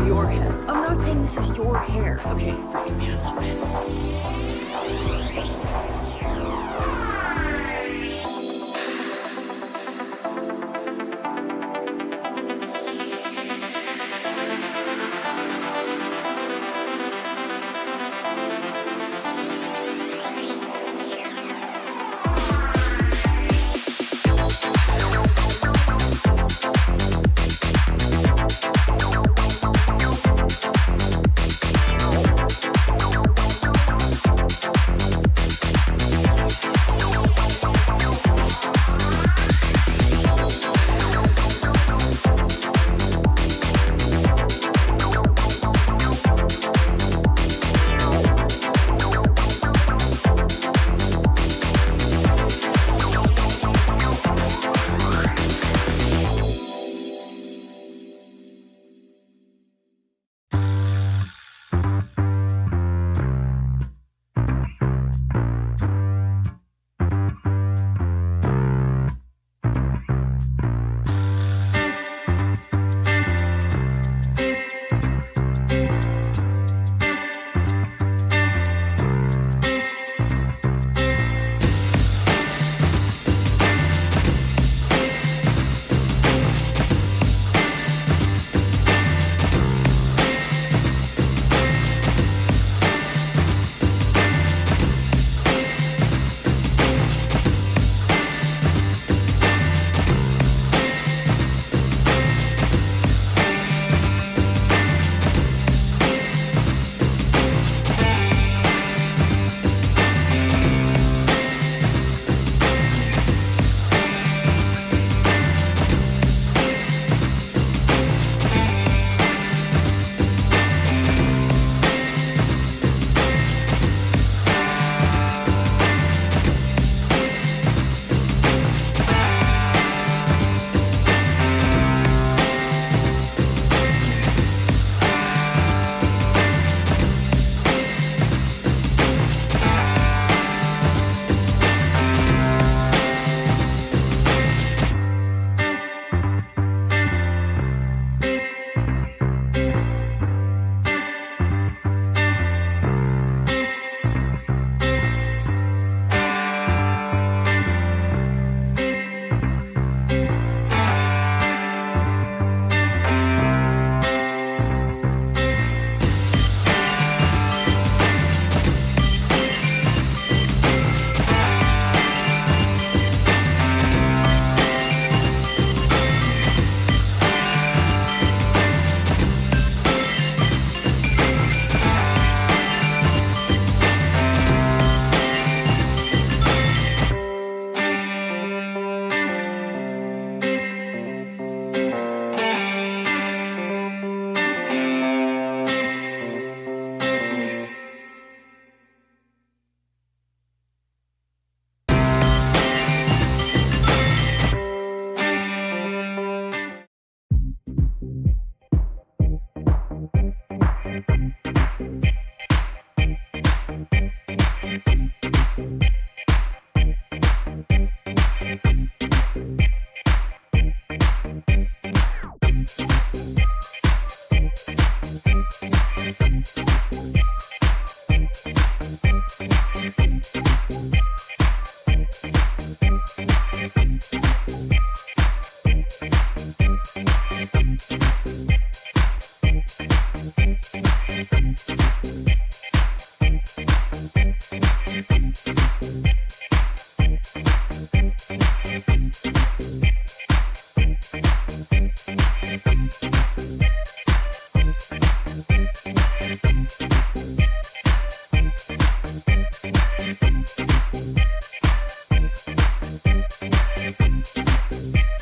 your head. I'm not saying this is your hair. Okay, freaking me out a little bit.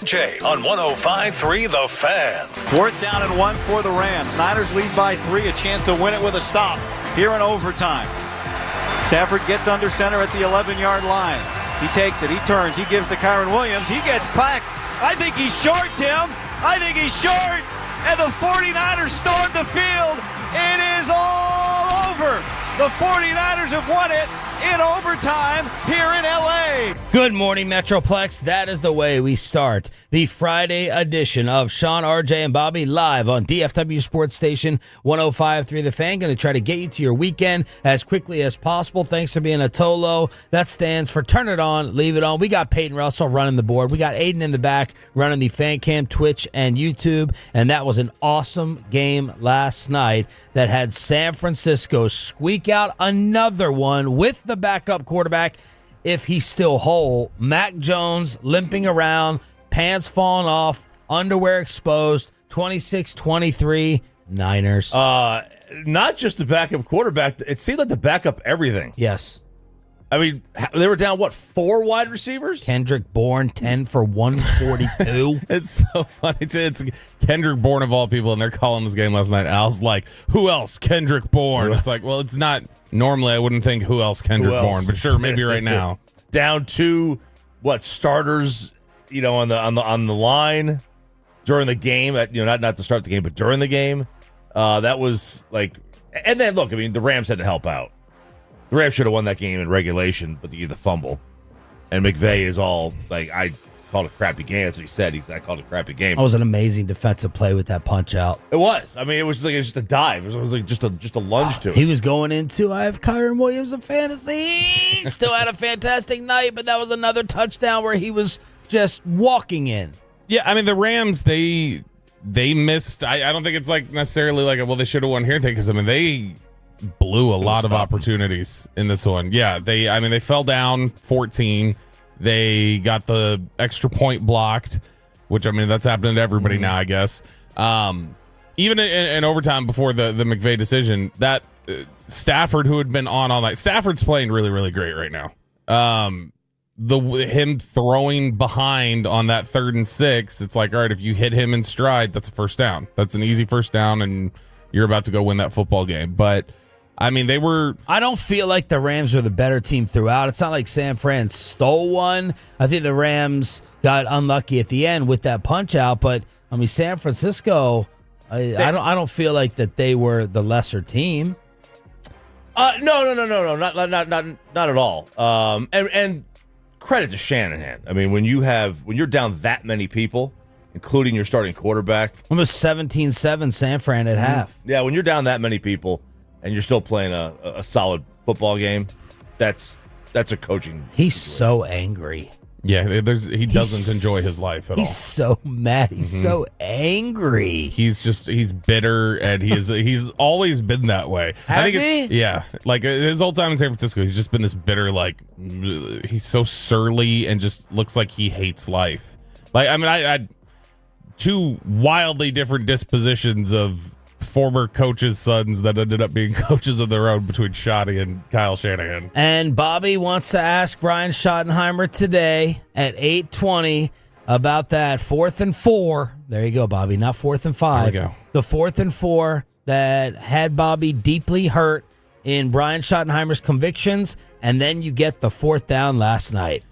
J on 105.3 The Fan. 4th down and 1 for the Rams. Niners lead by 3, a chance to win it with a stop here in overtime. Stafford gets under center at the 11-yard line. He takes it, he turns, he gives to Kyron Williams. He gets packed. I think he's short, Tim. I think he's short. And the 49ers storm the field. It is all over. The 49ers have won it in overtime here in L.A. Good morning, Metroplex. That is the way we start the Friday edition of Sean, RJ, and Bobby live on DFW Sports Station 105.3 The Fan. Going to try to get you to your weekend as quickly as possible. Thanks for being a Tolo. That stands for turn it on, leave it on. We got Peyton Russell running the board. We got Aiden in the back running the fan cam, Twitch, and YouTube. And that was an awesome game last night that had San Francisco squeak out another one with the backup quarterback. If he's still whole, Mac Jones limping around, pants falling off, underwear exposed, 26-23, Niners. Not just the backup quarterback. It seemed like the backup everything. Yes. I mean, they were down, 4 wide receivers? Kendrick Bourne, 10 for 142. It's so funny. It's Kendrick Bourne of all people, and they're calling this game last night. Al's like, who else? Kendrick Bourne. It's like, well, it's not. Normally, I wouldn't think who else Kendrick Bourne, but sure, maybe right now. Down to starters, on the line during the game. Not to start the game, but during the game. That was like, and then look, I mean, the Rams had to help out. The Rams should have won that game in regulation, but the fumble, and McVay is all like, I called a crappy game. That's what he said. I called it a crappy game. That was an amazing defensive play with that punch out. It was. I mean, it was just a dive. It was like just a lunge to it. He was going into, I have Kyron Williams in fantasy. Still had a fantastic night, but that was another touchdown where he was just walking in. Yeah, I mean, the Rams, they missed. I don't think it's like necessarily like, well, they should have won here thing, because I mean, they blew a lot of opportunities in this one. Yeah, they fell down 14. They got the extra point blocked, which, I mean, that's happening to everybody now, I guess. Even in overtime before the McVay decision, that Stafford, who had been on all night, Stafford's playing really, really great right now. Him throwing behind on that 3rd and 6, it's like, all right, if you hit him in stride, that's a first down. That's an easy first down, and you're about to go win that football game. But I mean, I don't feel like the Rams were the better team throughout. It's not like San Fran stole one. I think the Rams got unlucky at the end with that punch out. But I mean, San Francisco, I don't feel like that they were the lesser team. No, not at all. And credit to Shanahan. I mean, when you're down that many people, including your starting quarterback, almost 17-7 San Fran at half. Yeah, when you're down that many people and you're still playing a solid football game, that's a coaching. He's so angry. Yeah, he doesn't enjoy his life at all. He's so mad. He's so angry. He's bitter, and he's always been that way. Has he? Yeah, like his whole time in San Francisco, he's just been this bitter, like, he's so surly and just looks like he hates life. Like, I mean, I two wildly different dispositions of former coaches' sons that ended up being coaches of their own between Schotty and Kyle Shanahan. And Bobby wants to ask Brian Schottenheimer today at 8:20 about that 4th and 4. There you go, Bobby. Not 4th and 5. There we go. The 4th and 4 that had Bobby deeply hurt in Brian Schottenheimer's convictions, and then you get the 4th down last night.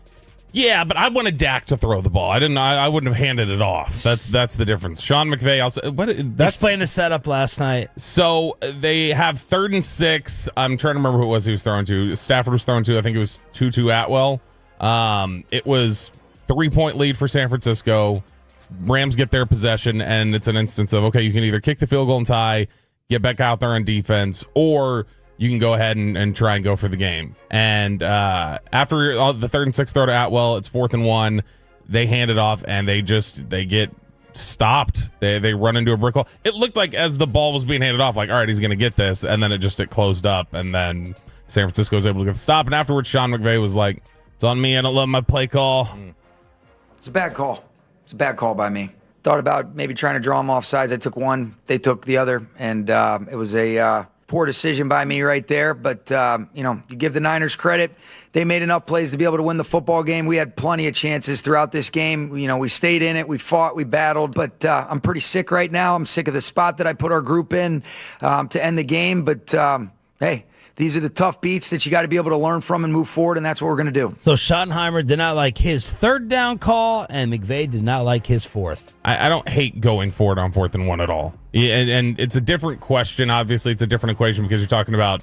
Yeah, but I wanted Dak to throw the ball. I wouldn't have handed it off. That's the difference. Sean McVay also. Explain the setup last night. So they have 3rd and 6. I'm trying to remember who it was he was throwing to. Stafford was throwing to. I think it was Tutu Atwell. It was 3-point lead for San Francisco. Rams get their possession, and it's an instance of, okay, you can either kick the field goal and tie, get back out there on defense, or you can go ahead and try and go for the game. And after the 3rd and 6th throw to Atwell, it's 4th and 1. They hand it off, and they get stopped. They run into a brick wall. It looked like as the ball was being handed off, like, all right, he's going to get this. And then it closed up, and then San Francisco was able to get the stop. And afterwards, Sean McVay was like, it's on me. I don't love my play call. It's a bad call. It's a bad call by me. Thought about maybe trying to draw them off sides. I took one. They took the other. And it was a poor decision by me right there. But, you give the Niners credit. They made enough plays to be able to win the football game. We had plenty of chances throughout this game. We stayed in it. We fought. We battled. But I'm pretty sick right now. I'm sick of the spot that I put our group in to end the game. But, hey, these are the tough beats that you got to be able to learn from and move forward, and that's what we're going to do. So Schottenheimer did not like his 3rd down call, and McVay did not like his 4th. I don't hate going for it on 4th and 1 at all. And it's a different question. Obviously, it's a different equation because you're talking about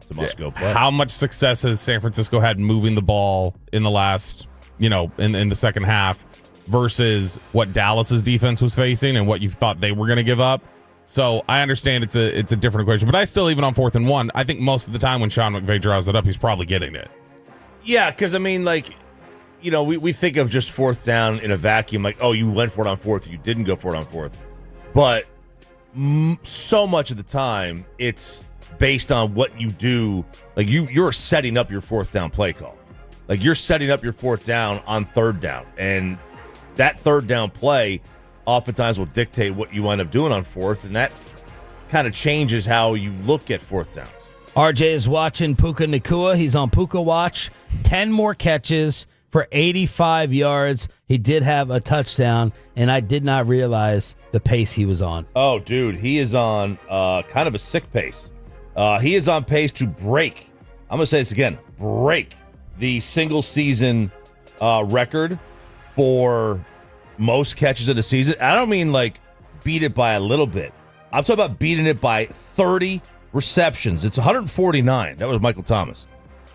it's a must-go play. How much success has San Francisco had moving the ball in the last in the second half versus what Dallas's defense was facing and what you thought they were going to give up. So I understand it's a different equation, but I still, even on 4th and 1, I think most of the time when Sean McVay draws it up, he's probably getting it. Yeah, because I mean, like, we think of just 4th down in a vacuum, like, oh, you went for it on 4th, you didn't go for it on 4th. But so much of the time, it's based on what you do. Like, you're setting up your 4th down play call. Like, you're setting up your 4th down on 3rd down. And that 3rd down play oftentimes will dictate what you wind up doing on 4th. And that kind of changes how you look at 4th downs. RJ is watching Puka Nacua. He's on Puka watch. 10 more catches for 85 yards. He did have a touchdown, and I did not realize the pace he was on. Oh, dude, he is on kind of a sick pace. He is on pace to break, I'm going to say this again, break the single-season record for most catches of the season. I don't mean, like, beat it by a little bit. I'm talking about beating it by 30 receptions. It's 149. That was Michael Thomas.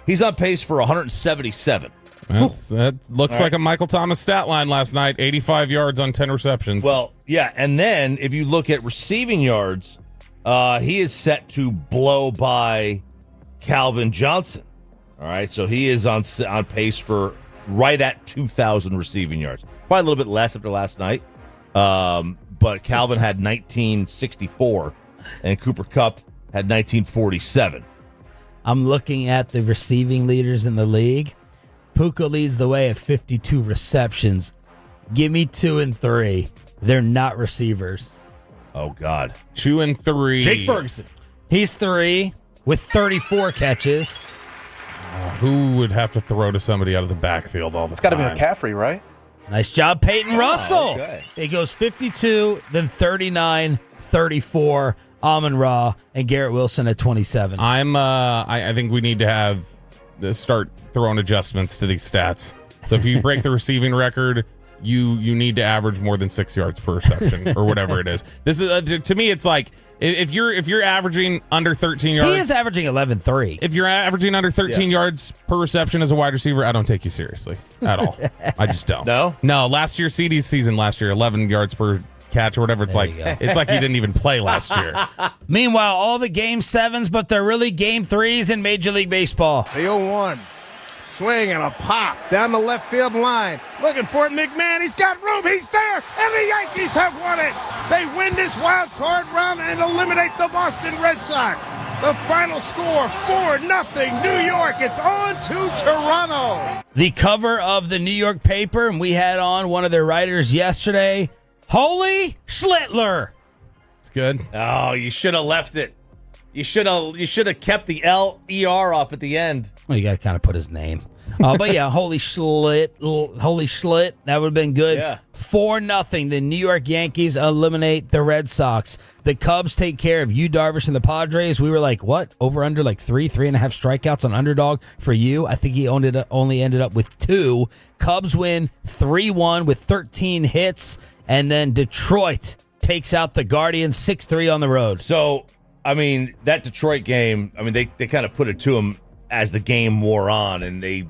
He's on pace for 177. That looks like a Michael Thomas stat line last night. 85 yards on 10 receptions. Well, yeah, and then if you look at receiving yards, he is set to blow by Calvin Johnson. All right, so he is on pace for right at 2,000 receiving yards. Probably a little bit less after last night, but Calvin had 1964, and Cooper Kupp had 1947. I'm looking at the receiving leaders in the league. Puka leads the way at 52 receptions. Give me 2 and 3. They're not receivers. Oh, God. 2 and 3. Jake Ferguson. He's 3 with 34 catches. Who would have to throw to somebody out of the backfield all the time? It's got to be McCaffrey, right? Nice job, Peyton Russell. Okay. It goes 52, then 39, 34. Amon-Ra and Garrett Wilson at 27. I think we need to start throwing adjustments to these stats. So if you break the receiving record, you need to average more than 6 yards per reception or whatever it is. This is to me, it's like if you're averaging under 13 yards, he is averaging 11.3. If you're averaging under 13 yards per reception as a wide receiver, I don't take you seriously at all. I just don't. No. Last year, CD's season 11 yards per catch or whatever. It's like he didn't even play last year. Meanwhile, all the game 7s, but they're really game 3s in Major League Baseball. The 0-1. Swing and a pop down the left field line. Looking for it, McMahon. He's got room. He's there. And the Yankees have won it. They win this wild card round and eliminate the Boston Red Sox. The final score, 4-0 New York. It's on to Toronto. The cover of the New York paper, and we had on one of their writers yesterday, Holy Schlittler. It's good. Oh, you should have left it. You should have kept the L-E-R off at the end. Well, you got to kind of put his name. But yeah, Holy Schlit. That would have been good. Yeah. 4-0. The New York Yankees eliminate the Red Sox. The Cubs take care of Yu Darvish and the Padres. We were like, what? Over under like 3.5 strikeouts on underdog for you. I think he only ended up with 2. Cubs win 3-1 with 13 hits. And then Detroit takes out the Guardians 6-3 on the road. So, I mean, that Detroit game, I mean, they kind of put it to them as the game wore on, and they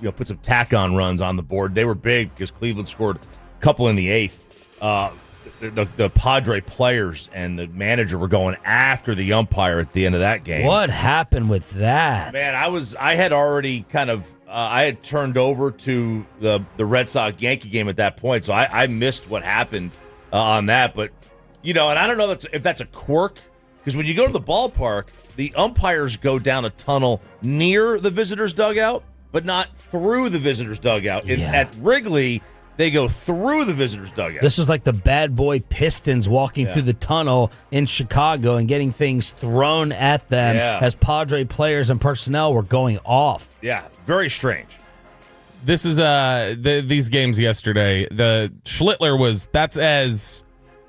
put some tack-on runs on the board. They were big because Cleveland scored a couple in the 8th. The Padre players and the manager were going after the umpire at the end of that game. What happened with that? Man, I had already kind of I had turned over to the Red Sox Yankee game at that point, so I missed what happened on that. But and I don't know if that's a quirk, because when you go to the ballpark, the umpires go down a tunnel near the visitors' dugout, but not through the visitors' dugout. At Wrigley, they go through the visitors' dugout. This is like the bad boy Pistons walking through the tunnel in Chicago and getting things thrown at them as Padre players and personnel were going off. Yeah, very strange. This is these games yesterday. The Schlittler that's as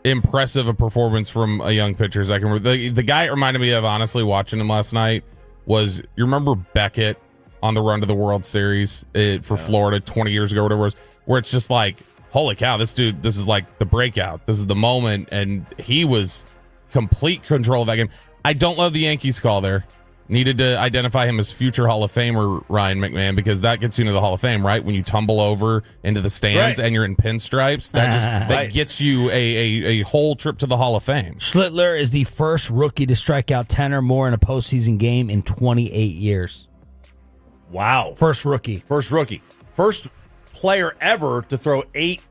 impressive a performance from a young pitcher as I can. The guy it reminded me of, honestly, watching him last night was, you remember Beckett on the run to the World Series for Florida 20 years ago, whatever it was, where it's just like, holy cow, this dude, this is like the breakout. This is the moment, and he was complete control of that game. I don't love the Yankees call there. Needed to identify him as future Hall of Famer Ryan McMahon, because that gets you into the Hall of Fame, right? When you tumble over into the stands and you're in pinstripes, that gets you a whole trip to the Hall of Fame. Schlittler is the first rookie to strike out 10 or more in a postseason game in 28 years. Wow. First rookie. First player ever to throw 8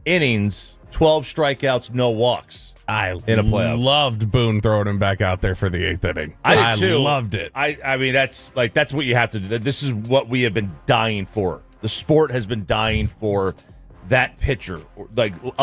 innings, 12 strikeouts, no walks. In a playoff. Loved Boone throwing him back out there for the 8th inning. I did too. Loved it. I mean, that's what you have to do. This is what we have been dying for. The sport has been dying for that pitcher. Like, not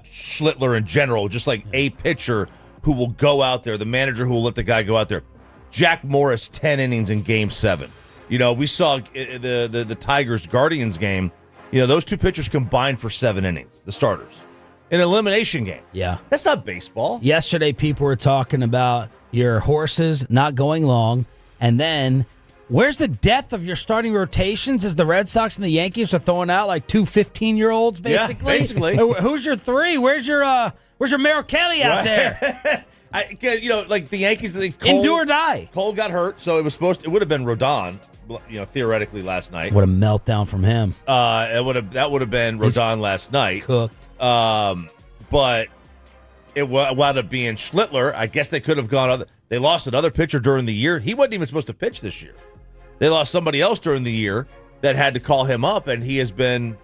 Schlittler in general, just like a pitcher who will go out there, the manager who will let the guy go out there. Jack Morris, 10 innings in Game 7. You know, we saw the Tigers Guardians game. You know, those two pitchers combined for 7 innings, the starters. An elimination game. Yeah. That's not baseball. Yesterday, people were talking about your horses not going long. And then, where's the depth of your starting rotations as the Red Sox and the Yankees are throwing out like 2 15-year-olds, basically? Yeah, basically. Who's your 3? Where's your Merrill Kelly out there? Like the Yankees, In do or die. Cole got hurt, so it would have been Rodon, theoretically last night. What a meltdown from him. That would have been Rodon last night. Cooked. But it wound up being Schlittler. I guess they could have gone other. They lost another pitcher during the year. He wasn't even supposed to pitch this year. They lost somebody else during the year that had to call him up, and he has been,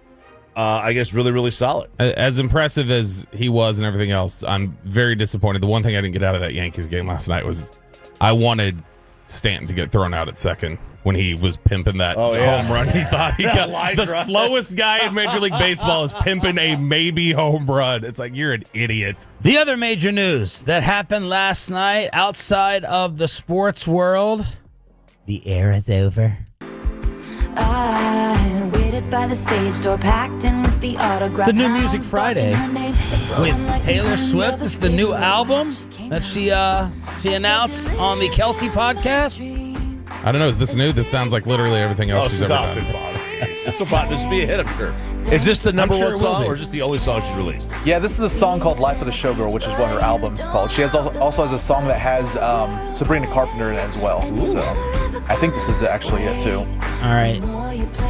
I guess, really, really solid. As impressive as he was and everything else, I'm very disappointed. The one thing I didn't get out of that Yankees game last night was I wanted Stanton to get thrown out at second when he was pimping that home run. He thought he got the slowest guy in Major League Baseball is pimping a maybe home run. It's like, you're an idiot. The other major news that happened last night outside of the sports world, the era's over. I waited by the stage door, packed in with the autograph. It's a new Music Friday with Taylor Swift. This is the new album that she announced on the Kelsey podcast. I don't know. Is this new? This sounds like literally everything else she's ever done. This will be a hit, I'm sure. Is this the number one song, or is this the only song she's released? Yeah, this is a song called Life of the Showgirl, which is what her album's called. She also has a song that has Sabrina Carpenter in it as well. Ooh. So I think this is actually it, too. All right.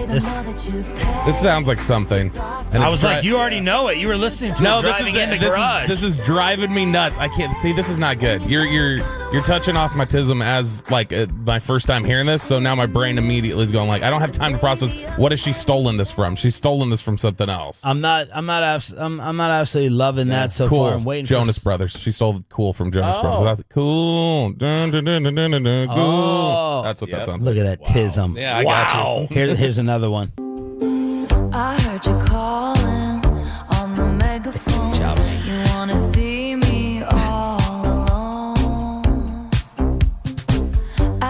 This sounds like something. And I was like, you already know it. You were listening to it driving in the garage. This is driving me nuts. I can't see. This is not good. You're touching off my tism as like my first time hearing this. So now my brain immediately is going like, I don't have time to process. What has she stolen this from? She's stolen this from something else. I'm not absolutely loving that so cool. far. I'm waiting. Jonas Brothers. She stole cool from Jonas Brothers. So that's cool. Dun, dun, dun, dun, dun, dun, cool. Oh, that's what that sounds like. Look at that tism. Yeah, I got you. Here's another one. I heard you calling on the megaphone. You wanna see me all alone.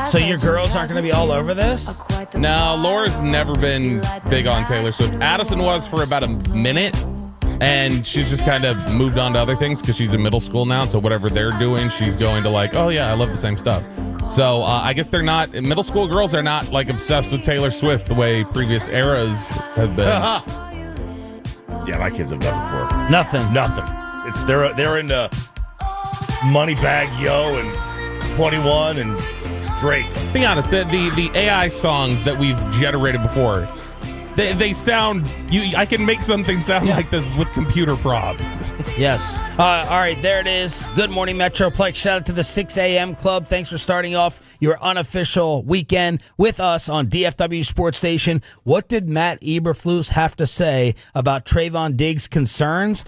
So your girls aren't going to be all over this? No, Laura's never been big on Taylor Swift. Addison was for about a minute, and she's just kind of moved on to other things because she's in middle school now. So whatever they're doing, she's going to like, oh yeah, I love the same stuff. So I guess they're not, middle school girls are not like obsessed with Taylor Swift the way previous eras have been. Yeah, my kids have nothing for her. Nothing. It's they're into Moneybag Yo and 21 and Drake. Be honest, the AI songs that we've generated before, they sound, I can make something sound like this with computer prompts. Yes. All right, there it is. Good morning, Metroplex. Shout out to the 6 a.m. Club. Thanks for starting off your unofficial weekend with us on DFW Sports Station. What did Matt Eberflus have to say about Trayvon Diggs' concerns?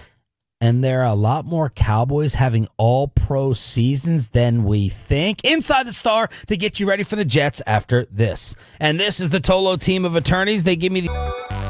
And there are a lot more Cowboys having all-pro seasons than we think. Inside the Star to get you ready for the Jets after this. And this is the Tolo team of attorneys. They give me the...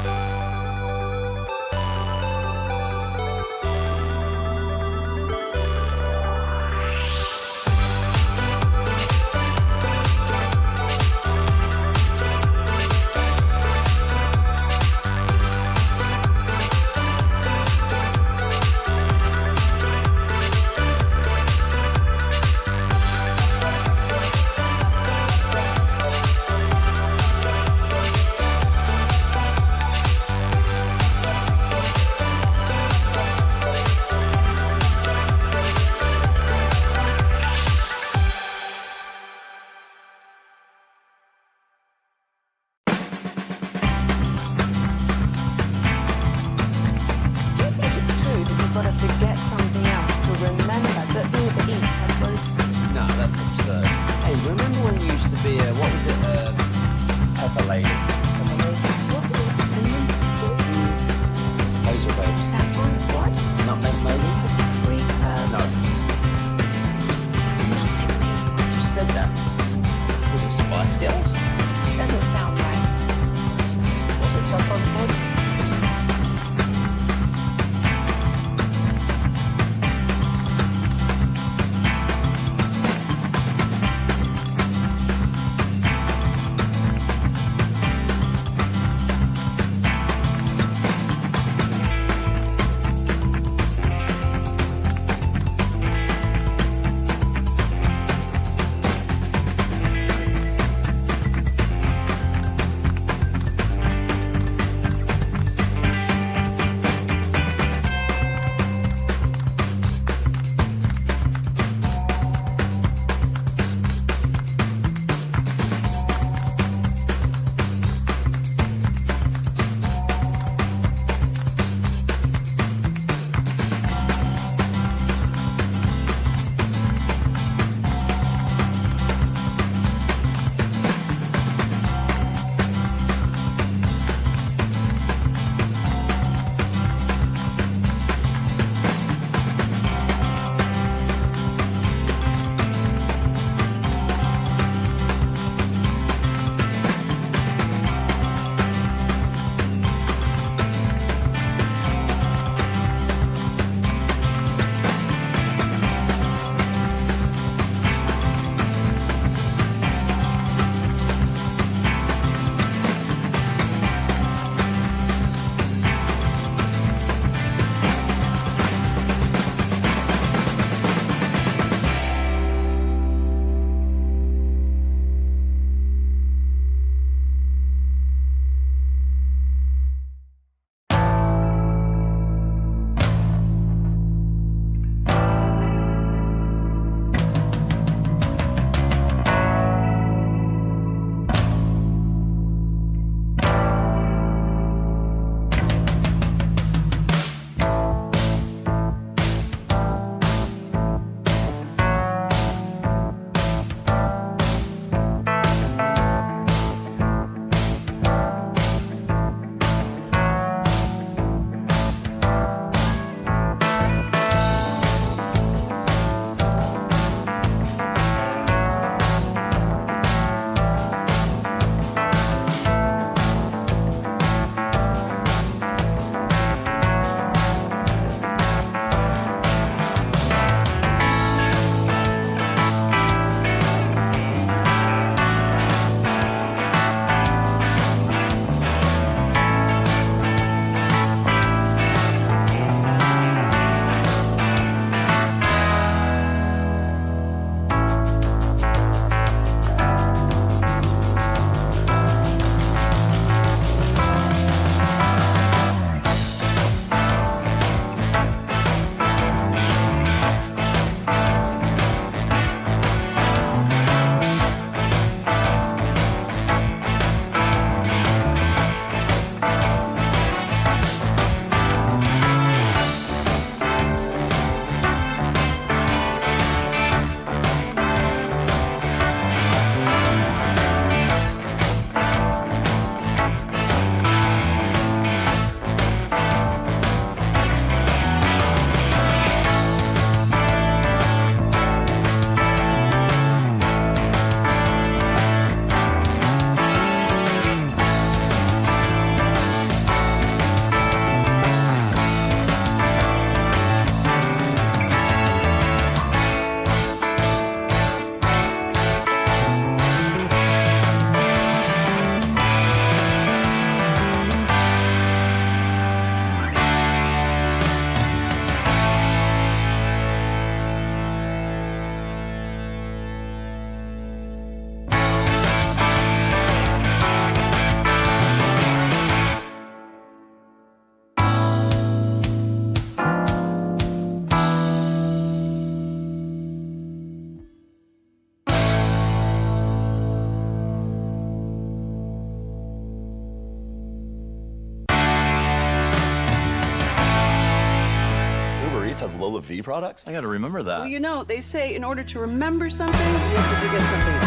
Formula V products? I got to remember that. Well, you know, they say in order to remember something, you have to forget something else.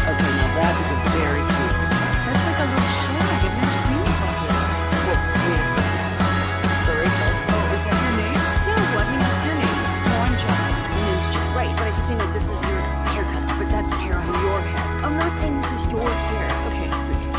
Okay, now that is a very cute. That's like a little shag. I've never seen it before. Well, wait a second. It's the Rachel. Oh, is that your name? No, I mean that's your name. No, I'm John. My name's Jill. Right, but I just mean like this is your haircut, but that's hair on your hair. I'm not saying this is your hair. Okay, forget it.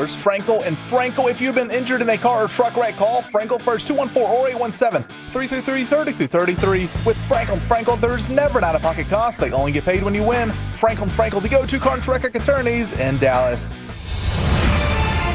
Franco and Franco. If you've been injured in a car or truck wreck, call Franco first, 214 or 817-333-3333. With Franco and Franco, there's never an out-of-pocket cost. They only get paid when you win. Franco and Franco, the go-to car and truck wreck attorneys in Dallas.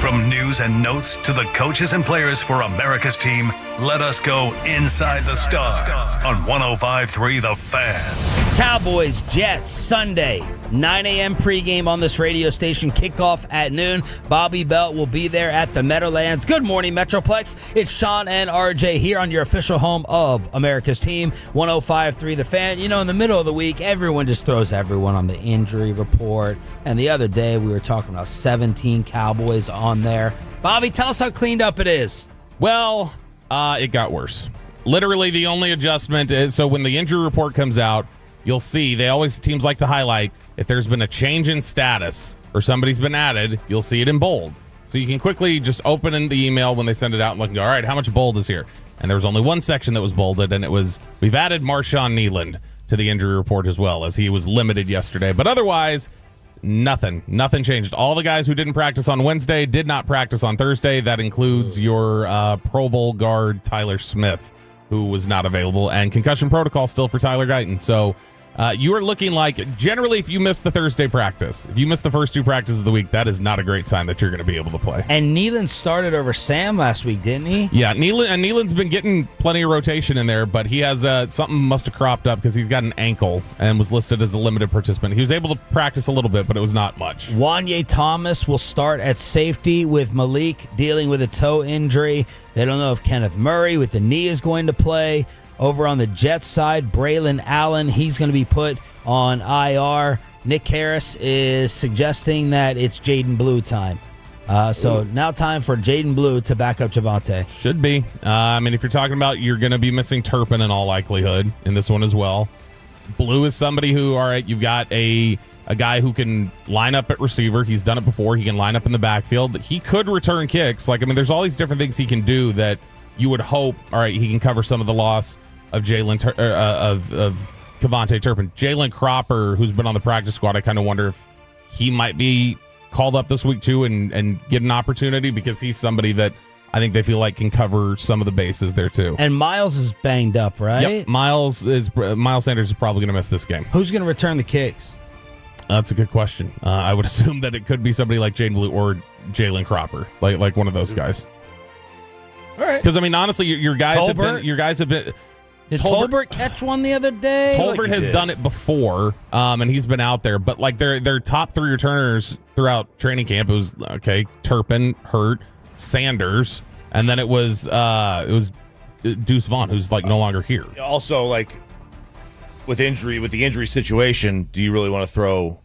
From news and notes to the coaches and players for America's team, let us go inside the stars on 105.3 The Fan. Cowboys, Jets, Sunday, 9 a.m. pregame on this radio station, kickoff at noon. Bobby Belt will be there at the Meadowlands. Good morning, Metroplex. It's Sean and RJ here on your official home of America's team, 105.3 The Fan. You know, in the middle of the week, everyone just throws everyone on the injury report. And the other day, we were talking about 17 Cowboys on there. Bobby, tell us how cleaned up it is. Well, it got worse. Literally, the only adjustment is, so when the injury report comes out, you'll see teams like to highlight if there's been a change in status or somebody's been added, you'll see it in bold. So you can quickly just open in the email when they send it out and look and go, all right, how much bold is here? And there was only one section that was bolded, and it was, we've added Marshawn Kneeland to the injury report as well, as he was limited yesterday. But otherwise, nothing changed. All the guys who didn't practice on Wednesday did not practice on Thursday. That includes your Pro Bowl guard, Tyler Smith, who was not available, and concussion protocol still for Tyler Guyton. So you are looking like, generally, if you miss the Thursday practice, if you miss the first two practices of the week, that is not a great sign that you're going to be able to play. And Kneeland started over Sam last week, didn't he? Yeah, Kneeland's been getting plenty of rotation in there, but he has something must have cropped up because he's got an ankle and was listed as a limited participant. He was able to practice a little bit, but it was not much. Wanye Thomas will start at safety with Malik dealing with a toe injury. They don't know if Kenneth Murray with the knee is going to play. Over on the Jets side, Braylon Allen, he's going to be put on IR. Nick Harris is suggesting that it's Jaden Blue time. So now time for Jaden Blue to back up Javonte. Should be. I mean, if you're talking about you're going to be missing Turpin in all likelihood in this one as well. Blue is somebody who, all right, you've got a guy who can line up at receiver. He's done it before. He can line up in the backfield. He could return kicks. There's all these different things he can do that you would hope, all right, he can cover some of the loss of of Kevontae Turpin. Jalen Cropper, who's been on the practice squad, I kind of wonder if he might be called up this week too and get an opportunity, because he's somebody that I think they feel like can cover some of the bases there too. And Miles is banged up, right? Yep. Miles Sanders is probably going to miss this game. Who's going to return the kicks? That's a good question. I would assume that it could be somebody like Jaden Blue or Jalen Cropper, like one of those guys. All right. Because honestly, your guys have been. Did Tolbert catch one the other day? Tolbert has done it before, and he's been out there. But their top three returners throughout training camp, it was Turpin, Hurt, Sanders, and then it was Deuce Vaughn, who's no longer here. Also, with the injury situation, do you really want to throw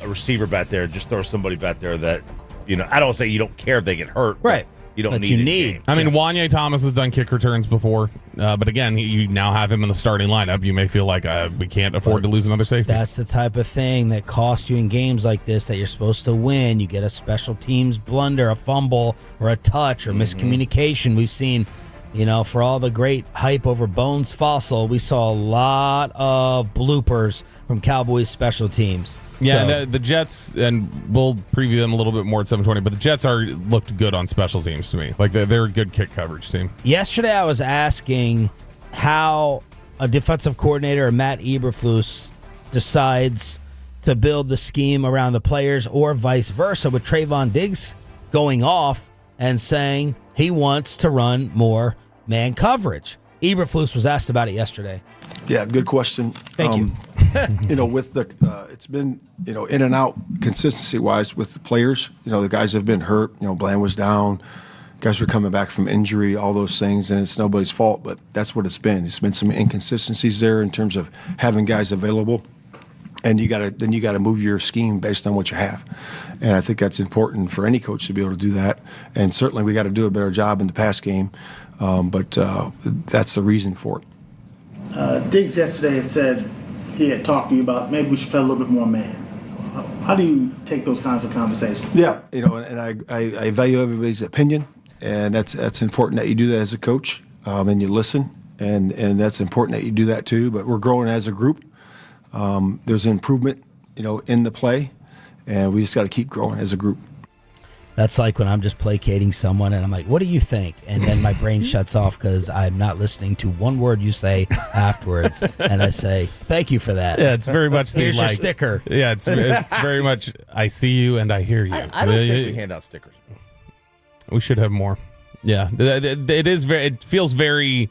a receiver back there? Just throw somebody back there that I don't say you don't care if they get hurt, right? you don't But need you in need. game. I mean, Wanye Thomas has done kick returns before, but again, you now have him in the starting lineup. You may feel like we can't afford to lose another safety. That's the type of thing that costs you in games like this that you're supposed to win. You get a special teams blunder, a fumble, or a touch, or miscommunication. We've seen, for all the great hype over Bones Fossil, we saw a lot of bloopers from Cowboys special teams. Yeah, the Jets, and we'll preview them a little bit more at 7:20, but the Jets looked good on special teams to me. Like, they're a good kick coverage team. Yesterday I was asking how a defensive coordinator, Matt Eberflus, decides to build the scheme around the players or vice versa, with Trayvon Diggs going off and saying he wants to run more man coverage. Eberflus was asked about it yesterday. Yeah, good question. Thank you. With the, it's been, in and out consistency wise with the players. The guys have been hurt. Bland was down. Guys were coming back from injury, all those things, and it's nobody's fault, but that's what it's been. It's been some inconsistencies there in terms of having guys available, and you got to move your scheme based on what you have. And I think that's important for any coach to be able to do that. And certainly we got to do a better job in the pass game, but that's the reason for it. Diggs yesterday said he had talked to you about maybe we should play a little bit more man. How do you take those kinds of conversations? Yeah, and I value everybody's opinion, and that's important that you do that as a coach, and you listen, and that's important that you do that too. But we're growing as a group. There's improvement, in the play, and we just got to keep growing as a group. That's like when I'm just placating someone and I'm like, what do you think? And then my brain shuts off because I'm not listening to one word you say afterwards. And I say, thank you for that. Yeah, it's very much the Here's your sticker. Yeah, it's very much I see you and I hear you. I don't think we hand out stickers. We should have more. Yeah, it feels very.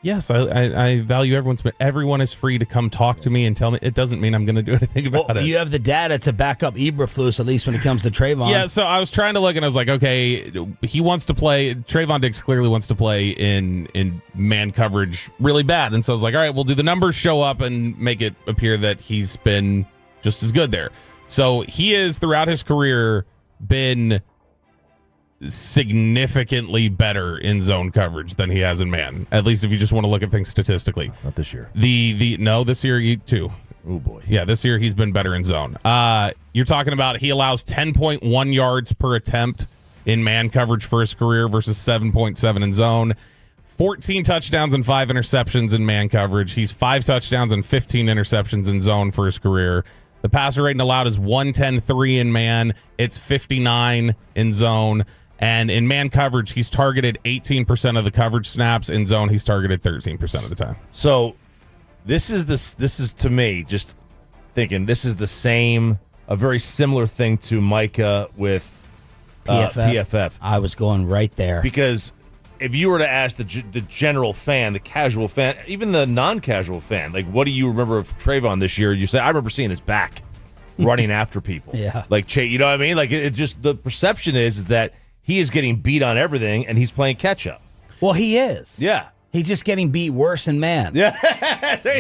Yes, I value everyone's, but everyone is free to come talk to me and tell me. It doesn't mean I'm going to do anything about it. You have the data to back up Eberflus, at least when it comes to Trayvon. Yeah, so I was trying to look, and I was like, okay, he wants to play. Trayvon Diggs clearly wants to play in man coverage really bad, and so I was like, all right, we'll do the numbers show up and make it appear that he's been just as good there. So he has, throughout his career, been significantly better in zone coverage than he has in man. At least if you just want to look at things statistically. Not this year. This year too. Oh boy. Yeah, this year he's been better in zone. You're talking about he allows 10.1 yards per attempt in man coverage for his career versus 7.7 in zone. 14 touchdowns and 5 interceptions in man coverage. He's 5 touchdowns and 15 interceptions in zone for his career. The passer rating allowed is 110.3 in man. It's 59 in zone. And in man coverage, he's targeted 18% of the coverage snaps. In zone, he's targeted 13% of the time. So this is to me, just thinking, this is a very similar thing to Micah with PFF. I was going right there. Because if you were to ask the general fan, the casual fan, even the non-casual fan, like, what do you remember of Trayvon this year? You say, I remember seeing his back running after people. Yeah. Like, you know what I mean? Like, it just, the perception is that he is getting beat on everything, and he's playing catch-up. Well, he is. Yeah. He's just getting beat worse in man. Yeah.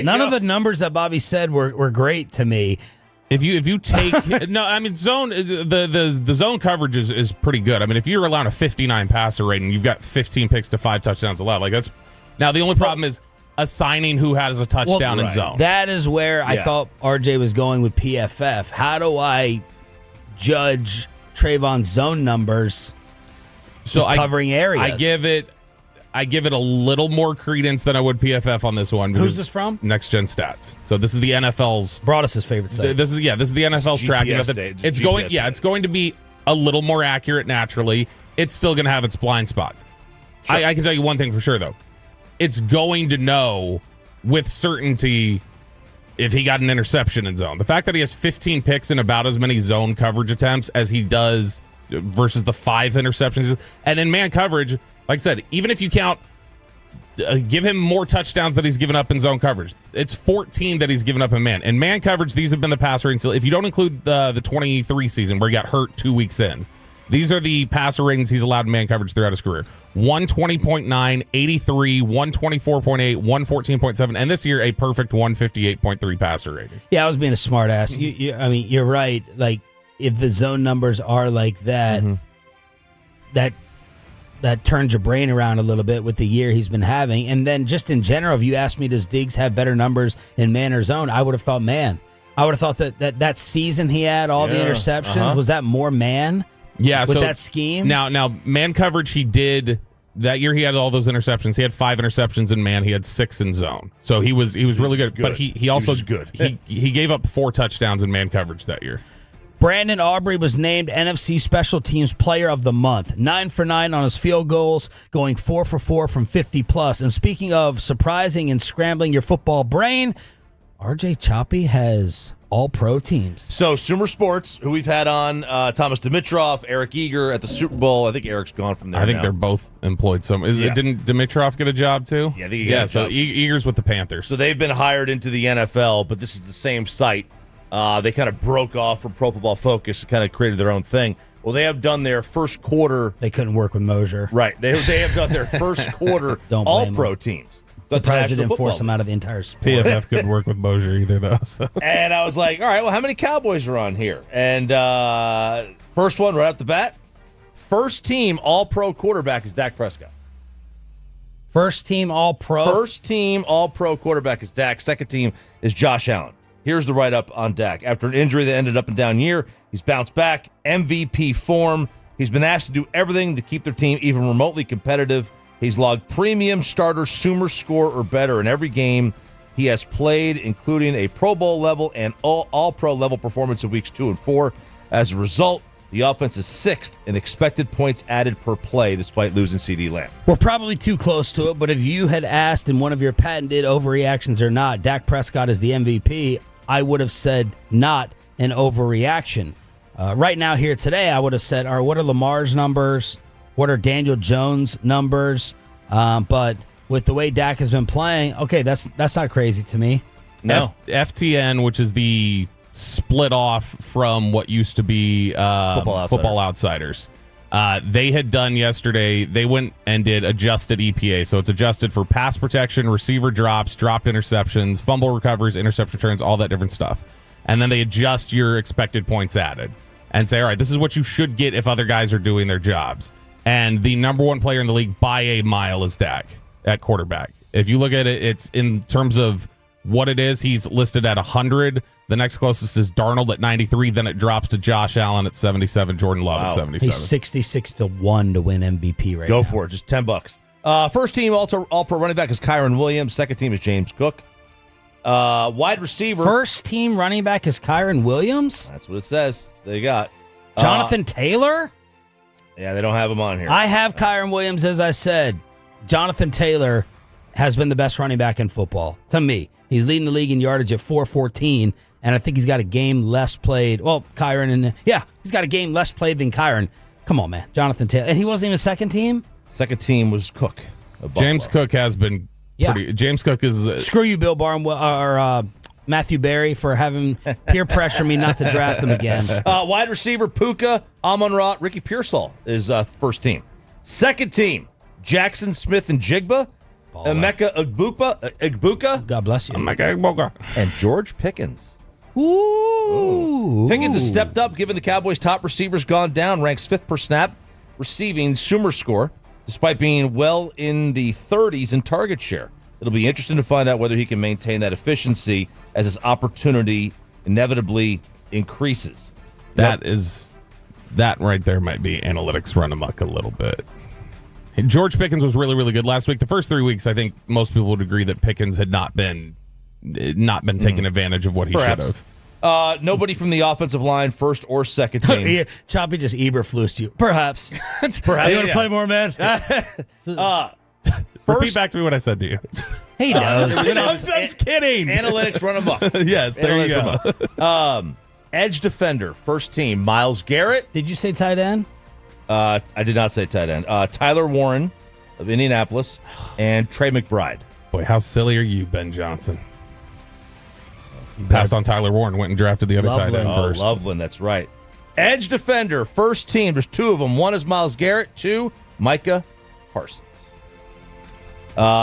None of the numbers that Bobby said were great to me. If you take no, I mean zone the zone coverage is pretty good. I mean, if you're allowing a 59 passer rating, you've got 15 picks to 5 touchdowns allowed. Like that's now the only problem is assigning who has a touchdown in zone. That is where I thought RJ was going with PFF. How do I judge Trayvon's zone numbers? So covering areas. I give it a little more credence than I would PFF on this one. Who's this from? Next Gen Stats. So this is the NFL's Broadus' favorite site. This is the NFL's tracking method. It's going to be a little more accurate naturally. It's still going to have its blind spots. Sure. I can tell you one thing for sure though. It's going to know with certainty if he got an interception in zone. The fact that he has 15 picks and about as many zone coverage attempts as he does versus the 5 interceptions. And in man coverage, like I said, even if you count, give him more touchdowns that he's given up in zone coverage. It's 14 that he's given up in man. In man coverage, these have been the passer ratings. If you don't include the 23 season where he got hurt 2 weeks in, these are the passer ratings he's allowed in man coverage throughout his career. 120.9, 83, 124.8, 114.7, and this year a perfect 158.3 passer rating. Yeah, I was being a smart ass. I mean, you're right. Like, if the zone numbers are like that, that that turns your brain around a little bit with the year he's been having. And then just in general, if you ask me, does Diggs have better numbers in man or zone? I would have thought man. I would have thought that season he had all the interceptions, was that more man? Yeah, with so that scheme. Now man coverage he did that year. He had all those interceptions. He had 5 interceptions in man. He had 6 in zone. So he was really good. But he also was good. he gave up 4 touchdowns in man coverage that year. Brandon Aubrey was named NFC Special Teams Player of the Month. 9 for 9 on his field goals, going 4 for 4 from 50 plus. And speaking of surprising and scrambling your football brain, RJ Choppy has all-pro teams. So, Sumer Sports, who we've had on, Thomas Dimitroff, Eric Eager at the Super Bowl. I think Eric's gone from there. I think now. they're both employed. Didn't Dimitroff get a job too? Yeah, I think he got a job. So Eager's with the Panthers. So they've been hired into the NFL, but this is the same site. They kind of broke off from Pro Football Focus and kind of created their own thing. Well, they have done their first quarter. They couldn't work with Mosier. Right. They have done their first quarter all-pro teams. Surprised they didn't force him out of the entire sport. PFF couldn't work with Mosier either, though. So. And I was like, all right, well, how many Cowboys are on here? And first one right off the bat, first team all-pro quarterback is Dak Prescott. First team all-pro? First team all-pro quarterback is Dak. Second team is Josh Allen. Here's the write-up on Dak. After an injury that ended up and down year, he's bounced back, MVP form. He's been asked to do everything to keep their team even remotely competitive. He's logged premium starter Sumer score or better in every game he has played, including a Pro Bowl level and all-pro level performance in weeks 2 and 4. As a result, the offense is 6th in expected points added per play, despite losing CD Lamb. We're probably too close to it, but if you had asked in one of your patented overreactions or not, Dak Prescott is the MVP, I would have said not an overreaction. Right now, here today, I would have said, all right, what are Lamar's numbers? What are Daniel Jones' numbers? But with the way Dak has been playing, okay, that's not crazy to me. No. FTN, which is the split off from what used to be Football Outsiders. They had done yesterday, they went and did adjusted EPA. So it's adjusted for pass protection, receiver drops, dropped interceptions, fumble recoveries, interception returns, all that different stuff. And then they adjust your expected points added and say, all right, this is what you should get if other guys are doing their jobs. And the number 1 player in the league by a mile is Dak at quarterback. If you look at it, it's in terms of what it is, he's listed at 100. The next closest is Darnold at 93. Then it drops to Josh Allen at 77, Jordan Love at 77. He's 66-1 to win MVP right now. Go for it. Just $10. First team all-pro running back is Kyron Williams. Second team is James Cook. Wide receiver. First team running back is Kyron Williams? That's what it says. They got. Jonathan Taylor? Yeah, they don't have him on here. I have Kyron Williams, as I said. Jonathan Taylor has been the best running back in football, to me. He's leading the league in yardage at 414, and I think he's got a game less played. Well, he's got a game less played than Kyron. Come on, man. Jonathan Taylor. And he wasn't even second team? Second team was Cook. James Cook has been pretty. James Cook is. Screw you, Bill Barnwell, or Matthew Berry, for having peer pressure me not to draft him again. Wide receiver Puka, Amon-Ra, Ricky Pearsall is first team. Second team, Jackson Smith and Jigba, Emeka Egbuka. God bless you. Emeka Egbuka. And George Pickens. Ooh. Pickens has stepped up, given the Cowboys' top receivers gone down, ranks 5th per snap, receiving Sumer score, despite being well in the 30s in target share. It'll be interesting to find out whether he can maintain that efficiency as his opportunity inevitably increases. That right there might be analytics run amok a little bit. George Pickens was really, really good last week. The first 3 weeks, I think most people would agree that Pickens had not been taking advantage of what he should have. Nobody from the offensive line, first or second team. Choppy just Eberflused you. Perhaps. Perhaps. You want to play more, man? Repeat back to me what I said to you. He knows. I'm just kidding. Analytics run amok. Yes, there you go. Edge defender, first team, Myles Garrett. Did you say tight end? I did not say tight end. Tyler Warren of Indianapolis and Trey McBride. Boy, how silly are you, Ben Johnson? Passed on Tyler Warren, went and drafted the other tight end first. Loveland, that's right. Edge defender, first team. There's 2 of them. 1 is Myles Garrett. 2, Micah Parsons.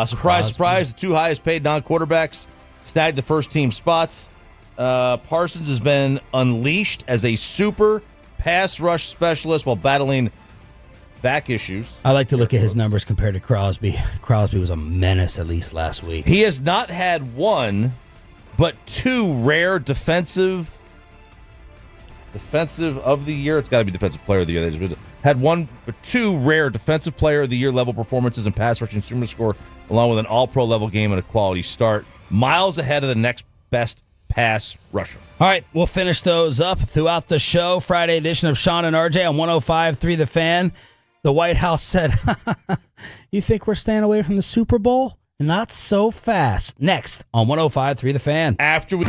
Surprise, the 2 highest paid non-quarterbacks snagged the first team spots. Parsons has been unleashed as a super pass rush specialist while battling back issues. I like to look at his numbers compared to Crosby. Crosby was a menace at least last week. He has not had one, but two rare defensive of the year. It's got to be defensive player of the year. They just had one, but two rare defensive player of the year level performances in pass rushing super score, along with an all-pro level game and a quality start. Miles ahead of the next best pass rusher. All right, we'll finish those up throughout the show. Friday edition of Sean and RJ on 105.3 The Fan. The White House said, you think we're staying away from the Super Bowl? Not so fast. Next on 105.3 The Fan. After we...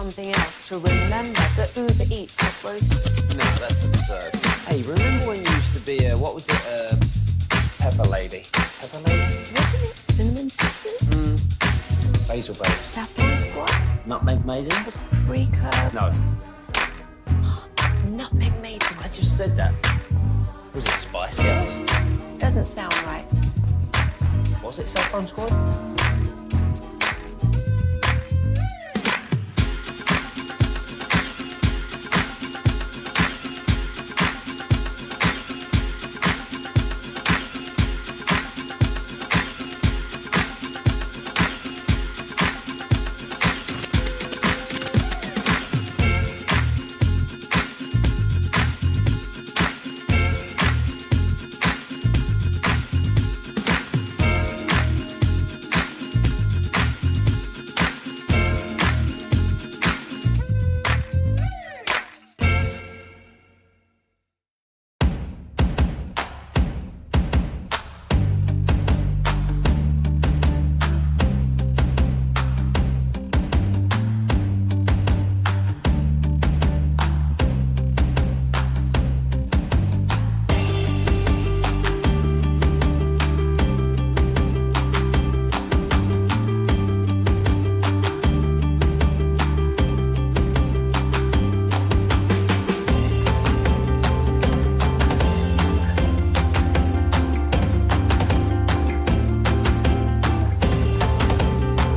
something else to remember that Uber Eats has roasted. No, that's absurd. Hey, remember when you used to be a, what was it, Pepper Lady? Pepper Lady? Wasn't it Cinnamon Sisters? Basil Babes. Saffron Squad? Nutmeg Maidens? Pre-curb? No. said that? Was it Spice Girls? Doesn't sound right. Was it Cell Phone Squad?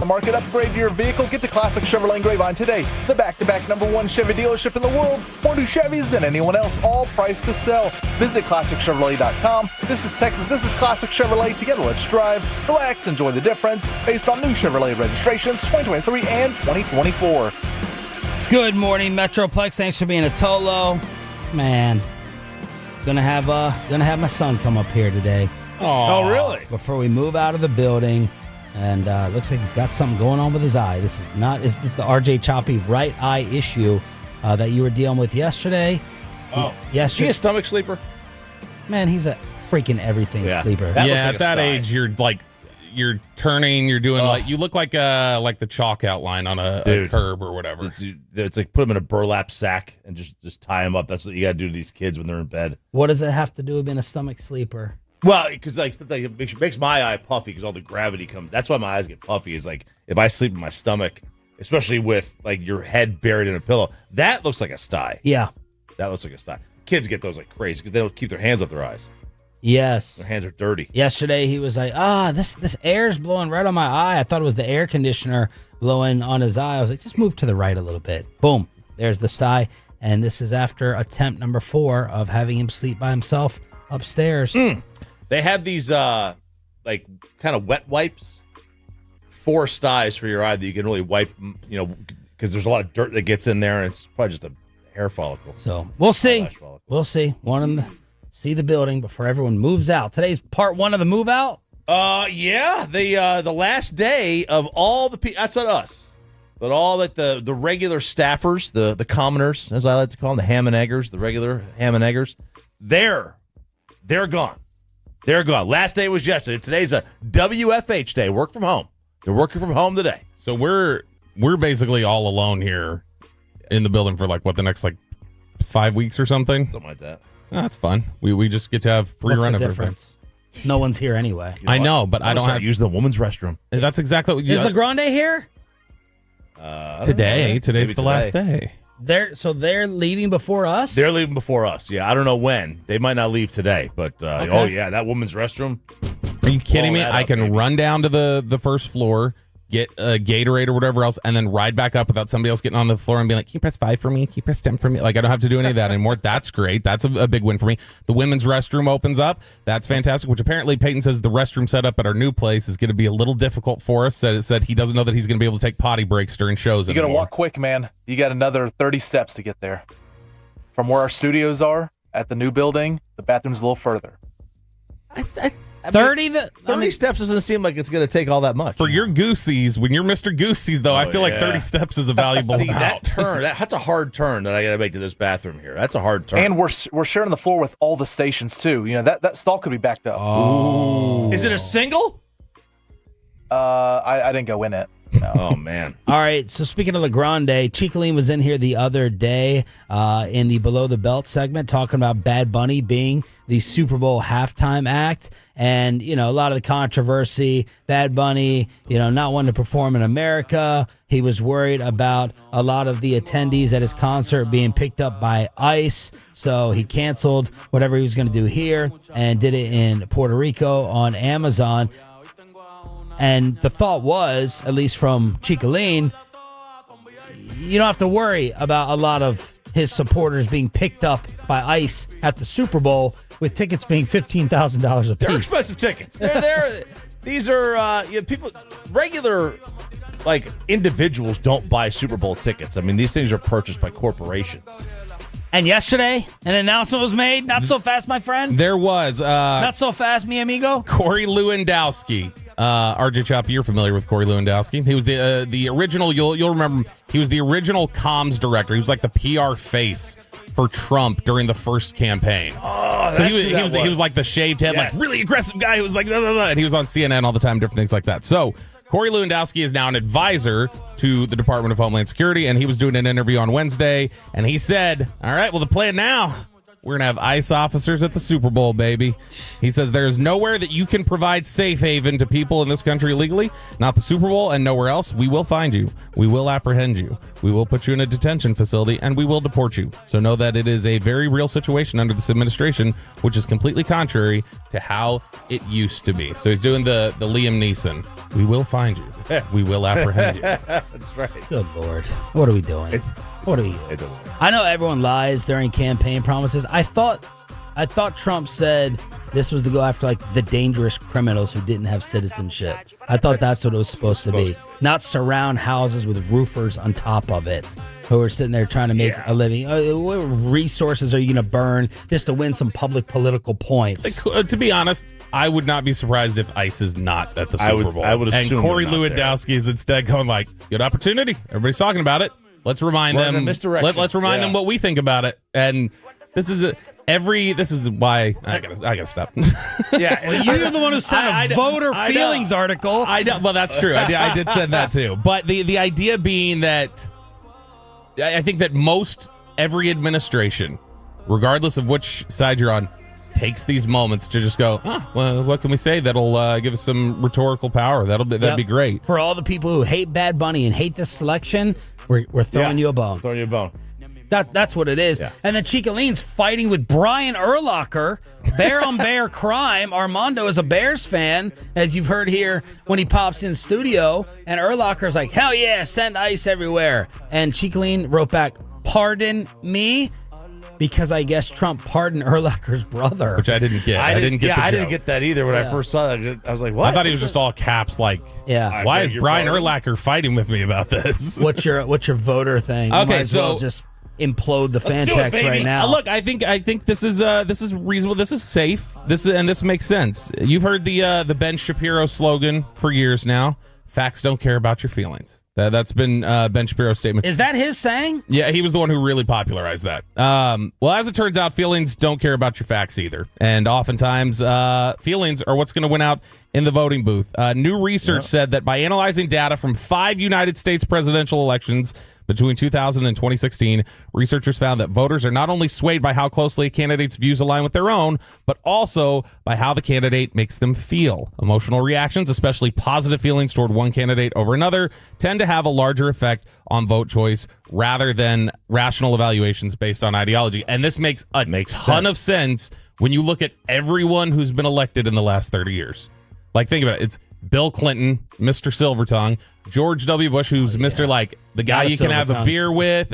Market upgrade to your vehicle. Get to Classic Chevrolet in Grapevine today. The back-to-back #1 Chevy dealership in the world. More new Chevys than anyone else, all priced to sell. Visit ClassicChevrolet.com. This is Texas. This is Classic Chevrolet. Together, let's drive, relax, enjoy the difference based on new Chevrolet registrations 2023 and 2024. Good morning, Metroplex. Thanks for being a Tolo. Man, gonna have my son come up here today. Oh, really? Before we move out of the building. And looks like he's got something going on with his eye. Is this the RJ Choppy right eye issue that you were dealing with yesterday? Oh, yesterday. Is he a stomach sleeper? Man, he's a freaking everything sleeper. At that age, you're turning, you're doing you look like the chalk outline on a curb or whatever. It's like put him in a burlap sack and just tie him up. That's what you got to do to these kids when they're in bed. What does it have to do with being a stomach sleeper? Well, because it makes my eye puffy because all the gravity comes. That's why my eyes get puffy. Is like if I sleep in my stomach, especially with like your head buried in a pillow, that looks like a sty. Yeah, that looks like a sty. Kids get those like crazy because they don't keep their hands off their eyes. Yes, their hands are dirty. Yesterday he was like, this air's blowing right on my eye. I thought it was the air conditioner blowing on his eye. I was like, just move to the right a little bit. Boom, there's the sty. And this is after attempt number 4 of having him sleep by himself upstairs. They have these like kind of wet wipes, 4 styes for your eye that you can really wipe, because there's a lot of dirt that gets in there, and it's probably just a hair follicle. So we'll see. We'll see. Want them to see the building before everyone moves out. Today's part 1 of the move out. Yeah, the last day of all the people. That's not us, but all like the regular staffers, the commoners, as I like to call them, the ham and eggers, the regular ham and eggers. They're gone. They're gone. Last day was yesterday. Today's a WFH day. Work from home. They're working from home today. So we're basically all alone here in the building for the next 5 weeks or something. Something like that. Oh, that's fun. We just get to have free What's run the of difference? No one's here anyway. I know, but I don't have to use the woman's restroom. That's exactly what you Is LeGrande here? Today. Today's the last day. They're leaving before us? They're leaving before us. Yeah, I don't know when. They might not leave today, but Okay. Oh yeah, that woman's restroom. Are you kidding me? I can run down to the first floor, get a Gatorade or whatever else, and then ride back up without somebody else getting on the floor and being like, can you press 5 for me? Can you press 10 for me? I don't have to do any of that anymore. That's great. That's a big win for me. The women's restroom opens up. That's fantastic, which apparently Peyton says the restroom setup at our new place is going to be a little difficult for us. Said he doesn't know that he's going to be able to take potty breaks during shows You anymore. got to walk quick, man. You got another 30 steps to get there. From where our studios are at the new building, the bathroom's a little further. 30 steps doesn't seem like it's going to take all that much. For your goosies, when you're Mr. Goosies, though, I feel like 30 steps is a valuable See, amount. that turn, that's a hard turn that I got to make to this bathroom here. That's a hard turn. And we're sharing the floor with all the stations, too. That stall could be backed up. Oh. Is it a single? I didn't go in it. Oh, man. All right, so speaking of the Grande, Chicolene was in here the other day in the Below the Belt segment talking about Bad Bunny being the Super Bowl halftime act. And, a lot of the controversy, Bad Bunny, not wanting to perform in America. He was worried about a lot of the attendees at his concert being picked up by ICE. So he canceled whatever he was going to do here and did it in Puerto Rico on Amazon. And the thought was, at least from Chicolene, you don't have to worry about a lot of his supporters being picked up by ICE at the Super Bowl with tickets being $15,000 a piece. They're expensive tickets. These are people, regular individuals don't buy Super Bowl tickets. I mean, these things are purchased by corporations. And yesterday, an announcement was made. Not so fast, my friend. There was. Not so fast, mi amigo. Corey Lewandowski. RJ Choppy, you're familiar with Corey Lewandowski. He was the original, you'll remember, he was the original comms director. He was like the PR face for Trump during the first campaign. Oh, so he was like the shaved head, yes, like really aggressive guy who was like, blah, blah, blah, and he was on CNN all the time, different things like that. So Corey Lewandowski is now an advisor to the Department of Homeland Security, and he was doing an interview on Wednesday, and he said, all right, well, the plan now, we're going to have ICE officers at the Super Bowl, baby. He says there is nowhere that you can provide safe haven to people in this country legally, not the Super Bowl and nowhere else. We will find you. We will apprehend you. We will put you in a detention facility, and we will deport you. So know that it is a very real situation under this administration, which is completely contrary to how it used to be. So he's doing the Liam Neeson. We will find you. We will apprehend you. That's right. Good Lord. What are we doing? What are you? It doesn't make sense. I know everyone lies during campaign promises. I thought Trump said this was to go after the dangerous criminals who didn't have citizenship. I thought that's what it was supposed to be. Not surround houses with roofers on top of it who are sitting there trying to make a living. What resources are you going to burn just to win some public political points? To be honest, I would not be surprised if ICE is not at the Super Bowl. I would assume. And Corey they're not Lewandowski is instead going good opportunity. Everybody's talking about it. Let's remind them. Let's remind them what we think about it. And this is why I gotta stop. Well, you're the one who sent a voter feelings article. I know. Well, that's true. I did send that too. But the idea being that I think that every administration, regardless of which side you're on, takes these moments to just go, well, what can we say that'll give us some rhetorical power? That'd be great. For all the people who hate Bad Bunny and hate this selection, we're throwing you a bone. Throwing you a bone. That's what it is. Yeah. And then Chicolene's fighting with Brian Urlacher, bear on bear crime. Armando is a Bears fan, as you've heard here when he pops in studio. And Urlacher's like, hell yeah, send ICE everywhere. And Chicolene wrote back, pardon me? Because I guess Trump pardoned Urlacher's brother. Which I didn't get. I didn't get the joke. I didn't get that either when I first saw it. I was like, what? I thought he was just all caps why is Brian Urlacher fighting with me about this? What's your voter thing? Okay, you might as well just implode the fan text right now. Look, I think this is reasonable. This is safe. This makes sense. You've heard the Ben Shapiro slogan for years now. Facts don't care about your feelings. That's been Ben Shapiro's statement. Is that his saying? Yeah, he was the one who really popularized that. Well, as it turns out, feelings don't care about your facts either. And oftentimes, feelings are what's going to win out in the voting booth. New research said that by analyzing data from 5 United States presidential elections between 2000 and 2016, researchers found that voters are not only swayed by how closely a candidate's views align with their own, but also by how the candidate makes them feel. Emotional reactions, especially positive feelings toward one candidate over another, tend to have a larger effect on vote choice rather than rational evaluations based on ideology. And this makes a ton of sense when you look at everyone who's been elected in the last 30 years. Think about it. It's Bill Clinton, Mr. Silvertongue, George W. Bush, who's Mr. the guy you can have a beer with,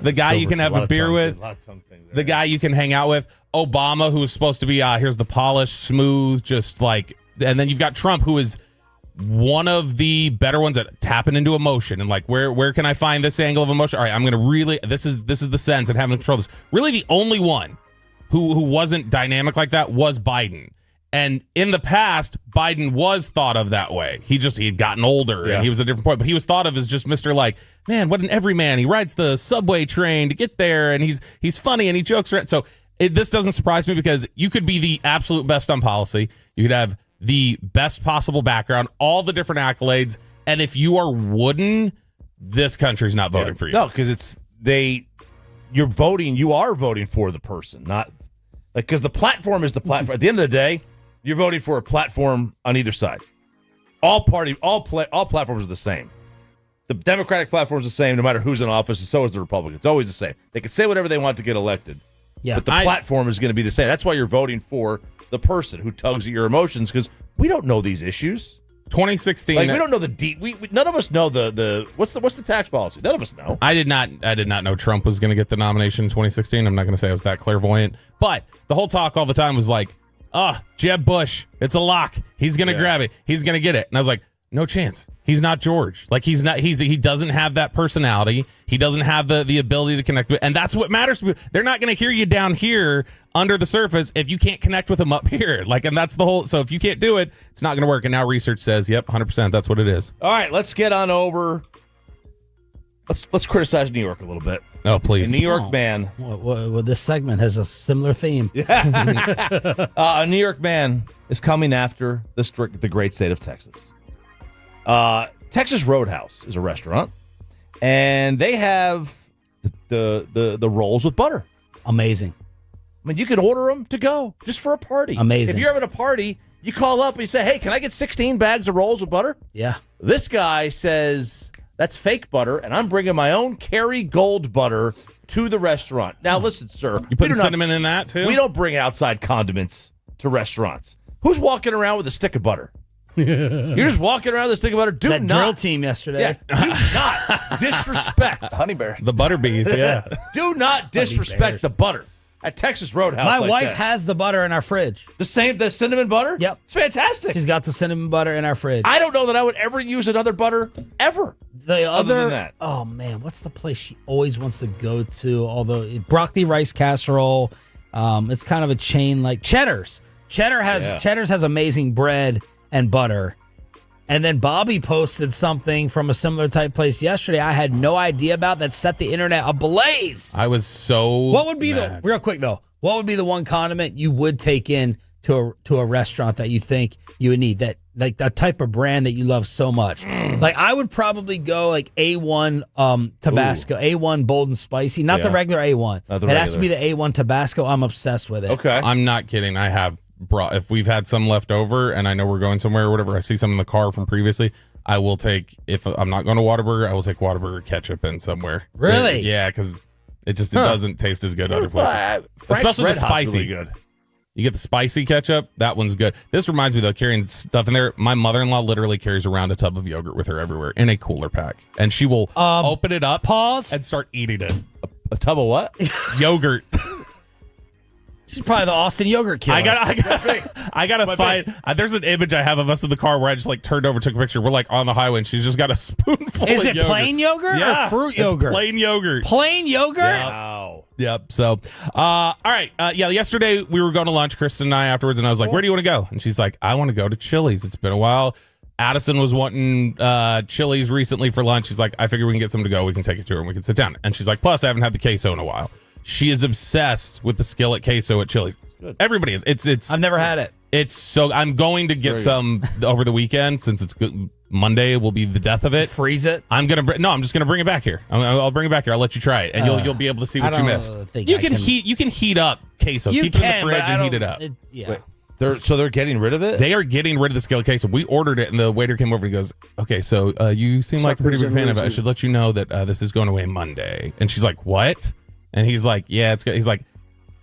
the guy you can have a beer with, the guy you can hang out with, Obama, who was supposed to be, here's the polished, smooth, and then you've got Trump, who is one of the better ones at tapping into emotion and where can I find this angle of emotion? All right, I'm going to really, this is the sense and having to control this. Really the only one who wasn't dynamic like that was Biden. And in the past, Biden was thought of that way. He had gotten older and he was a different point, but he was thought of as just Mr. Man, what an everyman. He rides the subway train to get there and he's funny and he jokes around. So this doesn't surprise me because you could be the absolute best on policy. You could have the best possible background, all the different accolades, And if you are wooden, this country's not voting for you. No, because you are voting for the person, not like, because the platform is the platform. At the end of the day, you're voting for a platform on either side. All platforms are the same. The Democratic platform is the same no matter who's in office, and so is the Republican. It's always the same. They can say whatever they want to get elected, but the platform is going to be the same. That's why you're voting for the person who tugs at your emotions, because we don't know these issues. 2016. Like, we don't know the deep. We none of us know the what's the tax policy. None of us know. I did not know Trump was going to get the nomination in 2016. I'm not going to say I was that clairvoyant, but the whole talk all the time was like, Jeb Bush, it's a lock. He's going to grab it. He's going to get it. And I was like, no chance. He's not George. Like, he doesn't have that personality. He doesn't have the ability to connect with, and that's what matters. They're not going to hear you down here under the surface if you can't connect with them up here. Like, and that's the whole, so if you can't do it, it's not going to work. And now research says, yep, 100%, that's what it is. All right, let's get on over. Let's criticize New York a little bit. Oh, please. A New York man. Well, this segment has a similar theme. A New York man is coming after the great state of Texas. Texas Roadhouse is a restaurant, and they have the rolls with butter. Amazing. I mean, you can order them to go just for a party. Amazing. If you're having a party, you call up and you say, hey, can I get 16 bags of rolls with butter? Yeah. This guy says that's fake butter, and I'm bringing my own Kerrygold butter to the restaurant. Now, listen, sir. You put cinnamon in that, too? We don't bring outside condiments to restaurants. Who's walking around with a stick of butter? You're just walking around with a stick of butter. That drill team yesterday. Yeah, do not disrespect Honey Bear. The butter bees, yeah. Do not disrespect the butter at Texas Roadhouse. My like wife that. has the butter in our fridge. The cinnamon butter? Yep. It's fantastic. She's got the cinnamon butter in our fridge. I don't know that I would ever use another butter ever. The other than that. Oh man, what's the place she always wants to go to? Although broccoli rice casserole, it's kind of a chain like Cheddar's. Cheddar's has amazing bread and butter. And then Bobby posted something from a similar type place yesterday I had no idea about that set the internet ablaze. I was so What would be mad. real quick though, what would be the one condiment you would take in to a restaurant that you think you would need, that like that type of brand that you love so much? Like, I would probably go like A1 Tabasco, A1 bold and spicy, not the regular A1. It has to be the A1 Tabasco. I'm obsessed with it. Okay. I'm not kidding. I have brought, if we've had some left over and I know we're going somewhere or whatever, I see some in the car from previously, I will take, if I'm not going to Whataburger, I will take Whataburger ketchup in somewhere. Really? Yeah, because it doesn't taste as good other places. Especially the spicy. Really good. You get the spicy ketchup, that one's good. This reminds me though, carrying stuff in there, my mother-in-law literally carries around a tub of yogurt with her everywhere in a cooler pack. And she will open it up, and start eating it. A tub of what? Yogurt. She's probably the Austin yogurt killer. I gotta find. There's an image I have of us in the car where I just like turned over, took a picture. We're like on the highway, and she's just got a spoonful. Is of it yogurt. plain yogurt or fruit yogurt? It's plain yogurt. Plain yogurt? Wow. Yep. So, all right. Yesterday we were going to lunch, Kristen and I afterwards, and I was like, "Where do you want to go?" And she's like, "I want to go to Chili's. It's been a while." Addison was wanting Chili's recently for lunch. She's like, "I figure we can get some to go. We can take it to her and we can sit down." And she's like, "Plus, I haven't had the queso in a while." She is obsessed with the skillet queso at Chili's. Everybody is. It's. I've never had it. It's so. I'm going to get some over the weekend since it's good. Monday will be the death of it. Freeze it. I'm just gonna bring it back here. I'll bring it back here. I'll let you try it, and you'll be able to see what you missed. You can heat up queso. Keep it in the fridge and heat it up. They're getting rid of it? They are getting rid of the skillet queso. We ordered it, and the waiter came over and he goes, "Okay, so you seem like a pretty big fan of it. I should let you know that this is going away Monday." And she's like, "What?" And he's like, "Yeah, it's good." He's like,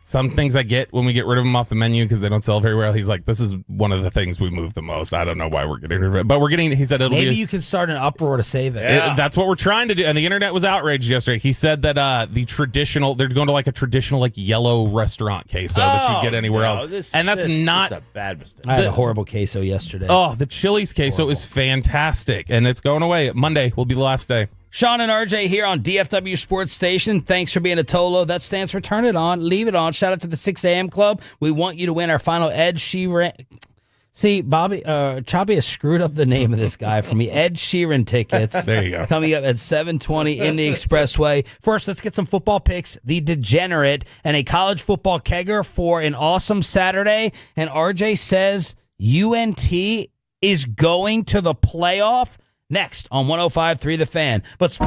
"Some things I get when we get rid of them off the menu because they don't sell very well." He's like, "This is one of the things we move the most. I don't know why we're getting rid of it, but we're getting." He said, Maybe you can start an uproar to save it. That's what we're trying to do. And the internet was outraged yesterday. He said that they're going to like a traditional like yellow restaurant queso that you get anywhere else, and that's not a bad mistake. I had a horrible queso yesterday. Oh, the Chili's queso is fantastic, and it's going away. Monday will be the last day. Sean and RJ here on DFW Sports Station. Thanks for being a Tolo. That stands for Turn It On, Leave It On. Shout out to the 6 a.m. Club. We want you to win our final Ed Sheeran. See, Bobby, Choppy has screwed up the name of this guy for me. Ed Sheeran tickets. There you go. Coming up at 7:20 in the Expressway. First, let's get some football picks. The Degenerate and a college football kegger for an awesome Saturday. And RJ says UNT is going to the playoff. next on 105.3 The Fan. But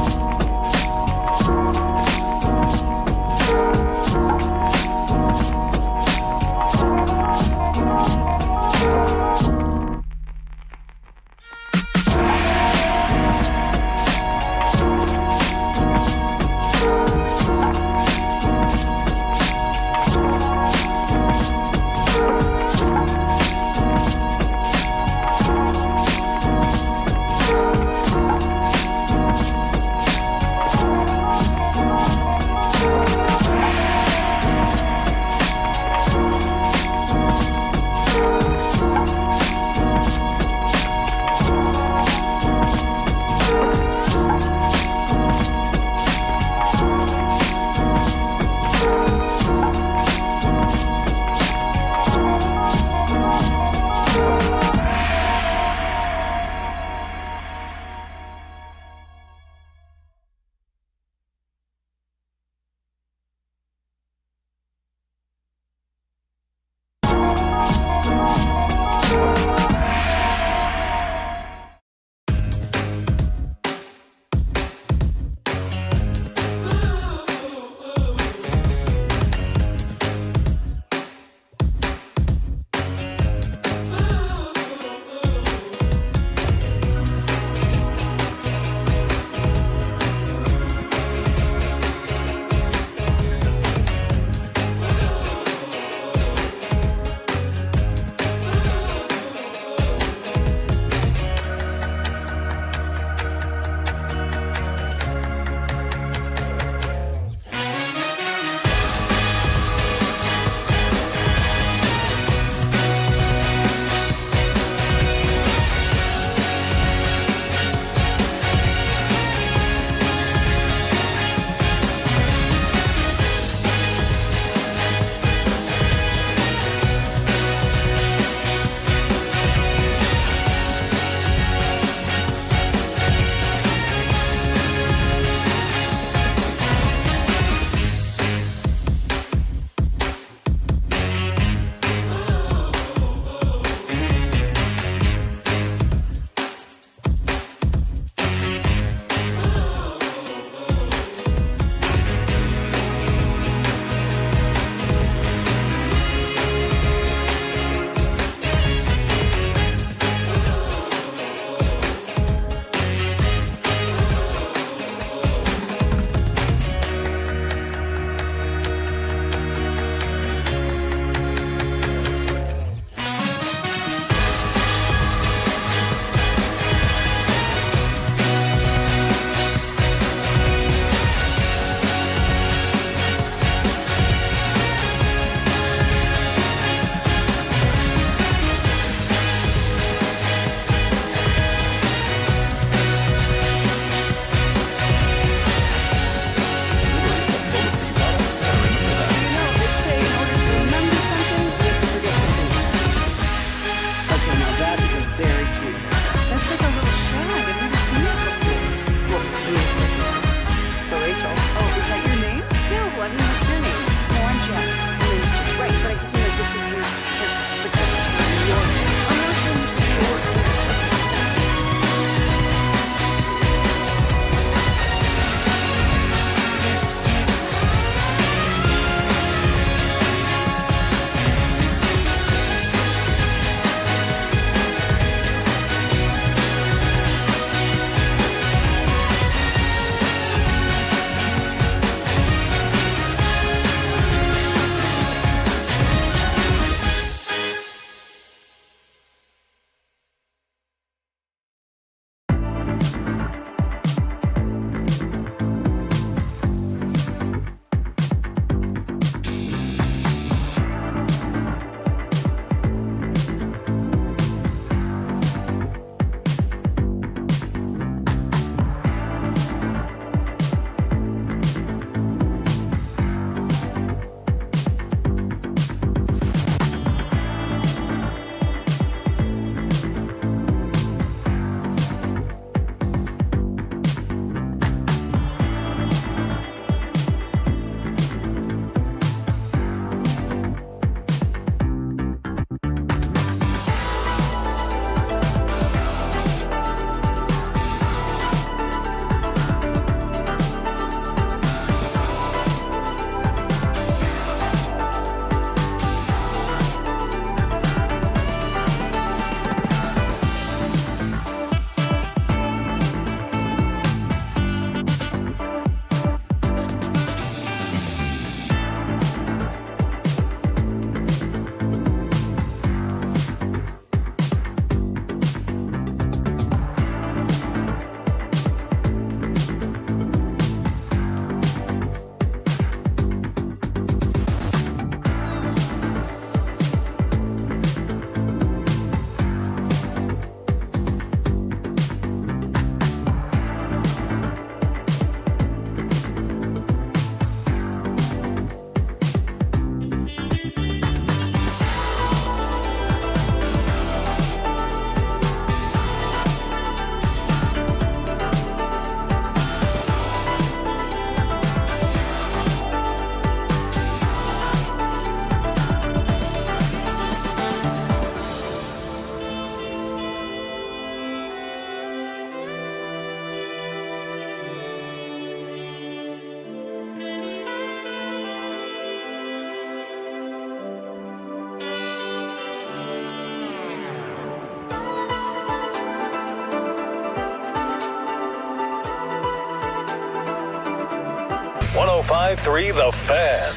105.3 The Fan.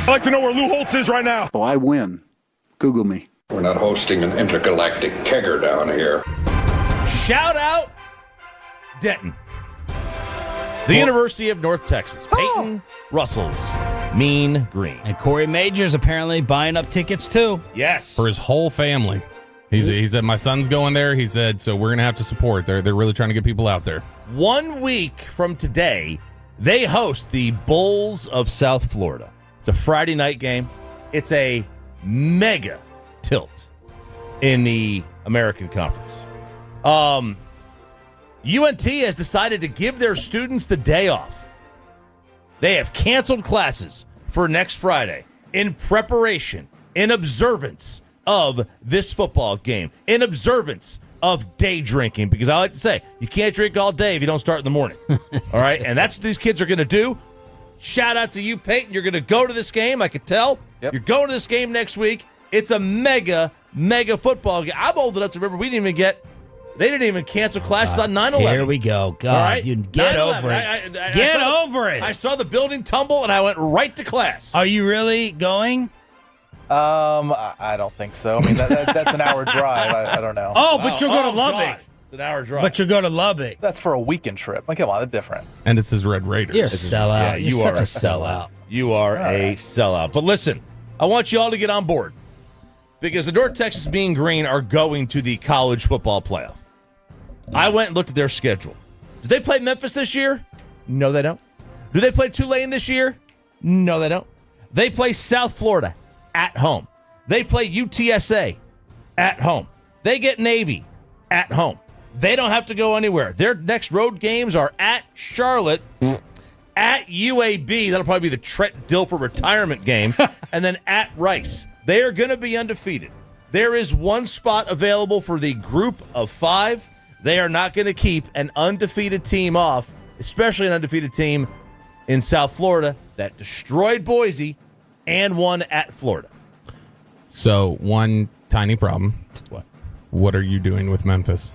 I'd like to know where Lou Holtz is right now. Oh, I win. Google me. We're not hosting an intergalactic kegger down here. Shout out Denton. The University of North Texas. Peyton Russell's Mean Green. And Corey Majors apparently buying up tickets too. Yes. For his whole family. He said, my son's going there. He said, so we're going to have to support. They're really trying to get people out there. 1 week from today, they host the Bulls of South Florida. It's a Friday night game. It's a mega tilt in the American Conference. UNT has decided to give their students the day off. They have canceled classes for next Friday in preparation, in observance of this football game, in observance of day drinking, because I like to say, you can't drink all day if you don't start in the morning. All right? And that's what these kids are going to do. Shout out to you, Peyton. You're going to go to this game. I could tell. Yep. You're going to this game next week. It's a mega, mega football game. I'm old enough to remember they didn't even cancel classes on 9/11. Here we go. God, all right? You get over it. Get over it. I saw the building tumble, and I went right to class. Are you really going? I don't think so. I mean, that's an hour drive. I don't know. Oh, but you'll go to Lubbock. God. It's an hour drive. But you'll go to Lubbock. That's for a weekend trip. Like, come on, that's different. And it's his Red Raiders. You're a sellout. Yeah, You're such a sellout. You are a sellout. But listen, I want you all to get on board because the North Texas Mean Green are going to the college football playoff. I went and looked at their schedule. Do they play Memphis this year? No, they don't. Do they play Tulane this year? No, they don't. They play South Florida at home. They play UTSA at home. They get Navy at home. They don't have to go anywhere. Their next road games are at Charlotte, at UAB. That'll probably be the Trent Dilfer retirement game. And then at Rice. They are going to be undefeated. There is one spot available for the group of 5. They are not going to keep an undefeated team off, especially an undefeated team in South Florida that destroyed Boise and won at Florida. So, one tiny problem. What are you doing with Memphis?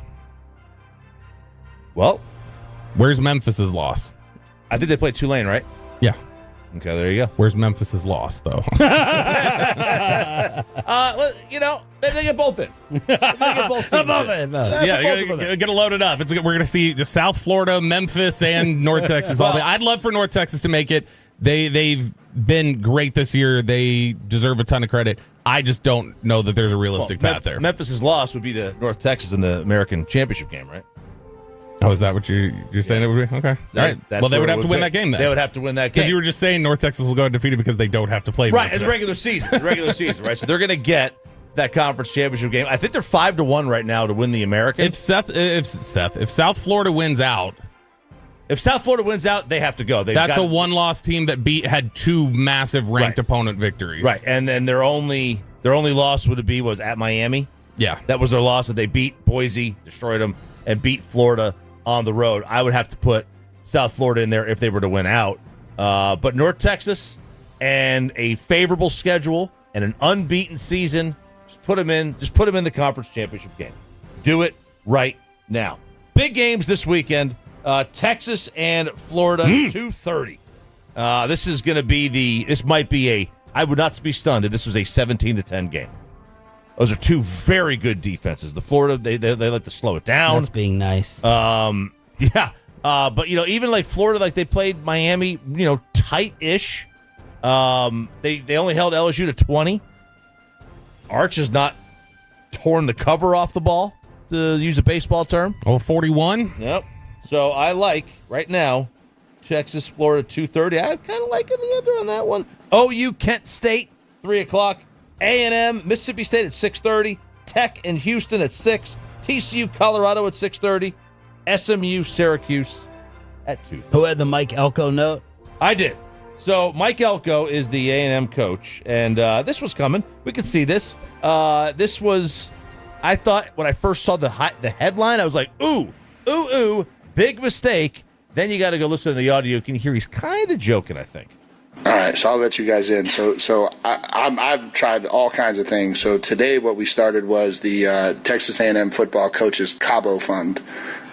Well, where's Memphis's loss? I think they played Tulane, right? Yeah. Okay, there you go. Where's Memphis's loss, though? Maybe they get both ends. Yeah, gonna load it up. We're gonna see just South Florida, Memphis, and North Texas all day. I'd love for North Texas to make it. They've been great this year. They deserve a ton of credit. I just don't know that there's a realistic path there. Memphis's loss would be to North Texas in the American Championship game, right? Oh, is that what you're saying it would be? Okay. All right. Well, they would have to win that game then. They would have to win that game. Because you were just saying North Texas will go undefeated because they don't have to play right Memphis. in the regular season. Right? So they're going to get that conference championship game. I think they're 5-1 right now to win the American. If South Florida wins out, they have to go. That's a one-loss team that had 2 massive ranked opponent victories. Right, and then their only loss was at Miami. Yeah, that was their loss. That they beat Boise, destroyed them, and beat Florida on the road. I would have to put South Florida in there if they were to win out. But North Texas and a favorable schedule and an unbeaten season, just put them in the conference championship game. Do it right now. Big games this weekend. Texas and Florida, 2:30. This is going to be I would not be stunned if this was a 17-10 game. Those are 2 very good defenses. The Florida, they like to slow it down. That's being nice. But even like Florida, like they played Miami, tight-ish. They only held LSU to 20. Arch has not torn the cover off the ball, to use a baseball term. 41. Yep. So I like right now Texas, Florida, 2:30. I kind of like the under on that one. OU, Kent State, 3:00. A&M, Mississippi State at 6:30. Tech and Houston at 6. TCU, Colorado at 6:30. SMU, Syracuse at 2:30. Who had the Mike Elko note? I did. So Mike Elko is the A&M coach, and this was coming. We could see this. This was, I thought when I first saw the headline, I was like, ooh, big mistake. Then you got to go listen to the audio. You can hear he's kind of joking, I think. All right, so I'll let you guys in. So I've tried all kinds of things. So today what we started was the Texas A&M Football Coaches Cabo Fund.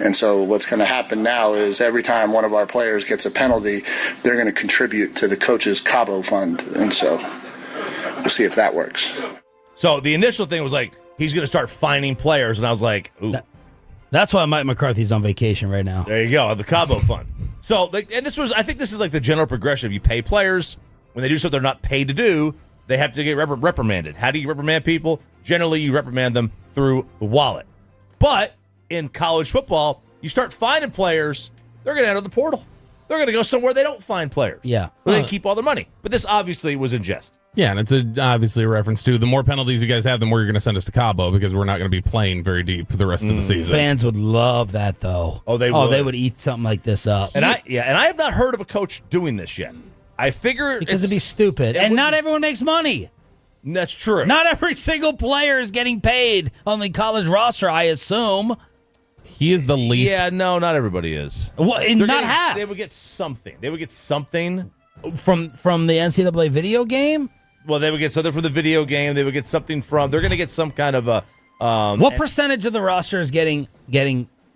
And so what's going to happen now is every time one of our players gets a penalty, they're going to contribute to the coach's Cabo fund. And so we'll see if that works. So the initial thing was like, he's going to start fining players. And I was like, ooh. That's why Mike McCarthy's on vacation right now. There you go, the Cabo fund. So, and I think this is like the general progression. You pay players, when they do something they're not paid to do, they have to get reprimanded. How do you reprimand people? Generally, you reprimand them through the wallet. But in college football, you start finding players, they're going to enter the portal. They're going to go somewhere they don't find players. Yeah. Where they keep all their money. But this obviously was in jest. Yeah, and it's obviously a reference to the more penalties you guys have, the more you're going to send us to Cabo because we're not going to be playing very deep the rest of the season. Fans would love that, though. Oh, they would. They would eat something like this up. And I have not heard of a coach doing this yet. I figure because it'd be stupid. And not everyone makes money. That's true. Not every single player is getting paid on the college roster, I assume. He is the least. Yeah, no, not everybody is. Well, not half. They would get something. They would get something from the NCAA video game. Well, they would get something from the video game. They would get something from. They're going to get some kind of a. What percentage of the roster is getting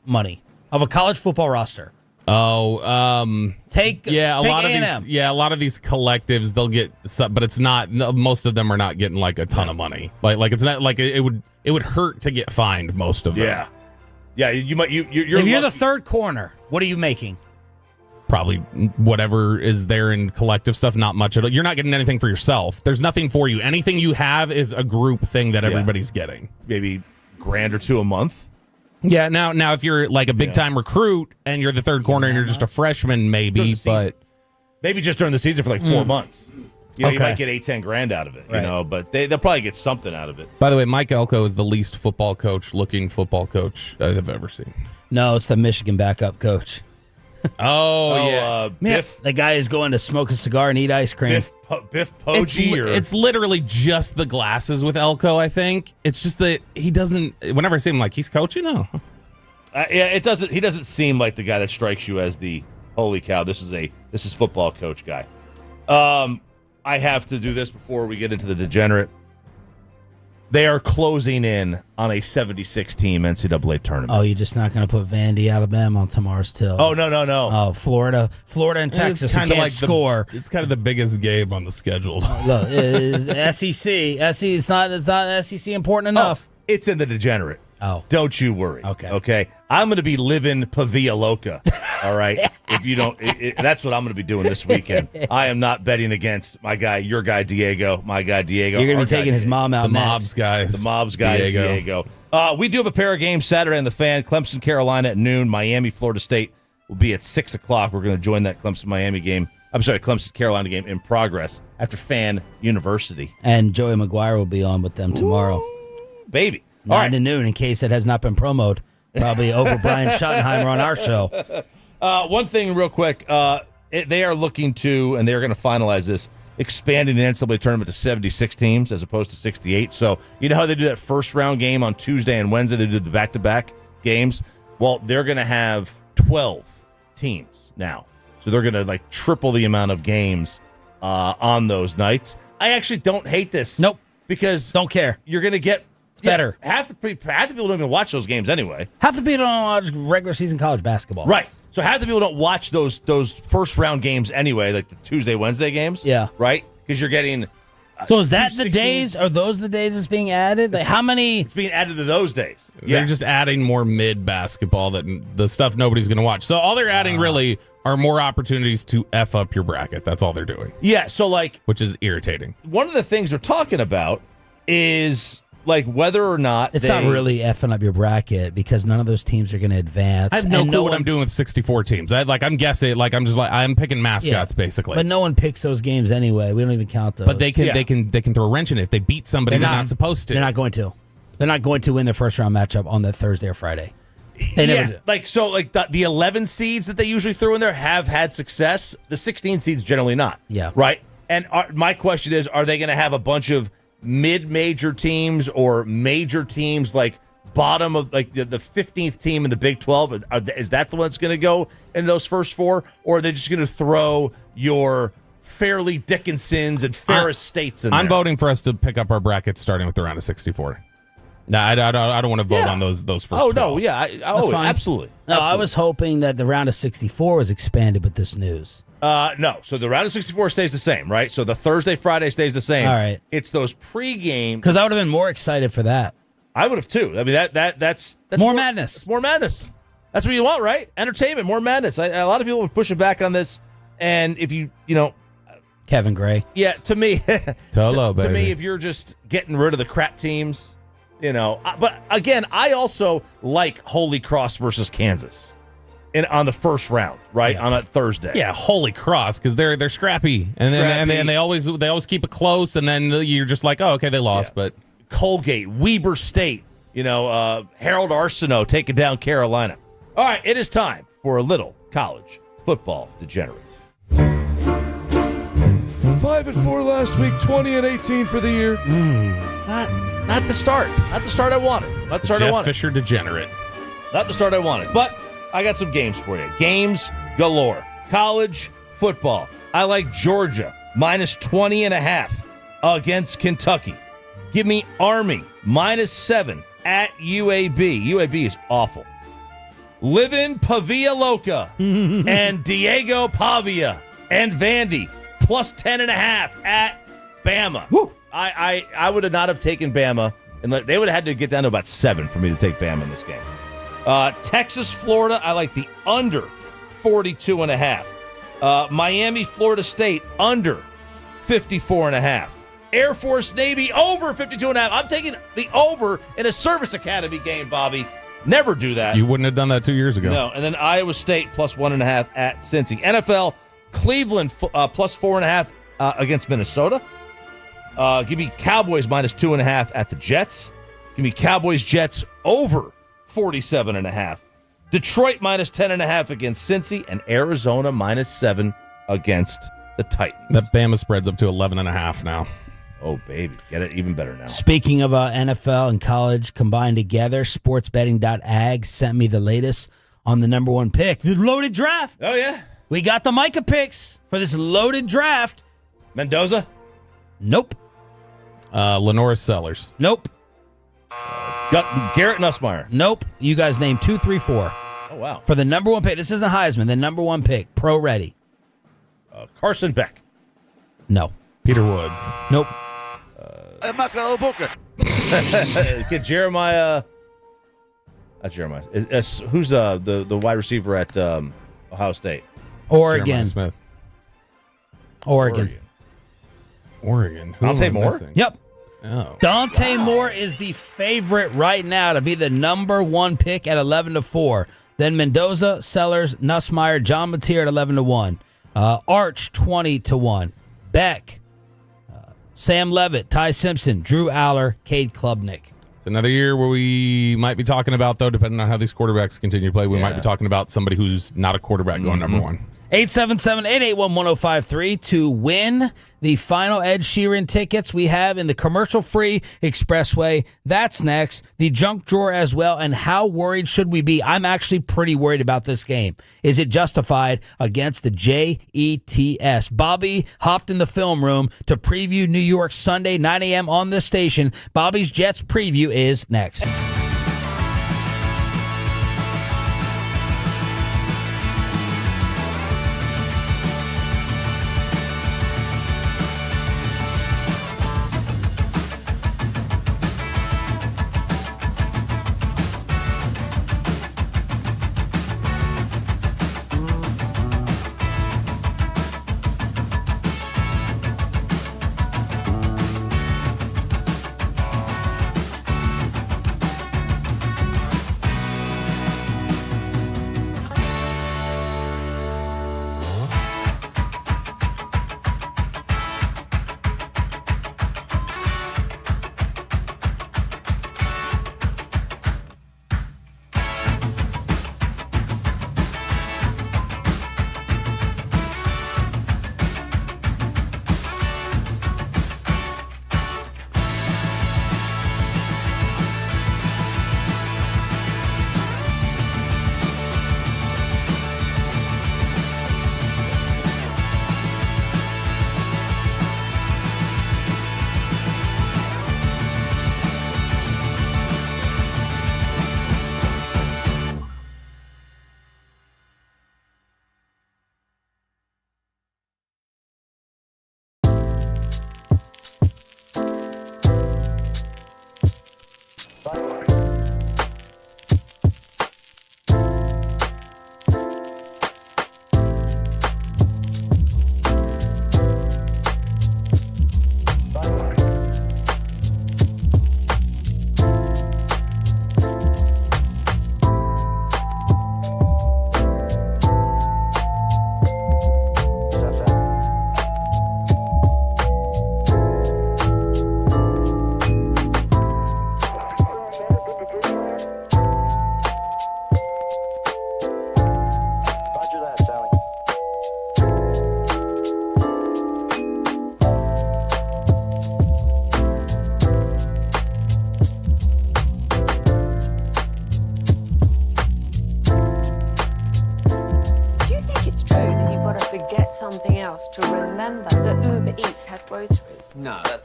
money of a college football roster? Oh, a lot A&M. of these. Yeah, a lot of these collectives they'll get, some, but it's not. Most of them are not getting like a ton of money. Like it's not like it would hurt to get fined. Most of them. Yeah. You might. You're if you're the third corner, what are you making? Probably whatever is there in collective stuff. Not much at all. You're not getting anything for yourself. There's nothing for you. Anything you have is a group thing that everybody's getting. Maybe $1,000 or $2,000 a month. Yeah. Now, if you're like a big time recruit and you're the third corner and you're just a freshman, maybe, but maybe just during the season for like 4 months. You might get $8-10 out of it. Right. You know, but they'll probably get something out of it. By the way, Mike Elko is the least football coach looking football coach I've ever seen. No, it's the Michigan backup coach. Yeah. Biff. The guy is going to smoke a cigar and eat ice cream. Biff Poggi. It's literally just the glasses with Elko, I think. It's just that he doesn't. Whenever I see him, like, he's coaching? No. It doesn't. He doesn't seem like the guy that strikes you as the holy cow. This is football coach guy. I have to do this before we get into the degenerate. They are closing in on a 76-team NCAA tournament. Oh, you're just not going to put Vandy, Alabama on tomorrow's till? Oh, no. Oh, Florida and Texas who can't score. It's kind of the biggest game on the schedule. Look, SEC. SEC is not SEC important enough. It's in the degenerate. Oh. Don't you worry. Okay. I'm going to be living Pavia Loca. All right. If you don't, that's what I'm going to be doing this weekend. I am not betting against your guy, Diego, my guy, Diego. You're going to be taking his mom out The next. mobs guys. The mobs guys, Diego. We do have a pair of games Saturday in the Fan. Clemson, Carolina at noon. Miami, Florida State will be at 6 o'clock. We're going to join that Clemson-Miami game. I'm sorry, Clemson-Carolina game in progress after Fan University. And Joey Maguire will be on with them tomorrow. Baby. 9 to noon, in case it has not been promoted. Probably over Brian Schottenheimer on our show. One thing real quick. They are looking to, and they're going to finalize this, expanding the NCAA tournament to 76 teams as opposed to 68. So you know how they do that first round game on Tuesday and Wednesday? They do the back-to-back games. Well, they're going to have 12 teams now. So they're going to triple the amount of games on those nights. I actually don't hate this. Nope. Because don't care. You're going to get... It's better. Half the people don't even watch those games anyway. Half the people don't watch regular season college basketball. Right. So half the people don't watch those first round games anyway, like the Tuesday, Wednesday games. Yeah. Right? Because you're getting... So is that the days? Are those the days it's being added? How many? It's being added to those days. They're just adding more mid basketball, that the stuff nobody's going to watch. So all they're adding really are more opportunities to F up your bracket. That's all they're doing. Yeah. So which is irritating. One of the things they're talking about is... whether or not it's not really effing up your bracket because none of those teams are going to advance. I have no clue what I'm doing with 64 teams. I'm guessing. I'm picking mascots basically. But no one picks those games anyway. We don't even count those. But they can throw a wrench in it if they beat somebody they're not supposed to. They're not going to. They're not going to win their first round matchup on that Thursday or Friday. They never do. The 11 seeds that they usually throw in there have had success. The 16 seeds generally not. Yeah. Right. And my question is, are they going to have a bunch of mid-major teams or major teams bottom of the 15th team in the Big 12? Is that the one that's going to go in those first four? Or are they just going to throw your Fairleigh Dickinsons and Ferris States in there? I'm voting for us to pick up our brackets starting with the round of 64. No, I don't want to vote on those first 12. No, yeah. Fine. Absolutely. No, I was hoping that the round of 64 was expanded with this news. No. So the round of 64 stays the same, right? So the Thursday, Friday stays the same. All right. It's those pregame. Because I would have been more excited for that. I would have too. I mean, that's more madness. It's more madness. That's what you want, right? Entertainment, more madness. A lot of people are pushing back on this. And if you know. Kevin Gray. Yeah, to me. to me, if you're just getting rid of the crap teams, but again, I also like Holy Cross versus Kansas on the first round, right? Yeah. On a Thursday. Yeah, Holy Cross, because they're scrappy, and they always keep it close, and then you're just like, oh, okay, they lost, but Colgate, Weber State, Harold Arsenault taking down Carolina. All right, it is time for a little college football degenerate. 5-4 last week, 20-18 for the year. Not the start. Not the start I wanted. Not the start I Jeff wanted. Fisher degenerate. Not the start I wanted. But I got some games for you. Games galore. College football. I like Georgia minus 20.5 against Kentucky. Give me Army minus 7 at UAB. UAB is awful. Live in Pavia Loca and Diego Pavia and Vandy plus 10.5 at Bama. Woo. I would have not have taken Bama, and they would have had to get down to about 7 for me to take Bama in this game. Texas, Florida, I like the under 42.5. Miami, Florida State, under 54.5. Air Force, Navy, over 52.5. I'm taking the over in a service academy game, Bobby. Never do that. You wouldn't have done that 2 years ago. No, and then Iowa State plus 1.5 at Cincy. NFL, Cleveland plus 4.5 against Minnesota. Give me Cowboys minus 2.5 at the Jets. Give me Cowboys Jets over 47.5. Detroit minus 10.5 against Cincy, and Arizona minus 7 against the Titans. That Bama spreads up to 11.5 now. Oh, baby. Get it even better now. Speaking of NFL and college combined together, sportsbetting.ag sent me the latest on the number one pick, the loaded draft. Oh, yeah? We got the Micah picks for this loaded draft. Mendoza? Nope. Lenora Sellers. Nope. Garrett Nussmeier? Nope. You guys named 2, 3, 4. Oh, wow. For the number one pick. This isn't Heisman. The number one pick. Pro ready. Carson Beck? No. Peter Woods? Nope. Kid Jeremiah. Not Jeremiah. Who's the wide receiver at Ohio State? Oregon. Jeremiah Smith. Oregon. Who Dante am I Moore? missing? Yep. Oh. Dante Moore is the favorite right now to be the number one pick at 11-4. Then Mendoza, Sellers, Nussmeier, John Mateer at 11-1. Arch 20-1. Beck, Sam Levitt, Ty Simpson, Drew Aller, Cade Klubnik. It's another year where we might be talking about, though, depending on how these quarterbacks continue to play, we might be talking about somebody who's not a quarterback going number one. 877-881-1053 to win the final Ed Sheeran tickets we have in the commercial-free Expressway. That's next. The junk drawer as well. And how worried should we be? I'm actually pretty worried about this game. Is it justified against the Jets? Bobby hopped in the film room to preview New York Sunday, 9 a.m. on this station. Bobby's Jets preview is next.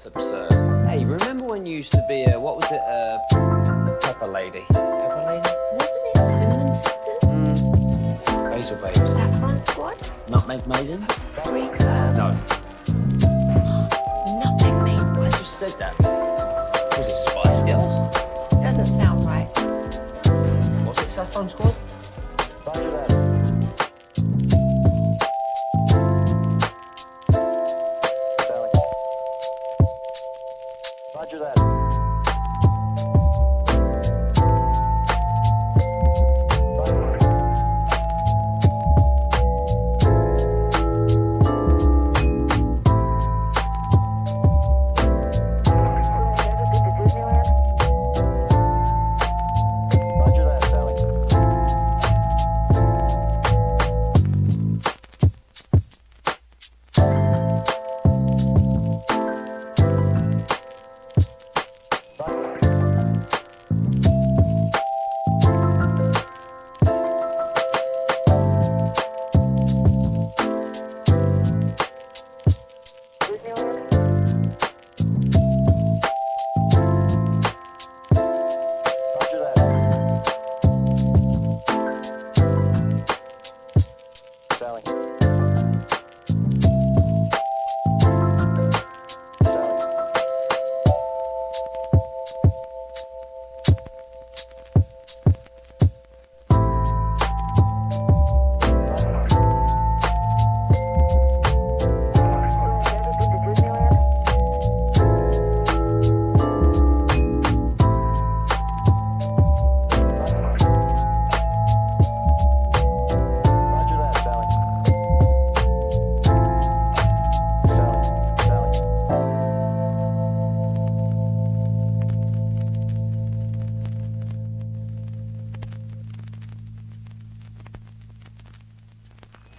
That's absurd. Hey, remember when you used to be a, what was it, Pepper Lady? Pepper Lady? Wasn't it Cinnamon Sisters? Basil Babes. Saffron Squad? Nutmeg Maidens? Freak No. Nutmeg Maidens? I just said that. Was it Spice Girls? Doesn't sound right. Was it Saffron Squad? Roger that. Roger that.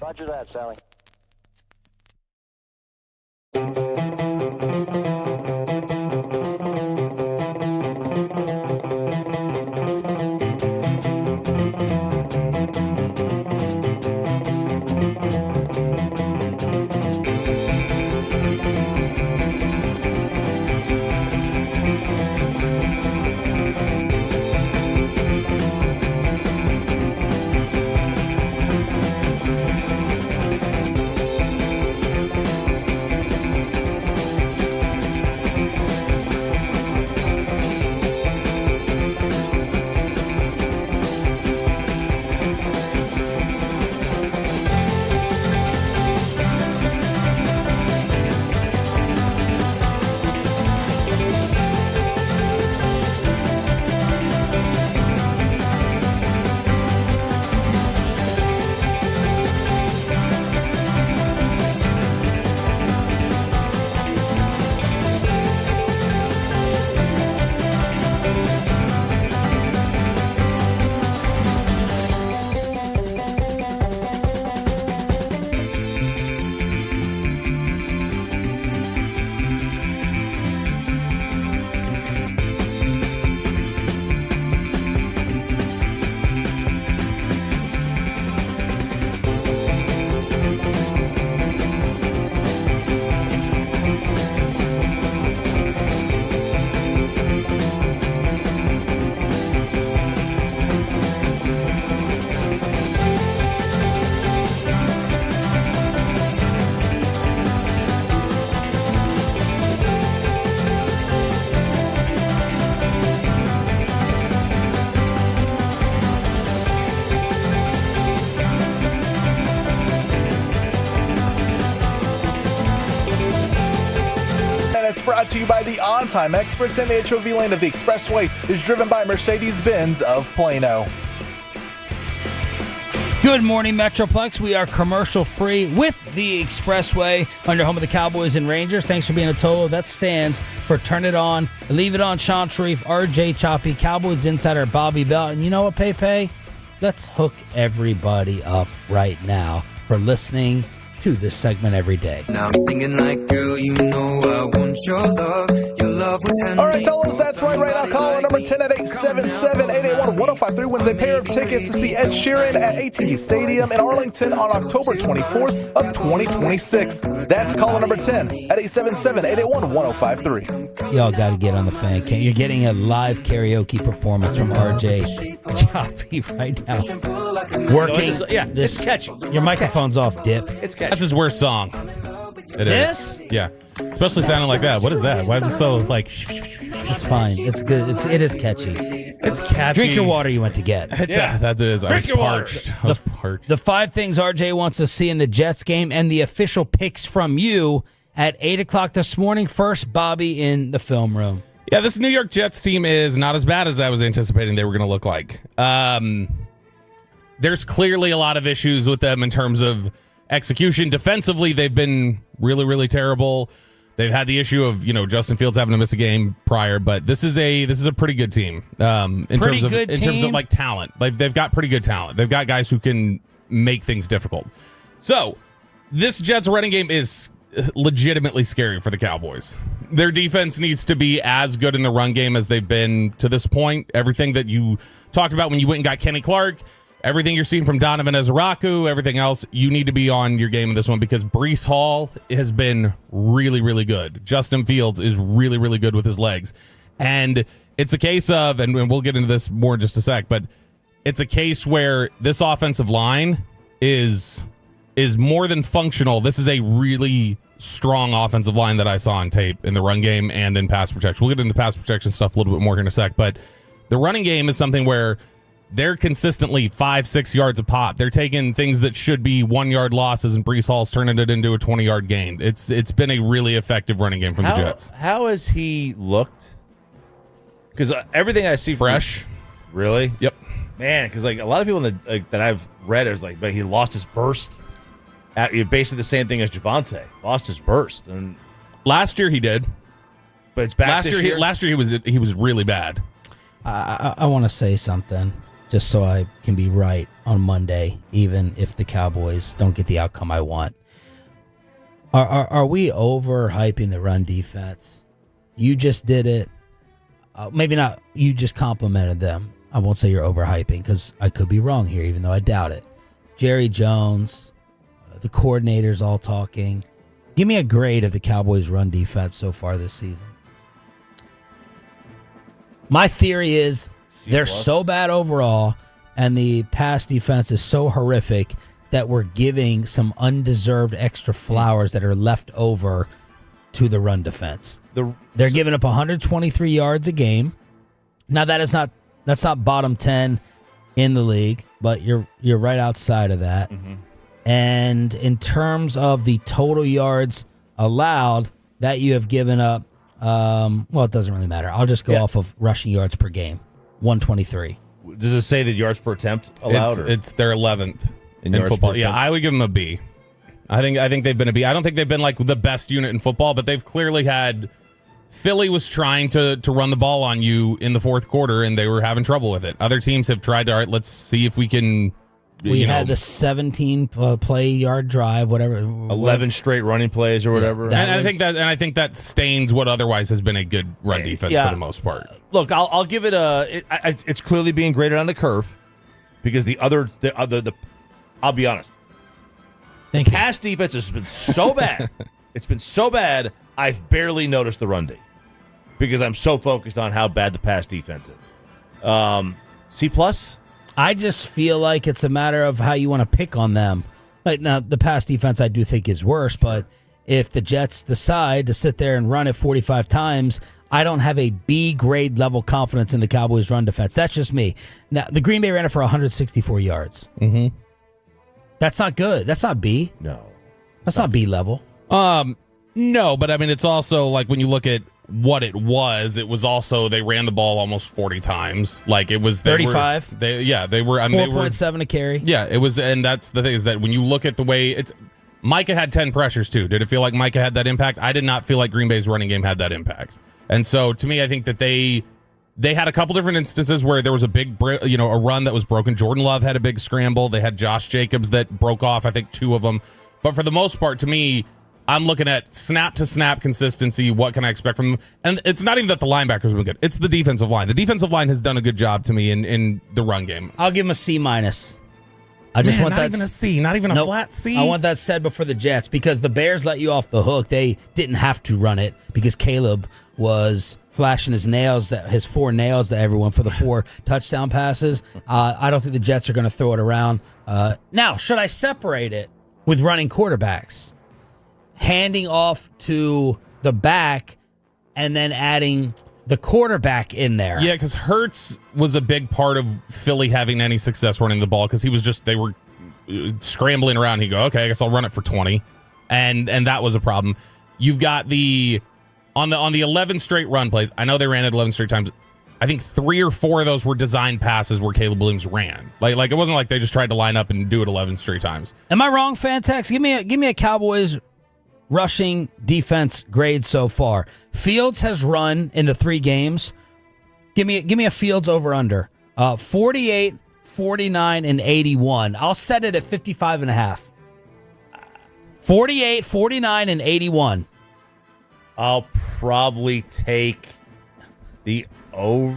Roger that, Sally. Brought to you by the On-Time Experts, and the HOV lane of the Expressway is driven by Mercedes-Benz of Plano. Good morning, Metroplex. We are commercial-free with the Expressway on your home of the Cowboys and Rangers. Thanks for being a Tolo. That stands for Turn It On, Leave It On. Sean Sharif, RJ Choppy, Cowboys Insider Bobby Bell. And you know what, Pepe? Let's hook everybody up right now for listening to this segment every day. Now I'm singing like, girl, you know I want your love. Your love was handmade. All right, tell us that's right now. Call in number 10 at 877-881-1053 wins a pair of tickets to see Ed Sheeran at AT&T Stadium in Arlington on October 24th of 2026. That's caller number 10 at 877-881-1053. Y'all got to get on the fan cam. You're getting a live karaoke performance from RJ Choppy right now. Working. It's catchy. Your microphone's off, Dip. It's catchy. That's his worst song. It This? is. Yeah. Especially sounding like that. What is that? Why is it so like... It's fine. It's good. It is catchy. It's catchy. Drink your water you went to get. That is. I was parched. I was parched. The 5 things RJ wants to see in the Jets game and the official picks from you at 8 o'clock this morning. First, Bobby in the film room. Yeah, this New York Jets team is not as bad as I was anticipating they were going to look like. There's clearly a lot of issues with them in terms of execution. Defensively, they've been really, really terrible. They've had the issue of, Justin Fields having to miss a game prior, but this is a pretty good team. In terms of like talent. They've got pretty good talent. They've got guys who can make things difficult. So, this Jets running game is legitimately scary for the Cowboys. Their defense needs to be as good in the run game as they've been to this point. Everything that you talked about when you went and got Kenny Clark, everything you're seeing from Donovan Ezraku, everything else, you need to be on your game in this one because Breece Hall has been really, really good. Justin Fields is really, really good with his legs. And it's a case of, and we'll get into this more in just a sec, but it's a case where this offensive line is more than functional. This is a really strong offensive line that I saw on tape in the run game and in pass protection. We'll get into the pass protection stuff a little bit more here in a sec, but the running game is something where they're consistently 5-6 yards a pop. They're taking things that should be 1-yard losses and Breece Hall's turning it into a 20-yard gain. It's been a really effective running game from the Jets. How has he looked? Because everything I see fresh. Really? Yep. Man, because like a lot of people that I've read is like, but he lost his burst. Basically the same thing as Javonte. Lost his burst. And last year he did. But it's back this year? Last year he was really bad. I want to say something just so I can be right on Monday, even if the Cowboys don't get the outcome I want. Are we overhyping the run defense? You just did it. Maybe not. You just complimented them. I won't say you're overhyping because I could be wrong here, even though I doubt it. Jerry Jones, the coordinators all talking. Give me a grade of the Cowboys' run defense so far this season. My theory is they're so bad overall, and the pass defense is so horrific that we're giving some undeserved extra flowers that are left over to the run defense. They're giving up 123 yards a game. Now that's not bottom 10 in the league, but you're right outside of that. Mm-hmm. And in terms of the total yards allowed, that you have given up, it doesn't really matter. I'll just go off of rushing yards per game, 123. Does it say that yards per attempt allowed? It's their 11th in football. Yeah, I would give them a B. I think they've been a B. I don't think they've been like the best unit in football, but they've clearly had. Philly was trying to run the ball on you in the fourth quarter, and they were having trouble with it. Other teams have tried to. All right, let's see if we can. We had the 17 play yard drive, whatever. 11 straight running plays or whatever. Yeah, I think that stains what otherwly has been a good run defense for the most part. Look, I'll give it it's clearly being graded on the curve because the I'll be honest. The pass defense has been so bad. It's been so bad. I've barely noticed the run D because I'm so focused on how bad the pass defense is. C+. I just feel like it's a matter of how you want to pick on them. Like now, the pass defense I do think is worse, but if the Jets decide to sit there and run it 45 times, I don't have a B grade level confidence in the Cowboys' run defense. That's just me. Now, the Green Bay ran it for 164 yards. Mm-hmm. That's not good. That's not B. No. That's not B level. No, but I mean, it's also like when you look at what it was also they ran the ball almost 40 times. Like it was 35. They were 4.7 a carry. Yeah, it was, and that's the thing is that when you look at the way it's Micah had 10 pressures too. Did it feel like Micah had that impact? I did not feel like Green Bay's running game had that impact. And so to me, I think that they had a couple different instances where there was a big, a run that was broken. Jordan Love had a big scramble. They had Josh Jacobs that broke off, I think 2 of them. But for the most part, to me, I'm looking at snap-to-snap consistency. What can I expect from them? And it's not even that the linebackers have been good. It's the defensive line. The defensive line has done a good job to me in the run game. I'll give him a C-. I just want not that. Even a C, not even a flat C. I want that said before the Jets because the Bears let you off the hook. They didn't have to run it because Caleb was flashing his nails, his 4 nails to everyone for the 4 touchdown passes. I don't think the Jets are going to throw it around. Now, should I separate it with running quarterbacks? Handing off to the back and then adding the quarterback in there. Yeah, because Hurts was a big part of Philly having any success running the ball because they were scrambling around. He'd go, okay, I guess I'll run it for 20. And that was a problem. You've got on the 11 straight run plays, I know they ran it 11 straight times. I think 3 or 4 of those were designed passes where Caleb Williams ran. Like it wasn't like they just tried to line up and do it 11 straight times. Am I wrong, Fantex? Give me a Cowboys rushing defense grade so far. Fields has run in the 3 games. Give me a Fields over under. 48, 49, and 81. I'll set it at 55.5. 48, 49, and 81. I'll probably take the over.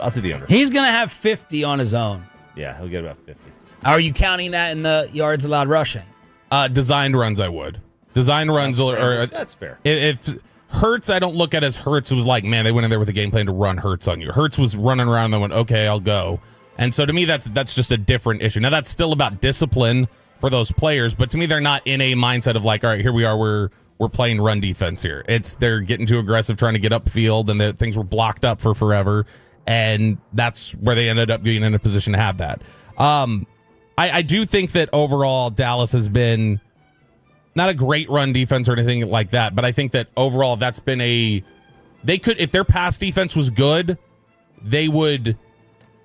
I'll take the under. He's going to have 50 on his own. Yeah, he'll get about 50. Are you counting that in the yards allowed rushing? Designed runs, I would. Designed runs that's fair. If Hurts, I don't look at as Hurts was like, man, they went in there with a game plan to run Hurts on you. Hurts was running around and they went, okay, I'll go. And so to me, that's just a different issue. Now, that's still about discipline for those players, but to me, they're not in a mindset of like, all right, here we are, we're playing run defense here. They're getting too aggressive trying to get upfield, and things were blocked up for forever, and that's where they ended up being in a position to have that. I do think that overall Dallas has been not a great run defense or anything like that, but I think that overall that's been if their pass defense was good, they would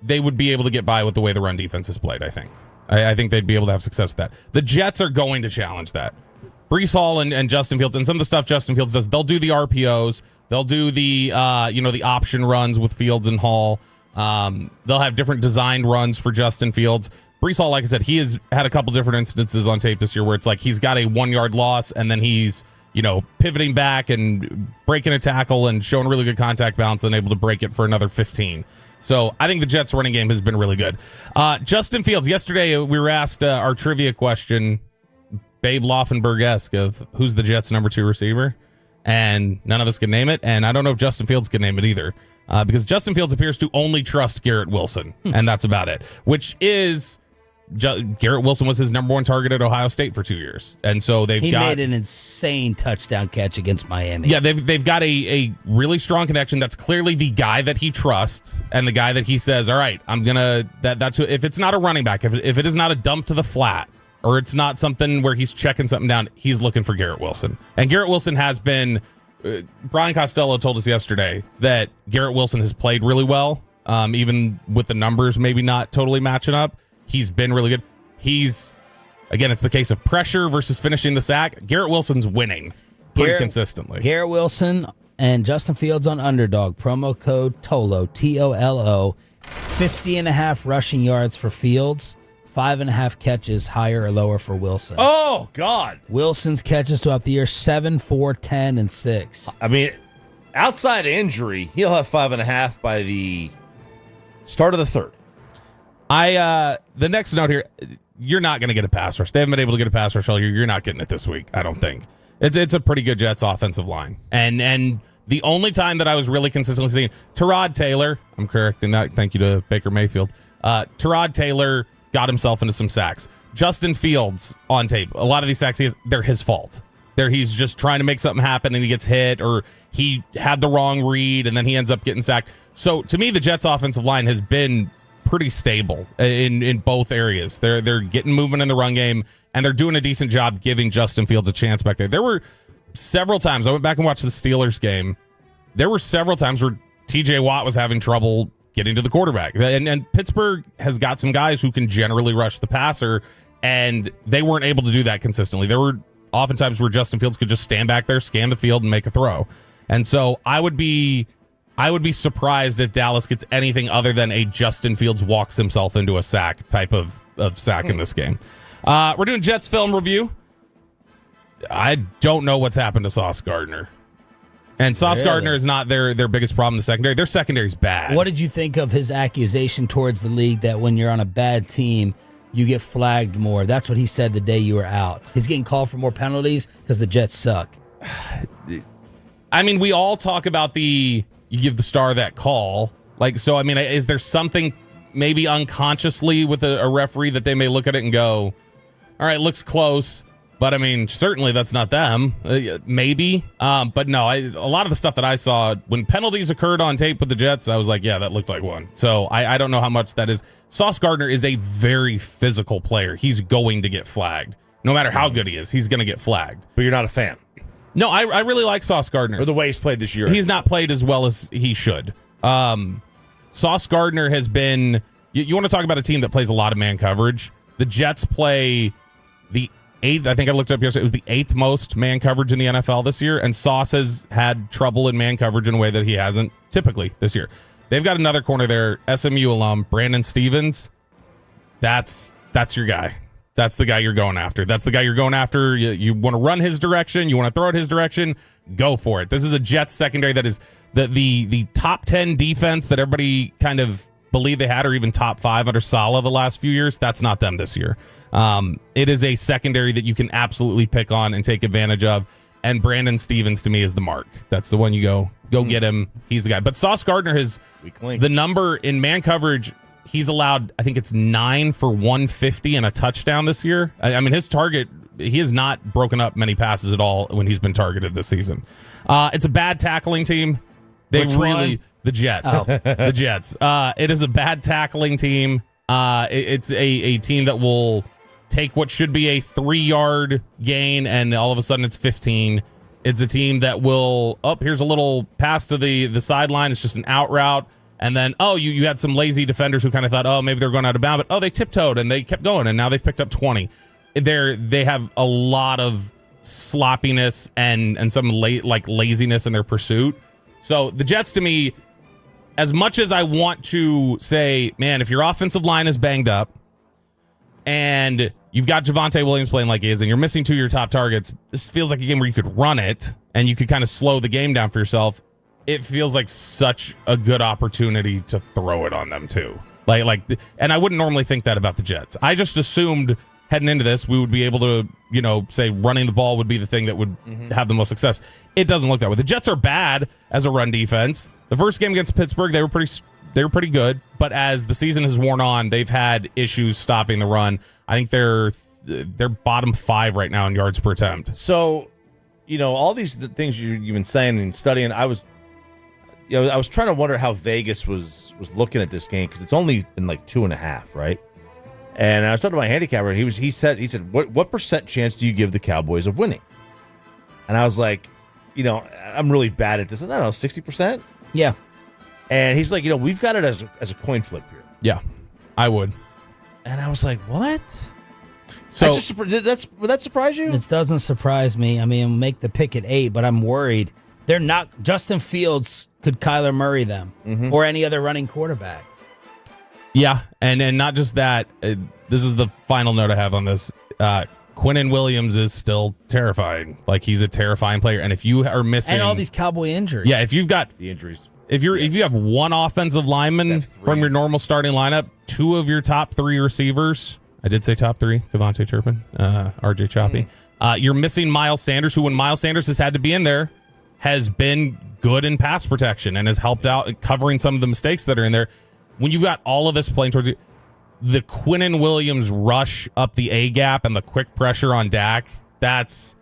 be able to get by with the way the run defense is played, I think. I think they'd be able to have success with that. The Jets are going to challenge that. Breece Hall and Justin Fields, and some of the stuff Justin Fields does, they'll do the RPOs, they'll do the the option runs with Fields and Hall. They'll have different designed runs for Justin Fields. Breece Hall, like I said, he has had a couple different instances on tape this year where it's like he's got a 1-yard loss and then he's, pivoting back and breaking a tackle and showing really good contact balance and able to break it for another 15. So I think the Jets running game has been really good. Justin Fields, yesterday we were asked our trivia question, Babe Laufenberg-esque, of who's the Jets' number 2 receiver, and none of us can name it, and I don't know if Justin Fields can name it either, because Justin Fields appears to only trust Garrett Wilson, and that's about it, which is... Garrett Wilson was his number 1 target at Ohio State for 2 years, and so he made an insane touchdown catch against Miami. Yeah, they've got a really strong connection. That's clearly the guy that he trusts and the guy that he says, all right, I'm gonna that's if it's not a running back, if it is not a dump to the flat, or it's not something where he's checking something down, he's looking for Garrett Wilson. And Garrett Wilson has been. Brian Costello told us yesterday that Garrett Wilson has played really well, even with the numbers maybe not totally matching up. He's been really good. It's the case of pressure versus finishing the sack. Garrett Wilson's winning pretty consistently. Garrett Wilson and Justin Fields on Underdog. Promo code TOLO, TOLO. 50.5 rushing yards for Fields. 5.5 catches, higher or lower for Wilson. Oh, God. Wilson's catches throughout the year, 7, 4, 10, and 6. I mean, outside injury, he'll have 5.5 by the start of the third. The next note here, you're not going to get a pass rush. They haven't been able to get a pass rush all year. You're not getting it this week, I don't think. It's a pretty good Jets offensive line. And the only time that I was really consistently seeing Tyrod Taylor, I'm correcting that, thank you to Baker Mayfield. Tyrod Taylor got himself into some sacks. Justin Fields on tape, a lot of these sacks, they're his fault. He's just trying to make something happen and he gets hit, or he had the wrong read and then he ends up getting sacked. So to me, the Jets offensive line has been pretty stable in both areas. They're getting movement in the run game, and they're doing a decent job giving Justin Fields a chance back there. There were several times, I went back and watched the Steelers game, there were several times where TJ Watt was having trouble getting to the quarterback. And Pittsburgh has got some guys who can generally rush the passer, and they weren't able to do that consistently. There were oftentimes where Justin Fields could just stand back there, scan the field, and make a throw. And so I would be surprised if Dallas gets anything other than a Justin Fields walks himself into a sack type of sack in this game. We're doing Jets film review. I don't know what's happened to Sauce Gardner. And Sauce Gardner is not their biggest problem in the secondary. Their secondary's bad. What did you think of his accusation towards the league that when you're on a bad team, you get flagged more? That's what he said the day you were out. He's getting called for more penalties because the Jets suck. I mean, we all talk about you give the star that call. Like, so, I mean, is there something maybe unconsciously with a referee that they may look at it and go, all right, looks close. But, I mean, certainly that's not them. Maybe. But, no, a lot of the stuff that I saw, when penalties occurred on tape with the Jets, I was like, yeah, that looked like one. So I don't know how much that is. Sauce Gardner is a very physical player. He's going to get flagged. No matter how good he is, he's going to get flagged. But you're not a fan? No, I really like Sauce Gardner. Or the way he's played this year? He's not played as well as he should. Sauce Gardner has been... You want to talk about a team that plays a lot of man coverage? The Jets play the 8th, I think I looked up yesterday, it was the 8th most man coverage in the NFL this year, and Sauce has had trouble in man coverage in a way that he hasn't typically this year. They've got another corner there, SMU alum, Brandon Stevens. That's your guy. That's the guy you're going after. That's the guy you're going after. You want to run his direction, you want to throw it his direction, go for it. This is a Jets secondary that is the top 10 defense that everybody kind of believe they had, or even top 5 under Saleh the last few years. That's not them this year. It is a secondary that you can absolutely pick on and take advantage of. And Brandon Stevens, to me, is the mark. That's the one you go get him. He's the guy. But Sauce Gardner has the number in man coverage. He's allowed, I think it's 9 for 150 and a touchdown this year. I mean, his target, he has not broken up many passes at all when he's been targeted this season. It's a bad tackling team. The Jets. Oh. The Jets. It is a bad tackling team. It's a team that will take what should be a 3-yard gain, and all of a sudden it's 15. It's a team that will, here's a little pass to the sideline. It's just an out route. And then, you had some lazy defenders who kind of thought, maybe they're going out of bounds. But, they tiptoed, and they kept going, and now they've picked up 20. They have a lot of sloppiness and some laziness in their pursuit. So the Jets, to me, as much as I want to say, man, if your offensive line is banged up and you've got Javonte Williams playing like he is and you're missing 2 of your top targets, this feels like a game where you could run it and you could kind of slow the game down for yourself. It feels like such a good opportunity to throw it on them too. And I wouldn't normally think that about the Jets. I just assumed heading into this, we would be able to, say running the ball would be the thing that would have the most success. It doesn't look that way. The Jets are bad as a run defense. The first game against Pittsburgh, they were pretty good, but as the season has worn on, they've had issues stopping the run. I think they're bottom 5 right now in yards per attempt. So, all these things you've been saying and studying, I was trying to wonder how Vegas was looking at this game because it's only been like 2.5, right? And I was talking to my handicapper. He said, what % chance do you give the Cowboys of winning? And I was like, I'm really bad at this. I don't know, 60%. Yeah. And he's like, we've got it as a coin flip here. Yeah, I would. And I was like, what? So would that surprise you? It doesn't surprise me. I mean, make the pick at 8, but I'm worried. They're not. Justin Fields could Kyler Murray them or any other running quarterback. Yeah, and not just that. This is the final note I have on this. Quinnen Williams is still terrifying. Like, he's a terrifying player. And if you are missing, and all these Cowboy injuries. Yeah, if you've got the injuries. If you have one offensive lineman from your normal starting lineup, 2 of your top 3 receivers, I did say top 3, Devontae Turpin, RJ Choppy. You're missing Miles Sanders, who when Miles Sanders has had to be in there, has been good in pass protection and has helped out covering some of the mistakes that are in there. When you've got all of this playing towards you, the Quinnen Williams rush up the A gap and the quick pressure on Dak, that's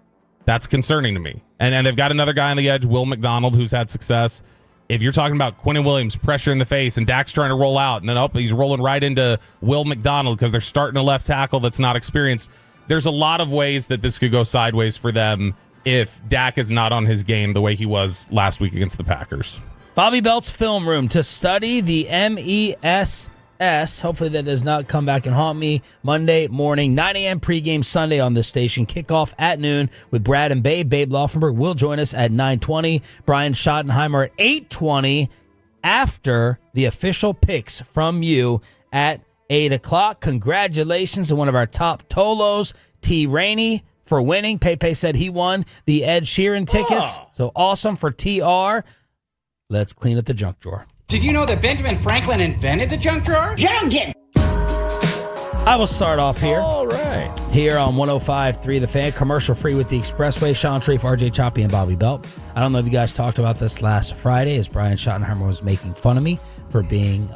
concerning to me. And they've got another guy on the edge, Will McDonald, who's had success. If you're talking about Quinnen Williams, pressure in the face, and Dak's trying to roll out, and then he's rolling right into Will McDonald because they're starting a left tackle that's not experienced. There's a lot of ways that this could go sideways for them if Dak is not on his game the way he was last week against the Packers. Bobby Belt's film room to study the MESS. Hopefully that does not come back and haunt me. Monday morning, 9 a.m. pregame Sunday on this station. Kickoff at noon with Brad and Babe. Babe Laufenberg will join us at 9:20. Brian Schottenheimer at 8:20 after the official picks from you at 8 o'clock. Congratulations to one of our top Tolos, T. Rainey. for winning. Pepe said he won the Ed Sheeran tickets. So awesome for TR. Let's clean up the junk drawer. Did you know that Benjamin Franklin invented the junk drawer? Junk it! I will start off here. All right. Here on 105.3 The Fan, commercial free with the Expressway. Sean Treef, RJ Choppy, and Bobby Belt. I don't know if you guys talked about this last Friday as Brian Schottenheimer was making fun of me for being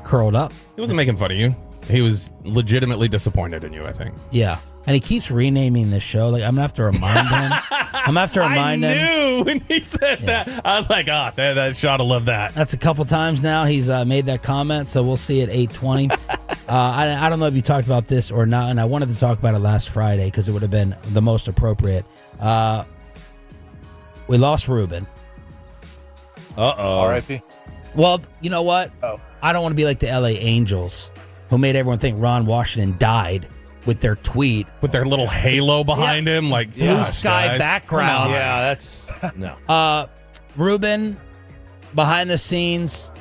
curled up. He wasn't making fun of you. He was legitimately disappointed in you, I think. Yeah. And he keeps renaming this show. Like, I'm going to have to remind him. I'm going to have to remind him. I knew when he said that. I was like, that shot, I love that. That's a couple times now he's made that comment, so we'll see at 8:20. I don't know if you talked about this or not, and I wanted to talk about it last Friday because it would have been the most appropriate. We lost Ruben. Uh-oh. R.I.P. Well, you know what? I don't want to be like the LA Angels, who made everyone think Ron Washington died with their tweet. With their little halo behind him, like blue sky guys. background. Yeah, that's no. Ruben, behind the scenes,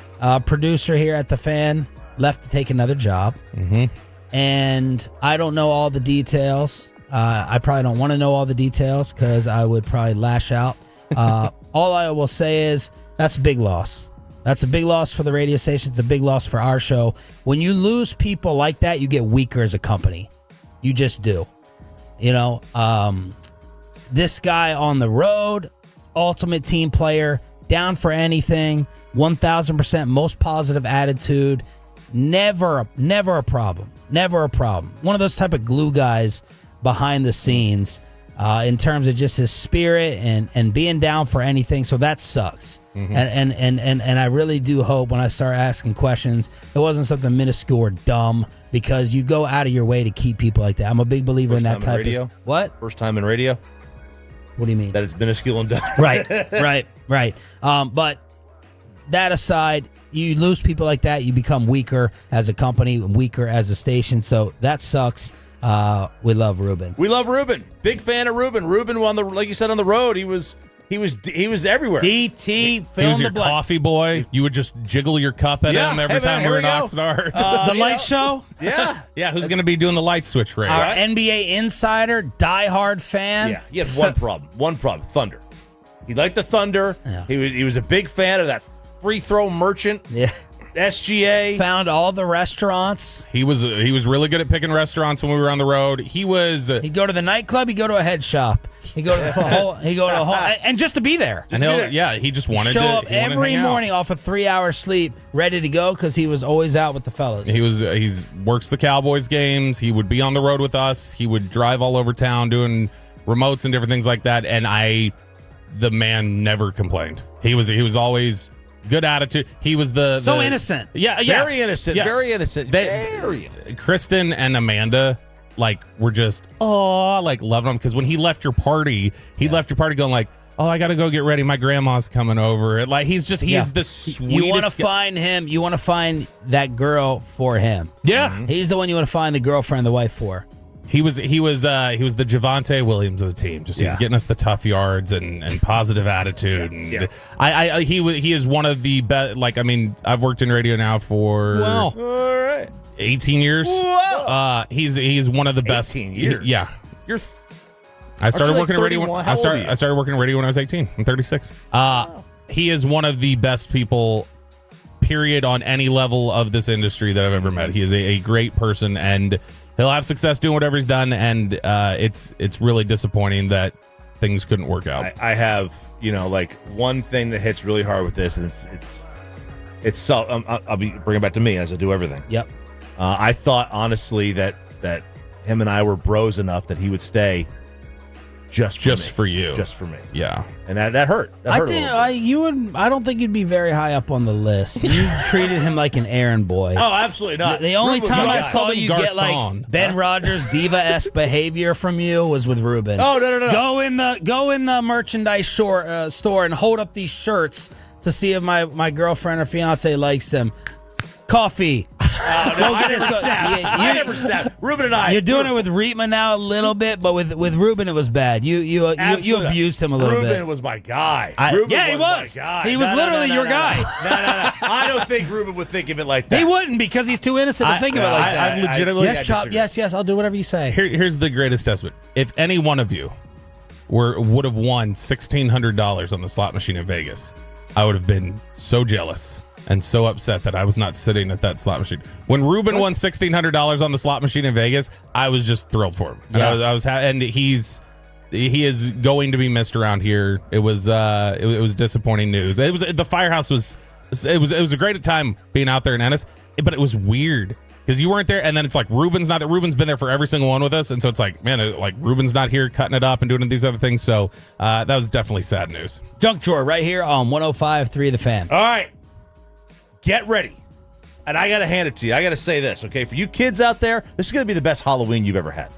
producer here at The Fan, left to take another job. Mm-hmm. And I don't know all the details. I probably don't want to know all the details because I would probably lash out. All I will say is that's a big loss. That's a big loss for the radio station. It's a big loss for our show. When you lose people like that, you get weaker as a company. You just do. You know, this guy on the road, ultimate team player, down for anything, 1,000% most positive attitude. Never a problem. Never a problem. One of those type of glue guys behind the scenes in terms of just his spirit and being down for anything. So that sucks. Mm-hmm. And I really do hope when I start asking questions, it wasn't something minuscule or dumb because you go out of your way to keep people like that. I'm a big believer in that type of... What? First time in radio? What do you mean? That it's minuscule and dumb. Right. But that aside, you lose people like that, you become weaker as a company, weaker as a station. So that sucks. We love Ruben. We love Ruben. Big fan of Ruben. Ruben on the, like you said, on the road. He was everywhere. DT, he was your coffee boy. You would just jiggle your cup at him every time we were in Oxnard. The light show? Yeah. Yeah, who's going to be doing the light switch race? Our NBA insider, diehard fan. Yeah, he had one problem. Thunder. He liked the Thunder. Yeah. He was a big fan of that free throw merchant. Yeah. SGA. Found all the restaurants. He was really good at picking restaurants when we were on the road. He'd go to the nightclub, he'd go to a head shop. He'd go to a whole and just to be there. He just wanted to show up every morning off of 3 hours sleep, ready to go because he was always out with the fellas. He's works the Cowboys games. He would be on the road with us. He would drive all over town doing remotes and different things like that. And the man never complained. He was always good attitude. He was so innocent. Yeah. Very innocent. Yeah. Very innocent. Very innocent. Kristen and Amanda were just loving him because when he left your party, left your party going like, oh, I got to go get ready. My grandma's coming over. He's the sweetest. You want to find him. You want to find that girl for him. Yeah. Mm-hmm. He's the one you want to find the girlfriend, the wife for. He was the Javonte Williams of the team. He's getting us the tough yards and positive attitude. And he is one of the best. I've worked in radio now for all right 18 years. Whoa. He's one of the best. 18 years. Yeah. I started working in radio. I started working in radio when I was 18. I'm 36. He is one of the best people, period, on any level of this industry that I've ever met. He is a great person, and he'll have success doing whatever he's done. And it's really disappointing that things couldn't work out. I have one thing that hits really hard with this, and it's so I'll be bringing it back to me as I do everything. Yep. I thought honestly that him and I were bros enough that he would stay just for you. Just for me. Yeah. And that hurt. I don't think you'd be very high up on the list. You treated him like an errand boy. Oh, absolutely not. The only time I saw you get Ben Rogers diva-esque behavior from you was with Ruben. Oh, no. Go in the merchandise store and hold up these shirts to see if my girlfriend or fiance likes them. Coffee. I never snapped. Ruben and I. You're doing it with Reitman now a little bit, but with Ruben it was bad. You abused him a little bit. Ruben was my guy. He was. My guy. He was literally your guy. No. I don't think Ruben would think of it like that. He wouldn't because he's too innocent to think of it like that. I legitimately. Yes, Chop. Yes. I'll do whatever you say. Here's the greatest testament. If any one of you would have won $1,600 on the slot machine in Vegas, I would have been so jealous and so upset that I was not sitting at that slot machine. When Ruben won $1,600 on the slot machine in Vegas, I was just thrilled for him. Yeah. And he is going to be missed around here. It was disappointing news. It was the Firehouse was a great time being out there in Ennis, but it was weird because you weren't there, and then it's like Ruben's not there. Ruben's been there for every single one with us, and so it's like, man, like Ruben's not here cutting it up and doing these other things. So that was definitely sad news. Junk Drawer right here on 105.3 The Fan. All right. Get ready. And I got to hand it to you. I got to say this, okay? For you kids out there, this is going to be the best Halloween you've ever had.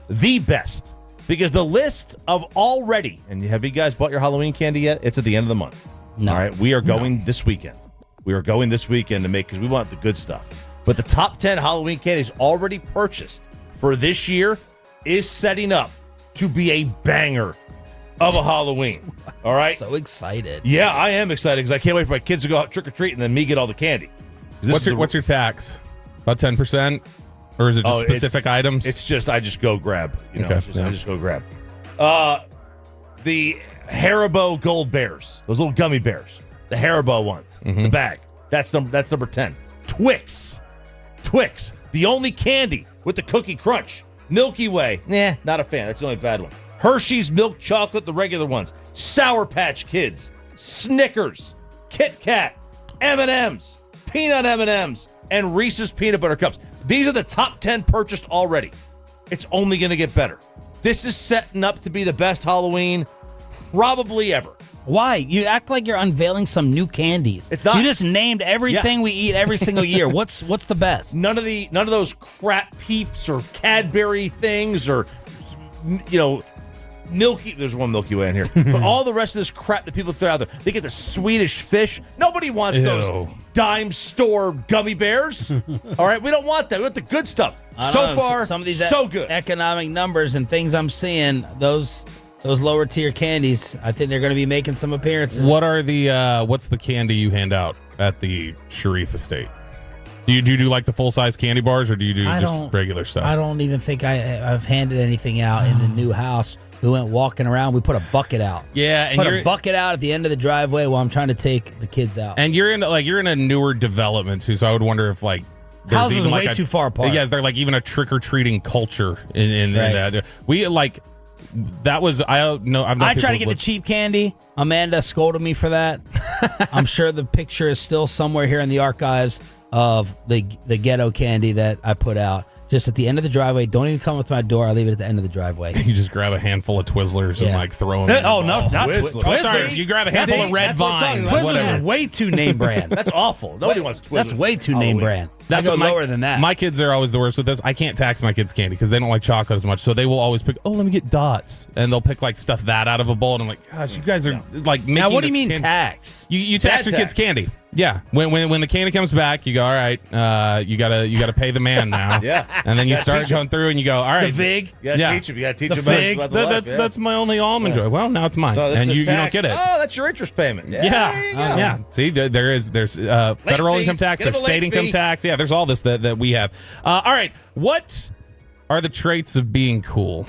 The best. Because the list of already, and have you guys bought your Halloween candy yet? It's at the end of the month. No. All right. We are going this weekend. We are going this weekend to make, because we want the good stuff. But the top 10 Halloween candies already purchased for this year is setting up to be a banger of a Halloween. All right? So excited. Yeah, I am excited because I can't wait for my kids to go out trick-or-treat and then me get all the candy. What's your tax? About 10%? Or is it just specific items? It's just, I just go grab. Okay, I just go grab. The Haribo Gold Bears. Those little gummy bears. The Haribo ones. The bag. That's number 10. Twix. The only candy with the cookie crunch. Milky Way. Not a fan. That's the only bad one. Hershey's milk chocolate, the regular ones. Sour Patch Kids. Snickers. Kit Kat. M&M's. Peanut M&M's. And Reese's Peanut Butter Cups. These are the top 10 purchased already. It's only going to get better. This is setting up to be the best Halloween probably ever. Why? You act like you're unveiling some new candies. It's not. You just named everything we eat every single year. What's the best? None of those crap Peeps or Cadbury things or Milky. There's one Milky Way in here, but all the rest of this crap that people throw out there. They get the Swedish Fish. Nobody wants those dime store gummy bears. All right, we don't want that. We want the good stuff. So far, some of these so good. Economic numbers and things I'm seeing. Those lower tier candies, I think they're going to be making some appearances. What are what's the candy you hand out at the Sharif estate? Do you do like the full size candy bars, or do you do just regular stuff? I don't even think I've handed anything out in the new house. We went walking around. We put a bucket out. Yeah, and put a bucket out at the end of the driveway while I'm trying to take the kids out. And you're in a newer development too, so I would wonder if houses are way too far apart. Yeah, they're like even a trick or treating culture in that. We that was I tried to get the cheap candy. Amanda scolded me for that. I'm sure the picture is still somewhere here in the archives of the ghetto candy that I put out. Just at the end of the driveway. Don't even come up to my door. I'll leave it at the end of the driveway. You just grab a handful of Twizzlers and throw them. Oh, no, not Twizzlers. Oh, sorry, you grab a handful of Red Vines. Twizzlers is way too name brand. That's awful. Nobody wants Twizzlers. That's way too name brand. That's lower than that. My kids are always the worst with this. I can't tax my kids' candy because they don't like chocolate as much. So they will always pick, let me get Dots. And they'll pick stuff that out of a bowl. And I'm like, gosh, you guys are making Now, what do you mean candy. Tax? You tax your kids' candy. Yeah. When the candy comes back, you go, all right, you gotta pay the man now. Yeah. And then you start going through and you go, all right. The VIG? You gotta teach them. You gotta teach the them fig. about the life, That's my only almond joy. Well, now it's mine. So and you don't get it. Oh, that's your interest payment. Yeah. See, there's federal income tax, there's state income tax. Yeah, there's all this that we have. All right, what are the traits of being cool?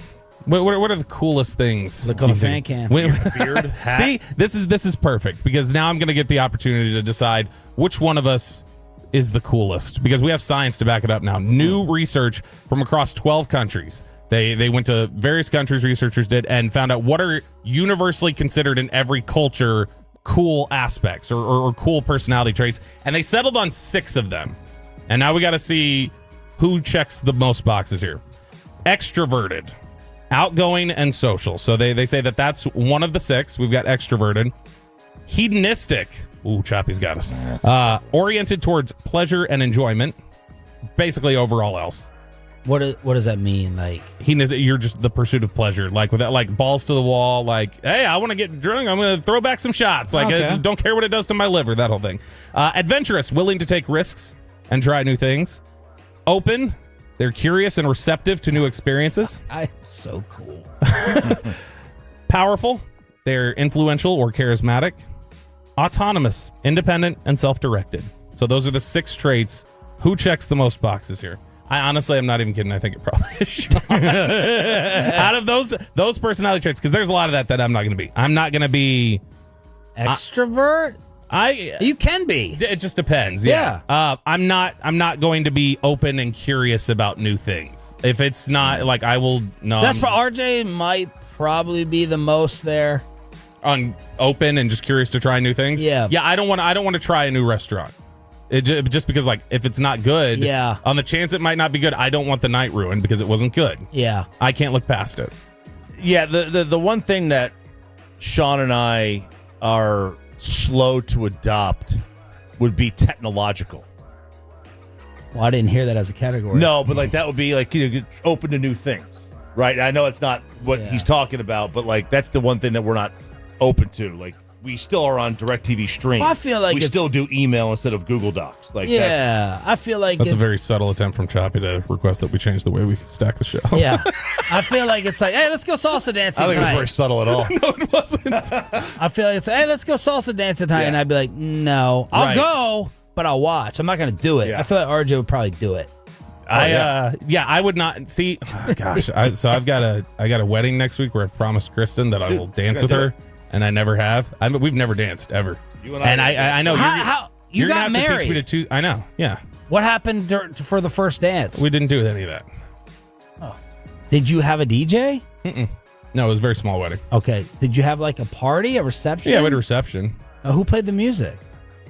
What are the coolest things? Look on a fan cam. Beard, hat. See, this is perfect because now I'm going to get the opportunity to decide which one of us is the coolest because we have science to back it up now. New research from across 12 countries. They went to various countries, researchers did, and found out what are universally considered in every culture cool aspects or cool personality traits, and they settled on 6 of them. And now we got to see who checks the most boxes here. Extroverted, outgoing, and social. So they say that's one of the 6. We've got extroverted. Hedonistic. Ooh, Choppy's got us. Oriented towards pleasure and enjoyment. Basically overall else. What does that mean? Like you're just the pursuit of pleasure, like with that, like balls to the wall, like, hey, I want to get drunk, I'm going to throw back some shots, like don't care what it does to my liver, that whole thing. Adventurous, willing to take risks and try new things. Open, they're curious and receptive to new experiences. I'm so cool. Powerful, they're influential or charismatic. autonomous, independent, and self-directed. So those are the 6 traits. Who checks the most boxes here? I'm not even kidding. I think it probably is Sean. Out of those personality traits, because there's a lot of that I'm not going to be. I'm not going to be extrovert. You can be. It just depends. Yeah. I'm not going to be open and curious about new things. If it's not like I will. No. That's for RJ. Might probably be the most there. On open and just curious to try new things. Yeah. Yeah. I don't want to try a new restaurant. Just because, like, if it's not good, on the chance it might not be good, I don't want the night ruined because it wasn't good. Yeah. I can't look past it. Yeah, the one thing that Sean and I are slow to adopt would be technological. Well, I didn't hear that as a category. No, but like that would be like, open to new things, right? I know it's not what he's talking about, but like that's the one thing that we're not open to. Like, we still are on DirecTV Stream. I feel like we still do email instead of Google Docs. Like, I feel like that's a very subtle attempt from Choppy to request that we change the way we stack the show. Yeah, I feel like it's like, hey, let's go salsa dancing. I don't think tonight. it was very subtle at all. No, it wasn't. I feel like it's, hey, let's go salsa dancing tonight, and I'd be like, no, I'll go, but I'll watch. I'm not going to do it. I feel like RJ would probably do it. I would not see. Oh, gosh, so I got a wedding next week where I've promised Kristen that I will dance with her. And I never have. We've never danced ever. And I know you got have married. to teach me to. I know. Yeah. What happened for the first dance? We didn't do any of that. Oh. Did you have a DJ? Mm-mm. No, it was a very small wedding. Okay. Did you have like a party, a reception? Yeah, we had a reception. Who played the music?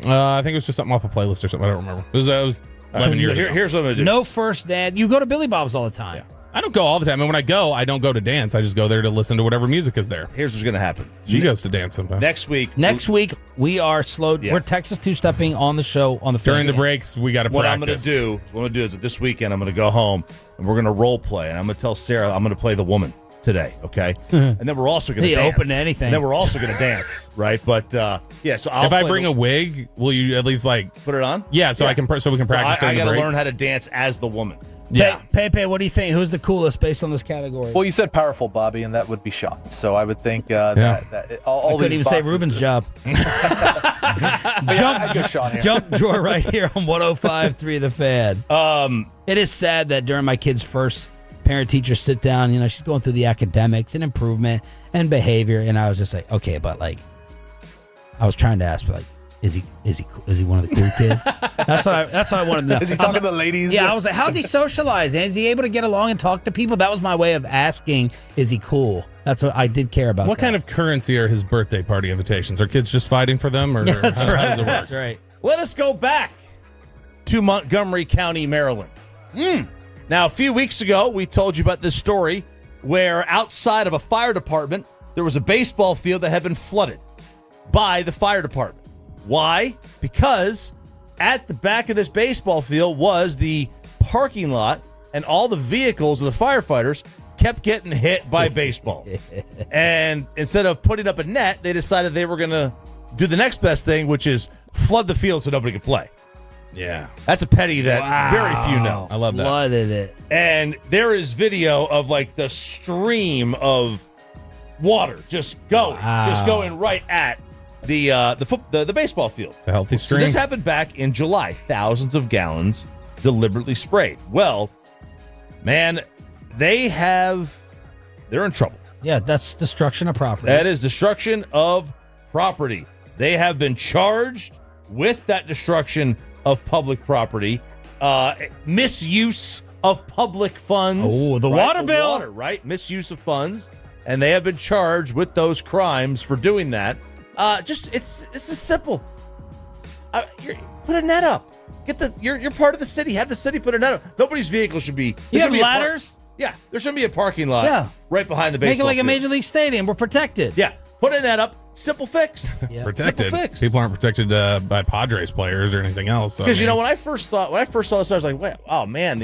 I think it was just something off a playlist or something. I don't remember. It was 11 years ago. Here's what I'm going to do. No first dance. You go to Billy Bob's all the time. Yeah. I don't go all the time. And when I go, I don't go to dance. I just go there to listen to whatever music is there. Here's what's going to happen. She goes to dance sometimes. Next week, we are slow. Yeah. We're Texas two-stepping on the show on the during the breaks. We got to practice. What I'm going to do is that this weekend I'm going to go home and we're going to role play, and I'm going to tell Sarah I'm going to play the woman today. Okay, and then we're also going to dance. Open to anything. And then we're also going to dance, right? But yeah, so if I bring a wig, will you at least like put it on? Yeah, so I can so we can practice. I got to learn how to dance as the woman. Yeah. Pepe, what do you think? Who's the coolest based on this category? Well, you said powerful, Bobby, and that would be Sean. So I would think that all I couldn't these even say boxes- Ruben's job. I go Sean here. Jump drawer right here on 105.3 The Fan. It is sad that during my kid's first parent-teacher sit-down, she's going through the academics and improvement and behavior, and I was just like, okay, but like, I was trying to ask, but like, is he one of the cool kids? That's what I wanted to know. Is he talking to the ladies? Yeah, I was like, how's he socializing? Is he able to get along and talk to people? That was my way of asking, is he cool? That's what I did care about. What kind of currency are his birthday party invitations? Are kids just fighting for them? Or Yeah, that's how right. does it work? That's right. Let us go back to Montgomery County, Maryland. Now, a few weeks ago, we told you about this story where outside of a fire department, there was a baseball field that had been flooded by the fire department. Why? Because at the back of this baseball field was the parking lot, and all the vehicles of the firefighters kept getting hit by baseballs. And instead of putting up a net, they decided they were going to do the next best thing, which is flood the field so nobody could play. Yeah. That's a petty that very few know. I love that. Flooded it. And there is video of like the stream of water just going right at the baseball field. It's a healthy stream. So this happened back in July. Thousands of gallons deliberately sprayed. Well, man, they're in trouble. Yeah, that's destruction of property. That is destruction of property. They have been charged with that destruction of public property, misuse of public funds. Oh, the water bill. Water, right? Misuse of funds. And they have been charged with those crimes for doing that. It's as simple. Put a net up. You're part of the city. Have the city put a net up. Nobody's vehicle should be. You have ladders? Yeah, there shouldn't be a parking lot right behind the baseball Make it like field. a Major League Stadium. We're protected. Yeah, put a net up. Simple fix. Protected. Simple fix. People aren't protected by Padres players or anything else. Because when I first saw this, I was like, "Wait, oh man,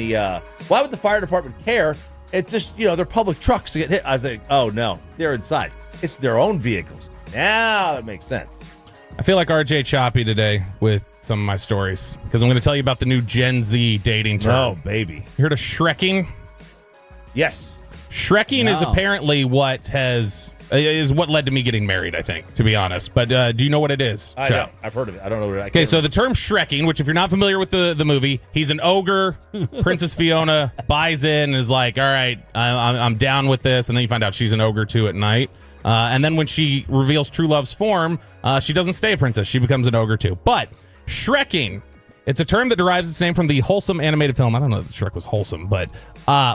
why would the fire department care? It's just they're public trucks to get hit." I was like, "Oh no, they're inside. It's their own vehicles." Now that makes sense. I feel like RJ Choppy today with some of my stories because I'm going to tell you about the new Gen Z dating term. Oh baby, you heard of Shrekking? Yes. Shrekking is apparently what has is what led to me getting married, I think, to be honest. But do you know what it is? I know. I've heard of it. I don't know what it is. Okay, so the term Shrekking, which if you're not familiar with the movie, he's an ogre. Princess Fiona buys in and is like, all right, I'm down with this. And then you find out she's an ogre too at night. And then when she reveals true love's form, she doesn't stay a princess. She becomes an ogre too. But Shrekking, it's a term that derives its name from the wholesome animated film. I don't know if Shrek was wholesome, but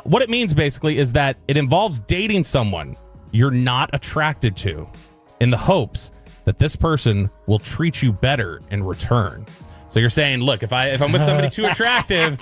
what it means basically is that it involves dating someone you're not attracted to in the hopes that this person will treat you better in return. So you're saying, look, if I'm with somebody too attractive,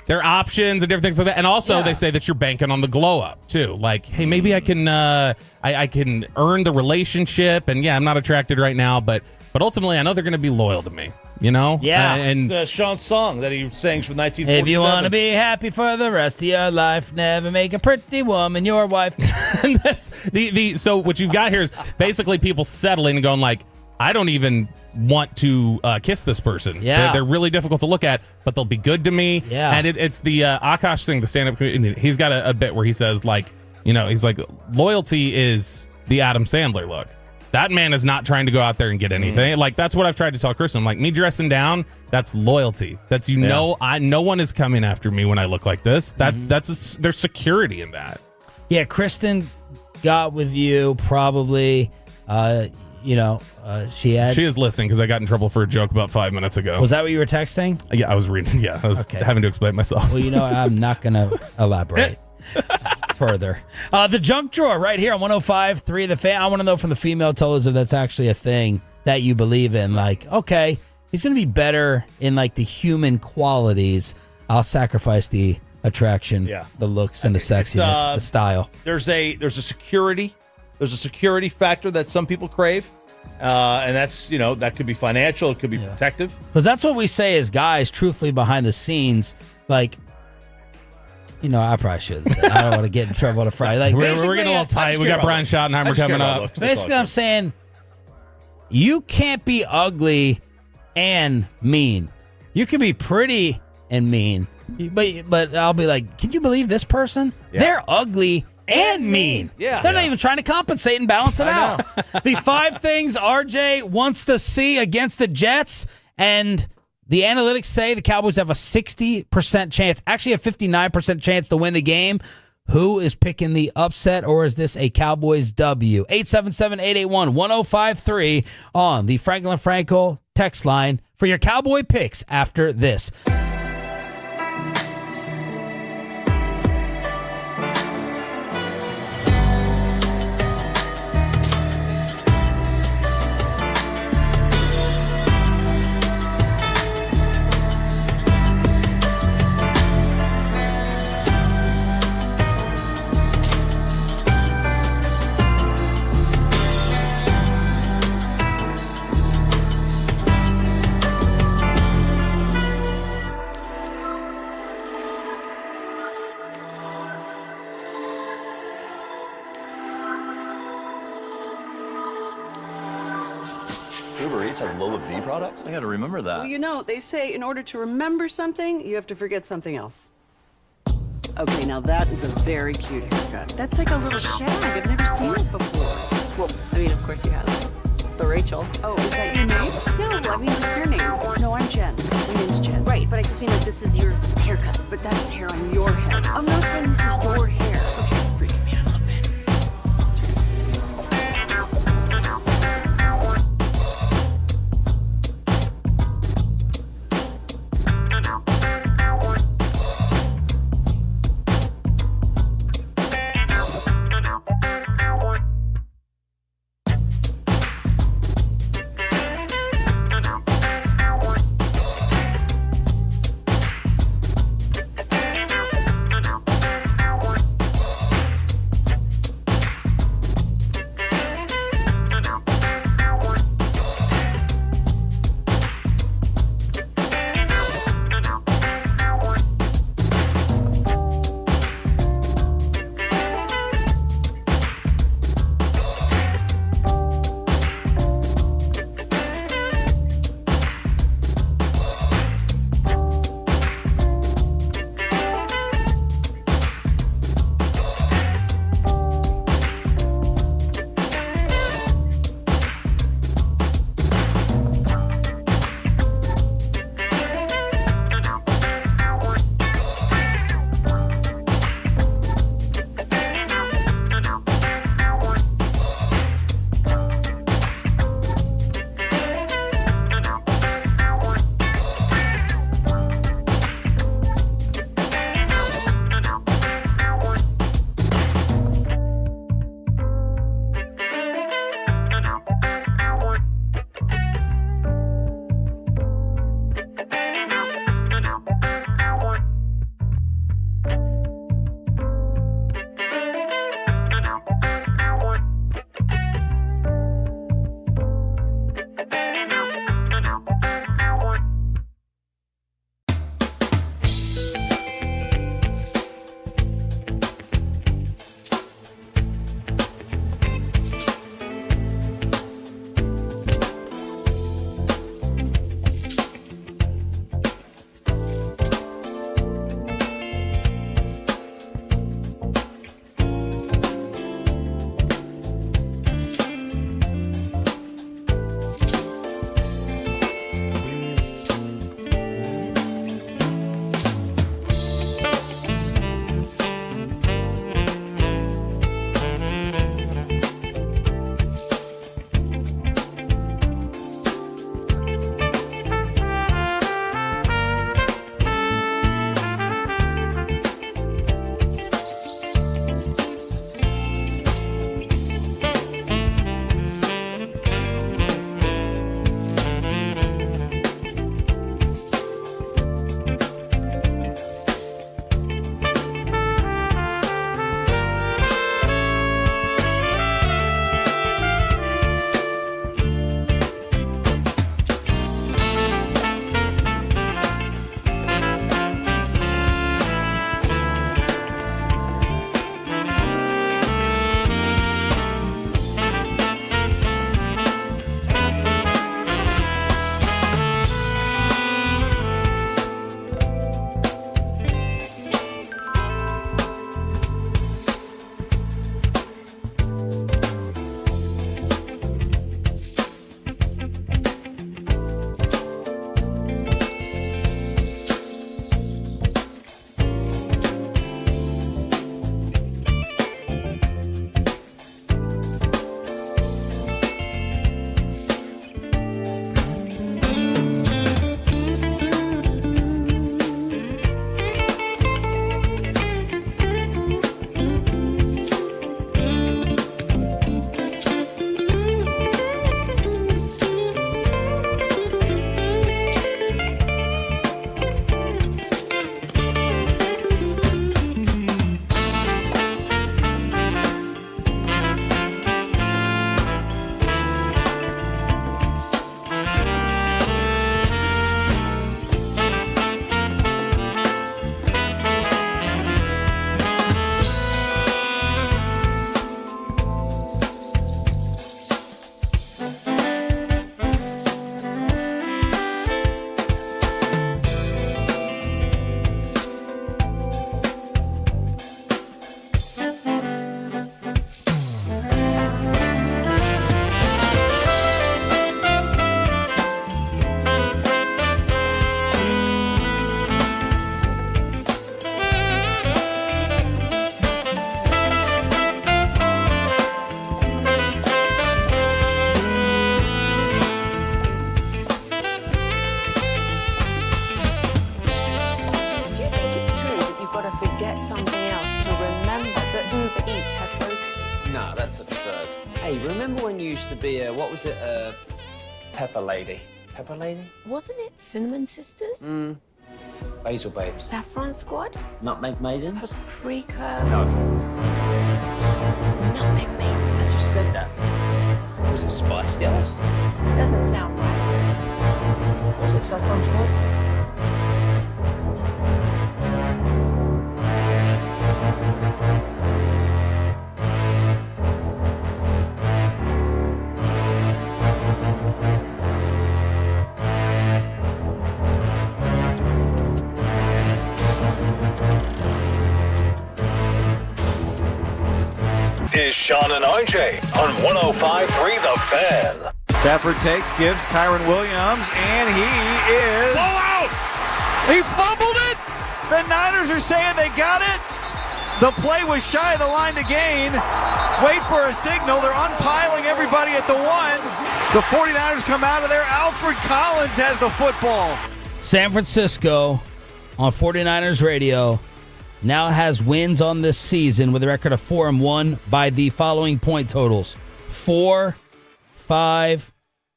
there are options and different things like that. And also they say that you're banking on the glow up too. Like, hey, maybe I can I can earn the relationship. And yeah, I'm not attracted right now, but ultimately I know they're going to be loyal to me. You know? Yeah. And it's Sean's song that he sang from 1947. If you want to be happy for the rest of your life, never make a pretty woman your wife. and that's so what you've got here is basically people settling and going like, I don't even want to kiss this person. Yeah. They're really difficult to look at, but they'll be good to me. Yeah. And it's the Akash thing, the stand-up comedian. He's got a bit where he says like, you know, he's like, loyalty is the Adam Sandler look. That man is not trying to go out there and get anything. Like, that's what I've tried to tell Kristen. I'm like, me dressing down, that's loyalty. That's, no one is coming after me when I look like this. There's security in that. Yeah, Kristen got with you probably, she is listening because I got in trouble for a joke about 5 minutes ago. Was that what you were texting? Yeah, I was reading. Yeah, I was having to explain myself. Well, you know what? I'm not going to elaborate further. The junk drawer right here on 105.3 The Fan. I want to know from the female toes if that's actually a thing that you believe in. Like, okay, he's going to be better in like the human qualities. I'll sacrifice the attraction, the looks, and the sexiness, the style. There's a security. There's a security factor that some people crave. And that's, that could be financial. It could be protective. Because that's what we say as guys, truthfully, behind the scenes. Like, I probably shouldn't say. I don't want to get in trouble on a Friday. Like, we're getting a little tight. We got Brian Schottenheimer coming up. Basically, I'm saying you can't be ugly and mean. You can be pretty and mean. But I'll be like, can you believe this person? Yeah. They're ugly and mean. Yeah. They're not even trying to compensate and balance it out. The 5 things RJ wants to see against the Jets, and the analytics say the Cowboys have a 60% chance, actually a 59% chance to win the game. Who is picking the upset, or is this a Cowboys W? 877-881-1053 on the Franklin Frankel text line for your Cowboy picks after this. Uber Eats has Lola V products? I gotta remember that. Well, they say in order to remember something, you have to forget something else. Okay, now that is a very cute haircut. That's like a little shag. I've never seen it before. Well, of course you have. It's the Rachel. Oh, is that your name? No, I mean like your name. No, I'm Jen. My name's Jen. Right, but I just mean like this is your haircut. But that's hair on your head. I'm not saying this is your hair. Okay, freaking me out a little bit. Hey, remember when you used to be a, what was it, Pepper Lady? Pepper Lady? Wasn't it Cinnamon Sisters? Basil Babes. Saffron Squad? Nutmeg Maidens? Paprika? No. Nutmeg Maidens? I just said that. Was it Spice Girls? Doesn't sound right. Was it Saffron Squad? Is Sean and RJ on 105.3 The Fan. Stafford takes, gives Kyron Williams, and he is... Blow out! He fumbled it! The Niners are saying they got it. The play was shy of the line to gain. Wait for a signal. They're unpiling everybody at the 1. The 49ers come out of there. Alfred Collins has the football. San Francisco on 49ers radio now has wins on this season with a record of 4-1 by the following point totals: 4, 5,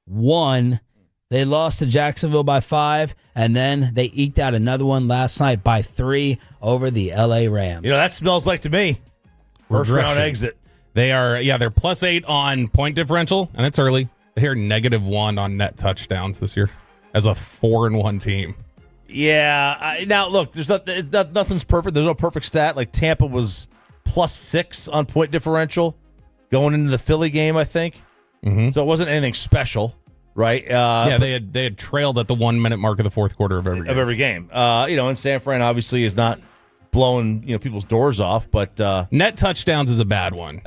1. They lost to Jacksonville by 5, and then they eked out another one last night by 3 over the LA Rams. You know, that smells like to me. First round exit. They are, they're +8 on point differential, and it's early. They're -1 on net touchdowns this year as a 4-1 team. Yeah. Now, look, there's nothing's perfect. There's no perfect stat. Like Tampa was +6 on point differential going into the Philly game, I think. Mm-hmm. So it wasn't anything special, right? They had trailed at the 1 minute mark of the fourth quarter of every game. And San Fran obviously is not blowing people's doors off, but net touchdowns is a bad one.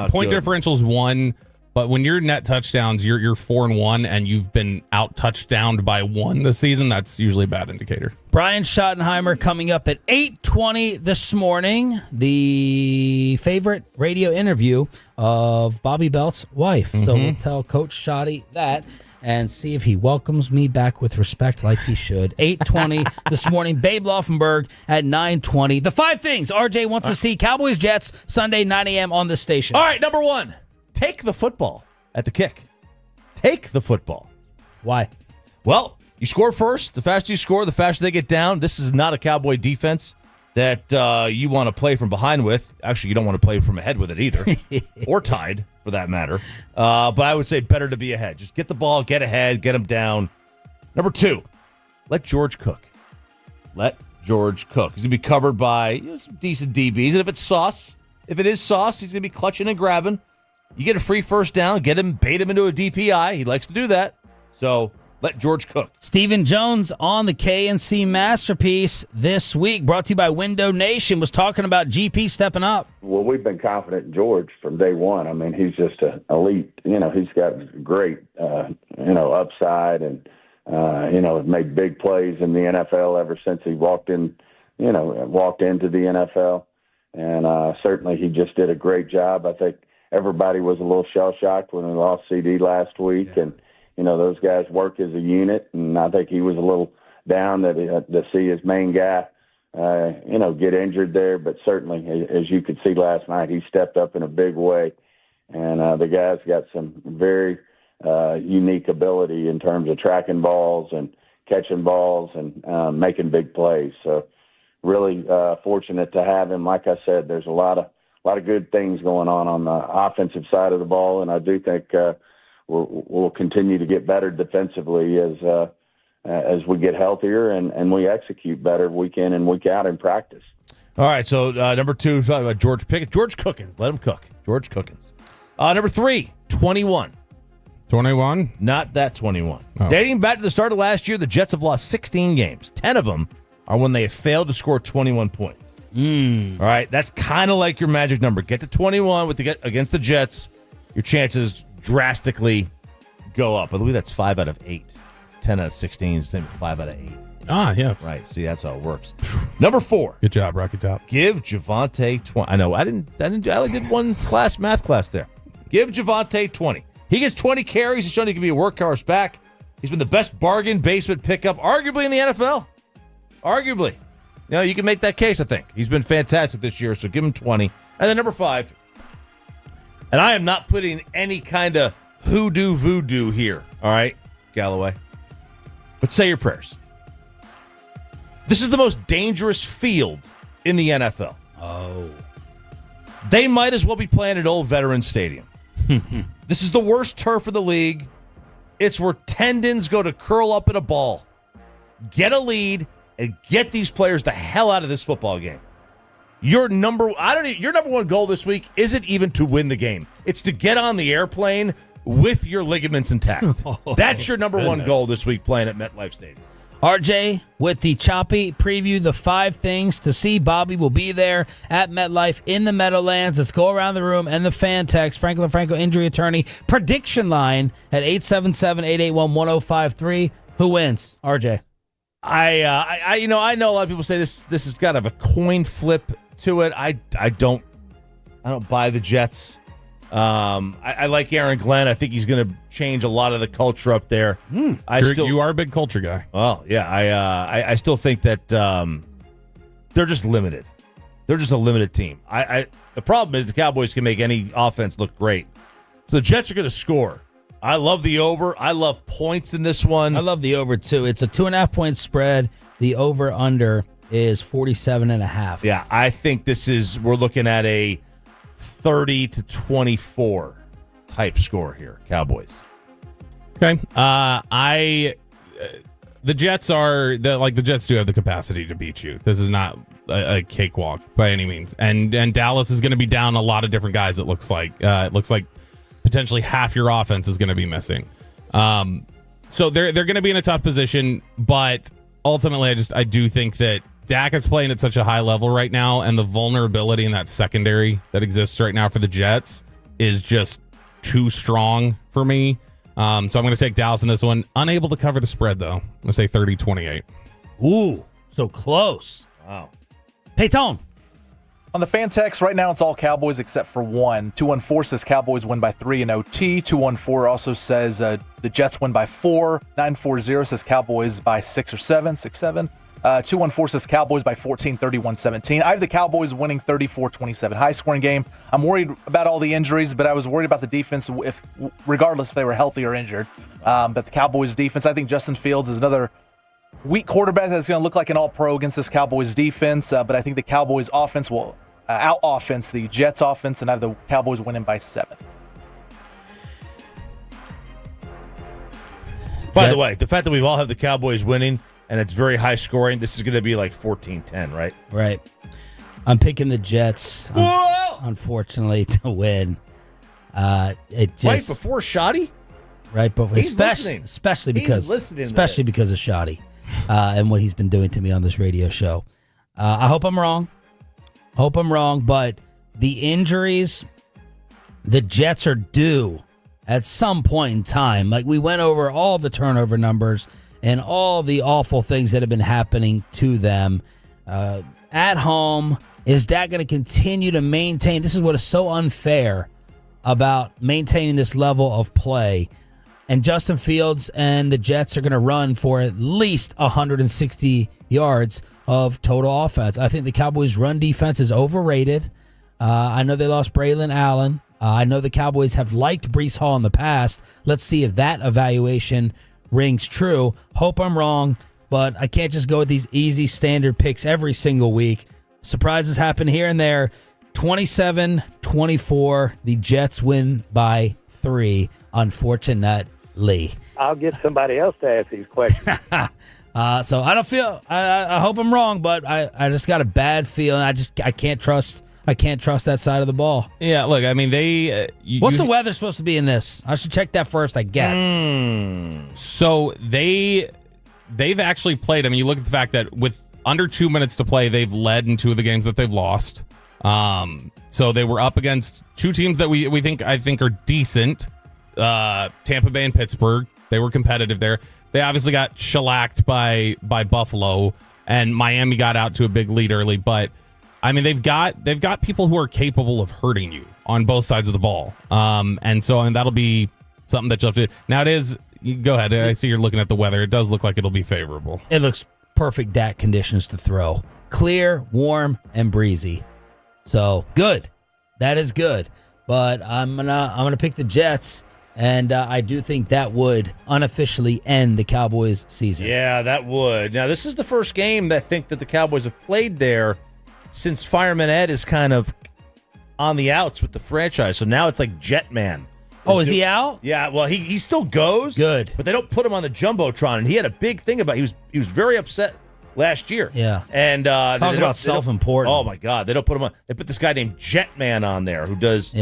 Point differential is 1. But when you're net touchdowns, you're 4-1, and you've been out touchdowned by 1 this season. That's usually a bad indicator. Brian Schottenheimer coming up at 8:20 this morning. The favorite radio interview of Bobby Belt's wife. So we'll tell Coach Schotty that and see if he welcomes me back with respect like he should. 8:20 this morning. Babe Laufenberg at 9:20. The 5 things RJ wants to see: Cowboys Jets Sunday 9 a.m. on this station. All right, number 1. Take the football at the kick. Take the football. Why? Well, you score first. The faster you score, the faster they get down. This is not a Cowboy defense that you want to play from behind with. Actually, you don't want to play from ahead with it either, or tied for that matter. But I would say better to be ahead. Just get the ball, get ahead, get them down. Number 2, let George cook. Let George cook. He's going to be covered by some decent DBs. And if it is sauce, he's going to be clutching and grabbing. You get a free first down, bait him into a DPI. He likes to do that. So let George cook. Stephen Jones on the KNC Masterpiece this week, brought to you by Window Nation, was talking about GP stepping up. Well, we've been confident in George from day one. I mean, he's just an elite. He's got great, upside and, made big plays in the NFL ever since he walked into the NFL. And certainly he just did a great job. I think everybody was a little shell-shocked when we lost CD last week. Yeah. And, those guys work as a unit. And I think he was a little down to see his main guy, get injured there. But certainly, as you could see last night, he stepped up in a big way. And the guys got some very unique ability in terms of tracking balls and catching balls and making big plays. So really fortunate to have him. Like I said, there's a lot of good things going on the offensive side of the ball, and I do think we'll continue to get better defensively as we get healthier and we execute better week in and week out in practice. All right, so number 2, talking about George Pickens. George Cookins, let him cook. George Cookins. Number 3, 21. 21? Not that 21. Oh. Dating back to the start of last year, the Jets have lost 16 games. 10 of them are when they have failed to score 21 points. All right, that's kind of like your magic number. Get to 21 against the Jets. Your chances drastically go up. I believe that's 5 out of 8. It's 10 out of 16. It's 5 out of 8. Ah, yes. Right. See, that's how it works. Number 4. Good job, Rocky Top. Give Javonte 20. I know. I only did one math class there. Give Javonte 20. He gets 20 carries. He's shown he can be a workhorse back. He's been the best bargain basement pickup, arguably in the NFL. Arguably. You can make that case, I think. He's been fantastic this year, so give him 20. And then number 5, And I am not putting any kind of hoodoo voodoo here, all right, Galloway? But say your prayers. This is the most dangerous field in the NFL. Oh. They might as well be playing at Old Veterans Stadium. This is the worst turf in the league. It's where tendons go to curl up in a ball. Get a lead and get these players the hell out of this football game. Your number one goal this week isn't even to win the game. It's to get on the airplane with your ligaments intact. That's your number one goal this week playing at MetLife Stadium. RJ with the choppy preview, the 5 things to see. Bobby will be there at MetLife in the Meadowlands. Let's go around the room and the fan text. Franklin Franco, injury attorney, prediction line at 877-881-1053. Who wins? RJ. I know a lot of people say this is kind of a coin flip to it. I don't buy the Jets. I like Aaron Glenn. I think he's going to change a lot of the culture up there. You are a big culture guy. Well, yeah. I still think that they're just limited. They're just a limited team. The problem is the Cowboys can make any offense look great. So the Jets are going to score. I love the over. I love points in this one. I love the over, too. It's a 2.5-point spread. The over-under is 47.5. Yeah, I think we're looking at a 30-24 type score here, Cowboys. Okay. The Jets the Jets do have the capacity to beat you. This is not a cakewalk by any means. And Dallas is going to be down a lot of different guys, it looks like. It looks like potentially half your offense is going to be missing. So they're going to be in a tough position, but ultimately I do think that Dak is playing at such a high level right now, and the vulnerability in that secondary that exists right now for the Jets is just too strong for me. So I'm going to take Dallas in this one. Unable to cover the spread, though. I'm going to say 30-28. Ooh, so close. Wow. Peyton. On the fan text, right now it's all Cowboys except for one. 214 says Cowboys win by 3 in OT. 214 also says the Jets win by 4. 940 says Cowboys by 6 or 7. 6-7. 214 says Cowboys by 14, 31-17. I have the Cowboys winning 34-27. High-scoring game. I'm worried about all the injuries, but I was worried about the defense regardless if they were healthy or injured. But the Cowboys defense, I think Justin Fields is another weak quarterback that's going to look like an all-pro against this Cowboys defense. But I think the Cowboys offense will out-offense the Jets offense, and I have the Cowboys winning by 7. By the way, the fact that we all have the Cowboys winning and it's very high scoring, this is going to be like 14-10, right? Right. I'm picking the Jets, unfortunately, to win. It just right before Schotty? Right before. He's listening. Especially because of Schotty and what he's been doing to me on this radio show. I hope I'm wrong. But the injuries, the Jets are due at some point in time. Like, we went over all the turnover numbers and all the awful things that have been happening to them. At home, is Dak going to continue to maintain? This is what is so unfair about maintaining this level of play. And Justin Fields and the Jets are going to run for at least 160 yards of total offense. I think the Cowboys' run defense is overrated. I know they lost Braylon Allen. I know the Cowboys have liked Breece Hall in the past. Let's see if that evaluation rings true. Hope I'm wrong, but I can't just go with these easy standard picks every single week. Surprises happen here and there. 27-24, the Jets win by 3, unfortunately. I'll get somebody else to ask these questions. So I don't feel, I hope I'm wrong, but I just got a bad feeling. I can't trust that side of the ball. Yeah, look, I mean, what's the weather supposed to be in this? I should check that first, I guess. So they've actually played. I mean, you look at the fact that with under 2 minutes to play, they've led in 2 of the games that they've lost. So they were up against 2 teams that I think are decent. Tampa Bay and Pittsburgh. They were competitive there. They obviously got shellacked by Buffalo, and Miami got out to a big lead early. But I mean, they've got people who are capable of hurting you on both sides of the ball. And that'll be something that you'll have to. Now it is. Go ahead. I see you're looking at the weather. It does look like it'll be favorable. It looks perfect Dak conditions to throw. Clear, warm, and breezy. So good. That is good. but I'm gonna pick the Jets, and I do think that would unofficially end the Cowboys' season. Yeah, that would. Now, this is the first game that I think that the Cowboys have played there since Fireman Ed is kind of on the outs with the franchise. So now it's like Jetman. Oh, is he out? Yeah, well, he still goes. Good. But they don't put him on the Jumbotron, and he had a big thing about it. He was very upset last year. Yeah. And talk about self-important. Oh my God, they don't put him on. They put this guy named Jetman on there who does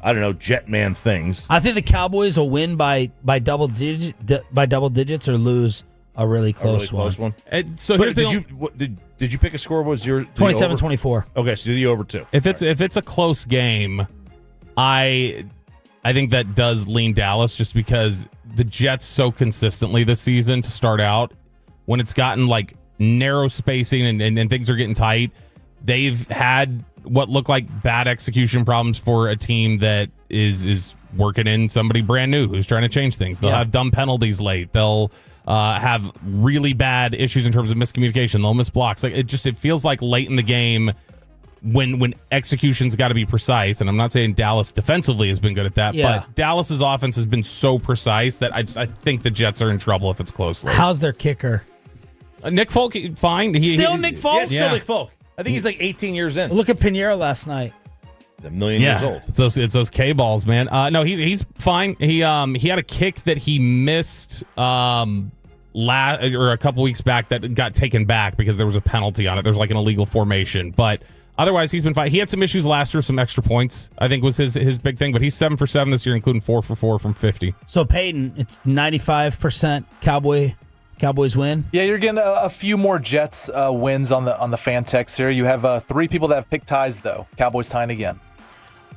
I don't know, Jetman things. I think the Cowboys will win by double digits or lose a really close one. So But here's did you pick a score? What was your 27-24? Okay, so do the over 2. If it's a close game, I think that does lean Dallas just because the Jets so consistently this season to start out, when it's gotten like narrow spacing and things are getting tight, they've had what look like bad execution problems for a team that is working in somebody brand new who's trying to change things. They'll have dumb penalties late. They'll have really bad issues in terms of miscommunication. They'll miss blocks. Like it feels like late in the game when execution's got to be precise. And I'm not saying Dallas defensively has been good at that, but Dallas's offense has been so precise that I think the Jets are in trouble if it's close late. How's their kicker? Nick Folk, fine. Nick Folk? Yeah, still Nick Folk. I think he's like 18 years in. Look at Pinheiro last night. He's a million years old. It's those K balls, man. No, he's fine. He had a kick that he missed or a couple weeks back that got taken back because there was a penalty on it. There's like an illegal formation, but otherwise he's been fine. He had some issues last year, some extra points, I think was his big thing, but he's 7 for 7 this year, including 4 for 4 from 50. So Peyton, it's 95% Cowboys win. Yeah, you're getting a few more Jets wins on the fan text here. You have 3 people that have picked ties, though. Cowboys tying again.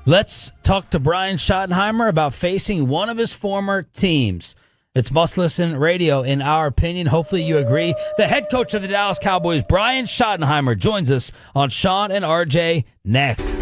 Let's talk to Brian Schottenheimer about facing one of his former teams. It's Must Listen Radio, in our opinion. Hopefully you agree. The head coach of the Dallas Cowboys, Brian Schottenheimer, joins us on Sean and RJ next.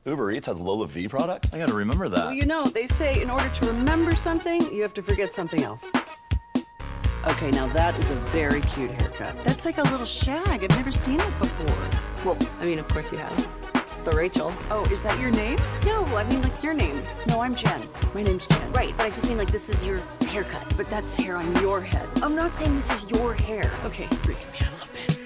Uber Eats has Lola V products? I gotta remember that. Well, they say in order to remember something, you have to forget something else. Okay, now that is a very cute haircut. That's like a little shag. I've never seen it before. Well, I mean, of course you have. It's the Rachel. Oh, is that your name? No, I mean like your name. No, I'm Jen. My name's Jen. Right, but I just mean like this is your haircut. But that's hair on your head. I'm not saying this is your hair. Okay, freaking me out a little bit.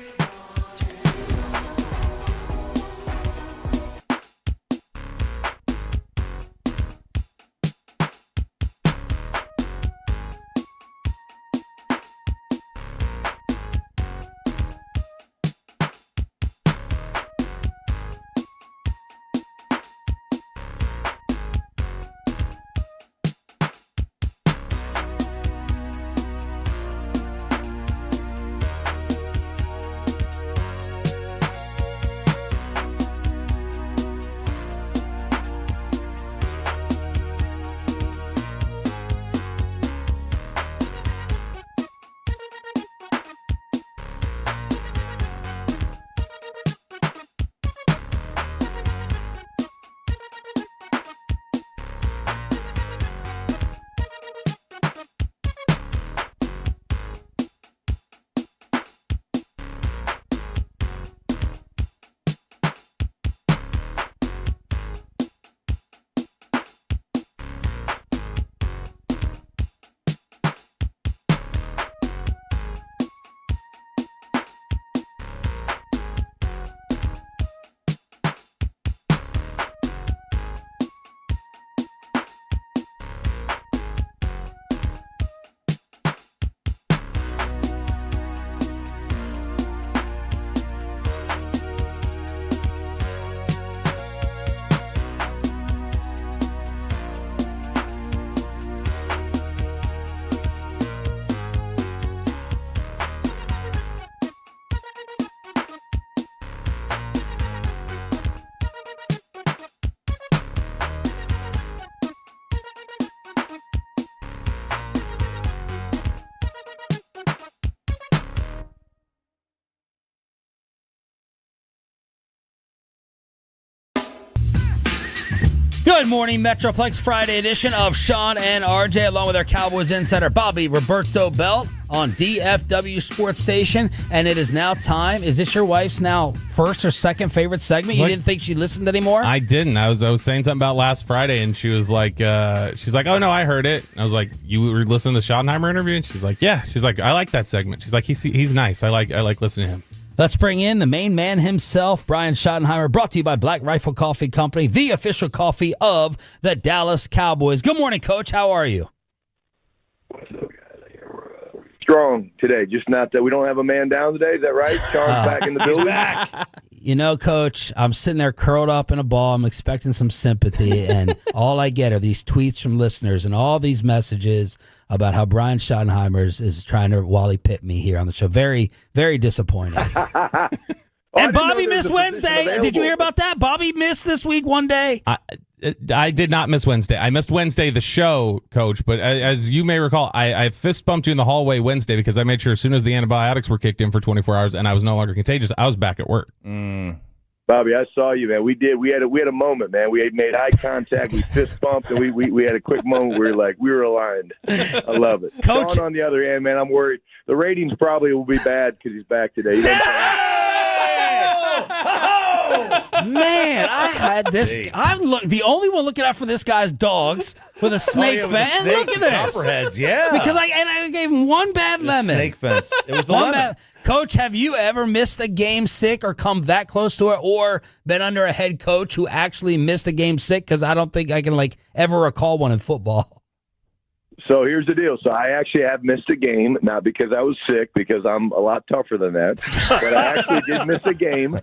Good morning, Metroplex Friday edition of Sean and RJ, along with our Cowboys insider Bobby Roberto Belt on DFW Sports Station. And it is now time. Is this your wife's now first or second favorite segment? You didn't think she listened anymore? I didn't. I was saying something about last Friday, and she was like, oh no, I heard it. And I was like, you were listening to the Schottenheimer interview? And she's like, yeah. She's like, I like that segment. She's like, he's nice. I like listening to him. Let's bring in the main man himself, Brian Schottenheimer, brought to you by Black Rifle Coffee Company, the official coffee of the Dallas Cowboys. Good morning, Coach. How are you? What's up, guys? Strong today. Just not that we don't have a man down today. Is that right? Sean's back in the building. Back. You know, Coach, I'm sitting there curled up in a ball. I'm expecting some sympathy, and all I get are these tweets from listeners and all these messages about how Brian Schottenheimer is trying to Wally Pitt me here on the show. Very, very disappointing. And Bobby missed Wednesday. Did you hear about that? Bobby missed this week one day. I did not miss Wednesday. I missed Wednesday, the show, Coach. But as you may recall, I fist bumped you in the hallway Wednesday because I made sure as soon as the antibiotics were kicked in for 24 hours and I was no longer contagious, I was back at work. Bobby, I saw you, man. We had a moment, man. We had made eye contact, we fist bumped, and we had a quick moment where we were aligned. I love it. Coach, Sean, on the other hand, man, I'm worried. The ratings probably will be bad because he's back today. Man, I had this. The only one looking out for this guy's dogs with a snake fence. Look at this. Copperheads, yeah. Because I gave him one bad lemon. Snake fence. It was the one lemon. Coach, have you ever missed a game sick or come that close to it, or been under a head coach who actually missed a game sick? Because I don't think I can ever recall one in football. So here's the deal. So I actually have missed a game, not because I was sick, because I'm a lot tougher than that. But I actually did miss a game.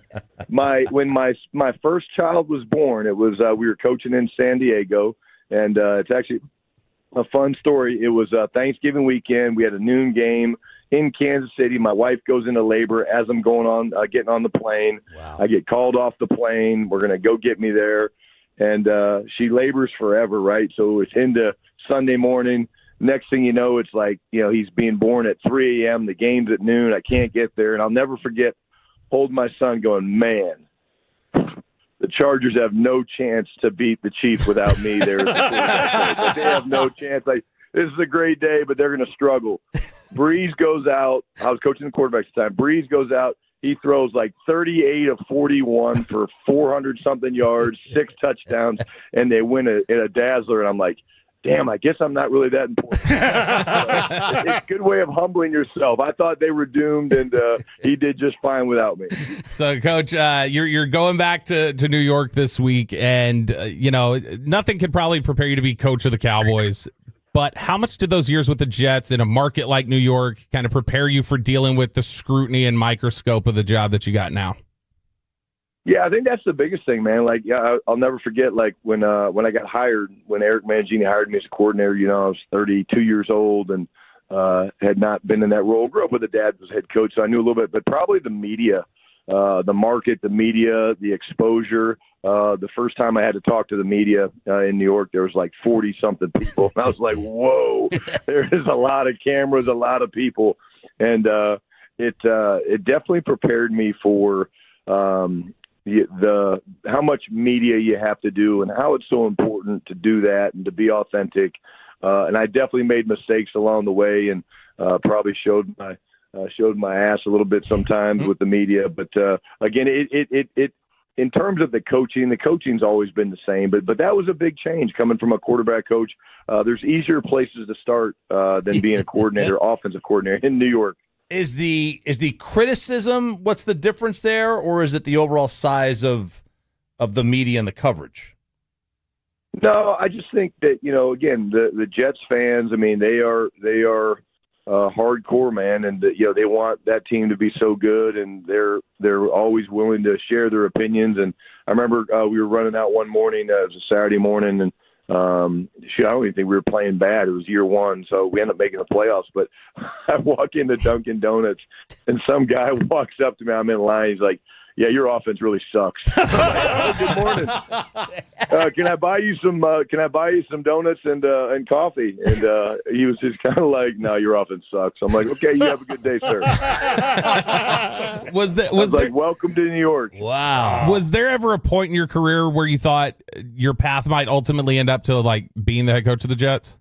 When my first child was born, it was we were coaching in San Diego, and it's actually a fun story. It was Thanksgiving weekend. We had a noon game in Kansas City. My wife goes into labor as I'm getting on the plane. Wow. I get called off the plane. We're gonna go get me there, and she labors forever, right? So it's into Sunday morning. Next thing you know, it's he's being born at 3 a.m. The game's at noon. I can't get there. And I'll never forget holding my son going, man, the Chargers have no chance to beat the Chiefs without me. They have no chance. Like, this is a great day, but they're going to struggle. Breeze goes out. I was coaching the quarterbacks at the time. Breeze goes out. He throws like 38 of 41 for 400-something yards, 6 touchdowns, and they win in a dazzler. And I'm like, damn, I guess I'm not really that important. It's a good way of humbling yourself. I thought they were doomed, and he did just fine without me. So, Coach, you're going back to New York this week, and, nothing could probably prepare you to be coach of the Cowboys. But how much did those years with the Jets in a market like New York kind of prepare you for dealing with the scrutiny and microscope of the job that you got now? Yeah, I think that's the biggest thing, man. Like, yeah, I'll never forget, like, when I got hired, when Eric Mangini hired me as a coordinator, I was 32 years old and had not been in that role. Grew up with a dad who was head coach, so I knew a little bit, but probably the media, the market, the media, the exposure. The first time I had to talk to the media in New York, there was like 40-something people. And I was like, whoa, there is a lot of cameras, a lot of people. And it definitely prepared me for the how much media you have to do and how it's so important to do that and to be authentic. And I definitely made mistakes along the way and probably showed my ass a little bit sometimes with the media. But again, it in terms of the coaching's always been the same. But that was a big change coming from a quarterback coach. There's easier places to start than being a coordinator, offensive coordinator in New York. Is the criticism, what's the difference there, or is it the overall size of the media and the coverage? No, I just think that, again, the Jets fans, I mean, they are hardcore, man, and they want that team to be so good, and they're always willing to share their opinions. And I remember we were running out one morning, it was a Saturday morning, and I don't even think we were playing bad. It was year one, so we ended up making the playoffs. But I walk into Dunkin' Donuts, and some guy walks up to me. I'm in line. He's like, "Yeah, your offense really sucks." I'm like, "Oh, good morning. Can I buy you some? Can I buy you some donuts and coffee?" And he was just kind of like, "No, your offense sucks." I'm like, "Okay, you have a good day, sir." Was there like, "Welcome to New York." Wow. Was there ever a point in your career where you thought your path might ultimately end up to like being the head coach of the Jets?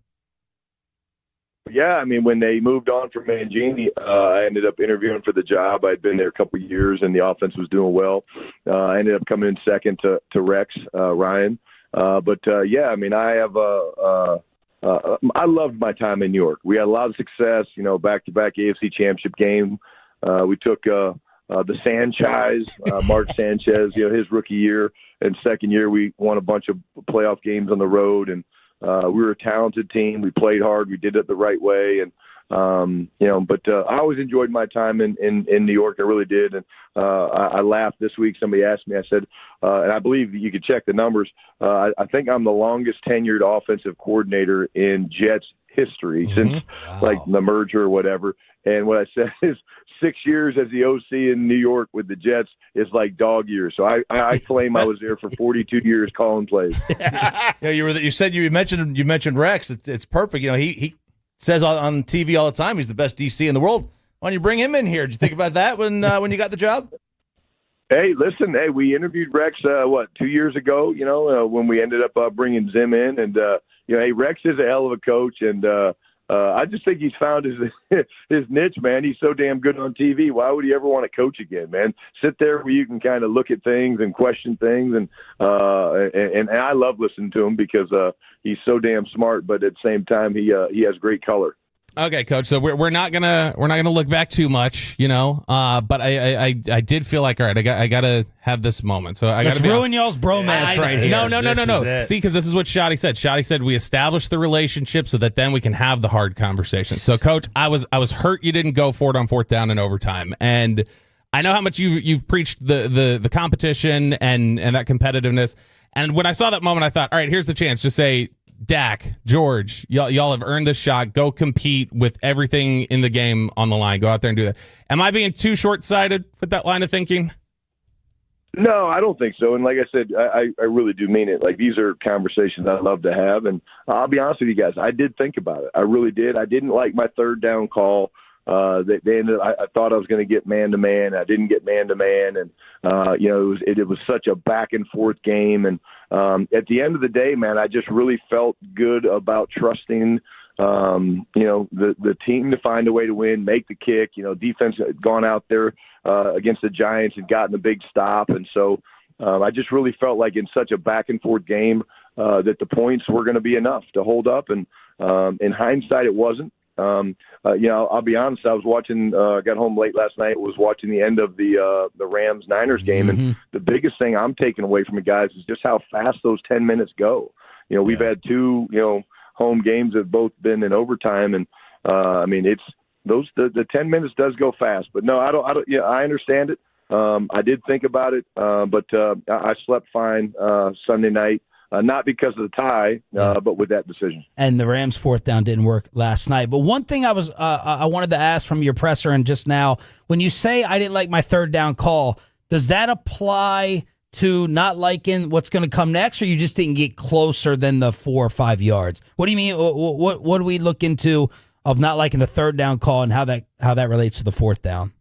Yeah, I mean, when they moved on from Mangini, I ended up interviewing for the job. I'd been there a couple of years, and the offense was doing well. I ended up coming in second to Rex Ryan. But yeah, I mean, I loved my time in New York. We had a lot of success, back-to-back AFC Championship game. We took the Sanchez, Mark Sanchez, his rookie year, and second year we won a bunch of playoff games on the road, and we were a talented team. We played hard. We did it the right way. And, but I always enjoyed my time in New York. I really did. And I laughed this week. Somebody asked me, I said, and I believe you could check the numbers. I think I'm the longest tenured offensive coordinator in Jets history since like the merger or whatever. And what I said is 6 years as the OC in New York with the Jets is like dog years. So I claim I was there for 42 years calling plays. Yeah, you mentioned Rex. It's perfect. He says on TV all the time he's the best DC in the world. Why don't you bring him in here? Did you think about that when you got the job? Hey, listen. Hey, we interviewed Rex 2 years ago. When we ended up bringing Zim in, and hey, Rex is a hell of a coach, and I just think he's found his niche, man. He's so damn good on TV. Why would he ever want to coach again, man? Sit there where you can kind of look at things and question things, and I love listening to him because he's so damn smart, but at the same time he has great color. Okay, Coach. So we're not gonna look back too much, But I did feel like, all right, I gotta have this moment. So I gotta ruin y'all's bromance right here. No. See, because this is what Schotty said. Schotty said we established the relationship so that then we can have the hard conversation. So, Coach, I was hurt you didn't go for it on fourth down and overtime, and I know how much you've preached the competition and that competitiveness. And when I saw that moment, I thought, all right, here's the chance. Just say, Dak, George, y'all have earned this shot. Go compete with everything in the game on the line. Go out there and do that. Am I being too short-sighted with that line of thinking? No, I don't think so. And like I said, I really do mean it. Like, these are conversations I love to have. And I'll be honest with you guys, I did think about it. I really did. I didn't like my third down call. They ended. I thought I was going to get man-to-man. I didn't get man-to-man, and it was such a back-and-forth game. And at the end of the day, man, I just really felt good about trusting the team to find a way to win, make the kick. Defense had gone out there against the Giants and gotten a big stop. And so I just really felt like in such a back-and-forth game that the points were going to be enough to hold up. And in hindsight, it wasn't. I'll be honest, I was watching, got home late last night, was watching the end of the Rams-Niners game. And the biggest thing I'm taking away from it, guys, is just how fast those 10 minutes go. We've had two, home games have both been in overtime, and it's the 10 minutes does go fast. But no, I don't. Yeah, I understand it. I did think about it, but I slept fine Sunday night, not because of the tie, but with that decision. And the Rams' fourth down didn't work last night. But one thing I wanted to ask from your presser and just now, when you say I didn't like my third down call, does that apply to not liking what's going to come next, or you just didn't get closer than the 4 or 5 yards? What do you mean? What do we look into of not liking the third down call and how that relates to the fourth down?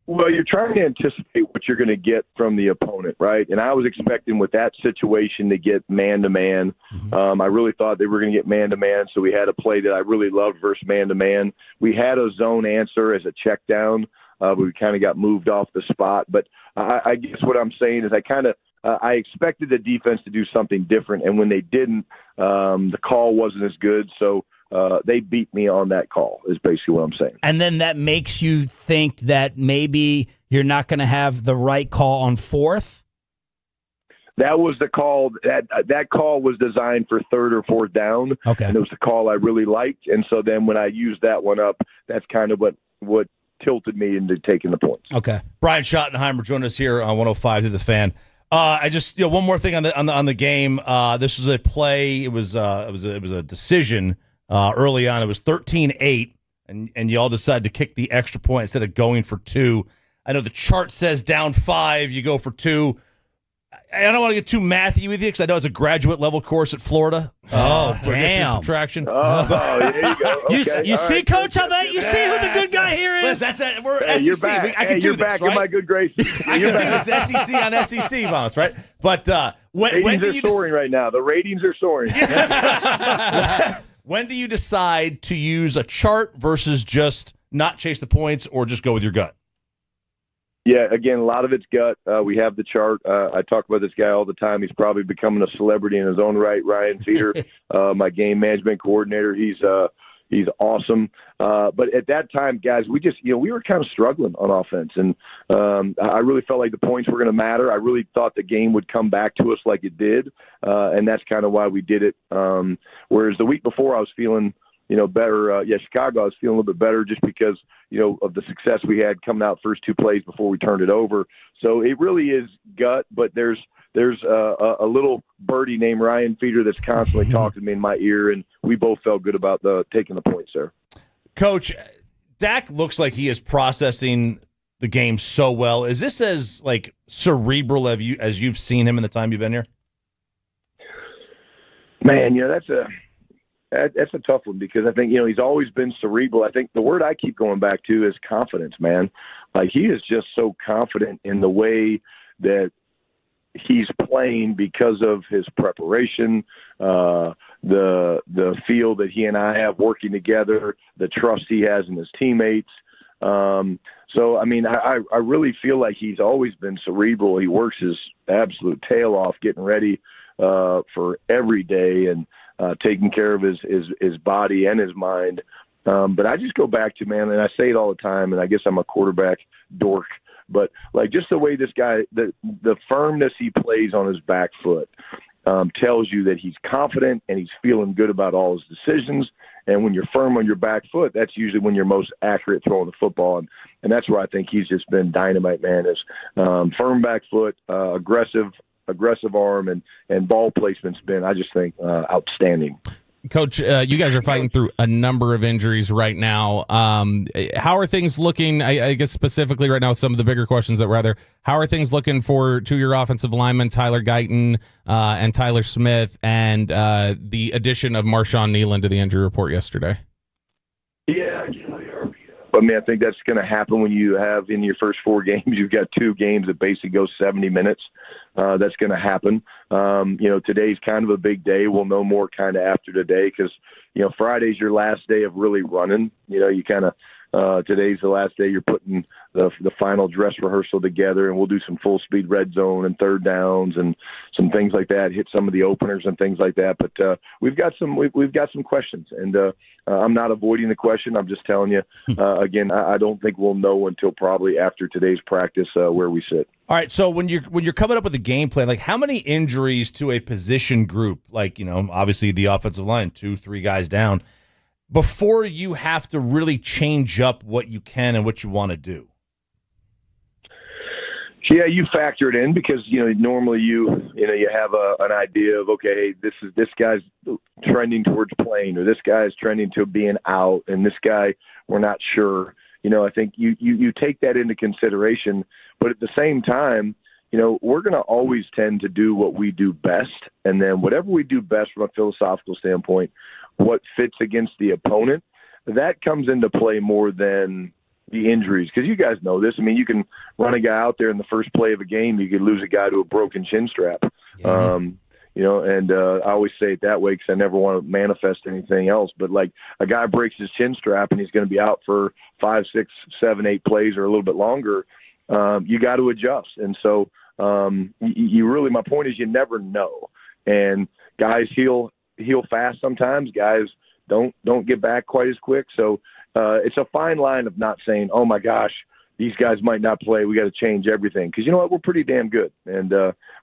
Well, you're trying to anticipate what you're going to get from the opponent, right? And I was expecting with that situation to get man-to-man. I really thought they were going to get man-to-man, so we had a play that I really loved versus man-to-man. We had a zone answer as a check down. We kind of got moved off the spot. But I guess what I'm saying is I expected the defense to do something different, and when they didn't, the call wasn't as good. So they beat me on that call is basically what I'm saying. And then that makes you think that maybe you're not going to have the right call on fourth? That was the call. That call was designed for third or fourth down. Okay. And it was the call I really liked. And so then when I used that one up, that's kind of what tilted me into taking the points. Okay. Brian Schottenheimer joined us here on 105 to the Fan. I just one more thing on the game. This was a play. It was a decision early on. It was 13-8, and y'all decided to kick the extra point instead of going for 2. I know the chart says down 5, you go for 2. I don't want to get too mathy with you because I know it's a graduate level course at Florida. For addition and subtraction. There you go. Okay. You see, Coach, how that? You see who the good guy here is? Listen, we're SEC. You're back. I can do you're this, back right? in my good graces. I can do this SEC on SEC violence, right? But when do you soaring right now? The ratings are soaring. When do you decide to use a chart versus just not chase the points or just go with your gut? Yeah, again, a lot of it's gut. We have the chart. I talk about this guy all the time. He's probably becoming a celebrity in his own right. Ryan Feeder, my game management coordinator. He's awesome. But at that time, guys, we were kind of struggling on offense, and I really felt like the points were going to matter. I really thought the game would come back to us like it did, and that's kind of why we did it. Whereas the week before, I was feeling better. Chicago, I was feeling a little bit better just because, of the success we had coming out first 2 plays before we turned it over. So it really is gut, but there's a little birdie named Ryan Feeder that's constantly talking to me in my ear, and we both felt good about taking the points there. Coach, Dak looks like he is processing the game so well. Is this as cerebral as you've seen him in the time you've been here? Man, that's a tough one because I think, he's always been cerebral. I think the word I keep going back to is confidence, man. Like, he is just so confident in the way that he's playing because of his preparation, the feel that he and I have working together, the trust he has in his teammates. So, I really feel like he's always been cerebral. He works his absolute tail off getting ready for every day and taking care of his body and his mind. But I just go back to, man, and I say it all the time, and I guess I'm a quarterback dork, but just the way this guy, the firmness he plays on his back foot tells you that he's confident and he's feeling good about all his decisions. And when you're firm on your back foot, that's usually when you're most accurate throwing the football. And that's where I think he's just been dynamite, man, is firm back foot, aggressive arm, and ball placement's been, I just think, outstanding. Coach, you guys are fighting through a number of injuries right now. How are things looking, I guess specifically right now, some of the bigger questions that were there, how are things looking for 2-year offensive linemen, Tyler Guyton and Tyler Smith, and the addition of Marshawn Nealon to the injury report yesterday? Yeah. I mean, I think that's going to happen when you have in your first 4 games, you've got 2 games that basically go 70 minutes. That's going to happen. Today's kind of a big day. We'll know more kind of after today because, Friday's your last day of really running. You kind of today's the last day you're putting the final dress rehearsal together, and we'll do some full speed red zone and third downs and some things like that, hit some of the openers and things like that. But we've got some questions, and I'm not avoiding the question. I'm just telling you, again, I don't think we'll know until probably after today's practice where we sit. All right, so when you're coming up with a game plan, like how many injuries to a position group, like, obviously the offensive line, 2-3 guys down, before you have to really change up what you can and what you want to do? Yeah, you factor it in because normally you have an idea of, okay, this guy's trending towards playing, or this guy's trending to being out, and this guy we're not sure. I think you take that into consideration, but at the same time, we're going to always tend to do what we do best, and then whatever we do best from a philosophical standpoint, what fits against the opponent, that comes into play more than the injuries. Because you guys know this. I mean, you can run a guy out there in the first play of a game, you could lose a guy to a broken chin strap. Yeah. I always say it that way because I never want to manifest anything else. But like a guy breaks his chin strap and he's going to be out for 5, 6, 7, 8 plays or a little bit longer. You got to adjust. And so you really, my point is you never know. And guys heal fast sometimes. Guys don't get back quite as quick. So it's a fine line of not saying, oh my gosh, these guys might not play. We got to change everything. Because you know what? We're pretty damn good. And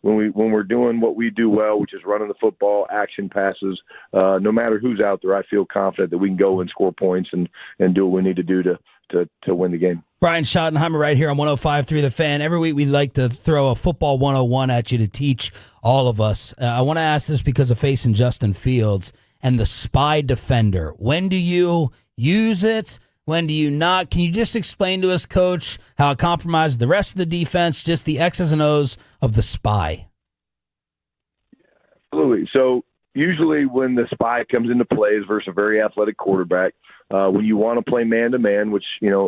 when we're doing what we do well, which is running the football, action passes, no matter who's out there, I feel confident that we can go and score points and do what we need to do to win the game. Brian Schottenheimer right here on 105.3 The Fan. Every week we like to throw a football 101 at you to teach all of us. I want to ask this because of facing Justin Fields and the spy defender. When do you use it? When do you not? Can you just explain to us, Coach, how it compromises the rest of the defense, just the X's and O's of the spy? Absolutely. So usually when the spy comes into play is versus a very athletic quarterback, when you want to play man-to-man, which,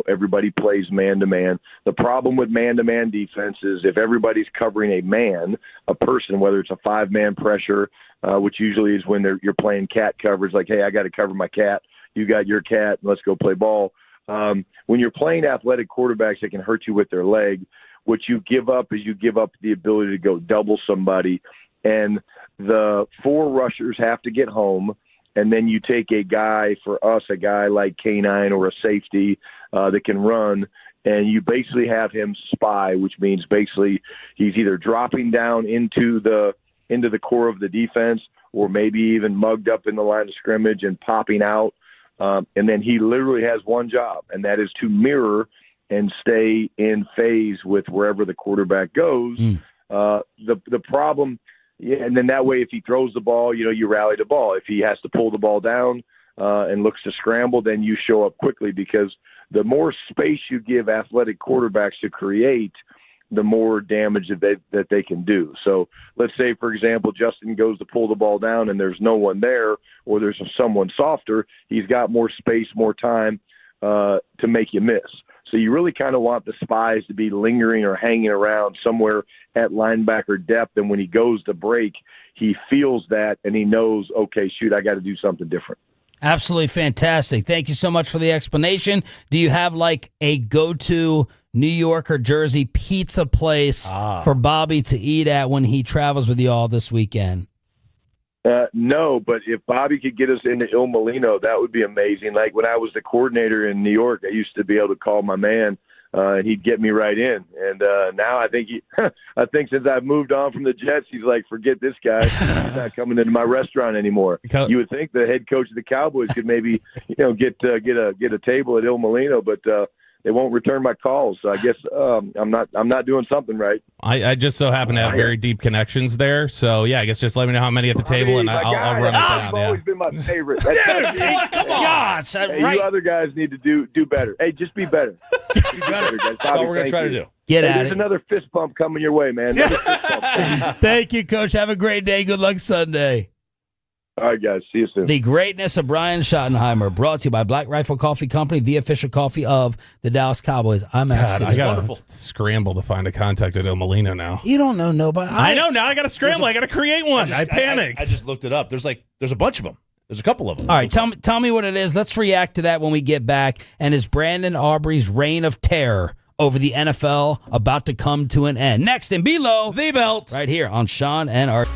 everybody plays man-to-man. The problem with man-to-man defense is if everybody's covering a person, whether it's a 5-man pressure, which usually is when you're playing cat coverage, like, hey, I got to cover my cat. You got your cat, let's go play ball. When you're playing athletic quarterbacks that can hurt you with their leg, what you give up is you give up the ability to go double somebody, and the 4 rushers have to get home, and then you take a guy like K9 or a safety that can run, and you basically have him spy, which means basically he's either dropping down into the core of the defense or maybe even mugged up in the line of scrimmage and popping out. And then he literally has one job, and that is to mirror and stay in phase with wherever the quarterback goes. The problem, and then that way if he throws the ball, you rally the ball. If he has to pull the ball down and looks to scramble, then you show up quickly, because the more space you give athletic quarterbacks to create, the more damage that they can do. So let's say, for example, Justin goes to pull the ball down and there's no one there, or there's someone softer. He's got more space, more time to make you miss. So you really kind of want the spies to be lingering or hanging around somewhere at linebacker depth. And when he goes to break, he feels that and he knows, okay, shoot, I got to do something different. Absolutely fantastic. Thank you so much for the explanation. Do you have like a go-to New York or Jersey pizza place for Bobby to eat at when he travels with you all this weekend? No, but if Bobby could get us into Il Molino, that would be amazing. Like when I was the coordinator in New York, I used to be able to call my man, and he'd get me right in. And now I think since I've moved on from the Jets, he's like, forget this guy. He's not coming into my restaurant anymore. You would think the head coach of the Cowboys could maybe get a table at Il Molino, but they won't return my calls. So I guess I'm not doing something right. I just so happen to have very deep connections there. So yeah, I guess just let me know how many at the table, and I'll run it down. You've always been my favorite. Come on. Gosh, hey, right. You other guys need to do better. Hey, just be better. Be better, guys. That's all we're gonna try to do. Get at it. There's another fist bump coming your way, man. Thank you, Coach. Have a great day. Good luck Sunday. All right, guys. See you soon. The greatness of Brian Schottenheimer, brought to you by Black Rifle Coffee Company, the official coffee of the Dallas Cowboys. I got to scramble to find a contact at El Molino now. You don't know nobody. I know now. I got to scramble. I got to create one. I panicked. I just looked it up. There's a bunch of them. There's a couple of them. All right, tell me what it is. Let's react to that when we get back. And is Brandon Aubrey's reign of terror over the NFL about to come to an end? Next in Below the Belt, right here on Sean and Art.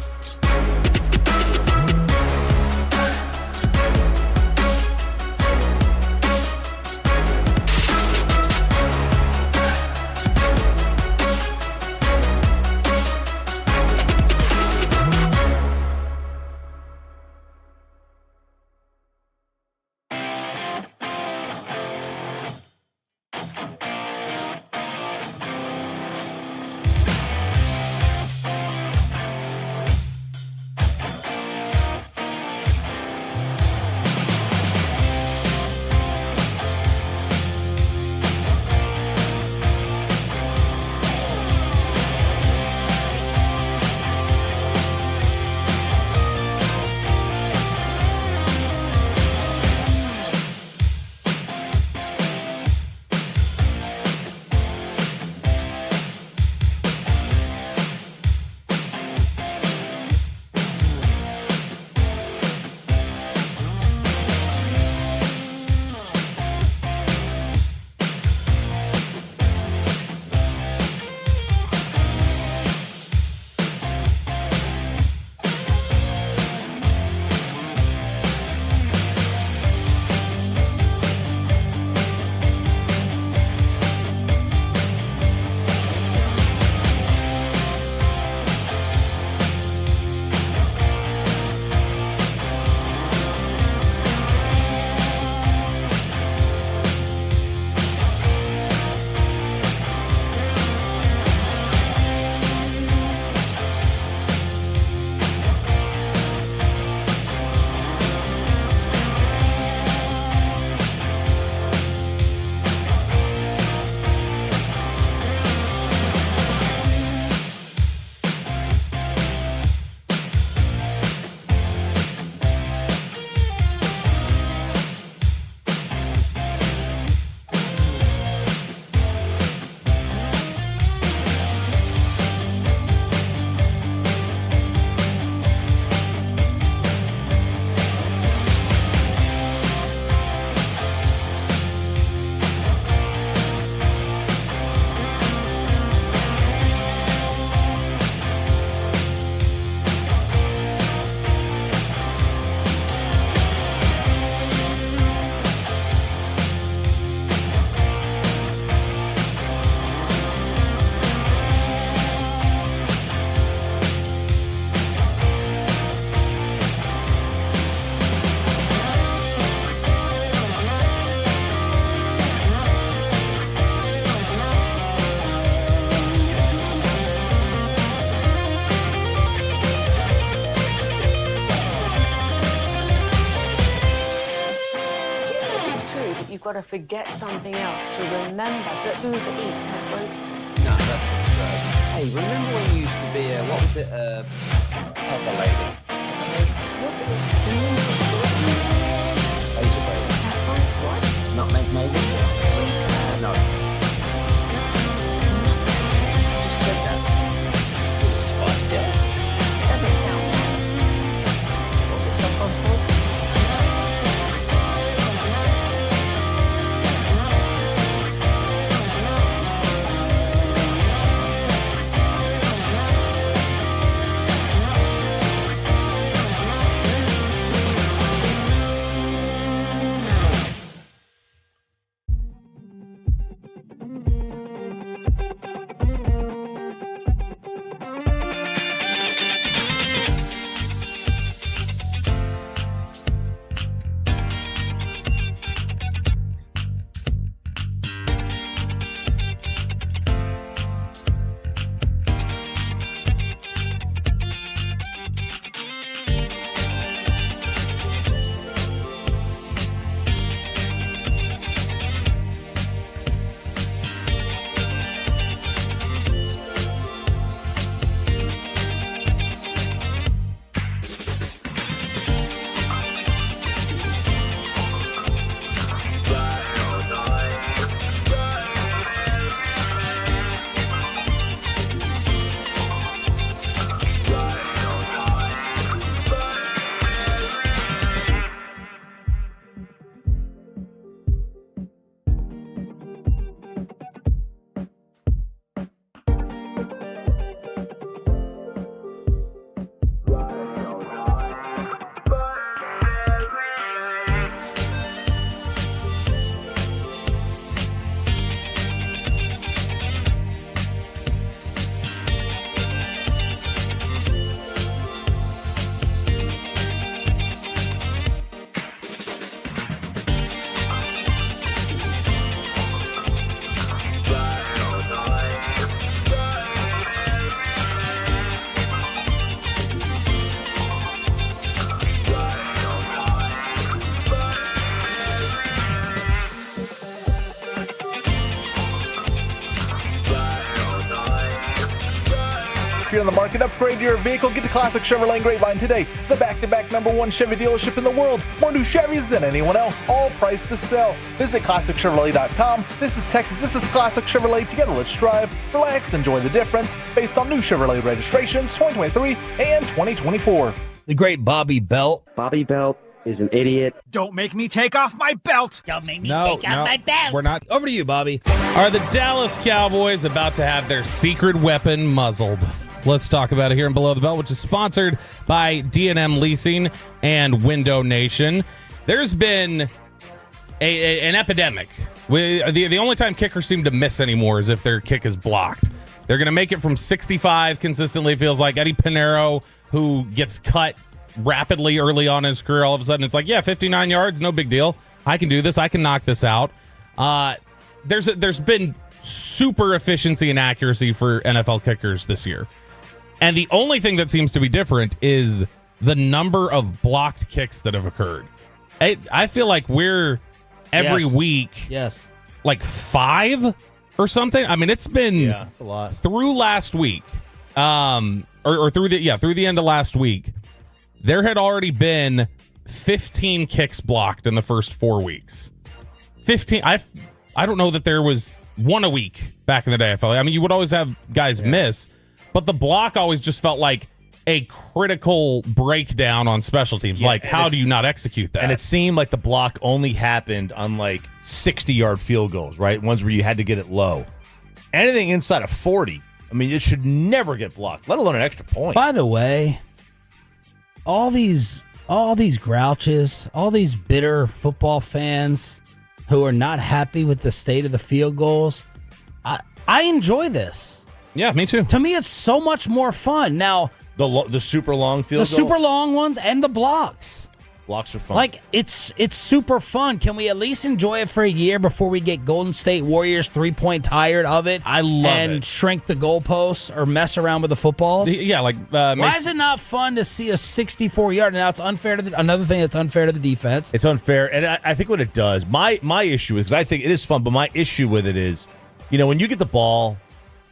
You've got to forget something else to remember that Uber Eats has groceries. No, that's absurd. Hey, remember when you used to be a, what was it, pepper lady? Was it? Laser baby. Saffron squad? Nutmeg maybe? No. Just said that. Was it Spice Girl? Doesn't sound right. Was it Saffron squad? if you're in the market, upgrade your vehicle. Get to Classic Chevrolet in Grapevine today. The back-to-back #1 Chevy dealership in the world. More new Chevys than anyone else, all priced to sell. Visit ClassicChevrolet.com. This is Texas. This is Classic Chevrolet. Together, let's drive, relax, enjoy the difference. Based on new Chevrolet registrations 2023 and 2024. The great Bobby Belt. Bobby Belt is an idiot. Don't make me take off my belt. Don't make me take off my belt. We're not. Over to you, Bobby. Are the Dallas Cowboys about to have their secret weapon muzzled? Let's talk about it here in Below the Belt, which is sponsored by D&M Leasing and Window Nation. There's been an epidemic. The only time kickers seem to miss anymore is if their kick is blocked. They're going to make it from 65 consistently, feels like. Eddie Pinheiro, who gets cut rapidly early on in his career, all of a sudden it's like, yeah, 59 yards, no big deal. I can do this. I can knock this out. There's been super efficiency and accuracy for NFL kickers this year. And the only thing that seems to be different is the number of blocked kicks that have occurred. I feel like we're every week, like 5 or something. I mean, it's been it's a lot. Through last week, or through the end of last week, there had already been 15 kicks blocked in the first 4 weeks. 15. I don't know that there was one a week back in the day. I felt like, I mean, you would always have guys miss, but the block always just felt like a critical breakdown on special teams. Like, how do you not execute that? And it seemed like the block only happened on like 60-yard field goals, right? Ones where you had to get it low. Anything inside of 40, I mean, it should never get blocked, let alone an extra point. By the way, all these grouches, all these bitter football fans who are not happy with the state of the field goals, I enjoy this. Yeah, me too. To me, it's so much more fun. Now, the super long field goal? The super long ones and the blocks. Blocks are fun. Like, it's super fun. Can we at least enjoy it for a year before we get Golden State Warriors 3-point tired of it? I love it. And shrink the goalposts or mess around with the footballs? Why is it not fun to see a 64-yard? Now, it's unfair to another thing that's unfair to the defense. It's unfair, and I think what it does, my issue, because I think it is fun, but my issue with it is, when you get the ball,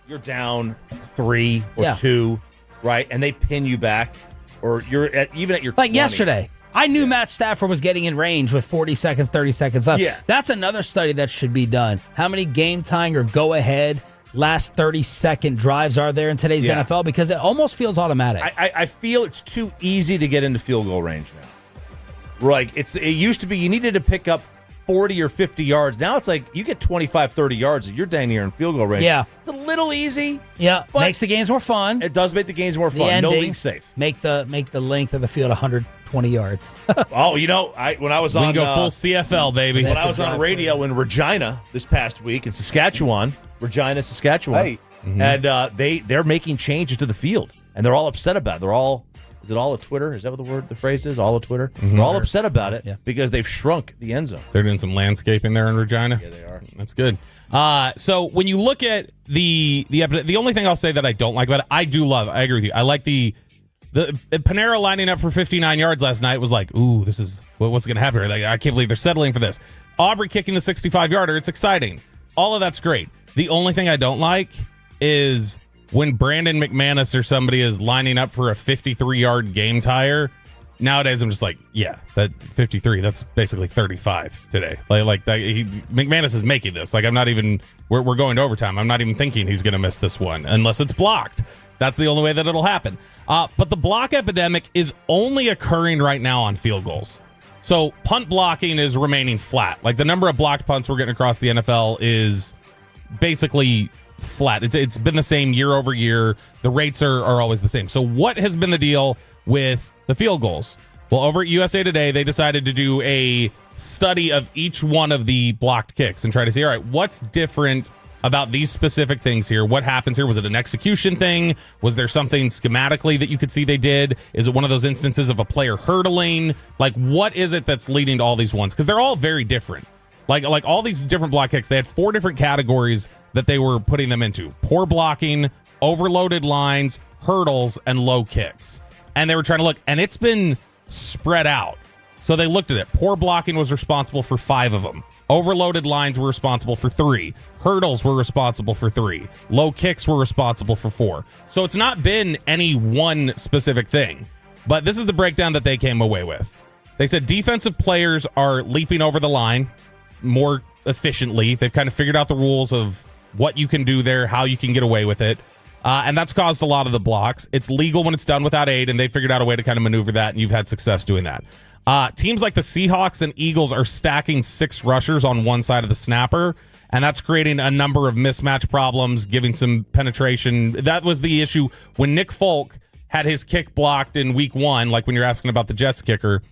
you're down 3 or 2, right, and they pin you back, or you're even at your 20. Yesterday. I knew Matt Stafford was getting in range with 40 seconds, 30 seconds left. Yeah. That's another study that should be done. How many game-tying or go-ahead last 30-second drives are there in today's NFL? Because it almost feels automatic. I feel it's too easy to get into field goal range now. Like, it used to be you needed to pick up 40 or 50 yards. Now it's like you get 25, 30 yards and you're dang near in field goal range. Yeah. It's a little easy. Yeah. But makes the games more fun. It does make the games more fun. No league safe. Make the length of the field 120 yards. Oh, when I was on... We can go full CFL, baby. When I was on radio in Regina this past week in Saskatchewan, Saskatchewan, and they're making changes to the field, and they're all upset about it. They're all... Is it all a Twitter? Is that what the phrase is? All a Twitter? They're all upset about it because they've shrunk the end zone. They're doing some landscaping there in Regina. Yeah, they are. That's good. So when you look at the only thing I'll say that I don't like about it, I agree with you. I like the Panera lining up for 59 yards last night was like, ooh, this is what's going to happen here. Like, I can't believe they're settling for this. Aubrey kicking the 65-yarder. It's exciting. All of that's great. The only thing I don't like is when Brandon McManus or somebody is lining up for a 53-yard game tire. Nowadays, I'm just like, yeah, that 53, that's basically 35 today. McManus is making this. Like, I'm not even, we're going to overtime. I'm not even thinking he's going to miss this one unless it's blocked. That's the only way that it'll happen. But the block epidemic is only occurring right now on field goals. So punt blocking is remaining flat. Like, the number of blocked punts we're getting across the NFL is basically flat. It's been the same year over year. The rates are always the same. So what has been the deal with the field goals? Well, over at USA Today, they decided to do a study of each one of the blocked kicks and try to see, all right, what's different about these specific things here? What happens here? Was it an execution thing? Was there something schematically that you could see they did? Is it one of those instances of a player hurdling? Like, what is it that's leading to all these ones? Because they're all very different. Like all these different block kicks, they had 4 different categories that they were putting them into: poor blocking, overloaded lines, hurdles, and low kicks. And they were trying to look, and it's been spread out. So they looked at it. Poor blocking was responsible for 5 of them. Overloaded lines were responsible for 3. Hurdles were responsible for 3. Low kicks were responsible for 4. So it's not been any one specific thing. But this is the breakdown that they came away with. They said defensive players are leaping over the line more efficiently. They've kind of figured out the rules of what you can do there, how you can get away with it. And that's caused a lot of the blocks. It's legal when it's done without aid, and they figured out a way to kind of maneuver that, and you've had success doing that. Teams like the Seahawks and Eagles are stacking 6 rushers on one side of the snapper, and that's creating a number of mismatch problems, giving some penetration. That was the issue when Nick Folk had his kick blocked in week 1, like when you're asking about the Jets kicker.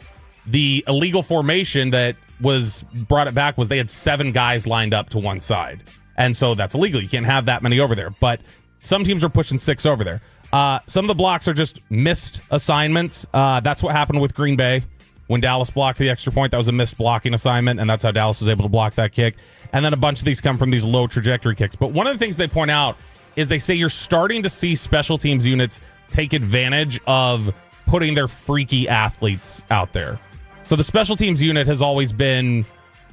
The illegal formation that was brought it back was they had 7 guys lined up to one side. And so that's illegal. You can't have that many over there. But some teams are pushing 6 over there. Some of the blocks are just missed assignments. That's what happened with Green Bay. When Dallas blocked the extra point, that was a missed blocking assignment, and that's how Dallas was able to block that kick. And then a bunch of these come from these low trajectory kicks. But one of the things they point out is they say you're starting to see special teams units take advantage of putting their freaky athletes out there. So the special teams unit has always been,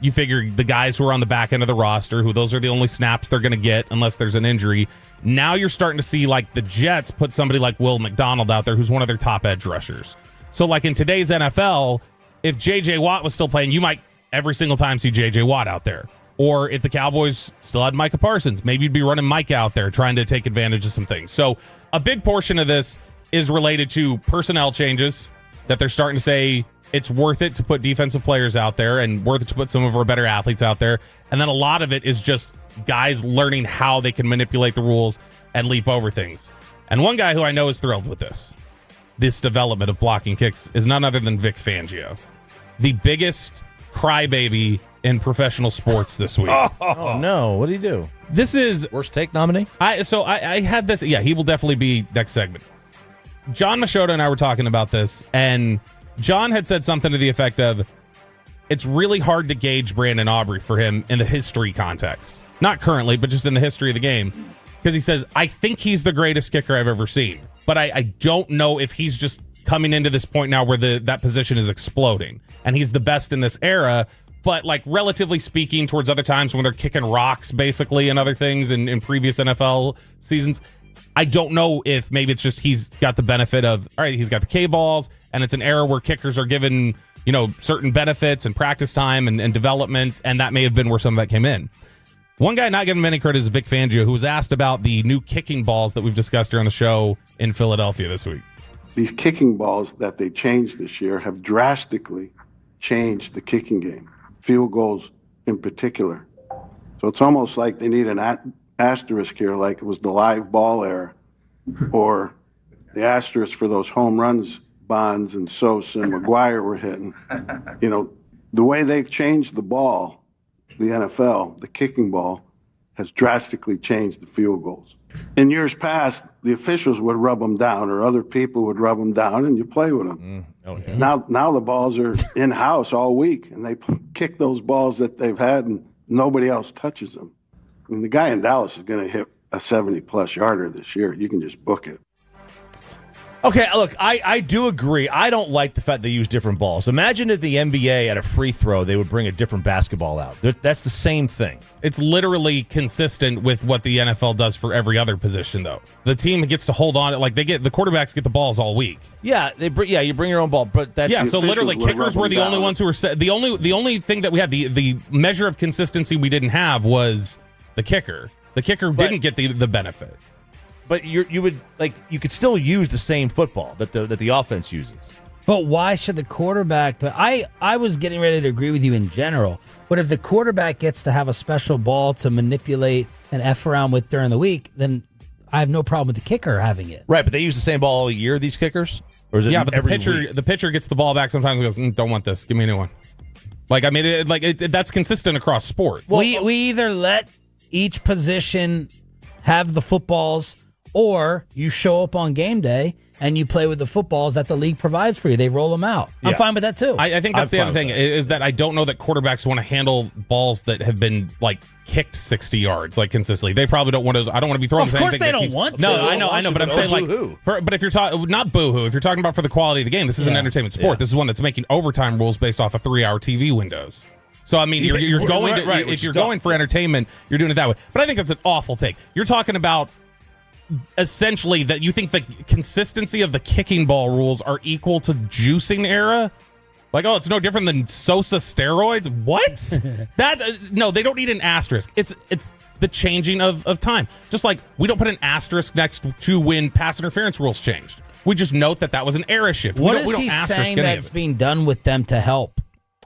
you figure, the guys who are on the back end of the roster, who those are the only snaps they're going to get unless there's an injury. Now you're starting to see, like, the Jets put somebody like Will McDonald out there who's one of their top edge rushers. So, like, in today's NFL, if J.J. Watt was still playing, you might every single time see J.J. Watt out there. Or if the Cowboys still had Micah Parsons, maybe you'd be running Micah out there trying to take advantage of some things. So a big portion of this is related to personnel changes, that they're starting to say it's worth it to put defensive players out there and worth it to put some of our better athletes out there. And then a lot of it is just guys learning how they can manipulate the rules and leap over things. And one guy who I know is thrilled with this development of blocking kicks is none other than Vic Fangio, the biggest crybaby in professional sports this week. Oh no, what did he do? This is worst take nominee. I had this. Yeah, he will definitely be next segment. John Machota and I were talking about this, and John had said something to the effect of, it's really hard to gauge Brandon Aubrey for him in the history context. Not currently, but just in the history of the game. Because he says, I think he's the greatest kicker I've ever seen. But I don't know if he's just coming into this point now where that position is exploding. And he's the best in this era. But, like, relatively speaking, towards other times when they're kicking rocks, basically, and other things in previous NFL seasons, I don't know if maybe it's just he's got the benefit of, all right, he's got the K-balls, and it's an era where kickers are given, certain benefits and practice time and development, and that may have been where some of that came in. One guy not given many credit is Vic Fangio, who was asked about the new kicking balls that we've discussed here on the show in Philadelphia this week. These kicking balls that they changed this year have drastically changed the kicking game, field goals in particular. So it's almost like they need an asterisk here, like it was the live ball era, or the asterisk for those home runs Bonds and Sosa and McGuire were hitting. The way they've changed the ball, the NFL, the kicking ball, has drastically changed the field goals. In years past, the officials would rub them down, or other people would rub them down, and you play with them. Okay. Now the balls are in-house all week, and they kick those balls that they've had, and nobody else touches them. I mean, the guy in Dallas is going to hit a 70-plus yarder this year. You can just book it. Okay, look, I do agree. I don't like the fact they use different balls. Imagine if the NBA at a free throw, they would bring a different basketball out. That's the same thing. It's literally consistent with what the NFL does for every other position, though. The team gets to hold on. Like, the quarterbacks get the balls all week. Yeah, you bring your own ball, but that's so literally kickers were the only ones who were the only thing that we had, the measure of consistency we didn't have was the kicker. The kicker didn't get the benefit. But you could still use the same football that the offense uses. But why should the quarterback? But I was getting ready to agree with you in general. But if the quarterback gets to have a special ball to manipulate and F around with during the week, then I have no problem with the kicker having it. Right, but they use the same ball all year, these kickers? Or is it but every the pitcher gets the ball back sometimes and goes, don't want this. Give me a new one. Like, I mean, that's consistent across sports. Well, we either let each position have the footballs, or you show up on game day and you play with the footballs that the league provides for you. They roll them out. I'm fine with that too. I think that's the other thing is that I don't know that quarterbacks want to handle balls that have been like kicked 60 yards like consistently. They probably don't want to. I don't want to be throwing. Of course, they don't want to. No, I know, but I'm saying like, but if you're talking not boo-hoo, if you're talking about for the quality of the game, this is an entertainment sport. This is one that's making overtime rules based off of 3-hour TV windows. So I mean, you're going to, if you're going for entertainment, you're doing it that way. But I think that's an awful take. You're talking about essentially that you think the consistency of the kicking ball rules are equal to juicing era. Like, oh, it's no different than Sosa steroids. What? No, they don't need an asterisk. It's the changing of time. Just like we don't put an asterisk next to when pass interference rules changed. We just note that was an era shift. What is he saying that's being done with them to help?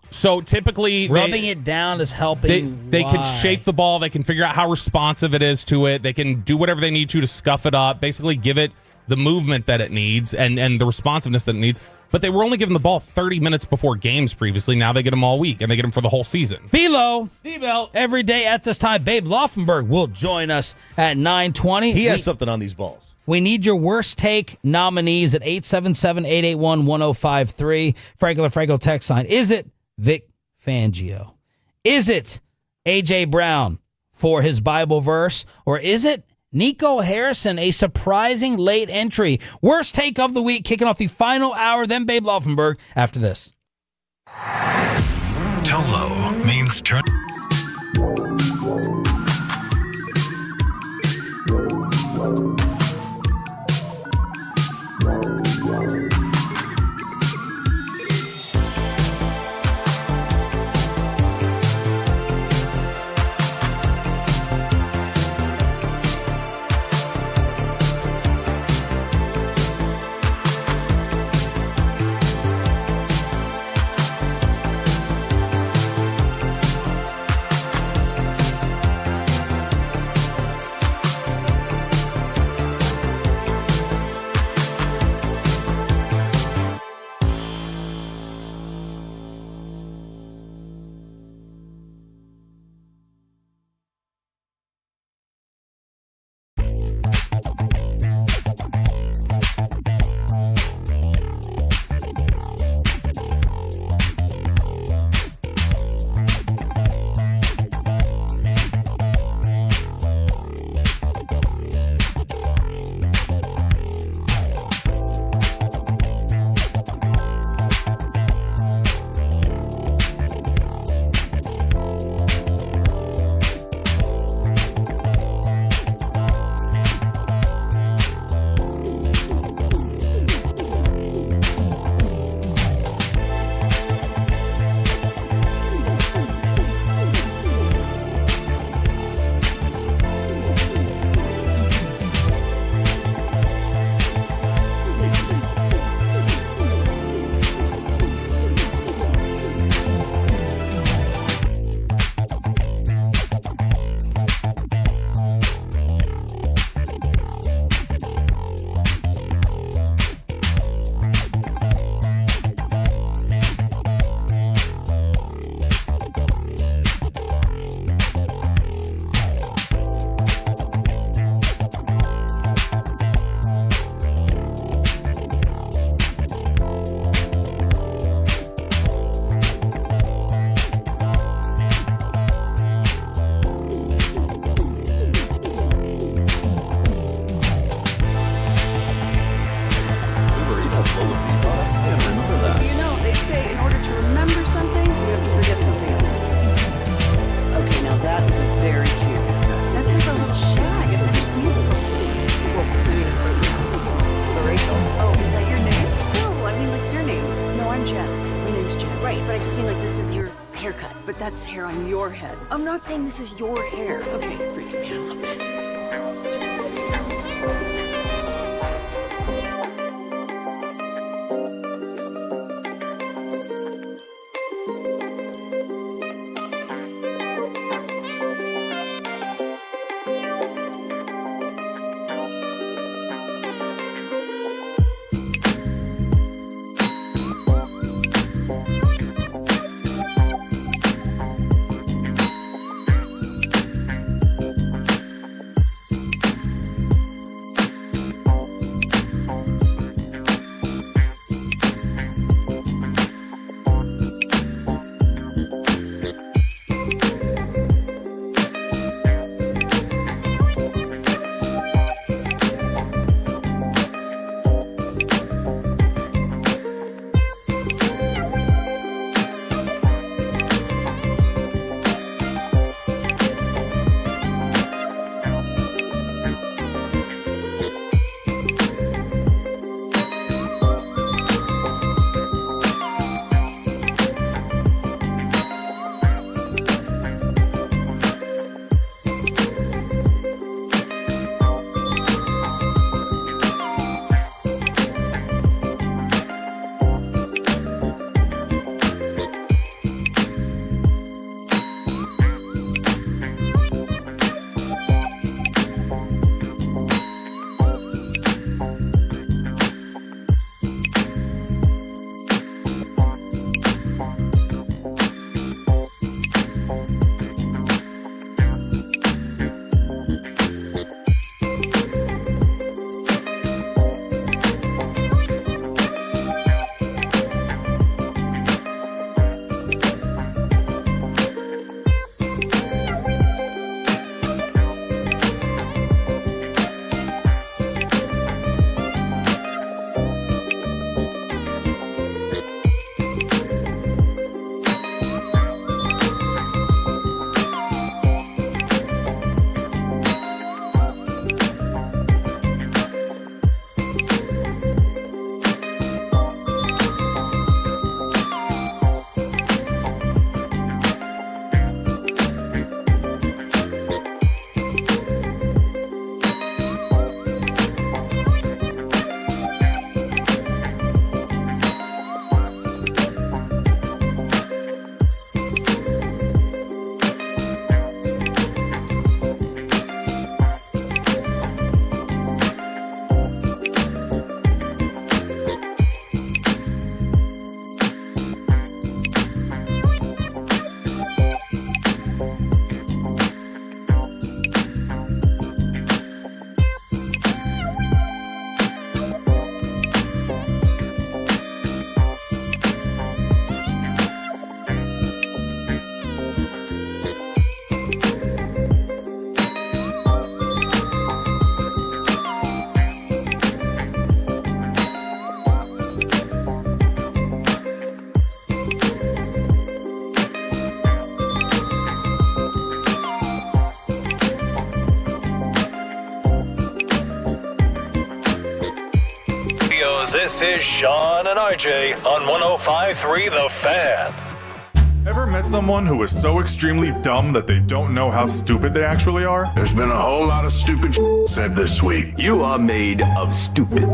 So typically, rubbing it down is helping. They can shape the ball. They can figure out how responsive it is to it. They can do whatever they need to scuff it up. Basically, give it the movement that it needs and the responsiveness that it needs. But they were only given the ball 30 minutes before games previously. Now they get them all week, and they get them for the whole season. B-Lo, every day at this time. Babe Laufenberg will join us at 9:20. He has something on these balls. We need your worst take nominees at 877-881-1053. Franco text line. Is it Vic Fangio? Is it A.J. Brown for his Bible verse? Or is it Nico Harrison, a surprising late entry? Worst take of the week, kicking off the final hour, then Babe Laufenberg after this. Tolo means turn. but that's hair on your head. I'm not saying this is your hair. Okay, freaking me out a little bit. This is Sean and RJ on 105.3 The Fan. Ever met someone who is so extremely dumb that they don't know how stupid they actually are? There's been a whole lot of stupid said this week. You are made of stupid.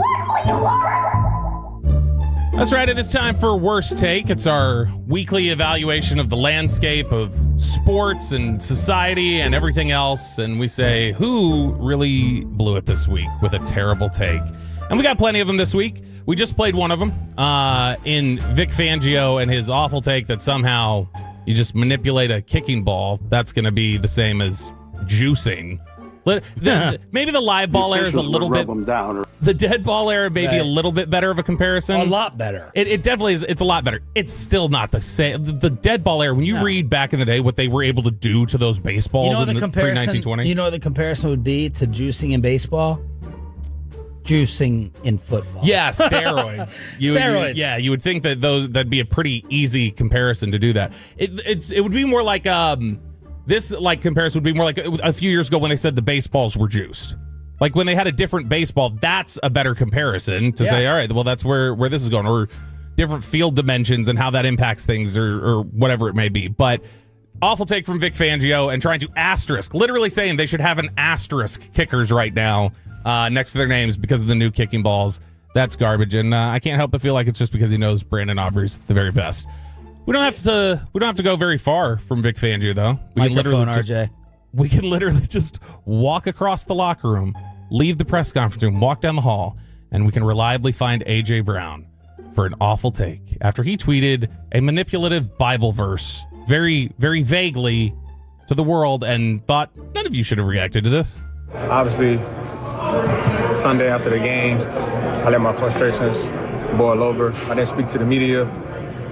That's right. It is time for Worst Take. It's our weekly evaluation of the landscape of sports and society and everything else. And we say, who really blew it this week with a terrible take? And we got plenty of them this week. We just played one of them in Vic Fangio and his awful take that somehow you just manipulate a kicking ball. That's going to be the same as juicing. Maybe the live ball era is a little bit. The dead ball era may be a little bit better of a comparison. A lot better. It definitely is. It's a lot better. It's still not the same. The dead ball era, when you read back in the day what they were able to do to those baseballs in the pre-1920. You know what the comparison would be to juicing in baseball? Juicing in football. Yeah, steroids. Steroids. You would think that that'd be a pretty easy comparison to do that. It would be more like this comparison would be more like a few years ago when they said the baseballs were juiced. Like when they had a different baseball, that's a better comparison to say, all right, well, that's where this is going, or different field dimensions and how that impacts things, or whatever it may be. But awful take from Vic Fangio and trying to literally saying they should have an asterisk kickers right now next to their names because of the new kicking balls. That's garbage, and I can't help but feel like it's just because he knows Brandon Aubrey's the very best. We don't have to go very far from Vic Fangio, though. We can literally just walk across the locker room, leave the press conference room, walk down the hall, and we can reliably find AJ Brown for an awful take after he tweeted a manipulative Bible verse very, very vaguely to the world and thought none of you should have reacted to this. Obviously, Sunday after the game, I let my frustrations boil over. I didn't speak to the media.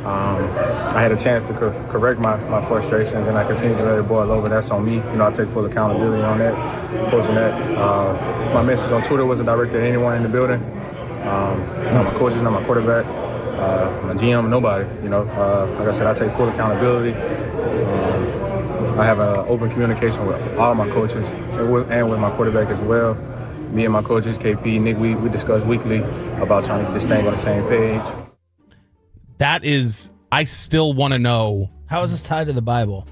I had a chance to correct my frustrations, and I continued to let it boil over. That's on me. I take full accountability on that, posting that. My message on Twitter wasn't directed at anyone in the building. Not my coaches, not my quarterback, my GM, nobody. Like I said, I take full accountability. I have an open communication with all my coaches and with my quarterback as well. Me and my coaches, KP, Nick, we discuss weekly about trying to get this thing on the same page. That is, I still want to know. How is this tied to the Bible?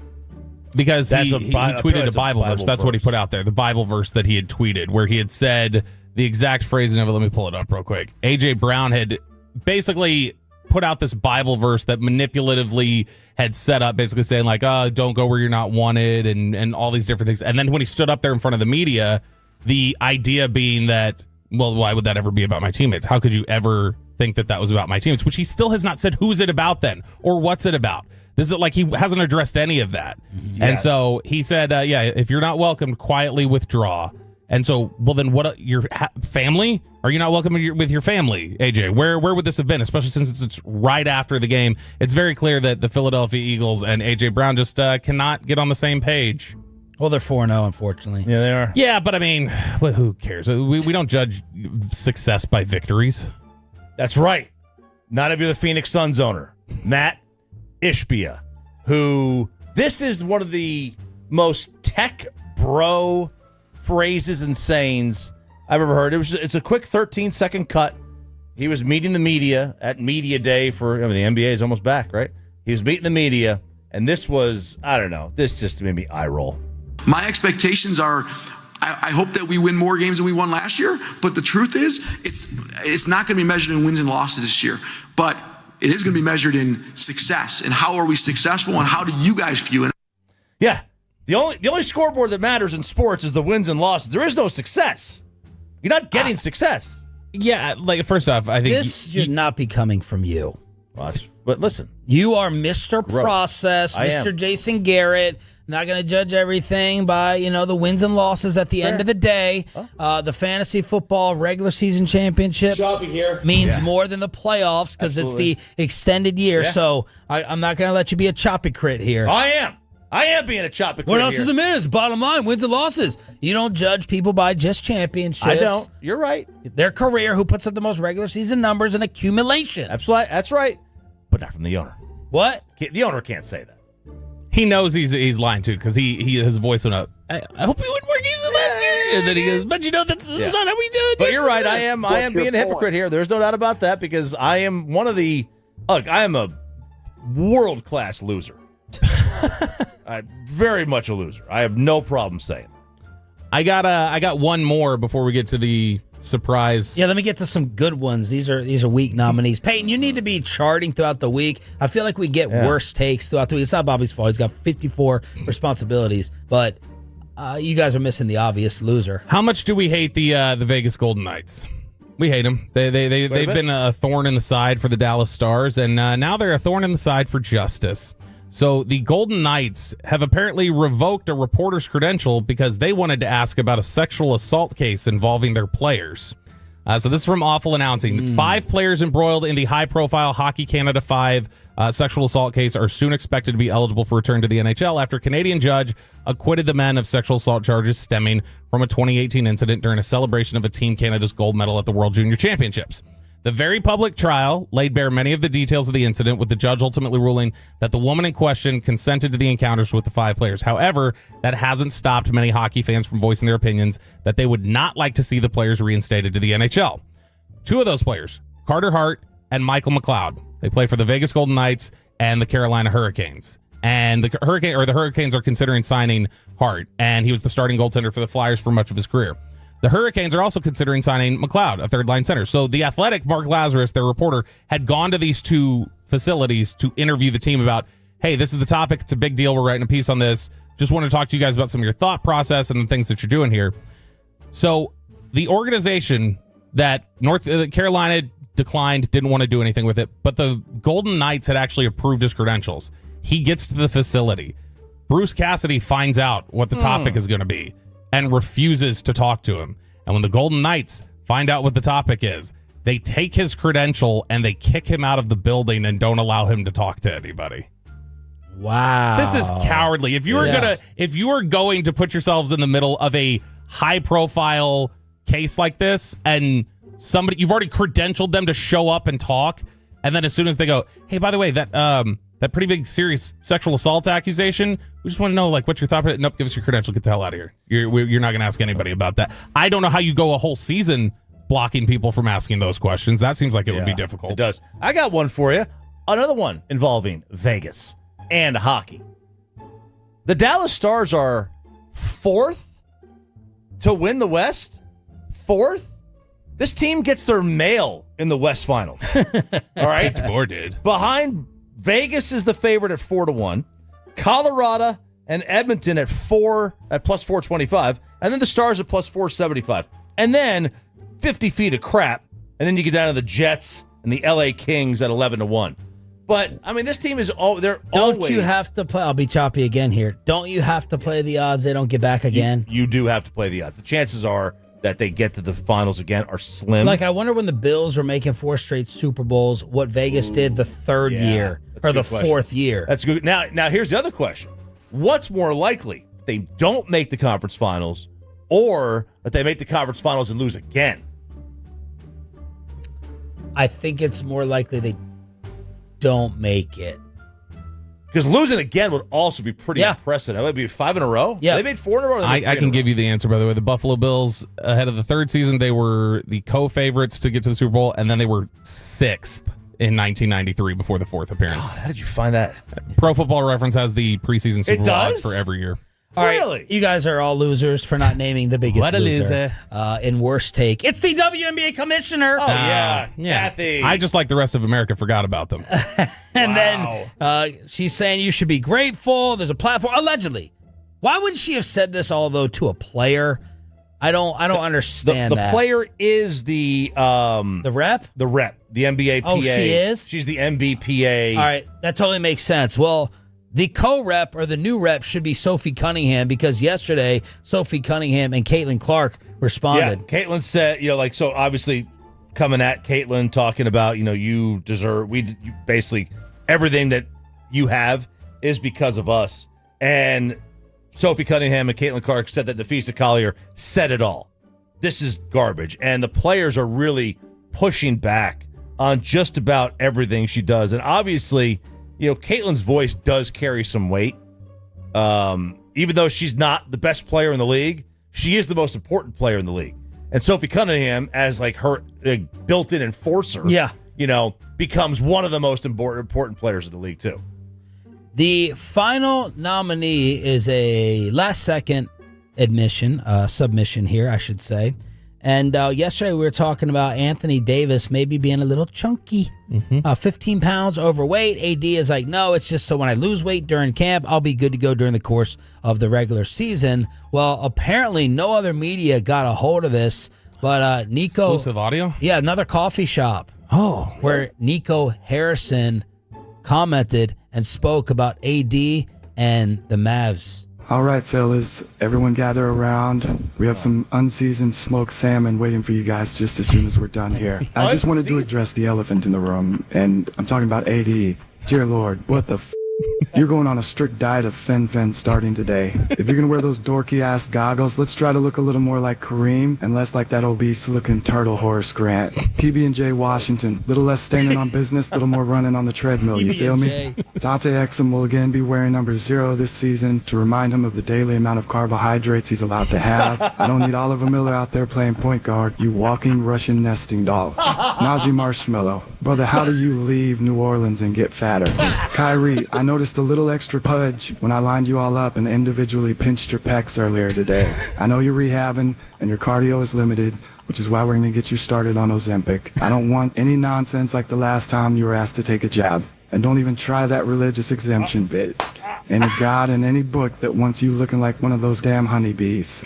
Because he tweeted a Bible verse. That's what he put out there. The Bible verse that he had tweeted, where he had said the exact phrasing of it. Let me pull it up real quick. AJ Brown had basically put out this Bible verse that manipulatively had set up, basically saying like, don't go where you're not wanted, and all these different things. And then when he stood up there in front of the media, the idea being that, well, why would that ever be about my teammates? How could you ever think that was about my teammates? Which he still has not said who's it about then, or what's it about. This is like he hasn't addressed any of that. Yeah. And so he said, if you're not welcomed, quietly withdraw. And so, well, then what, your family? Are you not welcome with your family, AJ? Where would this have been, especially since it's right after the game? It's very clear that the Philadelphia Eagles and AJ Brown just cannot get on the same page. Well, they're 4-0, unfortunately. Yeah, they are. Yeah, but I mean, who cares? We don't judge success by victories. That's right. Not if you're the Phoenix Suns owner, Matt Ishbia, who this is one of the most tech bro phrases and sayings I've ever heard. It's a quick 13-second cut. He was meeting the media at media day for the NBA is almost back, right? He was meeting the media, and this was, I don't know, this just made me eye roll. My expectations are, I hope that we win more games than we won last year, but the truth is, it's not going to be measured in wins and losses this year, but it is going to be measured in success, and how are we successful, and how do you guys view it? Yeah, the only scoreboard that matters in sports is the wins and losses. There is no success. You're not getting success. Yeah, like first off, I think this should not be coming from you. Well, but listen, you are Mr. Gross. Process, Mr. Jason Garrett. Not going to judge everything by, the wins and losses at the end of the day. The fantasy football regular season championship means more than the playoffs because it's the extended year. Yeah. So I'm not going to let you be a choppy crit here. I am being a choppy crit. What else does it mean? It's bottom line, wins and losses. You don't judge people by just championships. I don't. You're right. Their career, who puts up the most regular season numbers and accumulation. Absolutely. That's right. But not from the owner. What? The owner can't say that. He knows he's lying too because his voice went up. I hope we win more games than last year. And then he goes, but that's not how we do it. But you're right. I am being a hypocrite here. There's no doubt about that because I am one of the. Look, I am a world-class loser. I'm very much a loser. I have no problem saying it. I got one more before we get to the surprise. Yeah, let me get to some good ones. These are week nominees. Peyton, you need to be charting throughout the week. I feel like we get worse takes throughout the week. It's not Bobby's fault. He's got 54 responsibilities, but you guys are missing the obvious loser. How much do we hate the Vegas Golden Knights? We hate them. They've been a thorn in the side for the Dallas Stars, and now they're a thorn in the side for justice. So the Golden Knights have apparently revoked a reporter's credential because they wanted to ask about a sexual assault case involving their players. So this is from Awful Announcing. 5 players embroiled in the high-profile Hockey Canada 5 sexual assault case are soon expected to be eligible for return to the NHL after a Canadian judge acquitted the men of sexual assault charges stemming from a 2018 incident during a celebration of a Team Canada's gold medal at the World Junior Championships. The very public trial laid bare many of the details of the incident, with the judge ultimately ruling that the woman in question consented to the encounters with the 5 players. However, that hasn't stopped many hockey fans from voicing their opinions that they would not like to see the players reinstated to the NHL. 2 of those players, Carter Hart and Michael McLeod, they play for the Vegas Golden Knights and the Carolina Hurricanes. And the Hurricanes are considering signing Hart, and he was the starting goaltender for the Flyers for much of his career. The Hurricanes are also considering signing McLeod, a third-line center. So the Athletic, Mark Lazarus, their reporter, had gone to these 2 facilities to interview the team about, hey, this is the topic. It's a big deal. We're writing a piece on this. Just want to talk to you guys about some of your thought process and the things that you're doing here. So the organization that North Carolina declined, didn't want to do anything with it, but the Golden Knights had actually approved his credentials. He gets to the facility. Bruce Cassidy finds out what the topic is going to be and refuses to talk to him. And when the Golden Knights find out what the topic is, they take his credential and they kick him out of the building and don't allow him to talk to anybody. Wow. This is cowardly. If you are going to put yourselves in the middle of a high profile case like this and you've already credentialed them to show up and talk, and then as soon as they go, hey, by the way, that pretty big serious sexual assault accusation, we just want to know, like, what's your thought? Nope, give us your credential. Get the hell out of here. You're not going to ask anybody about that. I don't know how you go a whole season blocking people from asking those questions. That seems like it would be difficult. It does. I got one for you. Another one involving Vegas and hockey. The Dallas Stars are 4th to win the West. 4th? This team gets their mail in the West Finals. All right? Or did. Behind Vegas is the favorite at 4-1. Colorado and Edmonton at plus 425, and then the Stars at plus 475. And then 50 feet of crap, and then you get down to the Jets and the LA Kings at 11-1. But I mean, this team is Don't you have to play? I'll be choppy again here. Don't you have to play the odds they don't get back again? You do have to play the odds. The chances are that they get to the finals again are slim. Like, I wonder when the Bills were making 4 straight Super Bowls, what Vegas did the 3rd year or the 4th year. That's good. Now here's the other question. What's more likely? They don't make the conference finals, or that they make the conference finals and lose again? I think it's more likely they don't make it. Because losing again would also be pretty impressive. That would be 5 in a row. Yeah. They made 4 in a row. I can give you the answer, by the way. The Buffalo Bills, ahead of the 3rd season, they were the co-favorites to get to the Super Bowl, and then they were 6th in 1993 before the 4th appearance. God, how did you find that? Pro Football Reference has the preseason Super Bowl odds for every year. All right, you guys are all losers for not naming the biggest What a loser. In worst take. It's the WNBA commissioner. Oh, yeah. Kathy. I just like the rest of America forgot about them. And then she's saying you should be grateful. There's a platform. Allegedly. Why would she have said this, although, to a player? I don't understand that. The player is the rep? The rep. The NBA PA. Oh, she is? She's the MBPA. All right. That totally makes sense. Well, the co-rep or the new rep should be Sophie Cunningham, because yesterday Sophie Cunningham and Caitlin Clark responded. Yeah, Caitlin said, so obviously coming at Caitlin, talking about, you deserve, basically everything that you have is because of us. And Sophie Cunningham and Caitlin Clark said that Nafisa Collier said it all. This is garbage. And the players are really pushing back on just about everything she does. And obviously, Caitlin's voice does carry some weight. Even though she's not the best player in the league, she is the most important player in the league. And Sophie Cunningham, as like her built-in enforcer, becomes one of the most important players in the league too. The final nominee is a last-second submission here, I should say. And yesterday we were talking about Anthony Davis maybe being a little chunky, 15 pounds overweight. AD is like, no, it's just so when I lose weight during camp, I'll be good to go during the course of the regular season. Well, apparently no other media got a hold of this, but Nico... Exclusive audio? Yeah, another coffee shop. Oh. Where Nico Harrison commented and spoke about AD and the Mavs. All right, fellas, everyone gather around. We have some unseasoned smoked salmon waiting for you guys just as soon as we're done here. I just wanted to address the elephant in the room, and I'm talking about AD. Dear Lord, what the You're going on a strict diet of fen starting today. If you're going to wear those dorky-ass goggles, let's try to look a little more like Kareem and less like that obese-looking turtle Horace Grant. PB&J Washington, little less standing on business, little more running on the treadmill, you feel me? Dante Exum will again be wearing number 0 this season to remind him of the daily amount of carbohydrates he's allowed to have. I don't need Oliver Miller out there playing point guard, you walking Russian nesting doll. Najee Marshmallow, brother, how do you leave New Orleans and get fatter? Kyrie, I noticed a little extra pudge when I lined you all up and individually pinched your pecs earlier today. I know you're rehabbing and your cardio is limited, which is why we're going to get you started on Ozempic. I don't want any nonsense like the last time you were asked to take a jab. And don't even try that religious exemption bit. Any god in any book that wants you looking like one of those damn honeybees.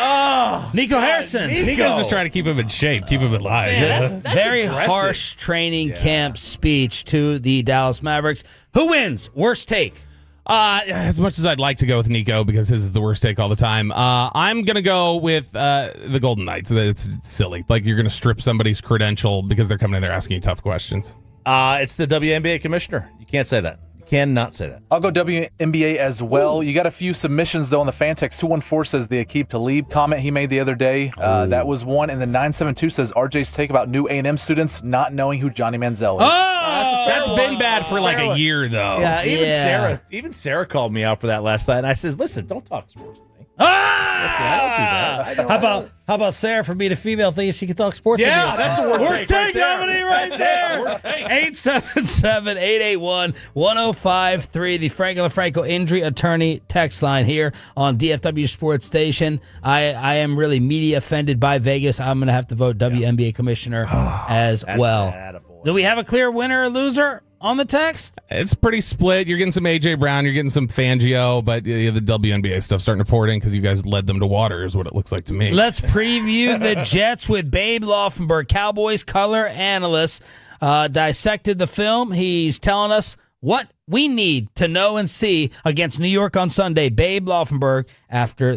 Oh, Nico Harrison. Nico's just trying to keep him in shape, keep him alive. Man, that's very aggressive. Harsh training camp speech to the Dallas Mavericks. Who wins? Worst take? As much as I'd like to go with Nico because his is the worst take all the time, I'm going to go with the Golden Knights. It's silly. Like you're going to strip somebody's credential because they're coming in there asking you tough questions. It's the WNBA commissioner. You can't say that. Cannot say that. I'll go WNBA as well. Ooh. You got a few submissions, though, on the fan text. 214 says the Aqib Talib comment he made the other day. That was one. And then 972 says RJ's take about new A&M students not knowing who Johnny Manziel is. That's been bad for like a year, though. Yeah, even Sarah called me out for that last night. And I says, listen, don't talk sports with me. Listen, I don't do that. How about Sarah for being a female thinking she can talk sports? Yeah, that's the worst take nominee right there. Worst take. 877-881-1053, the Franco LaFranco injury attorney text line here on DFW Sports Station. I am really media offended by Vegas. I'm going to have to vote WNBA commissioner as well. Do we have a clear winner or loser on the text? It's pretty split. You're getting some A.J. Brown. You're getting some Fangio, but the WNBA stuff starting to pour it in because you guys led them to water is what it looks like to me. Let's preview the Jets with Babe Laufenberg, Cowboys color analyst, dissected the film. He's telling us what we need to know and see against New York on Sunday. Babe Laufenberg after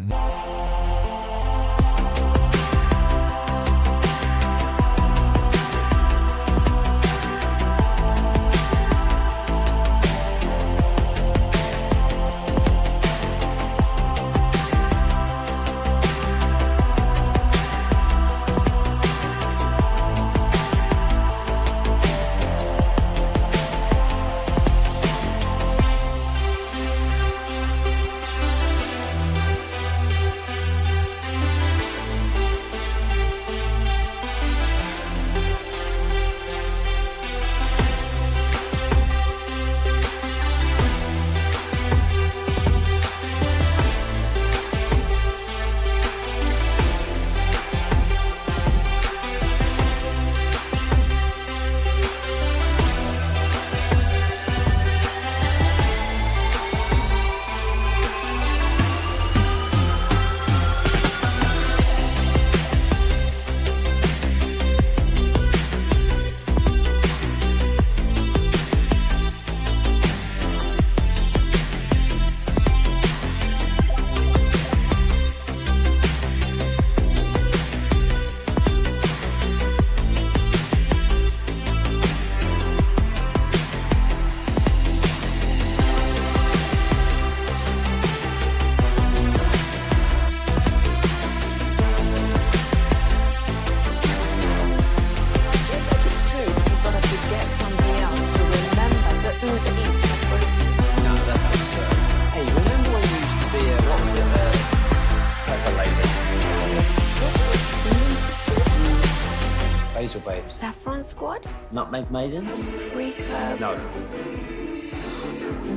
grapes. Saffron Squad? Nutmeg maidens? Pre-curb? No.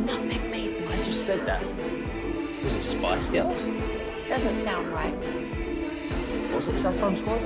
Nutmeg Maidens. I just said that. Was it Spice Girls? Doesn't sound right. Was it Saffron Squad?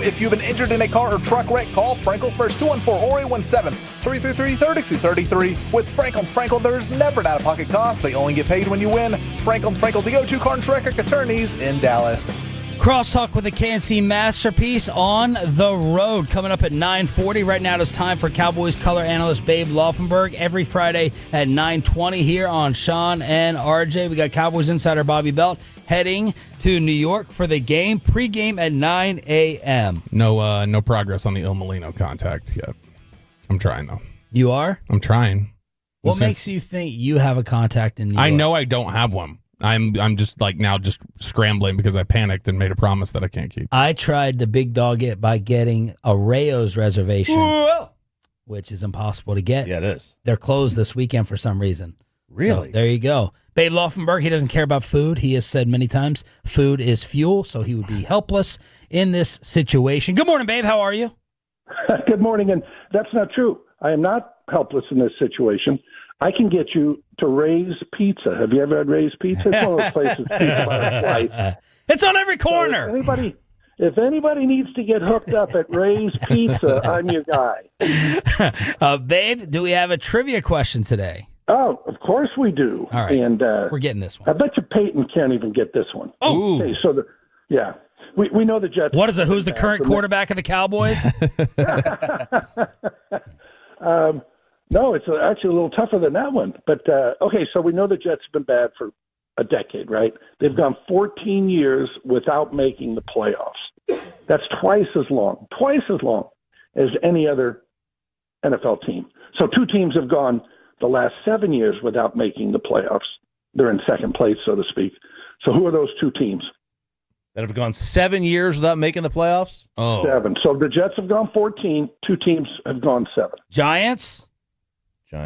if you've been injured in a car or truck wreck, call Frankel first, 214-417-333-3333. With Frankel & Frankel, there's never an out-of-pocket cost. They only get paid when you win. Frankel & Frankel, the go-to car and truck wreck attorneys in Dallas. Crosstalk with the KNC Masterpiece on the road. Coming up at 9:40. Right now it is time for Cowboys color analyst Babe Laufenberg. Every Friday at 9:20 here on Sean and RJ. We got Cowboys insider Bobby Belt heading to New York for the game. Pre-game at 9 a.m. No progress on the Il Molino contact yet. I'm trying, though. You are? I'm trying. What makes you think you have a contact in New York? I know I don't have one. I'm just now scrambling because I panicked and made a promise that I can't keep. I tried to big dog it by getting a Rayo's reservation, which is impossible to get. Yeah, it is. They're closed this weekend for some reason. Really? So there you go. Babe Laufenberg, he doesn't care about food. He has said many times food is fuel, so he would be helpless in this situation. Good morning, Babe. How are you? Good morning, and that's not true. I am not helpless in this situation. I can get you to Ray's Pizza. Have you ever had Ray's Pizza? It's one of those places. It's on every corner. So if anybody needs to get hooked up at Ray's Pizza, I'm your guy. Babe, do we have a trivia question today? Oh, of course we do. All right, and we're getting this one. I bet you Peyton can't even get this one. Oh, okay, so we know the Jets. What is it? Who's the current quarterback of the Cowboys? No, it's actually a little tougher than that one. But, okay, so we know the Jets have been bad for a decade, right? They've gone 14 years without making the playoffs. That's twice as long as any other NFL team. So two teams have gone the last 7 years without making the playoffs. They're in second place, so to speak. So who are those two teams? That have gone 7 years without making the playoffs? Oh. 7. So the Jets have gone 14. Two teams have gone 7. Giants?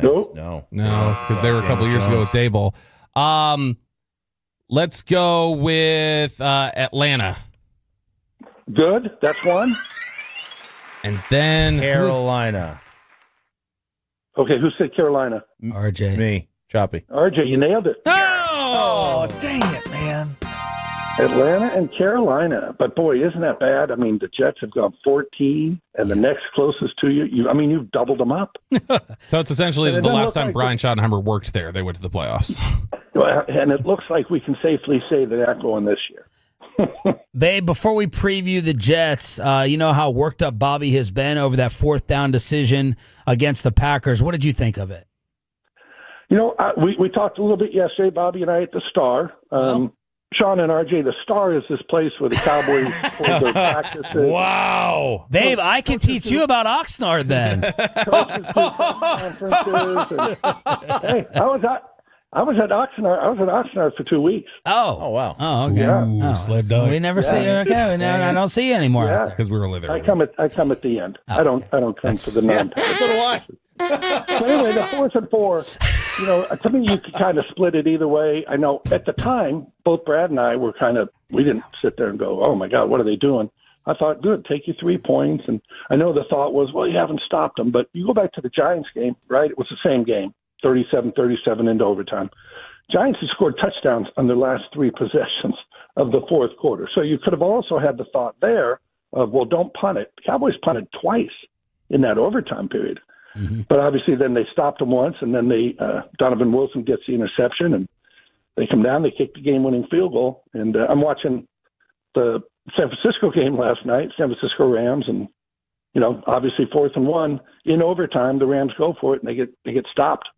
Nope. No, because they were a couple years ago with Daboll. Let's go with Atlanta. Good. That's one. And then Carolina. Okay, who said Carolina? RJ. Me. Choppy. RJ, you nailed it. Oh, dang it, man. Atlanta and Carolina. But, boy, isn't that bad? I mean, the Jets have gone 14, and the next closest to you've doubled them up. So it's essentially And the it last doesn't time look Brian Schottenheimer worked there, they went to the playoffs. And it looks like we can safely say they're not going this year. Babe, before we preview the Jets, you know how worked up Bobby has been over that fourth down decision against the Packers. What did you think of it? We talked a little bit yesterday, Bobby and I, at the Star. Sean and RJ, the Star is this place where the Cowboys hold their practices. Wow. Babe, I can teach you about Oxnard then. Hey, I was at Oxnard. I was at Oxnard for 2 weeks. Oh wow. Oh, okay. Yeah. Sled dog. We never see you. Okay, I don't see you anymore. Yeah. Because we were only there. I come at the end. I don't come for the non. So do I. So anyway, the 4th and 4, to me, you could kind of split it either way. I know at the time, both Brad and I were we didn't sit there and go, oh my God, what are they doing? I thought, good, take you 3 points. And I know the thought was, well, you haven't stopped them. But you go back to the Giants game, right? It was the same game, 37-37 into overtime. Giants had scored touchdowns on their last 3 possessions of the fourth quarter. So you could have also had the thought there of, well, don't punt it. The Cowboys punted twice in that overtime period. Mm-hmm. But obviously then they stopped them once, and then Donovan Wilson gets the interception, and they come down, they kick the game-winning field goal. And I'm watching the San Francisco game last night, San Francisco Rams, and, obviously 4th and 1. In overtime, the Rams go for it, and they get stopped.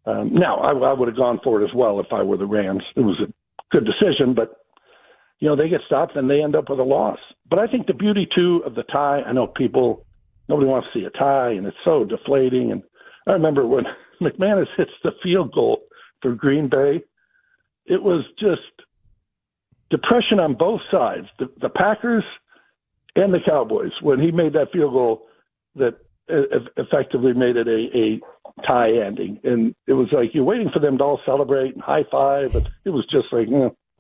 Now, I would have gone for it as well if I were the Rams. It was a good decision, but, they get stopped, and they end up with a loss. But I think the beauty, too, of the tie, I know nobody wants to see a tie, and it's so deflating. And I remember when McManus hits the field goal for Green Bay, it was just depression on both sides, the Packers and the Cowboys, when he made that field goal that effectively made it a tie ending. And it was like you're waiting for them to all celebrate and high five, but it was just like,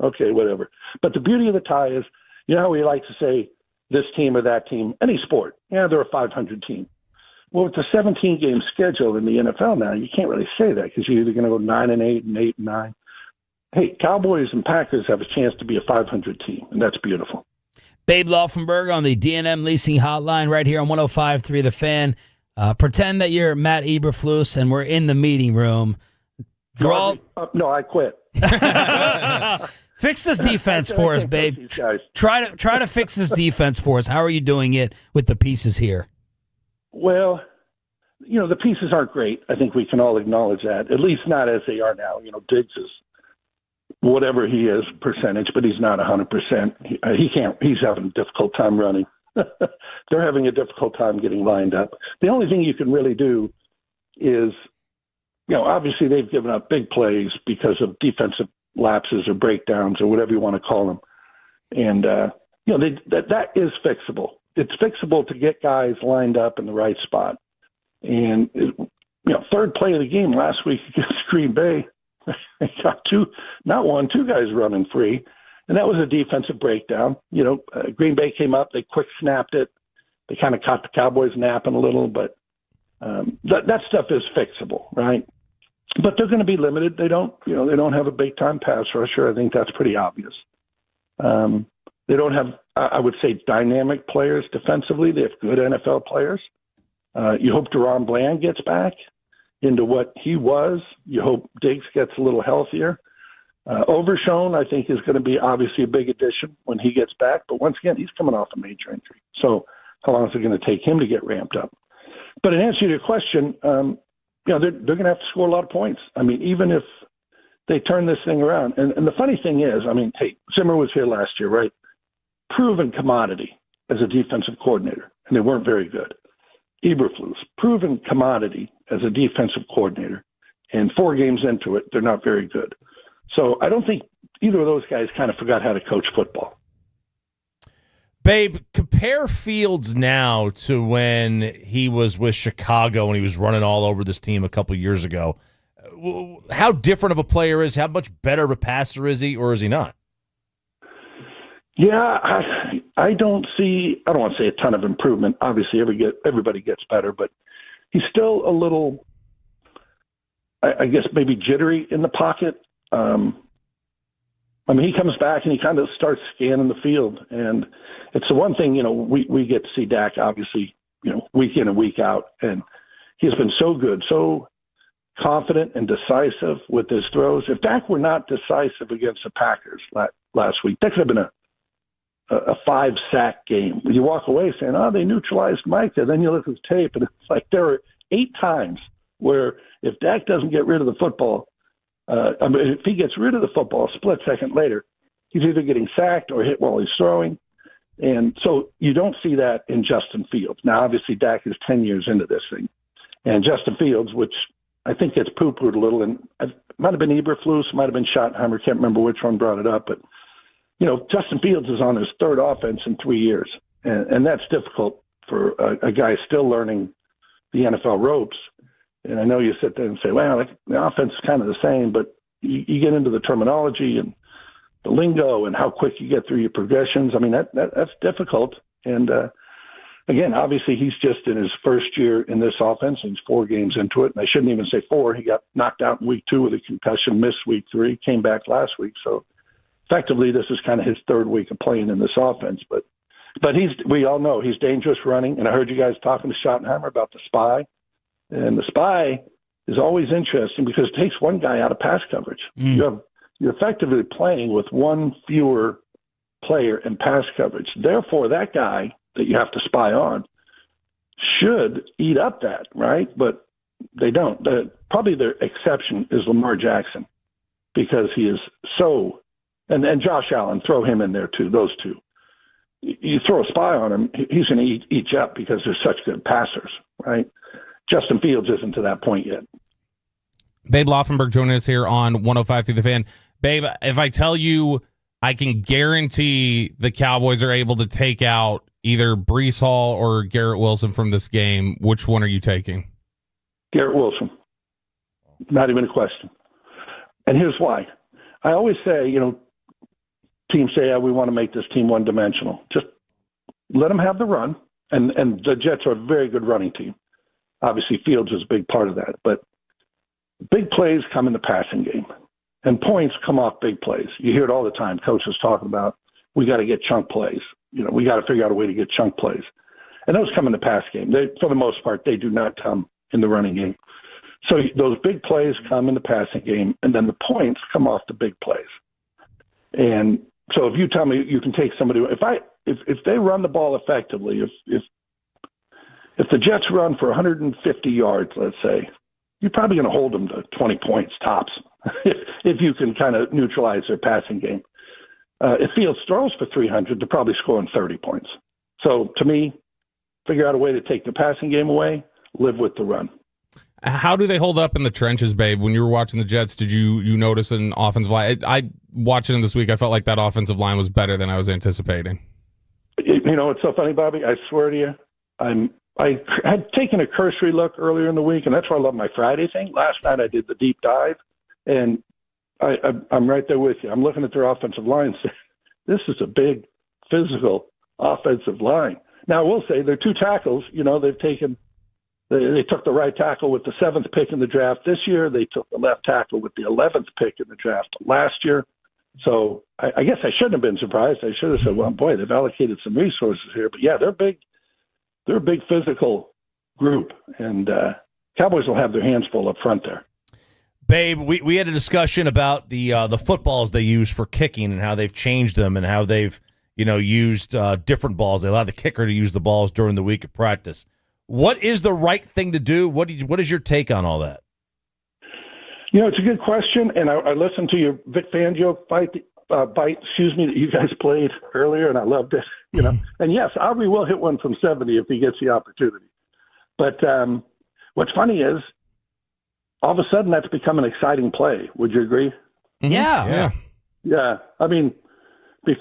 okay, whatever. But the beauty of the tie is, how we like to say, this team or that team, any sport. Yeah, they're a 500 team. Well, with the 17-game schedule in the NFL now, you can't really say that because you're either going to go 9-8 and 8-9. Hey, Cowboys and Packers have a chance to be a 500 team, and that's beautiful. Babe Laufenberg on the D&M Leasing Hotline right here on 105.3 The Fan. Pretend that you're Matt Eberflus and we're in the meeting room. No, I quit. Fix this defense for us, babe. Try to fix this defense for us. How are you doing it with the pieces here? Well, the pieces aren't great. I think we can all acknowledge that, at least not as they are now. Diggs is whatever he is percentage, but he's not 100%. He can't. He's having a difficult time running. They're having a difficult time getting lined up. The only thing you can really do is, obviously they've given up big plays because of defensive lapses or breakdowns or whatever you want to call them. And, that is fixable. It's fixable to get guys lined up in the right spot. And, third play of the game last week against Green Bay, they got two guys running free. And that was a defensive breakdown. Green Bay came up, they quick snapped it. They kind of caught the Cowboys napping a little, but that stuff is fixable, right? But they're going to be limited. They don't have a big time pass rusher. I think that's pretty obvious. They don't have, I would say, dynamic players defensively. They have good NFL players. You hope Deron Bland gets back into what he was. You hope Diggs gets a little healthier. Overshown, I think, is going to be obviously a big addition when he gets back. But once again, he's coming off a major injury. So how long is it going to take him to get ramped up? But in answer to your question, they're going to have to score a lot of points. I mean, even if they turn this thing around. And the funny thing is, hey, Zimmer was here last year, right? Proven commodity as a defensive coordinator, and they weren't very good. Eberflus, proven commodity as a defensive coordinator, and 4 games into it, they're not very good. So I don't think either of those guys kind of forgot how to coach football. Babe, compare Fields now to when he was with Chicago and he was running all over this team a couple years ago. How different of a player is he? How much better of a passer is he, or is he not? Yeah, I don't want to say a ton of improvement. Obviously, everybody gets better, but he's still a little, I guess, maybe jittery in the pocket. He comes back and he kind of starts scanning the field. And it's the one thing, we get to see Dak, obviously, week in and week out. And he's been so good, so confident and decisive with his throws. If Dak were not decisive against the Packers last week, that could have been a 5-sack game. You walk away saying, they neutralized Micah. Then you look at the tape, and it's like there are 8 times where if Dak doesn't get rid of the football, if he gets rid of the football a split second later, he's either getting sacked or hit while he's throwing. And so you don't see that in Justin Fields. Now, obviously, Dak is 10 years into this thing. And Justin Fields, which I think gets poo-pooed a little, and it might have been Eberflus, might have been Schottenheimer, can't remember which one brought it up, but Justin Fields is on his 3rd offense in 3 years, and that's difficult for a guy still learning the NFL ropes. And I know you sit there and say, well, the offense is kind of the same, but you get into the terminology and the lingo and how quick you get through your progressions. That's difficult. And, again, obviously he's just in his first year in this offense, and he's 4 games into it. And I shouldn't even say 4. He got knocked out in week 2 with a concussion, missed week 3, came back last week. So, effectively, this is kind of his 3rd week of playing in this offense. But we all know he's dangerous running. And I heard you guys talking to Schottenheimer about the spy. And the spy is always interesting because it takes one guy out of pass coverage. You're effectively playing with one fewer player in pass coverage. Therefore, that guy that you have to spy on should eat up that, right? But they don't. Probably their exception is Lamar Jackson because he is so – and Josh Allen, throw him in there too, those two. You throw a spy on him, he's going to eat you up because they're such good passers, right? Justin Fields isn't to that point yet. Babe Laufenberg joining us here on 105.3 The Fan. Babe, if I tell you I can guarantee the Cowboys are able to take out either Breece Hall or Garrett Wilson from this game, which one are you taking? Garrett Wilson. Not even a question. And here's why. I always say, teams say, we want to make this team one-dimensional. Just let them have the run. And the Jets are a very good running team. Obviously, Fields is a big part of that. But big plays come in the passing game. And points come off big plays. You hear it all the time. Coaches talking about we got to get chunk plays. We got to figure out a way to get chunk plays. And those come in the pass game. For the most part, they do not come in the running game. So those big plays come in the passing game, and then the points come off the big plays. And so if you tell me you can take somebody, if they run the ball effectively, if the Jets run for 150 yards, let's say, you're probably going to hold them to 20 points tops if you can kind of neutralize their passing game. If Fields throws for 300, they're probably scoring 30 points. So to me, figure out a way to take the passing game away, live with the run. How do they hold up in the trenches, babe? When you were watching the Jets, did you notice an offensive line? I watched them this week. I felt like that offensive line was better than I was anticipating. It's so funny, Bobby. I swear to you, I had taken a cursory look earlier in the week, and that's why I love my Friday thing. Last night I did the deep dive, and I'm right there with you. I'm looking at their offensive line. This is a big, physical offensive line. Now, I will say their two tackles, they took the right tackle with the 7th pick in the draft this year. They took the left tackle with the 11th pick in the draft last year. So I guess I shouldn't have been surprised. I should have said, well, boy, they've allocated some resources here. But, yeah, they're big. They're a big physical group, and Cowboys will have their hands full up front there. Babe, we had a discussion about the footballs they use for kicking and how they've changed them and how they've used different balls. They allow the kicker to use the balls during the week of practice. What is the right thing to do? What is your take on all that? It's a good question, and I listened to your Vic Fangio bite, that you guys played earlier, and I loved it. And yes, Aubrey will hit one from 70 if he gets the opportunity. But what's funny is, all of a sudden, that's become an exciting play. Would you agree? Yeah. Yeah. I mean, we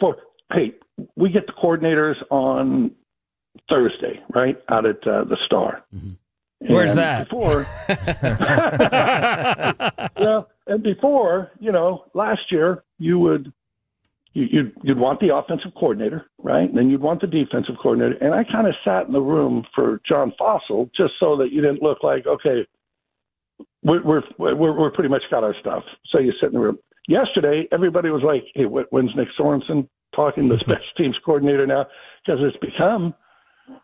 get the coordinators on Thursday, right, out at the Star. Mm-hmm. Where's that? Before, and before, last year you'd want the offensive coordinator, right? And then you'd want the defensive coordinator. And I kind of sat in the room for John Fossil just so that you didn't look like, okay, we're pretty much got our stuff. So you sit in the room. Yesterday, everybody was like, hey, when's Nick Sorensen talking to the special teams coordinator now? Because it's become,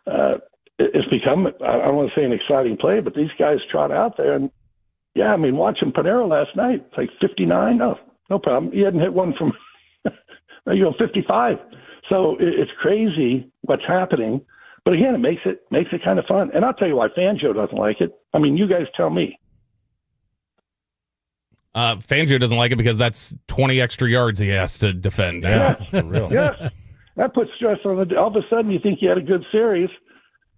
I don't want to say an exciting play, but these guys trot out there. And, yeah, I mean, watching Panero last night, it's like 59. No problem. He hadn't hit one from, 55. So it's crazy what's happening. But, again, it makes it kind of fun. And I'll tell you why Fangio doesn't like it. I mean, you guys tell me. Fangio doesn't like it because that's 20 extra yards he has to defend. Yeah, for real. Yeah. That puts stress on all of a sudden you think you had a good series.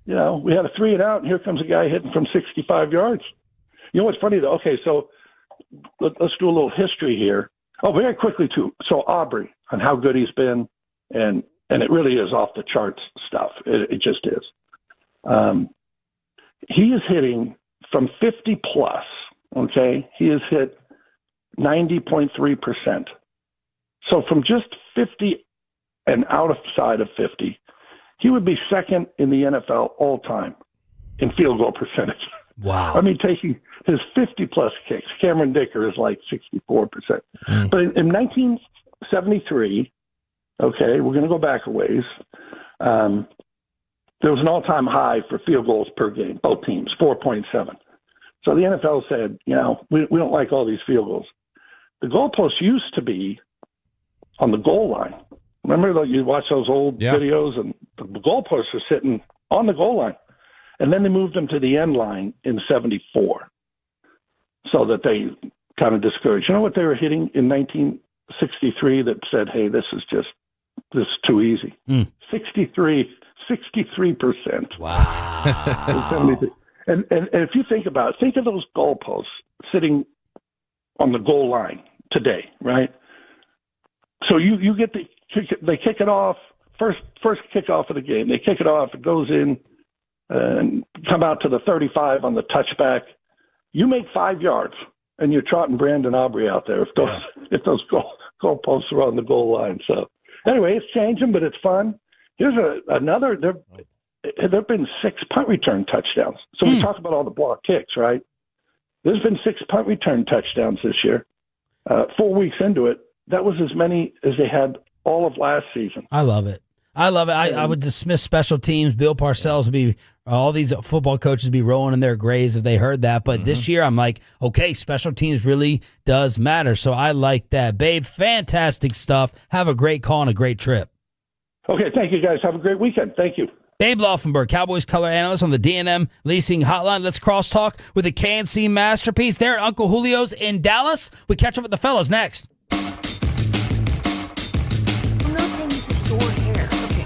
We had a 3-and-out, and here comes a guy hitting from 65 yards. You know what's funny, though? Okay, so let's do a little history here. Oh, very quickly, too. So Aubrey, and how good he's been, and it really is off the charts stuff. It just is. He is hitting from 50-plus, okay? He has hit 90.3%. So from just 50 and outside of 50, he would be second in the NFL all time in field goal percentage. Wow. I mean, taking his 50-plus kicks. Cameron Dicker is like 64%. But in 1973, okay, we're going to go back a ways, there was an all-time high for field goals per game, both teams, 4.7. So the NFL said, we don't like all these field goals. The goalpost used to be on the goal line. Remember that you watch those old videos and the goalposts are sitting on the goal line. And then they moved them to the end line in 74 so that they kind of discouraged. You know what they were hitting in 1963 that said, hey, this is too easy? 63%. Wow. And if you think of those goalposts sitting on the goal line today, right? So you get they kick it off, first kickoff of the game. They kick it off, it goes in, and come out to the 35 on the touchback. You make 5 yards, and you're trotting Brandon Aubrey out there if those goalposts are on the goal line. So anyway, it's changing, but it's fun. Here's another. There have been 6 punt return touchdowns. So we talk about all the block kicks, right? There's been 6 punt return touchdowns this year. 4 weeks into it, that was as many as they had all of last season. I love it. I would dismiss special teams. Bill Parcells would be, all these football coaches would be rolling in their graves if they heard that. But this year, I'm like, okay, special teams really does matter. So I like that. Babe, fantastic stuff. Have a great call and a great trip. Okay, thank you, guys. Have a great weekend. Thank you. Babe Laufenberg, Cowboys color analyst on the D&M Leasing Hotline. Let's crosstalk with the KNC Masterpiece there at Uncle Julio's in Dallas. We catch up with the fellas next. I'm not saying this is your hair. Okay.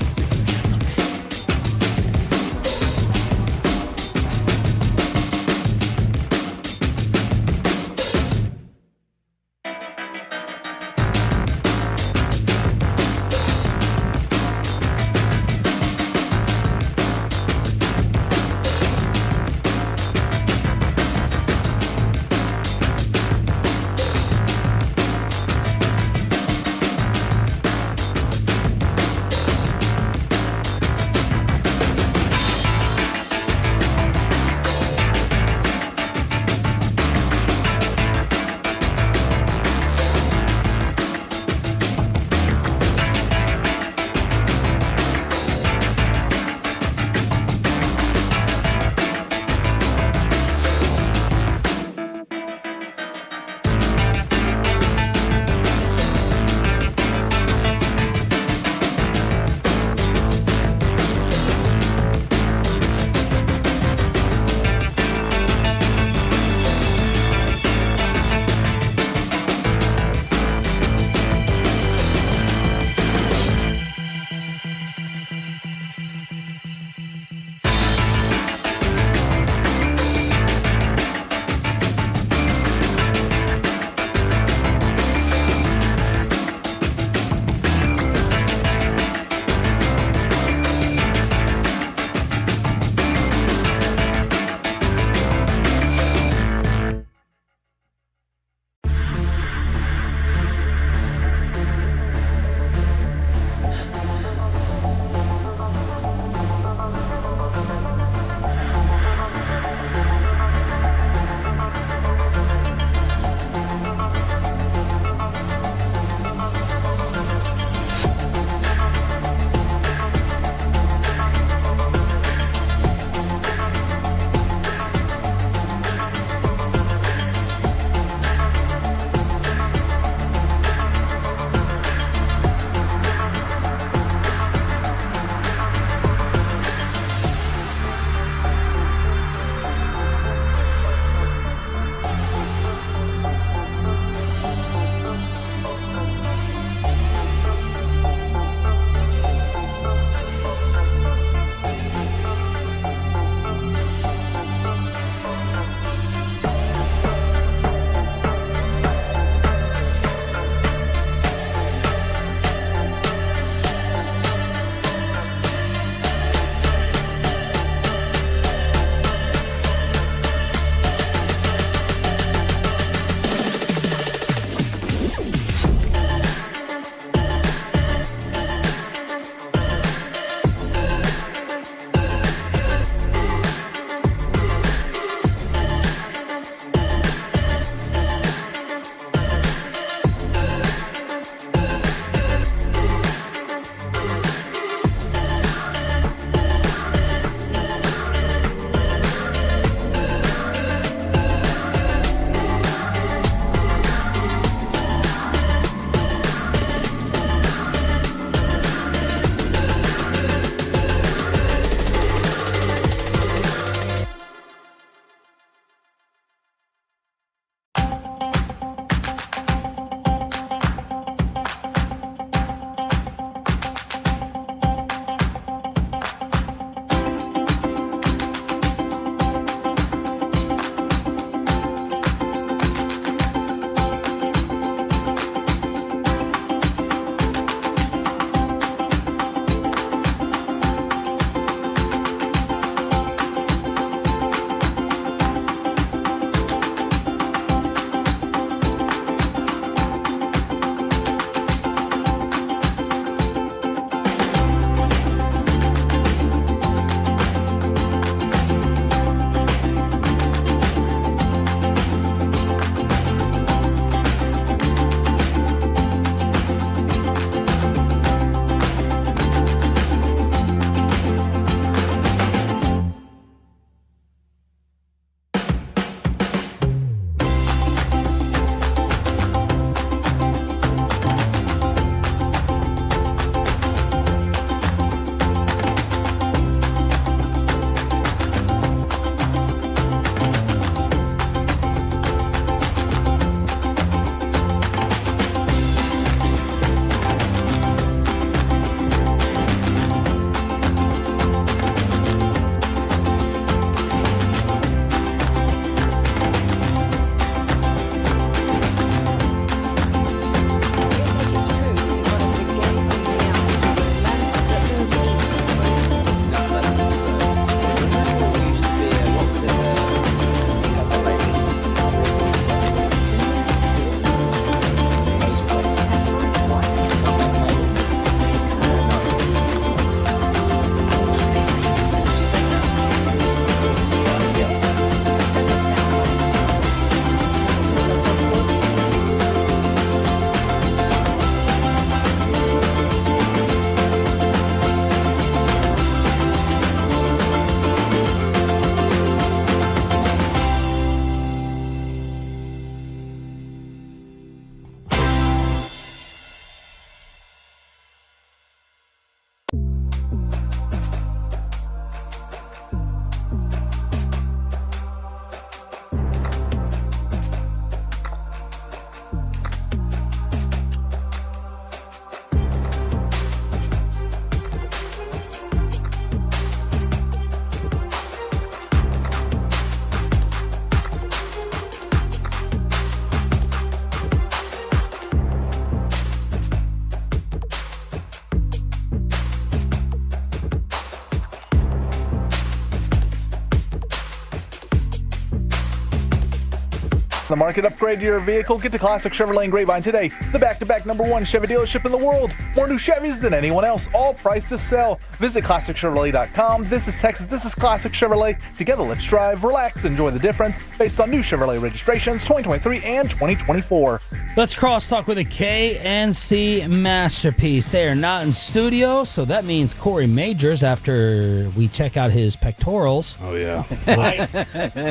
the market. Upgrade your vehicle. Get to Classic Chevrolet in Grapevine today. The back-to-back #1 Chevy dealership in the world. More new Chevys than anyone else. All priced to sell. Visit ClassicChevrolet.com. This is Texas. This is Classic Chevrolet. Together, let's drive, relax, enjoy the difference based on new Chevrolet registrations 2023 and 2024. Let's crosstalk with a KNC masterpiece. They are not in studio, so that means Corey Majors, after we check out his pectorals. Oh, yeah.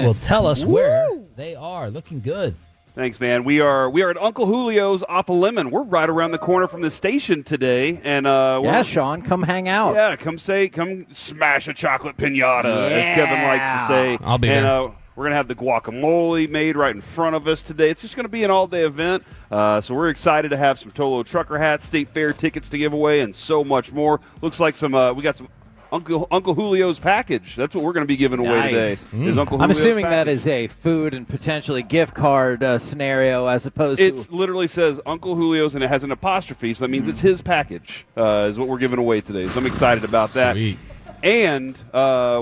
Will tell us where they are. Looking good. Thanks, man. We are at Uncle Julio's off of Lemon. We're right around the corner from the station today, and Sean, come hang out. Yeah, come smash a chocolate piñata, as Kevin likes to say. I'll be there. We're going to have the guacamole made right in front of us today. It's just going to be an all-day event, so we're excited to have some Tolo trucker hats, state fair tickets to give away, and so much more. Looks like we got some Uncle Julio's package. That's what we're going to be giving away today. Is Uncle Julio's I'm assuming package. that is a food and potentially gift card scenario as opposed to... It literally says Uncle Julio's, and it has an apostrophe, so that means it's his package is what we're giving away today. So I'm excited about that. Sweet. And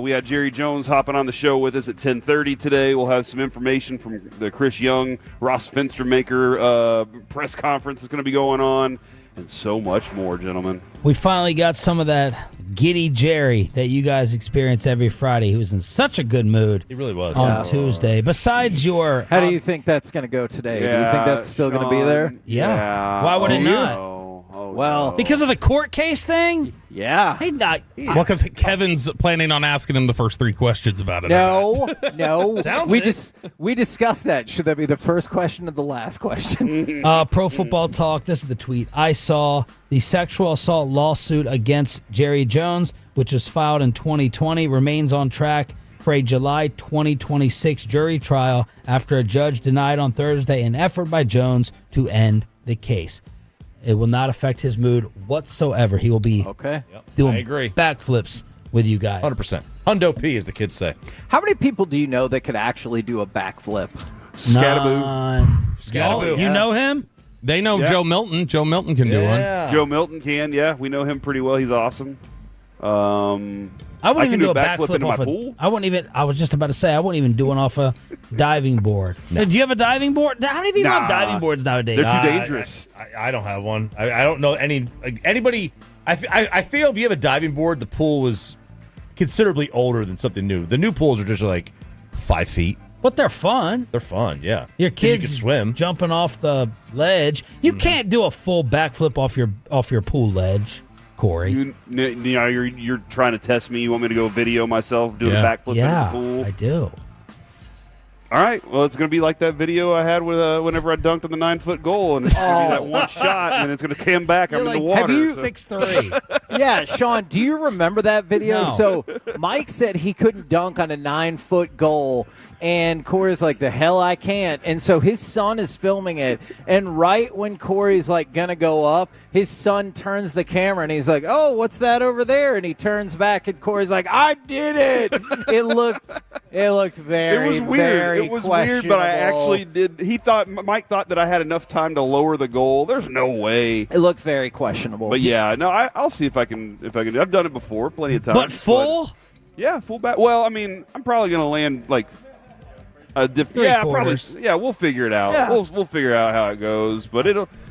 we had Jerry Jones hopping on the show with us at 10:30 today. We'll have some information from the Chris Young, Ross Fenstermaker press conference that's going to be going on, and so much more, gentlemen. We finally got some of that giddy Jerry that you guys experience every Friday. He was in such a good mood. He really was. On Tuesday. Besides your... How do you think that's going to go today? Do you think that's still going to be there? Yeah. Why would it not? Well, because of the court case thing? Yeah. He's not. Well, because Kevin's planning on asking him the first 3 questions about it. No. Sounds we discussed that. Should that be the first question or the last question? Pro Football Talk, this is the tweet. I saw the sexual assault lawsuit against Jerry Jones, which was filed in 2020, remains on track for a July 2026 jury trial after a judge denied on Thursday an effort by Jones to end the case. It will not affect his mood whatsoever. He will be doing I agree. backflips with you guys. 100%. Hundo P, as the kids say. How many people do you know that could actually do a backflip? Scattaboo. You know him? They know Joe Milton. Joe Milton can do one. Joe Milton can, yeah. We know him pretty well. He's awesome. I wouldn't even do a backflip into off my a pool. I was just about to say, I wouldn't even do one off a diving board. Do you have a diving board? How many people have diving boards nowadays? They're too dangerous. I don't have one. I don't know anybody. I feel if you have a diving board, the pool is considerably older than something new. The new pools are just like 5 feet. But they're fun. They're fun, yeah. Your kids you can swim. Jumping off the ledge. You can't do a full backflip off your pool ledge, Corey. You're trying to test me. You want me to go video myself doing a backflip in the pool? I do. All right. Well, it's going to be like that video I had with whenever I dunked on the 9-foot goal, and it's going to be that one shot, and then it's going to come back. I'm in the water. Have you 6'3"? Yeah, Sean, do you remember that video? No. So Mike said he couldn't dunk on a 9-foot goal, and Corey's like, the hell I can't. And so his son is filming it, and right when Corey's like going to go up, his son turns the camera, and he's like, oh, what's that over there? And he turns back, and Corey's like, I did it. It looked very, It was weird. very It was weird, but I actually did. Mike thought that I had enough time to lower the goal. There's no way. It looked very questionable. But yeah, no, I'll see if I can. I've done it before, plenty of times. But full? Yeah, full back. Well, I mean, I'm probably going to land like a different. Yeah, probably. Yeah, we'll figure it out. Yeah. We'll figure out how it goes. But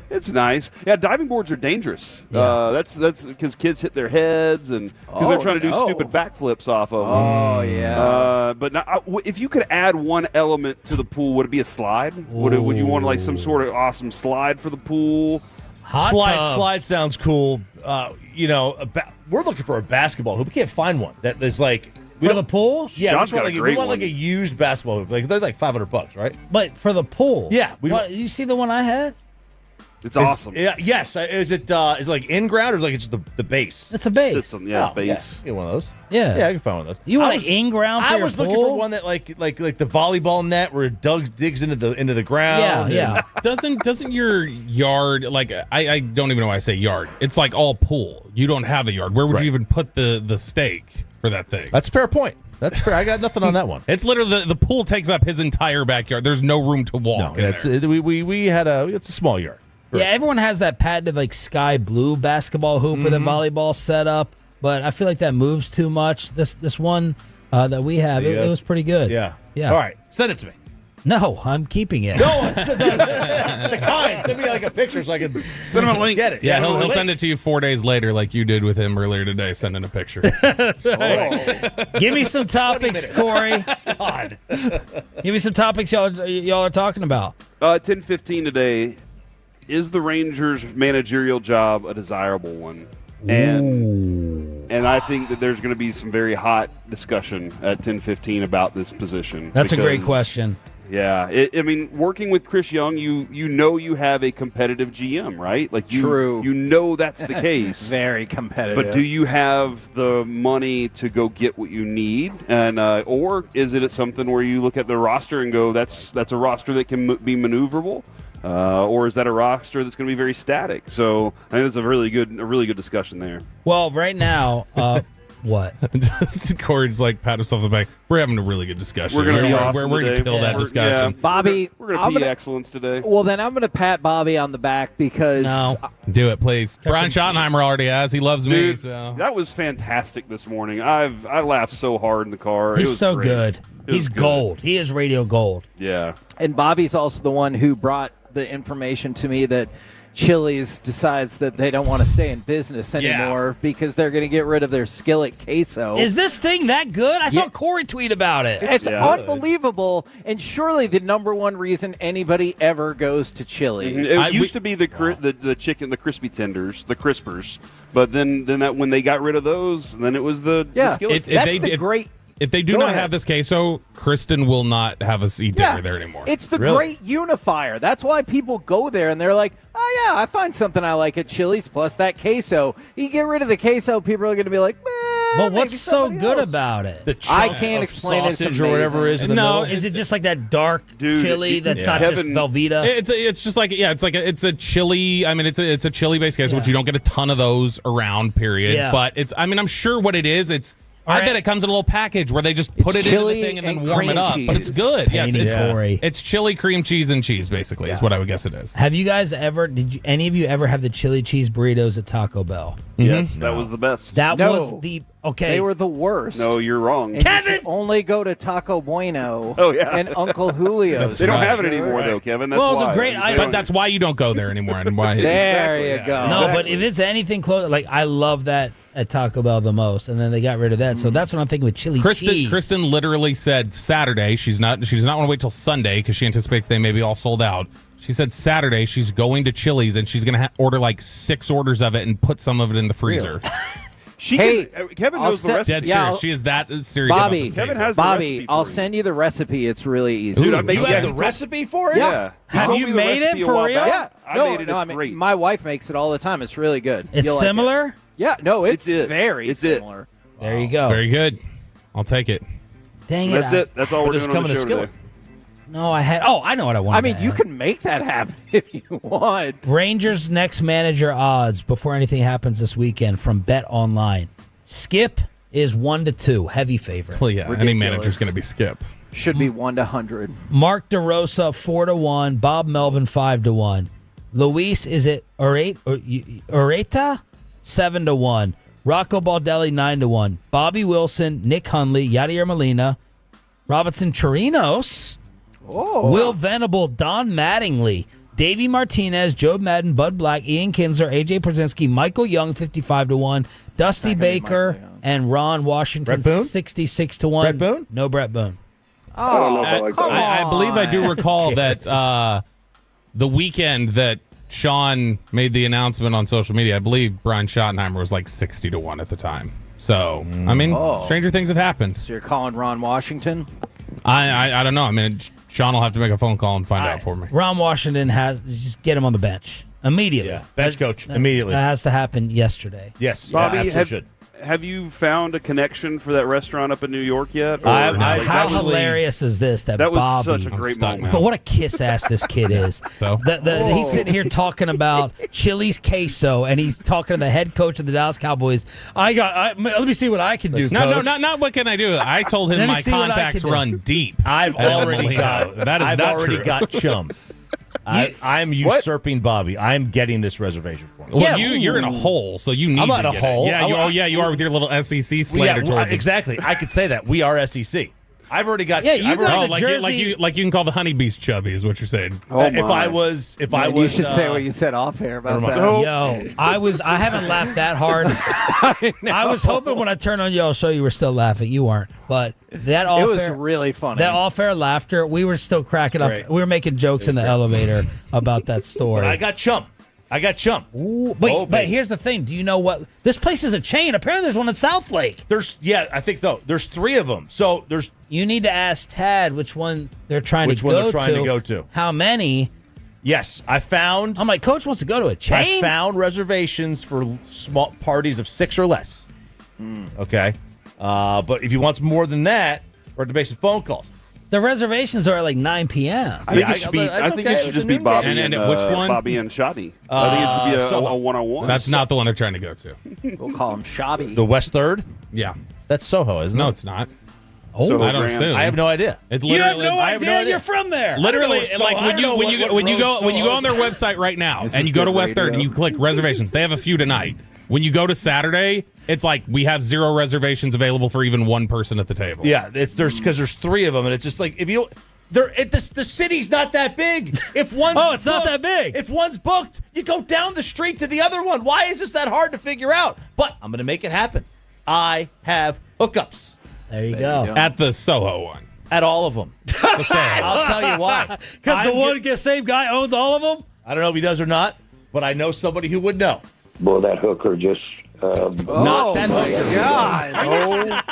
it's nice. Yeah, diving boards are dangerous. Yeah. That's because kids hit their heads and because they're trying to do stupid backflips off of them. Oh yeah. But now, if you could add one element to the pool, would it be a slide? Would you want like some sort of awesome slide for the pool? Slide sounds cool. We're looking for a basketball hoop. We can't find one that is like for the pool. Yeah, Sean's we want like a used basketball hoop. Like they're like $500, right? But for the pool, yeah. You see the one I had? It's awesome. Yeah. Yes. Is it like in ground or is it like it's the base? It's a base system. Yeah, base. Yeah. Get one of those. Yeah. Yeah, I can find one of those. You want an in ground? I was looking for one that like the volleyball net where it digs into the ground. Yeah. Doesn't your yard, like I don't even know why I say yard. It's like all pool. You don't have a yard. Where would you even put the stake for that thing? That's a fair point. That's fair. I got nothing on that one. It's literally the pool takes up his entire backyard. There's no room to walk. No, it's a small yard. Yeah, everyone has that patented like sky blue basketball hoop with a volleyball setup, but I feel like that moves too much. This one that we have, it was pretty good. Yeah. Yeah. All right, send it to me. No, I'm keeping it. No, the kind. Send me like a picture so I can send him a link. Get it. Yeah, he'll send it to you 4 days later, like you did with him earlier today, sending a picture. Give me some topics, Corey. God. Give me some topics y'all are talking about. 10:15 today. Is the Rangers' managerial job a desirable one? And I think that there's going to be some very hot discussion at 10:15 about this position. That's a great question. Yeah, I mean, working with Chris Young, you know you have a competitive GM, right? Like True. You know that's the case. Very competitive. But do you have the money to go get what you need, and or is it something where you look at the roster and go, that's a roster that can be maneuverable, or is that a roster that's going to be very static? So I think that's a really good discussion there. Well, right now, what? Corey's like pat himself on the back. We're having a really good discussion. We're going to be awesome we're going to today. kill that discussion. Yeah, Bobby, we're going to be excellence today. Well, then I'm going to pat Bobby on the back because Do it, please. Brian Schottenheimer already has. He loves me. Dude, So. that was fantastic this morning. I laughed so hard in the car. He's It was so great. good. He's good. gold. He is radio gold. Yeah. And Bobby's also the one who brought the information to me that Chili's decides that they don't want to stay in business anymore because they're going to get rid of their skillet queso. Is this thing that good? I saw Corey tweet about it. It's unbelievable, and surely the number one reason anybody ever goes to Chili's. It used to be the chicken, the crispy tenders, the crispers, but then that when they got rid of those, then it was the skillet. Great. If they do not have this queso, Kristen will not have us eat dinner there anymore. It's the great unifier. That's why people go there and they're like, oh, yeah, I find something I like at Chili's plus that queso. You get rid of the queso, people are going to be like, but what's so good about it? The I can't explain it. sausage or whatever is in the middle. Is it just like that dark chili that's not just Velveeta? It's just like it's a chili. I mean, it's a chili based queso, which you don't get a ton of those around. Period. Yeah. But I'm sure what it is. I bet it comes in a little package where they just put it in the thing and then warm it up. But it's good. Yeah, it's chili, cream cheese, and cheese, basically, is what I would guess it is. Have you guys ever, any of you ever have the chili cheese burritos at Taco Bell? Yes, that was the best. That was the, okay. They were the worst. No, you're wrong. And Kevin! You should only go to Taco Bueno and Uncle Julio's. They don't have it anymore, though, Kevin. That's Well, it's why. a great item. But that's why you don't go there anymore. And why There you go. No, but if it's anything close, like I love that at Taco Bell the most, and then they got rid of that. So that's what I'm thinking with chili cheese. Kristen literally said Saturday. She does not want to wait till Sunday because she anticipates they may be all sold out. She said Saturday she's going to Chili's and she's going to order like 6 orders of it and put some of it in the freezer. Kevin knows the recipe. Dead serious. She is that serious about this Kevin queso. has the Bobby, recipe I'll for you. send you the recipe. It's really easy. Dude, You have the recipe for it? Yeah. Have you made it for real? Yeah. I made it. It's I mean, great. my wife makes it all the time. It's really good. It's You'll like it. similar? Yeah, no, it's it. very It's it. similar. There you go. Very good. I'll take it. Dang it. That's it. That's all we're just doing on coming the to show skillet. today. No, I know what I want. I mean, you can make that happen if you want. Rangers next manager odds before anything happens this weekend from Bet Online. Skip is 1-2, heavy favorite. Well, yeah, any Ridiculous. manager's going to be Skip. Should be 1-100. Mark DeRosa 4-1, Bob Melvin 5-1. Luis is it Ureta 7-1. Rocco Baldelli 9-1. Bobby Wilson, Nick Hundley, Yadier Molina, Robinson Chirinos, Will Venable, Don Mattingly, Davey Martinez, Joe Madden, Bud Black, Ian Kinsler, AJ Przinsky, Michael Young 55-1, Dusty Baker, and Ron Washington Brett Boone? 66-1. Brett Boone? No Brett Boone. I don't know if I like that. I believe I do recall that the weekend that Sean made the announcement on social media, I believe Brian Schottenheimer was like 60-1 at the time. So, I mean, stranger things have happened. So you're calling Ron Washington? I don't know. I mean, Sean will have to make a phone call and find out for me. Ron Washington has just get him on the bench immediately. Yeah, bench coach immediately. That has to happen yesterday. Yes, Bobby, absolutely should. have you found a connection for that restaurant up in New York yet? How hilarious is this? That was Bobby, such a great moment. But what a kiss ass this kid is. So he's sitting here talking about Chili's queso, and he's talking to the head coach of the Dallas Cowboys. Let me see what I can do. No, not what can I do. I told him Let me my see what I contacts can do. run deep. I've already got that. Is I've not already true. got chum. I'm usurping Bobby. I'm getting this reservation for him. Well, you're in a hole, so you need I'm to not a get hole. it. Yeah, you are with your little SEC slander towards him. Exactly. I could say that. We are SEC. I've already got. Yeah, you got the like jersey. like you can call the honeybees chubby is what you're saying. If I was, you should say what you said off air about that. Yo, I haven't laughed that hard. I was hoping when I turned on you, I'll show you were still laughing. You weren't, but that It was really funny. That off-air laughter, we were still cracking up. Great. We were making jokes in the elevator about that story. But I got chump. Ooh, but here's the thing. Do you know what? This place is a chain. Apparently, there's one in South Lake. I think there's 3 of them. So there's. You need to ask Tad which one they're trying to go to. How many? Yes, I found. I'm like, Coach wants to go to a chain. I found reservations for small parties of 6 or less. Okay, but if he wants more than that, we're to make some phone calls. The reservations are at like 9 p.m. I think it should just be Bobby and which one? Bobby and Schotty. I think it should be a one-on-one. That's not the one they're trying to go to. We'll call him Schotty. The West Third? Yeah. That's Soho, isn't it? No, it's not. Soho I don't Grand. assume. I have no idea. It's You have literally. no idea. You're from there. Literally, I don't know like when you go on their website right now This and is you go to good West Third radio. and you click reservations, they have a few tonight. When you go to Saturday, it's like we have 0 reservations available for even one person at the table. Yeah, there's 3 of them, and it's just like if you. The city's not that big. If one's it's not that big. If one's booked, you go down the street to the other one. Why is this that hard to figure out? But I'm going to make it happen. I have hookups. There you go. At the Soho one. At all of them. I'll tell you why. Because the same guy owns all of them? I don't know if he does or not, but I know somebody who would know. Boy, that hooker just. Not that hooker. God.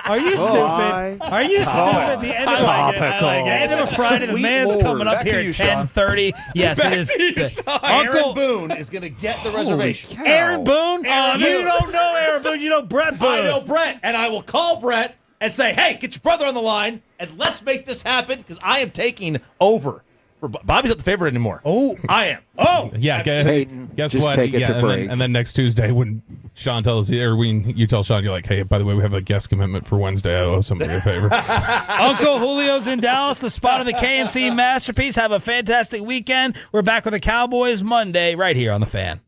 Are you stupid? Are you stupid? The end of end of a Friday, the man's coming up here at 10:30. Yes, it is. Aaron Boone is going to get the reservation. Aaron Boone? You don't know Aaron Boone. You know Brett Boone. I know Brett, and I will call Brett and say, hey, get your brother on the line, and let's make this happen, because I am taking over. Bobby's not the favorite anymore. Oh, I am. Oh, yeah. Peyton, Guess just what? take it to break. And then next Tuesday, when Sean tells you, or when you tell Sean, you're like, "Hey, by the way, we have a guest commitment for Wednesday. I owe somebody a favor." Uncle Julio's in Dallas, the spot of the KNC masterpiece. Have a fantastic weekend. We're back with the Cowboys Monday right here on the Fan.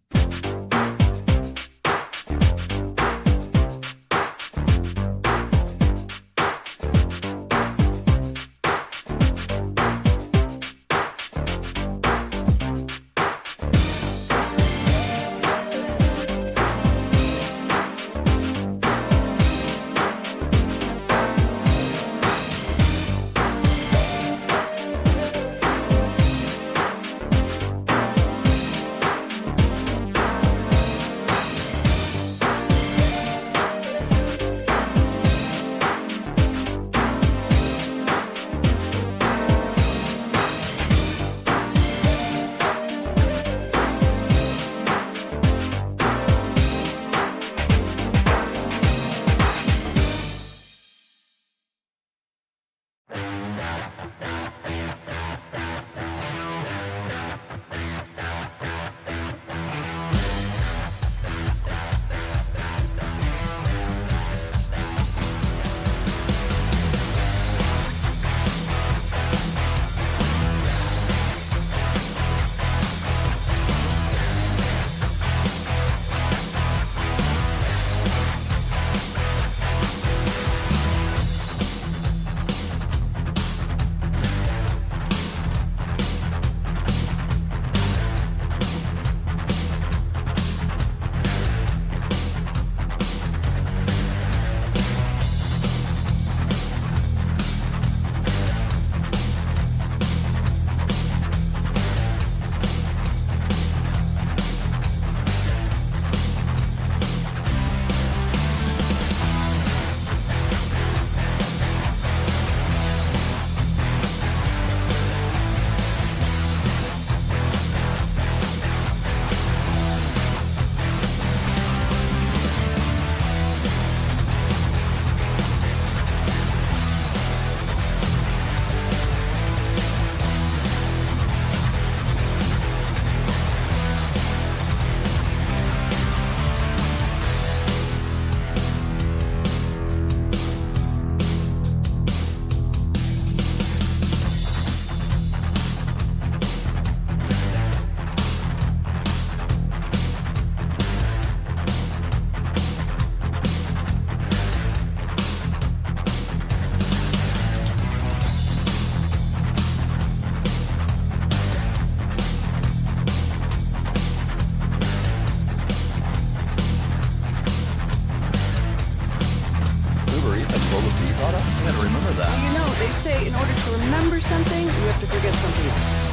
gotta remember that. Well, you know, they say in order to remember something, you have to forget something else.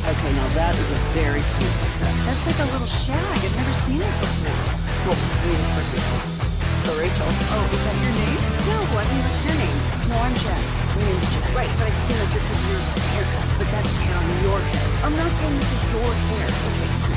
Okay, now that is a very cute haircut. That's like a little shag. I've never seen it before. Well, I mean, of course it's the Rachel. Oh, is that your name? No, I mean, what's your name? No, I'm Jack. My name's Jack. Right, but I just mean like this is your haircut, but that's hair on your head. I'm not saying this is your hair. Okay.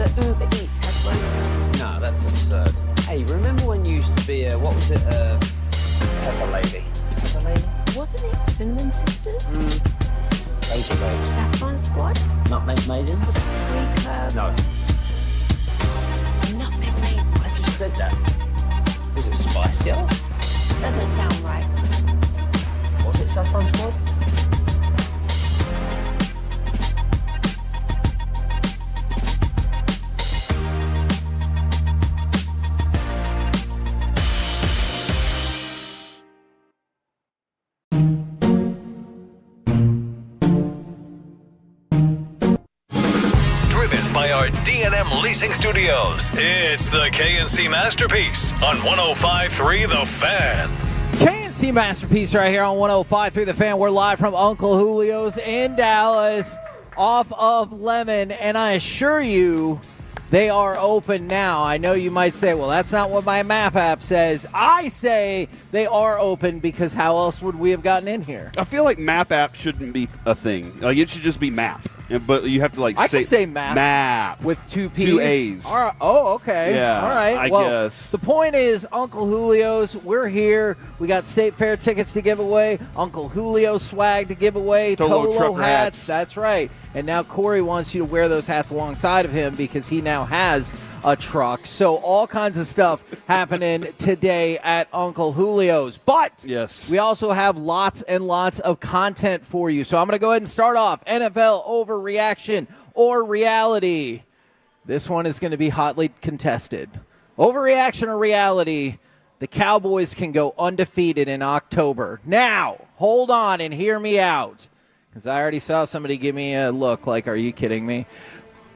that Uber Eats has groceries. No, that's absurd. Hey, remember when you used to be a, what was it, Pepper Lady? Pepper Lady? Wasn't it Cinnamon Sisters? Lazy Babes. Saffron Squad? Nutmeg Maidens? Pre-Curb? No. Nutmeg Maidens. I just said that. Was it Spice Girls? Doesn't sound right. Was it Saffron Squad? D&M Leasing Studios. It's the KNC Masterpiece on 105.3 The Fan. KNC Masterpiece right here on 105.3 The Fan. We're live from Uncle Julio's in Dallas off of Lemon, and I assure you they are open now. I know you might say, well, that's not what my map app says. I say they are open because how else would we have gotten in here? I feel like map app shouldn't be a thing. Like, it should just be map. But you have to I can say map. Map. With two P's. Two A's. All right. Oh, okay. Yeah, all right. I well, guess. The point is, Uncle Julio's, we're here. We got State Fair tickets to give away. Uncle Julio swag to give away. Tolo hats. That's right. And now Corey wants you to wear those hats alongside of him because he now has a truck. So all kinds of stuff happening today at Uncle Julio's. But yes, we also have lots and lots of content for you. So I'm going to go ahead and start off. NFL overreaction or reality. This one is going to be hotly contested. Overreaction or reality, the Cowboys can go undefeated in October. Now, hold on and hear me out. Because I already saw somebody give me a look like, are you kidding me?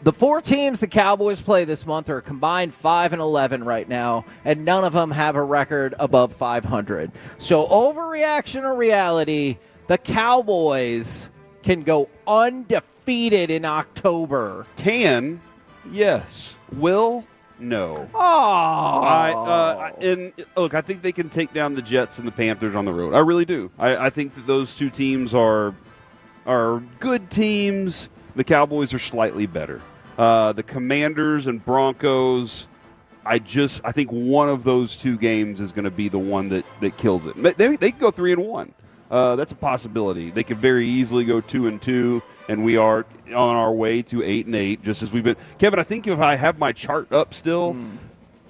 The 4 teams the Cowboys play this month are a combined 5-11 right now, and none of them have a record above 500. So overreaction or reality, the Cowboys can go undefeated in October. Can, yes. Will, no. Oh. And look, I think they can take down the Jets and the Panthers on the road. I really do. I think that those 2 teams are good teams. The Cowboys are slightly better. The Commanders and Broncos, I think one of those 2 games is going to be the one that kills it. They can go 3-1. That's a possibility. They could very easily go 2-2, and we are on our way to 8-8, just as we've been. Kevin, I think if I have my chart up still,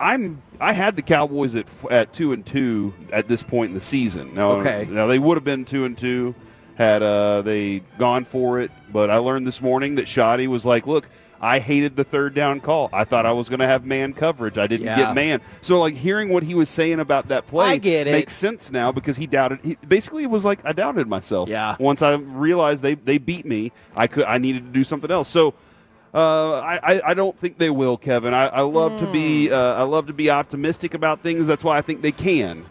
I had the Cowboys at 2-2 at this point in the season. Now they would have been 2-2 had they gone for it, but I learned this morning that Schotty was like, look, I hated the 3rd down call. I thought I was going to have man coverage. I didn't get man. So, like, hearing what he was saying about that play makes sense now because he doubted. Basically, it was like I doubted myself. Yeah. Once I realized they beat me, I needed to do something else. So, I don't think they will, Kevin. I love to be optimistic about things. That's why I think they can.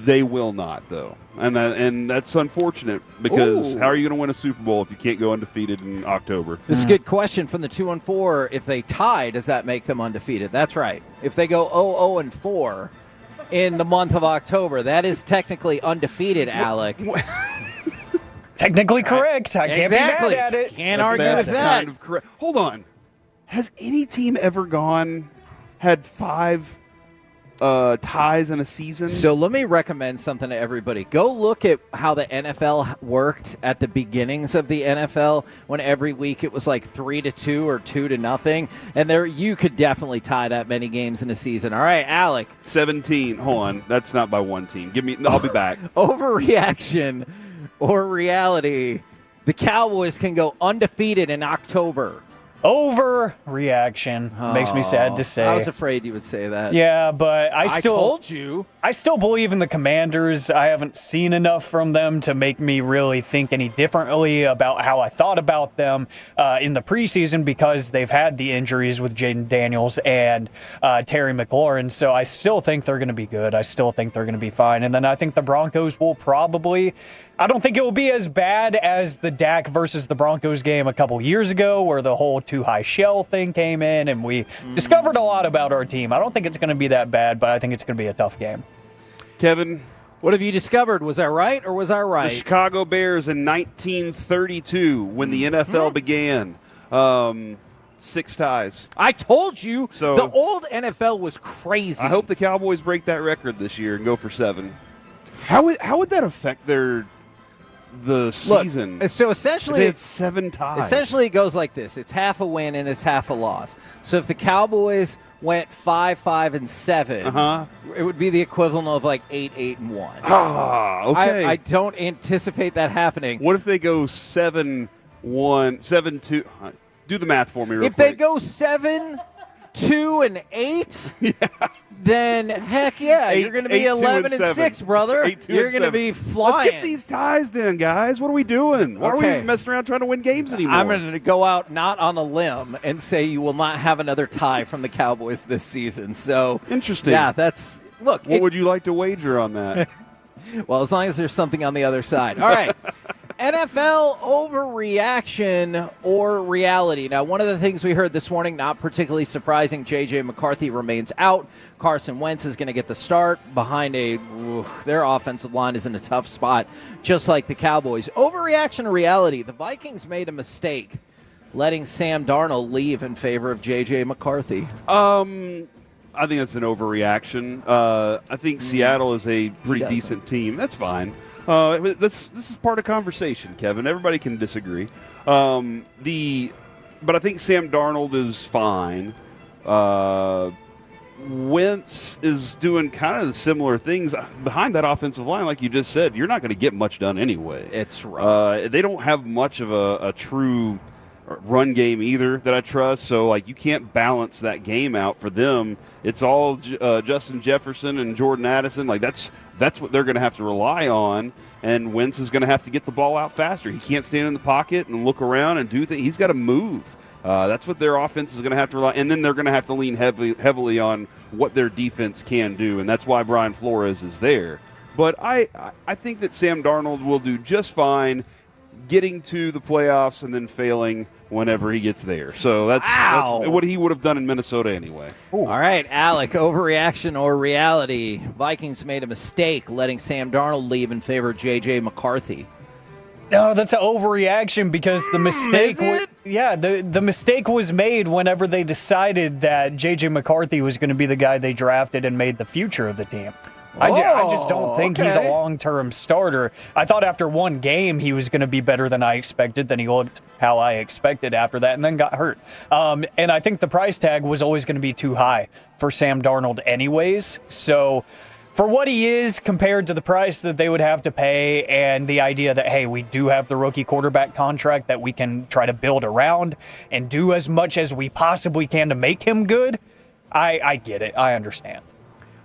They will not, though, and that's unfortunate because how are you going to win a Super Bowl if you can't go undefeated in October? This is a good question from the 2-4. If they tie, does that make them undefeated? That's right. If they go 0-4 in the month of October, that is technically undefeated, Alec. Technically correct. I can't be mad at it. Can't argue with that. Kind of correct. Hold on. Has any team ever had 5 ties in a season? So let me recommend something to everybody. Go look at how the NFL worked at the beginnings of the NFL when every week it was like 3-2 or 2-0. And there you could definitely tie that many games in a season. All right, Alec. 17. Hold on. That's not by one team. I'll be back. Overreaction or reality. The Cowboys can go undefeated in October. Overreaction. Makes me sad to say. I was afraid you would say that. Yeah, but I told you. I still believe in the Commanders. I haven't seen enough from them to make me really think any differently about how I thought about them in the preseason because they've had the injuries with Jaden Daniels and Terry McLaurin. So I still think they're going to be good. I still think they're going to be fine. And then I think the Broncos will probably... I don't think it will be as bad as the Dak versus the Broncos game a couple years ago where the whole too high shell thing came in and we discovered a lot about our team. I don't think it's going to be that bad, but I think it's going to be a tough game. Kevin, what have you discovered? Was I right or was I right? The Chicago Bears in 1932 when the NFL began. 6 ties. I told you. So the old NFL was crazy. I hope the Cowboys break that record this year and go for 7. How would that affect the season? Look, so essentially, they had 7 ties. Essentially, it goes like this: it's half a win and it's half a loss. So if the Cowboys went 5-5-7, it would be the equivalent of like 8-8-1. Ah, okay. I don't anticipate that happening. What if they go 7-1, 7-2? Do the math for me, real quick. If they go 7-2-8, then heck yeah, you're going to be 11-6, brother. You're going to be flying. Let's get these ties then, guys. What are we doing? Why are we messing around trying to win games anymore? I'm going to go out not on a limb and say you will not have another tie from the Cowboys this season. So interesting. Yeah, that's look. What would you like to wager on that? Well, as long as there's something on the other side. All right. NFL overreaction or reality. Now, one of the things we heard this morning, not particularly surprising, J.J. McCarthy remains out. Carson Wentz is going to get the start behind their offensive line is in a tough spot, just like the Cowboys. Overreaction or reality. The Vikings made a mistake letting Sam Darnold leave in favor of J.J. McCarthy. I think that's an overreaction. I think Seattle is a pretty decent team. That's fine. This is part of conversation, Kevin. Everybody can disagree. But I think Sam Darnold is fine. Wentz is doing kind of the similar things behind that offensive line, like you just said. You're not going to get much done anyway. It's rough. They don't have much of a true run game either that I trust. So, like, you can't balance that game out for them. It's all Justin Jefferson and Jordan Addison. Like, that's what they're going to have to rely on. And Wentz is going to have to get the ball out faster. He can't stand in the pocket and look around and do things. He's got to move. That's what their offense is going to have to rely on. And then they're going to have to lean heavily on what their defense can do. And that's why Brian Flores is there. But I think that Sam Darnold will do just fine getting to the playoffs and then failing whenever he gets there. So that's what he would have done in Minnesota anyway. All right, Alec, overreaction or reality? Vikings made a mistake letting Sam Darnold leave in favor of J.J. McCarthy. No, that's an overreaction because the mistake the mistake was made whenever they decided that J.J. McCarthy was going to be the guy they drafted and made the future of the team. I just don't think he's a long-term starter. I thought after one game he was going to be better than I expected. Then he looked how I expected after that and then got hurt. And I think the price tag was always going to be too high for Sam Darnold anyways. So for what he is compared to the price that they would have to pay and the idea that, hey, we do have the rookie quarterback contract that we can try to build around and do as much as we possibly can to make him good, I get it. I understand.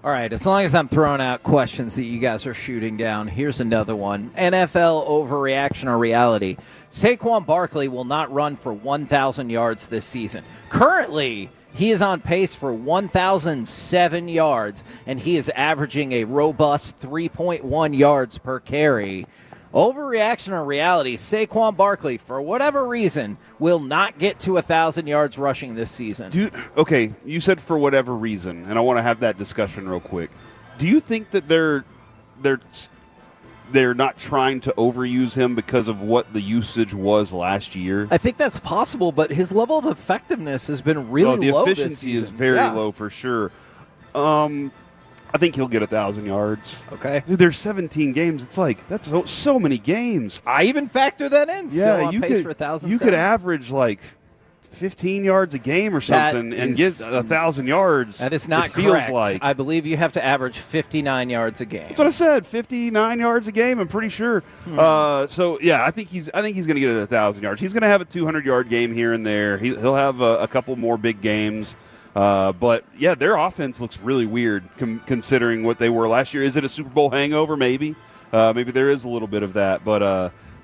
All right, as long as I'm throwing out questions that you guys are shooting down, here's another one. NFL overreaction or reality? Saquon Barkley will not run for 1,000 yards this season. Currently, he is on pace for 1,007 yards, and he is averaging a robust 3.1 yards per carry. Overreaction or reality? Saquon Barkley, for whatever reason, will not get to 1,000 yards rushing this season. Okay, you said for whatever reason, and I want to have that discussion real quick. Do you think that they're not trying to overuse him because of what the usage was last year? I think that's possible, but his level of effectiveness has been really low this season. The efficiency is very low for sure. I think he'll get 1,000 yards. Okay. Dude, there's 17 games. It's like, that's so many games. I even factor that in. Still on pace for 1,000. You could average like 15 yards a game or something and get 1,000 yards. That is not feels correct. Like. I believe you have to average 59 yards a game. That's what I said. 59 yards a game. I'm pretty sure. So yeah, I think he's going to get 1,000 yards. He's going to have a 200-yard game here and there. He'll have a couple more big games. But yeah, their offense looks really weird considering what they were last year. Is it a Super Bowl hangover? Maybe. Maybe there is a little bit of that. But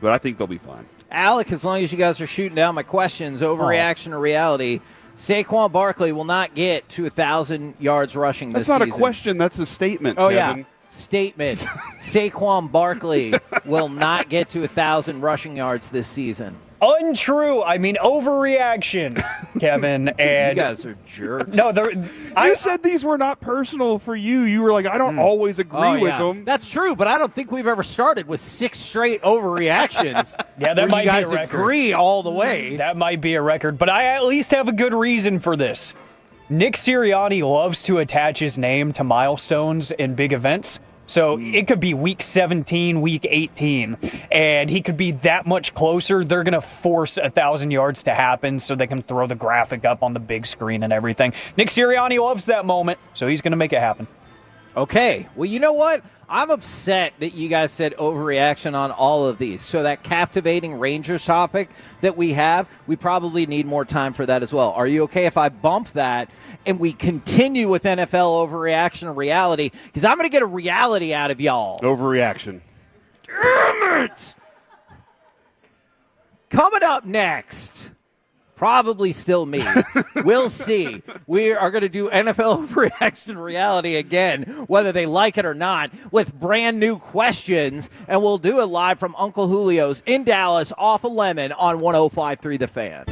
I think they'll be fine. Alec, as long as you guys are shooting down my questions, overreaction or reality, Saquon Barkley will not get to 1,000 yards rushing this season. That's not a question. That's a statement, Oh, Kevin. yeah. Statement. Saquon Barkley will not get to 1,000 rushing yards this season. Untrue. I mean, overreaction, Kevin. And you guys are jerks. No, you said these were not personal for you. You were like, I don't always agree with them. That's true, but I don't think we've ever started with 6 straight overreactions. Yeah, that might you guys be a record. agree all the way. That might be a record, but I at least have a good reason for this. Nick Sirianni loves to attach his name to milestones in big events. So it could be week 17, week 18, and he could be that much closer. They're going to force 1,000 yards to happen so they can throw the graphic up on the big screen and everything. Nick Sirianni loves that moment, so he's going to make it happen. Okay. Well, you know what? I'm upset that you guys said overreaction on all of these. So that captivating Rangers topic that we have, we probably need more time for that as well. Are you okay if I bump that and we continue with NFL overreaction and reality? Because I'm going to get a reality out of y'all. Overreaction. Damn it! Coming up next, probably still me. We'll see. We are going to do NFL overreaction reality again, whether they like it or not, with brand new questions. And we'll do it live from Uncle Julio's in Dallas off a lemon on 105.3 The Fan.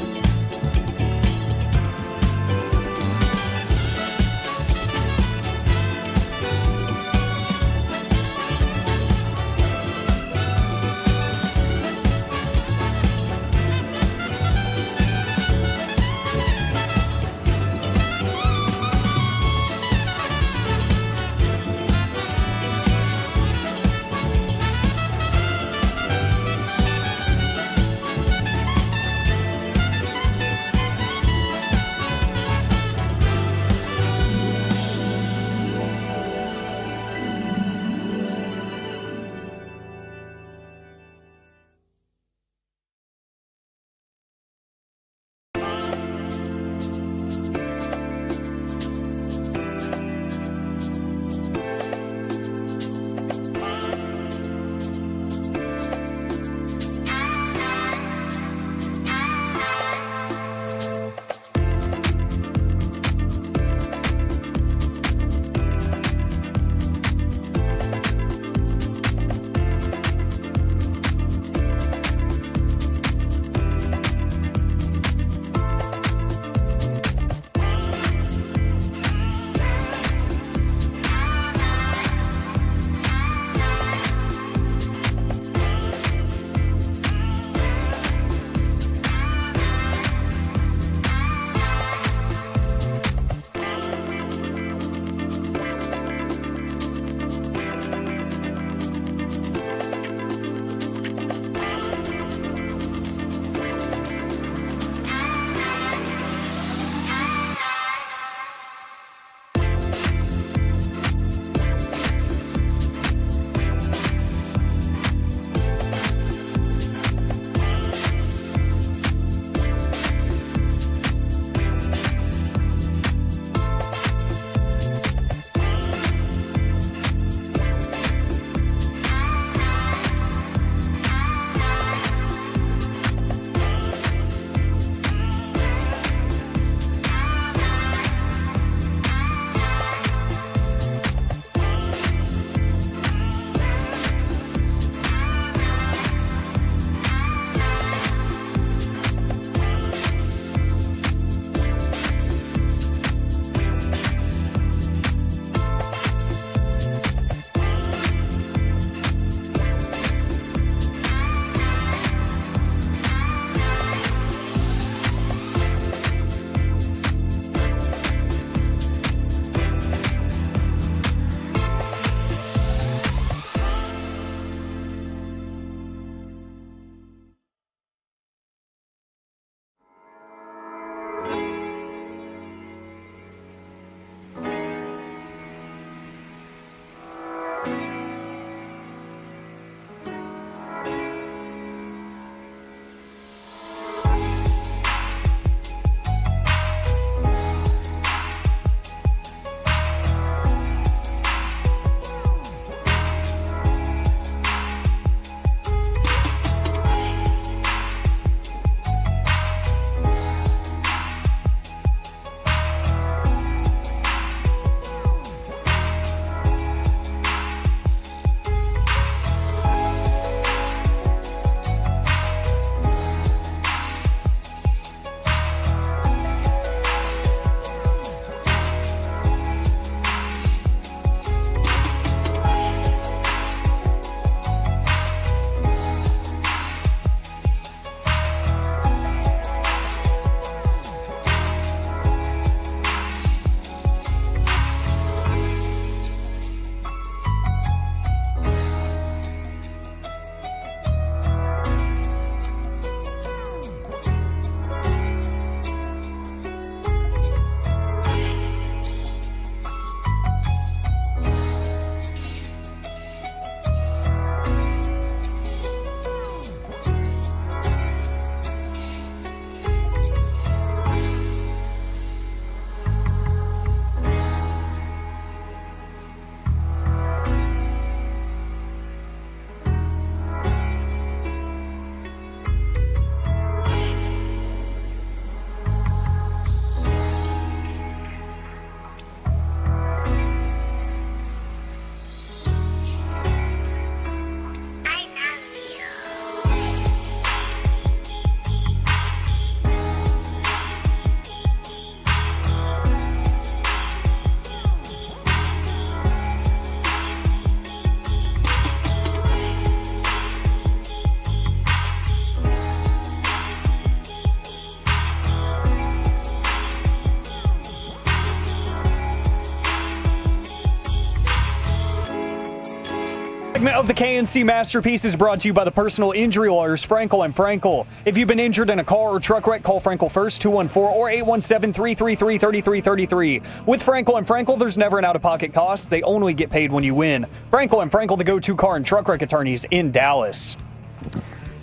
segment of the KNC Masterpiece is brought to you by the personal injury lawyers Frankel and Frankel. If you've been injured in a car or truck wreck, call Frankel first, 214 or 817-333-3333. With Frankel and Frankel, there's never an out-of-pocket cost. They only get paid when you win. Frankel and Frankel, the go-to car and truck wreck attorneys in Dallas.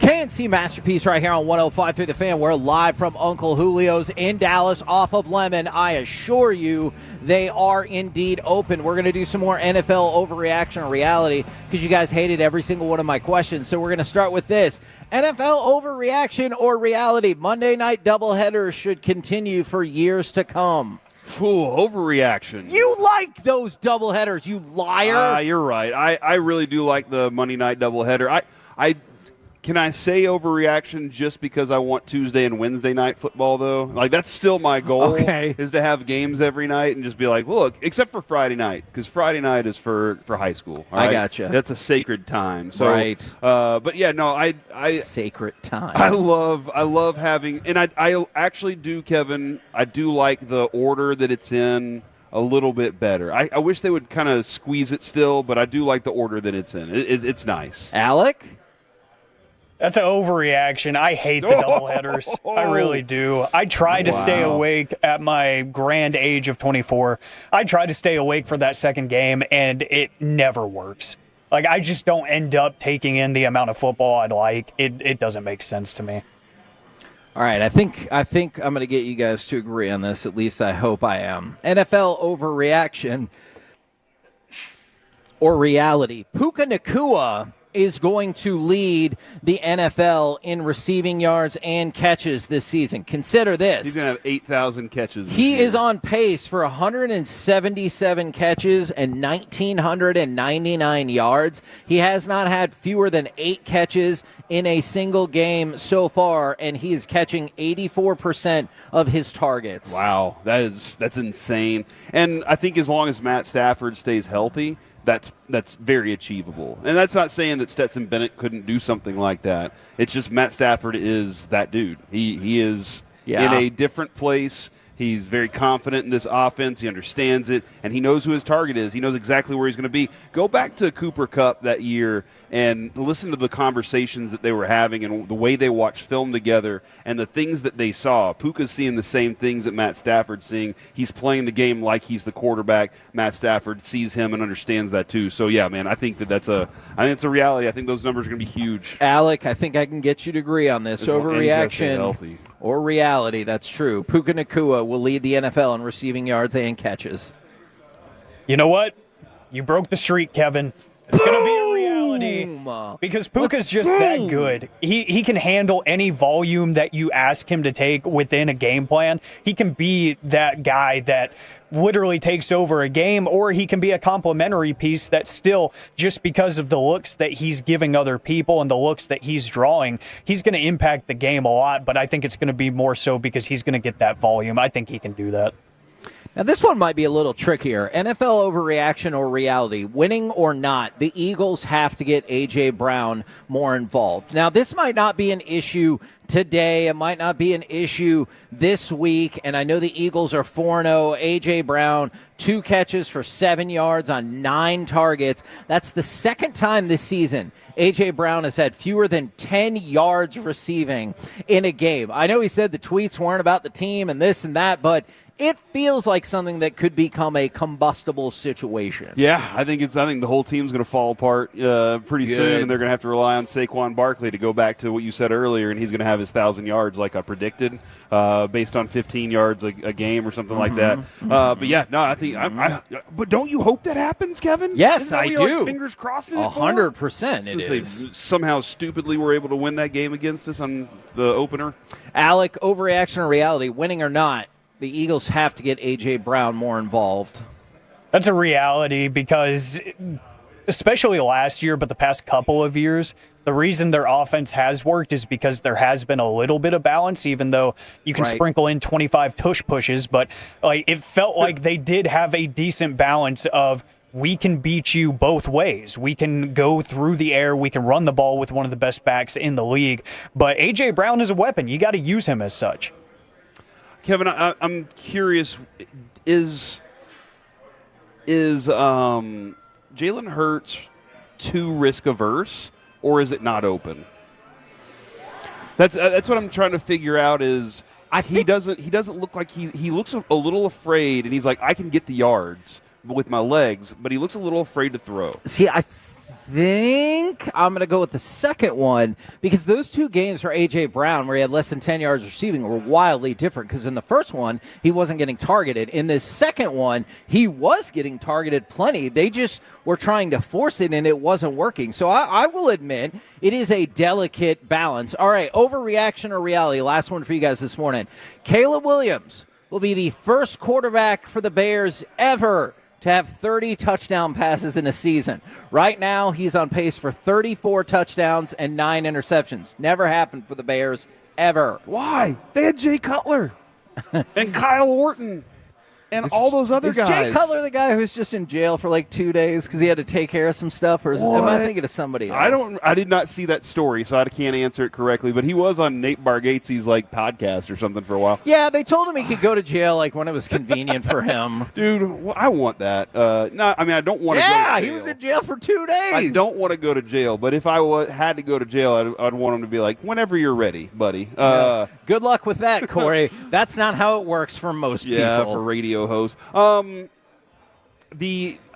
KNC Masterpiece right here on 105 through the Fan. We're live from Uncle Julio's in Dallas off of Lemon. I assure you they are indeed open. We're going to do some more NFL overreaction or reality because you guys hated every single one of my questions. So we're going to start with this. NFL overreaction or reality? Monday night doubleheaders should continue for years to come. Ooh, overreaction. You like those doubleheaders, you liar. You're right. I really do like the Monday night doubleheader. Can I say overreaction just because I want Tuesday and Wednesday night football, though? Like, that's still my goal, is to have games every night and just be like, look, except for Friday night, because Friday night is for high school. Right? I gotcha. That's a sacred time. So, right. But, yeah, no, I sacred time. I love having – and I actually do, Kevin, I do like the order that it's in a little bit better. I wish they would kind of squeeze it still, but I do like the order that it's in. It's nice. Alec? That's an overreaction. I hate the doubleheaders. I really do. I tried to stay awake at my grand age of 24. I tried to stay awake for that second game, and it never works. Like, I just don't end up taking in the amount of football I'd like. It doesn't make sense to me. All right, I think I'm going to get you guys to agree on this. At least I hope I am. NFL overreaction or reality. Puka Nacua is going to lead the NFL in receiving yards and catches this season. Consider this. He's going to have 8,000 catches this He year. is on pace for 177 catches and 1,999 yards. He has not had fewer than 8 catches in a single game so far, and he is catching 84% of his targets. Wow, that's insane. And I think as long as Matt Stafford stays healthy, that's very achievable. And that's not saying that Stetson Bennett couldn't do something like that. It's just Matt Stafford is that dude. He is in a different place. He's very confident in this offense. He understands it, and he knows who his target is. He knows exactly where he's going to be. Go back to Cooper Kupp that year and listen to the conversations that they were having and the way they watched film together and the things that they saw. Puka's seeing the same things that Matt Stafford's seeing. He's playing the game like he's the quarterback. Matt Stafford sees him and understands that too. So, yeah, man, I think it's a reality. I think those numbers are going to be huge. Alec, I think I can get you to agree on this. Overreaction or reality, that's true. Puka Nacua will lead the NFL in receiving yards and catches. You know what? You broke the streak, Kevin. It's going to be a reality because Puka's just that good. He can handle any volume that you ask him to take within a game plan. He can be that guy that literally takes over a game, or he can be a complementary piece that still, just because of the looks that he's giving other people and the looks that he's drawing, he's going to impact the game a lot, but I think it's going to be more so because he's going to get that volume. I think he can do that. Now, this one might be a little trickier. NFL overreaction or reality. Winning or not, the Eagles have to get A.J. Brown more involved. Now, this might not be an issue today. It might not be an issue this week. And I know the Eagles are 4-0. A.J. Brown, 2 catches for 7 yards on 9 targets. That's the second time this season A.J. Brown has had fewer than 10 yards receiving in a game. I know he said the tweets weren't about the team and this and that, but it feels like something that could become a combustible situation. Yeah, I think the whole team's going to fall apart pretty soon, and they're going to have to rely on Saquon Barkley to go back to what you said earlier, and he's going to have his 1,000 yards like I predicted, based on 15 yards a game or something like that. But yeah, no, I think. But don't you hope that happens, Kevin? Yes, I do. Like, fingers crossed. 100%. It is. They somehow stupidly were able to win that game against us on the opener. Alec, overreaction or reality? Winning or not, the Eagles have to get A.J. Brown more involved. That's a reality because, especially last year, but the past couple of years, the reason their offense has worked is because there has been a little bit of balance, even though you can sprinkle in 25 tush pushes. But like, it felt like they did have a decent balance of, we can beat you both ways. We can go through the air. We can run the ball with one of the best backs in the league. But A.J. Brown is a weapon. You got to use him as such. Kevin, I'm curious, is Jalen Hurts too risk averse, or is it not open? That's what I'm trying to figure out. Is he doesn't look like he looks a little afraid, and he's like, I can get the yards with my legs, but he looks a little afraid to throw. See, I think I'm going to go with the second one because those two games for A.J. Brown where he had less than 10 yards receiving were wildly different because in the first one, he wasn't getting targeted. In this second one, he was getting targeted plenty. They just were trying to force it, and it wasn't working. So I will admit it is a delicate balance. All right, overreaction or reality? Last one for you guys this morning. Caleb Williams will be the first quarterback for the Bears ever to have 30 touchdown passes in a season. Right now, he's on pace for 34 touchdowns and 9 interceptions. Never happened for the Bears, ever. Why? They had Jay Cutler and Kyle Orton and all those other guys. Is Jay Cutler the guy who's just in jail for like 2 days because he had to take care of some stuff, or am I thinking of somebody else? I did not see that story, so I can't answer it correctly. But he was on Nate Bargatze's podcast or something for a while. Yeah, they told him he could go to jail like when it was convenient for him. Dude, I want that. I don't want to. Yeah, he was in jail for 2 days. I don't want to go to jail, but if I had to go to jail, I'd want him to be like, whenever you're ready, buddy. Good luck with that, Corey. That's not how it works for most people. Yeah, for radio hosts.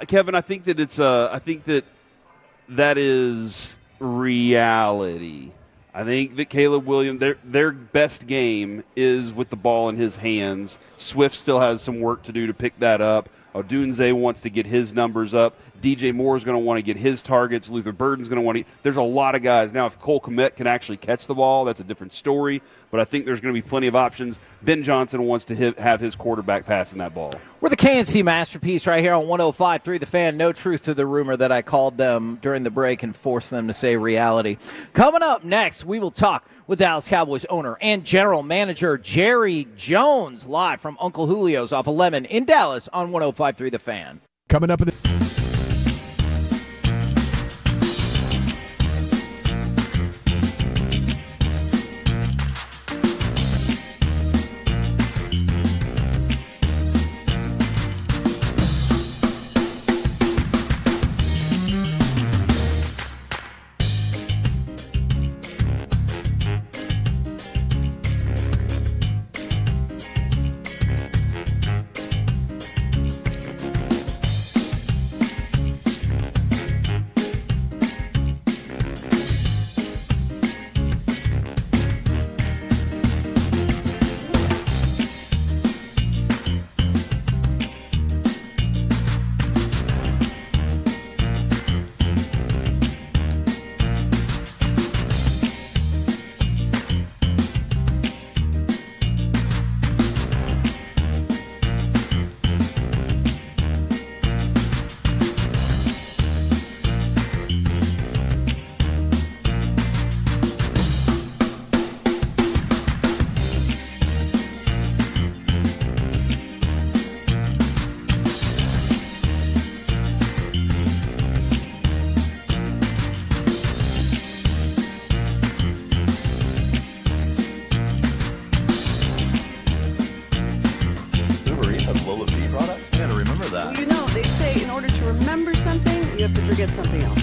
Kevin, I think that that is reality. I think that Caleb Williams, their best game is with the ball in his hands. Swift still has some work to do to pick that up. Odunze wants to get his numbers up. DJ Moore is going to want to get his targets. Luther Burden's going to want to. There's a lot of guys. Now, if Cole Kmet can actually catch the ball, that's a different story. But I think there's going to be plenty of options. Ben Johnson wants to have his quarterback passing that ball. We're the KNC Masterpiece right here on 105.3 The Fan. No truth to the rumor that I called them during the break and forced them to say reality. Coming up next, we will talk with Dallas Cowboys owner and general manager Jerry Jones live from Uncle Julio's off 11 in Dallas on 105.3 The Fan. Coming up in the have to forget something else.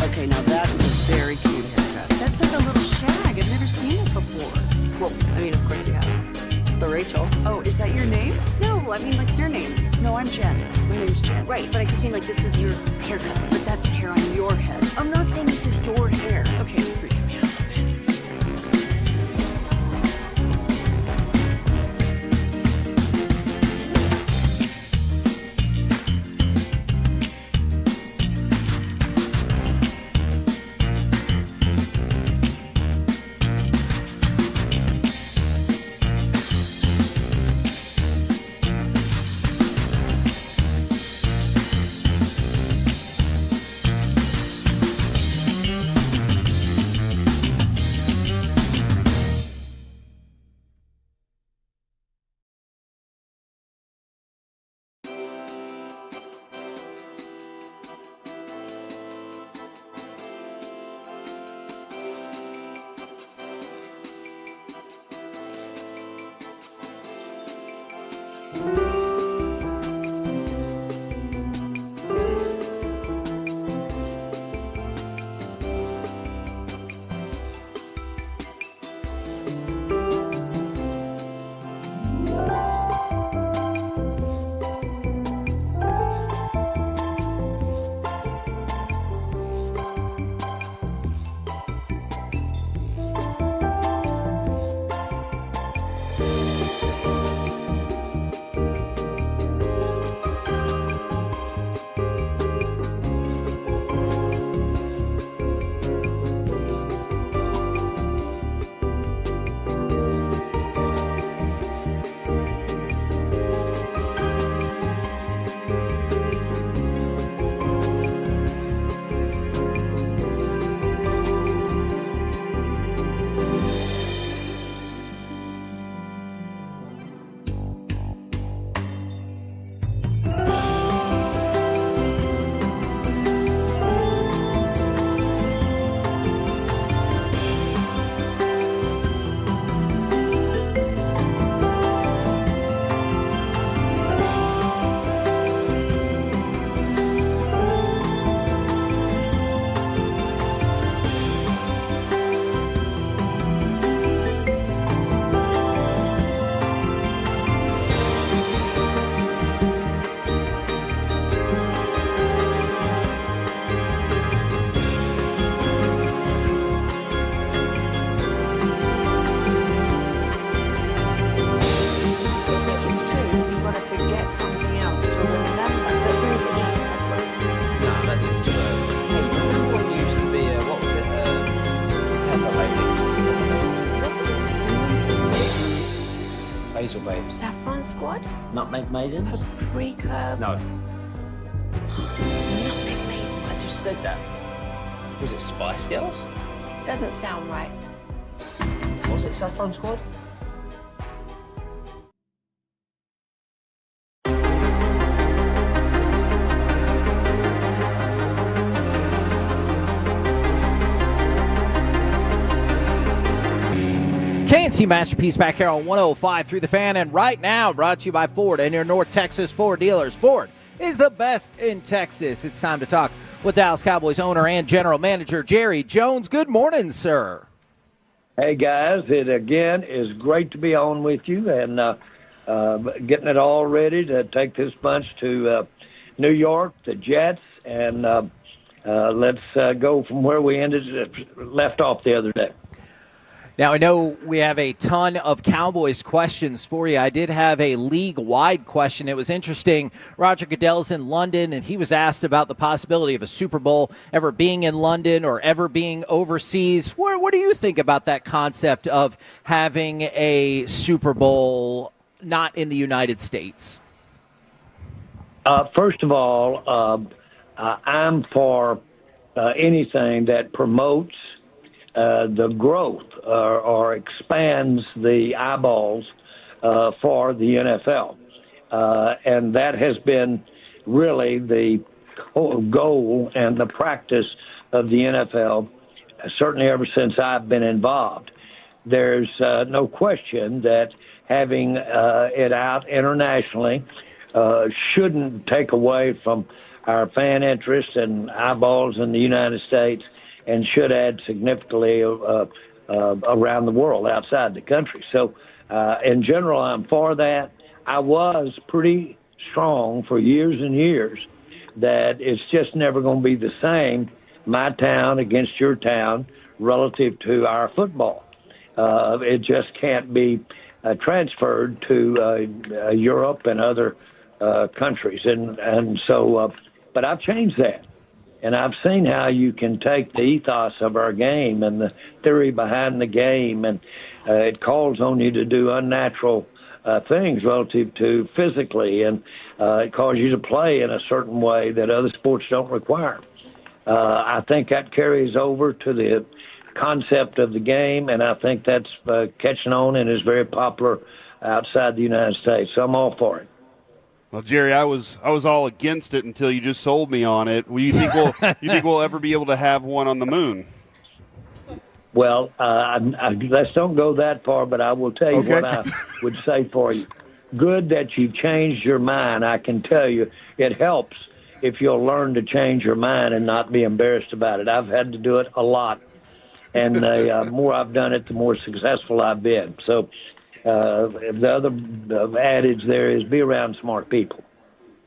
Okay, now that is a very cute haircut. That's like a little shag. I've never seen it before. Well, I mean, of course you have. It's the Rachel. Oh, is that your name? No, I mean like your name. No, I'm Jen. My name's Jen. Right, but I just mean like this is your haircut. But that's hair on your head. I'm not saying this is your hair. Okay, you're freaking me out a little bit. Hazel babes. Saffron Squad? Nutmeg maidens? Paprika? No. Nutmeg Maiden. I just said that. Was it Spice Girls? Doesn't sound right. Was it Saffron Squad? KNC Masterpiece back here on 105 through the fan, and right now brought to you by Ford and your North Texas Ford dealers. Ford is the best in Texas. It's time to talk with Dallas Cowboys owner and general manager Jerry Jones. Good morning, sir. Hey, guys. It, again, is great to be on with you and getting it all ready to take this bunch to New York, the Jets, and let's go from where we left off the other day. Now, I know we have a ton of Cowboys questions for you. I did have a league-wide question. It was interesting. Roger Goodell's in London, and he was asked about the possibility of a Super Bowl ever being in London or ever being overseas. What do you think about that concept of having a Super Bowl not in the United States? First of all, I'm for anything that promotes the growth or expands the eyeballs for the NFL. And that has been really the goal and the practice of the NFL, certainly ever since I've been involved. There's no question that having it out internationally shouldn't take away from our fan interest and eyeballs in the United States, and should add significantly around the world, outside the country. So, in general, I'm for that. I was pretty strong for years and years that it's just never going to be the same, my town against your town, relative to our football. It just can't be transferred to Europe and other countries. And so, but I've changed that. And I've seen how you can take the ethos of our game and the theory behind the game, and it calls on you to do unnatural things relative to physically, and it calls you to play in a certain way that other sports don't require. I think that carries over to the concept of the game, and I think that's catching on and is very popular outside the United States. So I'm all for it. Well, Jerry, I was all against it until you just sold me on it. Well, you think we'll ever be able to have one on the moon? Well, let's don't go that far, but I will tell you what I would say for you. Good that you've changed your mind. I can tell you it helps if you'll learn to change your mind and not be embarrassed about it. I've had to do it a lot, and the more I've done it, the more successful I've been. So the other adage there is be around smart people.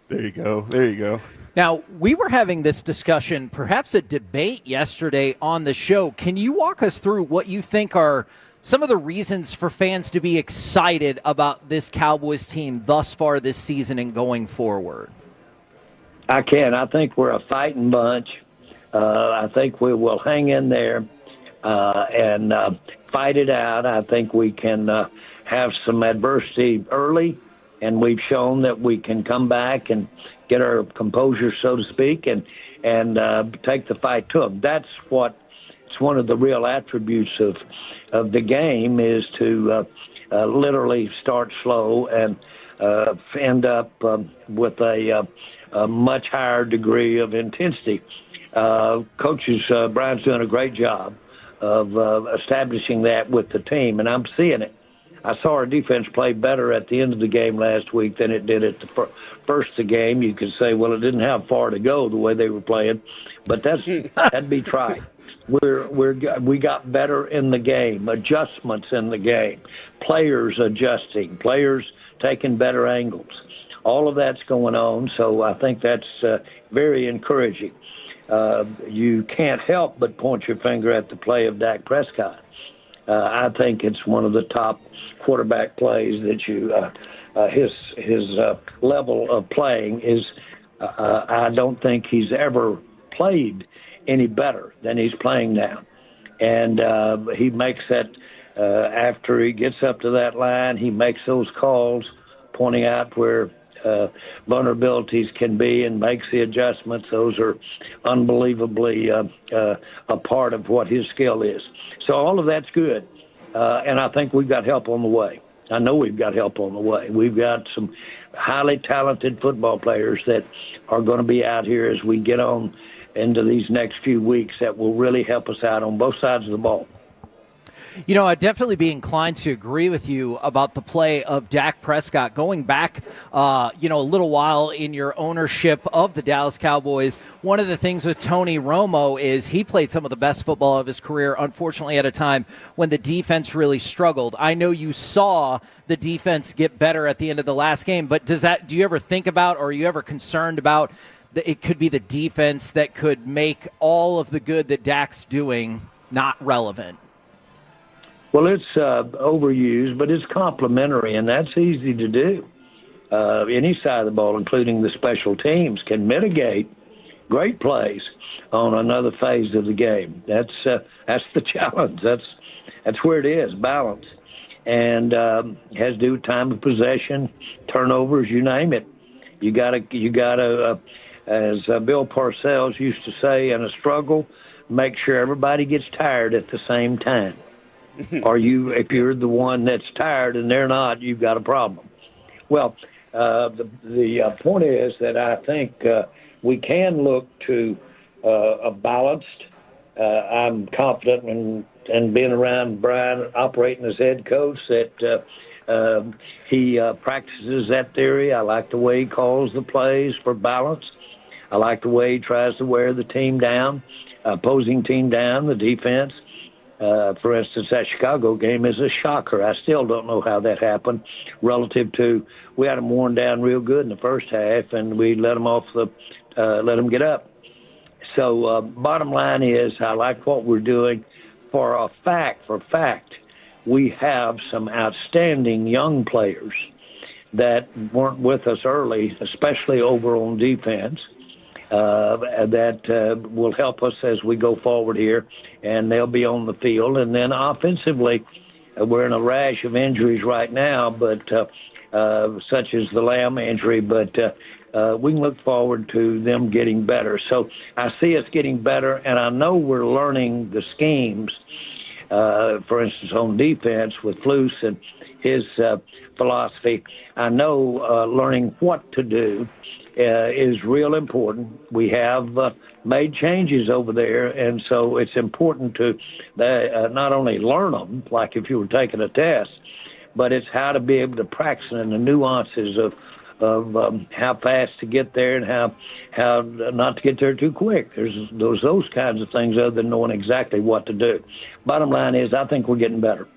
There you go. Now, we were having this discussion, perhaps a debate yesterday on the show. Can you walk us through what you think are some of the reasons for fans to be excited about this Cowboys team thus far this season and going forward? I can. I think we're a fighting bunch. I think we will hang in there and fight it out. I think we can have some adversity early, and we've shown that we can come back and get our composure, so to speak, and take the fight to them. That's what it's one of the real attributes of the game, is to literally start slow and end up with a much higher degree of intensity. Coaches, Brian's doing a great job of establishing that with the team, and I'm seeing it. I saw our defense play better at the end of the game last week than it did at the first of the game. You could say, well, it didn't have far to go the way they were playing, but that'd be trite. We got better in the game, adjustments in the game, players adjusting, players taking better angles. All of that's going on, so I think that's very encouraging. You can't help but point your finger at the play of Dak Prescott. I think it's one of the top quarterback plays that you his level of playing is I don't think he's ever played any better than he's playing now, and he makes that After he gets up to that line, he makes those calls, pointing out where vulnerabilities can be and makes the adjustments. Those are unbelievably a part of what his skill is. So all of that's good. And I think we've got help on the way. I know we've got help on the way. We've got some highly talented football players that are going to be out here as we get on into these next few weeks that will really help us out on both sides of the ball. You know, I'd definitely be inclined to agree with you about the play of Dak Prescott. Going back, a little while in your ownership of the Dallas Cowboys, one of the things with Tony Romo is he played some of the best football of his career, unfortunately, at a time when the defense really struggled. I know you saw the defense get better at the end of the last game, but do you ever think about, or are you ever concerned about, that it could be the defense that could make all of the good that Dak's doing not relevant? Well, it's overused, but it's complementary, and that's easy to do. Any side of the ball, including the special teams, can mitigate great plays on another phase of the game. That's the challenge. That's where it is, balance, and has to do with time of possession, turnovers, you name it. You gotta, as Bill Parcells used to say, in a struggle, make sure everybody gets tired at the same time. If you're the one that's tired and they're not, you've got a problem. Well, the point is that I think we can look to a balanced. I'm confident in being around Brian operating as head coach that he practices that theory. I like the way he calls the plays for balance. I like the way he tries to wear the team down, opposing team down, the defense. For instance, that Chicago game is a shocker. I still don't know how that happened relative to we had them worn down real good in the first half, and we let them get up. So bottom line is I like what we're doing. For fact, we have some outstanding young players that weren't with us early, especially over on defense. That will help us as we go forward here, and they'll be on the field. And then offensively, we're in a rash of injuries right now, but such as the Lamb injury, but we can look forward to them getting better. So I see us getting better, and I know we're learning the schemes, for instance, on defense with Flus and his philosophy. I know learning what to do is real important. We have made changes over there, and so it's important to not only learn them, like if you were taking a test, but it's how to be able to practice and the nuances of how fast to get there and how not to get there too quick. There's those kinds of things other than knowing exactly what to do. Bottom line is I think we're getting better.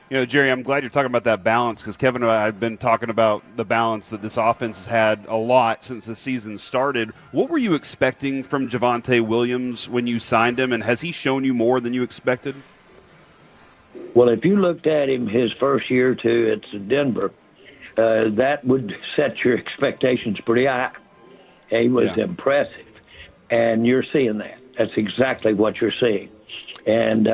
You know, Jerry, I'm glad you're talking about that balance because Kevin and I have been talking about the balance that this offense has had a lot since the season started. What were you expecting from Javonte Williams when you signed him, and has he shown you more than you expected? Well, if you looked at him his first year or two at Denver, that would set your expectations pretty high. He was impressive, and you're seeing that. That's exactly what you're seeing. And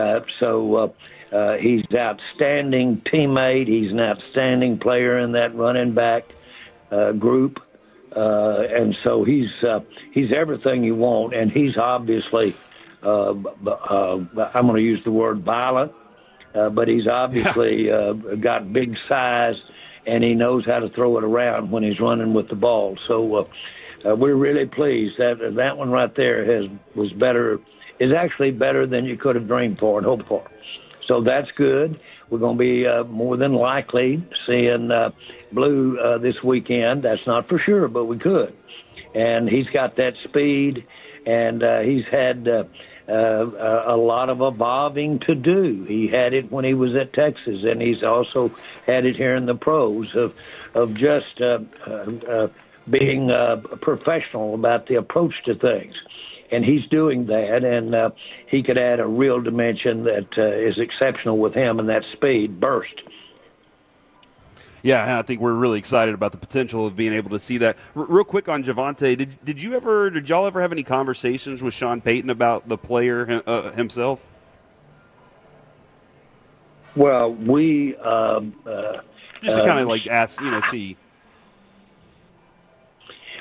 he's an outstanding teammate. He's an outstanding player in that running back group. And so he's everything you want, and he's obviously, I'm going to use the word violent, but he's obviously got big size, and he knows how to throw it around when he's running with the ball. So we're really pleased. That one right there is actually better than you could have dreamed for and hoped for. So that's good. We're going to be more than likely seeing Blue this weekend. That's not for sure, but we could. And he's got that speed, and he's had a lot of evolving to do. He had it when he was at Texas, and he's also had it here in the pros of just being professional about the approach to things. And he's doing that, and he could add a real dimension that is exceptional with him and that speed burst. Yeah, and I think we're really excited about the potential of being able to see that. Real quick on Javonte, did y'all ever have any conversations with Sean Payton about the player himself? Well, we just to kind of like ask, see.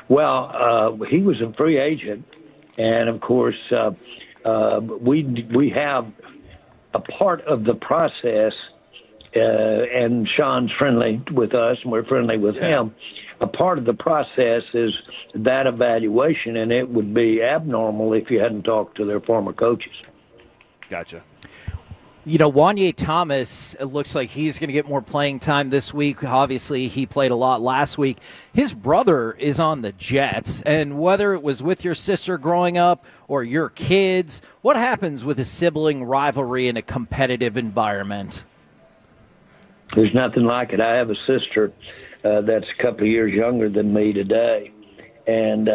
Well, he was a free agent, and of course, we have a part of the process, and Sean's friendly with us, and we're friendly with him. A part of the process is that evaluation, and it would be abnormal if you hadn't talked to their former coaches. Gotcha. Wanye Thomas, it looks like he's going to get more playing time this week. Obviously, he played a lot last week. His brother is on the Jets, and whether it was with your sister growing up or your kids, what happens with a sibling rivalry in a competitive environment? There's nothing like it. I have a sister that's a couple of years younger than me today, and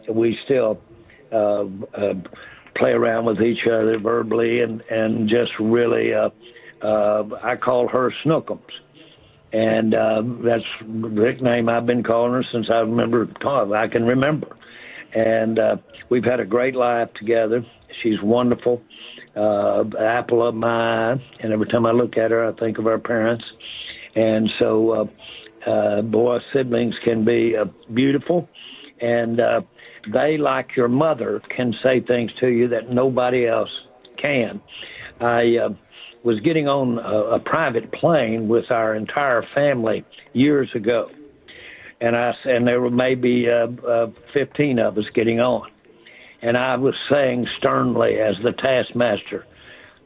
we still play around with each other verbally and just really, I call her Snookums. And that's the nickname I've been calling her since I can remember. And we've had a great life together. She's wonderful, apple of my eye. And every time I look at her, I think of our parents. And so, boy, siblings can be beautiful. And they, like your mother, can say things to you that nobody else can. I was getting on a private plane with our entire family years ago, and there were maybe 15 of us getting on. And I was saying sternly as the taskmaster,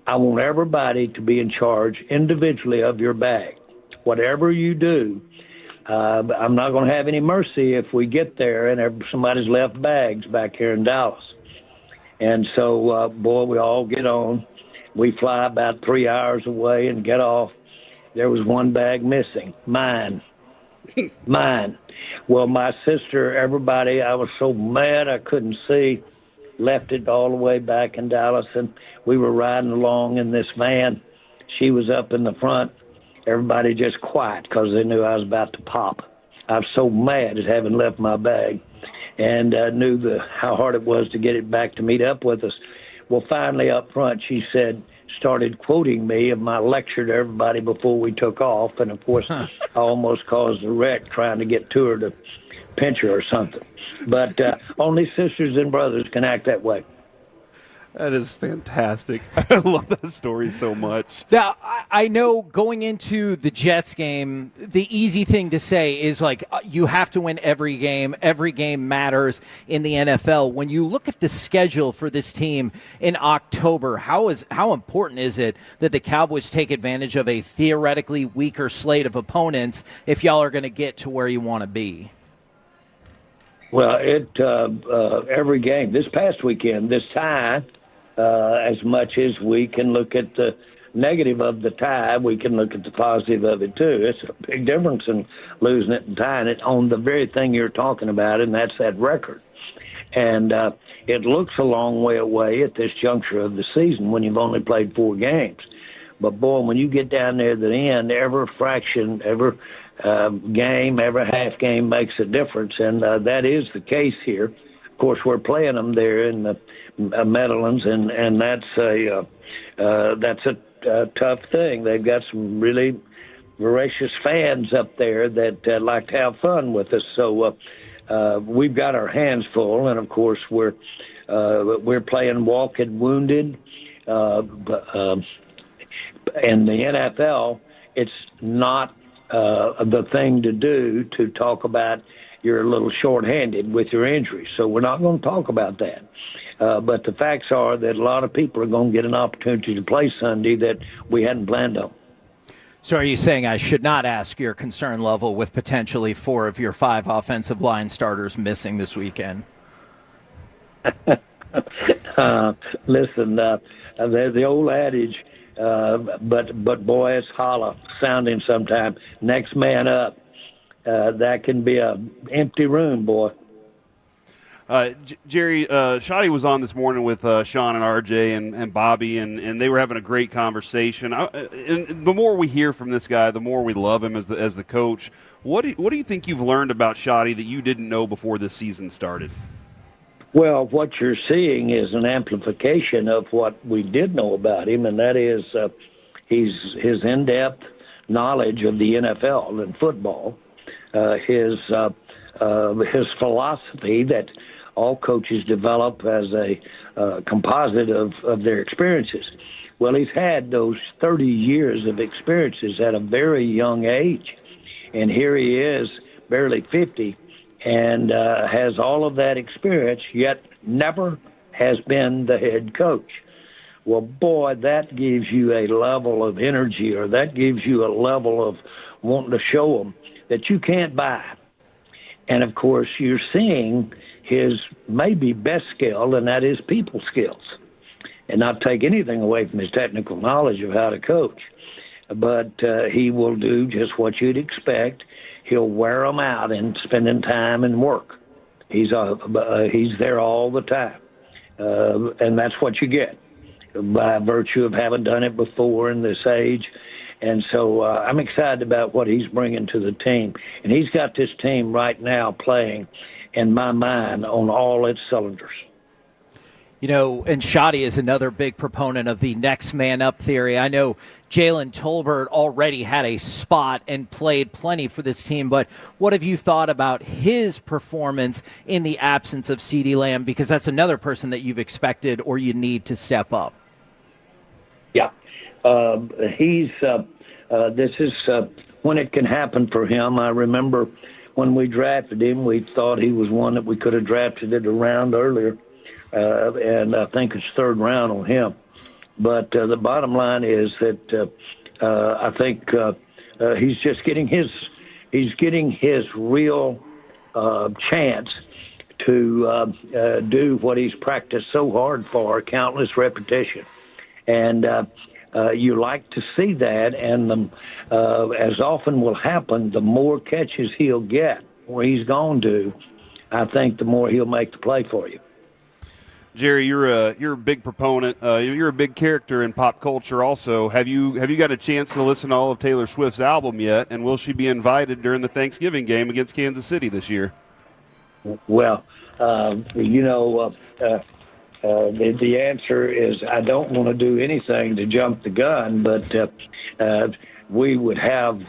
I want everybody to be in charge individually of your bag. Whatever you do, I'm not going to have any mercy if we get there and somebody's left bags back here in Dallas. And so, boy, we all get on. We fly about 3 hours away and get off. There was one bag missing, mine. Mine. Well, my sister, everybody, I was so mad I couldn't see, left it all the way back in Dallas, and we were riding along in this van. She was up in the front. Everybody just quiet because they knew I was about to pop. I was so mad at having left my bag, and knew how hard it was to get it back to meet up with us. Well, finally up front, she started quoting me of my lecture to everybody before we took off, and of course, I almost caused a wreck trying to get to her to pinch her or something. But only sisters and brothers can act that way. That is fantastic. I love that story so much. Now, I know going into the Jets game, the easy thing to say is like you have to win every game. Every game matters in the NFL. When you look at the schedule for this team in October, how important is it that the Cowboys take advantage of a theoretically weaker slate of opponents if y'all are going to get to where you want to be? Well, every game. This past weekend, this tie, as much as we can look at the negative of the tie, we can look at the positive of it too. It's a big difference in losing it and tying it on the very thing you're talking about, and that's that record. And it looks a long way away at this juncture of the season when you've only played 4 games. But, boy, when you get down there at the end, every fraction, every game, every half game makes a difference, and that is the case here. Of course, we're playing them there in the Meadowlands, and that's a tough thing. They've got some really voracious fans up there that like to have fun with us. So we've got our hands full, and of course we're playing walked wounded. In the NFL, it's not the thing to do to talk about you're a little short-handed with your injury. So we're not going to talk about that. But the facts are that a lot of people are going to get an opportunity to play Sunday that we hadn't planned on. So are you saying I should not ask your concern level with potentially 4 of your 5 offensive line starters missing this weekend? Listen, the old adage, but boy, it's hollow sounding sometimes. Next man up. That can be an empty room, boy. Jerry, Schotty was on this morning with Sean and RJ and Bobby, and they were having a great conversation. And the more we hear from this guy, the more we love him as the coach. What do you think you've learned about Schotty that you didn't know before this season started? Well, what you're seeing is an amplification of what we did know about him, and that is his in-depth knowledge of the NFL and football, his philosophy that all coaches develop as a composite of their experiences. Well, he's had those 30 years of experiences at a very young age, and here he is, barely 50, and has all of that experience, yet never has been the head coach. Well, boy, that gives you a level of energy, or that gives you a level of wanting to show them that you can't buy. And, of course, you're seeing his maybe best skill, and that is people skills. And not take anything away from his technical knowledge of how to coach. But he will do just what you'd expect. He'll wear them out in spending time and work. He's there all the time. And that's what you get by virtue of having done it before in this age. And so I'm excited about what he's bringing to the team. And he's got this team right now playing, in my mind, on all its cylinders. You know, and Schotty is another big proponent of the next man up theory. I know Jalen Tolbert already had a spot and played plenty for this team, but what have you thought about his performance in the absence of CeeDee Lamb? Because that's another person that you've expected or you need to step up. Yeah. This is when it can happen for him. I remember when we drafted him, we thought he was one that we could have drafted it a round earlier. And I think it's third round on him. But the bottom line is that I think he's just getting his real chance to do what he's practiced so hard for, countless repetition. And you like to see that, and as often will happen, the more catches he'll get where he's going to, I think the more he'll make the play for you. Jerry, you're a big proponent. You're a big character in pop culture. Also, have you got a chance to listen to all of Taylor Swift's album yet? And will she be invited during the Thanksgiving game against Kansas City this year? Well, the answer is I don't want to do anything to jump the gun, but we would have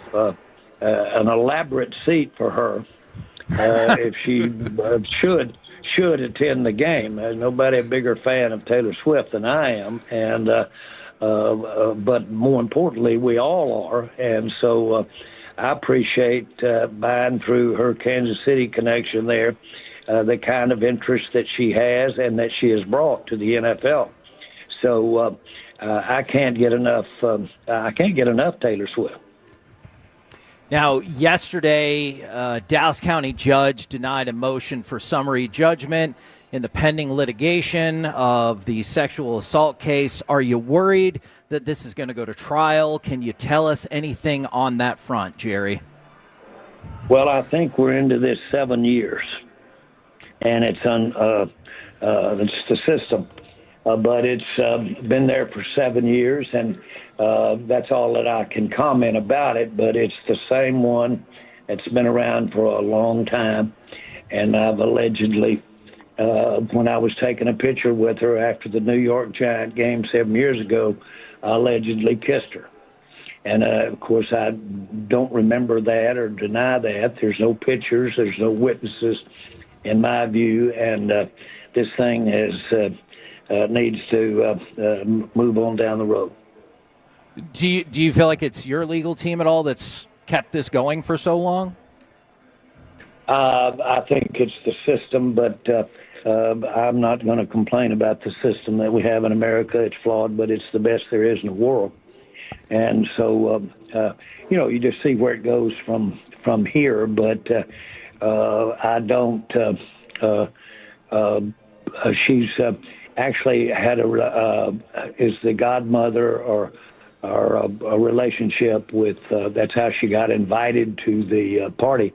an elaborate seat for her if she should attend the game. There's nobody a bigger fan of Taylor Swift than I am, and but more importantly, we all are. And so I appreciate buying through her Kansas City connection there the kind of interest that she has and that she has brought to the NFL. So I can't get enough. I can't get enough Taylor Swift. Now, yesterday, Dallas County judge denied a motion for summary judgment in the pending litigation of the sexual assault case. Are you worried that this is going to go to trial? Can you tell us anything on that front, Jerry? Well, I think we're into this 7 years, and it's the system. But it's been there for 7 years, and that's all that I can comment about it. But it's the same one that's been around for a long time. And I've allegedly, when I was taking a picture with her after the New York Giant game 7 years ago, I allegedly kissed her. And, of course, I don't remember that or deny that. There's no pictures. There's no witnesses, in my view. And this thing is... needs to move on down the road. Do you feel like it's your legal team at all that's kept this going for so long? I think it's the system, but I'm not going to complain about the system that we have in America. It's flawed, but it's the best there is in the world. And so, you just see where it goes from here. But I don't. She's actually had is the godmother or a relationship with. That's how she got invited to the party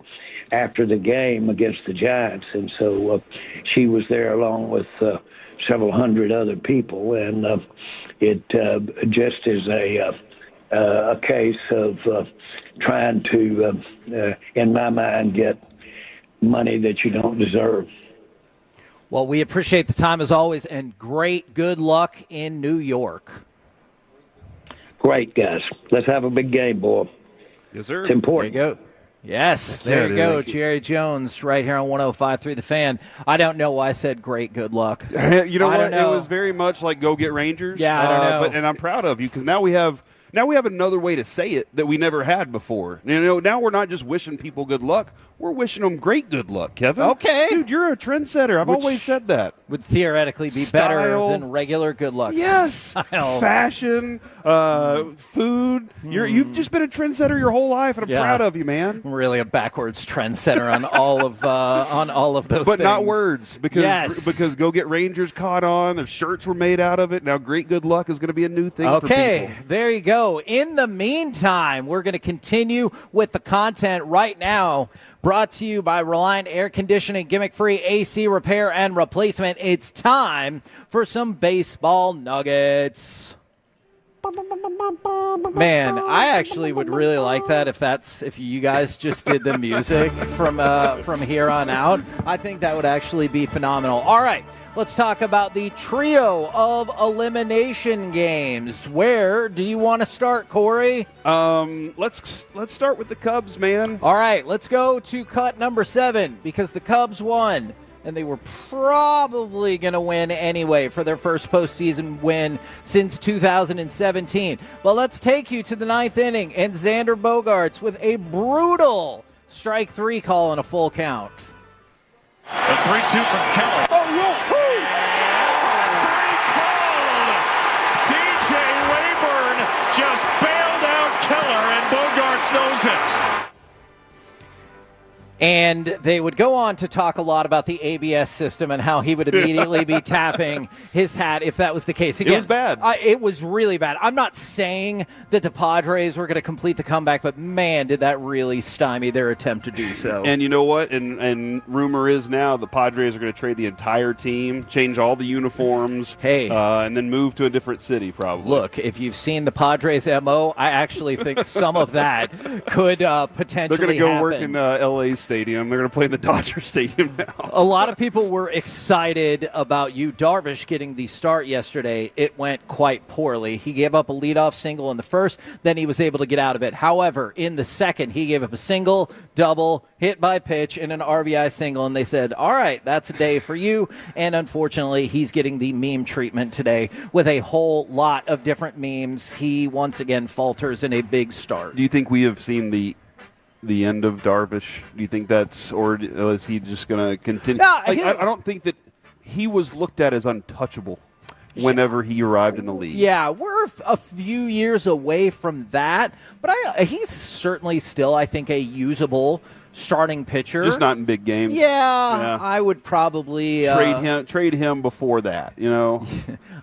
after the game against the Giants, and so she was there along with several hundred other people, and it just is a case of trying to, in my mind, get money that you don't deserve. Well, we appreciate the time as always, and good luck in New York. Great, guys. Let's have a big game, boy. Yes, sir. It's important. There you go. Yes, there you go. Jerry Jones right here on 105.3 The Fan. I don't know why I said great good luck. You know what? It was very much like go get Rangers. Yeah, I don't know. And I'm proud of you because now we have another way to say it that we never had before. Now we're not just wishing people good luck. We're wishing them great good luck, Kevin. Okay. Dude, you're a trendsetter. I've always said that. Would theoretically be better than regular good luck. Yes. Style. Fashion, food. You've just been a trendsetter your whole life, and I'm proud of you, man. I'm really a backwards trendsetter on all of those but things. not words because Go Get Rangers caught on. Their shirts were made out of it. Now great good luck is going to be a new thing for people. Okay, there you go. In the meantime, we're going to continue with the content right now. Brought to you by Reliant Air Conditioning, gimmick-free AC repair and replacement. It's time for some baseball nuggets. Man, I actually would really like that if you guys just did the music from here on out. I think that would actually be phenomenal. All right, let's talk about the trio of elimination games. Where do you want to start, Corey? Let's start with the Cubs, man. All right, let's go to cut number 7 because the Cubs won. And they were probably going to win anyway for their first postseason win since 2017. But let's take you to the 9th inning and Xander Bogaerts with a brutal strike 3 call and a full count. The 3-2 from Keller. Oh, no. Strike 3 called. DJ Rayburn just bailed out Keller, and Bogaerts knows it. And they would go on to talk a lot about the ABS system and how he would immediately be tapping his hat if that was the case. Again, it was bad. It was really bad. I'm not saying that the Padres were going to complete the comeback, but man, did that really stymie their attempt to do so. And you know what? And rumor is now the Padres are going to trade the entire team, change all the uniforms, and then move to a different city probably. Look, if you've seen the Padres MO, I actually think some of that could potentially They're going to go happen. work in L.A. Stadium. They're going to play in the Dodger Stadium now. A lot of people were excited about Darvish getting the start yesterday. It went quite poorly. He gave up a leadoff single in the first, then he was able to get out of it. However, in the second, he gave up a single, double, hit by pitch, and an RBI single, and they said, all right, that's a day for you. And unfortunately, he's getting the meme treatment today with a whole lot of different memes. He once again falters in a big start. Do you think we have seen the end of Darvish? Do you think that's, or is he just going to continue? No, I don't think that he was looked at as untouchable whenever he arrived in the league. Yeah, we're a few years away from that, but he's certainly still, I think, a usable starting pitcher. Just not in big games. Yeah. I would probably trade him before that, you know.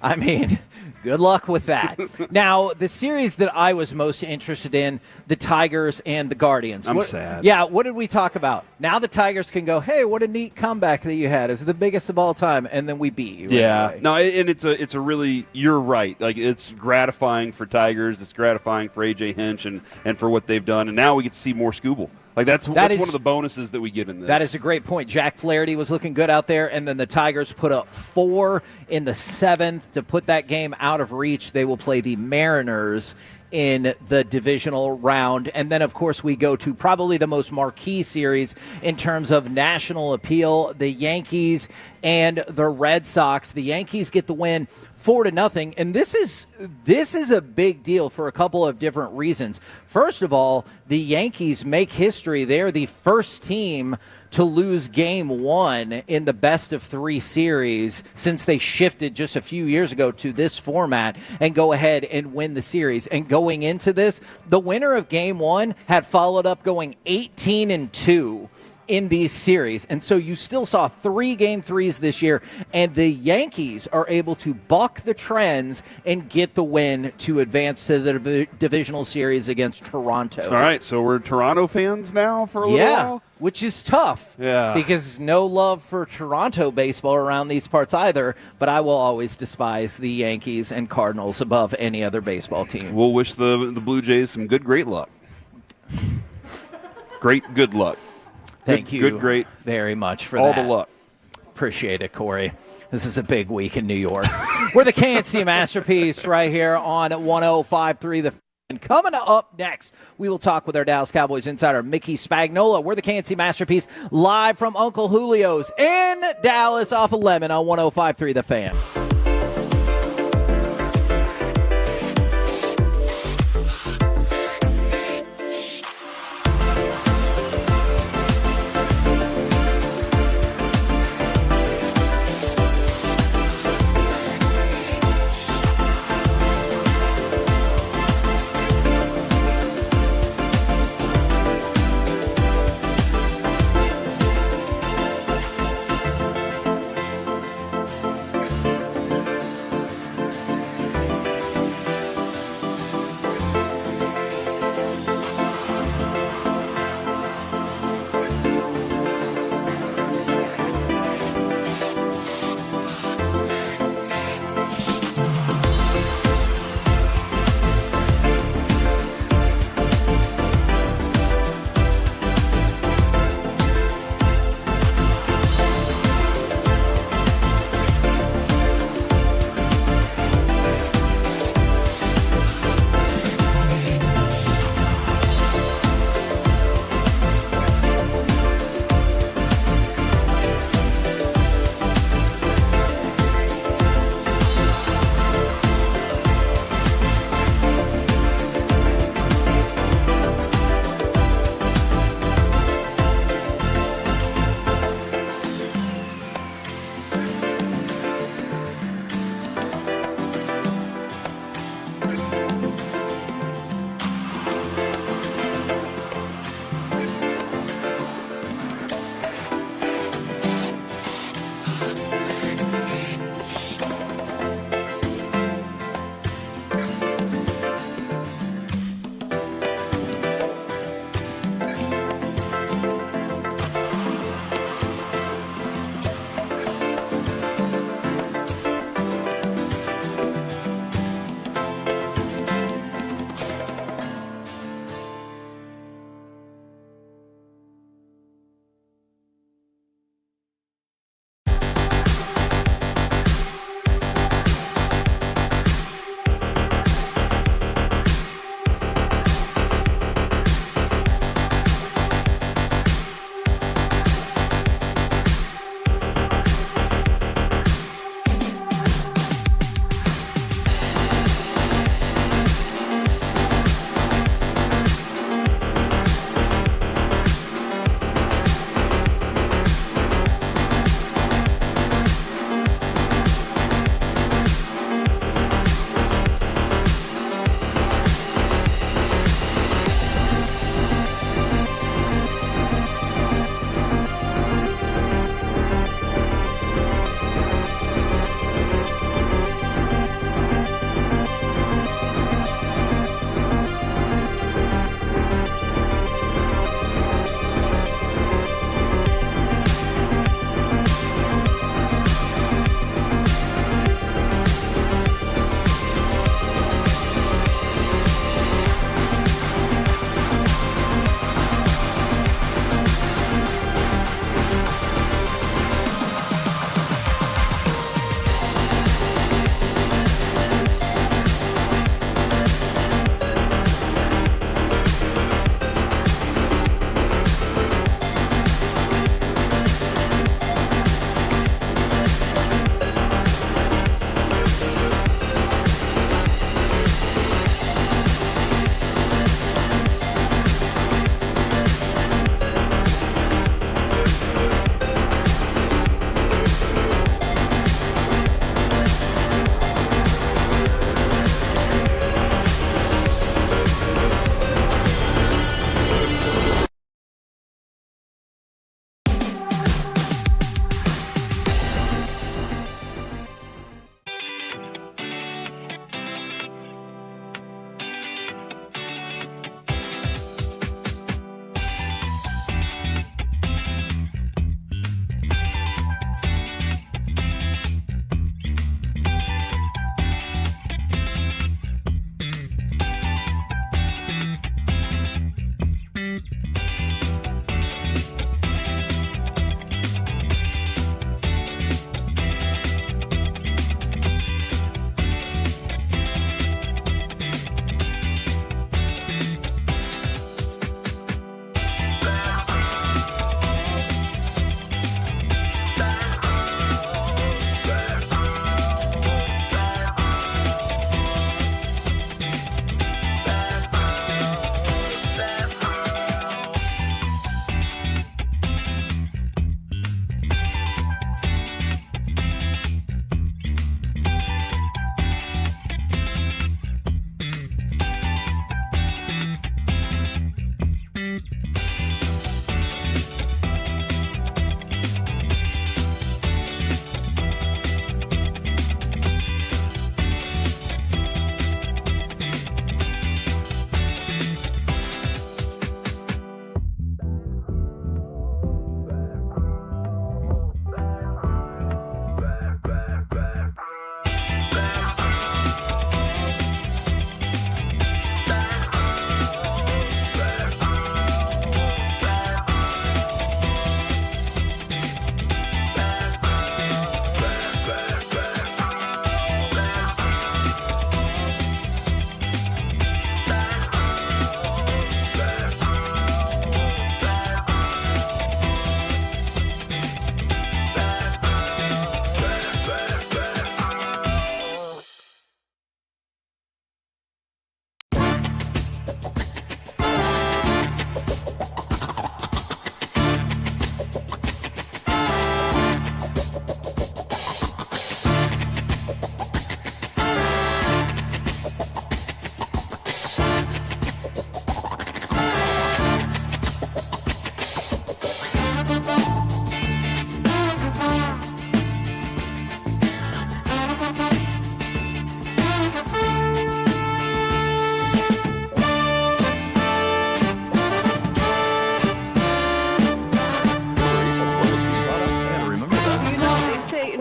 I mean, good luck with that. Now, the series that I was most interested in, the Tigers and the Guardians. I'm sad. Yeah, what did we talk about? Now the Tigers can go, hey, what a neat comeback that you had. It's the biggest of all time, and then we beat you. Yeah. Anyway. No, and it's a really, you're right. Like, it's gratifying for Tigers. It's gratifying for A.J. Hinch and for what they've done. And now we get to see more Skubal. Like, that's one of the bonuses that we get in this. That is a great point. Jack Flaherty was looking good out there, and then the Tigers put up 4 in the 7th to put that game out of reach. They will play the Mariners in the divisional round. And then, of course, we go to probably the most marquee series in terms of national appeal, the Yankees and the Red Sox. The Yankees get the win 4-0, and this is a big deal for a couple of different reasons. First of all, the Yankees make history. They're the first team to lose game 1 in the best-of-3 series since they shifted just a few years ago to this format and go ahead and win the series. And going into this, the winner of game 1 had followed up going 18-2 in these series. And so you still saw 3 game 3s this year, and the Yankees are able to buck the trends and get the win to advance to the divisional series against Toronto. All right, so we're Toronto fans now for a little while? Which is tough. Yeah. Because no love for Toronto baseball around these parts either, but I will always despise the Yankees and Cardinals above any other baseball team. We'll wish the Blue Jays some great luck. Good luck. Thank you great very much for all that. the luck. Appreciate it, Corey. This is a big week in New York. We're the KNC Masterpiece right here on 105.3 The Fan. And coming up next, we will talk with our Dallas Cowboys insider, Mickey Spagnola. We're the KNC Masterpiece live from Uncle Julio's in Dallas off of Lemon on 105.3 The Fan.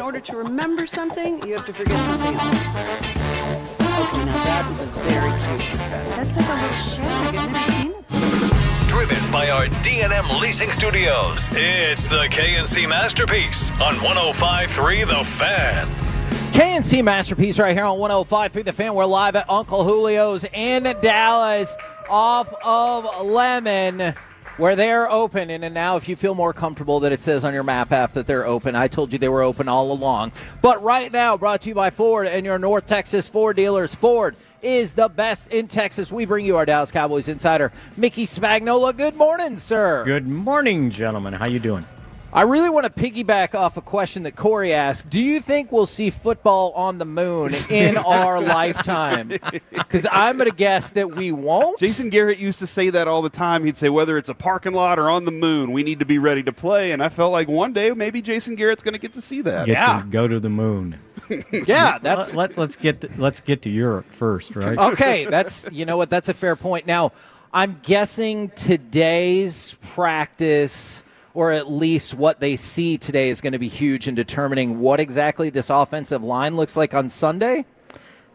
order to remember something, you have to forget something else. Okay, now that is a very cute haircut. That's like a little shag. I've never seen it. Driven by our D&M Leasing Studios, it's the KNC Masterpiece on 105.3 The Fan. KNC Masterpiece right here on 105.3 The Fan. We're live at Uncle Julio's in Dallas off of Lemon, where they're open. And now if you feel more comfortable that it says on your map app that they're open, I told you they were open all along. But right now, brought to you by Ford and your North Texas Ford dealers. Ford is the best in Texas. We bring you our Dallas Cowboys insider, Mickey Spagnola. Good morning, sir. Good morning, gentlemen. How you doing? I really want to piggyback off a question that Corey asked. Do you think we'll see football on the moon in our lifetime? Because I'm going to guess that we won't. Jason Garrett used to say that all the time. He'd say, whether it's a parking lot or on the moon, we need to be ready to play. And I felt like one day maybe Jason Garrett's going to get to see that. To go to the moon. Yeah, that's let's get to Europe first, right? Okay, that's a fair point. Now, I'm guessing today's practice, or at least what they see today, is going to be huge in determining what exactly this offensive line looks like on Sunday?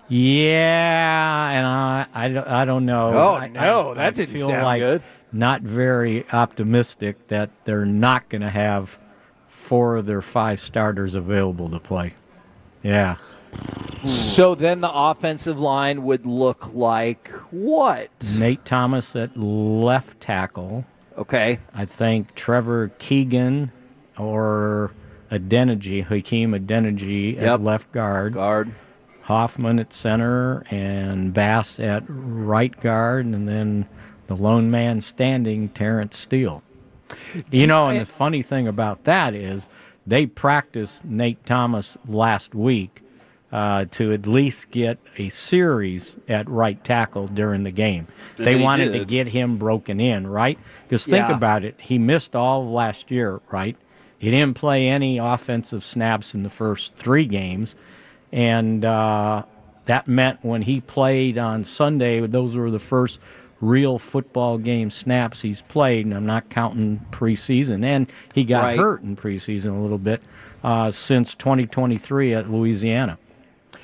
Yeah, and I don't know. Oh, no, that didn't feel sound like good. Not very optimistic that they're not going to have 4 of their 5 starters available to play. Yeah. So then the offensive line would look like what? Nate Thomas at left tackle. Okay. I think Trevor Keegan or Hakeem Adeniji at left guard. Hoffman at center and Bass at right guard, and then the lone man standing, Terrence Steele. And the funny thing about that is they practiced Nate Thomas last week to at least get a series at right tackle during the game. They wanted to get him broken in, right? Because think about it. He missed all of last year, right? He didn't play any offensive snaps in the first 3 games. And that meant when he played on Sunday, those were the first real football game snaps he's played, and I'm not counting preseason. And he got hurt in preseason a little bit since 2023 at Louisiana.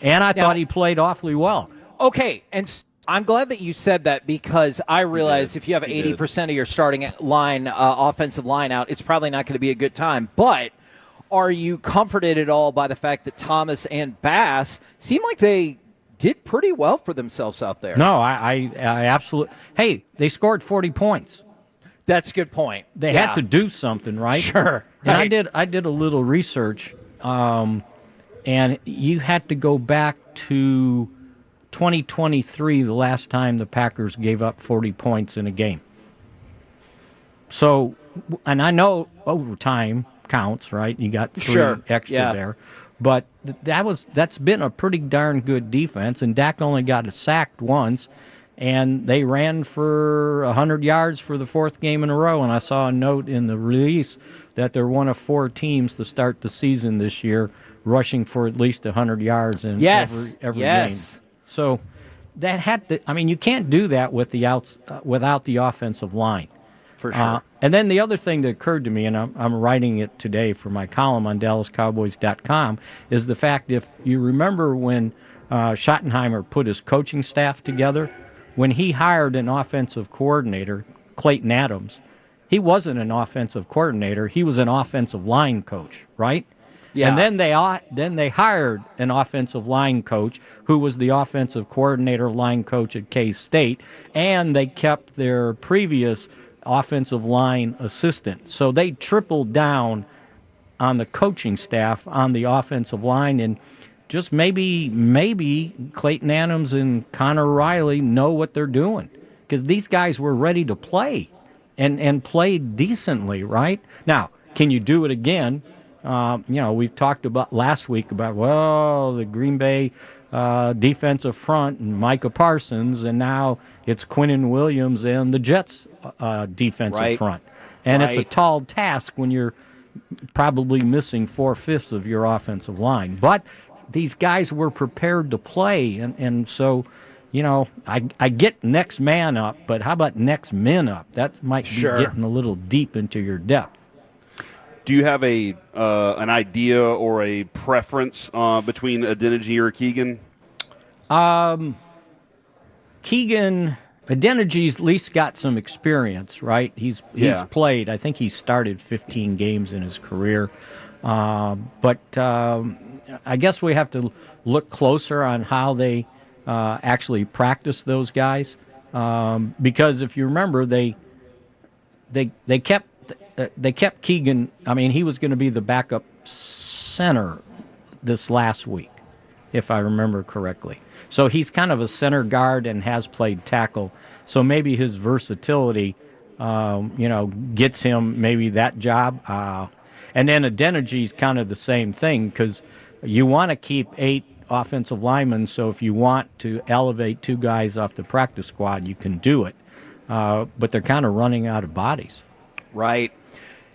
And I thought he played awfully well. Okay, and I'm glad that you said that, because I realize if you have 80% of your starting line, offensive line out, it's probably not going to be a good time. But are you comforted at all by the fact that Thomas and Bass seem like they did pretty well for themselves out there? No, I absolutely. Hey, they scored 40 points. That's a good point. They had to do something, right? Sure. And I did a little research, and you had to go back to 2023, the last time the Packers gave up 40 points in a game. So, and I know overtime counts, right? You got 3 extra there. But that's been a pretty darn good defense, and Dak only got sacked once, and they ran for 100 yards for the 4th game in a row. And I saw a note in the release that they're one of 4 teams to start the season this year rushing for at least 100 yards in every game. So that had to. I mean, you can't do that with without the offensive line. For sure. And then the other thing that occurred to me, and I'm writing it today for my column on DallasCowboys.com, is the fact, if you remember when Schottenheimer put his coaching staff together, when he hired an offensive coordinator, Clayton Adams, he wasn't an offensive coordinator. He was an offensive line coach, right? Yeah. And then they hired an offensive line coach who was the offensive coordinator line coach at K-State, and they kept their previous offensive line assistant. So they tripled down on the coaching staff on the offensive line, and just maybe Clayton Adams and Connor Riley know what they're doing, because these guys were ready to play and played decently, right? Now, can you do it again? We've talked about last week about, the Green Bay defensive front and Micah Parsons, and now it's Quinnen Williams and the Jets defensive front. And it's a tall task when you're probably missing 4/5 of your offensive line. But these guys were prepared to play, and so, I get next man up, but how about next men up? That might be getting a little deep into your depth. Do you have an idea or a preference between Adeniji or Keegan? Keegan, Adeniji's at least got some experience, right? He's played. I think he started 15 games in his career. But I guess we have to look closer on how they actually practice those guys, because if you remember, they kept Keegan. I mean, he was going to be the backup center this last week, if I remember correctly. So he's kind of a center guard and has played tackle. So maybe his versatility, gets him maybe that job. And then Adeniji's kind of the same thing, because you want to keep 8 offensive linemen. So if you want to elevate 2 guys off the practice squad, you can do it. But they're kind of running out of bodies. Right.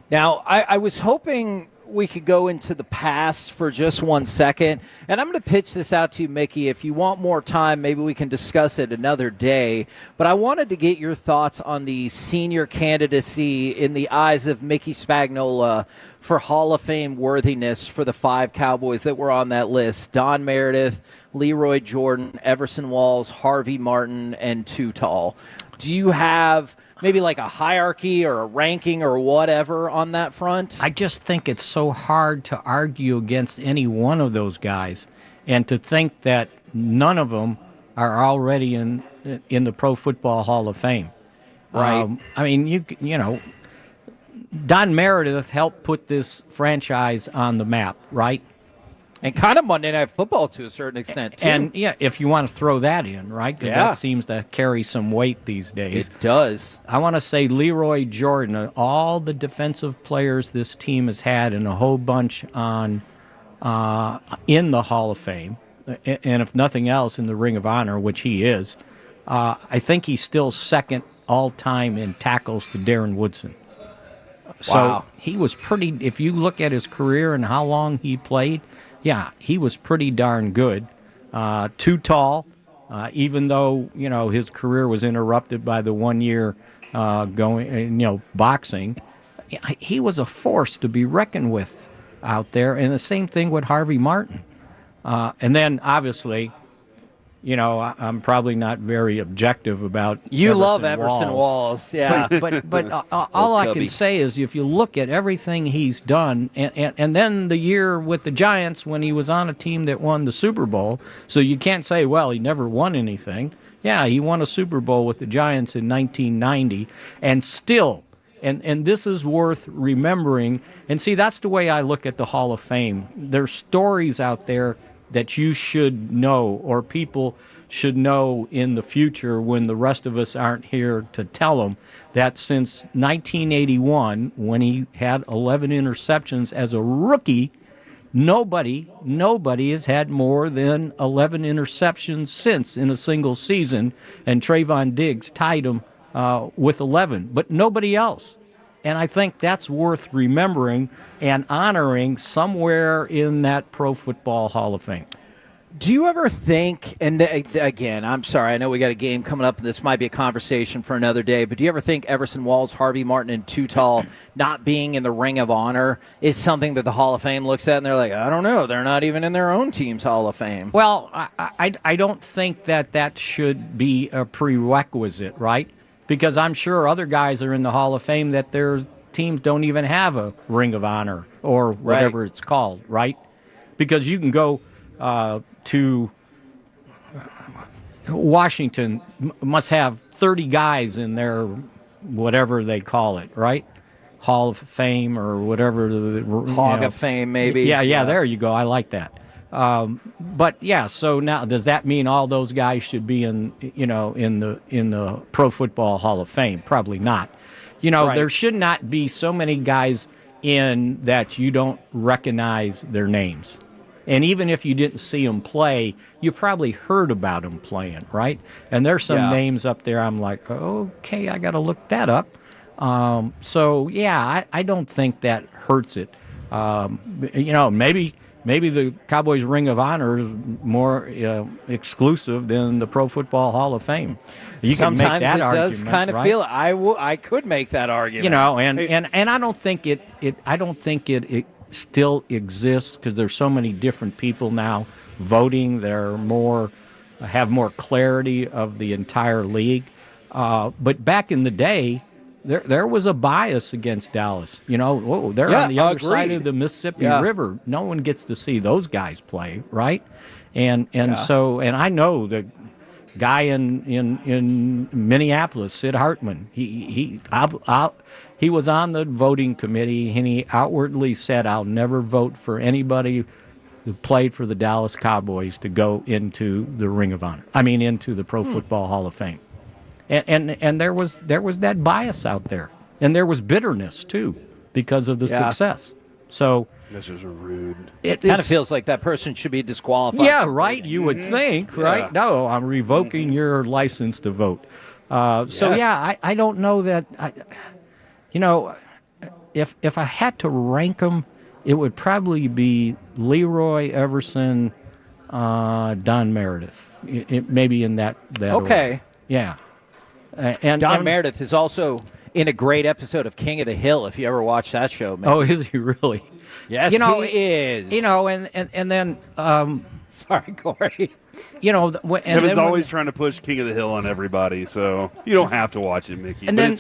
Now, I was hoping we could go into the past for just 1 second. And I'm going to pitch this out to you, Mickey. If you want more time, maybe we can discuss it another day. But I wanted to get your thoughts on the senior candidacy in the eyes of Mickey Spagnola for Hall of Fame worthiness for the 5 Cowboys that were on that list: Don Meredith, Leroy Jordan, Everson Walls, Harvey Martin, and Too Tall. Do you have maybe like a hierarchy or a ranking or whatever on that front? I just think it's so hard to argue against any one of those guys, and to think that none of them are already in the Pro Football Hall of Fame. Right. I mean, you know, Don Meredith helped put this franchise on the map, right? And kind of Monday Night Football to a certain extent, too. And, yeah, if you want to throw that in, right? Because that seems to carry some weight these days. It does. I want to say Leroy Jordan, all the defensive players this team has had, and a whole bunch on in the Hall of Fame, and if nothing else, in the Ring of Honor, which he is, I think he's still second all-time in tackles to Darren Woodson. So he was pretty, if you look at his career and how long he played, yeah, he was pretty darn good. Too Tall, even though, you know, his career was interrupted by the 1 year boxing, he was a force to be reckoned with out there. And the same thing with Harvey Martin. And then, obviously, you know, I'm probably not very objective about You love Everson Walls, yeah. But all I can say is, if you look at everything he's done, and then the year with the Giants when he was on a team that won the Super Bowl, so you can't say, well, he never won anything. Yeah, he won a Super Bowl with the Giants in 1990, and still, and this is worth remembering, and see, that's the way I look at the Hall of Fame. There's stories out there that you should know, or people should know in the future when the rest of us aren't here to tell them, that since 1981, when he had 11 interceptions as a rookie, nobody has had more than 11 interceptions since in a single season, and Trayvon Diggs tied him with 11, but nobody else. And I think that's worth remembering and honoring somewhere in that Pro Football Hall of Fame. Do you ever think, and again, I'm sorry, I know we got a game coming up, and this might be a conversation for another day, but do you ever think Everson Walls, Harvey Martin, and Too Tall not being in the Ring of Honor is something that the Hall of Fame looks at and they're like, I don't know, they're not even in their own team's Hall of Fame? Well, I don't think that should be a prerequisite, right? Because I'm sure other guys are in the Hall of Fame that their teams don't even have a Ring of Honor or whatever it's called, right? Because you can go to Washington, must have 30 guys in their whatever they call it, right? Hall of Fame or whatever. Hog of Fame, maybe. Yeah, there you go. I like that. But yeah, so now does that mean all those guys should be in the Pro Football Hall of Fame? Probably not. There should not be so many guys in that you don't recognize their names. And even if you didn't see them play, you probably heard about them playing, right? And there's some names up there I'm like, okay, I got to look that up. So, yeah, I don't think that hurts it. Maybe maybe the Cowboys Ring of Honor is more exclusive than the Pro Football Hall of Fame. You Sometimes can make that it argument, does kind of right? feel. I could make that argument. You know, and I don't think it still exists because there's so many different people now voting. They're have more clarity of the entire league. But back in the day, there was a bias against Dallas. You know, they're on the other side of the Mississippi River. No one gets to see those guys play, right? And so I know the guy in Minneapolis, Sid Hartman. He was on the voting committee, and he outwardly said, "I'll never vote for anybody who played for the Dallas Cowboys to go into the Ring of Honor. I mean, into the Pro Football Hall of Fame." And there was that bias out there, and there was bitterness too because of the success. So this is rude. It kind of feels like that person should be disqualified. Yeah, right. You would think, right? Yeah. No, I'm revoking your license to vote. So yeah, I don't know that. If I had to rank them, it would probably be Leroy Everson, Don Meredith. Maybe in that Okay. order. Yeah. And Don Meredith is also in a great episode of King of the Hill, if you ever watch that show, man. Oh, is he really? Yes, he is. And then sorry, Corey. Kevin's always trying to push King of the Hill on everybody, so you don't have to watch it, Mickey. And then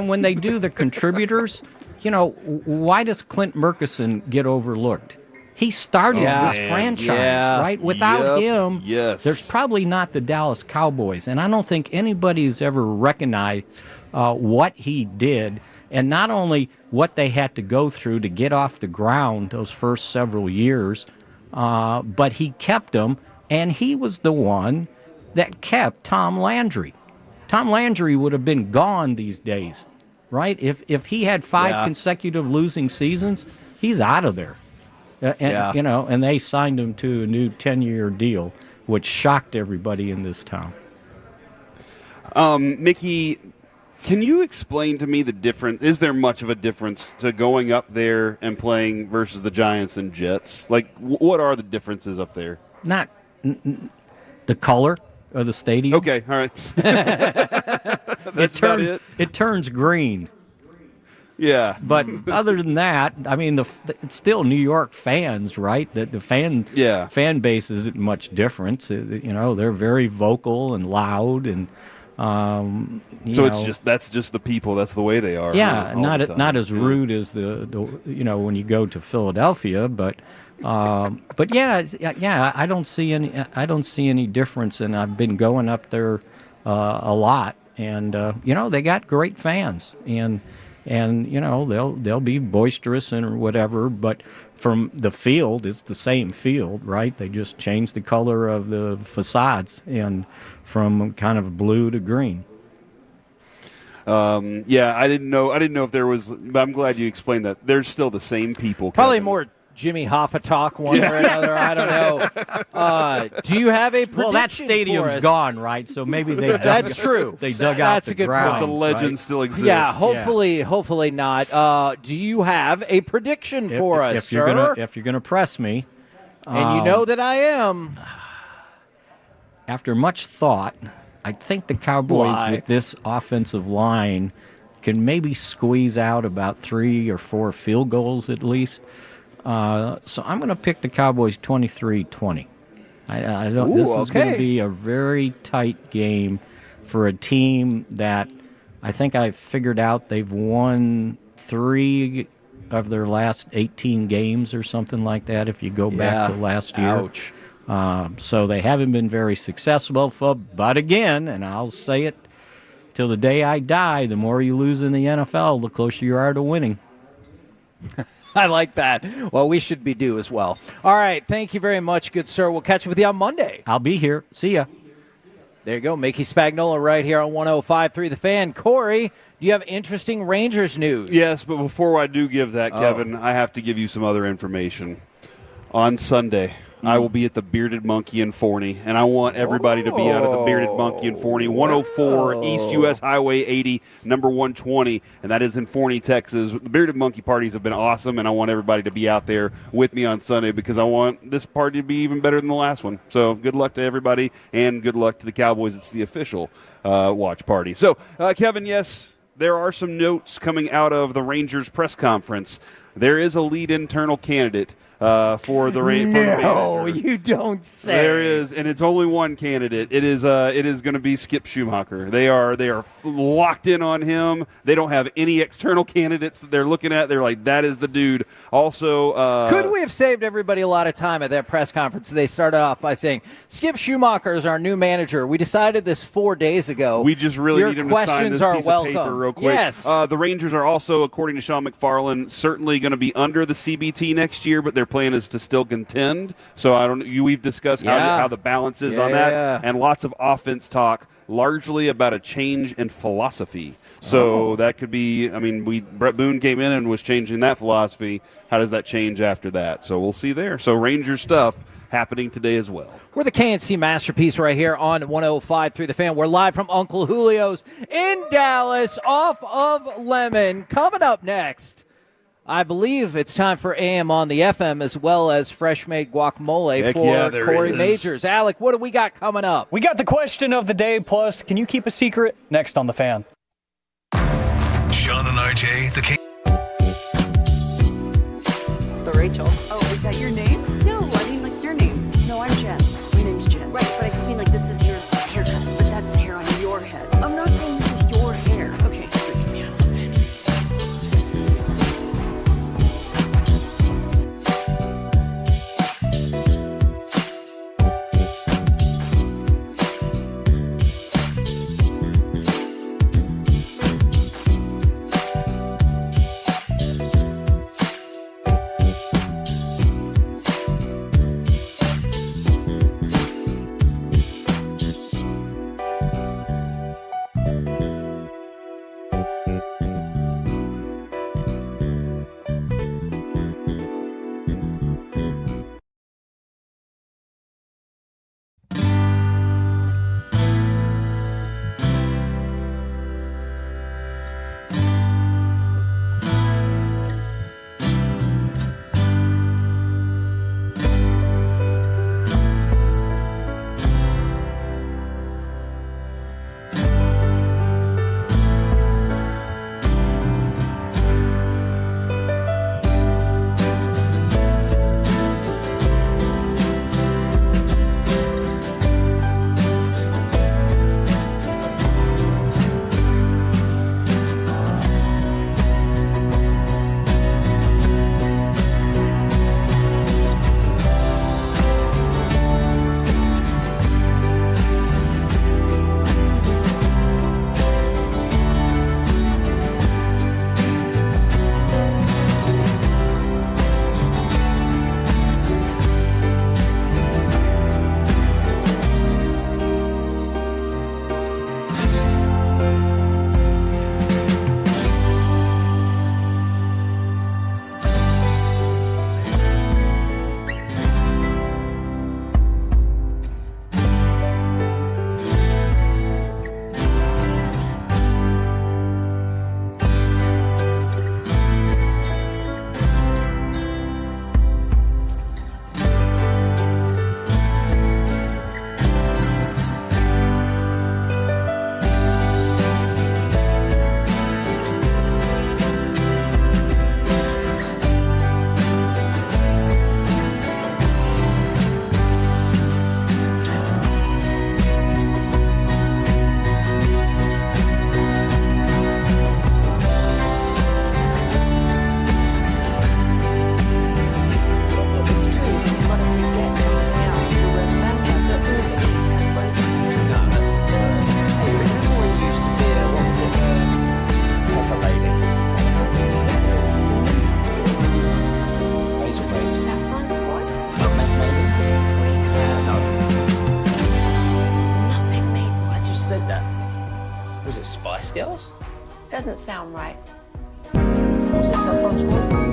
when they do the contributors, why does Clint Murkison get overlooked? He started this franchise, right? Without him, there's probably not the Dallas Cowboys. And I don't think anybody's ever recognized what he did, and not only what they had to go through to get off the ground those first several years, but he kept them, and he was the one that kept Tom Landry. Tom Landry would have been gone these days, right? If he had 5 consecutive losing seasons, he's out of there. And they signed him to a new 10-year deal, which shocked everybody in this town. Mickey, can you explain to me the difference? Is there much of a difference to going up there and playing versus the Giants and Jets? Like, what are the differences up there? Not the color of the stadium. Okay, all right. That's about it. It turns green. Yeah. But other than that, I mean, it's still New York fans, right? The fan base isn't much different. They're very vocal and loud, and that's just the people. That's the way they are. Yeah, not as rude as the when you go to Philadelphia, but yeah, I don't see any difference, and I've been going up there a lot, and they got great fans, and they'll be boisterous and whatever, but from the field, it's the same field, right? They just changed the color of the facades and from kind of blue to green. I didn't know if there was, but I'm glad you explained that. There's still the same people. Probably Kevin. more Jimmy Hoffa talk one or another. I don't know. Do you have a prediction? Well, that stadium's gone, right? So maybe they that's true. They dug out the ground. But the legend still exists. Yeah, hopefully not. Do you have a prediction for us, sir? If you're gonna press me, and you know that I am. After much thought, I think the Cowboys with this offensive line can maybe squeeze out about 3 or 4 field goals at least. So I'm going to pick the Cowboys 23-20. I don't. This is going to be a very tight game for a team that I think I figured out they've won 3 of their last 18 games or something like that. If you go back to last year, so they haven't been very successful. But again, and I'll say it till the day I die: the more you lose in the NFL, the closer you are to winning. I like that. Well, we should be due as well. All right. Thank you very much, good sir. We'll catch up with you on Monday. I'll be here. See ya. There you go. Mickey Spagnola right here on 105.3 The Fan. Corey, do you have interesting Rangers news? Yes, but before I do give that, Kevin, I have to give you some other information. On Sunday, I will be at the Bearded Monkey in Forney, and I want everybody to be out at the Bearded Monkey in Forney, 104 East U.S. Highway 80, number 120, and that is in Forney, Texas. The Bearded Monkey parties have been awesome, and I want everybody to be out there with me on Sunday because I want this party to be even better than the last one. So good luck to everybody, and good luck to the Cowboys. It's the official watch party. So, Kevin, yes, there are some notes coming out of the Rangers press conference. There is a lead internal candidate for the Rangers. No, you don't say. There is, and it's only one candidate. It is going to be Skip Schumacher. They are locked in on him. They don't have any external candidates that they're looking at. They're like, that is the dude. Also, could we have saved everybody a lot of time at that press conference? They started off by saying, Skip Schumacher is our new manager. We decided this 4 days ago. We just really Your need him to sign this piece of paper real quick. Yes. The Rangers are also, according to Sean McFarland, certainly going to be under the CBT next year, but their plan is to still contend. So we've discussed how the balance is on that, and lots of offense talk, largely about a change in philosophy. So that could be, Brett Boone came in and was changing that philosophy. How does that change after that? So we'll see there. So Ranger stuff happening today as well. We're the KNC Masterpiece right here on 105 through the Fan. We're live from Uncle Julio's in Dallas off of Lemon. Coming up next, I believe it's time for AM on the FM as well as fresh-made guacamole for Corey Majors. Alec, what do we got coming up? We got the question of the day, plus can you keep a secret? Next on The Fan. Sean and RJ, the King. It's the Rachel. Oh, is that your name? No, I mean like your name. No, I'm Jen. My name's Jen. Right, but I just mean like this is your haircut, but that's the hair on your head. I'm not saying this is your hair. Okay, freaking me out. skills? Doesn't sound right. Was it some folks' work?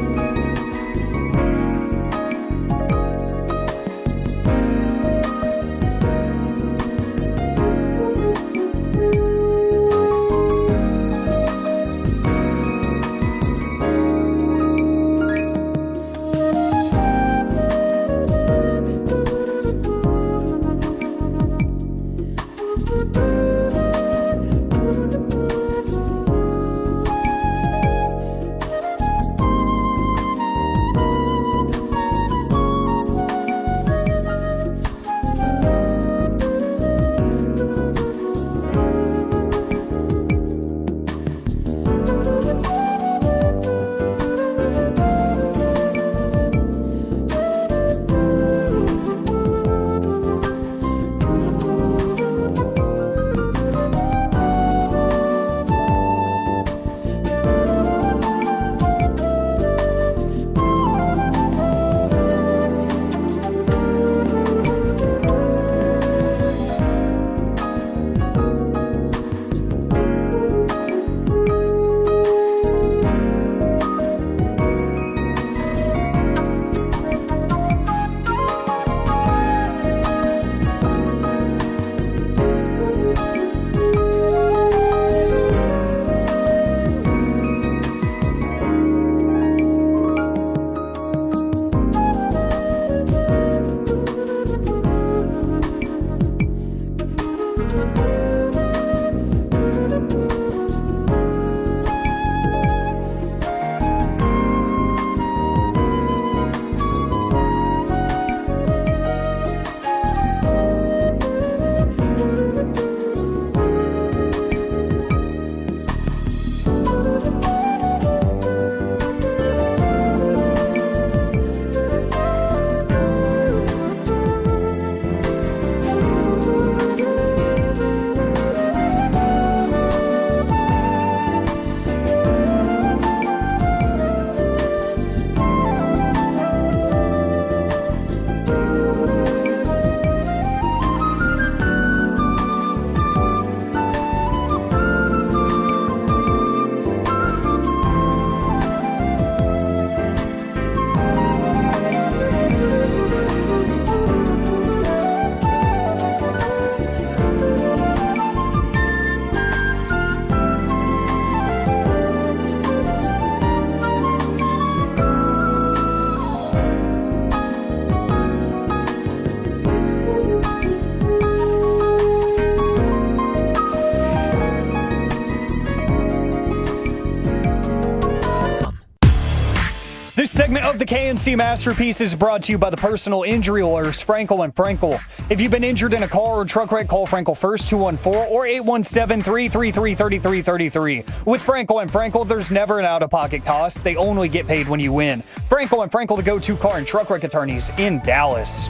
This segment of the KNC Masterpiece is brought to you by the personal injury lawyers, Frankel & Frankel. If you've been injured in a car or truck wreck, call Frankel first, 214 or 817-333-3333. With Frankel & Frankel, there's never an out-of-pocket cost. They only get paid when you win. Frankel & Frankel, the go-to car and truck wreck attorneys in Dallas.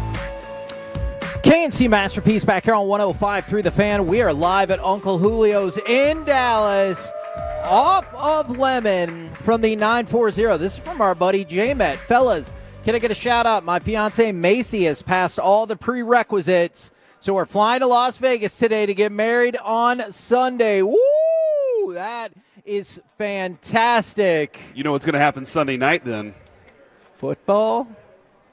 KNC Masterpiece back here on 105.3 The Fan. We are live at Uncle Julio's in Dallas. Off of Lemon from the 940. This is from our buddy J-Met. Fellas, can I get a shout out? My fiance Macy has passed all the prerequisites. So we're flying to Las Vegas today to get married on Sunday. Woo! That is fantastic. You know what's going to happen Sunday night then? Football?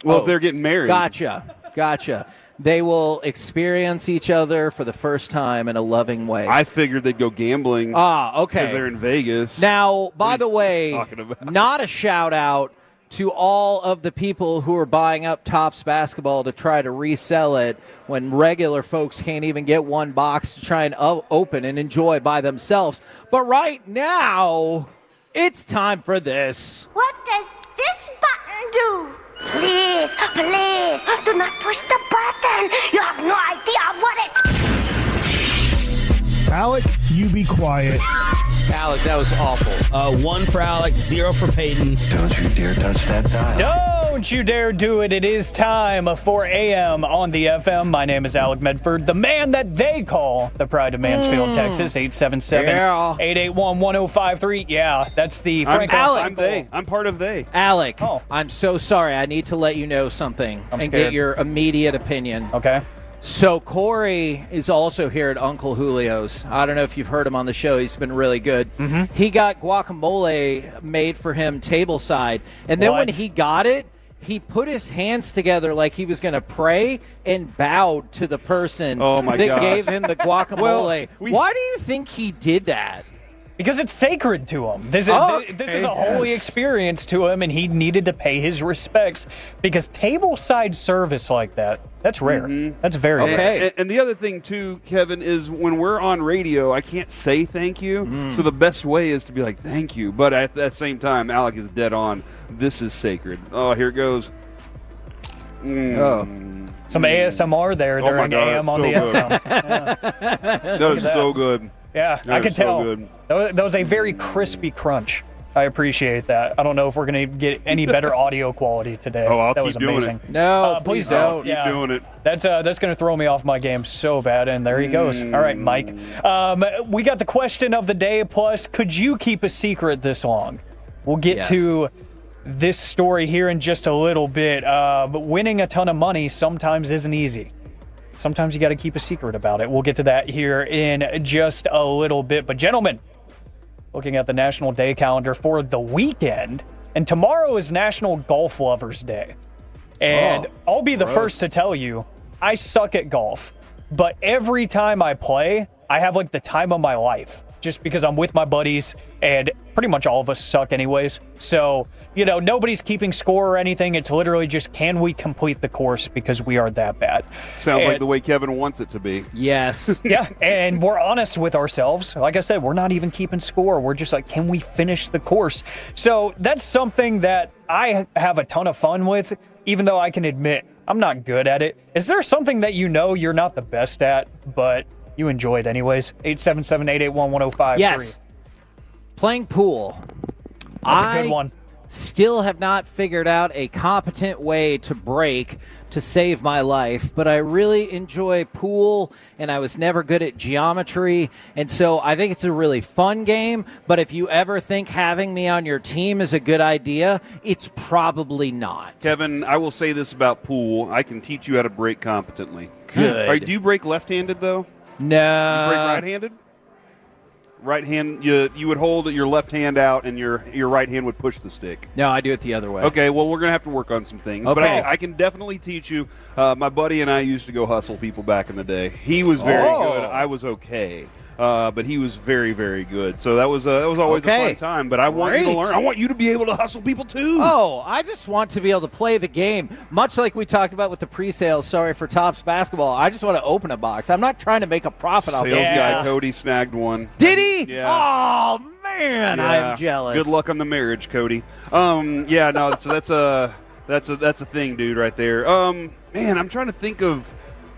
Well, if they're getting married. Gotcha. They will experience each other for the first time in a loving way. I figured they'd go gambling. Okay. Because they're in Vegas. Now, by the way, talking about? not a shout out to all of the people who are buying up Topps basketball to try to resell it when regular folks can't even get one box to try and open and enjoy by themselves. But right now, it's time for this. What does this button do? Please, do not push the button. You have no idea what it... Alec, you be quiet. Alec, that was awful. 1 for Alec, 0 for Peyton. Don't you dare touch that dial. Don't you dare do it. It is time of 4 a.m. on the FM. My name is Alec Medford, the man that they call the Pride of Mansfield, Texas. 877-881-1053. Yeah, that's the Frank. I'm they. I'm part of they. Alec, I'm so sorry. I need to let you know something and get your immediate opinion. Okay. So Corey is also here at Uncle Julio's. I don't know if you've heard him on the show. He's been really good. Mm-hmm. He got guacamole made for him tableside. And then when he got it, he put his hands together like he was going to pray and bowed to the person that gave him the guacamole. Why do you think he did that? Because it's sacred to him. This is a holy experience to him, and he needed to pay his respects because tableside service like that, that's rare. Mm-hmm. That's very rare. And the other thing, too, Kevin, is when we're on radio, I can't say thank you. So the best way is to be like, thank you. But at that same time, Alec is dead on. This is sacred. Oh, here it goes. Some ASMR there during AM on the FM. That was so good. Yeah, I can tell. Good. That was a very crispy crunch. I appreciate that. I don't know if we're going to get any better audio quality today. That was amazing. No, please don't. Keep doing it. That's going to throw me off my game so bad, and there he goes. All right, Mike. We got the question of the day, plus could you keep a secret this long? We'll get to this story here in just a little bit. But winning a ton of money sometimes isn't easy. Sometimes you got to keep a secret about it. We'll get to that here in just a little bit. But gentlemen, looking at the National Day calendar for the weekend, and tomorrow is National Golf Lovers Day. And I'll be the first to tell you, I suck at golf. But every time I play, I have like the time of my life. Just because I'm with my buddies, and pretty much all of us suck anyways. So, you know, nobody's keeping score or anything. It's literally just, can we complete the course because we are that bad? Sounds like the way Kevin wants it to be. Yes. Yeah, and we're honest with ourselves. Like I said, we're not even keeping score. We're just like, can we finish the course? So that's something that I have a ton of fun with, even though I can admit I'm not good at it. Is there something that you know you're not the best at, but you enjoy it anyways? 877-881-1053. Yes. Playing pool. That's a good one. Still have not figured out a competent way to break to save my life, but I really enjoy pool, and I was never good at geometry, and so I think it's a really fun game, but if you ever think having me on your team is a good idea, it's probably not. Kevin, I will say this about pool. I can teach you how to break competently. Good. Do you break left-handed, though? No. You break right-handed? Right hand, you would hold your left hand out, and your right hand would push the stick. No, I do it the other way. Okay, well, we're going to have to work on some things. Okay. But I can definitely teach you. My buddy and I used to go hustle people back in the day. He was very good. I was okay. But he was very, very good. So that was always a fun time. But I want you to learn. I want you to be able to hustle people too. Oh, I just want to be able to play the game, much like we talked about with the pre-sales. Sorry for Topps basketball. I just want to open a box. I'm not trying to make a profit off Sales this. guy Cody snagged one. Did he? Yeah. Oh man, I'm jealous. Good luck on the marriage, Cody. Yeah, no, so that's a thing, dude, right there. Man, I'm trying to think of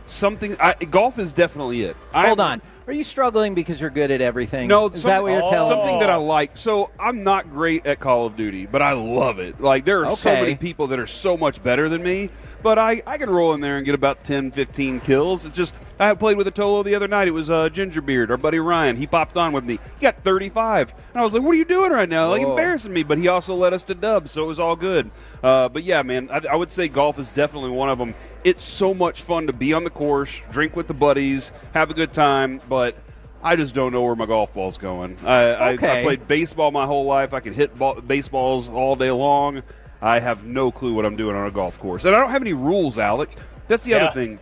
something. Golf is definitely it. Hold on. Are you struggling because you're good at everything? No, is that what you're telling me? Something that I like. So I'm not great at Call of Duty, but I love it. Like, there are so many people that are so much better than me, but I can roll in there and get about 10, 15 kills. It's just, I played with a Tolo the other night. It was Gingerbeard, our buddy Ryan. He popped on with me. He got 35. And I was like, what are you doing right now? Like, embarrassing me. But he also led us to dubs, so it was all good. But yeah, man, I would say golf is definitely one of them. It's so much fun to be on the course, drink with the buddies, have a good time, but I just don't know where my golf ball's going. I played baseball my whole life. I can hit baseballs all day long. I have no clue what I'm doing on a golf course. And I don't have any rules, Alec. That's the other thing.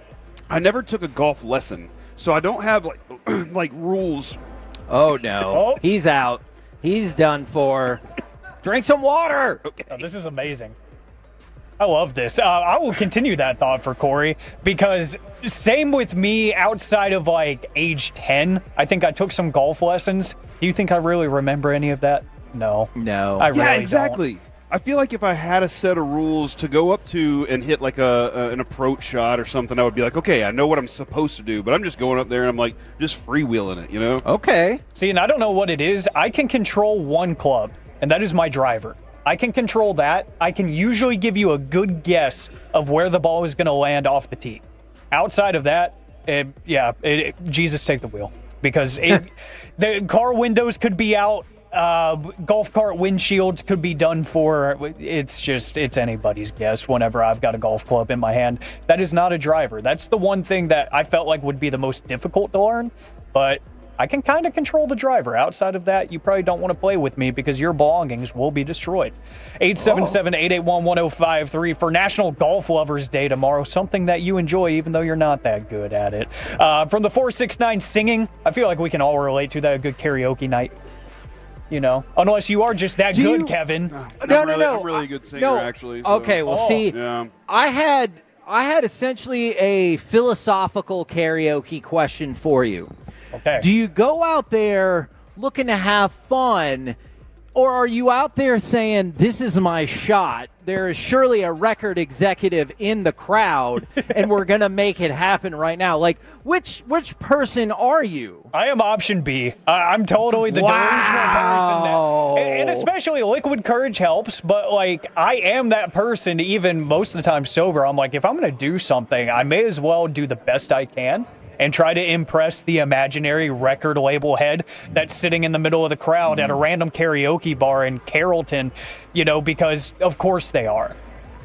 I never took a golf lesson, so I don't have like rules. Oh, no. He's out. He's done for. Drink some water. Okay. Oh, this is amazing. I love this. I will continue that thought for Corey, because same with me outside of like age 10. I think I took some golf lessons. Do you think I really remember any of that? No. I really exactly. don't. I feel like if I had a set of rules to go up to and hit like an approach shot or something, I would be like, okay, I know what I'm supposed to do, but I'm just going up there and I'm like just freewheeling it, you know? Okay. See, and I don't know what it is. I can control one club, and that is my driver. I can control that. I can usually give you a good guess of where the ball is going to land off the tee. Outside of that, Jesus, take the wheel. Because the car windows could be out. Golf cart windshields could be done for. It's anybody's guess whenever I've got a golf club in my hand. That is not a driver. That's the one thing that I felt like would be the most difficult to learn. But I can kind of control the driver. Outside of that, you probably don't want to play with me because your belongings will be destroyed. 877-881-1053 for National Golf Lovers Day tomorrow. Something that you enjoy even though you're not that good at it. From the 469 singing, I feel like we can all relate to that. A good karaoke night. You know, unless you are just that good, Kevin. No. I'm really a good singer, actually. So. Okay, well, see, yeah. I had essentially a philosophical karaoke question for you. Okay. Do you go out there looking to have fun, or are you out there saying, this is my shot? There is surely a record executive in the crowd, and we're going to make it happen right now. Like, which person are you? I am option B. I'm totally the delusional person. And especially liquid courage helps, but, like, I am that person even most of the time sober. I'm like, if I'm going to do something, I may as well do the best I can and try to impress the imaginary record label head that's sitting in the middle of the crowd at a random karaoke bar in Carrollton, you know, because of course they are.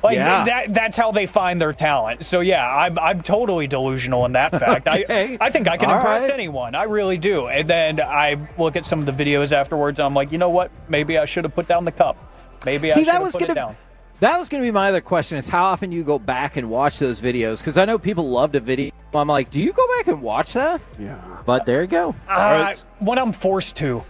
Like, that's how they find their talent. So, yeah, I'm totally delusional in that fact. Okay. I think I can impress right. anyone. I really do. And then I look at some of the videos afterwards. I'm like, you know what? Maybe I should have put down the cup. Maybe I should have put it down. That was going to be my other question, is how often you go back and watch those videos? Because I know people love to video. I'm like, do you go back and watch that? Yeah. But there you go. When I'm forced to.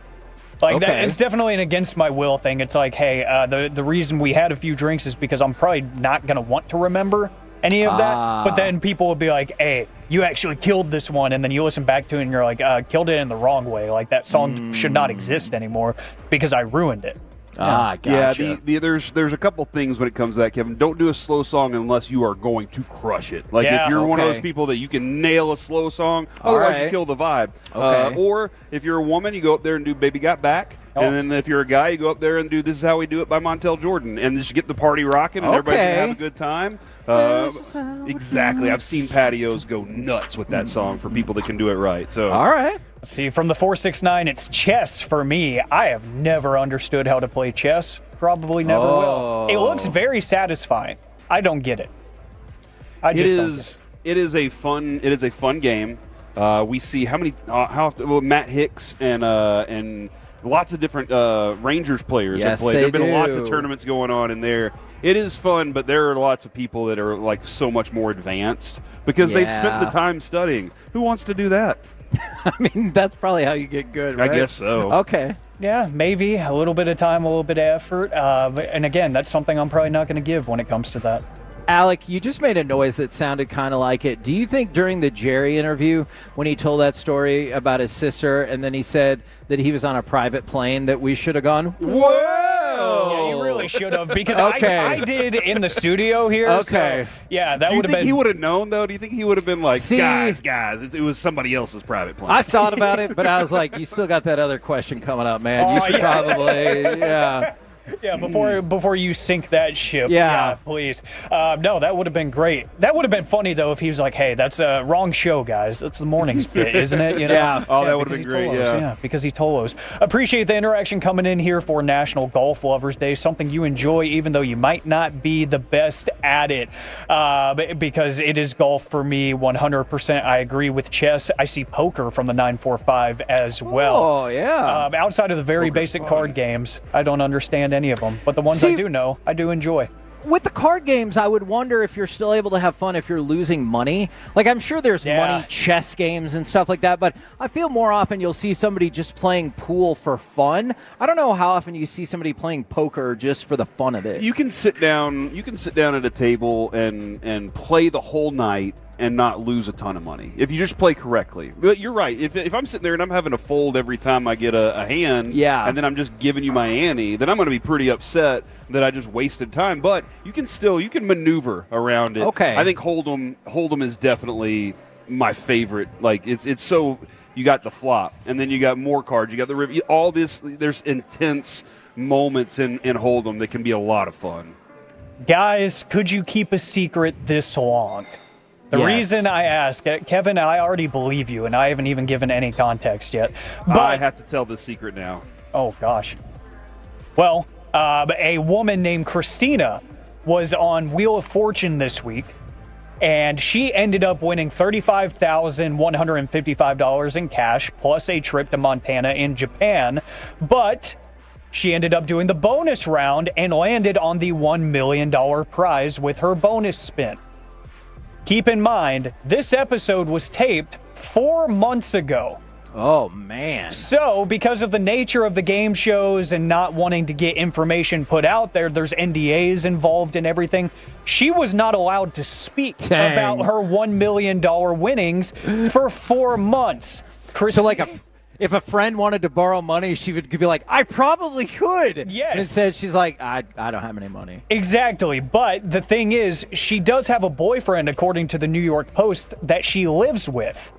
Like, that, it's definitely an against my will thing. It's like, hey, the reason we had a few drinks is because I'm probably not going to want to remember any of that. But then people will be like, hey, you actually killed this one. And then you listen back to it and you're like, killed it in the wrong way. Like, that song should not exist anymore because I ruined it. Gotcha. Yeah, there's a couple things when it comes to that, Kevin. Don't do a slow song unless you are going to crush it. Like, if you're one of those people that you can nail a slow song, otherwise you kill the vibe. Or if you're a woman, you go up there and do Baby Got Back. And then if you're a guy, you go up there and do This Is How We Do It by Montel Jordan. And just get the party rocking and everybody can have a good time. Exactly. I've seen patios go nuts with that song for people that can do it right. So. All right. Let's see, from the 469, it's chess for me. I have never understood how to play chess. Probably never will. It looks very satisfying. I don't get it. It is a fun game. We see how often Matt Hicks and lots of different Rangers players have played. There have been lots of tournaments going on in there. It is fun, but there are lots of people that are like so much more advanced because they've spent the time studying. Who wants to do that? I mean, that's probably how you get good, right? I guess so. Okay. Yeah, maybe a little bit of time, a little bit of effort. And again, that's something I'm probably not going to give when it comes to that. Alec, you just made a noise that sounded kind of like it. Do you think during the Jerry interview, when he told that story about his sister and then he said that he was on a private plane, that we should have gone, whoa? Yeah, you really should have, because Okay. I did in the studio here. Okay. So, yeah, that Do you would have think been. he would have known, though? Do you think he would have been like, See- guys, it was somebody else's private plane? I thought about it, but I was like, you still got that other question coming up, man. You Oh, should yeah. probably, yeah. Yeah, before you sink that ship. Yeah. Please. No, that would have been great. That would have been funny, though, if he was like, hey, that's a wrong show, guys. That's the morning's bit, isn't it? You know? Yeah. Oh, that would have because been great, he told us. yeah. Because he told us. Appreciate the interaction coming in here for National Golf Lovers Day, something you enjoy even though you might not be the best at it. Because it is golf for me, 100%. I agree with chess. I see poker from the 945 as well. Oh, yeah. Outside of the very basic card games, I don't understand any of them. But the ones I do know, I do enjoy. With the card games, I would wonder if you're still able to have fun if you're losing money. Like, I'm sure there's money chess games and stuff like that, but I feel more often you'll see somebody just playing pool for fun. I don't know how often you see somebody playing poker just for the fun of it. You can sit down at a table and play the whole night and not lose a ton of money if you just play correctly. But you're right. If I'm sitting there and I'm having to fold every time I get a hand, and then I'm just giving you my ante, then I'm going to be pretty upset that I just wasted time. But you can maneuver around it. Okay. I think Hold'em is definitely my favorite. Like it's so, you got the flop and then you got more cards. You got the all this. There's intense moments in Hold'em that can be a lot of fun. Guys, could you keep a secret this long? The reason I ask, Kevin, I already believe you, and I haven't even given any context yet. But I have to tell the secret now. Oh, gosh. Well, a woman named Christina was on Wheel of Fortune this week, and she ended up winning $35,155 in cash, plus a trip to Montana and Japan. But she ended up doing the bonus round and landed on the $1 million prize with her bonus spin. Keep in mind, this episode was taped 4 months ago. Oh, man. So, because of the nature of the game shows and not wanting to get information put out there, there's NDAs involved in everything. She was not allowed to speak about her $1 million winnings for 4 months. So, like, if a friend wanted to borrow money, she would be like, I probably could. Yes. And instead, she's like, I don't have any money. Exactly. But the thing is, she does have a boyfriend, according to the New York Post, that she lives with.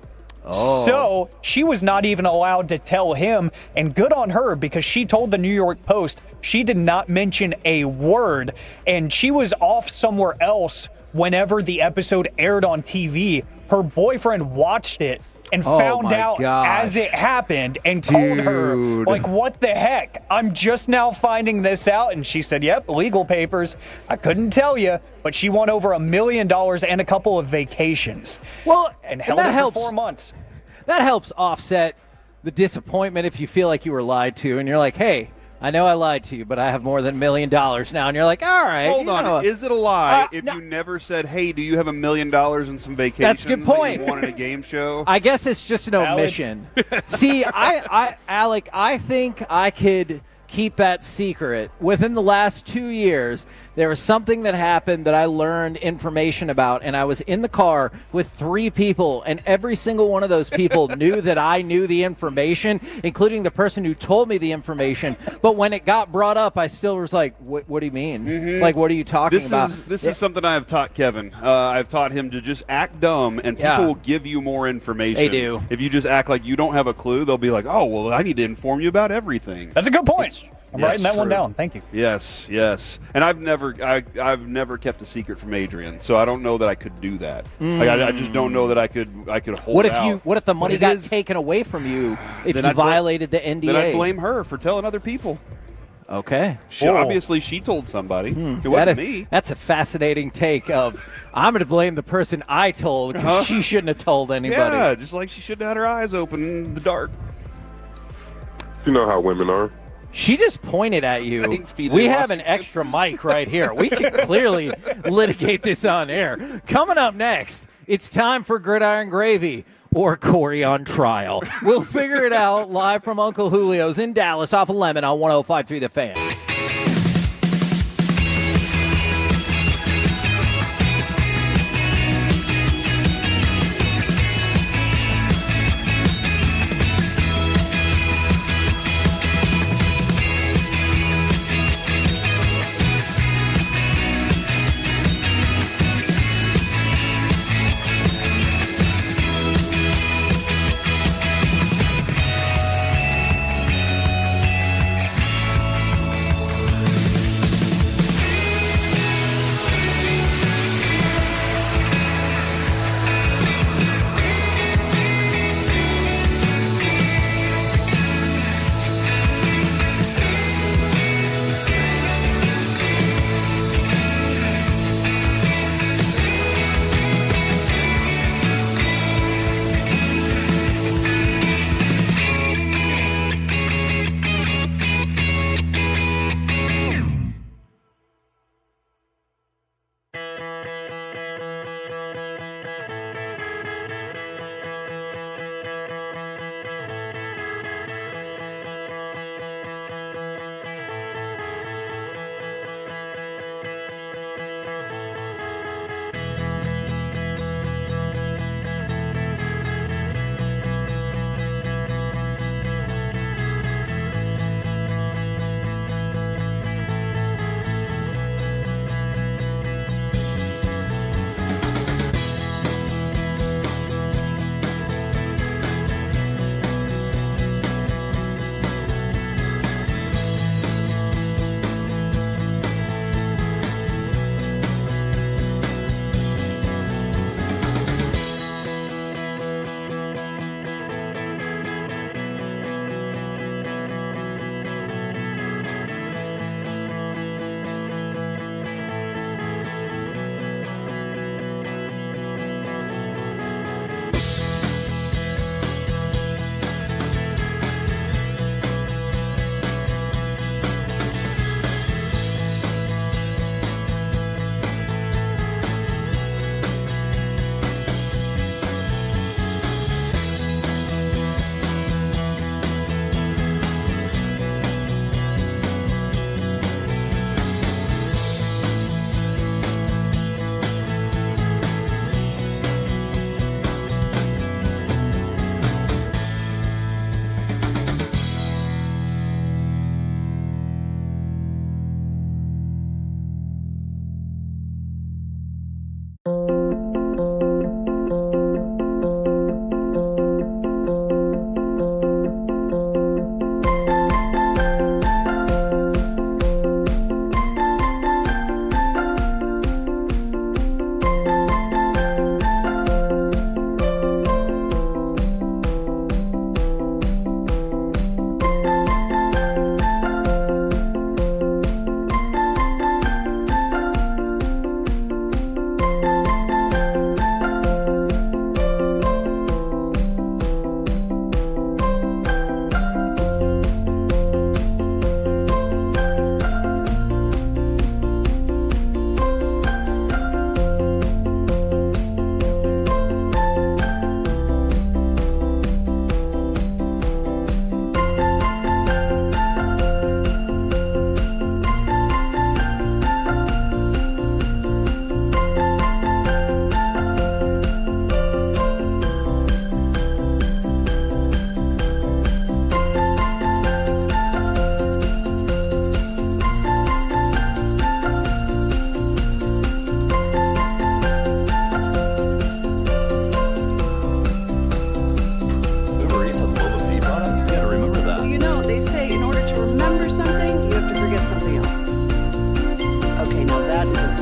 Oh. So she was not even allowed to tell him, and good on her, because she told the New York Post she did not mention a word, and she was off somewhere else whenever the episode aired on TV. Her boyfriend watched it and found out as it happened and told her, like, what the heck? I'm just now finding this out. And she said, yep, legal papers. I couldn't tell you, but she won over $1 million and a couple of vacations. Well, and held that it helps. for 4 months. That helps offset the disappointment if you feel like you were lied to and you're like, hey, I know I lied to you, but I have more than $1 million now. And you're like, all right. Hold on. Is it a lie if you never said, hey, do you have $1 million and some vacations? That's a good point. That you wanted a game show? I guess it's just an omission. See, Alec, I think I could keep that secret. Within the last 2 years, there was something that happened that I learned information about, and I was in the car with 3 people, and every single one of those people knew that I knew the information, including the person who told me the information. But when it got brought up, I still was like, what do you mean? Mm-hmm. Like, what are you talking about? This is something I have taught Kevin. I've taught him to just act dumb, and people will give you more information. They do. If you just act like you don't have a clue, they'll be like, oh, well, I need to inform you about everything. That's a good point. I'm writing that one true. down. Thank you. Yes. And I've never kept a secret from Adrian, so I don't know that I could do that. Like I just don't know that I could hold out. What if the money got taken away from you if you violated the NDA? Then I'd blame her for telling other people. Okay. Obviously, she told somebody. It wasn't me. That's a fascinating take of, I'm going to blame the person I told because she shouldn't have told anybody. Yeah, just like she shouldn't have had her eyes open in the dark. You know how women are. She just pointed at you. We have an extra mic right here. We can clearly litigate this on air. Coming up next, it's time for Gridiron Gravy or Corey on Trial. We'll figure it out live from Uncle Julio's in Dallas off of Lemon on 105.3 The Fan.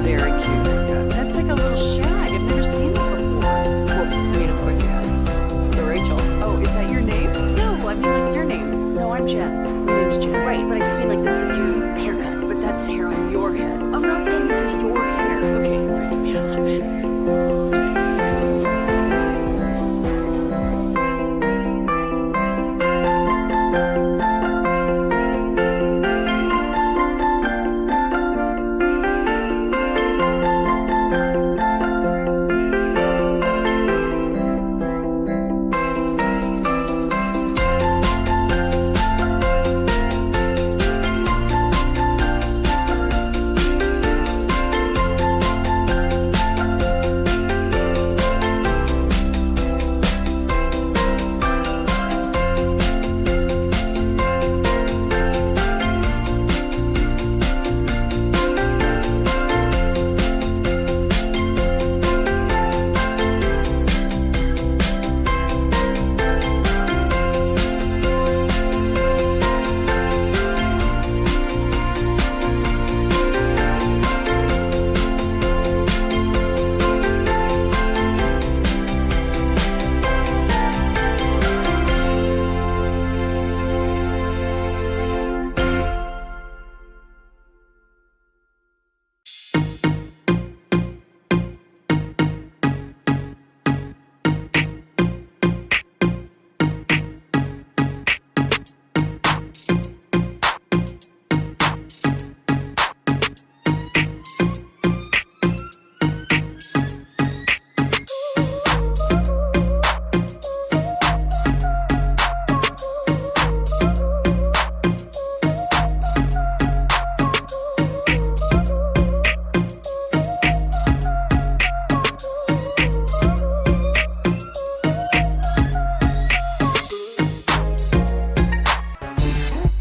very cute haircut. That's like a little shag. I've never seen that before. Well, I mean, of course you have. It's the Rachel. Oh, is that your name? No, I mean like your name. No, I'm Jen. My name's Jen. Right, but I just mean like this is your haircut. But that's hair on your head. I'm not saying this is your hair. Okay, you're freaking me out a little bit.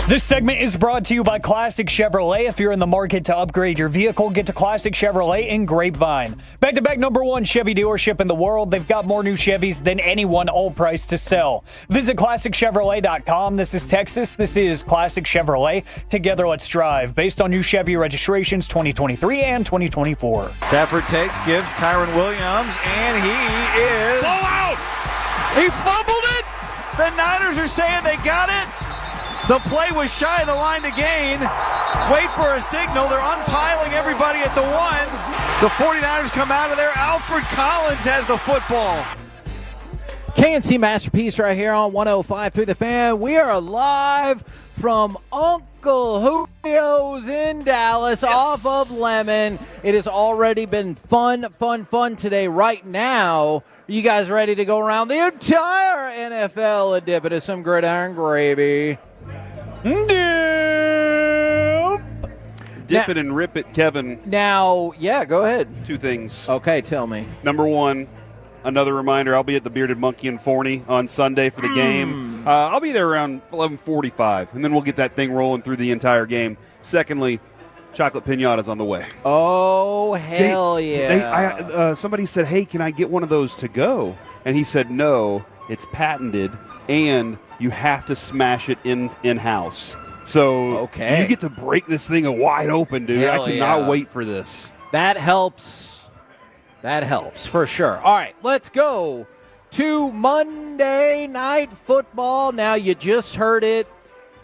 This segment is brought to you by Classic Chevrolet. If you're in the market to upgrade your vehicle, get to Classic Chevrolet in Grapevine. Back-to-back #1 Chevy dealership in the world. They've got more new Chevys than anyone, all priced to sell. Visit ClassicChevrolet.com. This is Texas. This is Classic Chevrolet. Together, let's drive. Based on new Chevy registrations 2023 and 2024. Stafford takes, gives Kyron Williams, and he is... Blow out! He fumbled it! The Niners are saying they got it. The play was shy of the line to gain. Wait for a signal. They're unpiling everybody at the 1. The 49ers come out of there. Alfred Collins has the football. KNC Masterpiece right here on 105.3 The Fan. We are live from Uncle Julio's in Dallas off of Lemon. It has already been fun today. Right now, you guys ready to go around the entire NFL and dip into some gridiron gravy? Dip it and rip it, Kevin. Now, yeah, go ahead. Two things. Okay, tell me. #1, another reminder, I'll be at the Bearded Monkey in Forney on Sunday for the game. I'll be there around 11:45, and then we'll get that thing rolling through the entire game. Secondly, chocolate piñata's on the way. Oh, hell yeah. Somebody said, hey, can I get one of those to go? And he said, no, it's patented, and you have to smash it in-house. So you get to break this thing wide open, dude. Hell I cannot yeah. wait for this. That helps. That helps for sure. All right, let's go to Monday Night Football. Now, you just heard it.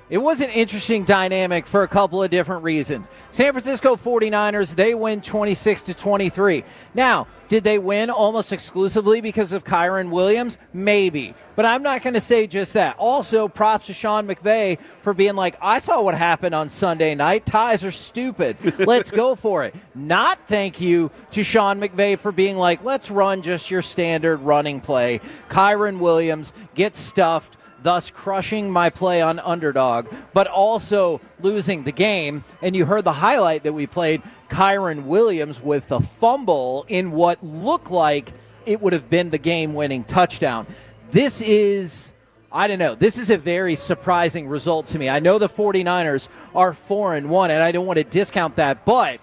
It was an interesting dynamic for a couple of different reasons. San Francisco 49ers, they win 26-23. Now, did they win almost exclusively because of Kyron Williams? Maybe. But I'm not going to say just that. Also, props to Sean McVay for being like, I saw what happened on Sunday night. Ties are stupid. Let's go for it. Not thank you to Sean McVay for being like, let's run just your standard running play. Kyron Williams gets stuffed, thus crushing my play on underdog, but also losing the game. And you heard the highlight that we played, Kyron Williams with the fumble in what looked like it would have been the game-winning touchdown. This is, I don't know, this is a very surprising result to me. I know the 49ers are 4-1, and I don't want to discount that, but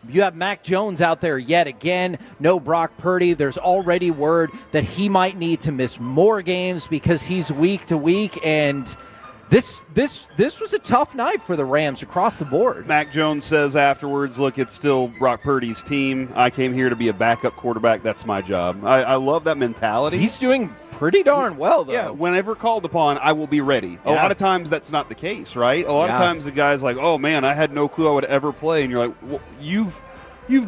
you have Mac Jones out there yet again. No Brock Purdy. There's already word that he might need to miss more games because he's week to week. And This was a tough night for the Rams across the board. Mac Jones says afterwards, look, it's still Brock Purdy's team. I came here to be a backup quarterback. That's my job. I love that mentality. He's doing pretty darn well, though. Yeah, whenever called upon, I will be ready. A Yeah. lot of times that's not the case, right? A lot of times the guy's like, oh, man, I had no clue I would ever play. And you're like, well, you've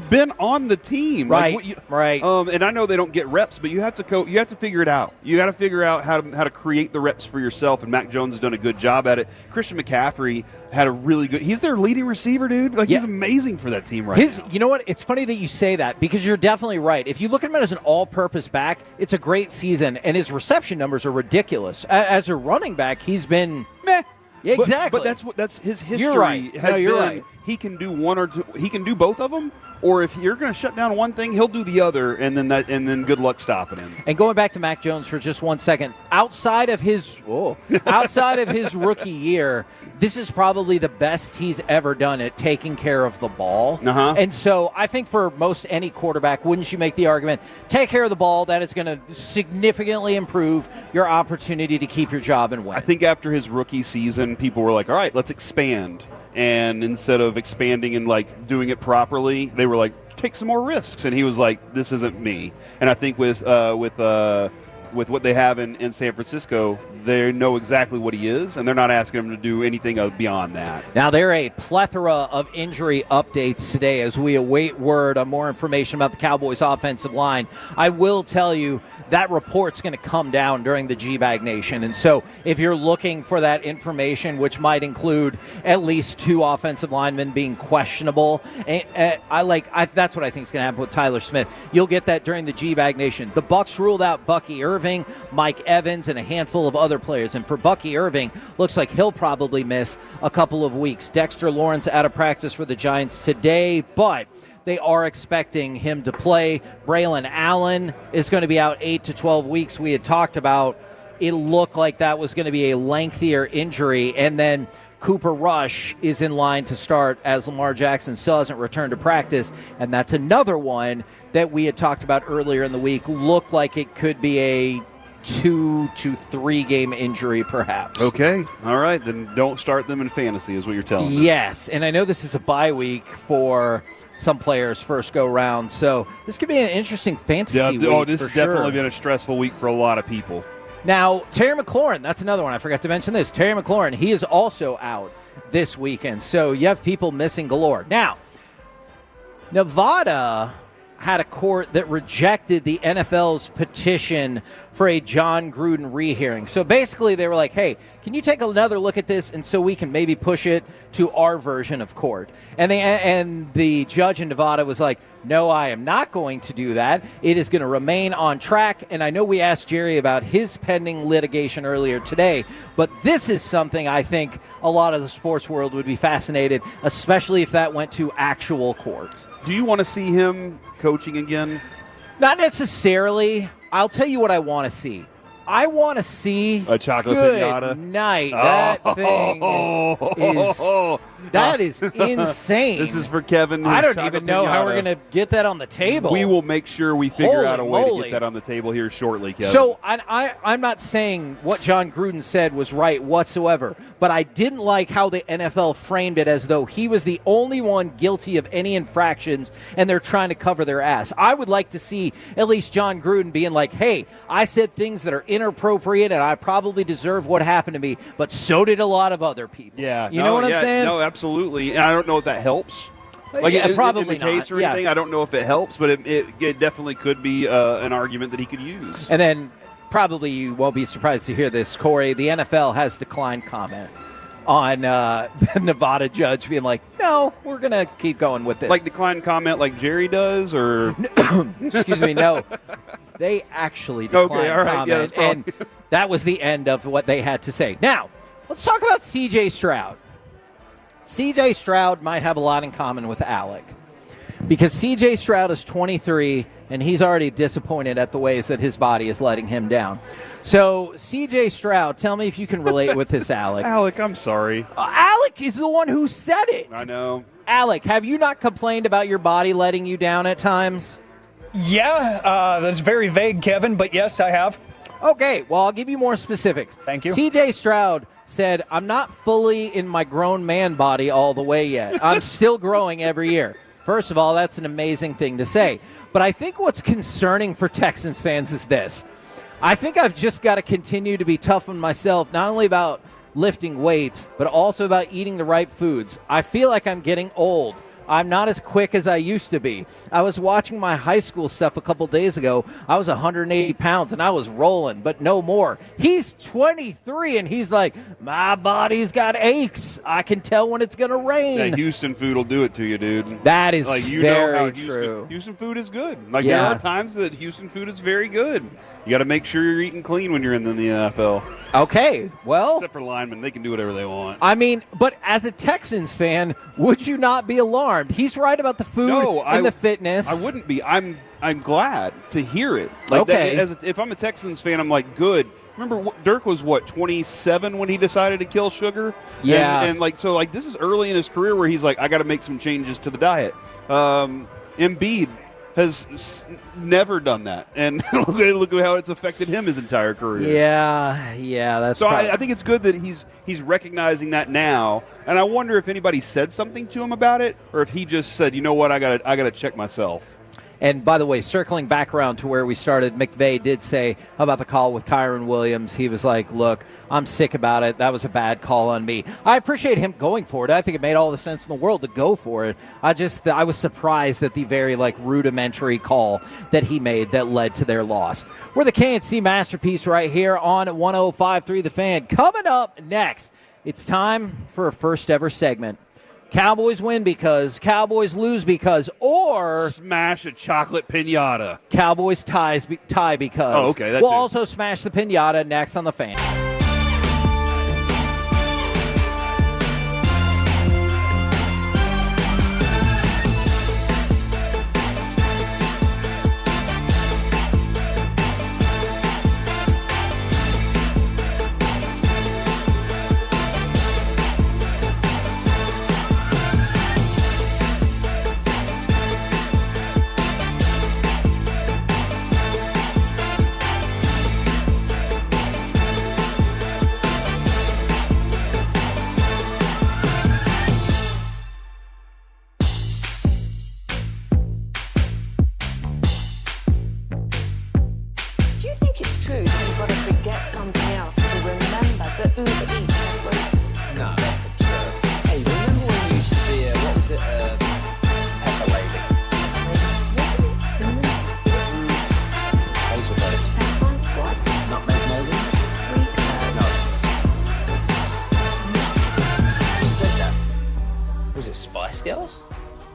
been on the team, right? Right. And I know they don't get reps, but you have to you have to figure it out. You got to figure out how to create the reps for yourself. And Mac Jones has done a good job at it. Christian McCaffrey had a really good. He's their leading receiver, dude. Like he's amazing for that team right now. You know what? It's funny that you say that because you're definitely right. If you look at him as an all-purpose back, it's a great season, and his reception numbers are ridiculous. As a running back, he's been meh. Yeah, exactly. But that's his history. You're right. Has you're been, right. He can do one or two. He can do both of them. Or if you're going to shut down one thing, he'll do the other, and then good luck stopping him. And going back to Mac Jones for just 1 second, outside of his rookie year, this is probably the best he's ever done at taking care of the ball. Uh-huh. And so I think for most any quarterback, wouldn't you make the argument, take care of the ball, that is going to significantly improve your opportunity to keep your job and win. I think after his rookie season, people were like, all right, let's expand. And instead of expanding and like doing it properly, they were like, take some more risks. And he was like, this isn't me. And I think with what they have in San Francisco, they know exactly what he is, and they're not asking him to do anything beyond that. Now, there are a plethora of injury updates today as we await word on more information about the Cowboys' offensive line. I will tell you that report's going to come down during the G-Bag Nation. And so if you're looking for that information, which might include at least 2 offensive linemen being questionable, that's what I think is going to happen with Tyler Smith. You'll get that during the G-Bag Nation. The Bucs ruled out Bucky Irving, Mike Evans, and a handful of other players. And for Bucky Irving, looks like he'll probably miss a couple of weeks. Dexter Lawrence out of practice for the Giants today, but they are expecting him to play. Braylon Allen is going to be out 8 to 12 weeks. We had talked about it looked like that was going to be a lengthier injury. And then Cooper Rush is in line to start as Lamar Jackson still hasn't returned to practice. And that's another one that we had talked about earlier in the week. Looked like it could be a 2 to 3 game injury, perhaps. Okay. All right. Then don't start them in fantasy is what you're telling me. Yes. And I know this is a bye week for some players' first go round. So this could be an interesting fantasy week. Oh, this has sure. definitely been a stressful week for a lot of people. Now, Terry McLaurin, that's another one. I forgot to mention this. Terry McLaurin, he is also out this weekend. So you have people missing galore. Now, Nevada had a court that rejected the NFL's petition for a John Gruden rehearing. So basically they were like, hey, can you take another look at this and so we can maybe push it to our version of court? And the judge in Nevada was like, no, I am not going to do that. It is going to remain on track. And I know we asked Jerry about his pending litigation earlier today, but this is something I think a lot of the sports world would be fascinated, especially if that went to actual court. Do you want to see him coaching again? Not necessarily. I'll tell you what I want to see. I want to see a chocolate good pinata. Night. That thing is insane. This is for Kevin. I don't even know how we're going to get that on the table. We will make sure we figure out a way moly. to get that on the table here shortly, Kevin. So I'm not saying what John Gruden said was right whatsoever, but I didn't like how the NFL framed it as though he was the only one guilty of any infractions and they're trying to cover their ass. I would like to see at least John Gruden being like, hey, I said things that are inappropriate and I probably deserve what happened to me, but so did a lot of other people. Yeah. You know what I'm saying? No, absolutely. And I don't know if that helps. Like probably in the case not. or anything, I don't know if it helps, but it definitely could be an argument that he could use. And then probably you won't be surprised to hear this, Corey. The NFL has declined comment on the Nevada judge being like, no, we're going to keep going with this. Like declined comment like Jerry does? Or Excuse me, no. They actually declined comment, and that was the end of what they had to say. Now, let's talk about C.J. Stroud. C.J. Stroud might have a lot in common with Alec because C.J. Stroud is 23, and he's already disappointed at the ways that his body is letting him down. So, C.J. Stroud, tell me if you can relate with this, Alec. Alec, I'm sorry. Alec is the one who said it. I know. Alec, have you not complained about your body letting you down at times? Yeah, that's very vague, Kevin, but yes, I have. Okay, well, I'll give you more specifics. Thank you. C.J. Stroud said, I'm not fully in my grown man body all the way yet. I'm still growing every year. First of all, that's an amazing thing to say. But I think what's concerning for Texans fans is this. I think I've just got to continue to be tough on myself, not only about lifting weights, but also about eating the right foods. I feel like I'm getting old. I'm not as quick as I used to be. I was watching my high school stuff a couple days ago. I was 180 pounds, and I was rolling, but no more. He's 23, and he's like, my body's got aches. I can tell when it's going to rain. That Houston food will do it to you, dude. That is like, you very know how true. Houston food is good. Like, there are times that Houston food is very good. You got to make sure you're eating clean when you're in the NFL. Okay, well. Except for linemen. They can do whatever they want. I mean, but as a Texans fan, would you not be alarmed? He's right about the food and the fitness. I wouldn't be. I'm glad to hear it. Like, okay. If I'm a Texans fan, I'm like, good. Remember, Dirk was, 27 when he decided to kill sugar? Yeah. And this is early in his career where he's like, I got to make some changes to the diet. Embiid has never done that, and look at how it's affected him his entire career. Yeah, that's so. I think it's good that he's recognizing that now, and I wonder if anybody said something to him about it, or if he just said, you know what, I gotta check myself. And by the way, circling back around to where we started, McVay did say about the call with Kyron Williams. He was like, look, I'm sick about it. That was a bad call on me. I appreciate him going for it. I think it made all the sense in the world to go for it. I was surprised at the very rudimentary call that he made that led to their loss. We're the KNC Masterpiece right here on 105.3 The Fan. Coming up next, it's time for a first ever segment. Cowboys win because, Cowboys lose because, or smash a chocolate piñata. Cowboys tie because. Oh, okay. We'll also smash the piñata next on The Fan.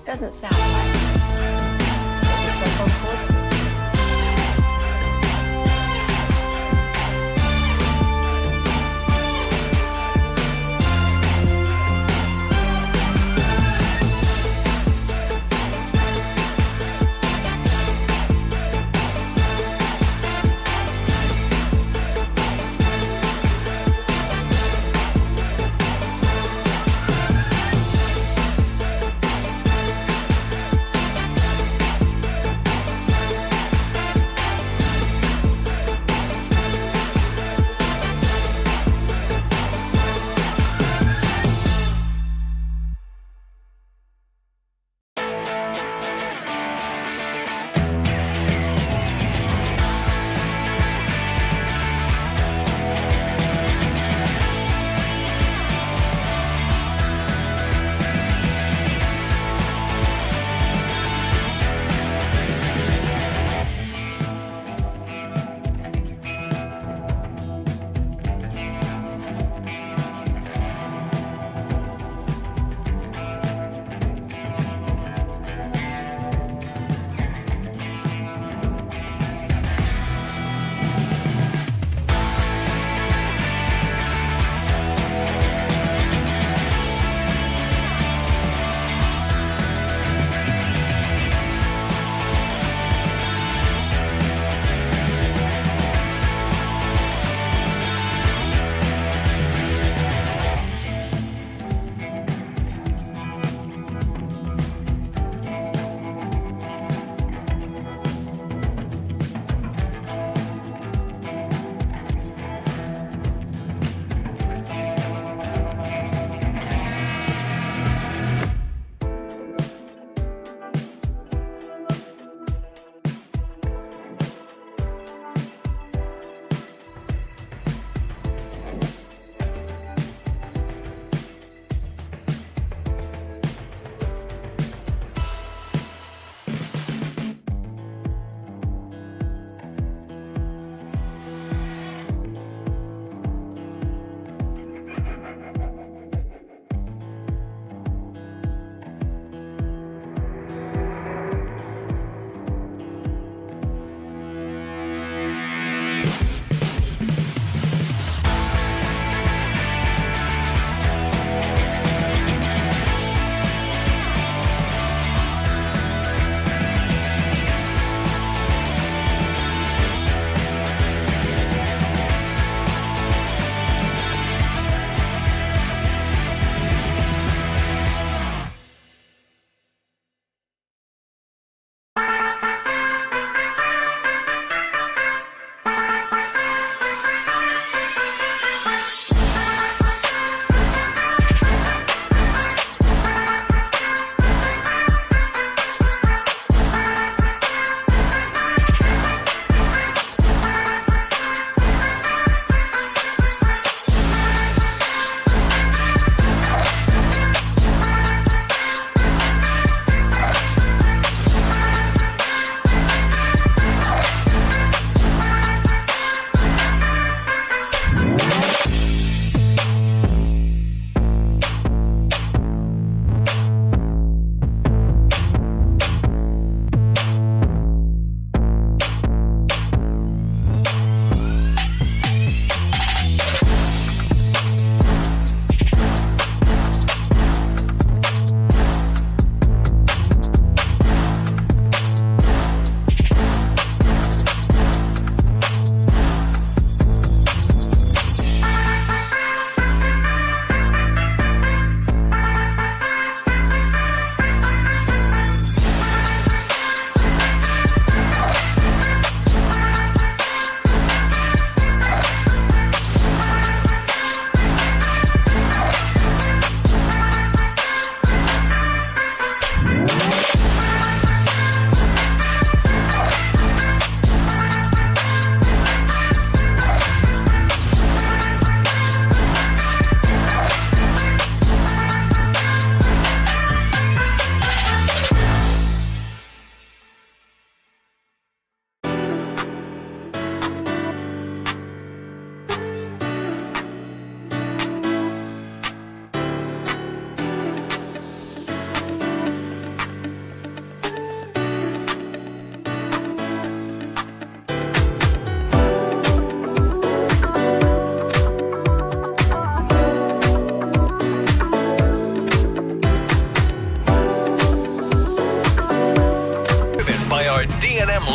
Doesn't sound right.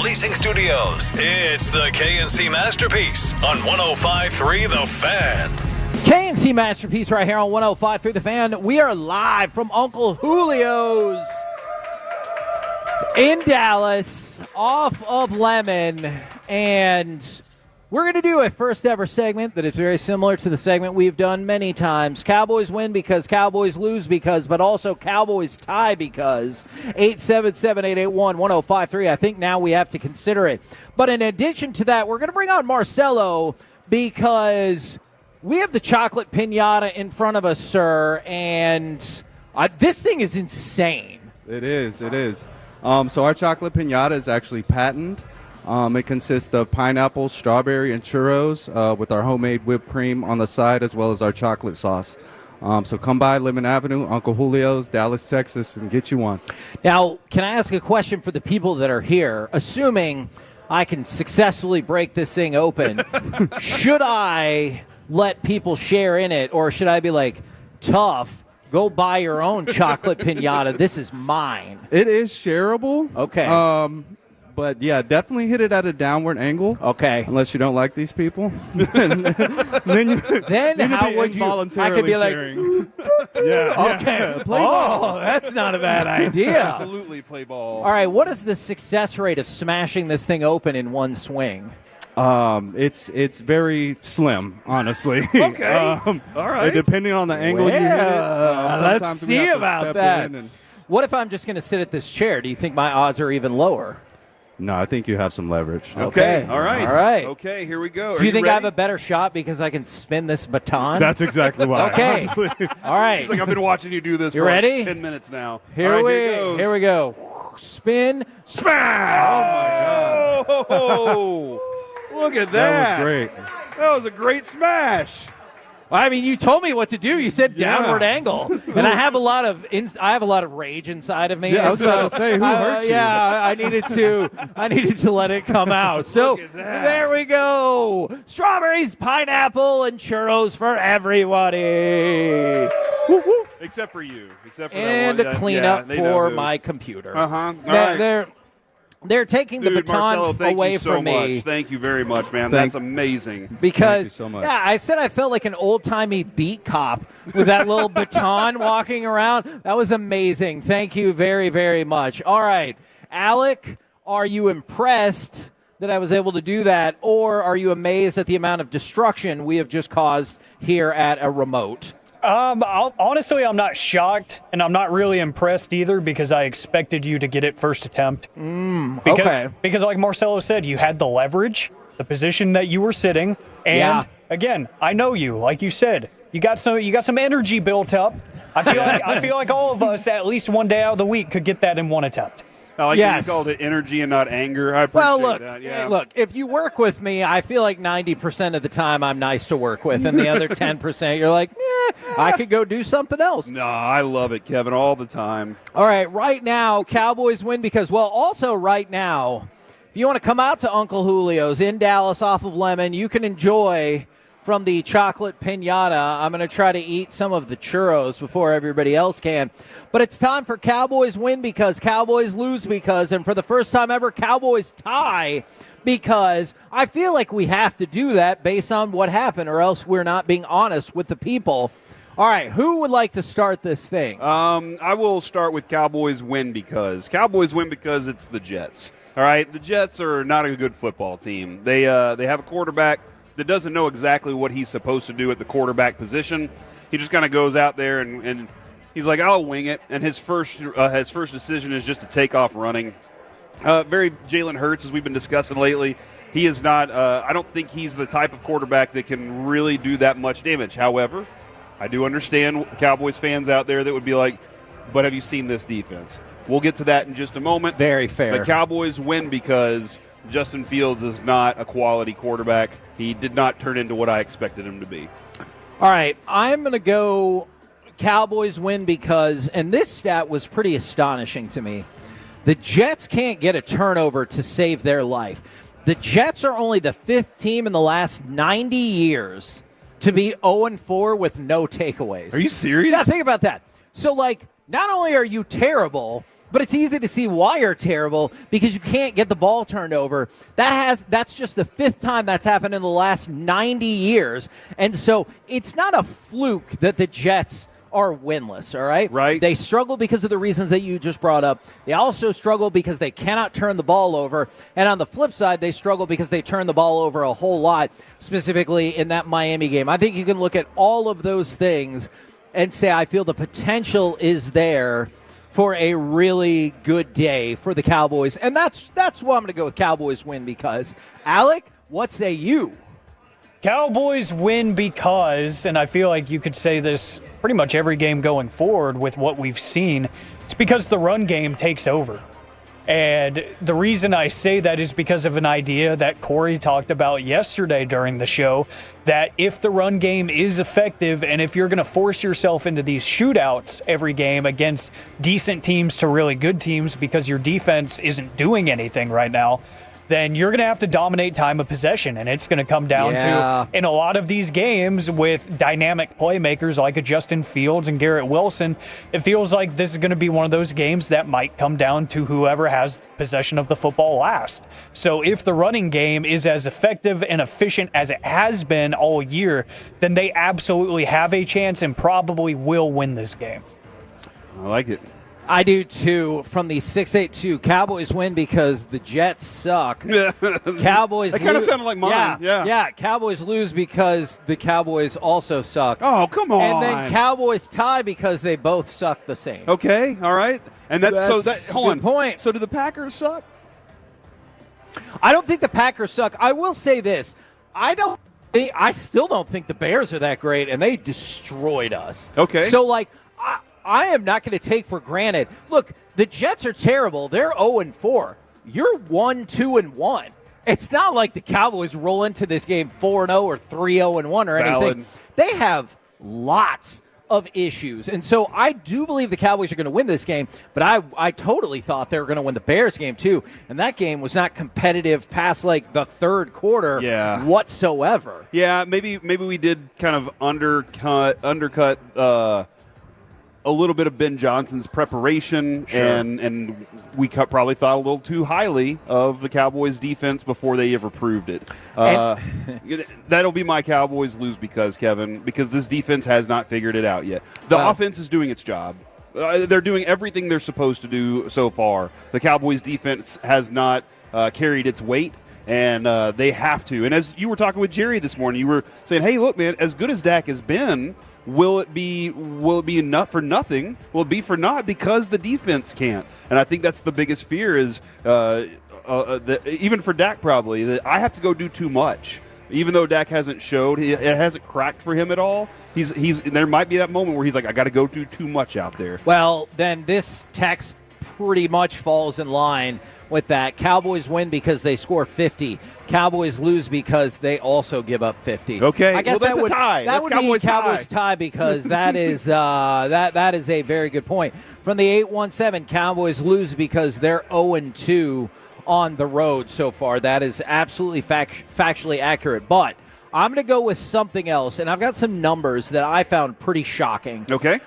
Leasing Studios, it's the KNC Masterpiece on 105.3 The Fan. KNC Masterpiece right here on 105.3 The Fan. We are live from Uncle Julio's in Dallas, off of Lemon, and we're going to do a first ever segment that is very similar to the segment we've done many times. Cowboys win because, Cowboys lose because, but also Cowboys tie because. 877-881-1053. I think now we have to consider it. But in addition to that, we're going to bring on Marcelo because we have the chocolate piñata in front of us, sir, and this thing is insane. It is. So our chocolate piñata is actually patented. It consists of pineapple, strawberry, and churros with our homemade whipped cream on the side, as well as our chocolate sauce. So come by Lemon Avenue, Uncle Julio's, Dallas, Texas, and get you one. Now, can I ask a question for the people that are here? Assuming I can successfully break this thing open, should I let people share in it, or should I be like, tough, go buy your own chocolate piñata, this is mine? It is shareable. Okay. But yeah, definitely hit it at a downward angle. Okay. Unless you don't like these people. Then how would you? I could be like, yeah. Okay. Play ball. That's not a bad idea. Absolutely play ball. All right. What is the success rate of smashing this thing open in one swing? It's very slim, honestly. Okay. All right. Depending on the angle you hit it. Let's see about that. What if I'm just going to sit at this chair? Do you think my odds are even lower? No, I think you have some leverage. Okay. All right. All right. Okay, here we go. Do you think I have ready? a better shot because I can spin this baton? That's exactly why. Okay. Honestly. All right. It's like I've been watching you do this You for ready? like 10 minutes now. Here All right, we go. Spin, smash! Oh, my God. Look at that. That was great. That was a great smash. I mean, you told me what to do. You said downward angle, and I have a lot of rage inside of me. Yeah, I was about to say, who hurt you? Yeah, I needed to let it come out. So there we go. Strawberries, pineapple, and churros for everybody. Woo-woo. Except for you. Except for And that a one. cleanup They know for who. my computer. Uh-huh. All right. They're taking the Dude, baton Marcelo, thank away you so from me. much. Thank you very much, man. Thank That's amazing. Because, Thank you so much. yeah, I said I felt like an old-timey beat cop with that little baton walking around. That was amazing. Thank you very, very much. All right, Alec, are you impressed that I was able to do that, or are you amazed at the amount of destruction we have just caused here at a remote? Honestly, I'm not shocked, and I'm not really impressed either because I expected you to get it first attempt. Because like Marcelo said, you had the leverage, the position that you were sitting, and again, I know you. Like you said, you got some energy built up. I feel like all of us, at least one day out of the week, could get that in one attempt. I like that you called it energy and not anger. I appreciate that. Yeah. Look, if you work with me, I feel like 90% of the time I'm nice to work with, and the other 10% you're like, I could go do something else. No, I love it, Kevin, all the time. All right, right now, Cowboys win because, well, also right now, if you want to come out to Uncle Julio's in Dallas off of Lemon, you can enjoy from the chocolate piñata. I'm going to try to eat some of the churros before everybody else can. But it's time for Cowboys win because, Cowboys lose because, and for the first time ever, Cowboys tie because I feel like we have to do that based on what happened, or else we're not being honest with the people. All right, who would like to start this thing? I will start with Cowboys win because. Cowboys win because it's the Jets. All right, the Jets are not a good football team. They have a quarterback that doesn't know exactly what he's supposed to do at the quarterback position. He just kind of goes out there and he's like, I'll wing it. And his first decision is just to take off running. Very Jalen Hurts, as we've been discussing lately. He is not I don't think he's the type of quarterback that can really do that much damage. However, I do understand Cowboys fans out there that would be like, but have you seen this defense? We'll get to that in just a moment. Very fair. The Cowboys win because Justin Fields is not a quality quarterback. He did not turn into what I expected him to be. All right, I'm going to go Cowboys win because, and this stat was pretty astonishing to me, the Jets can't get a turnover to save their life. The Jets are only the fifth team in the last 90 years to be 0-4 with no takeaways. Are you serious? Yeah, think about that. So, like, not only are you terrible, But it's easy to see why you're terrible because you can't get the ball turned over. That's just the 5th time that's happened in the last 90 years. And so it's not a fluke that the Jets are winless, all right? Right. They struggle because of the reasons that you just brought up. They also struggle because they cannot turn the ball over. And on the flip side, they struggle because they turn the ball over a whole lot, specifically in that Miami game. I think you can look at all of those things and say, I feel the potential is there for a really good day for the Cowboys. And that's why I'm going to go with Cowboys win because, Alec, what say you? Cowboys win because, and I feel like you could say this pretty much every game going forward with what we've seen, it's because the run game takes over. And the reason I say that is because of an idea that Corey talked about yesterday during the show, that if the run game is effective and if you're going to force yourself into these shootouts every game against decent teams to really good teams because your defense isn't doing anything right now, then you're going to have to dominate time of possession. And it's going to come down to, in a lot of these games with dynamic playmakers like a Justin Fields and Garrett Wilson, it feels like this is going to be one of those games that might come down to whoever has possession of the football last. So if the running game is as effective and efficient as it has been all year, then they absolutely have a chance and probably will win this game. I like it. I do too. From the 682, Cowboys win because the Jets suck. Cowboys. That kind of sounded like mine. Yeah. Cowboys lose because the Cowboys also suck. Oh, come on. And then Cowboys tie because they both suck the same. Okay, all right. And that's hold on. Good point. So do the Packers suck? I don't think the Packers suck. I will say this: I still don't think the Bears are that great, and they destroyed us. Okay. So I am not going to take for granted. Look, the Jets are terrible. They're 0-4. You're 1-2-1. It's not like the Cowboys roll into this game 4-0 or 3-0-1 or anything. They have lots of issues. And so I do believe the Cowboys are going to win this game, but I totally thought they were going to win the Bears game too. And that game was not competitive past the third quarter whatsoever. Yeah, maybe we did kind of undercut a little bit of Ben Johnson's preparation, and we probably thought a little too highly of the Cowboys' defense before they ever proved it. That'll be my Cowboys lose because, Kevin, because this defense has not figured it out yet. The offense is doing its job. They're doing everything they're supposed to do so far. The Cowboys' defense has not carried its weight, and they have to. And as you were talking with Jerry this morning, you were saying, hey, look, man, as good as Dak has been, will it be enough for nothing? Will it be for naught because the defense can't? And I think that's the biggest fear is even for Dak probably that I have to go do too much. Even though Dak hasn't showed, it hasn't cracked for him at all. There might be that moment where he's like, I got to go do too much out there. Well, then this text pretty much falls in line with that. Cowboys win because they score 50. Cowboys lose because they also give up 50. Okay, I guess that's a tie. That would be Cowboys tie because that is that is a very good point. From the 817, Cowboys lose because they're 0-2 on the road so far. That is absolutely factually accurate. But I'm going to go with something else, and I've got some numbers that I found pretty shocking. Okay.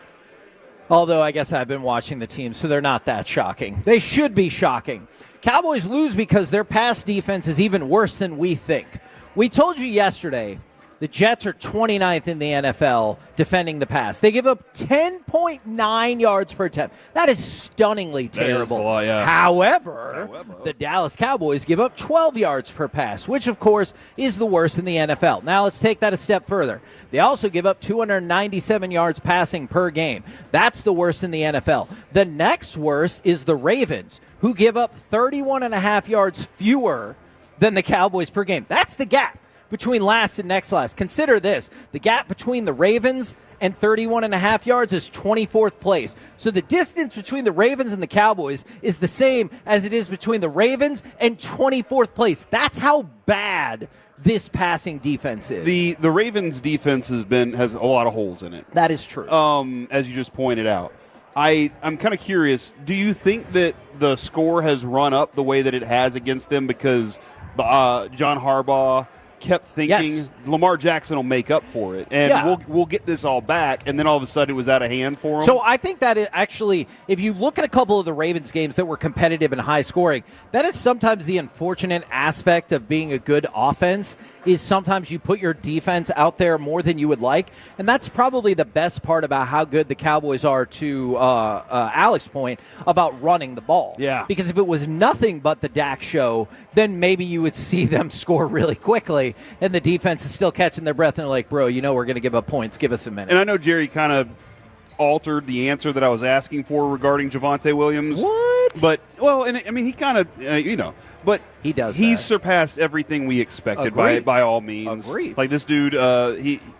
Although I guess I've been watching the team, so they're not that shocking. They should be shocking. Cowboys lose because their pass defense is even worse than we think. We told you yesterday the Jets are 29th in the NFL defending the pass. They give up 10.9 yards per attempt. That is stunningly terrible. That is a lot, yeah. However, the Dallas Cowboys give up 12 yards per pass, which, of course, is the worst in the NFL. Now, let's take that a step further. They also give up 297 yards passing per game. That's the worst in the NFL. The next worst is the Ravens, who give up 31.5 yards fewer than the Cowboys per game. That's the gap between last and next last. Consider this. The gap between the Ravens and 31.5 yards is 24th place. So the distance between the Ravens and the Cowboys is the same as it is between the Ravens and 24th place. That's how bad this passing defense is. The Ravens defense has a lot of holes in it. That is true. As you just pointed out. I'm kind of curious, do you think that the score has run up the way that it has against them because John Harbaugh kept thinking Yes. Lamar Jackson will make up for it, and Yeah. we'll get this all back. And then all of a sudden, it was out of hand for him. So I think that it actually, if you look at a couple of the Ravens games that were competitive and high scoring, that is sometimes the unfortunate aspect of being a good offense is sometimes you put your defense out there more than you would like. And that's probably the best part about how good the Cowboys are, to Alex's point, about running the ball. Yeah. Because if it was nothing but the Dak show, then maybe you would see them score really quickly, and the defense is still catching their breath and they're like, bro, we're going to give up points. Give us a minute. And I know Jerry kind of altered the answer that I was asking for regarding Javonte Williams. What? But, he kind of, but he does. He's surpassed everything we expected by all means. Agreed. Like this dude,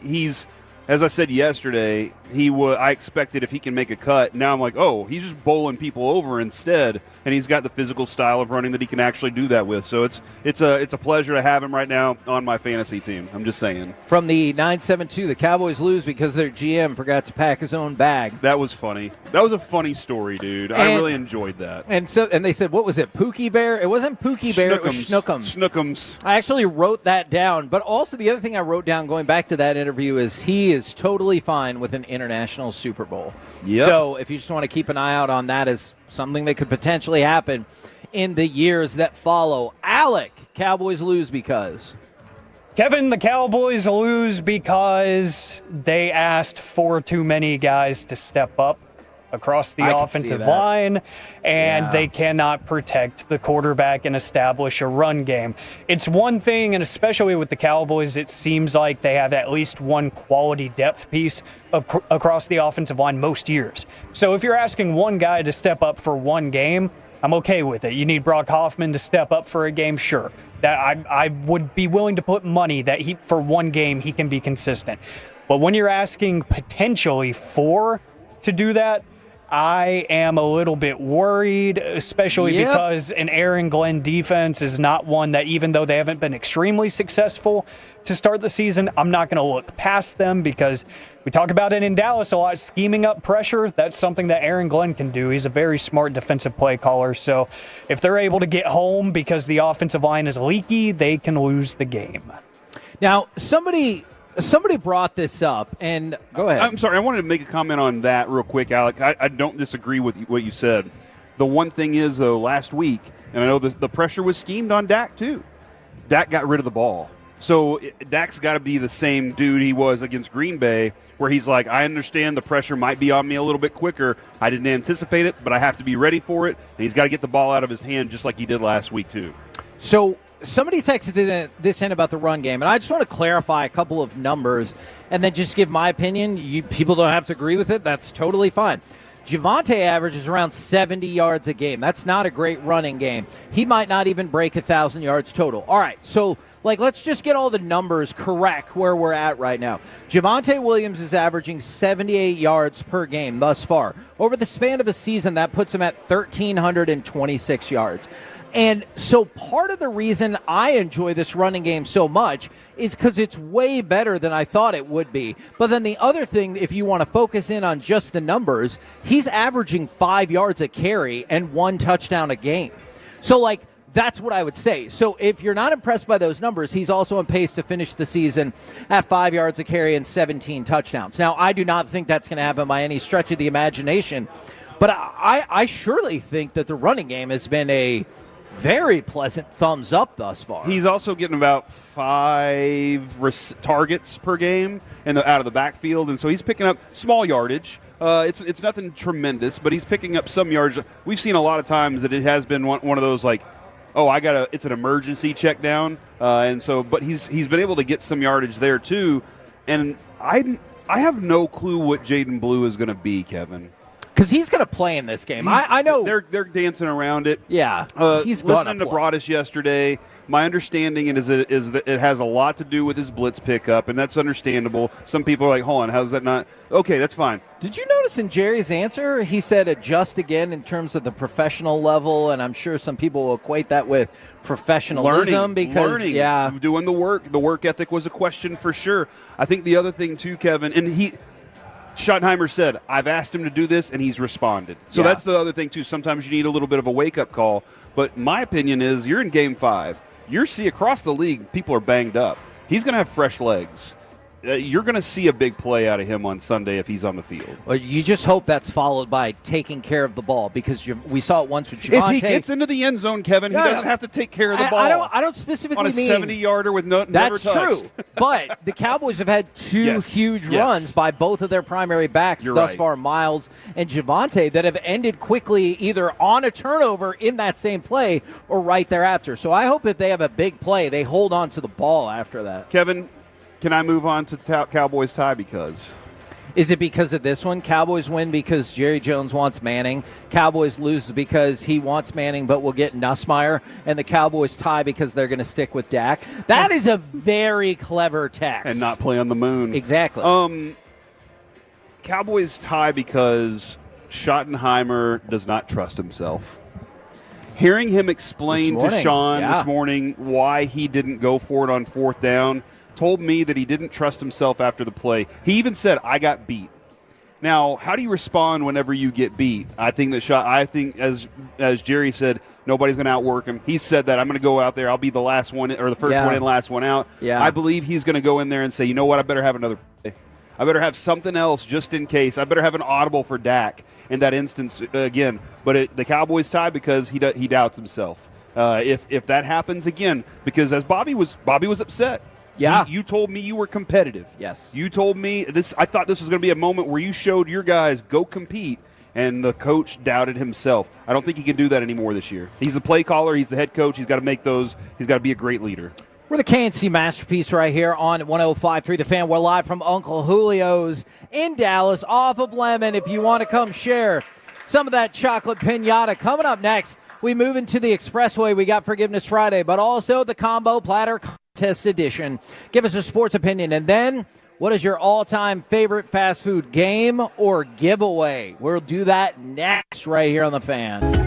he's, as I said yesterday, I expected if he can make a cut. Now I'm like, oh, he's just bowling people over instead, and he's got the physical style of running that he can actually do that with. So it's a pleasure to have him right now on my fantasy team. I'm just saying. From the 972, the Cowboys lose because their GM forgot to pack his own bag. That was funny. That was a funny story, dude. I really enjoyed that. And they said, what was it, Pookie Bear? It wasn't Pookie Bear, it was Schnookums. Schnookums. I actually wrote that down. But also the other thing I wrote down going back to that interview is he is totally fine with an international Super Bowl. Yep. So if you just want to keep an eye out on that as something that could potentially happen in the years that follow. Alec, Cowboys lose because... Kevin, the Cowboys lose because they asked for too many guys to step up across the offensive line, and they cannot protect the quarterback and establish a run game. It's one thing, and especially with the Cowboys, it seems like they have at least one quality depth piece across the offensive line most years. So if you're asking one guy to step up for one game, I'm okay with it. You need Brock Hoffman to step up for a game, sure. That I would be willing to put money that for one game he can be consistent. But when you're asking potentially four to do that, I am a little bit worried, especially because an Aaron Glenn defense is not one that, even though they haven't been extremely successful to start the season, I'm not going to look past them because we talk about it in Dallas a lot, scheming up pressure. That's something that Aaron Glenn can do. He's a very smart defensive play caller. So if they're able to get home because the offensive line is leaky, they can lose the game. Now, somebody brought this up, and go ahead. I'm sorry. I wanted to make a comment on that real quick, Alec. I don't disagree with what you said. The one thing is, though, last week, and I know the pressure was schemed on Dak, too. Dak got rid of the ball. So Dak's got to be the same dude he was against Green Bay, where he's like, I understand the pressure might be on me a little bit quicker. I didn't anticipate it, but I have to be ready for it. And he's got to get the ball out of his hand just like he did last week, too. So somebody texted this in about the run game, and I just want to clarify a couple of numbers and then just give my opinion. People don't have to agree with it. That's totally fine. Javonte averages around 70 yards a game. That's not a great running game. He might not even break 1,000 yards total. All right, so let's just get all the numbers correct where we're at right now. Javonte Williams is averaging 78 yards per game thus far. Over the span of a season, that puts him at 1,326 yards. And so part of the reason I enjoy this running game so much is because it's way better than I thought it would be. But then the other thing, if you want to focus in on just the numbers, he's averaging 5 yards a carry and 1 touchdown a game. So, that's what I would say. So if you're not impressed by those numbers, he's also on pace to finish the season at 5 yards a carry and 17 touchdowns. Now, I do not think that's going to happen by any stretch of the imagination. But I surely think that the running game has been a very pleasant thumbs up thus far. He's also getting about 5 targets per game out of the backfield, and so he's picking up small yardage. It's nothing tremendous, but he's picking up some yards. We've seen a lot of times that it has been one of those it's an emergency check down, and so but he's been able to get some yardage there too. And I have no clue what Jaden Blue is going to be, Kevin. Because he's going to play in this game. I know. They're dancing around it. Yeah. He's listening to Broadus yesterday. My understanding is that it has a lot to do with his blitz pickup, and that's understandable. Some people are like, hold on, how's that not? Okay, that's fine. Did you notice in Jerry's answer, he said adjust again in terms of the professional level, and I'm sure some people will equate that with professionalism. Learning, doing the work. The work ethic was a question for sure. I think the other thing too, Kevin, and Schottenheimer said, I've asked him to do this, and he's responded. So that's the other thing, too. Sometimes you need a little bit of a wake-up call. But my opinion is you're in Game 5. You see across the league, people are banged up. he's going to have fresh legs. You're going to see a big play out of him on Sunday if he's on the field. Well, you just hope that's followed by taking care of the ball, because we saw it once with Javonte. If he gets into the end zone, Kevin, he doesn't have to take care of the ball. I don't specifically on a mean 70-yarder with never touched. That's true. But the Cowboys have had two huge runs by both of their primary backs thus far, Miles and Javonte, that have ended quickly either on a turnover in that same play or right thereafter. So I hope if they have a big play, they hold on to the ball after that. Kevin, can I move on to Cowboys tie because? Is it because of this one? Cowboys win because Jerry Jones wants Manning. Cowboys lose because he wants Manning but will get Nussmeier. And the Cowboys tie because they're going to stick with Dak. That is a very clever text. And not play on the moon. Exactly. Cowboys tie because Schottenheimer does not trust himself. Hearing him explain to Sean this morning why he didn't go for it on 4th down told me that he didn't trust himself after the play. He even said, I got beat. Now, how do you respond whenever you get beat? I think as Jerry said, nobody's going to outwork him. He said that I'm going to go out there. I'll be the last one or the first one in, last one out. Yeah. I believe he's going to go in there and say, you know what, I better have another play. I better have something else just in case. I better have an audible for Dak in that instance again. But the Cowboys tie because he doubts himself. If that happens again, because as Bobby was upset. Yeah. You told me you were competitive. Yes. You told me this. I thought this was going to be a moment where you showed your guys go compete, and the coach doubted himself. I don't think he can do that anymore this year. He's the play caller. He's the head coach. He's got to make those. He's got to be a great leader. We're the KNC Masterpiece right here on 105.3 The Fan. We're live from Uncle Julio's in Dallas off of Lemon. If you want to come share some of that chocolate piñata. Coming up next, we move into the Expressway. We got Forgiveness Friday, but also the Combo Platter Contest Edition. Give us a sports opinion. And then, what is your all-time favorite fast food game or giveaway? We'll do that next right here on The Fan.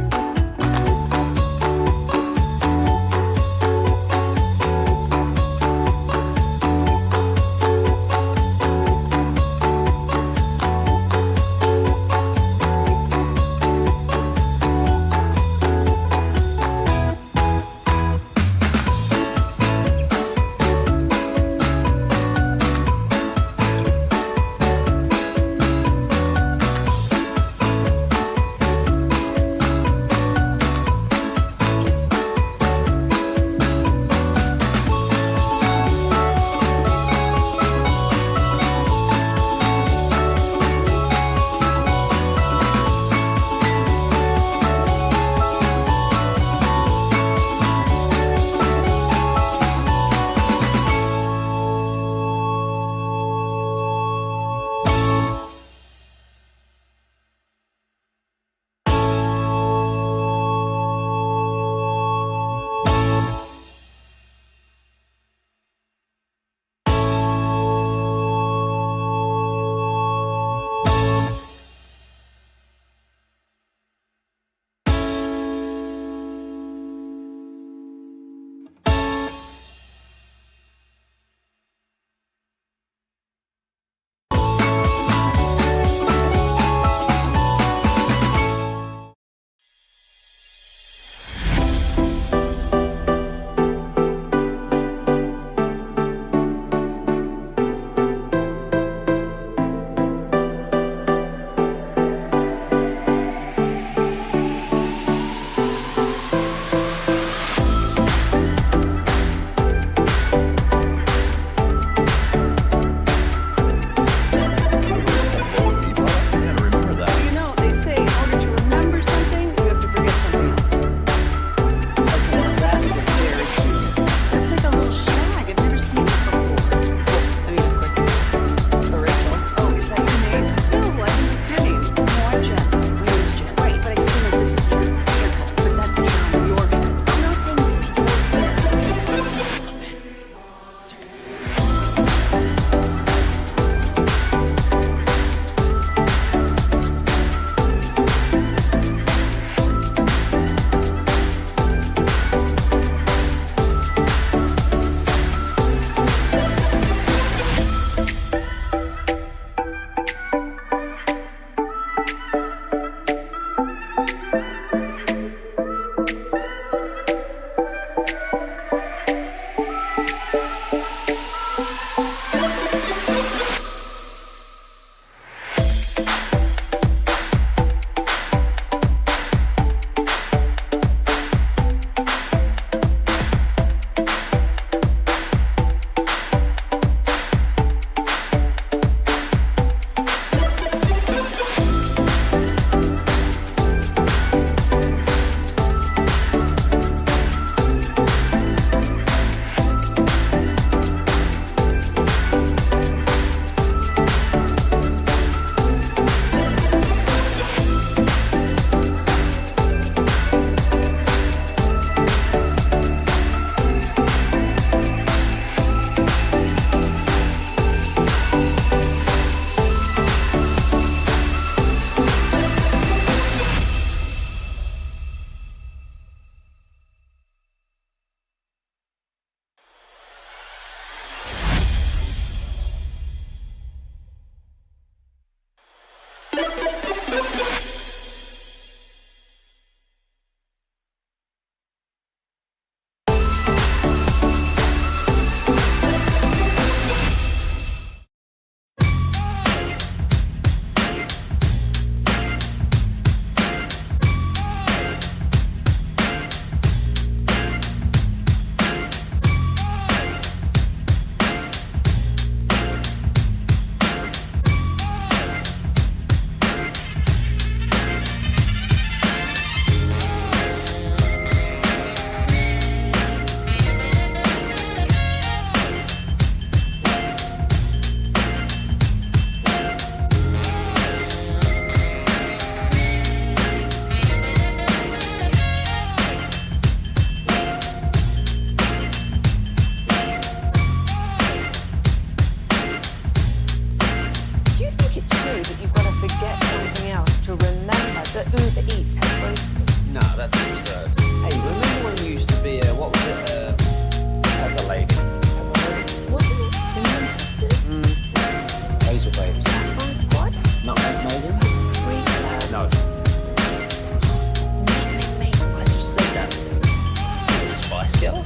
feels?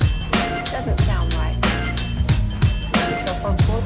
Doesn't sound right. Make yourself uncomfortable.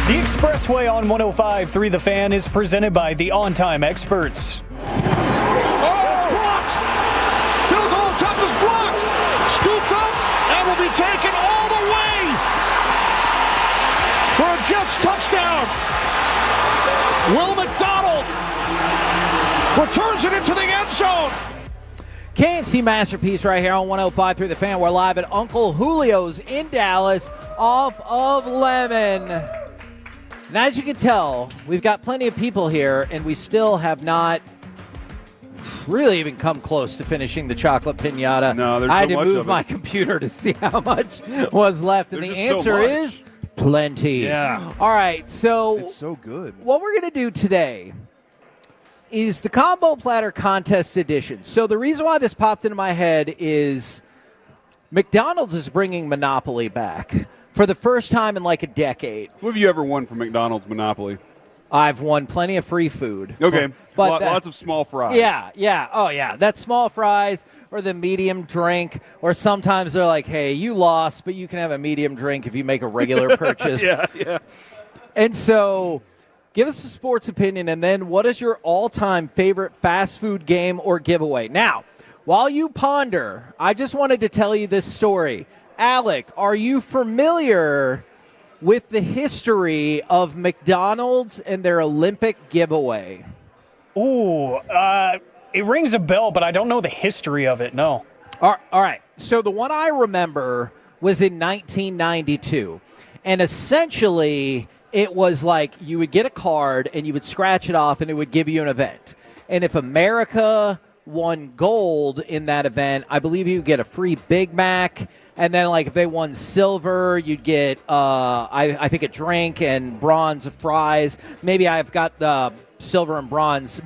The Expressway on 105.3 The Fan is presented by the On Time Experts. Oh, it's blocked! Field goal attempt is blocked! Scooped up and will be taken all the way for a Jets touchdown! Will McDonald returns it into the end zone! KNC Masterpiece right here on 105.3 The Fan. We're live at Uncle Julio's in Dallas off of Lemon. And as you can tell, we've got plenty of people here, and we still have not really even come close to finishing the chocolate piñata. No, there's I had so to much move of it. my computer to see how much was left, and There's the just so answer much. is plenty. Yeah. All right, so It's so good. what we're going to do today is the Combo Platter Contest Edition. So the reason why this popped into my head is McDonald's is bringing Monopoly back for the first time in like a decade. What have you ever won from McDonald's Monopoly? I've won plenty of free food. Okay, But lots of small fries. Yeah. Oh, yeah. That's small fries or the medium drink. Or sometimes they're like, hey, you lost, but you can have a medium drink if you make a regular purchase. Yeah. And so give us a sports opinion, and then what is your all-time favorite fast food game or giveaway? Now, while you ponder, I just wanted to tell you this story. Alec, are you familiar with the history of McDonald's and their Olympic giveaway? Ooh, it rings a bell, but I don't know the history of it, no. All right. So the one I remember was in 1992. And essentially, it was like you would get a card and you would scratch it off and it would give you an event. And if America won gold in that event, I believe you would get a free Big Mac. And then, like, if they won silver, you'd get, I think, a drink and bronze of fries. Maybe I've got the silver and bronze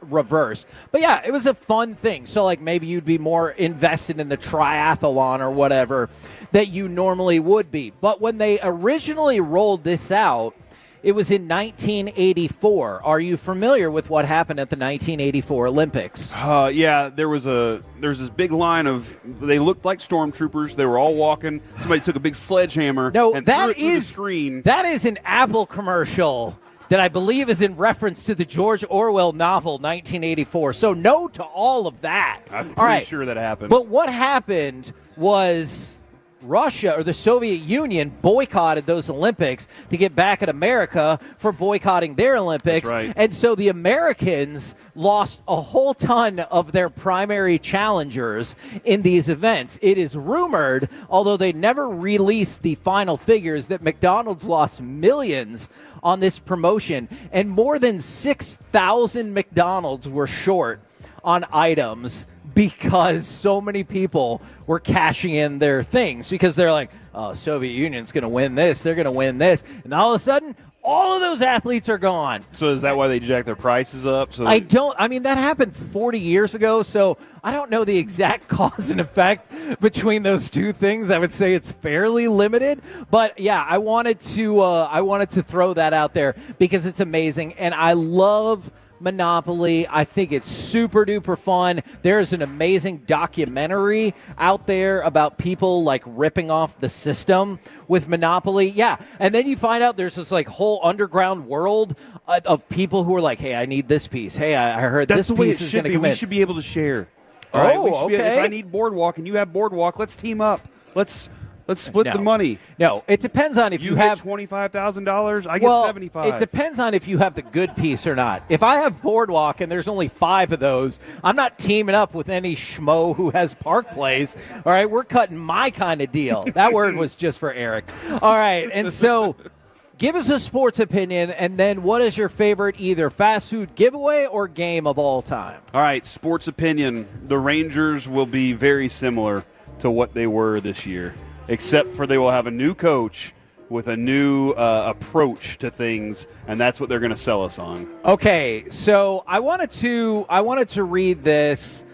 reversed. But, yeah, it was a fun thing. So, like, maybe you'd be more invested in the triathlon or whatever that you normally would be. But when they originally rolled this out, It was in 1984. Are you familiar with what happened at the 1984 Olympics? Yeah, there's this big line of, they looked like stormtroopers. They were all walking. Somebody took a big sledgehammer and threw it through the screen. That is an Apple commercial that I believe is in reference to the George Orwell novel 1984. So no to all of that. I'm all pretty sure that happened. But what happened was Russia or the Soviet Union boycotted those Olympics to get back at America for boycotting their Olympics. That's right. And so the Americans lost a whole ton of their primary challengers in these events. It is rumored, although they never released the final figures, that McDonald's lost millions on this promotion, and more than 6,000 McDonald's were short on items because so many people were cashing in their things because they're like, oh, Soviet Union's going to win this. They're going to win this. And all of a sudden, all of those athletes are gone. So is that why they jacked their prices up? So that happened 40 years ago, so I don't know the exact cause and effect between those two things. I would say it's fairly limited. But, yeah, I wanted to throw that out there because it's amazing. And I love Monopoly. I think it's super duper fun. There's an amazing documentary out there about people like ripping off the system with Monopoly. Yeah. And then you find out there's this like whole underground world of people who are like, hey, I need this piece. Hey, I heard That's this piece is going to come in. We should be able to share. All right? We should okay. If I need Boardwalk and you have Boardwalk, let's team up. Let's split the money. No, it depends on if you have $25,000. I get $75,000. It depends on if you have the good piece or not. If I have Boardwalk and there's only 5 of those, I'm not teaming up with any schmo who has Park Place. All right, we're cutting my kind of deal. That word was just for Eric. All right, and so give us a sports opinion, and then what is your favorite either fast food giveaway or game of all time? All right, sports opinion. The Rangers will be very similar to what they were this year, except for they will have a new coach with a new approach to things, and that's what they're going to sell us on. Okay, so I wanted to read this.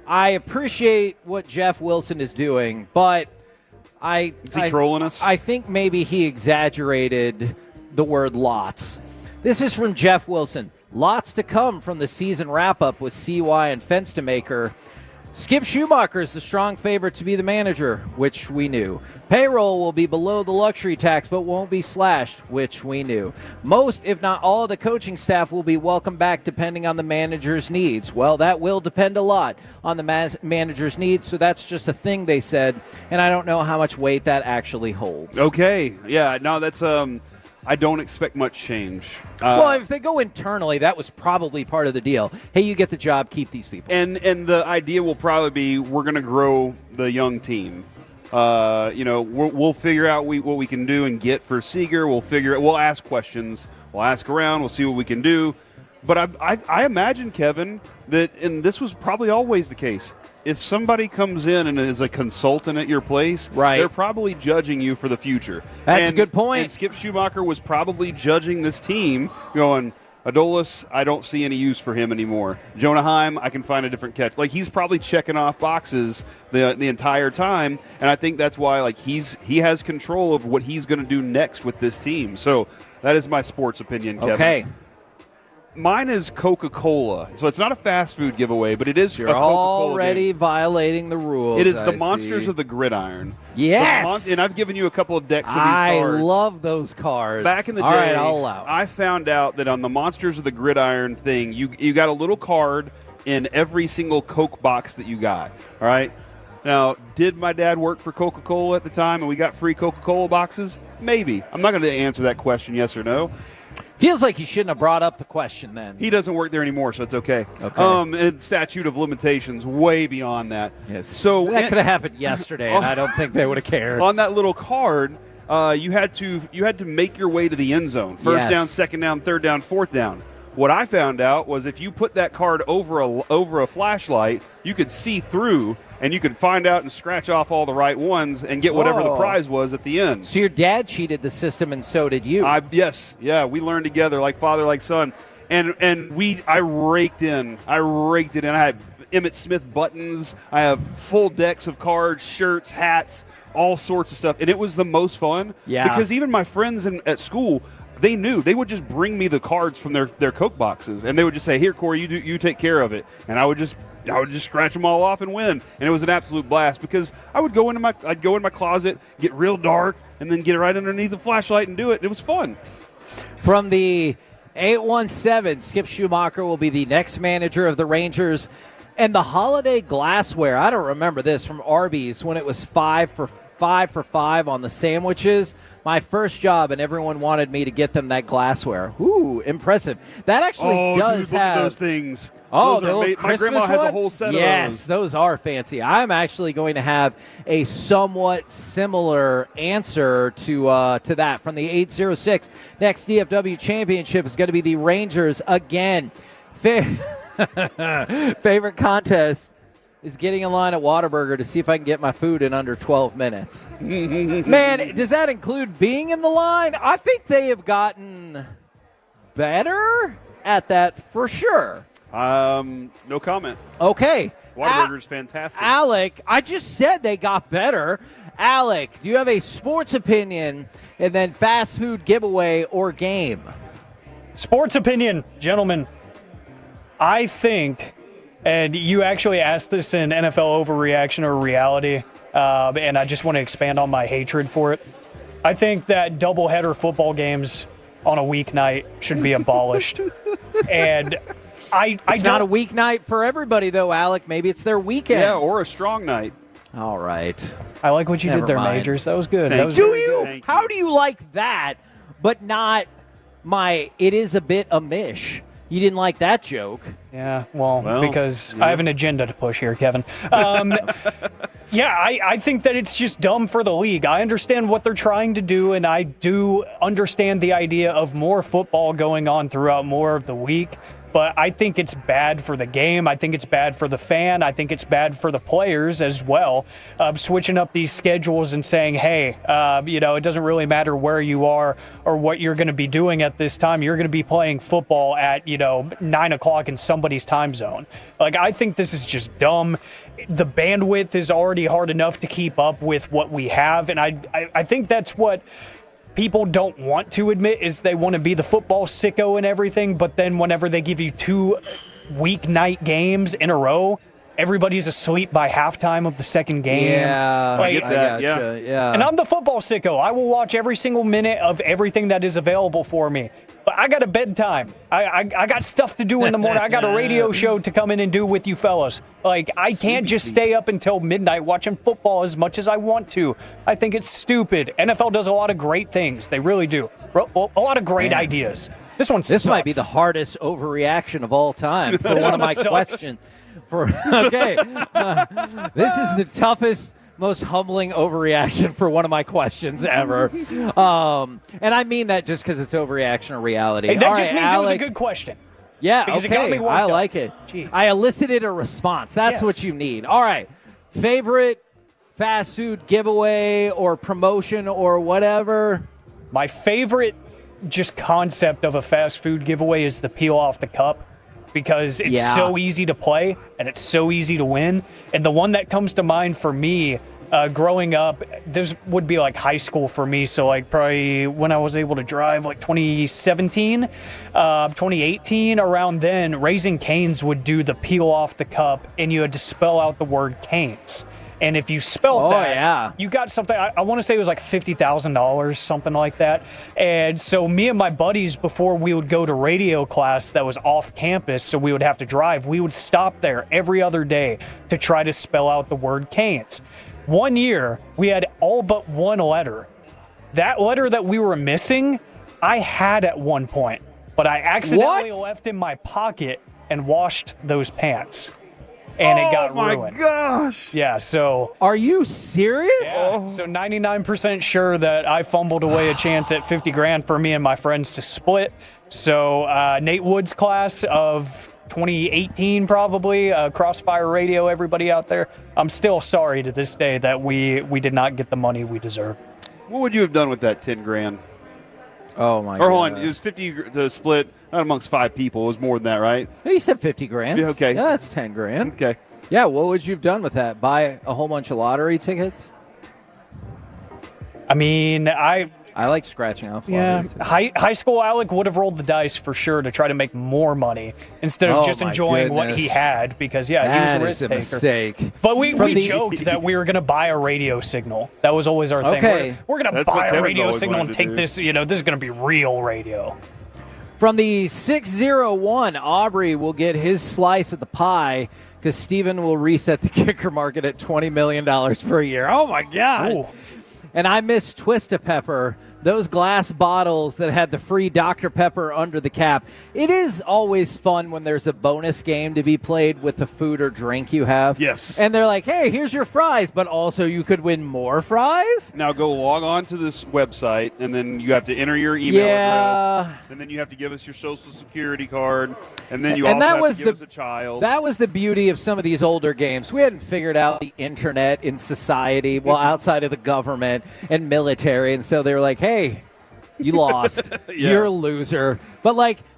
I appreciate what Jeff Wilson is doing, but Is he trolling us? I think maybe he exaggerated the word lots. This is from Jeff Wilson. Lots to come from the season wrap-up with CY and Fenstermaker. Skip Schumacher is the strong favorite to be the manager, which we knew. Payroll will be below the luxury tax, but won't be slashed, which we knew. Most, if not all, of the coaching staff will be welcome back depending on the manager's needs. Well, that will depend a lot on the manager's needs, so that's just a thing they said, and I don't know how much weight that actually holds. Okay. Yeah, no, that's I don't expect much change. Well, if they go internally, that was probably part of the deal. Hey, you get the job, keep these people. And the idea will probably be we're going to grow the young team. We'll figure out what we can do and get for Seager. We'll ask questions. We'll ask around. We'll see what we can do. But I imagine, Kevin, that, and this was probably always the case, if somebody comes in and is a consultant at your place, right, they're probably judging you for the future. That's a good point. And Skip Schumacher was probably judging this team, going, Adolis, I don't see any use for him anymore. Jonah Heim, I can find a different catch. Like, he's probably checking off boxes the entire time, and I think that's why he has control of what he's going to do next with this team. So that is my sports opinion, Kevin. Okay. Mine is Coca-Cola. So it's not a fast food giveaway, but it is You're a Coca-Cola already game. violating the rules. It is the I Monsters see. of the Gridiron. Yes! And I've given you a couple of decks of these I cards. love those cards. Back in the day, all right, I'll allow it. I found out that on the Monsters of the Gridiron thing, you got a little card in every single Coke box that you got. All right? Now, did my dad work for Coca-Cola at the time and we got free Coca-Cola boxes? Maybe. I'm not going to answer that question yes or no. Feels like you shouldn't have brought up the question then. He doesn't work there anymore, so it's okay. Okay. And statute of limitations way beyond that. Yes. So that could have happened yesterday, and I don't think they would have cared. On that little card, you had to make your way to the end zone. First down, second down, third down, fourth down. What I found out was if you put that card over a flashlight, you could see through, and you could find out and scratch off all the right ones and get whatever the prize was at the end. So your dad cheated the system, and so did you. Yes. Yeah, we learned together like father, like son. And I raked in. I had Emmitt Smith buttons. I have full decks of cards, shirts, hats, all sorts of stuff. And it was the most fun. Yeah. Because even my friends at school, they knew. They would just bring me the cards from their Coke boxes, and they would just say, "Here, Corey, you take care of it," and I would just scratch them all off and win, and it was an absolute blast because I'd go in my closet, get real dark, and then get right underneath the flashlight and do it. It was fun. From the 817, Skip Schumacher will be the next manager of the Rangers. And the holiday glassware, I don't remember this from Arby's when it was 5 for 5 on the sandwiches. My first job, and everyone wanted me to get them that glassware. Ooh, impressive. That actually does look have at those things. Oh, those are my grandma has a whole set of those. Yes, those are fancy. I'm actually going to have a somewhat similar answer to that from the 806. Next DFW championship is going to be the Rangers again. Favorite contest is getting in line at Whataburger to see if I can get my food in under 12 minutes. Man, does that include being in the line? I think they have gotten better at that for sure. No comment. Okay. Whataburger's fantastic. Alec, I just said they got better. Alec, do you have a sports opinion and then fast food giveaway or game? Sports opinion, gentlemen. I think, and you actually asked this in NFL Overreaction or Reality, and I just want to expand on my hatred for it. I think that doubleheader football games on a weeknight should be abolished. And it's not a weeknight for everybody, though, Alec. Maybe it's their weekend. Yeah, or a strong night. All right. I like what you Never did there, mind. Majors. That was good. How do you like that, but not it is a bit amish? You didn't like that joke. Yeah, well because I have an agenda to push here, Kevin. Yeah, I think that it's just dumb for the league. I understand what they're trying to do, and I do understand the idea of more football going on throughout more of the week. But I think it's bad for the game. I think it's bad for the fan. I think it's bad for the players as well. Switching up these schedules and saying, hey, it doesn't really matter where you are or what you're going to be doing at this time. You're going to be playing football at, 9 o'clock in somebody's time zone. I think this is just dumb. The bandwidth is already hard enough to keep up with what we have. And I think that's what people don't want to admit is they want to be the football sicko and everything, but then whenever they give you 2 weeknight games in a row, everybody's asleep by halftime of the second game. Yeah, I get that. Yeah. And I'm the football sicko. I will watch every single minute of everything that is available for me. But I got a bedtime. I got stuff to do in the morning. I got a radio show to come in and do with you fellas. I can't just stay up until midnight watching football as much as I want to. I think it's stupid. NFL does a lot of great things. They really do. A lot of great ideas. This sucks. Might be the hardest overreaction of all time for one of my questions. This is the toughest, most humbling overreaction for one of my questions ever. And I mean that just because it's overreaction or reality. Hey, that just means it was a good question. Yeah, because okay. it got me worked I up. like it. Jeez. I elicited a response. That's what you need. All right. Favorite fast food giveaway or promotion or whatever? My favorite just concept of a fast food giveaway is the peel off the cup. Because it's so easy to play and it's so easy to win. And the one that comes to mind for me growing up, this would be high school for me. So probably when I was able to drive 2017, 2018, around then, Raising Cane's would do the peel off the cup and you had to spell out the word Cane's. And if you spelled you got something, I want to say it was $50,000, something like that. And so me and my buddies, before we would go to radio class that was off campus, so we would have to drive, we would stop there every other day to try to spell out the word Cane's. One year, we had all but one letter. That letter that we were missing, I had at one point, but I accidentally left in my pocket and washed those pants. And it got ruined. Oh, my gosh. Yeah, so... Are you serious? Yeah, so 99% sure that I fumbled away a chance at $50,000 for me and my friends to split. So Nate Wood's class of 2018 probably, Crossfire Radio, everybody out there, I'm still sorry to this day that we did not get the money we deserve. What would you have done with that $10,000? Oh, my God. Or hold on, it was 50 to split, not amongst 5 people. It was more than that, right? He said $50,000. Yeah, okay. Yeah, that's $10,000. Okay. Yeah, what would you have done with that? Buy a whole bunch of lottery tickets? I mean, I I like scratching off. Yeah, high school Alec would have rolled the dice for sure to try to make more money instead of just enjoying what he had because, he was a risk taker. Mistake. But we joked that we were going to buy a radio signal. That was always our thing. Okay. We're going to buy a radio signal and take this, this is going to be real radio. From the 601, Aubrey will get his slice of the pie because Steven will reset the kicker market at $20 million per year. Oh, my God. Ooh. And I miss Twist-A-Pepper, those glass bottles that had the free Dr. Pepper under the cap. It is always fun when there's a bonus game to be played with the food or drink you have. Yes. And they're like, hey, here's your fries, but also you could win more fries? Now go log on to this website, and then you have to enter your email address, and then you have to give us your social security card, and then you also have to give us a child. That was the beauty of some of these older games. We hadn't figured out the internet in society, outside of the government and military, and so they were like, hey, you lost. You're a loser. But,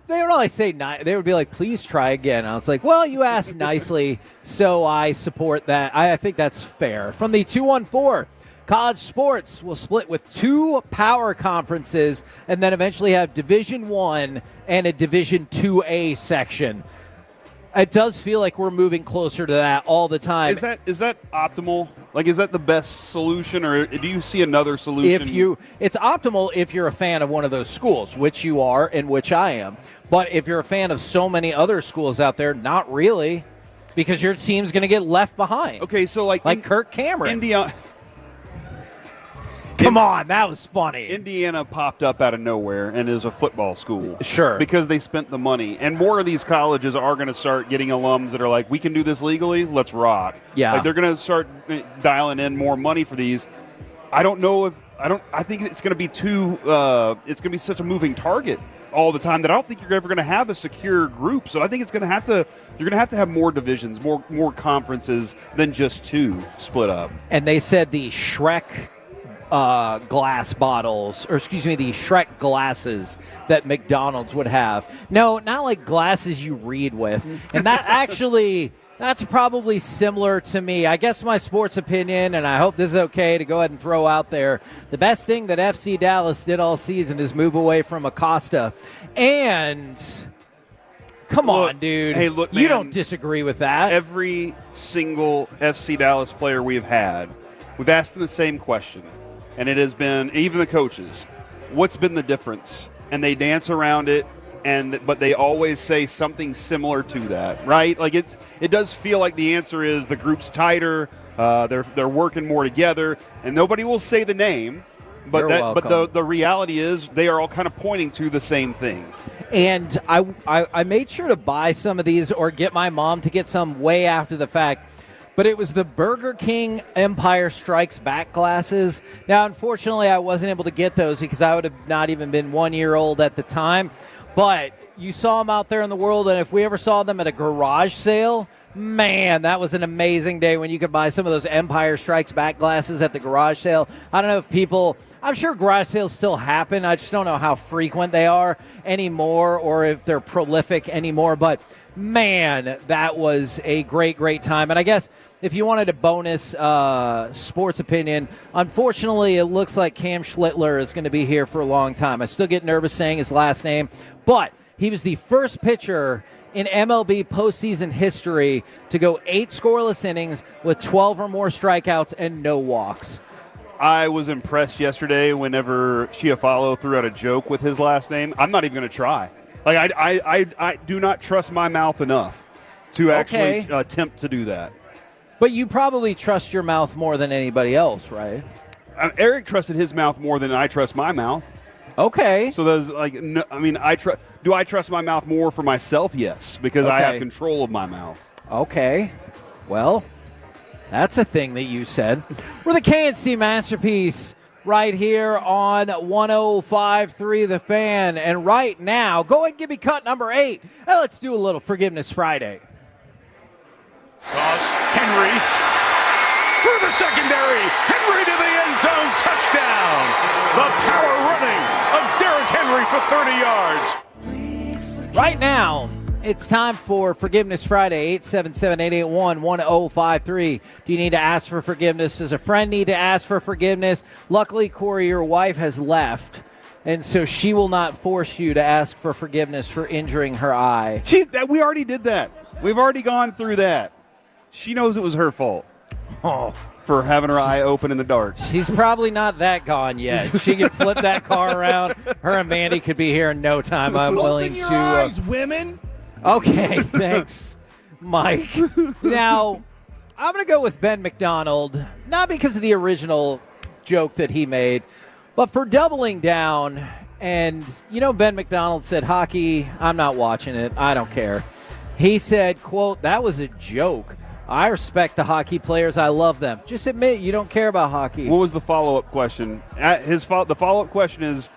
they would always say, they would be like, please try again. I was like, well, you asked nicely, so I support that. I think that's fair. From the 214, college sports will split with 2 power conferences and then eventually have Division I and a Division IIA section. It does feel like we're moving closer to that all the time. Is that optimal? Is that the best solution, or do you see another solution? It's optimal if you're a fan of one of those schools, which you are and which I am. But if you're a fan of so many other schools out there, not really, because your team's going to get left behind. Okay, so like Kirk Cameron. Indiana. Come on, that was funny. Indiana popped up out of nowhere and is a football school. Sure. Because they spent the money. And more of these colleges are going to start getting alums that are like, we can do this legally, let's rock. Yeah. They're going to start dialing in more money for these. I think it's going to be it's going to be such a moving target all the time that I don't think you're ever going to have a secure group. So I think you're going to have to have more divisions, more conferences than just 2 split up. And they said the Shrek glass bottles, the Shrek glasses that McDonald's would have. No, not like glasses you read with. And that actually, that's probably similar to me. I guess my sports opinion, and I hope this is okay to go ahead and throw out there, the best thing that FC Dallas did all season is move away from Acosta. And come on, dude. Hey, look, man, you don't disagree with that. Every single FC Dallas player we've had, we've asked them the same question. And it has been, even the coaches, what's been the difference? And they dance around it, but they always say something similar to that, right? It does feel like the answer is the group's tighter, they're working more together, and nobody will say the name, but the reality is they are all kind of pointing to the same thing. And I made sure to buy some of these or get my mom to get some way after the fact. But it was the Burger King Empire Strikes Back glasses. Now, unfortunately, I wasn't able to get those because I would have not even been 1 year old at the time. But you saw them out there in the world, and if we ever saw them at a garage sale, man, that was an amazing day when you could buy some of those Empire Strikes Back glasses at the garage sale. I don't know if people, I'm sure garage sales still happen. I just don't know how frequent they are anymore or if they're prolific anymore. But, man, that was a great, great time. And I guess if you wanted a bonus sports opinion, unfortunately, it looks like Cam Schlittler is going to be here for a long time. I still get nervous saying his last name, but he was the first pitcher in MLB postseason history to go 8 scoreless innings with 12 or more strikeouts and no walks. I was impressed yesterday whenever Chiafalo threw out a joke with his last name. I'm not even going to try. I do not trust my mouth enough to actually attempt to do that. But you probably trust your mouth more than anybody else, right? Eric trusted his mouth more than I trust my mouth. Okay. So there's do I trust my mouth more for myself? Yes, because I have control of my mouth. Okay. Well, that's a thing that you said. We're the KNC Masterpiece right here on 105.3 The Fan. And right now, go ahead and give me cut number 8. And let's do a little Forgiveness Friday. Toss, Henry, through the secondary, Henry to the end zone, touchdown! The power running of Derrick Henry for 30 yards. Right now, It's time for Forgiveness Friday, 877-881-1053. Do you need to ask for forgiveness? Does a friend need to ask for forgiveness? Luckily, Corey, your wife has left, and so she will not force you to ask for forgiveness for injuring her eye. We already did that. We've already gone through that. She knows it was her fault. For having her eye open in the dark. She's probably not that gone yet. She could flip that car around. Her and Mandy could be here in no time. I'm willing to. Eyes, women. Okay, thanks, Mike. Now, I'm going to go with Ben McDonald, not because of the original joke that he made, but for doubling down. And, Ben McDonald said, hockey, I'm not watching it. I don't care. He said, quote, that was a joke. I respect the hockey players. I love them. Just admit you don't care about hockey. What was the follow-up question? The follow-up question is,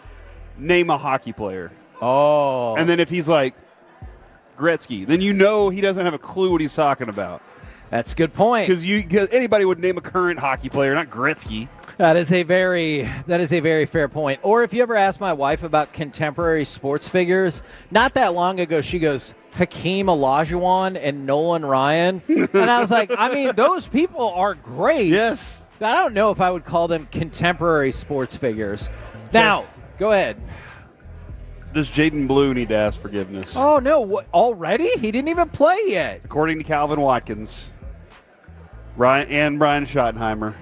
name a hockey player. Oh. And then if he's like, Gretzky, then you know he doesn't have a clue what he's talking about. That's a good point. Because anybody would name a current hockey player, not Gretzky. That is a very fair point. Or if you ever ask my wife about contemporary sports figures, not that long ago she goes, Hakeem Olajuwon and Nolan Ryan. And I was like, those people are great. Yes. But I don't know if I would call them contemporary sports figures. Now, go ahead. Does Jaden Blue need to ask forgiveness? Oh, no. What, already? He didn't even play yet. According to Calvin Watkins and Brian Schottenheimer,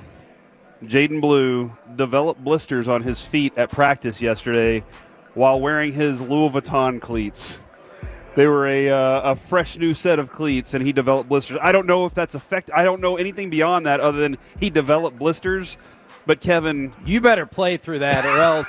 Jaden Blue developed blisters on his feet at practice yesterday while wearing his Louis Vuitton cleats. They were a fresh new set of cleats, and he developed blisters. I don't know if that's I don't know anything beyond that other than he developed blisters. But, Kevin, you better play through that or else.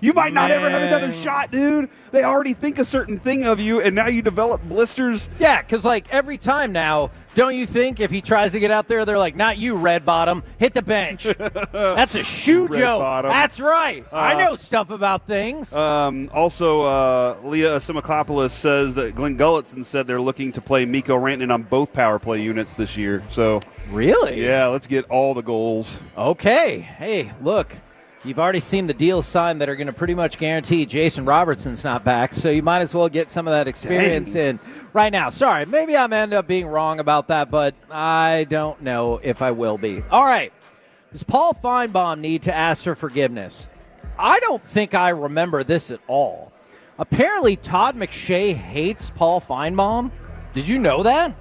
You might not ever have another shot, dude. They already think a certain thing of you, and now you develop blisters. Yeah, because, every time now, don't you think if he tries to get out there, they're like, not you, Red Bottom, hit the bench. That's a shoe joke. Bottom. That's right. I know stuff about things. Also, Leah Simakopoulos says that Glenn Gulletson said they're looking to play Mikko Rantanen on both power play units this year. So, really? Yeah, let's get all the goals. Okay. Hey, look. You've already seen the deals signed that are going to pretty much guarantee Jason Robertson's not back, so you might as well get some of that experience in right now. Sorry, maybe I'm end up being wrong about that, but I don't know if I will be. All right. Does Paul Feinbaum need to ask for forgiveness? I don't think I remember this at all. Apparently, Todd McShay hates Paul Feinbaum. Did you know that?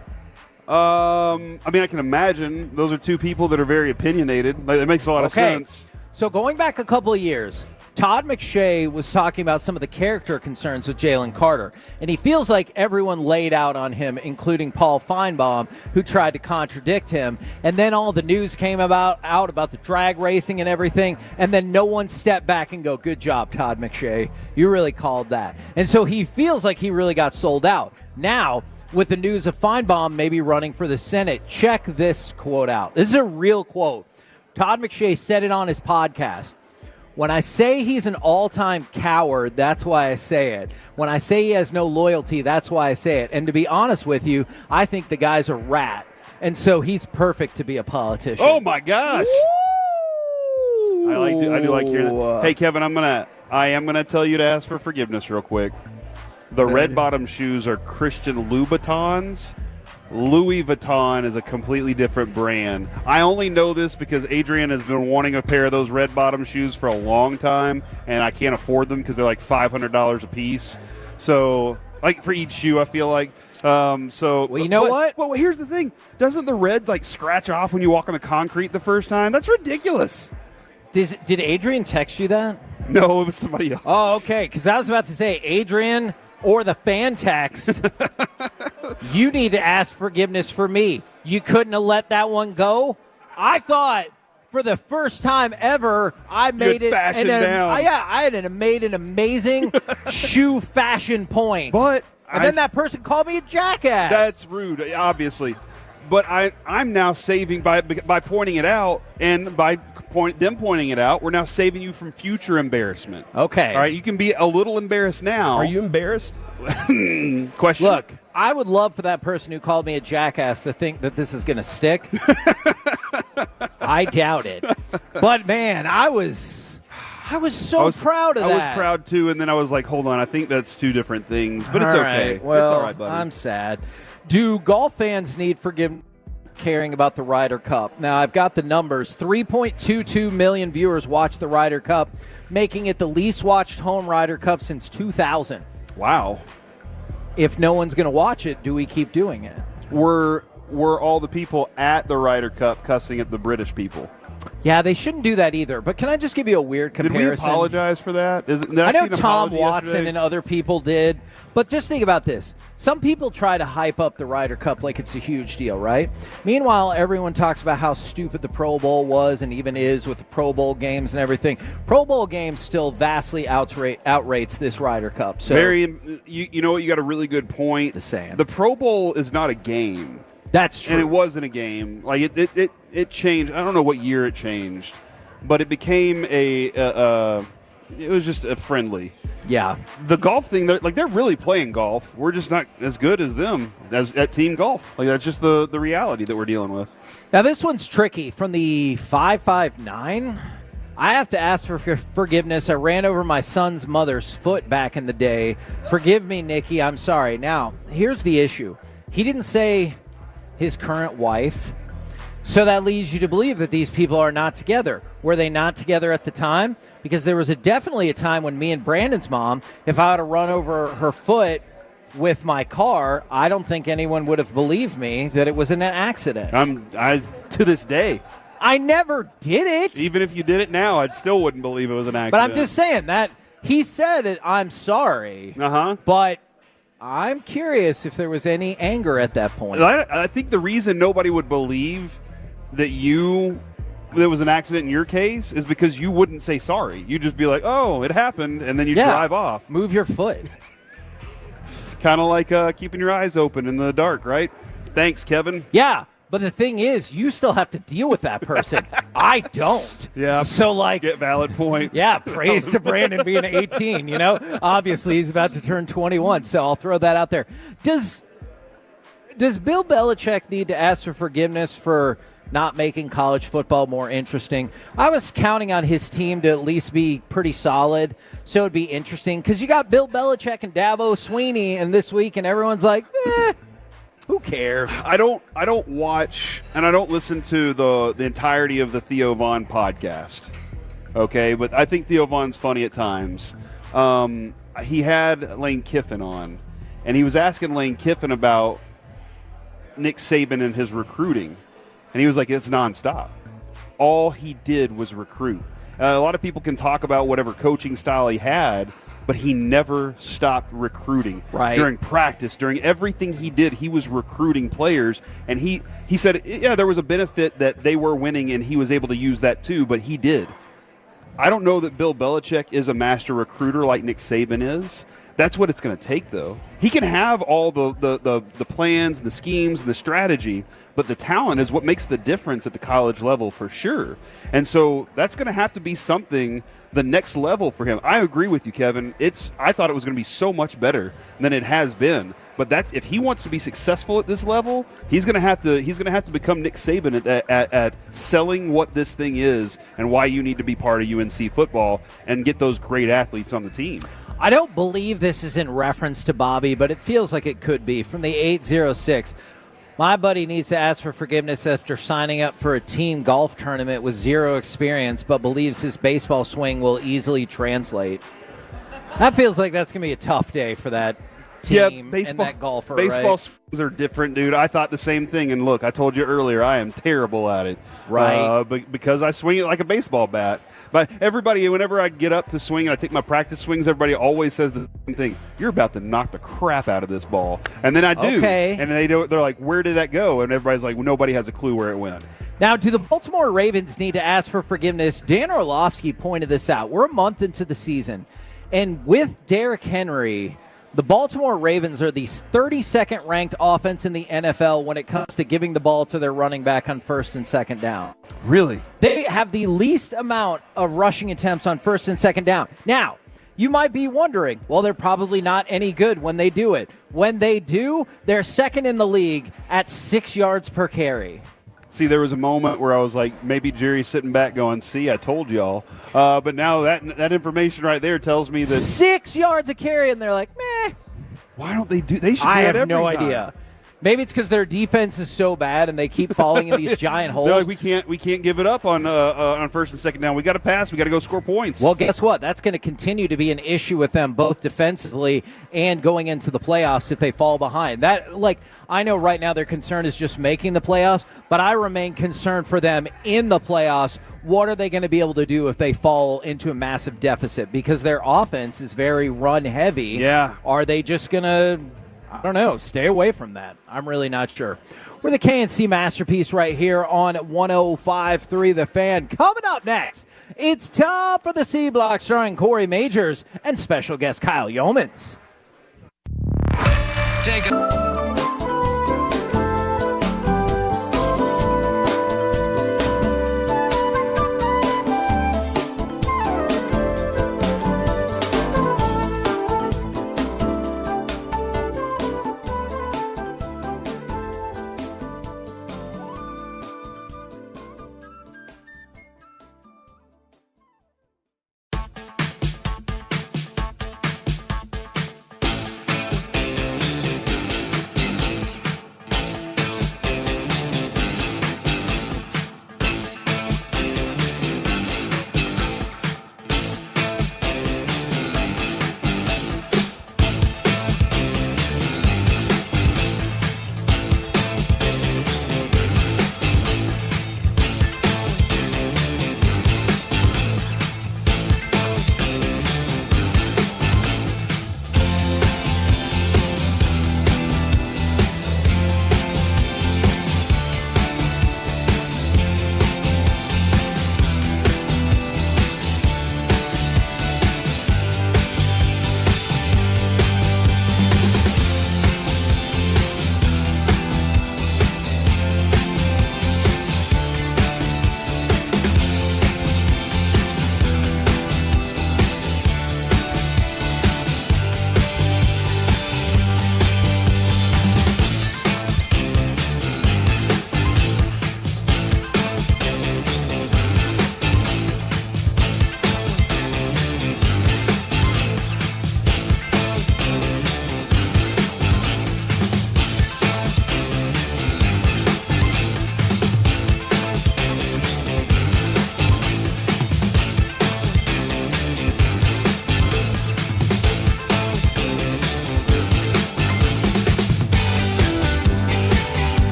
I can imagine. Those are two people that are very opinionated. It makes a lot of sense. So going back a couple of years, Todd McShay was talking about some of the character concerns with Jalen Carter, and he feels like everyone laid out on him, including Paul Feinbaum, who tried to contradict him. And then all the news came out about the drag racing and everything, and then no one stepped back and go, good job, Todd McShay. You really called that. And so he feels like he really got sold out. Now, with the news of Feinbaum maybe running for the Senate, check this quote out. This is a real quote. Todd McShay said it on his podcast. When I say he's an all-time coward, that's why I say it. When I say he has no loyalty, that's why I say it. And to be honest with you, I think the guy's a rat. And so he's perfect to be a politician. Oh, my gosh. Woo! I do like hearing that. Hey, Kevin, I am gonna tell you to ask for forgiveness real quick. The red bottom shoes are Christian Louboutins. Louis Vuitton is a completely different brand. I only know this because Adrian has been wanting a pair of those red bottom shoes for a long time, and I can't afford them because they're like $500 a piece. So, for each shoe, I feel like. Well, you know what? Well, here's the thing. Doesn't the red scratch off when you walk on the concrete the first time? That's ridiculous. Did Adrian text you that? No, it was somebody else. Oh, okay. Because I was about to say, Adrian or the fan text, you need to ask forgiveness for me. You couldn't have let that one go? I thought for the first time ever, I made it. I made an amazing shoe fashion point. But then that person called me a jackass. That's rude, obviously. But I'm now saving by pointing it out, and by them pointing it out, we're now saving you from future embarrassment. Okay. All right, you can be a little embarrassed now. Are you embarrassed? Question. Look, I would love for that person who called me a jackass to think that this is going to stick. I doubt it. But, man, I was I was so proud of that. I was proud too, and then I was like, hold on, I think that's two different things, but it's okay. Well, it's all right, buddy. I'm sad. Do golf fans need forgiveness caring about the Ryder Cup? Now, I've got the numbers. 3.22 million viewers watched the Ryder Cup, making it the least watched home Ryder Cup since 2000. Wow. If no one's going to watch it, do we keep doing it? Were all the people at the Ryder Cup cussing at the British people? Yeah, they shouldn't do that either. But can I just give you a weird comparison? Did we apologize for that? I know Tom Watson and other people did. But just think about this. Some people try to hype up the Ryder Cup like it's a huge deal, right? Meanwhile, everyone talks about how stupid the Pro Bowl was and even is with the Pro Bowl games and everything. Pro Bowl games still vastly outrates this Ryder Cup. So, you know what? You got a really good point. The Pro Bowl is not a game. That's true. And it wasn't a game. Like it changed. I don't know what year it changed, but it became it was just a friendly. Yeah. The golf thing, they're really playing golf. We're just not as good as them at team golf. Like that's just the reality that we're dealing with. Now this one's tricky. From the 559, I have to ask for forgiveness. I ran over my son's mother's foot back in the day. Forgive me, Nikki. I'm sorry. Now, here's the issue. He didn't say his current wife. So that leads you to believe that these people are not together. Were they not together at the time? Because there was definitely a time when me and Brandon's mom, if I had to run over her foot with my car, I don't think anyone would have believed me that it was an accident. To this day. I never did it. Even if you did it now, I still wouldn't believe it was an accident. But I'm just saying that he said it, I'm sorry. Uh-huh. But I'm curious if there was any anger at that point. I think the reason nobody would believe that there was an accident in your case is because you wouldn't say sorry. You'd just be like, oh, it happened, and then you drive off. Move your foot. Kind of like keeping your eyes open in the dark, right? Thanks, Kevin. Yeah, but the thing is, you still have to deal with that person. I don't. Yeah. So, get valid point. Yeah, praise to Brandon being 18, Obviously, he's about to turn 21, so I'll throw that out there. Does Bill Belichick need to ask for forgiveness for not making college football more interesting? I was counting on his team to at least be pretty solid, so it would be interesting because you got Bill Belichick and Dabo Sweeney and this week, and everyone's like, who cares? I don't watch and I don't listen to the entirety of the Theo Vaughn podcast. Okay, but I think Theo Vaughn's funny at times. He had Lane Kiffin on, and he was asking Lane Kiffin about Nick Saban and his recruiting. And he was like, it's nonstop. All he did was recruit. A lot of people can talk about whatever coaching style he had, but he never stopped recruiting. Right. During practice, during everything he did, he was recruiting players. And he said, yeah, there was a benefit that they were winning, and he was able to use that too, but he did. I don't know that Bill Belichick is a master recruiter like Nick Saban is. That's what it's going to take, though. He can have all the plans, the schemes, and the strategy, but the talent is what makes the difference at the college level for sure. And so that's going to have to be something, the next level for him. I agree with you, Kevin. I thought it was going to be so much better than it has been. But that's if he wants to be successful at this level, he's going to have to become Nick Saban at selling what this thing is and why you need to be part of UNC football and get those great athletes on the team. I don't believe this is in reference to Bobby, but it feels like it could be. From the 806, my buddy needs to ask for forgiveness after signing up for a team golf tournament with zero experience, but believes his baseball swing will easily translate. That feels like that's going to be a tough day for that team and that golfer, baseball right? swings are different, dude. I thought the same thing, and look, I told you earlier, I am terrible at it. Right. Because I swing it like a baseball bat. But everybody, whenever I get up to swing and I take my practice swings, everybody always says the same thing. You're about to knock the crap out of this ball. And then I do. Okay. And they're like, where did that go? And everybody's like, well, nobody has a clue where it went. Now, do the Baltimore Ravens need to ask for forgiveness? Dan Orlovsky pointed this out. We're a month into the season. And with Derrick Henry, the Baltimore Ravens are the 32nd ranked offense in the NFL when it comes to giving the ball to their running back on first and second down. Really? They have the least amount of rushing attempts on first and second down. Now, you might be wondering, well, they're probably not any good when they do it. When they do, they're second in the league at 6 yards per carry. See, there was a moment where I was like, maybe Jerry's sitting back going, see, I told y'all. But now that information right there tells me that 6 yards of carry, and they're like, meh. Why don't they do? They should. I do have that no every time. idea. Maybe it's because their defense is so bad and they keep falling in these giant holes. They're like, we can't give it up on first and second down. We got to pass. We got to go score points. Well, guess what? That's going to continue to be an issue with them, both defensively and going into the playoffs if they fall behind. I know right now their concern is just making the playoffs, but I remain concerned for them in the playoffs. What are they going to be able to do if they fall into a massive deficit? Because their offense is very run heavy. Yeah. Are they just going to, I don't know, stay away from that? I'm really not sure. We're the KNC Masterpiece right here on 105.3 The Fan. Coming up next, it's time for the C Block starring Corey Majors and special guest Kyle Yeomans. Take a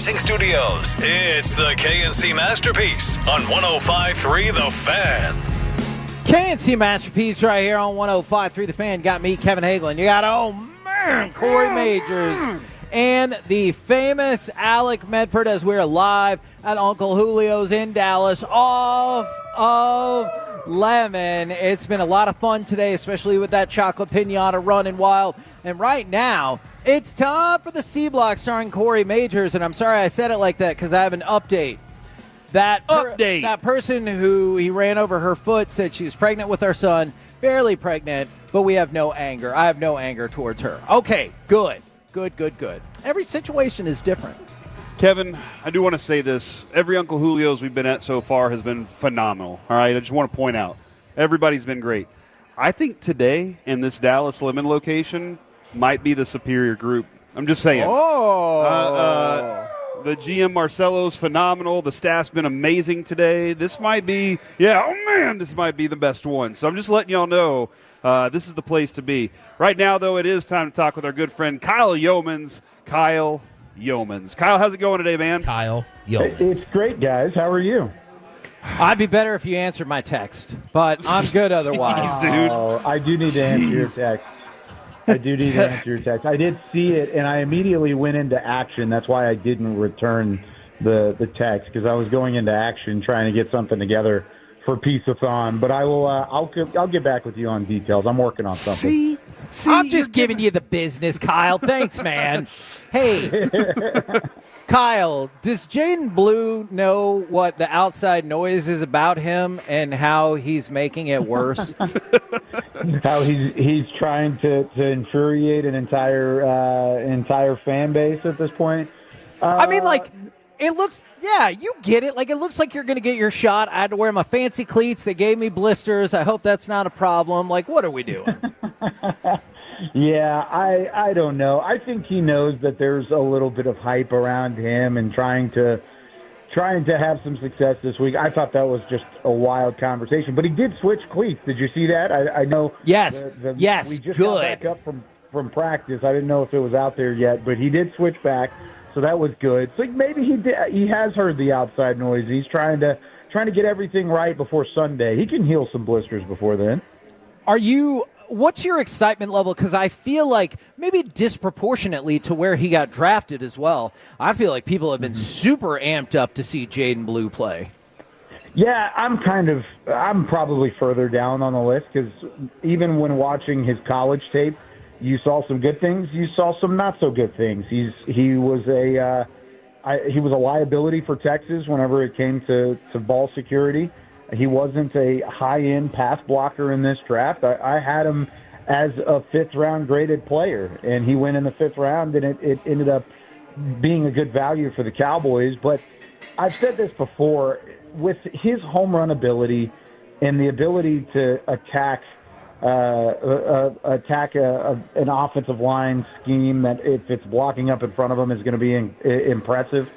Racing Studios. It's the KNC Masterpiece on 105.3 The Fan. KNC Masterpiece right here on 105.3 The Fan. Got me, Kevin Hagelin. You got, Corey Majors. And the famous Alec Medford as we're live at Uncle Julio's in Dallas off of Lemon. It's been a lot of fun today, especially with that chocolate pinata running wild. And right now, it's time for the C Block starring Corey Majors. And I'm sorry I said it like that because I have an update. That person who he ran over her foot said she was pregnant with our son, barely pregnant, but we have no anger. I have no anger towards her. Okay, good. Every situation is different. Kevin, I do want to say this. Every Uncle Julio's we've been at so far has been phenomenal. All right, I just want to point out, everybody's been great. I think today in this Dallas Lemon location might be the superior group. I'm just saying. The GM Marcelo's phenomenal. The staff's been amazing today. This might be, this might be the best one. So I'm just letting y'all know this is the place to be. Right now, though, it is time to talk with our good friend Kyle Yeomans. Kyle, how's it going today, man? Kyle Yeomans. It's great, guys. How are you? I'd be better if you answered my text, but I'm good otherwise. Jeez, dude. Oh, I do need to answer your text. I did see it, and I immediately went into action. That's why I didn't return the text, because I was going into action trying to get something together for Peace-a-thon. But I will. I'll get back with you on details. I'm working on something. See, I'm just giving you the business, Kyle. Thanks, man. Hey, Kyle, does Jaden Blue know what the outside noise is about him and how he's making it worse? How he's trying to infuriate an entire fan base at this point. I mean, it looks. Yeah, you get it. It looks like you're going to get your shot. I had to wear my fancy cleats. They gave me blisters. I hope that's not a problem. What are we doing? Yeah, I don't know. I think he knows that there's a little bit of hype around him and trying to have some success this week. I thought that was just a wild conversation. But he did switch cleats. Did you see that? I know. Yes. Yes. We just good. got back up from practice. I didn't know if it was out there yet, but he did switch back. So that was good. So maybe he has heard the outside noise. He's trying to get everything right before Sunday. He can heal some blisters before then. What's your excitement level? Because I feel like maybe disproportionately to where he got drafted as well, I feel like people have been super amped up to see Jaden Blue play. Yeah, I'm probably further down on the list because even when watching his college tape, you saw some good things, you saw some not so good things. He was a liability for Texas whenever it came to ball security. He wasn't a high-end pass blocker in this draft. I had him as a fifth-round graded player, and he went in the fifth round, and it ended up being a good value for the Cowboys. But I've said this before, with his home run ability and the ability to attack an offensive line scheme that if it's blocking up in front of him is going to be impressive.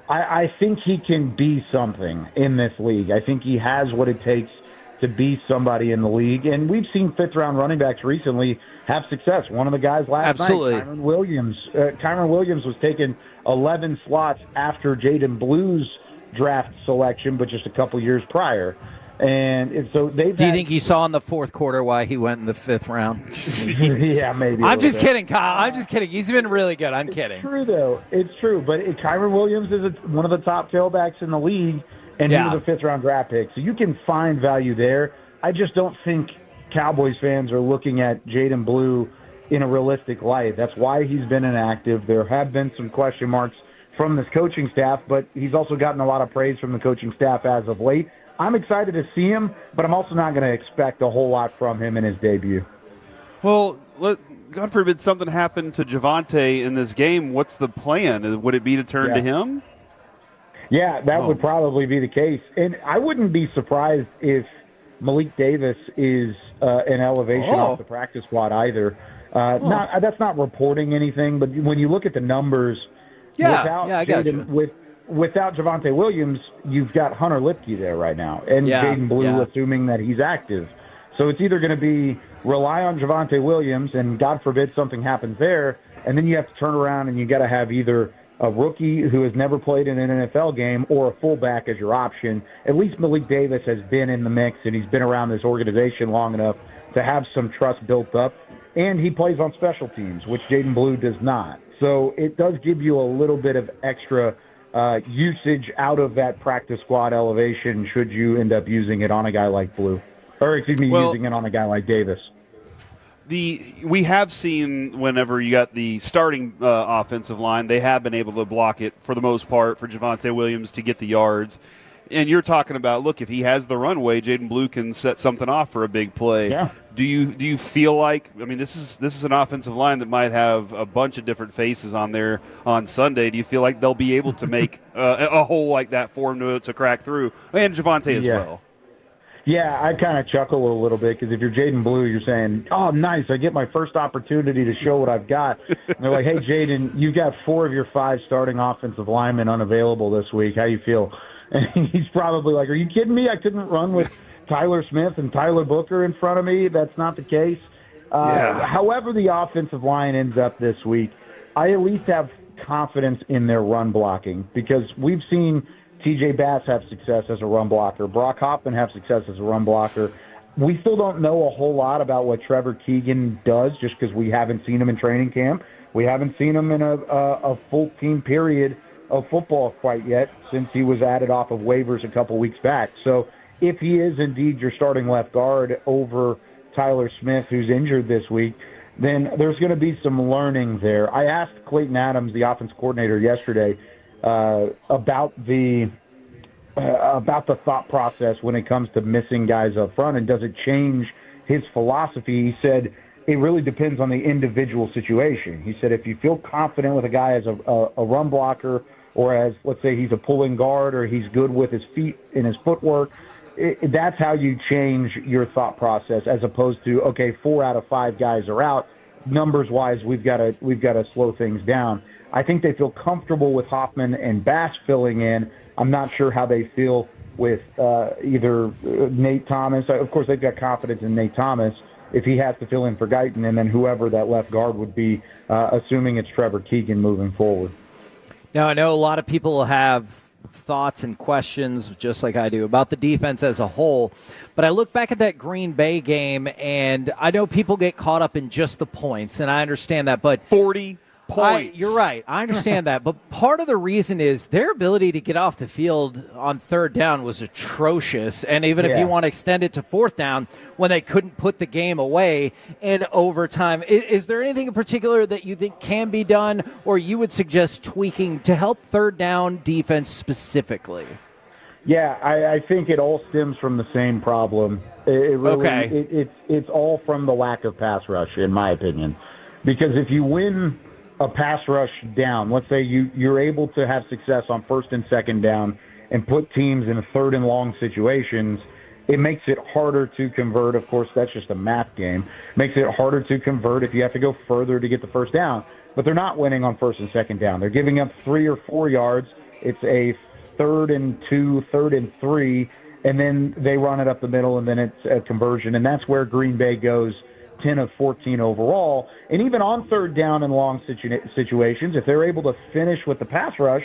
I think he can be something in this league. I think he has what it takes to be somebody in the league. And we've seen fifth-round running backs recently have success. One of the guys last night, Kyron Williams. Kyron Williams was taken 11 slots after Jaden Blue's draft selection, but just a couple years prior. And so they've. Do you think you saw in the fourth quarter why he went in the fifth round? Yeah, maybe. I'm just kidding, Kyle. I'm just kidding. He's been really good. I'm kidding. It's true, though. It's true. But Kyron Williams is one of the top tailbacks in the league, and he was a fifth-round draft pick. So you can find value there. I just don't think Cowboys fans are looking at Jaden Blue in a realistic light. That's why he's been inactive. There have been some question marks from this coaching staff, but he's also gotten a lot of praise from the coaching staff as of late. I'm excited to see him, but I'm also not going to expect a whole lot from him in his debut. Well, God forbid something happened to Javonte in this game. What's the plan? Would it be to turn to him? Yeah, that would probably be the case. And I wouldn't be surprised if Malik Davis is an elevation off the practice squad either. That's not reporting anything, but when you look at the numbers, I got you. Without Javonte Williams, you've got Hunter Lipke there right now, and Jaden Blue, assuming that he's active. So it's either going to be rely on Javonte Williams, and God forbid something happens there, and then you have to turn around and you got to have either a rookie who has never played in an NFL game or a fullback as your option. At least Malik Davis has been in the mix, and he's been around this organization long enough to have some trust built up. And he plays on special teams, which Jaden Blue does not. So it does give you a little bit of extra usage out of that practice squad elevation should you end up using it on a guy like Blue. Or, excuse me, using it on a guy like Davis. We have seen whenever you got the starting offensive line, they have been able to block it for the most part for Javonte Williams to get the yards. And you're talking about, look, if he has the runway, Jaden Blue can set something off for a big play. Yeah. Do you feel like, I mean, this is an offensive line that might have a bunch of different faces on there on Sunday. Do you feel like they'll be able to make a hole like that for him to crack through? And Javonte as well. Yeah, I kind of chuckle a little bit because if you're Jaden Blue, you're saying, oh, nice, I get my first opportunity to show what I've got. And they're like, hey, Jaden, you've got 4 of your 5 starting offensive linemen unavailable this week. How you feel? And he's probably like, are you kidding me? I couldn't run with Tyler Smith and Tyler Booker in front of me. That's not the case. However the offensive line ends up this week, I at least have confidence in their run blocking because we've seen T.J. Bass have success as a run blocker. Brock Hoffman have success as a run blocker. We still don't know a whole lot about what Trevor Keegan does just because we haven't seen him in training camp. We haven't seen him in a full team period of football quite yet since he was added off of waivers a couple weeks back. So if he is indeed your starting left guard over Tyler Smith, who's injured this week, then there's going to be some learning there. I asked Clayton Adams, the offense coordinator, yesterday about the thought process when it comes to missing guys up front, and does it change his philosophy? He said it really depends on the individual situation. He said if you feel confident with a guy as a run blocker or as, let's say, he's a pulling guard or he's good with his feet and his footwork, that's how you change your thought process as opposed to, okay, 4 out of 5 guys are out. Numbers-wise, we've got to slow things down. I think they feel comfortable with Hoffman and Bass filling in. I'm not sure how they feel with either Nate Thomas. Of course, they've got confidence in Nate Thomas if he has to fill in for Guyton, and then whoever that left guard would be, assuming it's Trevor Keegan moving forward. Now, I know a lot of people have thoughts and questions, just like I do, about the defense as a whole. But I look back at that Green Bay game, and I know people get caught up in just the points, and I understand that. But 40 points. You're right. I understand that. But part of the reason is their ability to get off the field on 3rd down was atrocious. And even if you want to extend it to 4th down, when they couldn't put the game away in overtime, is there anything in particular that you think can be done or you would suggest tweaking to help 3rd down defense specifically? Yeah, I think it all stems from the same problem. It's all from the lack of pass rush, in my opinion. Because if you win a pass rush down, let's say you're able to have success on 1st and 2nd down and put teams in 3rd and long situations, it makes it harder to convert. Of course, that's just a math game. Makes it harder to convert if you have to go further to get the 1st down. But they're not winning on 1st and 2nd down. They're giving up 3 or 4 yards. It's a 3rd and 2, 3rd and 3, and then they run it up the middle, and then it's a conversion. And that's where Green Bay goes 10 of 14 overall. And even on 3rd down in long situations, if they're able to finish with the pass rush,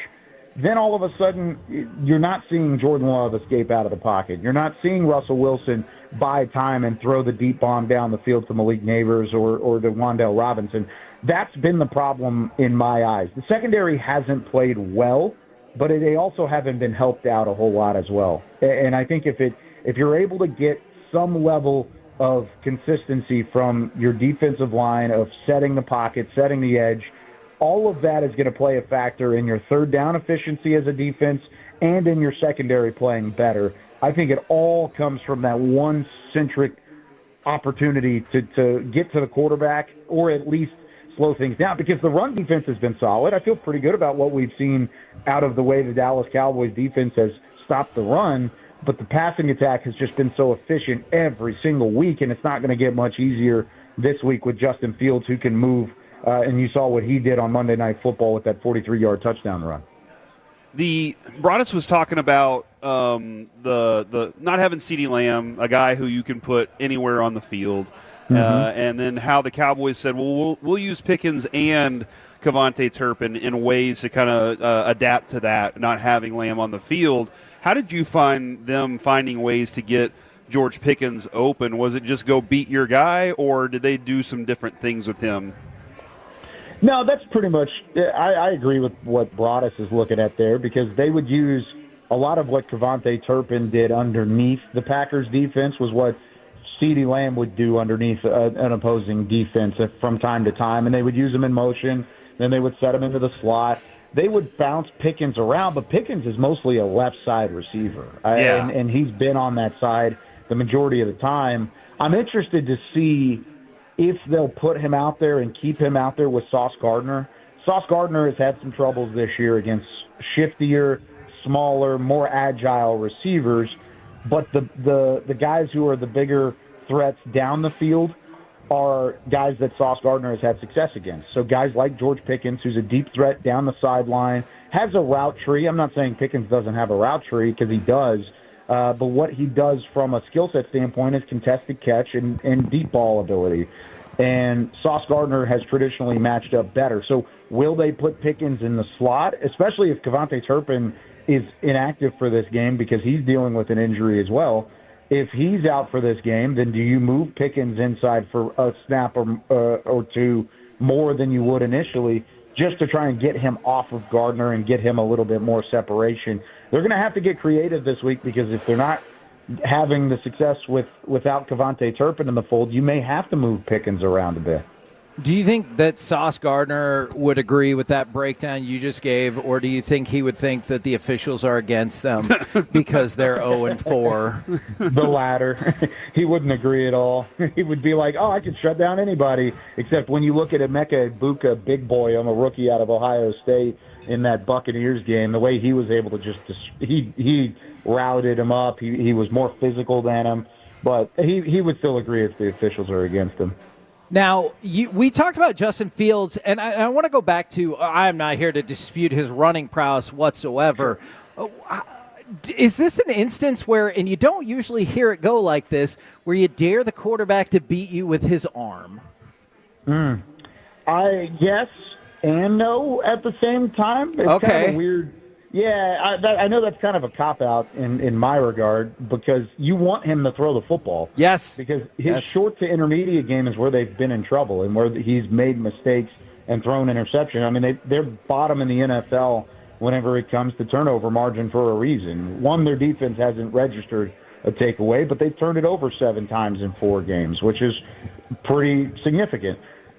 then all of a sudden you're not seeing Jordan Love escape out of the pocket. You're not seeing Russell Wilson buy time and throw the deep bomb down the field to Malik Neighbors or to Wan'Dale Robinson. That's been the problem in my eyes. The secondary hasn't played well, but they also haven't been helped out a whole lot as well. And I think if you're able to get some level of consistency from your defensive line of setting the pocket, setting the edge, all of that is going to play a factor in your 3rd down efficiency as a defense and in your secondary playing better. I think it all comes from that one centric opportunity to get to the quarterback or at least slow things down because the run defense has been solid. I feel pretty good about what we've seen out of the way the Dallas Cowboys defense has stopped the run. But the passing attack has just been so efficient every single week, and it's not going to get much easier this week with Justin Fields, who can move. And you saw what he did on Monday Night Football with that 43-yard touchdown run. The Broadus was talking about the not having CeeDee Lamb, a guy who you can put anywhere on the field, and then how the Cowboys said, well, we'll use Pickens and Kevontae Turpin in ways to kind of adapt to that, not having Lamb on the field. How did you find them finding ways to get George Pickens open? Was it just go beat your guy, or did they do some different things with him? No, that's pretty much – I agree with what Broadus is looking at there, because they would use a lot of what Kevontae Turpin did underneath the Packers' defense was what CeeDee Lamb would do underneath an opposing defense from time to time, and they would use him in motion. Then they would set him into the slot. They would bounce Pickens around, but Pickens is mostly a left-side receiver, and he's been on that side the majority of the time. I'm interested to see if they'll put him out there and keep him out there with Sauce Gardner. Sauce Gardner has had some troubles this year against shiftier, smaller, more agile receivers, but the guys who are the bigger threats down the field are guys that Sauce Gardner has had success against. So guys like George Pickens, who's a deep threat down the sideline, has a route tree. I'm not saying Pickens doesn't have a route tree, because he does, but what he does from a skill set standpoint is contested catch and deep ball ability. And Sauce Gardner has traditionally matched up better. So will they put Pickens in the slot, especially if Kevontae Turpin is inactive for this game because he's dealing with an injury as well? If he's out for this game, then do you move Pickens inside for a snap or two more than you would initially, just to try and get him off of Gardner and get him a little bit more separation? They're going to have to get creative this week, because if they're not having the success without Kevontae Turpin in the fold, you may have to move Pickens around a bit. Do you think that Sauce Gardner would agree with that breakdown you just gave, or do you think he would think that the officials are against them because they're 0-4? The latter. He wouldn't agree at all. He would be like, I could shut down anybody, except when you look at Emeka Egbuka, big boy, a rookie out of Ohio State in that Buccaneers game, the way he was able to he routed him up. He was more physical than him, but he would still agree if the officials are against him. Now, we talked about Justin Fields, and I want to go back to, I'm not here to dispute his running prowess whatsoever. Is this an instance where, and you don't usually hear it go like this, where you dare the quarterback to beat you with his arm? Yes and no at the same time. It's kind of a weird. Yeah, I know that's kind of a cop-out in my regard, because you want him to throw the football. Yes. Because his short to intermediate game is where they've been in trouble and where he's made mistakes and thrown interception. I mean, they're bottom in the NFL whenever it comes to turnover margin for a reason. One, their defense hasn't registered a takeaway, but they've turned it over 7 times in 4 games, which is pretty significant.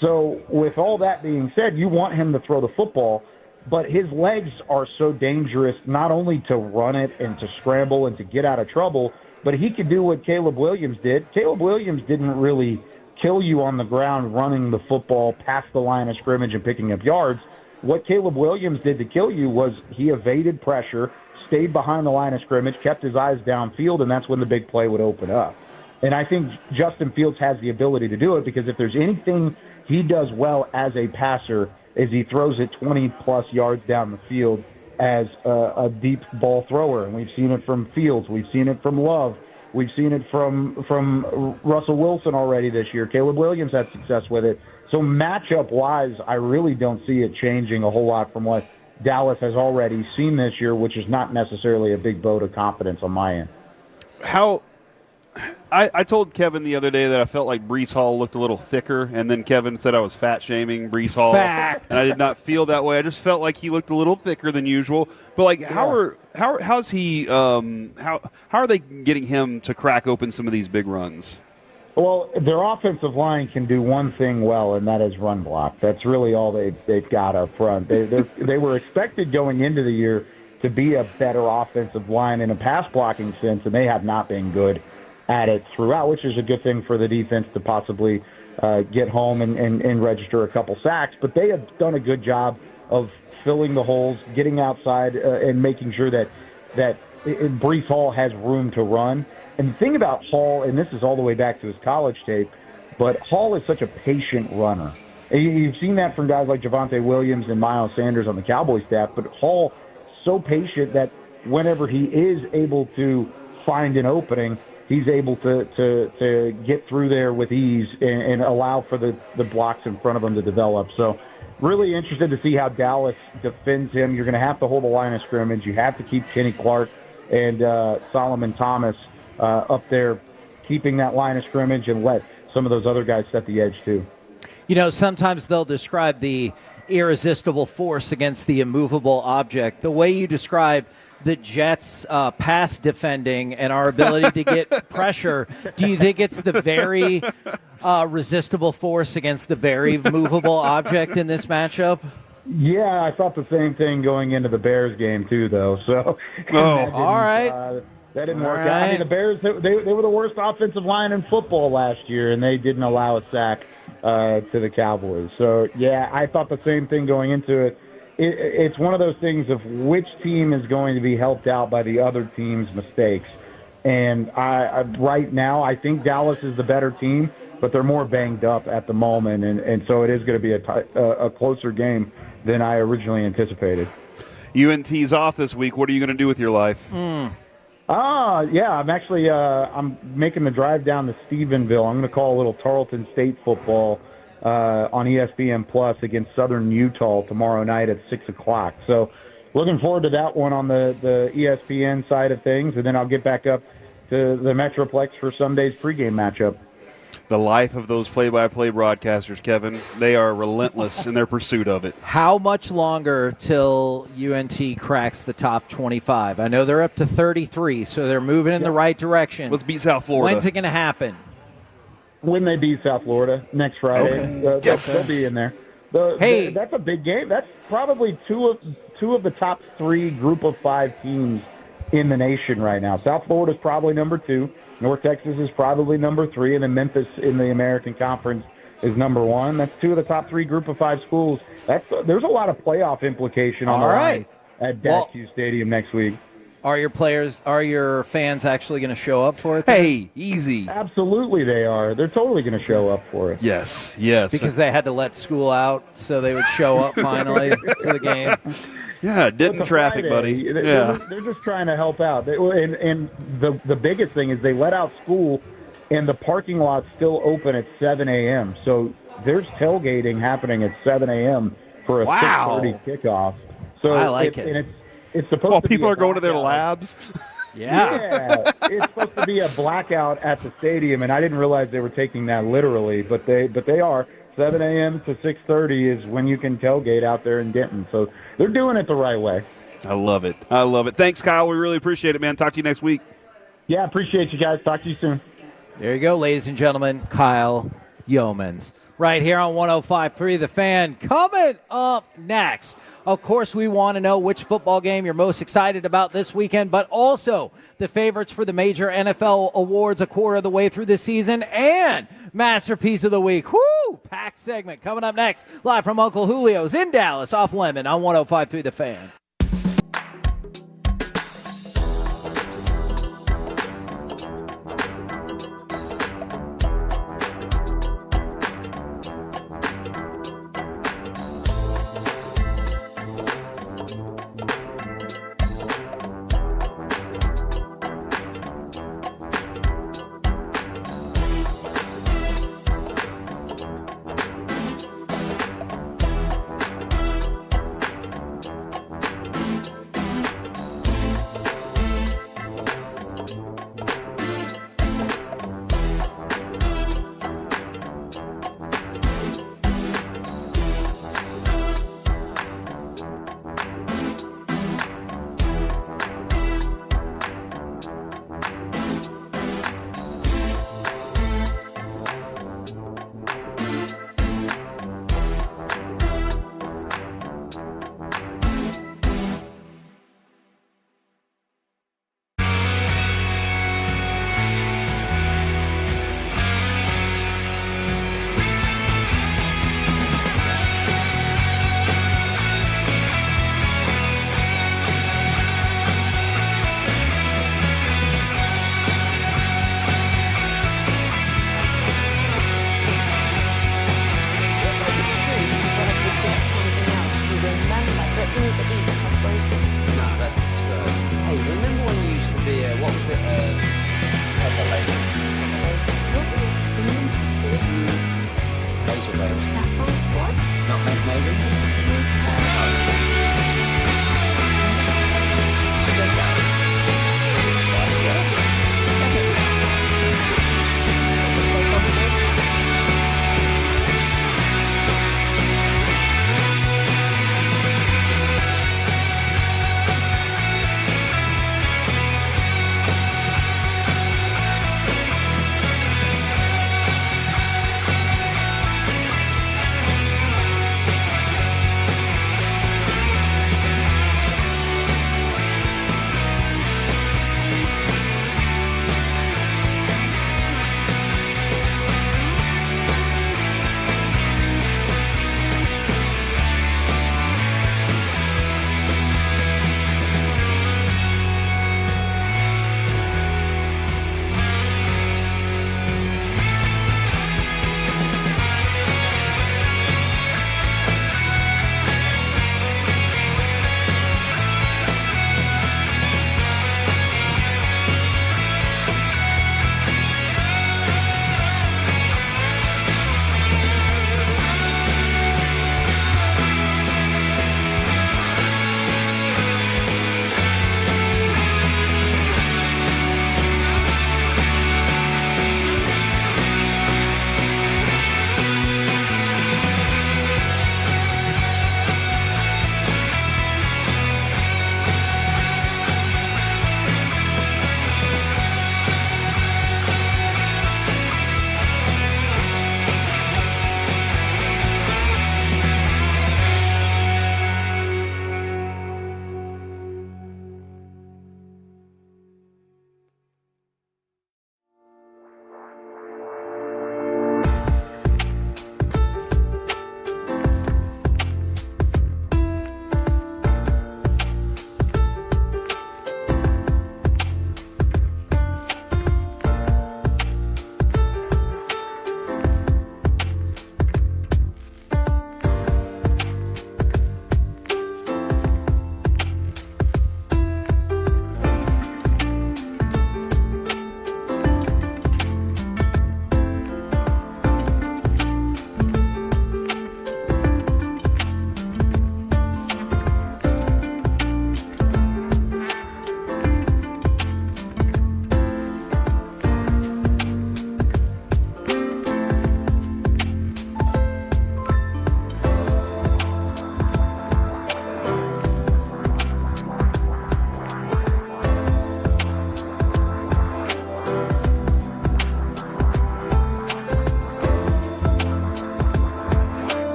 So with all that being said, you want him to throw the football, but his legs are so dangerous, not only to run it and to scramble and to get out of trouble, but he could do what Caleb Williams did. Caleb Williams didn't really kill you on the ground running the football past the line of scrimmage and picking up yards. What Caleb Williams did to kill you was he evaded pressure, stayed behind the line of scrimmage, kept his eyes downfield, and that's when the big play would open up. And I think Justin Fields has the ability to do it, because if there's anything he does well as a passer, is he throws it 20-plus yards down the field as a deep ball thrower. And we've seen it from Fields. We've seen it from Love. We've seen it from Russell Wilson already this year. Caleb Williams had success with it. So matchup-wise, I really don't see it changing a whole lot from what Dallas has already seen this year, which is not necessarily a big vote of confidence on my end. I told Kevin the other day that I felt like Breece Hall looked a little thicker, and then Kevin said I was fat-shaming Breece Hall. Fact. And I did not feel that way. I just felt like he looked a little thicker than usual. But how's he? How are they getting him to crack open some of these big runs? Well, their offensive line can do one thing well, and that is run block. That's really all they've got up front. They were expected going into the year to be a better offensive line in a pass blocking sense, and they have not been good at it throughout, which is a good thing for the defense to possibly get home and register a couple sacks. But they have done a good job of filling the holes, getting outside, and making sure that Breece Hall has room to run. And the thing about Hall, and this is all the way back to his college tape, but Hall is such a patient runner. And you've seen that from guys like Javonte Williams and Miles Sanders on the Cowboys staff, but Hall so patient that whenever he is able to find an opening, he's able to get through there with ease and allow for the blocks in front of him to develop. So really interested to see how Dallas defends him. You're going to have to hold the line of scrimmage. You have to keep Kenny Clark and Solomon Thomas up there, keeping that line of scrimmage, and let some of those other guys set the edge too. You know, sometimes they'll describe the irresistible force against the immovable object. The way you describe the Jets' pass defending and our ability to get pressure, do you think it's the very resistible force against the very movable object in this matchup? Yeah, I thought the same thing going into the Bears game too, though. So, all right. That didn't work out. I mean, the Bears, they were the worst offensive line in football last year, and they didn't allow a sack to the Cowboys. So, yeah, I thought the same thing going into it. It's one of those things of which team is going to be helped out by the other team's mistakes. And right now, I think Dallas is the better team, but they're more banged up at the moment, and so it is going to be a closer game than I originally anticipated. UNT's off this week. What are you going to do with your life? Yeah, I'm actually I'm making the drive down to Stephenville. I'm going to call a little Tarleton State football on ESPN Plus against Southern Utah tomorrow night at 6 o'clock. So looking forward to that one on the ESPN side of things, and then I'll get back up to the Metroplex for Sunday's pregame matchup. The life of those play-by-play broadcasters, Kevin. They are relentless in their pursuit of it. How much longer till UNT cracks the top 25? I know they're up to 33, so they're moving in the right direction. Let's beat South Florida. When's it going to happen? When they beat South Florida next Friday. Okay. They'll be in there. That's a big game. That's probably two of the top 3 group of 5 teams in the nation right now. South Florida is probably number 2. North Texas is probably number 3. And then Memphis in the American Conference is number 1. That's 2 of the top 3 group of 5 schools. There's a lot of playoff implication on the line at Dax Stadium next week. Are your fans actually going to show up for it? Hey, easy. Absolutely they are. They're totally going to show up for it. Yes. Because they had to let school out so they would show up finally to the game. Yeah, didn't traffic, Friday. buddy. They're just trying to help out. And the biggest thing is they let out school, and the parking lot's still open at 7 a.m. So there's tailgating happening at 7 a.m. for a 6:30 kickoff. So I like it. And it's supposed to be people a are going to their blackout. labs. Yeah, it's supposed to be a blackout at the stadium, and I didn't realize they were taking that literally, but they are. 7 a.m. to 6:30 is when you can tailgate out there in Denton. So they're doing it the right way. I love it. Thanks, Kyle. We really appreciate it, man. Talk to you next week. Yeah, appreciate you guys. Talk to you soon. There you go, ladies and gentlemen. Kyle Yeomans. Right here on 105.3 The Fan. Coming up next, of course, we want to know which football game you're most excited about this weekend, but also the favorites for the major NFL awards a quarter of the way through the season and Masterpiece of the Week. Woo! Packed segment coming up next, live from Uncle Julio's in Dallas off Lemon on 105.3 The Fan.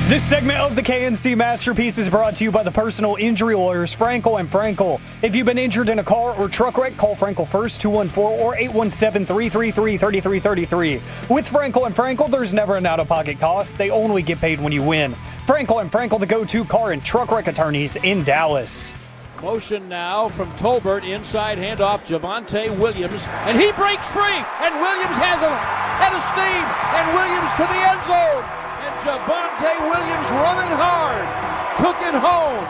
This segment of the KNC Masterpiece is brought to you by the personal injury lawyers Frankel and Frankel. If you've been injured in a car or truck wreck, call Frankel first, 214 or 817-333-3333. With Frankel and Frankel, there's never an out-of-pocket cost. They only get paid when you win. Frankel and Frankel, the go-to car and truck wreck attorneys in Dallas. Motion now from Tolbert, inside handoff, Javonte Williams, and he breaks free, and Williams has a head of steam, and Williams to the end zone, and Javonte Williams running hard, took it home,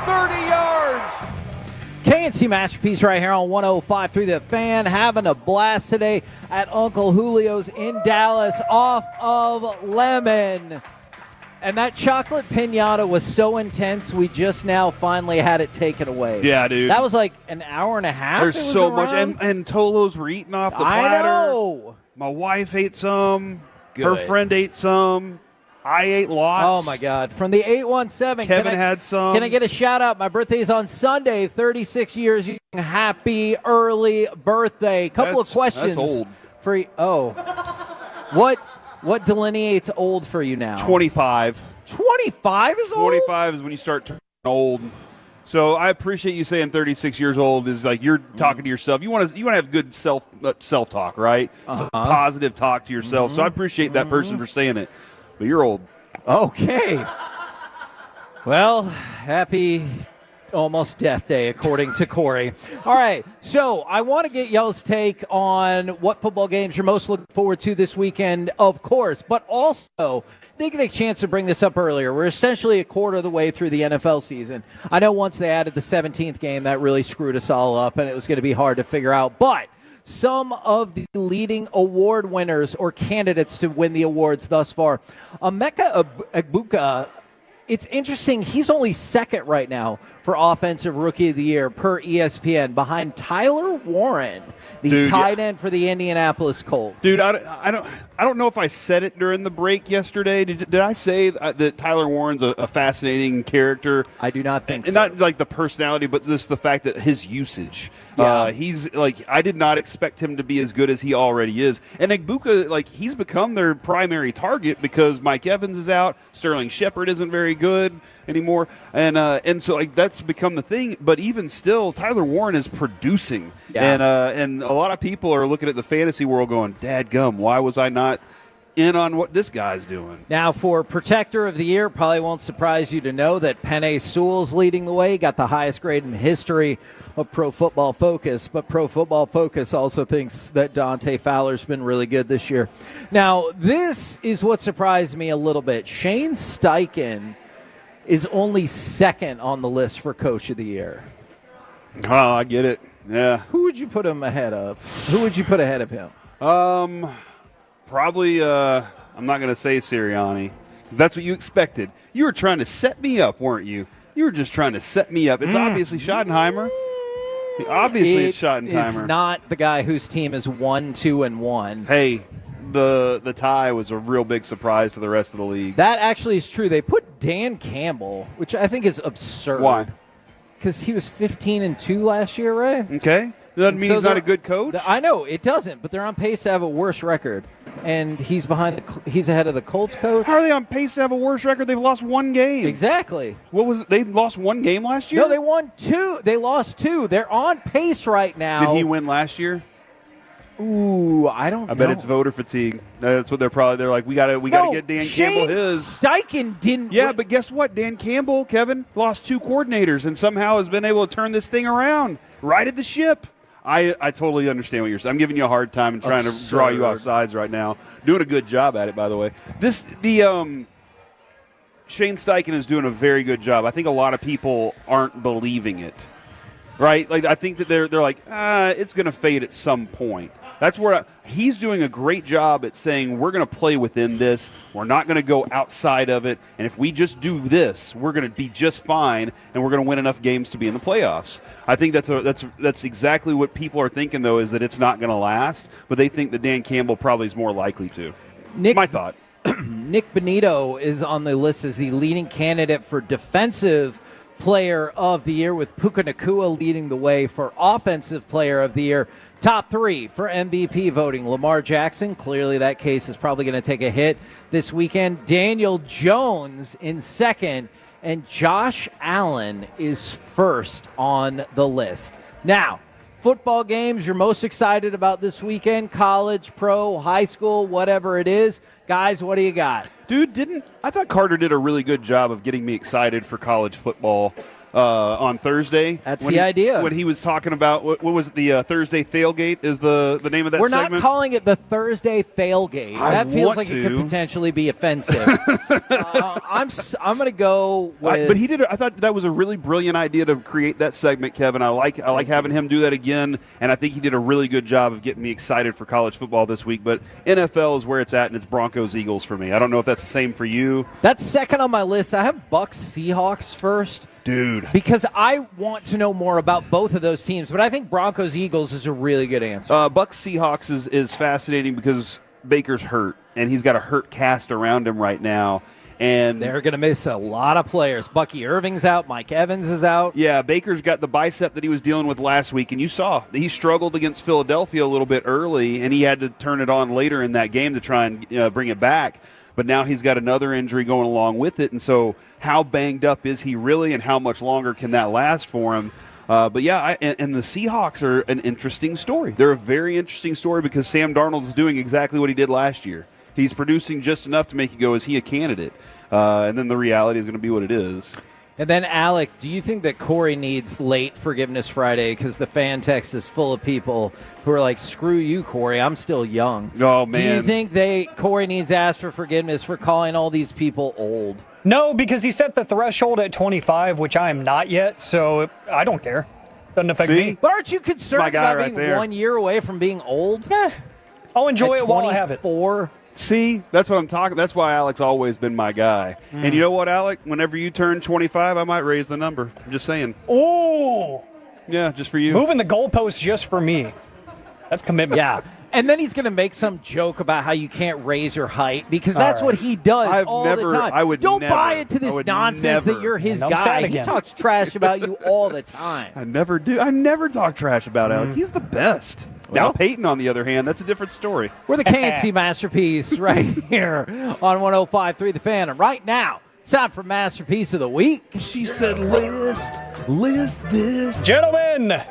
30 yards. KNC Masterpiece right here on 105.3 The Fan, having a blast today at Uncle Julio's in Dallas off of Lemon. And that chocolate piñata was so intense, we just now finally had it taken away. Yeah, dude. That was like an hour and a half. There's so much. And Tolos were eating off the platter. I know. My wife ate some. Good. Her friend ate some. I ate lots. Oh, my God. From the 817. Kevin had some. Can I get a shout-out? My birthday is on Sunday, 36 years young. Happy early birthday. Couple of questions. That's old. What delineates old for you now? 25. 25 is old? 25 is when you start turning old. So I appreciate you saying 36 years old is like you're talking to yourself. You want to have good self-talk, right? Uh-huh. Positive talk to yourself. So I appreciate that person for saying it. But you're old. Okay. Well, happy almost death day, according to Corey. All right, so I want to get y'all's take on what football games you're most looking forward to this weekend, of course, but also didn't get a chance to bring this up earlier. We're essentially a quarter of the way through the NFL season. I know once they added the 17th game, that really screwed us all up, and it was going to be hard to figure out, but some of the leading award winners or candidates to win the awards thus far. Micah Parsons, it's interesting. He's only second right now for Offensive Rookie of the Year per ESPN, behind Tyler Warren, the tight end for the Indianapolis Colts. Dude, I don't know if I said it during the break yesterday. Did I say that Tyler Warren's a fascinating character? I do not think and so. Not like the personality, but just the fact that his usage. Yeah. He's like, I did not expect him to be as good as he already is. And Egbuka, like, he's become their primary target because Mike Evans is out. Sterling Shepard isn't very good anymore. And so, like, that's become the thing. But even still, Tyler Warren is producing. Yeah. And a lot of people are looking at the fantasy world going, dadgum, why was I not in on what this guy's doing? Now, for Protector of the Year, probably won't surprise you to know that Penei Sewell's leading the way. Got the highest grade in the history of Pro Football Focus, but Pro Football Focus also thinks that Dante Fowler's been really good this year. Now, this is what surprised me a little bit. Shane Steichen is only second on the list for Coach of the Year. Oh, I get it. Yeah. Who would you put him ahead of? Who would you put ahead of him? Probably, I'm not going to say Sirianni. That's what you expected. You were trying to set me up, weren't you? You were just trying to set me up. It's obviously Schottenheimer. Obviously, it's Schottenheimer. It's not the guy whose team is 1-2-1. Hey, the tie was a real big surprise to the rest of the league. That actually is true. They put Dan Campbell, which I think is absurd. Why? Because he was 15-2 last year, right? Okay. Doesn't mean he's not a good coach. I know it doesn't, but they're on pace to have a worse record, and he's ahead of the Colts coach. How are they on pace to have a worse record? They've lost one game. Exactly. What was it? They lost one game last year? No, they won two. They lost two. They're on pace right now. Did he win last year? Ooh, I don't know. I bet it's voter fatigue. That's what they're like, we gotta get Dan Campbell his. Steichen didn't. Yeah, but guess what? Dan Campbell, Kevin, lost two coordinators and somehow has been able to turn this thing around. Righted the ship. I totally understand what you're saying. I'm giving you a hard time and trying to draw you off sides right now. Doing a good job at it, by the way. Shane Steichen is doing a very good job. I think a lot of people aren't believing it, right? Like, I think that they're like, it's going to fade at some point. That's where he's doing a great job at saying we're going to play within this. We're not going to go outside of it. And if we just do this, we're going to be just fine, and we're going to win enough games to be in the playoffs. I think that's exactly what people are thinking, though, is that it's not going to last. But they think that Dan Campbell probably is more likely to. My thought. Nick Benito is on the list as the leading candidate for Defensive Player of the Year, with Puka Nacua leading the way for Offensive Player of the Year. Top 3 for MVP voting: Lamar Jackson. Clearly that case is probably going to take a hit this weekend. Daniel Jones in second, and Josh Allen is first on the list. Now, football games you're most excited about this weekend: college, pro, high school, whatever it is. Guys, what do you got? Dude, I thought Carter did a really good job of getting me excited for college football on Thursday. That's the idea. When he was talking about, what was it, the Thursday Tailgate is the name of that We're segment? not calling it the Thursday Failgate. That feels like it could potentially be offensive. I'm going to go with... But he did. I thought that was a really brilliant idea to create that segment, Kevin. I like having him do that again, and I think he did a really good job of getting me excited for college football this week. But NFL is where it's at, and it's Broncos-Eagles for me. I don't know if that's the same for you. That's second on my list. I have Bucs-Seahawks first. Dude. Because I want to know more about both of those teams, but I think Broncos-Eagles is a really good answer. Bucs-Seahawks is fascinating because Baker's hurt, and he's got a hurt cast around him right now. And they're going to miss a lot of players. Bucky Irving's out. Mike Evans is out. Yeah, Baker's got the bicep that he was dealing with last week, and you saw he struggled against Philadelphia a little bit early, and he had to turn it on later in that game to try and bring it back. But now he's got another injury going along with it, and so how banged up is he really, and how much longer can that last for him? But yeah, and the Seahawks are an interesting story. They're a very interesting story because Sam Darnold's doing exactly what he did last year. He's producing just enough to make you go, is he a candidate? And then the reality is going to be what it is. And then, Alec, do you think that Corey needs late Forgiveness Friday? Because the fan text is full of people who are like, screw you, Corey, I'm still young. Oh, man. Do you think Corey needs to ask for forgiveness for calling all these people old? No, because he set the threshold at 25, which I am not yet, so I don't care. Doesn't affect me. But aren't you concerned about right being there. 1 year away from being old? Yeah, I'll enjoy it while I have it. 24? See, that's what I'm talking. That's why Alec's always been my guy. And you know what, Alec? Whenever you turn 25, I might raise the number. I'm just saying. Ooh. Yeah, just for you. Moving the goalposts just for me. That's commitment. Yeah. And then he's going to make some joke about how you can't raise your height because that's what he does all the time. Don't buy into this nonsense that you're his guy. He talks trash about you all the time. I never do. I never talk trash about Alec. He's the best. Now, Peyton, on the other hand, that's a different story. We're the KNC Masterpiece right here on 105.3 The Fan. And right now, it's time for Masterpiece of the Week. She said, list this. Gentlemen,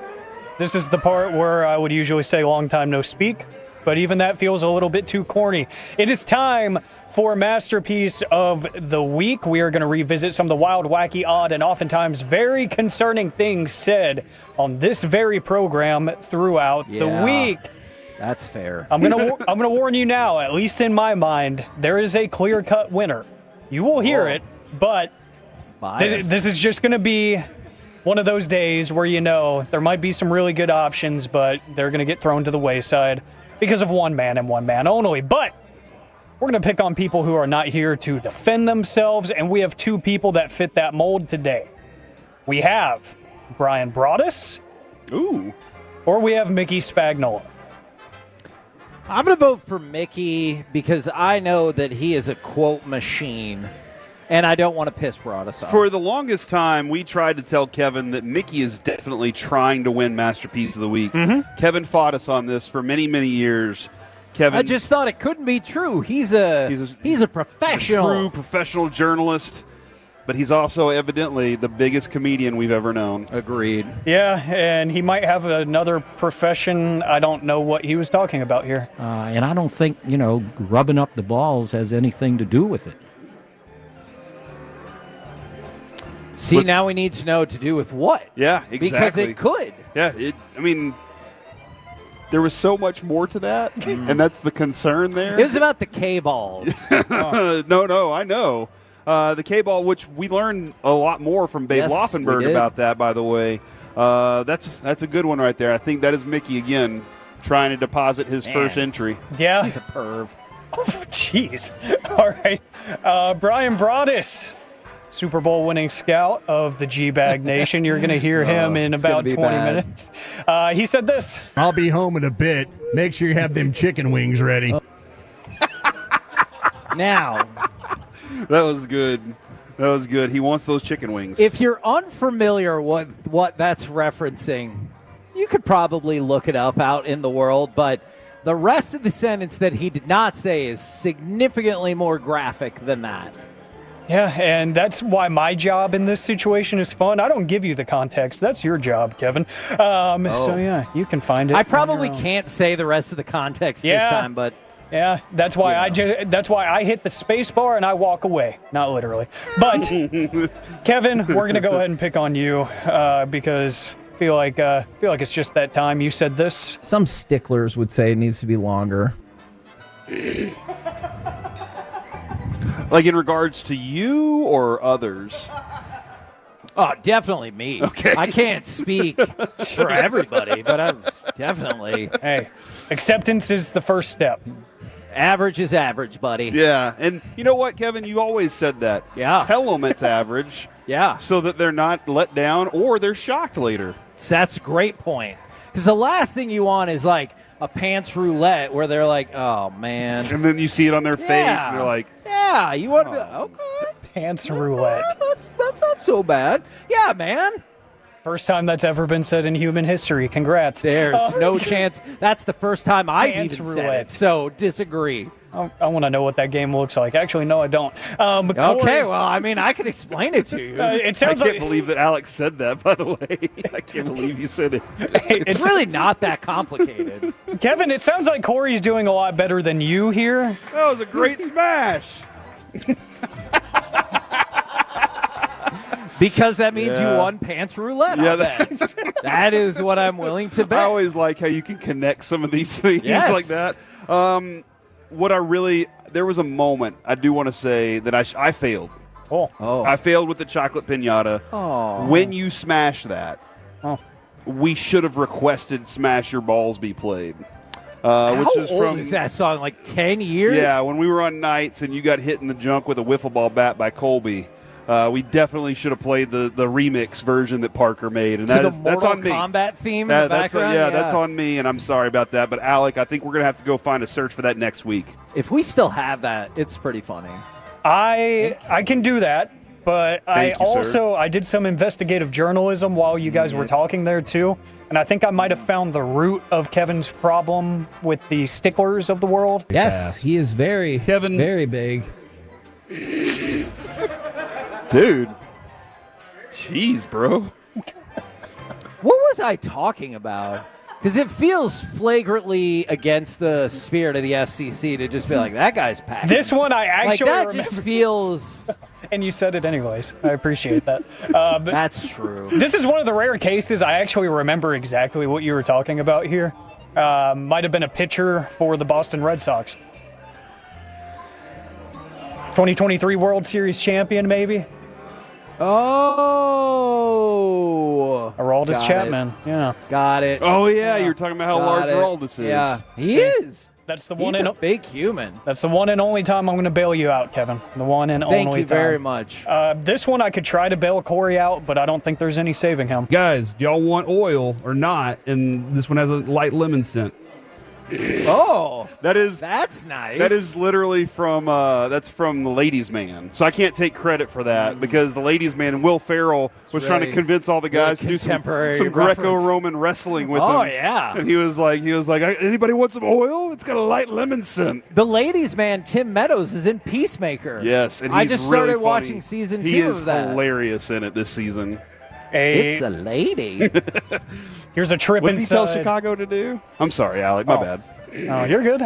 this is the part where I would usually say long time no speak, but even that feels a little bit too corny. It is time for Masterpiece of the Week. We are going to revisit some of the wild, wacky, odd, and oftentimes very concerning things said on this very program throughout the week. That's fair. I'm gonna warn you now, at least in my mind, there is a clear-cut winner. You will hear it, but this is just going to be one of those days where you know there might be some really good options, but they're going to get thrown to the wayside because of one man and one man only. But we're going to pick on people who are not here to defend themselves, and we have two people that fit that mold today. We have Brian Broaddus. Ooh. Or we have Mickey Spagnola. I'm going to vote for Mickey because I know that he is a quote machine, and I don't want to piss Broaddus off. For the longest time, we tried to tell Kevin that Mickey is definitely trying to win Masterpiece of the Week. Kevin fought us on this for many, many years. Kevin, I just thought it couldn't be true. He's a professional. A true professional journalist, but he's also evidently the biggest comedian we've ever known. Agreed. Yeah, and he might have another profession. I don't know what he was talking about here. And I don't think, rubbing up the balls has anything to do with it. See, now we need to know to do with what. Yeah, exactly. Because it could. Yeah, there was so much more to that, and that's the concern there. It was about the K-balls. No, I know. The K-ball, which we learned a lot more from Babe Laufenberg about that, by the way. That's a good one right there. I think that is Mickey, again, trying to deposit his first entry. Yeah. He's a perv. Oh, jeez. All right. Brian Broaddus, Super Bowl winning scout of the G-Bag Nation. You're going to hear him in about 20 minutes. He said this. I'll be home in a bit. Make sure you have them chicken wings ready. Now. That was good. That was good. He wants those chicken wings. If you're unfamiliar with what that's referencing, you could probably look it up out in the world, but the rest of the sentence that he did not say is significantly more graphic than that. Yeah, and that's why my job in this situation is fun. I don't give you the context. That's your job, Kevin. So, yeah, you can find it. I probably can't say the rest of the context this time, but... Yeah, that's why that's why I hit the space bar and I walk away. Not literally. But, Kevin, we're going to go ahead and pick on you because... feel like it's just that time. You said this. Some sticklers would say it needs to be longer. Like in regards to you or others? Oh, definitely me. Okay. I can't speak for everybody, but I'm definitely. Hey, acceptance is the first step. Average is average, buddy. Yeah, and you know what, Kevin? You always said that. Yeah. Tell them it's average. Yeah. So that they're not let down or they're shocked later. So that's a great point. Because the last thing you want is like a pants roulette where they're like, oh, man. And then you see it on their face and they're like, yeah, you want to be like, okay. Pants roulette. That's not so bad. Yeah, man. First time that's ever been said in human history. Congrats. There's no chance. That's the first time I've Pants even roulette. said it. So disagree. I want to know what that game looks like. Actually, no, I don't. Okay, well, I mean, I can explain it to you. It sounds I can't believe that Alex said that, by the way. I can't believe you said it. It's really not that complicated. Kevin, it sounds like Corey's doing a lot better than you here. That was a great smash. Because that means you won pants roulette. Yeah, I'll bet. That is what I'm willing to bet. I always like how you can connect some of these things Yes. like that. There was a moment I do want to say that I failed. Oh. I failed with the chocolate piñata. Oh. When you smash that, we should have requested "Smash Your Balls" be played. How Which is old from is that song? Like 10 years? Yeah, when we were on nights and you got hit in the junk with a wiffle ball bat by Colby. We definitely should have played the remix version that Parker made, and that's on me. Kombat theme in the background. That's on me, and I'm sorry about that. But Alec, I think we're gonna have to go find a search for that next week. If we still have that, it's pretty funny. I can do that, but Thank you, sir. I did some investigative journalism while you guys were talking there too, and I think I might have found the root of Kevin's problem with the sticklers of the world. Yes, he is very big. Dude. Jeez, bro. What was I talking about? Because it feels flagrantly against the spirit of the FCC to just be like, that guy's packed. This one I actually that remember. just feels... And you said it anyways. I appreciate that. That's true. This is one of the rare cases I actually remember exactly what you were talking about here. Might have been a pitcher for the Boston Red Sox. 2023 World Series champion, maybe? Oh. Aroldis Chapman. Yeah. Got it. Oh, yeah, you were talking about how large Aroldis is. Yeah, he is. That's the one He's a big human. That's the one and only time I'm going to bail you out, Kevin. The one and only time. Thank you very much. This one I could try to bail Corey out, but I don't think there's any saving him. Guys, do y'all want oil or not? And this one has a light lemon scent. Oh, that's nice. That is literally from the Ladies' Man. So I can't take credit for that because the Ladies' Man and Will Ferrell was trying to convince all the guys to do some Greco-Roman wrestling with him. Oh yeah, and he was like, anybody want some oil? It's got a light lemon scent. The Ladies' Man, Tim Meadows, is in Peacemaker. Yes, and he's I just started really funny. watching season 2 He is of that. hilarious in it this season. It's a lady. Here's a trip What did he tell inside. Chicago to do? I'm sorry, Alec. My bad. Oh, you're good.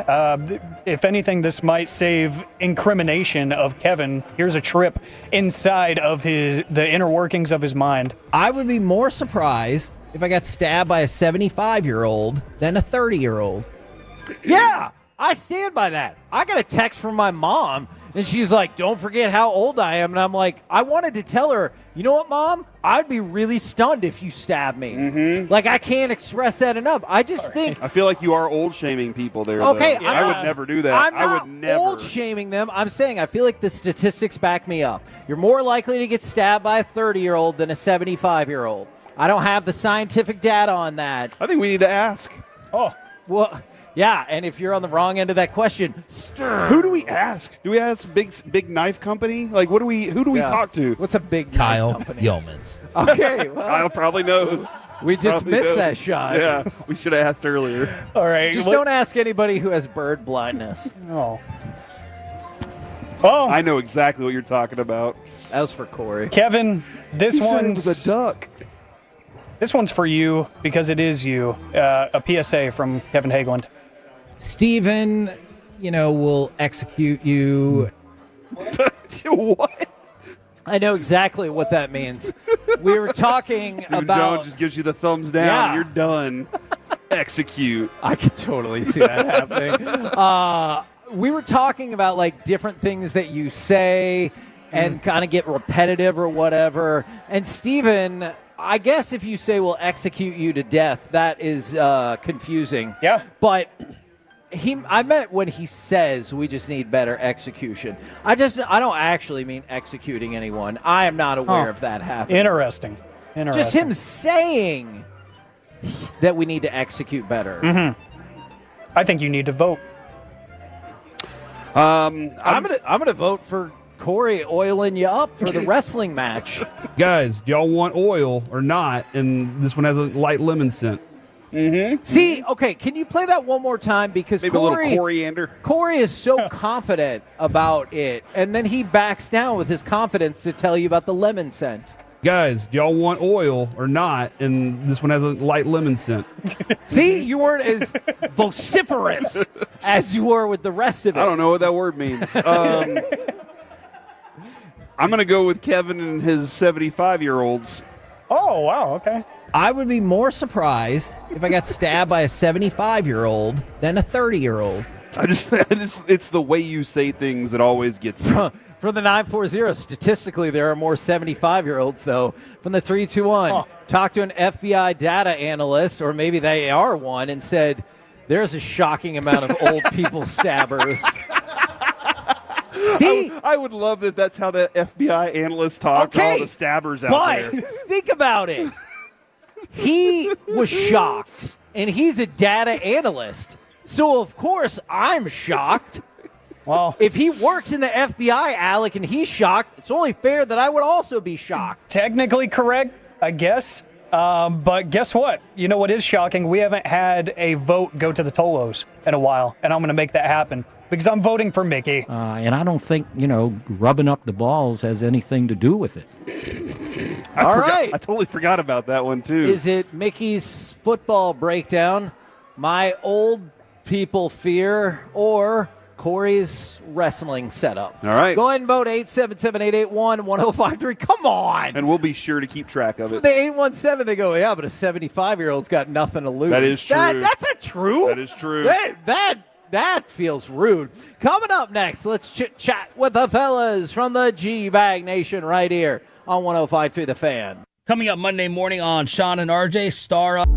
If anything, this might save incrimination of Kevin. Here's a trip inside of the inner workings of his mind. I would be more surprised if I got stabbed by a 75-year-old than a 30-year-old. Yeah, I stand by that. I got a text from my mom, and she's like, don't forget how old I am. And I'm like, I wanted to tell her, you know what, Mom? I'd be really stunned if you stabbed me. Mm-hmm. Like, I can't express that enough. I just think... I feel like you are old-shaming people there, Okay, though. I would never do that. I'm I not would never. old-shaming them. I'm saying I feel like the statistics back me up. You're more likely to get stabbed by a 30-year-old than a 75-year-old. I don't have the scientific data on that. I think we need to ask. Oh. Well... Yeah, and if you're on the wrong end of that question, Who do we ask? Do we ask big knife company? Like, who do we talk to? What's a big Kyle knife company? Yeomans. Okay, well, Kyle probably knows. we just Probably missed knows. that shot. Yeah, we should have asked earlier. All right. Just don't ask anybody who has bird blindness. Oh. Well, I know exactly what you're talking about. That was for Corey. Kevin, this He said it one's was a duck. This one's for you because it is you. A PSA from Kevin Hageland. Steven, will execute you. What? I know exactly what that means. We were talking Stephen about. Jones just gives you the thumbs down. Yeah. You're done. Execute. I could totally see that happening. We were talking about like different things that you say and kind of get repetitive or whatever. And Steven, I guess if you say we'll execute you to death, that is confusing. Yeah. But I meant when he says we just need better execution. I don't actually mean executing anyone. I am not aware of that happening. Interesting. Just him saying that we need to execute better. Mm-hmm. I think you need to vote. I'm gonna vote for Corey oiling you up for the wrestling match. Guys, do y'all want oil or not? And this one has a light lemon scent. Mm-hmm. See, okay, can you play that one more time? Because Maybe a little coriander. Corey is so confident about it, and then he backs down with his confidence to tell you about the lemon scent. Guys, do y'all want oil or not? And this one has a light lemon scent. See, you weren't as vociferous as you were with the rest of it. I don't know what that word means. I'm going to go with Kevin and his 75-year-olds. Oh, wow, okay. I would be more surprised if I got stabbed by a 75-year-old than a 30-year-old. It's the way you say things that always gets me. From the 940, statistically, there are more 75-year-olds, though. From the 321, talk to an FBI data analyst, or maybe they are one, and said, there's a shocking amount of old people stabbers. See? I would love that that's how the FBI analysts talk to all the stabbers out there. But think about it. He was shocked, and he's a data analyst. So, of course, I'm shocked. Well, if he works in the FBI, Alec, and he's shocked, it's only fair that I would also be shocked. Technically correct, I guess. But guess what? You know what is shocking? We haven't had a vote go to the Tolos in a while, and I'm going to make that happen because I'm voting for Mickey. And I don't think, rubbing up the balls has anything to do with it. I totally forgot about that one, too. Is it Mickey's football breakdown, my old people fear, or Corey's wrestling setup? All right. Go ahead and vote 877-881-1053. Come on. And we'll be sure to keep track of it. The 817, they go, yeah, but a 75-year-old's got nothing to lose. That is true. That's not true. That is true. That feels rude. Coming up next, let's chit-chat with the fellas from the G-Bag Nation right here on 105.3 The Fan. Coming up Monday morning on Sean and RJ, Star Up.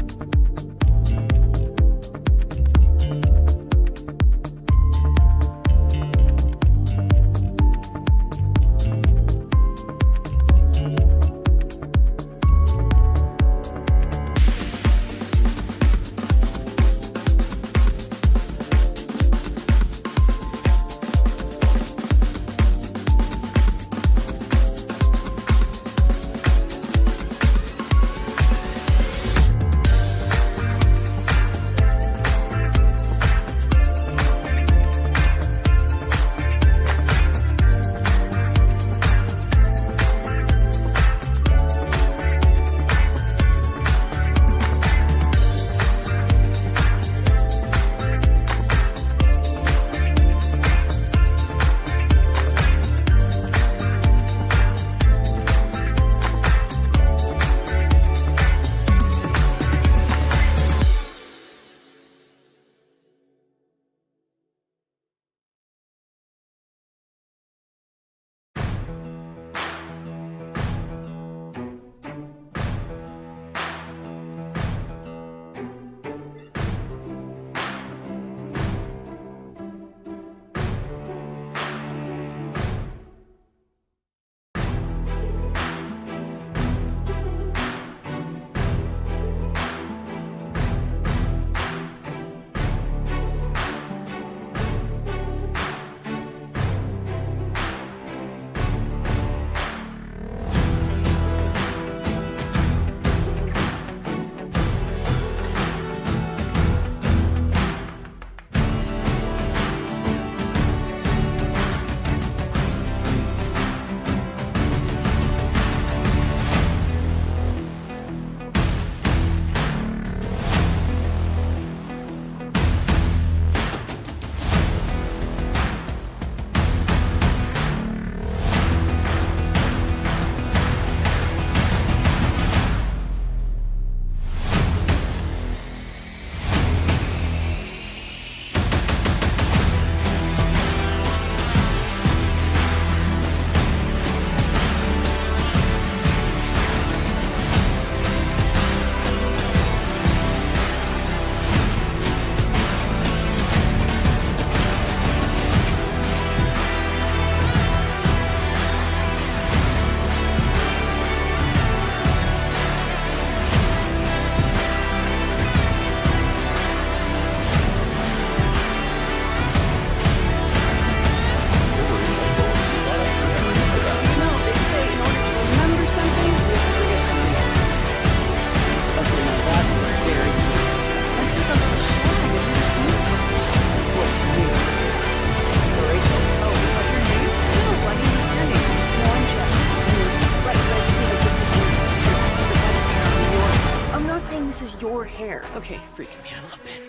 Okay, freaking me out a little bit.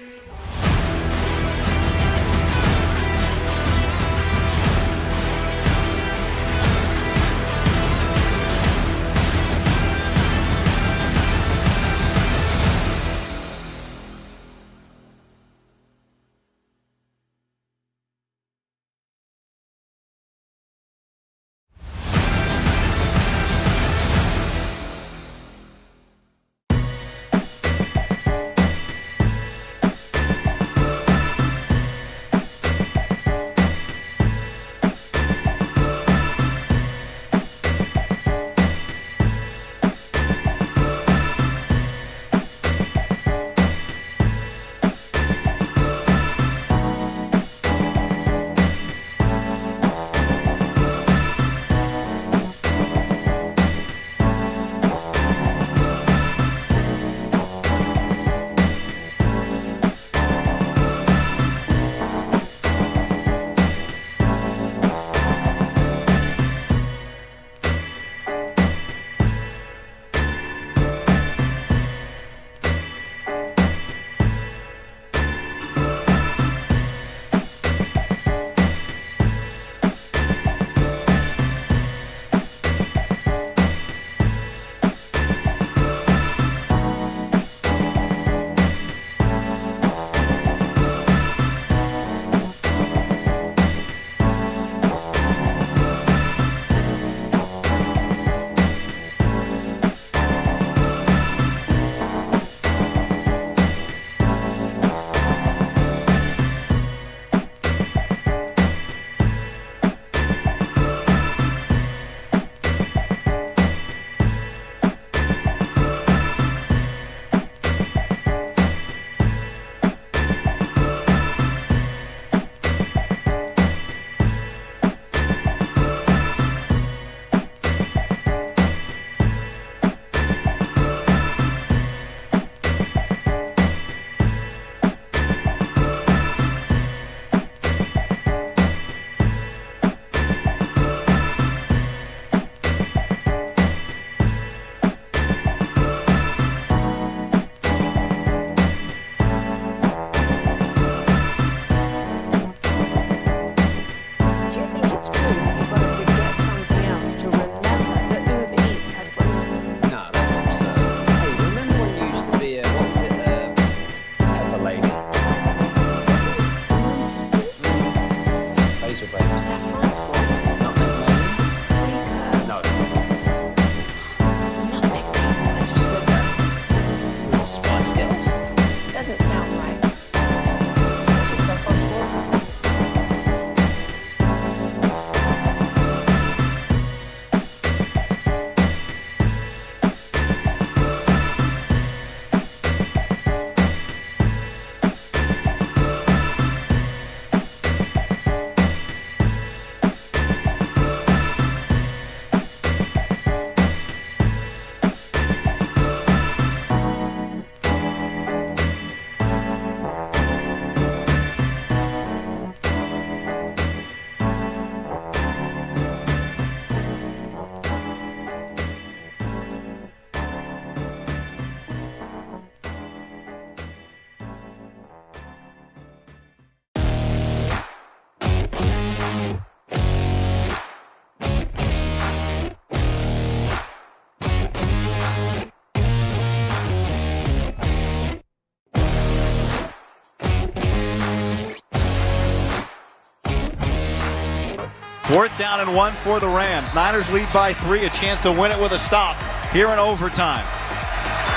Fourth down and 1 for the Rams. Niners lead by 3, a chance to win it with a stop here in overtime.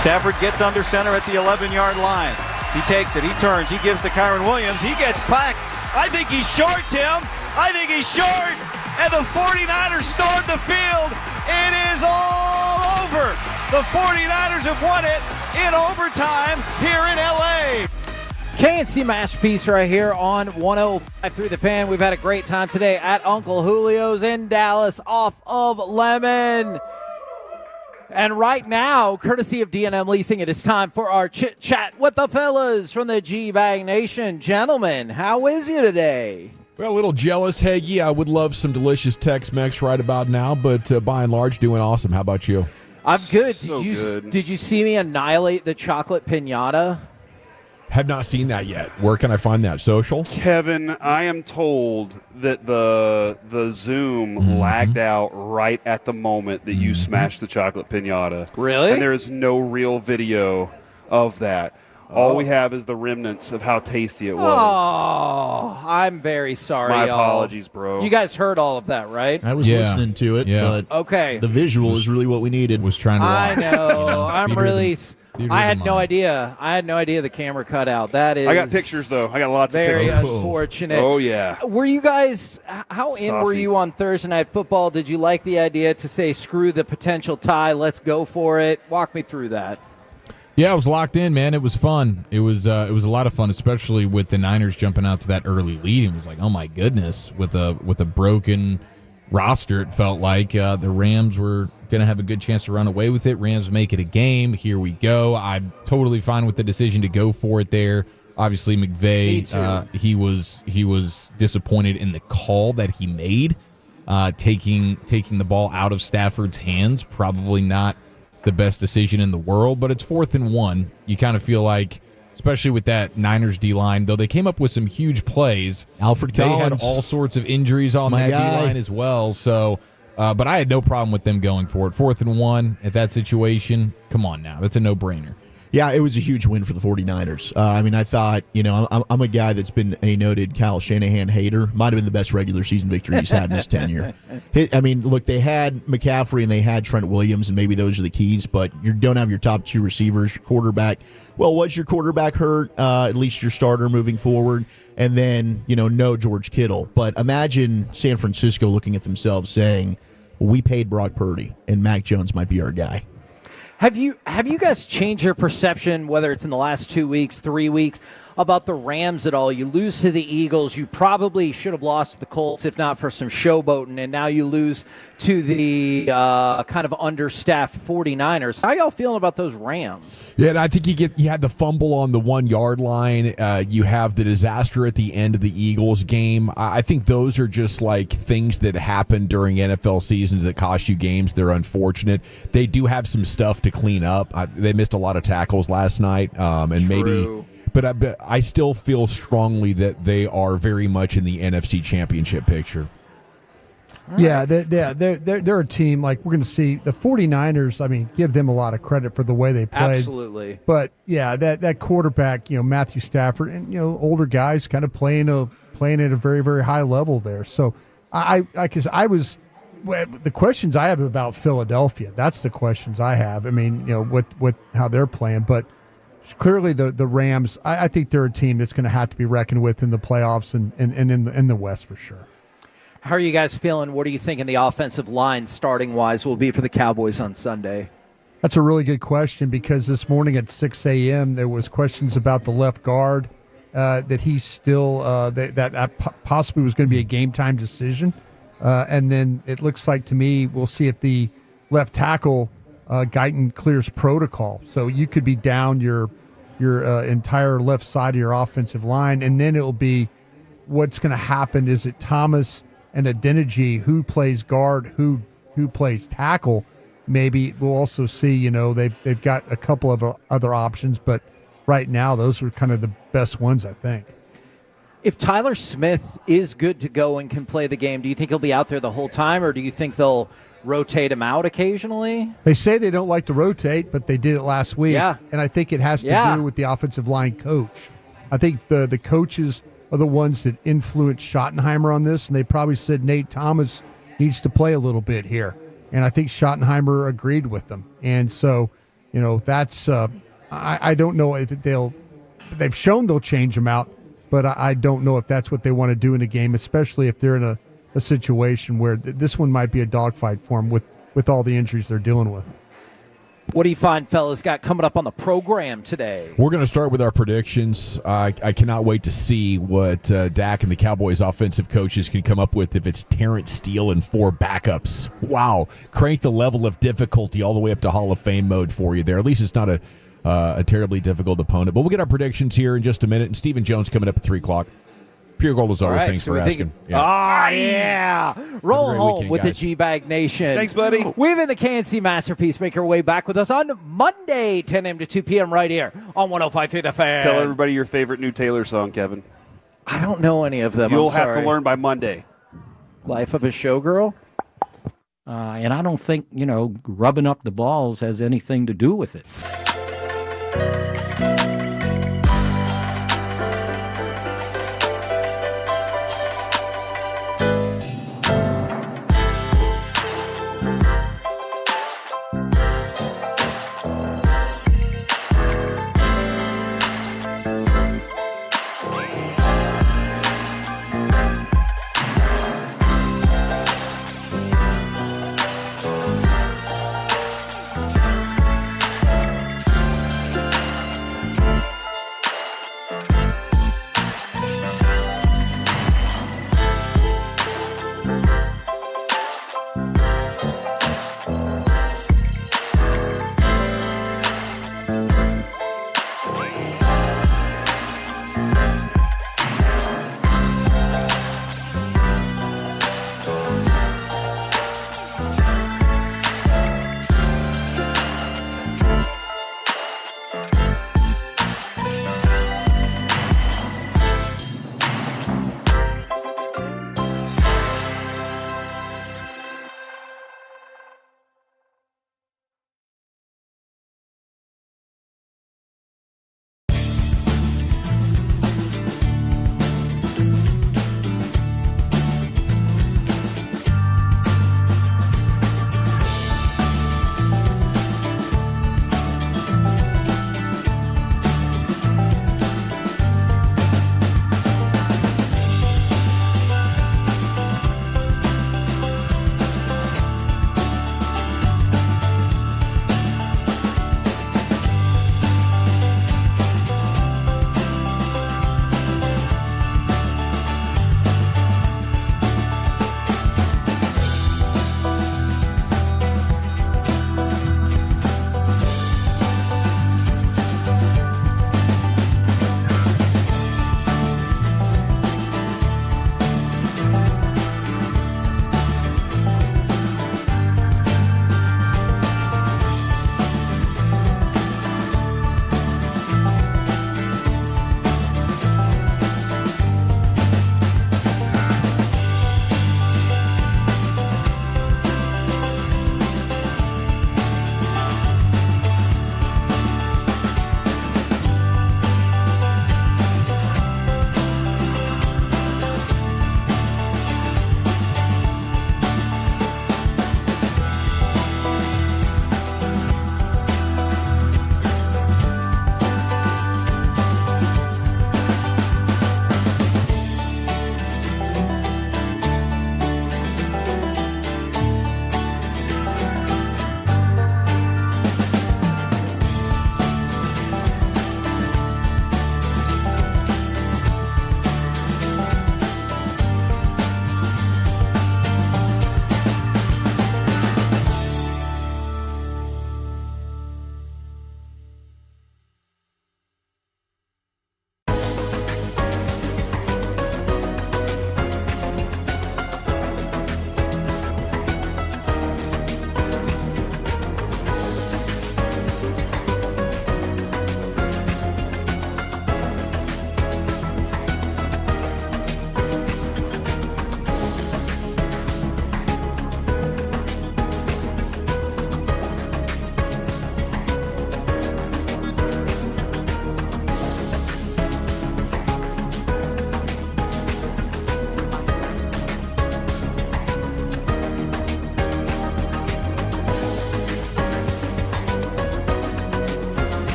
Stafford gets under center at the 11-yard line. He takes it, he turns, he gives to Kyron Williams. He gets packed. I think he's short, Tim. I think he's short. And the 49ers stormed the field. It is all over. The 49ers have won it in overtime here in L.A. KNC Masterpiece right here on 105 through the Fan. We've had a great time today at Uncle Julio's in Dallas off of Lemon. And right now, courtesy of D&M Leasing, it is time for our chit-chat with the fellas from the G-Bag Nation. Gentlemen, how is you today? Well, a little jealous, Hagee. I would love some delicious Tex-Mex right about now, but by and large, doing awesome. How about you? I'm good. So Did you see me annihilate the chocolate piñata? Have not seen that yet. Where can I find that? Social? Kevin, I am told that the Zoom lagged out right at the moment that you smashed the chocolate piñata. Really? And there is no real video of that. All we have is the remnants of how tasty it was. Oh, I'm very sorry, My y'all. apologies, bro. You guys heard all of that, right? I was listening to it, but okay. the visual is really what we needed. Was trying to I watch. know. I'm really. I had no mind. idea. I had no idea the camera cut out. That is. I got pictures, though. I got lots of very pictures. unfortunate. Oh, yeah. Were you guys? How in were Saucy. you on Thursday Night Football? Did you like the idea to say screw the potential tie? Let's go for it. Walk me through that. Yeah, I was locked in, man. It was fun. It was a lot of fun, especially with the Niners jumping out to that early lead. It was like, oh my goodness, with a broken roster, it felt like the Rams were going to have a good chance to run away with it. Rams make it a game. Here we go. I'm totally fine with the decision to go for it there. Obviously, McVay, he was disappointed in the call that he made, taking the ball out of Stafford's hands. Probably not the best decision in the world, but it's 4th and 1. You kind of feel like, especially with that Niners D-line, though they came up with some huge plays. Alfred They Collins. had all sorts of injuries on my that guy. D-line as well. So, but I had no problem with them going for it. 4th and 1 at that situation. Come on now. That's a no-brainer. Yeah, it was a huge win for the 49ers. I mean, I thought, I'm a guy that's been a noted Kyle Shanahan hater. Might have been the best regular season victory he's had in his tenure. I mean, look, they had McCaffrey and they had Trent Williams, and maybe those are the keys, but you don't have your top 2 receivers, your quarterback. Well, was your quarterback hurt? At least your starter moving forward. And then, no George Kittle. But imagine San Francisco looking at themselves saying, we paid Brock Purdy, and Mac Jones might be our guy. Have you guys changed your perception, whether it's in the last 2 weeks, 3 weeks, about the Rams at all? You lose to the Eagles. You probably should have lost to the Colts if not for some showboating, and now you lose to the kind of understaffed 49ers. How y'all feeling about those Rams? Yeah, and I think you had the fumble on the 1 yard line. You have the disaster at the end of the Eagles game. I think those are just like things that happen during NFL seasons that cost you games. They're unfortunate. They do have some stuff to clean up. They missed a lot of tackles last night, and maybe. But I still feel strongly that they are very much in the NFC Championship picture. Yeah, they're a team like we're going to see the 49ers. I mean, give them a lot of credit for the way they played. Absolutely. But yeah, that quarterback, Matthew Stafford, and older guys kind of playing at a very, very high level there. So the questions I have about Philadelphia, that's the questions I have. I mean, what how they're playing, but clearly the Rams, I think they're a team that's going to have to be reckoned with in the playoffs and in the West for sure. How are you guys feeling? What are you thinking the offensive line starting-wise will be for the Cowboys on Sunday? That's a really good question because this morning at 6 a.m. there was questions about the left guard that he's still that possibly was going to be a game-time decision. And then it looks like to me we'll see if the left tackle Guyton clears protocol. So you could be down your entire left side of your offensive line, and then it'll be what's going to happen. Is it Thomas and Adeniji who plays guard, who plays tackle? Maybe we'll also see. They've got a couple of other options, but right now those are kind of the best ones, I think. If Tyler Smith is good to go and can play the game, do you think he'll be out there the whole time, or do you think they'll rotate him out occasionally? They say they don't like to rotate, but they did it last week. Yeah. And I think it has to do with the offensive line coach. I think the coaches are the ones that influenced Schottenheimer on this, and they probably said Nate Thomas needs to play a little bit here. And I think Schottenheimer agreed with them. And so, that's I don't know if they've shown they'll change him out, but I don't know if that's what they want to do in a game, especially if they're in a situation where this one might be a dogfight for them with all the injuries they're dealing with. What do you find, fellas, got coming up on the program today? We're going to start with our predictions. I cannot wait to see what Dak and the Cowboys offensive coaches can come up with if it's Terrence Steele and 4 backups. Wow. Crank the level of difficulty all the way up to Hall of Fame mode for you there. At least it's not a terribly difficult opponent. But we'll get our predictions here in just a minute. And Stephen Jones coming up at 3 o'clock. Pure gold as always. All right, Thanks so for we think- asking. Yeah. Roll Have a great home weekend, with guys. the G-Bag Nation. Thanks, buddy. We've been the KNC Masterpiece. Make your way back with us on Monday, 10 a.m. to 2 p.m. right here on 105.3 The Fan. Tell everybody your favorite new Taylor song, Kevin. I don't know any of them. You'll I'm have sorry. to learn by Monday. Life of a Showgirl? And I don't think, rubbing up the balls has anything to do with it.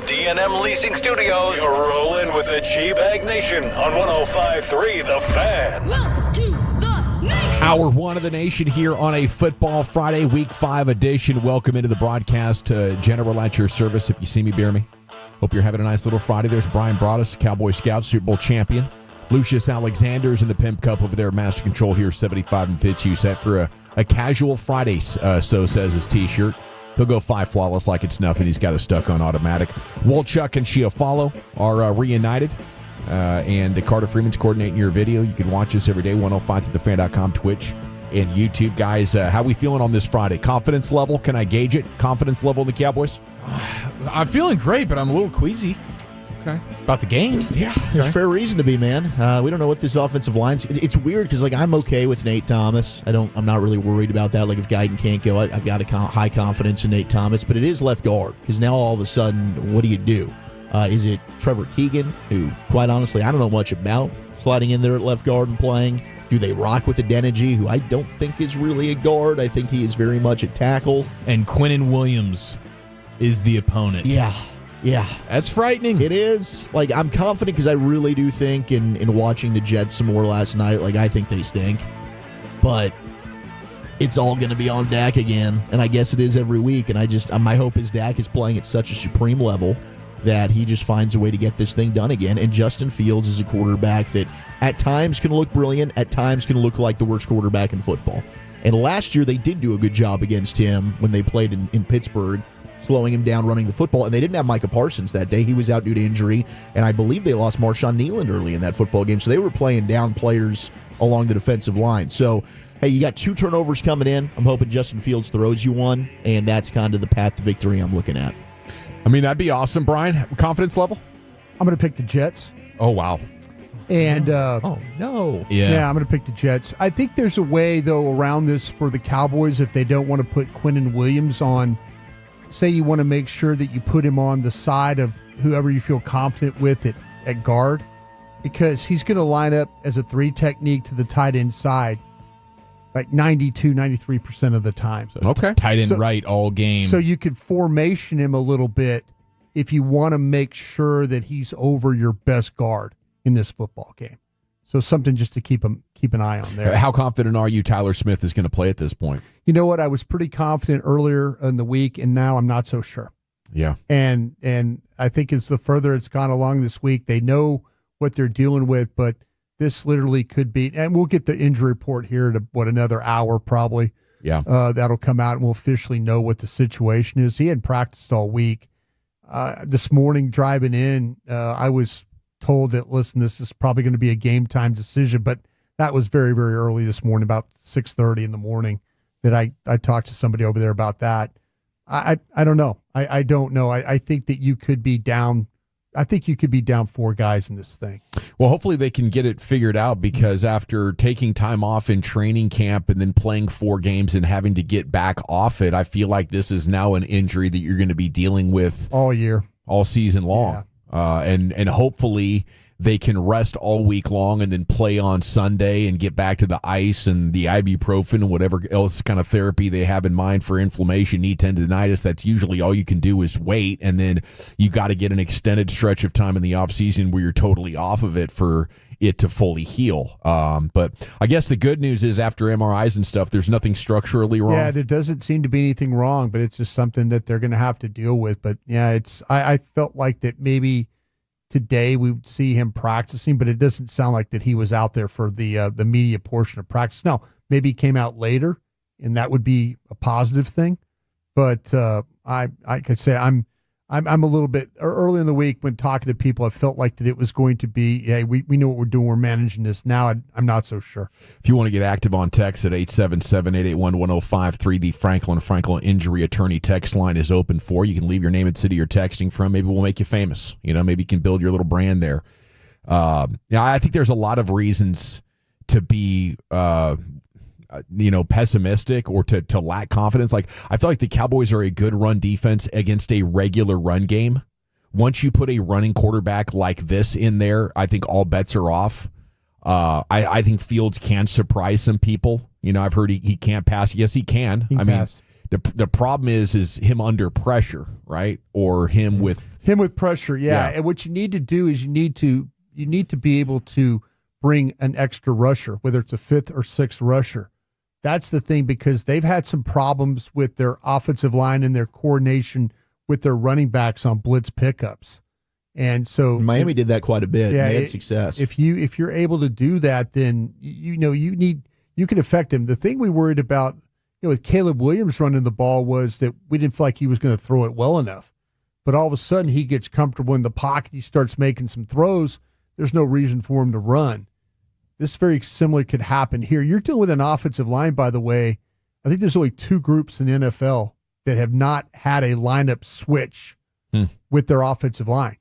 D&M Leasing Studios. You're rolling with the G-Bag Nation on 105.3 The Fan. Welcome to the nation. Hour 1 of the Nation here on a Football Friday, Week 5 edition. Welcome into the broadcast. General at your service. If you see me, bear me. Hope you're having a nice little Friday. There's Brian Broaddus, Cowboy Scout, Super Bowl champion. Lucius Alexander's in the Pimp Cup over there. Master Control here, 75 and Fitz. You set for a casual Friday, so says his T-shirt. He'll go 5 flawless like it's nothing. He's got it stuck on automatic. Wolchuk and Chiafalo are reunited. And Carter Freeman's coordinating your video. You can watch us every day, 105thethefan.com, Twitch, and YouTube. Guys, how we feeling on this Friday? Confidence level, can I gauge it? Confidence level in the Cowboys? I'm feeling great, but I'm a little queasy. Okay. About the game. Yeah, there's fair reason to be, man. We don't know what this offensive line's. It's weird because I'm okay with Nate Thomas. I'm not really worried about that. Like if Guyton can't go, I've got high confidence in Nate Thomas. But it is left guard because now all of a sudden, what do you do? Is it Trevor Keegan, who, quite honestly, I don't know much about, sliding in there at left guard and playing? Do they rock with Adeniji, who I don't think is really a guard? I think he is very much a tackle. And Quinnen Williams is the opponent. Yeah. That's frightening. It is. I'm confident because I really do think in watching the Jets some more last night, I think they stink. But it's all going to be on Dak again, and I guess it is every week. And my hope is Dak is playing at such a supreme level that he just finds a way to get this thing done again. And Justin Fields is a quarterback that at times can look brilliant, at times can look like the worst quarterback in football. And last year they did do a good job against him when they played in Pittsburgh, slowing him down, running the football. And they didn't have Micah Parsons that day. He was out due to injury. And I believe they lost Marshawn Nealand early in that football game. So they were playing down players along the defensive line. So, hey, you got 2 turnovers coming in. I'm hoping Justin Fields throws you one. And that's kind of the path to victory I'm looking at. I mean, that'd be awesome, Brian. Confidence level? I'm going to pick the Jets. Oh, wow. And oh, no. Yeah, I'm going to pick the Jets. I think there's a way, though, around this for the Cowboys if they don't want to put Quinnen Williams on. Say you want to make sure that you put him on the side of whoever you feel confident with at guard, because he's going to line up as a 3 technique to the tight end side 92, 93% of the time. So, okay. Tight end right all game. So you could formation him a little bit if you want to make sure that he's over your best guard in this football game. So something just to keep an eye on there. How confident are you Tyler Smith is going to play at this point? You know what? I was pretty confident earlier in the week, and now I'm not so sure. Yeah. And I think as the further it's gone along this week, they know what they're dealing with, but this literally could be, and we'll get the injury report here in another hour probably. Yeah. That'll come out and we'll officially know what the situation is. He hadn't practiced all week. This morning driving in, I was told that, listen, this is probably going to be a game time decision, but that was very, very early this morning, about 6:30 in the morning, that I talked to somebody over there about that. I don't know. I don't know. I think that you could be down. I think you could be down 4 guys in this thing. Well, hopefully they can get it figured out, because after taking time off in training camp and then playing 4 games and having to get back off it, I feel like this is now an injury that you're going to be dealing with all year, all season long. Yeah. And hopefully they can rest all week long and then play on Sunday and get back to the ice and the ibuprofen and whatever else kind of therapy they have in mind for inflammation, knee tendonitis. That's usually all you can do is wait, and then you got to get an extended stretch of time in the offseason where you're totally off of it for it to fully heal. But I guess the good news is after MRIs and stuff, there's nothing structurally wrong. Yeah, there doesn't seem to be anything wrong, but it's just something that they're going to have to deal with. But yeah, I felt like that maybe today we would see him practicing, but it doesn't sound like that he was out there for the media portion of practice. Now, maybe he came out later, and that would be a positive thing. But I could say I'm a little bit early in the week when talking to people. I felt like that it was going to be, hey, we know what we're doing. We're managing this. Now I'm not so sure. If you want to get active on text at 877-881-1053, the Franklin Injury Attorney text line is open for you. You can leave your name and city you're texting from. Maybe we'll make you famous. Maybe you can build your little brand there. I think there's a lot of reasons to be pessimistic or to lack confidence. Like, I feel like the Cowboys are a good run defense against a regular run game. Once you put a running quarterback like this in there, I think all bets are off. I think Fields can surprise some people. I've heard he can't pass. Yes, he can. Pass. The problem is him under pressure, right? Or him with pressure, yeah. And what you need to do is you need to be able to bring an extra rusher, whether it's a fifth or sixth rusher. That's the thing, because they've had some problems with their offensive line and their coordination with their running backs on blitz pickups. And so Miami did that quite a bit. Yeah, they had success. If you're able to do that, then you can affect him. The thing we worried about, with Caleb Williams running the ball was that we didn't feel like he was going to throw it well enough. But all of a sudden he gets comfortable in the pocket, he starts making some throws. There's no reason for him to run. This very similar could happen here. You're dealing with an offensive line, by the way. I think there's only 2 groups in the NFL that have not had a lineup switch with their offensive line.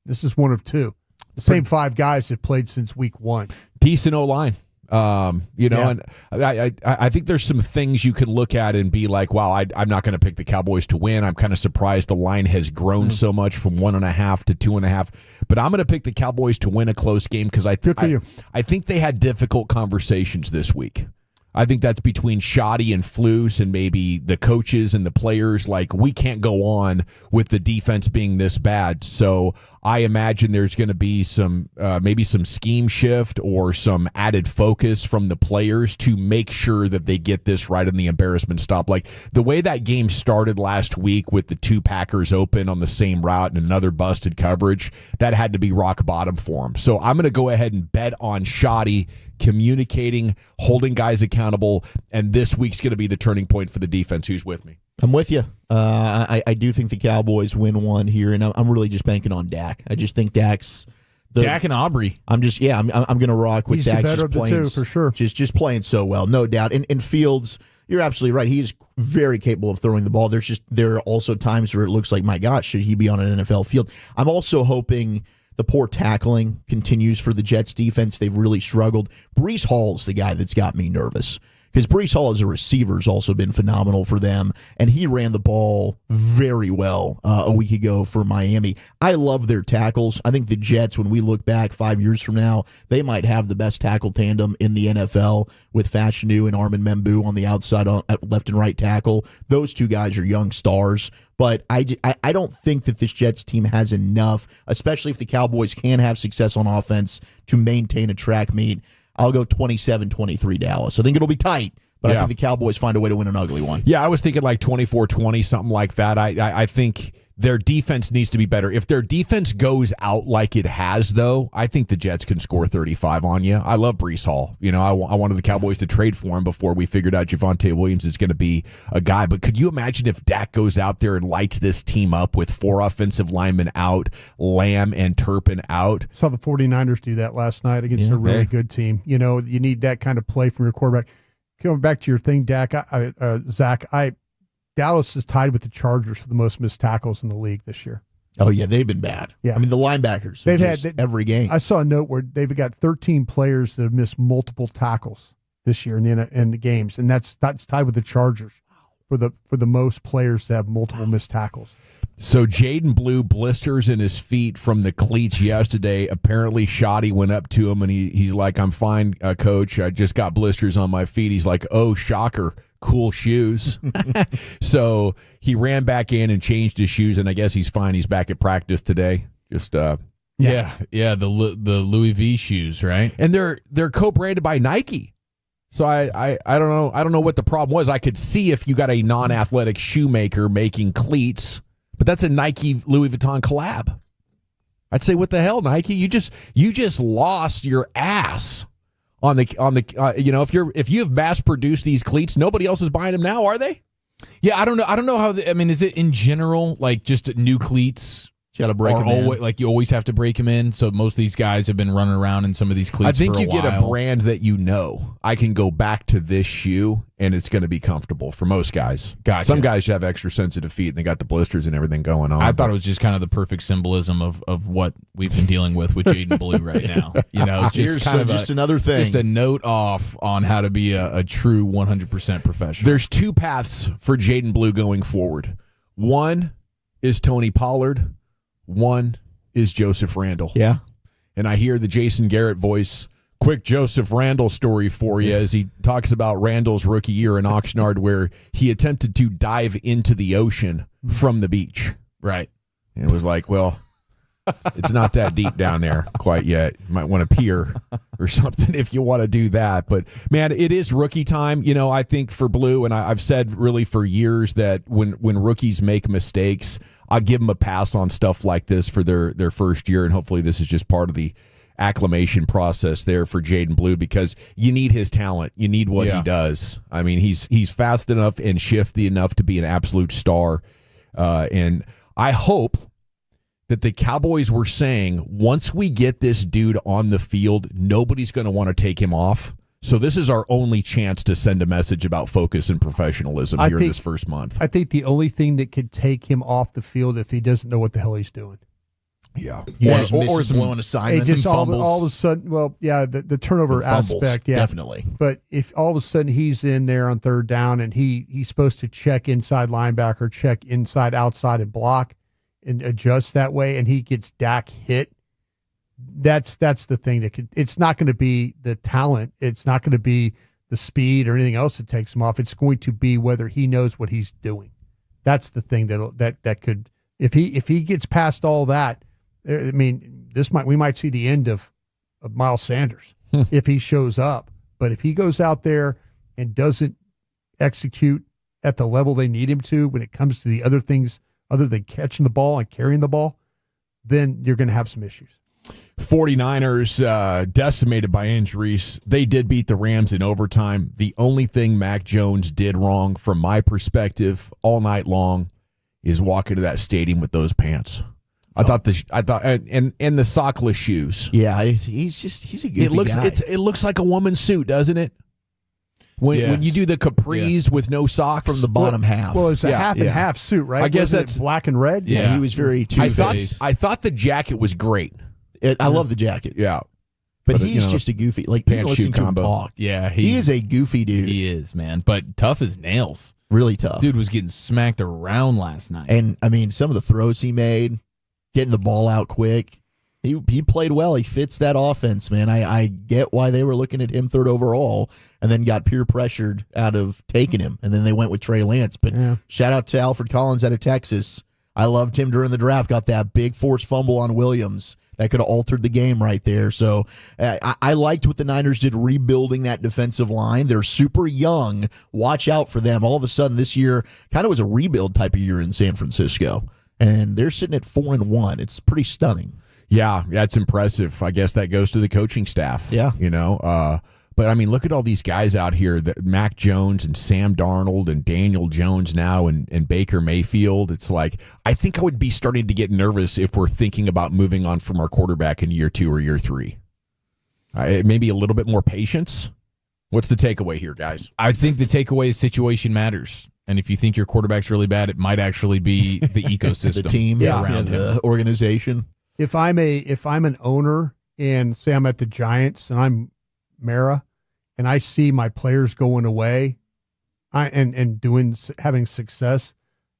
This is one of 2. The same 5 guys have played since week 1. Decent O-line. And I think there's some things you can look at and be like, wow, I'm not going to pick the Cowboys to win. I'm kind of surprised the line has grown so much from 1.5 to 2.5. But I'm going to pick the Cowboys to win a close game because I think they had difficult conversations this week. I think that's between Schotty and Flus and maybe the coaches and the players. Like, we can't go on with the defense being this bad. So I imagine there's going to be some maybe some scheme shift or some added focus from the players to make sure that they get this right and the embarrassment stop. Like the way that game started last week with the 2 Packers open on the same route and another busted coverage, that had to be rock bottom for them. So I'm going to go ahead and bet on Schotty communicating, holding guys accountable, and this week's going to be the turning point for the defense. Who's with me? I'm with you. I do think the Cowboys win one here, and I'm really just banking on Dak. I just think Dak's Dak and Aubrey. I'm going to rock with He's Dak. the better just of the playing, 2 for sure. Just playing so well, no doubt. And Fields, you're absolutely right. He is very capable of throwing the ball. There are also times where it looks like, my gosh, should he be on an NFL field? I'm also hoping the poor tackling continues for the Jets defense. They've really struggled. Breece Hall's the guy that's got me nervous, because Breece Hall as a receiver has also been phenomenal for them, and he ran the ball very well a week ago for Miami. I love their tackles. I think the Jets, when we look back 5 years from now, they might have the best tackle tandem in the NFL with Fashanu and Armin Membu on the outside at left and right tackle. Those 2 guys are young stars. But I don't think that this Jets team has enough, especially if the Cowboys can have success on offense, to maintain a track meet. I'll go 27-23 Dallas. I think it'll be tight, but I think the Cowboys find a way to win an ugly one. Yeah, I was thinking like 24-20, something like that. I think their defense needs to be better. If their defense goes out like it has, though, I think the Jets can score 35 on you. I love Breece Hall. I wanted the Cowboys to trade for him before we figured out Javonte Williams is going to be a guy. But could you imagine if Dak goes out there and lights this team up with 4 offensive linemen out, Lamb and Turpin out? Saw the 49ers do that last night against a really good team. You need that kind of play from your quarterback. Going back to your thing, Zach, Dallas is tied with the Chargers for the most missed tackles in the league this year. Oh, yeah, they've been bad. Yeah. I mean, the linebackers they've had every game. I saw a note where they've got 13 players that have missed multiple tackles this year in the games, and that's tied with the Chargers for the most players to have multiple missed tackles. So Jaden Blue blisters in his feet from the cleats yesterday. Apparently Schotty went up to him, and he's like, I'm fine, coach. I just got blisters on my feet. He's like, oh, shocker. Cool shoes. So he ran back in and changed his shoes, and I guess he's fine. He's back at practice today. Just the Louis V shoes, right? And they're co-branded by Nike. So I don't know what the problem was. I could see if you got a non-athletic shoemaker making cleats, but that's a Nike Louis Vuitton collab. I'd say, what the hell, Nike? You just lost your ass on the if you have mass produced these cleats, nobody else is buying them now, are they? Yeah, I don't know how. Is it in general like just new cleats? You got to break them in. Like you always have to break them in. So most of these guys have been running around in some of these cleats. I think for a you while. Get a brand that I can go back to this shoe and it's going to be comfortable for most guys. Gotcha. Some guys have extra sensitive feet and they got the blisters and everything going on. I thought it was just kind of the perfect symbolism of what we've been dealing with Jaden Blue right now. It's just another thing, just a note off on how to be a true 100% professional. There's 2 paths for Jaden Blue going forward. One is Tony Pollard. One is Joseph Randall. Yeah. And I hear the Jason Garrett voice Quick Joseph Randall story for you as he talks about Randall's rookie year in Oxnard where he attempted to dive into the ocean from the beach. Right. And it was like, well, it's not that deep down there quite yet. You might want to pier or something if you want to do that. But, man, it is rookie time. You know, I think for Blue, and I've said really for years that when rookies make mistakes, I'll give them a pass on stuff like this for their first year, and hopefully this is just part of the acclimation process there for Jaden Blue because you need his talent. You need what he does. I mean, he's fast enough and shifty enough to be an absolute star. And I hope that the Cowboys were saying, once we get this dude on the field, nobody's going to want to take him off. So this is our only chance to send a message about focus and professionalism in this first month. I think the only thing that could take him off the field if he doesn't know what the hell he's doing. Yeah. Or some blowing assignments just and fumbles. all of a sudden, well, yeah, the turnover aspect, yeah. Definitely. But if all of a sudden he's in there on third down and he's supposed to check inside linebacker, check inside, outside, and block and adjust that way, and he gets Dak hit, that's the thing that could. It's not going to be the talent. It's not going to be the speed or anything else that takes him off. It's going to be whether he knows what he's doing. That's the thing that could. If he gets past all that, I mean, we might see the end of Miles Sanders if he shows up. But if he goes out there and doesn't execute at the level they need him to when it comes to the other things other than catching the ball and carrying the ball, then you're going to have some issues. 49ers decimated by injuries. They did beat the Rams in overtime. The only thing Mac Jones did wrong from my perspective all night long is walk into that stadium with those pants. I thought and the sockless shoes. Yeah, he's a goofy guy. It looks like a woman's suit, doesn't it? When you do the capris with no socks from the bottom half. Well, it's a half and half suit, right? I guess that's black and red. Yeah, he was very two-faced. I thought the jacket was great. I love the jacket. Yeah. But he's just a goofy, people listen to him talk. Yeah, he is a goofy dude. He is, man, but tough as nails. Really tough. Dude was getting smacked around last night. And, I mean, some of the throws he made, getting the ball out quick, he played well. He fits that offense, man. I get why they were looking at him third overall and then got peer pressured out of taking him. And then they went with Trey Lance. But shout out to Alfred Collins out of Texas. I loved him during the draft. Got that big forced fumble on Williams. That could have altered the game right there. So I liked what the Niners did rebuilding that defensive line. They're super young. Watch out for them. All of a sudden this year kind of was a rebuild type of year in San Francisco. And they're sitting at 4-1. It's pretty stunning. Yeah, that's impressive. I guess that goes to the coaching staff. Yeah. But, I mean, look at all these guys out here, Mac Jones and Sam Darnold and Daniel Jones now and Baker Mayfield. It's like, I think I would be starting to get nervous if we're thinking about moving on from our quarterback in year 2 or year 3. Maybe a little bit more patience. What's the takeaway here, guys? I think the takeaway is situation matters. And if you think your quarterback's really bad, it might actually be the ecosystem. The team around the organization. If I'm an owner and say I'm at the Giants and I'm Mara and I see my players going away and having success,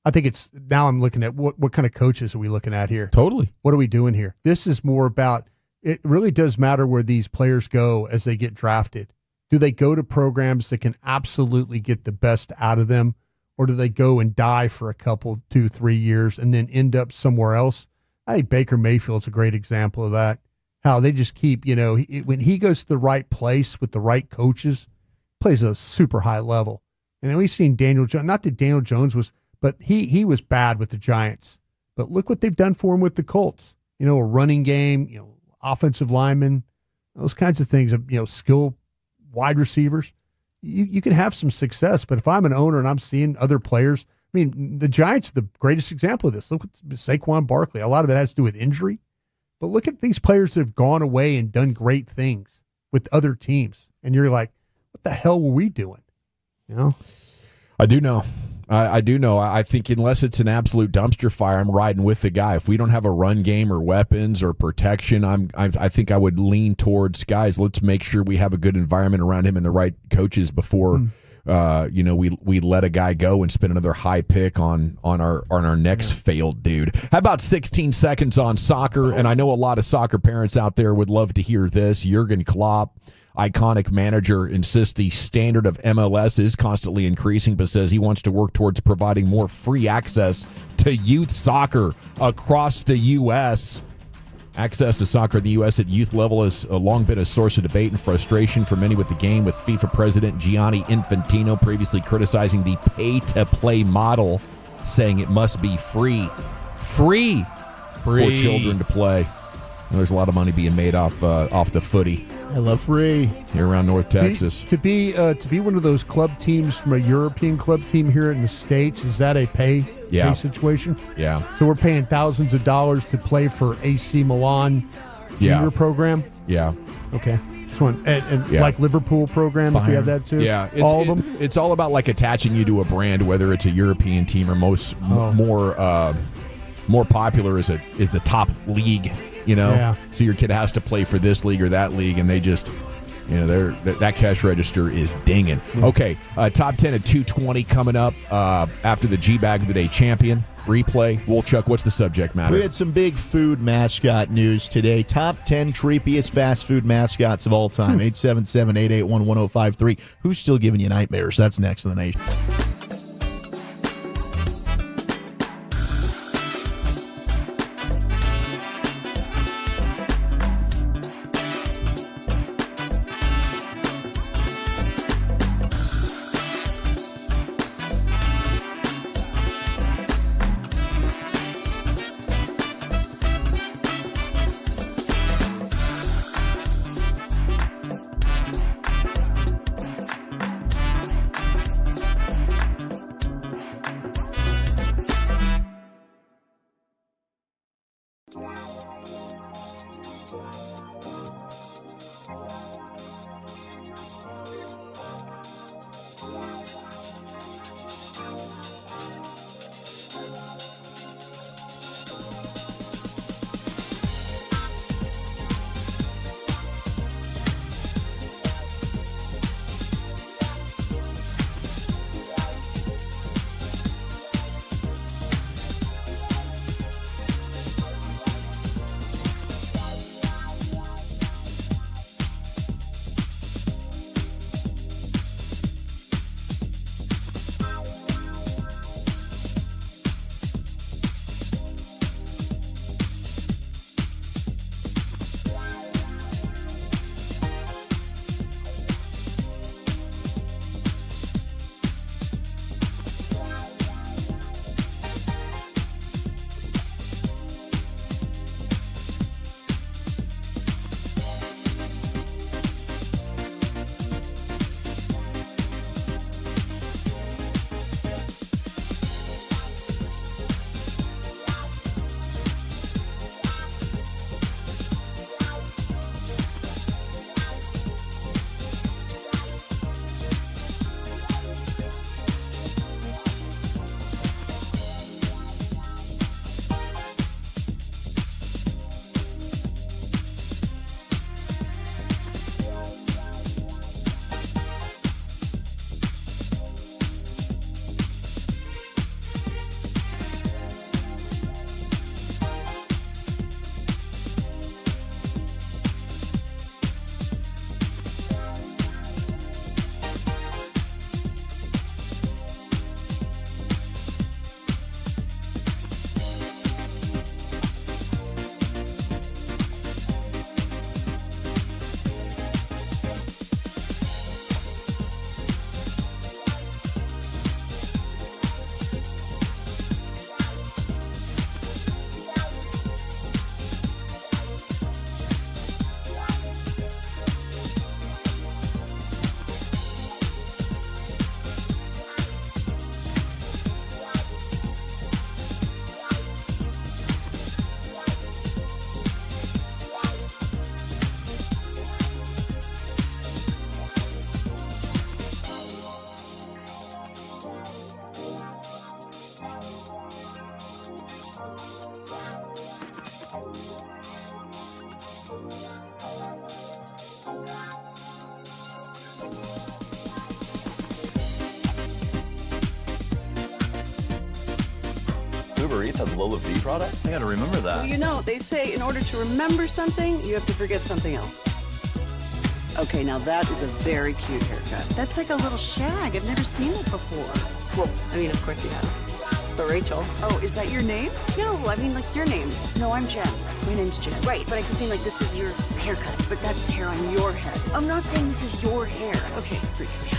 I think now I'm looking at what kind of coaches are we looking at here? Totally. What are we doing here? This is more about, it really does matter where these players go as they get drafted. Do they go to programs that can absolutely get the best out of them, or do they go and die for a couple, 2-3 years and then end up somewhere else? I think Baker Mayfield's a great example of that. How they just keep, when he goes to the right place with the right coaches, plays a super high level. And we've seen Daniel Jones, not that Daniel Jones was, but he was bad with the Giants. But look what they've done for him with the Colts. A running game, offensive linemen, those kinds of things, skill wide receivers. You can have some success, but if I'm an owner and I'm seeing other players, I mean, the Giants are the greatest example of this. Look at Saquon Barkley. A lot of it has to do with injury, but look at these players that have gone away and done great things with other teams. And you're like, what the hell were we doing? I do know. I do know. I think unless it's an absolute dumpster fire, I'm riding with the guy. If we don't have a run game or weapons or protection, I think I would lean towards, guys, let's make sure we have a good environment around him and the right coaches before we let a guy go and spend another high pick on our next failed dude. How about 16 seconds on soccer? And I know a lot of soccer parents out there would love to hear this. Jurgen Klopp, iconic manager, insists the standard of MLS is constantly increasing, but says he wants to work towards providing more free access to youth soccer across the U.S. Access to soccer in the U.S. at youth level has long been a source of debate and frustration for many with the game, with FIFA President Gianni Infantino previously criticizing the pay-to-play model, saying it must be free for children to play. And there's a lot of money being made off the footy. I love free here around North Texas. To be one of those club teams from a European club team here in the States, is that a pay situation? Yeah. So we're paying thousands of dollars to play for AC Milan junior program? Yeah. Okay. Just one, and like Liverpool program, if we have that too? Yeah. All of them? It's all about like attaching you to a brand, whether it's a European team or more popular is a top league. So your kid has to play for this league or that league, and they just, that cash register is dinging. Okay, top 10 at 2:20 coming up after the G-Bag of the Day champion replay. Wolchuk, what's the subject matter? We had some big food mascot news today. Top 10 creepiest fast food mascots of all time. 877-881-1053. Who's still giving you nightmares? That's next in the nation. Uber Eats has Lola Bee products? I gotta remember that. Well, you know, they say in order to remember something, you have to forget something else. Okay, now that is a very cute haircut. That's like a little shag. I've never seen it before. Well, I mean, of course you have. It's the Rachel. Oh, is that your name? No, I mean like your name. No, I'm Jen. My name's Jen. Right, but I just mean like this is your haircut, but that's hair on your head. I'm not saying this is your hair. Okay, freaking me out.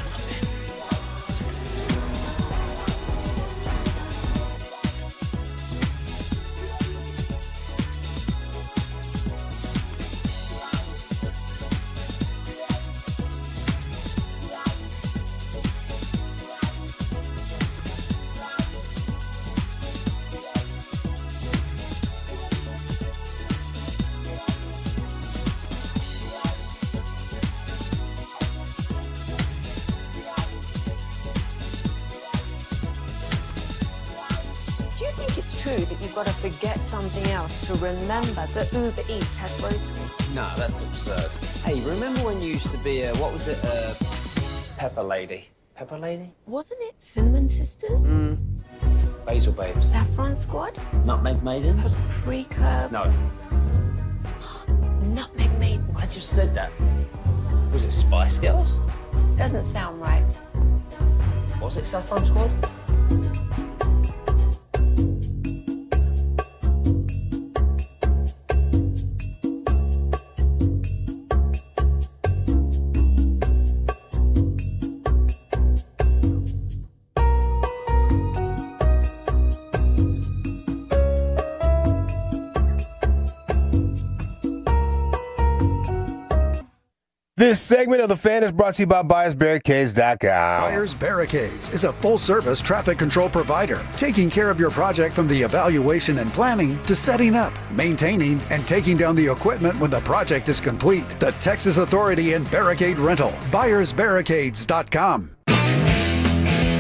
That you've got to forget something else to remember that Uber Eats has groceries. No, that's absurd. Hey, remember when you used to be Pepper Lady? Pepper Lady? Wasn't it Cinnamon Sisters? Basil Babes. Saffron Squad? Nutmeg Maidens? Paprika? No. Nutmeg Maidens. I just said that. Was it Spice Girls? Doesn't sound right. Was it Saffron Squad? This segment of The Fan is brought to you by BuyersBarricades.com. Buyers Barricades is a full-service traffic control provider, taking care of your project from the evaluation and planning to setting up, maintaining, and taking down the equipment when the project is complete. The Texas Authority in Barricade Rental. BuyersBarricades.com.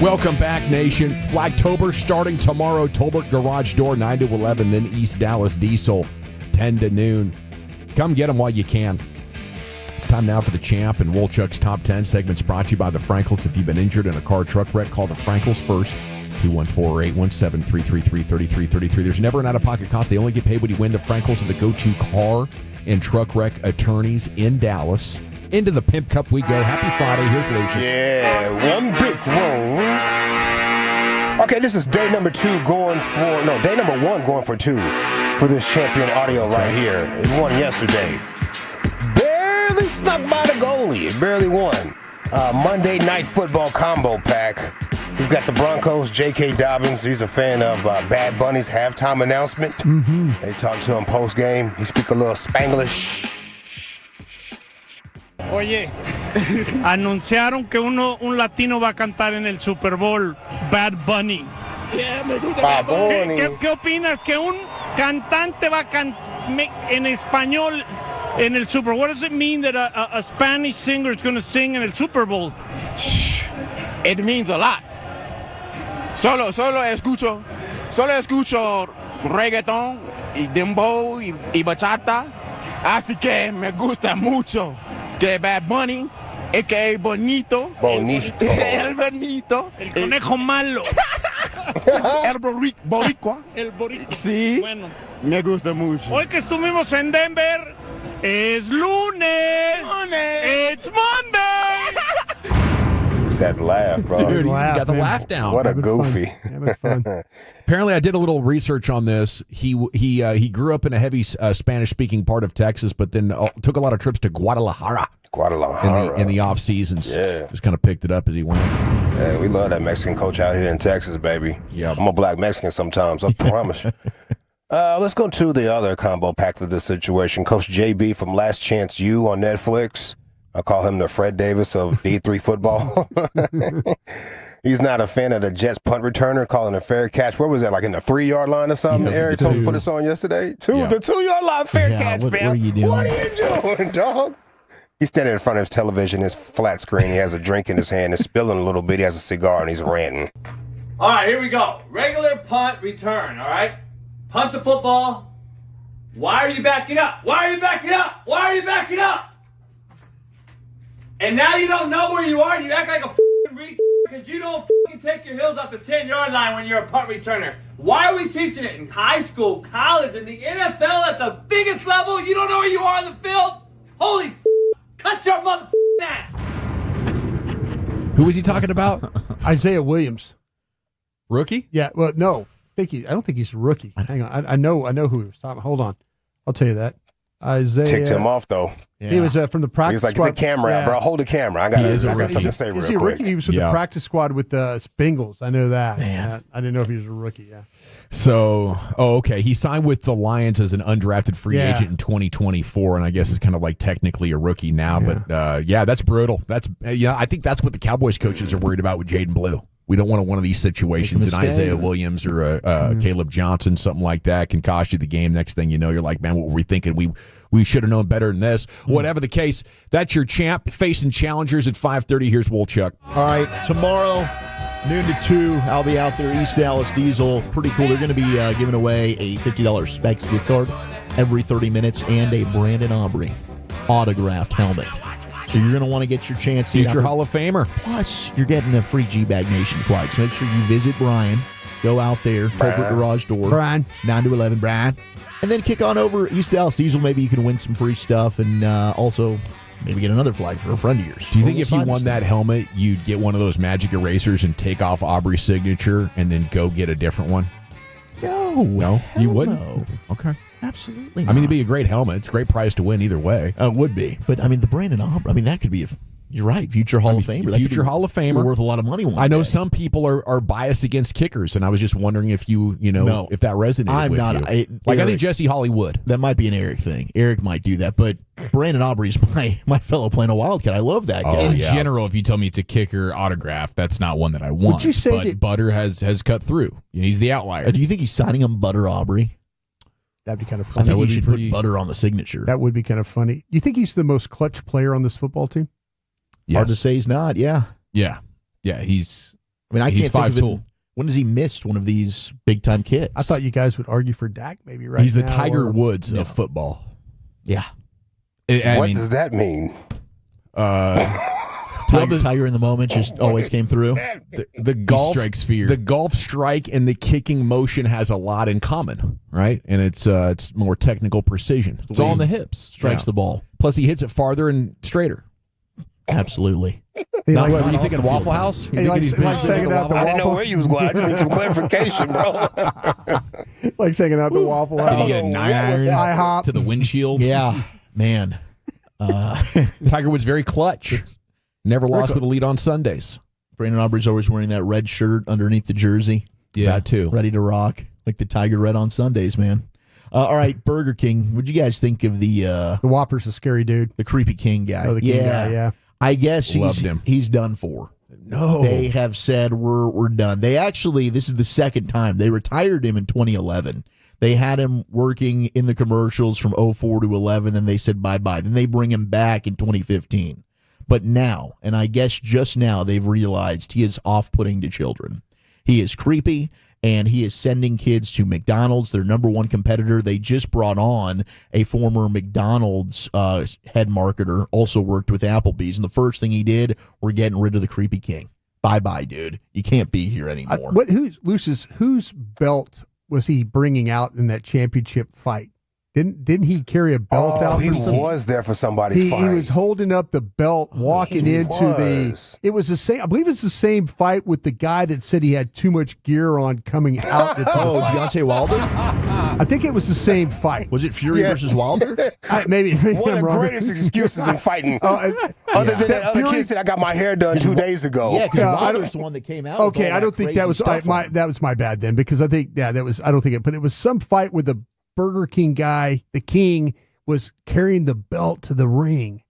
Welcome back, Nation. Flagtober starting tomorrow. Tolbert Garage Door, 9 to 11. Then East Dallas Diesel, 10 to noon. Come get them while you can. It's time now for the Champ and Wolchuk's Top 10 segments brought to you by the Frankels. If you've been injured in a car truck wreck, call the Frankels first. 214-817-333-3333. There's never an out-of-pocket cost. They only get paid when you win. The Frankels are the go-to car and truck wreck attorneys in Dallas. Into the Pimp Cup we go. Happy Friday. Here's Lucius. Yeah, one big roll. Okay, this is day number one going for two for this champion audio right here. It won yesterday. Barely snuck by the goalie. It barely won. Monday Night Football combo pack. We've got the Broncos, J.K. Dobbins. He's a fan of Bad Bunny's halftime announcement. Mm-hmm. They talked to him post-game. He speak a little Spanglish. Oye, anunciaron que un latino va a cantar en el Super Bowl, Bad Bunny. Yeah, me gusta Bad Bunny. ¿Qué opinas que un cantante va a cantar en español en el Super Bowl? What does it mean that a Spanish singer is going to sing in el Super Bowl? It means a lot. Solo escucho reggaeton y dembow y bachata, así que me gusta mucho que Bad Bunny, a.k.a. Bonito. El Bonito. El conejo malo. El boricua. El boricua. Sí, bueno. Me gusta mucho. Hoy que estuvimos en Denver, es lunes. It's Monday. It's that laugh, bro. Dude, he's got the laugh down. What a goofy. Apparently, I did a little research on this. He grew up in a heavy Spanish-speaking part of Texas, but then took a lot of trips to Guadalajara in the off seasons. Yeah, just kind of picked it up as he went. Yeah, we love that Mexican coach out here in Texas, baby. Yeah, I'm a black Mexican sometimes. I promise you. Let's go to the other combo pack of this situation. Coach JB from Last Chance U on Netflix. I call him the Fred Davis of D3 football. He's not a fan of the Jets punt returner calling a fair catch. Where was that, like in the 3-yard line or something? Eric put us on yesterday. The 2-yard line fair catch, man. What are you doing? What are you doing, dog? He's standing in front of his television, his flat screen. He has a drink in his hand. It's spilling a little bit. He has a cigar, and he's ranting. All right, here we go. Regular punt return, all right? Punt the football. Why are you backing up? Why are you backing up? Why are you backing up? And now you don't know where you are. You act like a f***ing retard because you don't f***ing can take your heels off the 10-yard line when you're a punt returner. Why are we teaching it in high school, college, and the NFL at the biggest level? You don't know where you are on the field? Holy cut your mother ass. Who was he talking about? Isaiah Williams. Rookie? Yeah, well, no. I don't think he's a rookie. Hang on. I know who he was talking about. Hold on. I'll tell you that. Isaiah. Ticked him off, though. Yeah. He was from the practice squad. He was like, get the camera out, bro. Hold the camera. I got something to say real quick. Is he a rookie? He was with the practice squad with the Bengals. I know that. Man. I didn't know if he was a rookie, yeah. So, okay. He signed with the Lions as an undrafted free agent in 2024, and I guess is kind of like technically a rookie now. But, that's brutal. I think that's what the Cowboys coaches are worried about with Jaden Blue. We don't want one of these situations, an Isaiah Williams or Caleb Johnson, something like that, can cost you the game. Next thing you know, you're like, man, what were we thinking? We should have known better than this. Whatever the case, that's your champ facing challengers at 5:30. Here's Wolchuk. All right, tomorrow, noon to 2, I'll be out there, East Dallas Diesel. Pretty cool. They're going to be giving away a $50 Specs gift card every 30 minutes and a Brandon Aubrey autographed helmet. So you're going to want to get your chance. Future Hall of Famer. Plus, you're getting a free G-Bag Nation flight. So make sure you visit Brian. Go out there, corporate garage door. Brian. 9 to 11, Brian. And then kick on over East Dallas Diesel. Maybe you can win some free stuff and also maybe get another flight for a friend of yours. Do you think if you won that helmet, you'd get one of those magic erasers and take off Aubrey's signature and then go get a different one? No, you wouldn't. No. Okay, absolutely. I mean, it'd be a great helmet. It's a great prize to win either way. It would be, but I mean, the Brandon Aubrey. I mean, that could be. You're right, future Hall of Famer. Future Hall of Famer, worth a lot of money. I know some people are biased against kickers, and I was just wondering if if that resonated with you. I think Jesse Hollywood. That might be an Eric thing. Eric might do that, but Brandon Aubrey's my fellow playing a Wildcat. I love that guy. In general, if you tell me it's a kicker autograph, that's not one that I want. Would you say that Butter has cut through? He's the outlier. Do you think he's signing him Butter Aubrey? That'd be kind of funny. I think he should put Butter on the signature. That would be kind of funny. Do you think he's the most clutch player on this football team? Yes. Hard to say he's not. Yeah. He's. I mean, I he's can't think of 5-tool. When has he missed one of these big time kicks? I thought you guys would argue for Dak maybe right He's now. the Tiger Woods of football. Yeah. What does that mean? Tiger in the moment just always came through. The golf strikes fear. The golf strike and the kicking motion has a lot in common, right? And it's more technical precision. It's all in the hips. Strikes the ball. Plus, he hits it farther and straighter. Absolutely. What were you thinking? Waffle House? He likes hanging out the I didn't know Waffle. where you was going. I just need some clarification, bro. Likes hanging out the Waffle House. Did he get a 9-iron IHOP. to the windshield? Yeah, man. Tiger Woods very clutch. Never lost with a lead on Sundays. Brandon Aubrey's always wearing that red shirt underneath the jersey. Yeah, that too. Ready to rock like the Tiger Red on Sundays, man. All right, Burger King. What'd you guys think of the Whopper's a scary dude, the creepy King guy? Oh, the King guy, yeah. I guess he's done for. No, they have said we're done. They actually, this is the second time they retired him in 2011. They had him working in the commercials from 04 to 11, then they said bye-bye. Then they bring him back in 2015. But now, and I guess just now, they've realized he is off-putting to children. He is creepy, and he is sending kids to McDonald's, their number one competitor. They just brought on a former McDonald's head marketer, also worked with Applebee's, and the first thing he did, we're getting rid of the creepy King. Bye-bye, dude. You can't be here anymore. Whose belt was he bringing out in that championship fight? Didn't he carry a belt out? He was there for somebody's fight. He was holding up the belt, walking It was the same. I believe it's the same fight with the guy that said he had too much gear on coming out. Deontay Wilder. I think it was the same fight. Was it Fury versus Wilder? Maybe one of the wrong. greatest excuses in fighting. Other than that other kid said, I got my hair done 2 days ago. Yeah, because Wilder's the one that came out. Okay, I don't think that was my bad then, because I think that was, I don't think it, but it was some fight with the Burger King guy. The King was carrying the belt to the ring.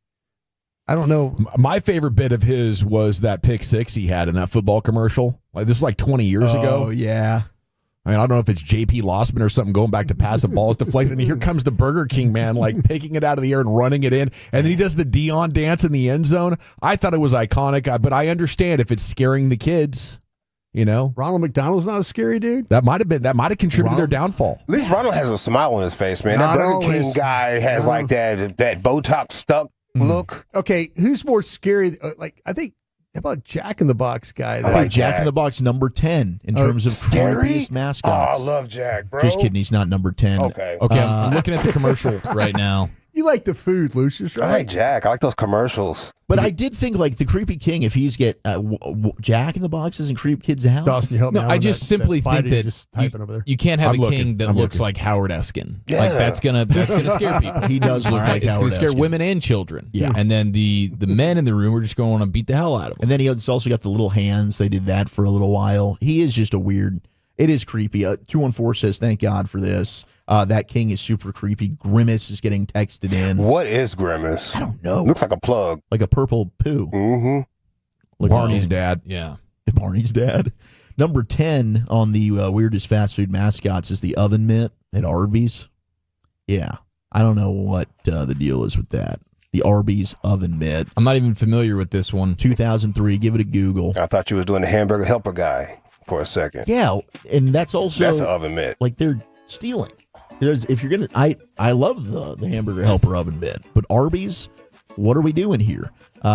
I don't know. My favorite bit of his was that pick six he had in that football commercial. Like, this was like 20 years ago. Oh, yeah. I mean, I don't know if it's J.P. Lossman or something going back to pass the ball. It's deflected. And here comes the Burger King man, like picking it out of the air and running it in. And then he does the Dion dance in the end zone. I thought it was iconic, but I understand if it's scaring the kids. You know, Ronald McDonald's not a scary dude. That might have contributed to their downfall. At least Ronald has a smile on his face, man. Not That Burger always. King guy has like that Botox stuck look. Okay, who's more scary? Like, I think How about Jack in the Box guy? I like Jack in the Box number 10 in terms of creepiest mascots. Oh, I love Jack, bro. Just kidding, he's not number 10. Okay. I'm looking at the commercial right now. You like the food, Lucius, right? I like Jack. I like those commercials. But I did think, like, the Creepy King, if he's Jack in the Box doesn't creep kids out. Dawson, you help me No, out I on just that simply think fighting that just typing over there. you can't have I'm a king looking. that I'm looks looking. like Howard Eskin. Yeah. Like that's gonna scare people. He does look like It's Howard gonna scare Eskin. women and children. Yeah. And then the men in the room are just going to beat the hell out of him. And then he's also got the little hands. They did that for a little while. He is just a weird. It is creepy. 214 says, "Thank God for this." That king is super creepy. Grimace is getting texted in. What is Grimace? I don't know. Looks like a plug. Like a purple poo. Mm-hmm. Like Barney's dad. Yeah. Barney's dad. Number 10 on the weirdest fast food mascots is the oven mitt at Arby's. Yeah. I don't know what the deal is with that. The Arby's oven mitt. I'm not even familiar with this one. 2003. Give it a Google. I thought you was doing the hamburger helper guy for a second. Yeah. And that's also. That's an oven mitt. Like they're stealing. If you're going to. I love the hamburger helper oven mitt. But Arby's, what are we doing here?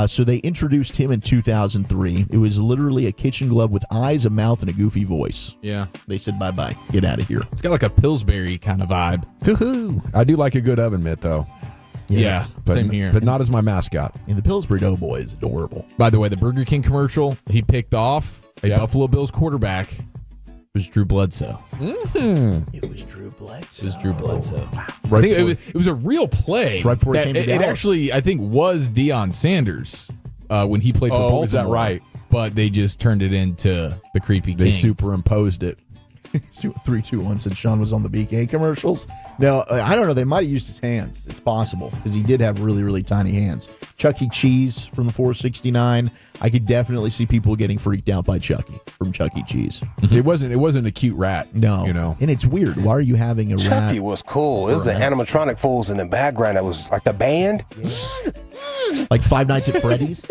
So they introduced him in 2003. It was literally a kitchen glove with eyes, a mouth, and a goofy voice. Yeah. They said, bye-bye. Get out of here. It's got like a Pillsbury kind of vibe. Hoo-hoo. I do like a good oven mitt, though. Yeah, But, same here. but not as my mascot. And the Pillsbury Doughboy is adorable. By the way, the Burger King commercial, he picked off a Buffalo Bills quarterback. It was Drew Bledsoe. Mm-hmm. It was Drew Bledsoe. It was Drew Bledsoe. Right I think before- it was a real play. Right before he that came to it Dallas. actually, I think, was Deion Sanders when he played for Baltimore. Is that right? But they just turned it into the Creepy They King. superimposed it. 321 said Sean was on the BK commercials. No, I don't know. They might have used his hands. It's possible because he did have really, really tiny hands. Chuck E. Cheese from the 469. I could definitely see people getting freaked out by Chucky from Chuck E. Cheese. It wasn't a cute rat. No, you know. And it's weird. Why are you having a rat? Chucky was cool. It was the animatronic fools in the background that was like the band. Like Five Nights at Freddy's.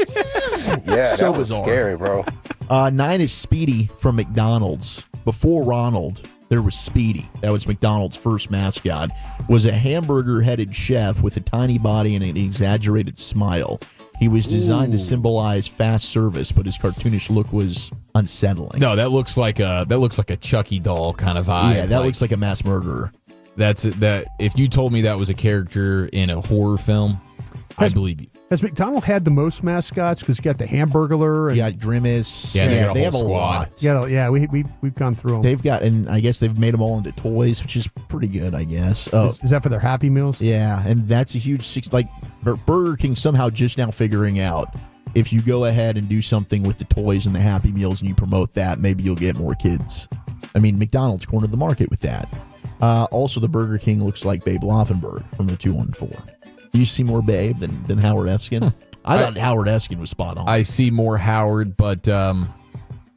Yeah, So that was bizarre. scary, bro. 9 is Speedy from McDonald's. Before Ronald, there was Speedy. That was McDonald's first mascot. Was a hamburger-headed chef with a tiny body and an exaggerated smile. He was designed to symbolize fast service, but his cartoonish look was unsettling. No, that looks like a Chucky doll kind of vibe. Yeah, that looks like a mass murderer. That's it. That if you told me that was a character in a horror film, I believe you. Has McDonald had the most mascots? Because you got the Hamburglar. And, You got Grimace. Yeah, they got a they whole have a squad. lot. yeah, we've gone through them. They've got, and I guess they've made them all into toys, which is pretty good, I guess. Oh, Is that for their Happy Meals? yeah, and that's a huge Burger King somehow just now figuring out if you go ahead and do something with the toys and the Happy Meals and you promote that, maybe you'll get more kids. I mean, McDonald's cornered the market with that. Also, the Burger King looks like Babe Laufenberg from the 214. You see more Babe than Howard Eskin? I thought Howard Eskin was spot on. I see more Howard, but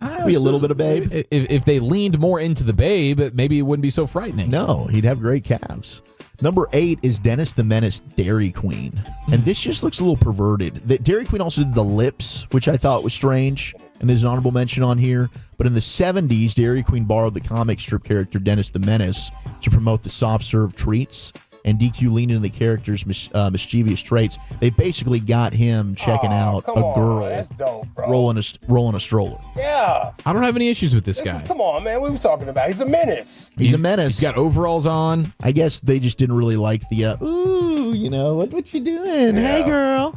Maybe a little bit of Babe. If they leaned more into the Babe, maybe it wouldn't be so frightening. No, he'd have great calves. Number 8 is Dennis the Menace Dairy Queen. And this just looks a little perverted. The Dairy Queen also did the lips, which I thought was strange, and there's an honorable mention on here. But in the 70s, Dairy Queen borrowed the comic strip character Dennis the Menace to promote the soft serve treats. And DQ leaned into the character's mischievous traits. They basically got him checking out a girl That's dope, bro. rolling a stroller. Yeah. I don't have any issues with this guy. Come on, man. What are we talking about? He's a menace. He's a menace. He's got overalls on. I guess they just didn't really like the ooh, you know, what you doing? Hey, girl.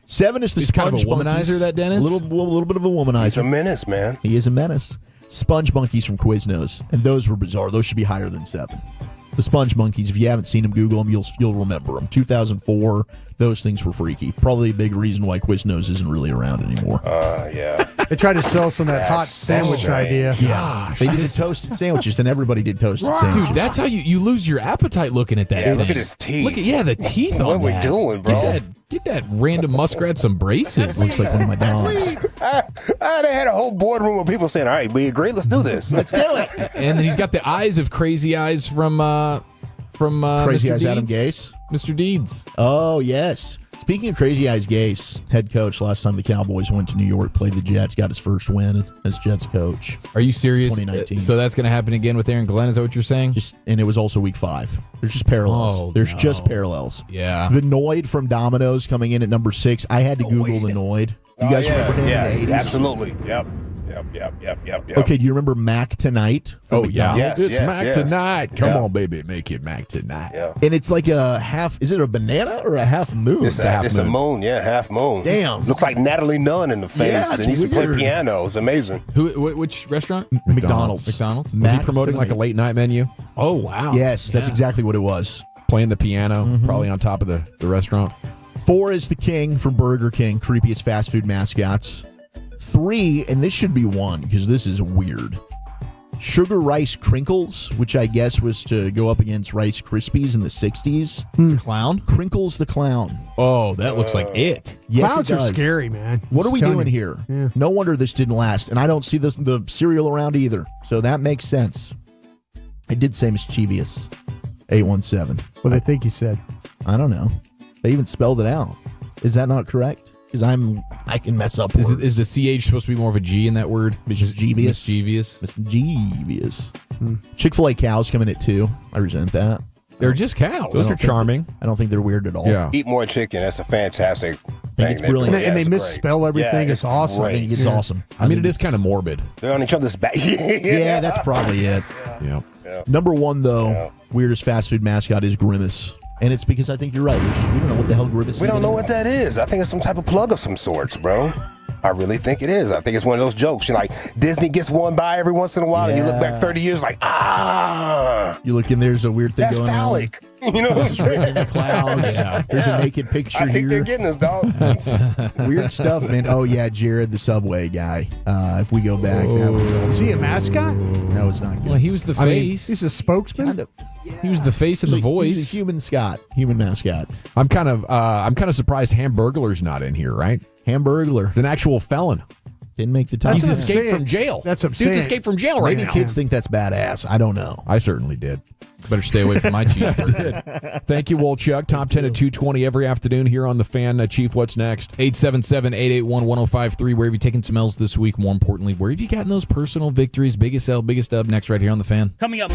7 is the He's Sponge kind of a womanizer, Monkeys. that Dennis? A little bit of a womanizer. He's a menace, man. He is a menace. Sponge Monkeys from Quiznos, and those were bizarre. Those should be higher than 7. The Sponge Monkeys, if you haven't seen them, Google them. You'll remember them. 2004, those things were freaky. Probably a big reason why Quiznos isn't really around anymore. Yeah. They tried to sell some of that hot sandwich idea. Yeah, they did the toasted sandwiches, and everybody did toasted sandwiches. Dude, that's how you lose your appetite looking at that Yeah, thing. look at his teeth. Look at the teeth on What we that. doing, bro? Get that random muskrat some braces. Looks like one of my dogs. They had a whole boardroom of people saying, all right, we agree, let's do this. Let's do it. And then he's got the eyes of Crazy Eyes from Crazy Mr. Eyes Adam Deeds. Gase. Mr. Deeds. Oh, yes. Speaking of Crazy Eyes Gase, head coach last time the Cowboys went to New York, played the Jets, got his first win as Jets coach. Are you serious? 2019. So that's going to happen again with Aaron Glenn? Is that what you're saying? And it was also week 5. There's just parallels. Oh, There's just parallels. Yeah. The Noid from Domino's coming in at number 6. I had to Google the Noid. You guys remember him in the 80s? Absolutely. Yep. Okay, do you remember Mac Tonight? Oh, yeah. Yes, It's yes, Mac yes. tonight. Come Yeah. on, baby. Make it Mac tonight. Yeah. And it's like a half, is it a banana or a half moon? It's a moon, yeah, half moon. Damn. Looks like Natalie Nunn in the face. Yeah, it's and he used to play weird. piano. It's amazing. Which restaurant? McDonald's. McDonald's? Was he Mac promoting like a tonight. late night menu? Oh, wow. Yes, that's exactly what it was. Playing the piano, probably on top of the restaurant. 4 is the King from Burger King, creepiest fast food mascots. 3, and this should be 1 because this is weird. Sugar Rice Crinkles, which I guess was to go up against Rice Krispies in the 60s. Clown? Crinkles the Clown. Oh, that looks like it. Yes, Clouds it are does. scary, man. What are Just we telling doing you. here? Yeah. No wonder this didn't last. And I don't see the cereal around either. So that makes sense. I did say mischievous. 817. What they think you said. I don't know. They even spelled it out. Is that not correct? Because I can mess up words. Is the CH supposed to be more of a G in that word? Mischievous. Mischievous. Chick-fil-A cows coming at 2. I resent that. They're just cows. Those are charming. I don't think they're weird at all. Yeah. Eat more chicken. That's a fantastic think thing. it's brilliant. Yeah, And they it's misspell great. everything. Yeah, It's awesome. I think it's Yeah. awesome. I mean, it is kind of morbid. They're on each other's back. Yeah, that's probably it. Yeah. Number 1, though, weirdest fast food mascot is Grimace. And it's because I think you're right. We don't know what the hell Grimace is. We don't know what that is. I think it's some type of plug of some sorts, bro. I really think it is. I think it's one of those jokes. You know, like Disney gets one by every once in a while, and you look back 30 years like, You look in there's a weird thing that's going phallic. You know what I'm on. Right in the saying? clouds. Yeah. There's a naked picture I think here. they're getting us, dog. Weird stuff, man. Oh yeah, Jared, the Subway guy. If we go back, that was Is he a mascot? that was not good. Well, he was the face. He's a spokesman? Kind of, He was the face and the He's voice. a human mascot. I'm kind of surprised Hamburglar's not in here, right? Hamburglar He's an actual felon. didn't make the top. He's what I'm escaped saying. from jail. That's what I'm Dude's saying. escaped from jail right Maybe now. kids think that's badass. I don't know. I certainly did. Better stay away from my cheeseburger. Thank you, Wolchuk. Top 10 at 2:20 every afternoon here on The Fan. Chief, what's next? 877-881-1053. Where have you taken some L's this week? More importantly, where have you gotten those personal victories? Biggest L, biggest dub. Next right here on The Fan. Coming up.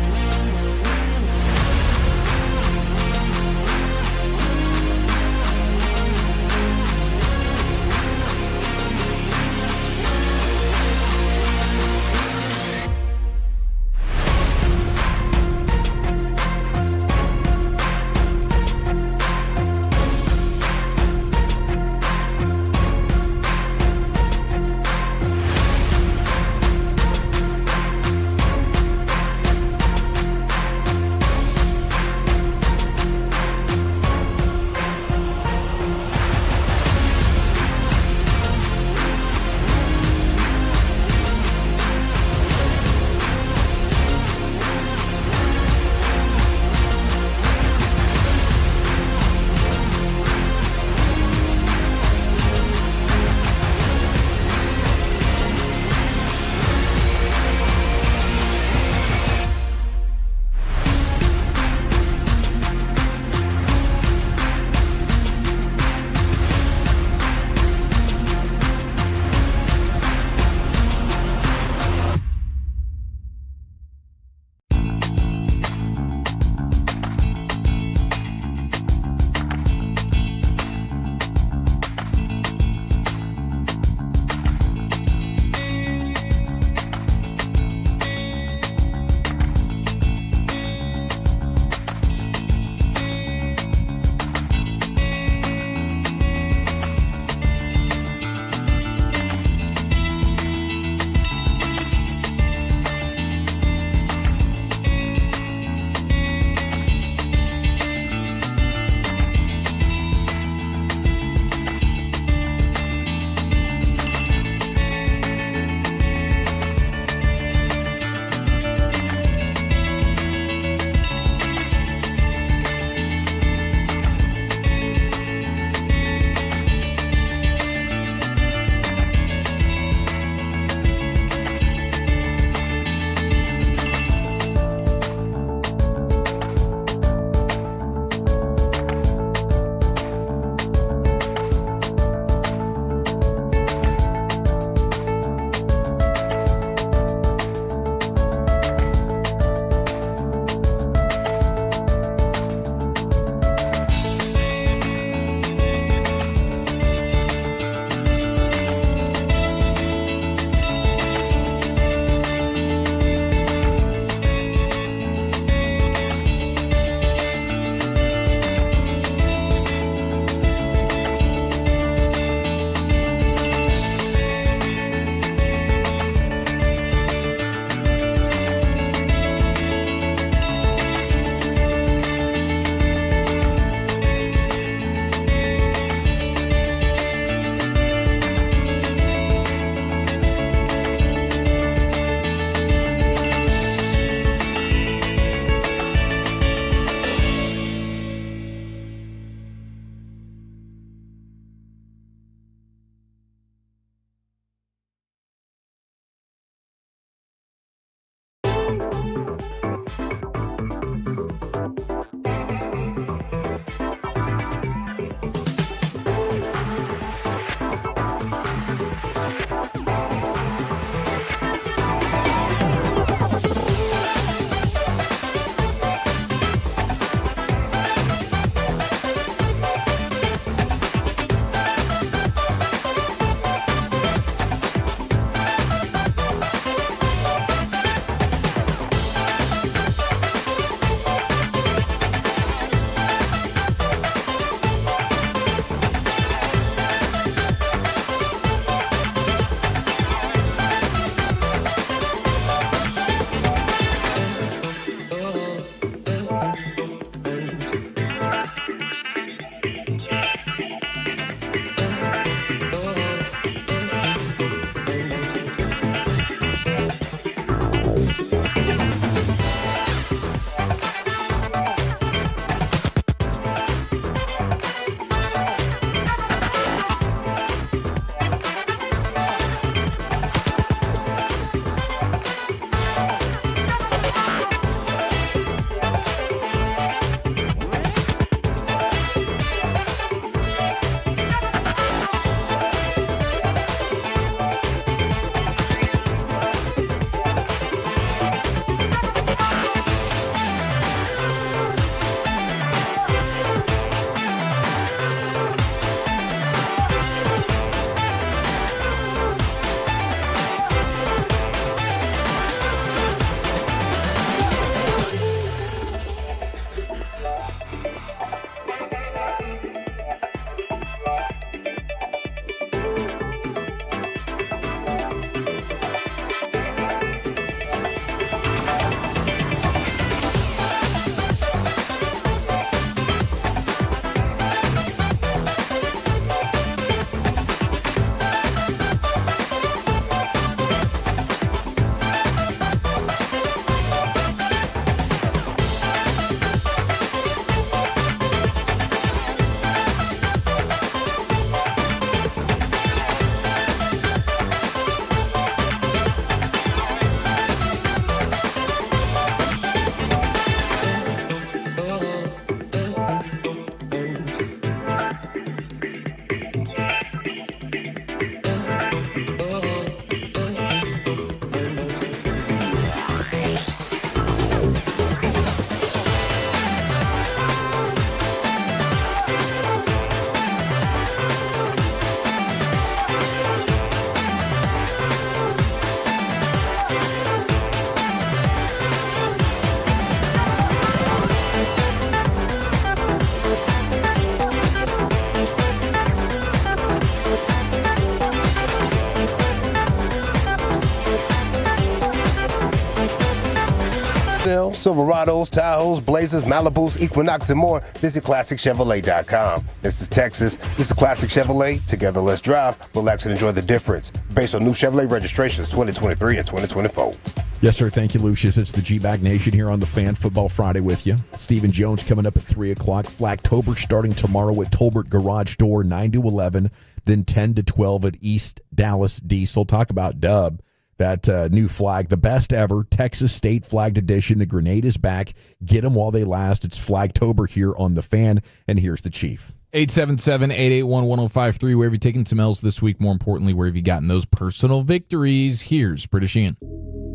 Silverados, Tahoes, Blazers, Malibus, Equinox, and more, visit ClassicChevrolet.com. This is Texas. This is Classic Chevrolet. Together, let's drive, relax, and enjoy the difference. Based on new Chevrolet registrations 2023 and 2024. Yes, sir. Thank you, Lucius. It's the G-Bag Nation here on the Fan Football Friday with you. Stephen Jones coming up at 3 o'clock. Flagtober starting tomorrow at Tolbert Garage Door, 9 to 11, then 10 to 12 at East Dallas Diesel. Talk about Dub, that new flag, the best ever, Texas State Flagged Edition. The grenade is back. Get them while they last. It's Flagtober here on the Fan, and here's the Chief. 877-881-1053. Where have you taken some L's this week? More importantly, where have you gotten those personal victories? Here's British Ian.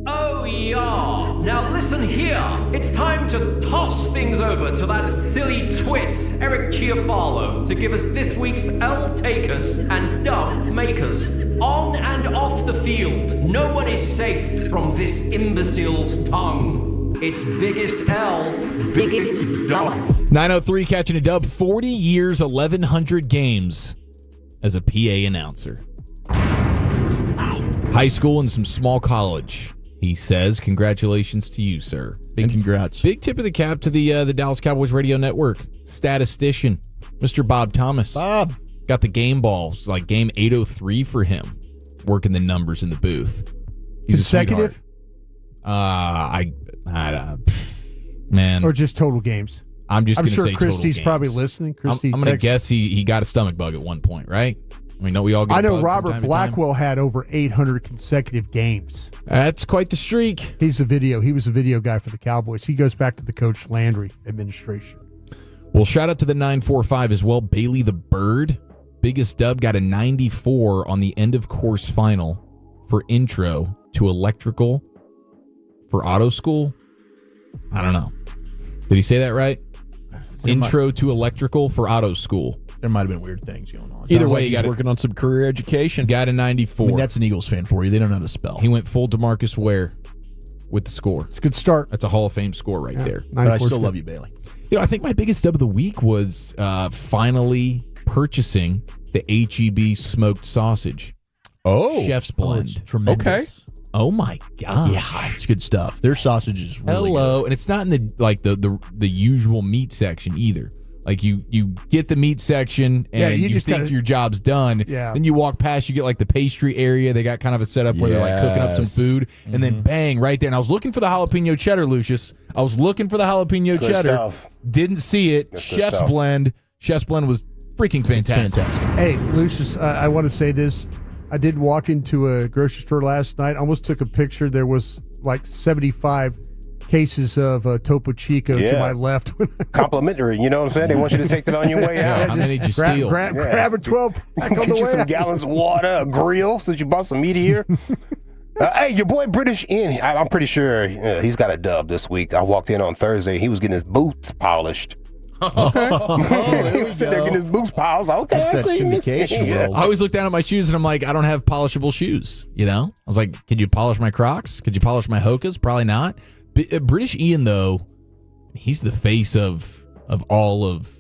Oh, yeah. Now listen here. It's time to toss things over to that silly twit, Eric Chiafalo, to give us this week's L takers and dub makers. On and off the field, no one is safe from this imbecile's tongue. It's biggest L, biggest dub. 903 catching a dub, 40 years, 1,100 games as a PA announcer. High school and some small college. He says, congratulations to you, sir. Big congrats. Big tip of the cap to the Dallas Cowboys Radio Network statistician, Mr. Bob Thomas. Bob. Got the game balls, like game 803 for him, working the numbers in the booth. He's consecutive? Man. Or just total games? I'm just going to sure say total games. Christy's probably listening. Christy, I'm going to guess he got a stomach bug at one point, right? I mean, don't we all get I know bugs Robert from time to Blackwell had over 800 consecutive games. That's quite the streak. He was a video guy for the Cowboys. He goes back to the Coach Landry administration. Well, shout out to the 945 as well. Bailey the Bird. Biggest dub, got a 94 on the end of course final for intro to electrical for auto school. I don't know. Did he say that right? Intro to electrical for auto school. There might have been weird things going on. Either way, he's working on some career education. Got a 94. I mean, that's an Eagles fan for you. They don't know how to spell. He went full DeMarcus Ware with the score. It's a good start. That's a Hall of Fame score right there. But I still love you, Bailey. You know, I think my biggest dub of the week was finally purchasing the HEB smoked sausage. Oh. Chef's Blend. Tremendous. Okay. Oh my god. Yeah, it's good stuff. Their sausage is really good. And it's not in the usual meat section either. Like you get the meat section and you just think your job's done. Yeah. Then you walk past, you get like the pastry area. They got kind of a setup where they're like cooking up some food, and then bang, right there. And I was looking for the jalapeno cheddar, Lucius. I was looking for the jalapeno Good cheddar. stuff. Didn't see it. That's good Chef's stuff. Blend. Chef's Blend was freaking fantastic. Hey, Lucius, I want to say this. I did walk into a grocery store last night. Almost took a picture. There was like 75 cases of Topo Chico to my left. Complimentary, you know what I'm saying? They want you to take that on your way out. How many did you steal? Grab a 12 pack on Get the you way some out. gallons of water, a grill, since you bought some meat here. Hey, your boy British Ian, I'm pretty sure he's got a dub this week. I walked in on Thursday. He was getting his boots polished. Okay. He was sitting there getting his boots polished. Okay, That's that syndication world. I always look down at my shoes and I'm like, I don't have polishable shoes. You know, I was like, could you polish my Crocs? Could you polish my Hokas? Probably not. British Ian, though, he's the face of all of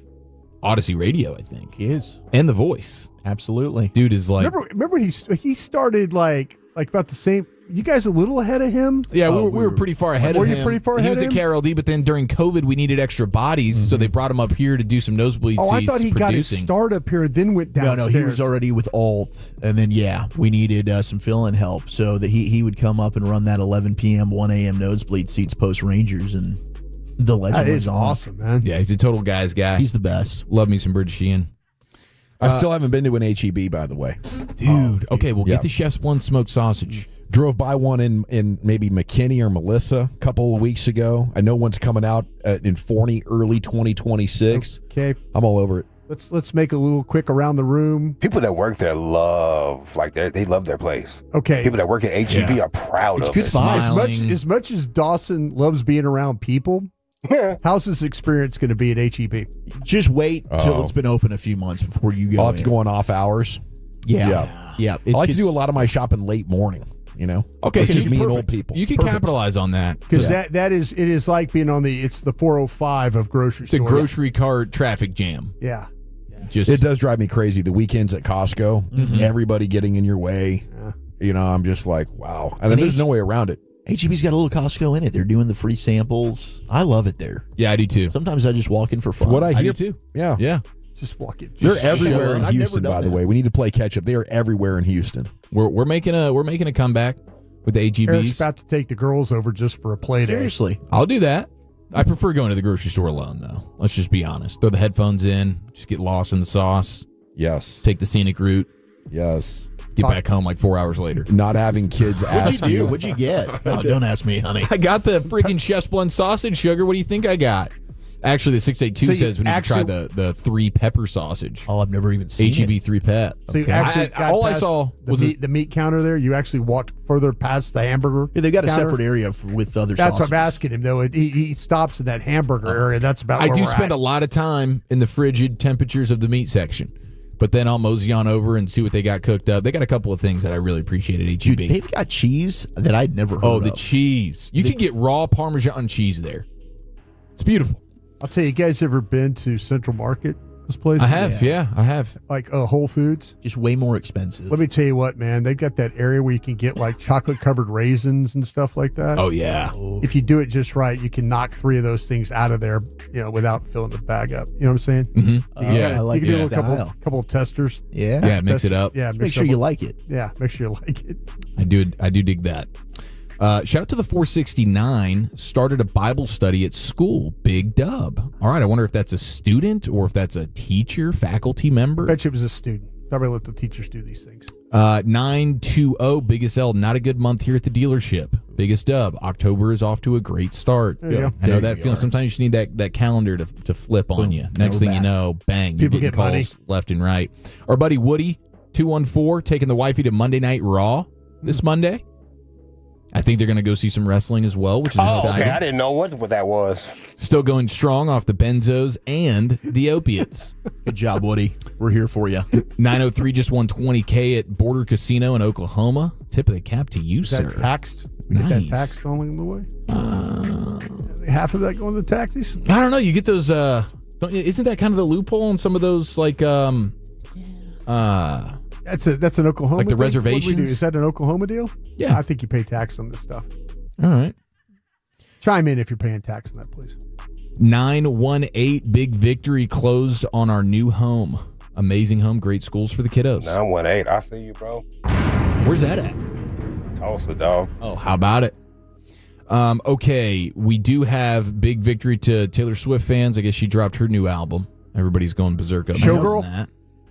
Odyssey Radio, I think. He is. And the voice. Absolutely. Dude is like. Remember he started like about the same. You guys a little ahead of him? Yeah, we were pretty far ahead of him. Were you pretty far ahead He was of at him? KRLD, but then during COVID, we needed extra bodies, so they brought him up here to do some nosebleed seats. Oh, I thought he got his start up here and then went downstairs. No, he was already with Alt, and then we needed some fill-in help, so that he would come up and run that 11 p.m., 1 a.m. nosebleed seats post Rangers, and the legend That was is on. awesome, man. Yeah, he's a total guy's guy. He's the best. Love me some British Ian. I still haven't been to an HEB, by the way. Dude, okay, well, get the Chef's Blend smoked sausage. Drove by one in maybe McKinney or Melissa a couple of weeks ago. I know one's coming out in Forney early 2026. Okay. I'm all over it. Let's make a little quick around the room. People that work there they love their place. Okay. People that work at HEB are proud of it. As much as Dawson loves being around people, how's this experience going to be at HEB? Just wait till it's been open a few months before you go. I'll have to go on off hours. Yeah. I like to do a lot of my shopping late morning. You know, Okay, it's just me and perfect. old people. You can capitalize on that. Because it is like being on the 405 of grocery It's a stores. grocery cart traffic jam. Yeah. It does drive me crazy. The weekends at Costco, everybody getting in your way. You know, I'm just like, wow. And then there's no way around it. HEB's got a little Costco in it. They're doing the free samples. I love it there. Yeah, I do too. Sometimes I just walk in for fun. What I hear, do too. Yeah. Yeah. Just walk in. They're everywhere in I've Houston, never by done the way. that. We need to play catch up. They are everywhere in Houston. We're making a comeback with the AGBs. Eric's about to take the girls over just for a play day. Seriously. I'll do that. I prefer going to the grocery store alone, though. Let's just be honest. Throw the headphones in, just get lost in the sauce. Yes. Take the scenic route. Yes. Get back home like 4 hours later. Not having kids ask What'd you do? What'd you get? No, don't ask me, honey. I got the freaking Chef's Blend sausage, sugar. What do you think I got? Actually, the 682 says we need to try the 3 pepper sausage. Oh, I've never even seen HEB it. 3 pep. So you actually got all I past saw the was meat, the meat counter there. You actually walked further past the hamburger. Yeah, they got a counter. separate area with other That's sausages. what I'm asking him, though. He stops in that hamburger area. That's about I where do we're spend at. a lot of time in the frigid temperatures of the meat section. But then I'll mosey on over and see what they got cooked up. They got a couple of things that I really appreciate at HEB. Dude, they've got cheese that I'd never heard of. Oh, the cheese. You can get raw Parmesan cheese there. It's beautiful. I'll tell you guys ever been to Central Market? This place? I have, yeah, I have. Like Whole Foods? Just way more expensive. Let me tell you what, man. They've got that area where you can get like chocolate-covered raisins and stuff like that. Oh, yeah. If you do it just right, you can knock 3 of those things out of there, without filling the bag up. You know what I'm saying? Mm-hmm. You I like you can do that a couple of testers. Yeah. Yeah, mix it up. Yeah, Make sure you like it. Yeah, make sure you like it. I do dig that. Shout out to the 469. Started a Bible study at school. Big dub. All right, I wonder if that's a student or if that's a teacher, faculty member. Bet you it was a student. Probably let the teachers do these things. 920, Biggest L. Not a good month here at the dealership. Biggest dub. October is off to a great start. There you go. I know There that you feeling. are. Sometimes you just need that calendar to flip on you. Next thing you know, bang, you're People getting get money. calls left and right. Our buddy Woody, 214, taking the wifey to Monday Night Raw this Monday. I think they're going to go see some wrestling as well, which is exciting. Okay, I didn't know what that was. Still going strong off the benzos and the opiates. Good job, Woody. We're here for you. 903 just won $20K at Border Casino in Oklahoma. Tip of the cap to you, Is sir. that taxed? Nice. Get that tax going the way? Half of that going to taxis? I don't know. You get those. Isn't that kind of the loophole on some of those That's an Oklahoma like the thing? What do we do? reservations? Is that an Oklahoma deal? Yeah. I think you pay tax on this stuff. All right. Chime in if you're paying tax on that, please. 918 big victory closed on our new home. Amazing home, great schools for the kiddos. 918. I see you, bro. Where's that at? Tulsa, dog. Oh, how about it? Okay, we do have big victory to Taylor Swift fans. I guess she dropped her new album. Everybody's going berserk up Showgirl? on that.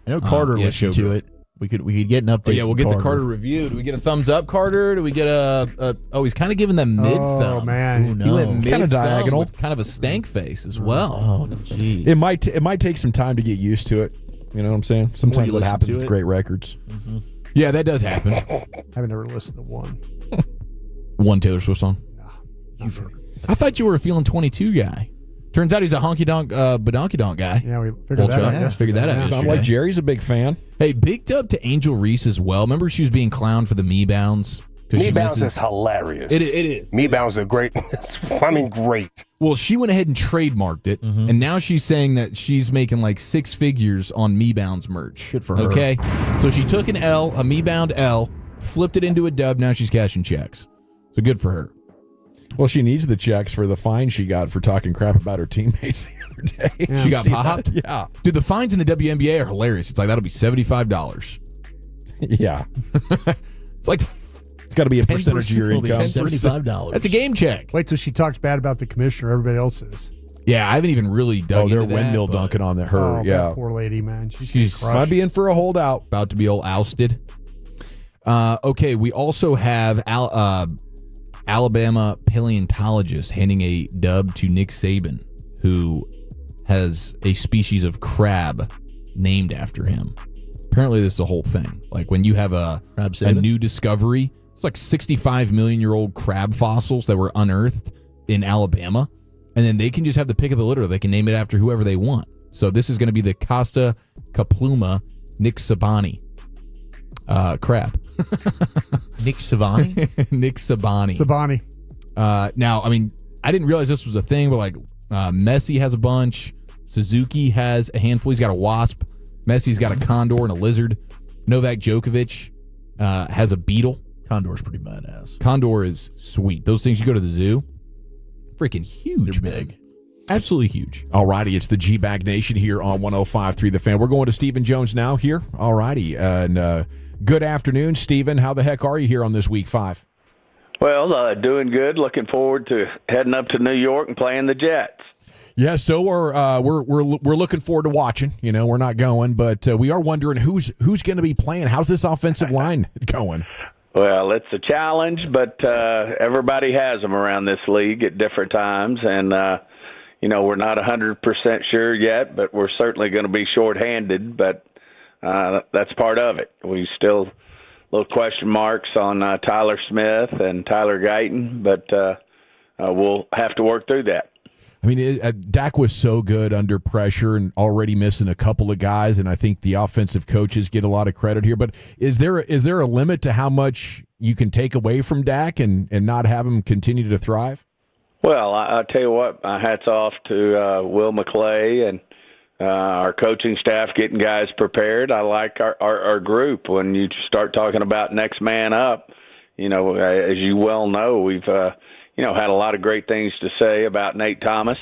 I know Carter listened to it. We could get an update. Oh, yeah, we'll from get the Carter review. Do we get a thumbs up, Carter? Do we get a he's kind of giving them mid thumb. Oh, man. Who He went knows? mid Kinda thumb diagonal. with kind of a stank face as well. Oh, geez. It might take some time to get used to it. You know what I'm saying? Sometimes you what listen happens to with it. great records. Yeah, that does happen. I've never listened to one. One Taylor Swift song. Not very. I thought you were a feeling 22 guy. Turns out he's a honky donk, badonky donk guy. Yeah, we figured Old that Chuck. out. Yeah, yesterday. figured that out. Yeah. I'm yesterday. like Jerry's a big fan. Hey, big dub to Angel Reese as well. Remember she was being clowned for the me bounds? Me bounce is hilarious. It is. Me bounce is great. Great. Well, she went ahead and trademarked it, and now she's saying that she's making like 6 figures on Me Bounds merch. Good for her. Okay, so she took an L, a Me Bound L, flipped it into a dub. Now she's cashing checks. So good for her. Well, she needs the checks for the fine she got for talking crap about her teammates the other day. Yeah. She got popped. Yeah. Dude, the fines in the WNBA are hilarious. It's like that'll be $75. Yeah. It's like It's got to be a percentage of your income. $75. that's a game check. Wait till she talks bad about the commissioner. Everybody else is. Yeah, I haven't even really dug Oh, they're into that, windmill but dunking on her. Oh, Yeah. that poor lady, man. She's crushed. Might be in for a holdout. about to be old ousted. Okay, we also have Alabama paleontologist handing a dub to Nick Saban, who has a species of crab named after him. Apparently, this is a whole thing. Like when you have a new discovery, it's like 65 million year old crab fossils that were unearthed in Alabama, and then they can just have the pick of the litter. They can name it after whoever they want. So this is going to be the Costa Capluma Nick Sabani crab. Nick Savani? Nick Sabani. Sabani. Now, I mean, I didn't realize this was a thing, but like Messi has a bunch. Suzuki has a handful. He's got a wasp. Messi's got a condor and a lizard. Novak Djokovic has a beetle. Condor's pretty badass. Condor is sweet. Those things, you go to the zoo, freaking huge. They're big. Absolutely huge. All righty, it's the G-Bag Nation here on 105.3 The Fan. We're going to Stephen Jones now here. All righty, and good afternoon, Stephen. How the heck are you here on this Week 5? Well, doing good. Looking forward to heading up to New York and playing the Jets. Yeah, so we're looking forward to watching. You know, we're not going, but we are wondering who's going to be playing. How's this offensive line going? Well, it's a challenge, but everybody has them around this league at different times, and we're not 100% sure yet, but we're certainly going to be shorthanded. But that's part of it. We still little question marks on Tyler Smith and Tyler Guyton, but we'll have to work through that. I mean, Dak was so good under pressure and already missing a couple of guys, and I think the offensive coaches get a lot of credit here. But is there a limit to how much you can take away from Dak and not have him continue to thrive? Well, I'll tell you what, hats off to Will McClay and our coaching staff getting guys prepared. I like our group. When you start talking about next man up, as you well know, we've had a lot of great things to say about Nate Thomas.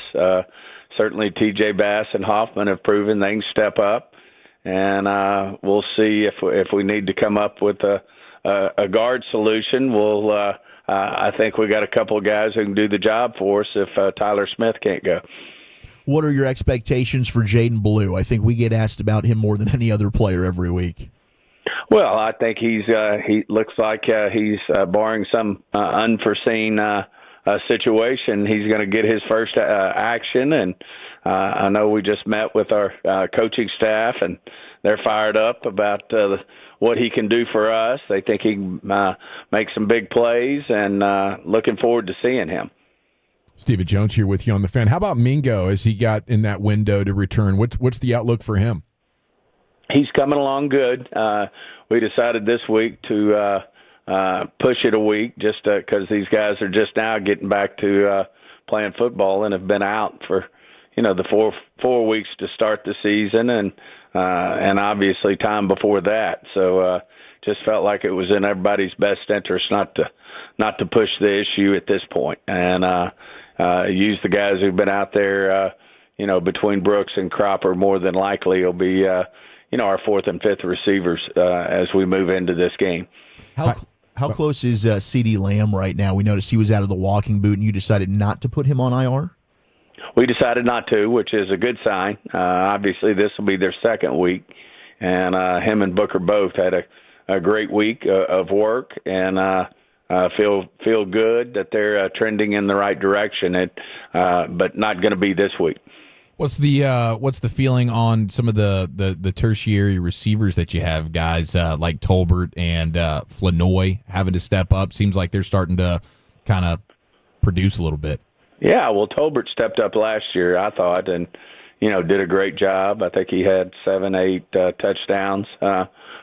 Certainly T.J. Bass and Hoffman have proven they can step up, and we'll see if we need to come up with a guard solution. I think we got a couple of guys who can do the job for us if Tyler Smith can't go. What are your expectations for Jaden Blue? I think we get asked about him more than any other player every week. Well, I think he looks like he's barring some unforeseen situation, he's going to get his first action. And I know we just met with our coaching staff, and they're fired up about what he can do for us. They think he can make some big plays, and looking forward to seeing him. Stephen Jones here with you on The Fan. How about Mingo as he got in that window to return? What's the outlook for him? He's coming along good. We decided this week to push it a week just because these guys are just now getting back to playing football and have been out for the four weeks to start the season and obviously time before that. So just felt like it was in everybody's best interest not to push the issue at this point, and use the guys who've been out there. Between Brooks and Cropper, more than likely will be our fourth and fifth receivers as we move into this game. How close is CeeDee Lamb right now? We noticed he was out of the walking boot, and you decided not to put him on IR? We decided not to, which is a good sign. Obviously, this will be their second week, and him and Booker both had a great week of work, and feel good that they're trending in the right direction. But not going to be this week. What's the feeling on some of the tertiary receivers that you have, guys like Tolbert and Flanoy having to step up? Seems like they're starting to kind of produce a little bit. Yeah, well, Tolbert stepped up last year, I thought, and did a great job. I think he had 7-8 touchdowns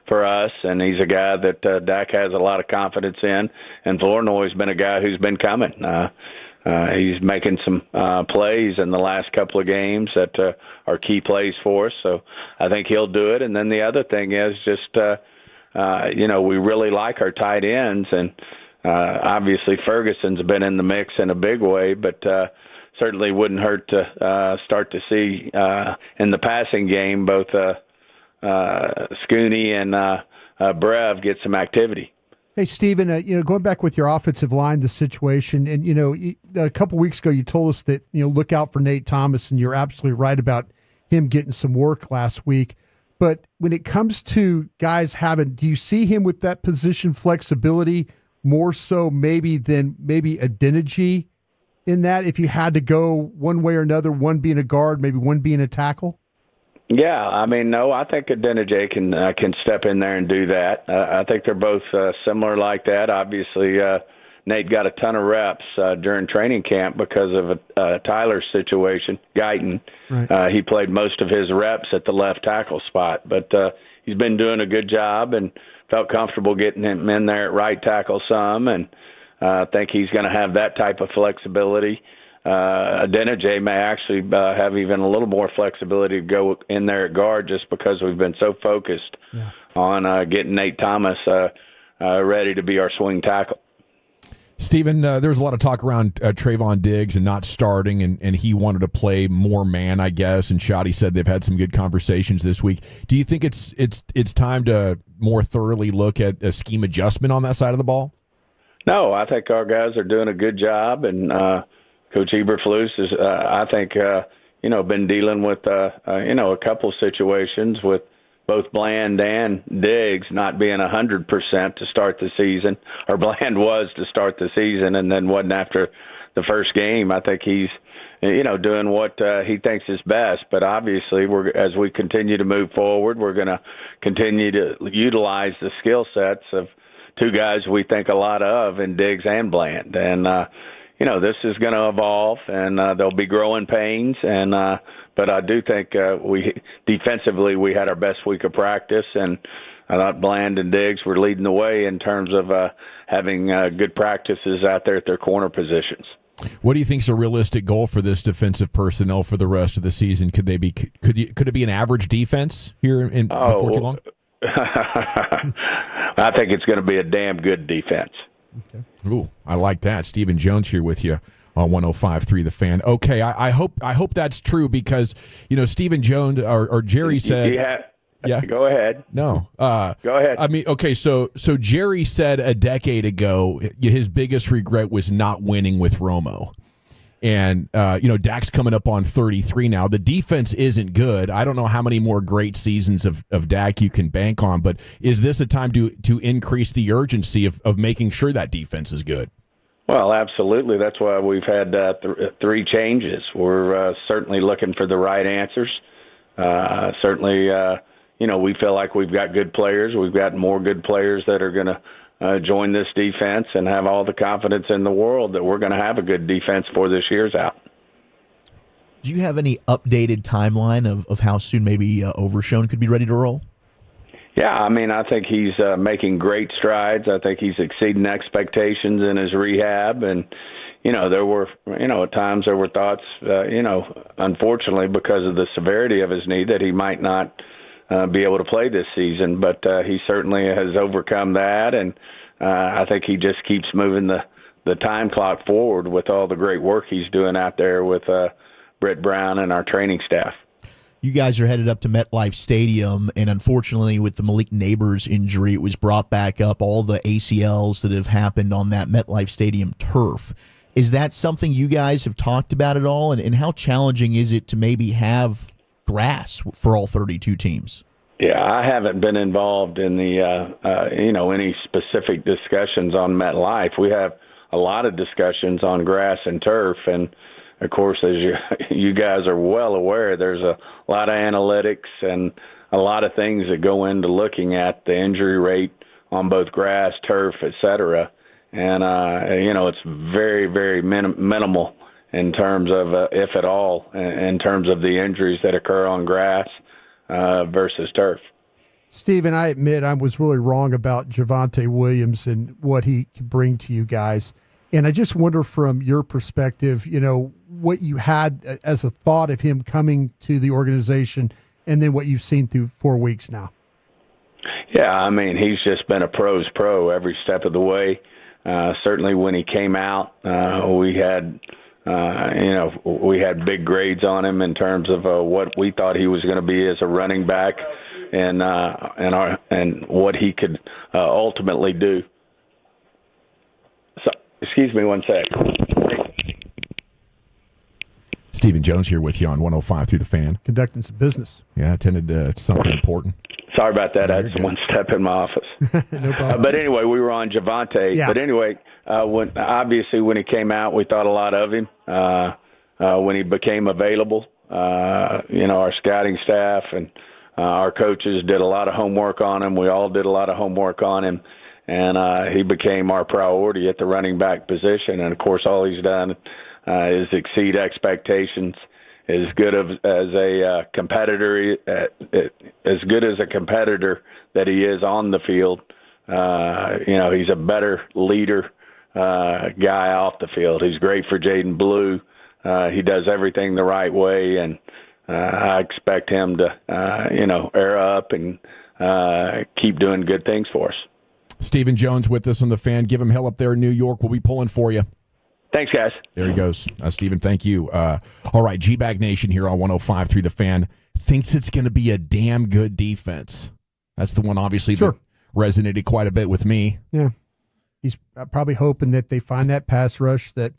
for us, and he's a guy that Dak has a lot of confidence in. And Flanoy's been a guy who's been coming. He's making some plays in the last couple of games that are key plays for us. So I think he'll do it. And then the other thing is just, we really like our tight ends. And obviously Ferguson's been in the mix in a big way, but certainly wouldn't hurt to start to see in the passing game both Scooney and Brev get some activity. Hey, Stephen, going back with your offensive line, the situation, and, a couple weeks ago you told us that, look out for Nate Thomas, and you're absolutely right about him getting some work last week. But when it comes to guys do you see him with that position flexibility more so than Adeniji in that, if you had to go one way or another, one being a guard, maybe one being a tackle? Yeah, no, I think Adeniji can step in there and do that. I think they're both similar like that. Obviously, Nate got a ton of reps during training camp because of Tyler's situation, Guyton. Right. He played most of his reps at the left tackle spot, but he's been doing a good job and felt comfortable getting him in there at right tackle some, and I think he's going to have that type of flexibility. Adeniji may actually have even a little more flexibility to go in there at guard just because we've been so focused on getting Nate Thomas ready to be our swing tackle. Stephen, there was a lot of talk around Trayvon Diggs and not starting, and he wanted to play more man, I guess. And Schotty said they've had some good conversations this week. Do you think it's time to more thoroughly look at a scheme adjustment on that side of the ball? No, I think our guys are doing a good job, and Coach Eberflus is, I think, been dealing with, a couple situations with both Bland and Diggs not being 100% to start the season, or Bland was to start the season and then wasn't after the first game. I think he's, doing what he thinks is best. But obviously, as we continue to move forward, we're going to continue to utilize the skill sets of two guys we think a lot of in Diggs and Bland. And, this is going to evolve, and there'll be growing pains. And but I do think defensively we had our best week of practice, and I thought Bland and Diggs were leading the way in terms of having good practices out there at their corner positions. What do you think is a realistic goal for this defensive personnel for the rest of the season? Could it be an average defense here before too long? I think it's going to be a damn good defense. Okay. Ooh, I like that. Stephen Jones here with you on 105.3 The Fan. Okay, I hope that's true because Stephen Jones or Jerry said. Yeah. Go ahead. No. Go ahead. I mean, okay, so Jerry said a decade ago his biggest regret was not winning with Romo. And, Dak's coming up on 33 now. The defense isn't good. I don't know how many more great seasons of Dak you can bank on, but is this a time to increase the urgency of making sure that defense is good? Well, absolutely. That's why we've had three changes. We're certainly looking for the right answers. Certainly, we feel like we've got good players. We've got more good players that are going to join this defense and have all the confidence in the world that we're going to have a good defense for this year's out. Do you have any updated timeline of how soon maybe Overshone could be ready to roll? Yeah, I mean, I think he's making great strides. I think he's exceeding expectations in his rehab. And, there were, at times there were thoughts, unfortunately because of the severity of his knee that he might not be able to play this season. But he certainly has overcome that. And I think he just keeps moving the time clock forward with all the great work he's doing out there with Britt Brown and our training staff. You guys are headed up to MetLife Stadium, and unfortunately with the Malik Neighbors injury, it was brought back up, all the ACLs that have happened on that MetLife Stadium turf. Is that something you guys have talked about at all, and how challenging is it to maybe have grass for all 32 teams? Yeah, I haven't been involved in the, any specific discussions on MetLife. We have a lot of discussions on grass and turf, and of course, as you guys are well aware, there's a lot of analytics and a lot of things that go into looking at the injury rate on both grass, turf, et cetera. And, it's very, very minimal in terms of, if at all, in terms of the injuries that occur on grass versus turf. Stephen, I admit I was really wrong about Javonte Williams and what he could bring to you guys. And I just wonder from your perspective, what you had as a thought of him coming to the organization and then what you've seen through 4 weeks now. Yeah, I mean, he's just been a pro's pro every step of the way. Certainly when he came out, we had big grades on him in terms of what we thought he was going to be as a running back and what he could ultimately do. So, excuse me one sec. Stephen Jones here with you on 105 The Fan. Conducting some business. Yeah, attended to something important. Sorry about that. I had someone step in my office. No problem. But anyway, we were on Javonte. Yeah. But anyway, when he came out, we thought a lot of him. When he became available, our scouting staff and our coaches did a lot of homework on him. We all did a lot of homework on him. And he became our priority at the running back position. And, of course, all he's done is exceed expectations. As good as a competitor, as good as a competitor that he is on the field, he's a better leader guy off the field. He's great for Jaden Blue. He does everything the right way, and I expect him to, air up and keep doing good things for us. Stephen Jones with us on the Fan. Give him hell up there in New York. We'll be pulling for you. Thanks, guys. There he goes. Stephen, thank you. All right, G-Bag Nation here on 105.3 The Fan thinks it's going to be a damn good defense. That's the one, obviously, that resonated quite a bit with me. Yeah. He's probably hoping that they find that pass rush, that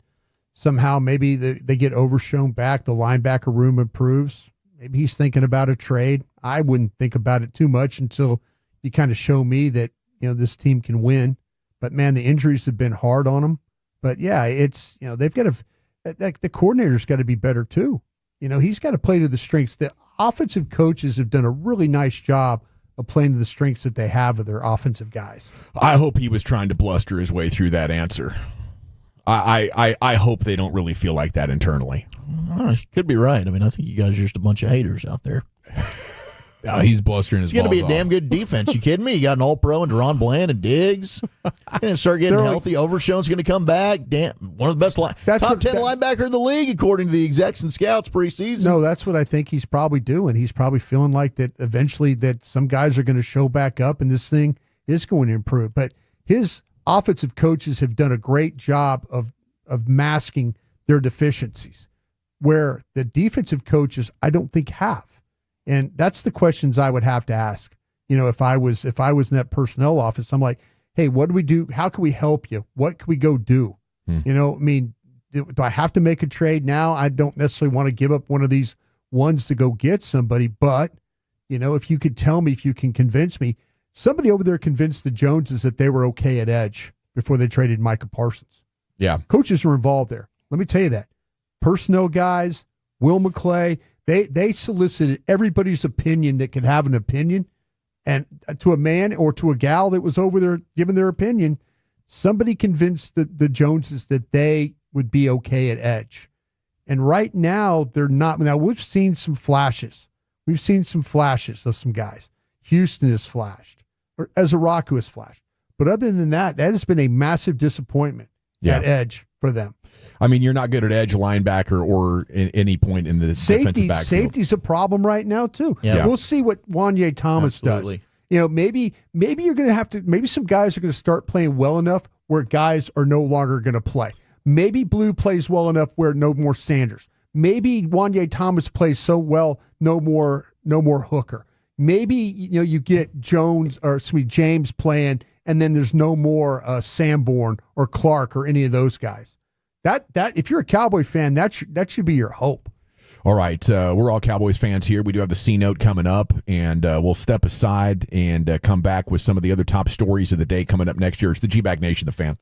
somehow maybe they get Overshown back, the linebacker room improves. Maybe he's thinking about a trade. I wouldn't think about it too much until you kind of show me that, this team can win. But, man, the injuries have been hard on them. But, yeah, it's, they've got to – the coordinator's got to be better too. He's got to play to the strengths. The offensive coaches have done a really nice job of playing to the strengths that they have of their offensive guys. I hope he was trying to bluster his way through that answer. I hope they don't really feel like that internally. I don't know, you could be right. I mean, I think you guys are just a bunch of haters out there. No, he's blustering his balls off. It's going to be a damn good defense. You kidding me? You got an all-pro and Deron Bland and Diggs. You're going to start getting healthy. Overshown's going to come back. Damn, one of the best top 10 linebacker in the league, according to the execs and scouts preseason. No, that's what I think he's probably doing. He's probably feeling like that eventually that some guys are going to show back up and this thing is going to improve. But his offensive coaches have done a great job of masking their deficiencies, where the defensive coaches I don't think have. And that's the questions I would have to ask. If I was in that personnel office, I'm like, hey, what do we do? How can we help you? What can we go do? Do I have to make a trade now? I don't necessarily want to give up one of these ones to go get somebody, but if you could tell me, if you can convince me, somebody over there convinced the Joneses that they were okay at edge before they traded Micah Parsons. Yeah. Coaches were involved there. Let me tell you that. Personnel guys, Will McClay, they solicited everybody's opinion that could have an opinion. And to a man or to a gal that was over there giving their opinion, somebody convinced the Joneses that they would be okay at edge. And right now, they're not. Now, we've seen some flashes. We've seen some flashes of some guys. Houston has flashed. Or Ezaraku has flashed. But other than that has been a massive disappointment at edge for them. I mean, you're not good at edge, linebacker, or in any point in the defensive backfield. Safety's a problem right now too. Yeah. We'll see what Wanye Thomas does. Maybe you're going to have to. Maybe some guys are going to start playing well enough where guys are no longer going to play. Maybe Blue plays well enough where no more Sanders. Maybe Wanye Thomas plays so well, no more Hooker. Maybe you get James playing, and then there's no more Sanborn or Clark or any of those guys. That if you're a Cowboy fan, that should be your hope. All right, we're all Cowboys fans here. We do have the C-Note coming up, and we'll step aside and come back with some of the other top stories of the day coming up next year. It's the G-Bag Nation, the Fan.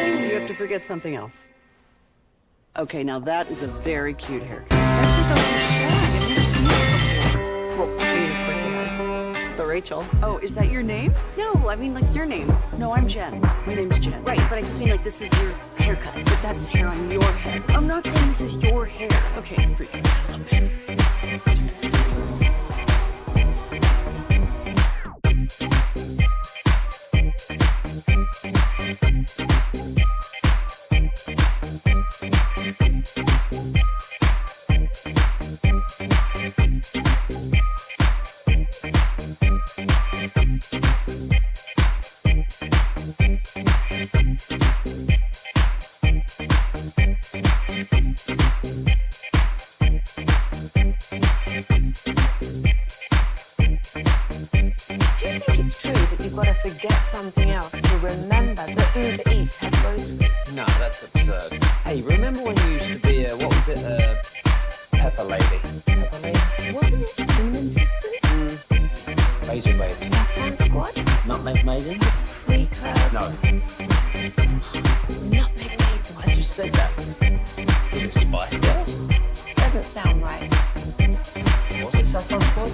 something, you have to forget something else. Okay, now that is a very cute haircut. That's like a little shag. I've never seen that before. Well, I mean, of course you have. It's the Rachel. Oh, is that your name? No, I mean, like, your name. No, I'm Jen. My name's Jen. Right, but I just mean, like, this is your haircut. But that's hair on your head. I'm not saying this is your hair. Okay, freak. A little bit. Forget something else to remember that Uber Eats has groceries. No, that's absurd. Hey, remember when you used to be a, what was it, Pepper Lady? Pepper Lady? Wasn't it Cinnamon Sisters? Razor Babes. Saffron Squad? Nutmeg Maidens? Pre-Club? No. Nutmeg Maidens. I just said that. Was it Spice Girls? Doesn't sound right. Was it Saffron Squad?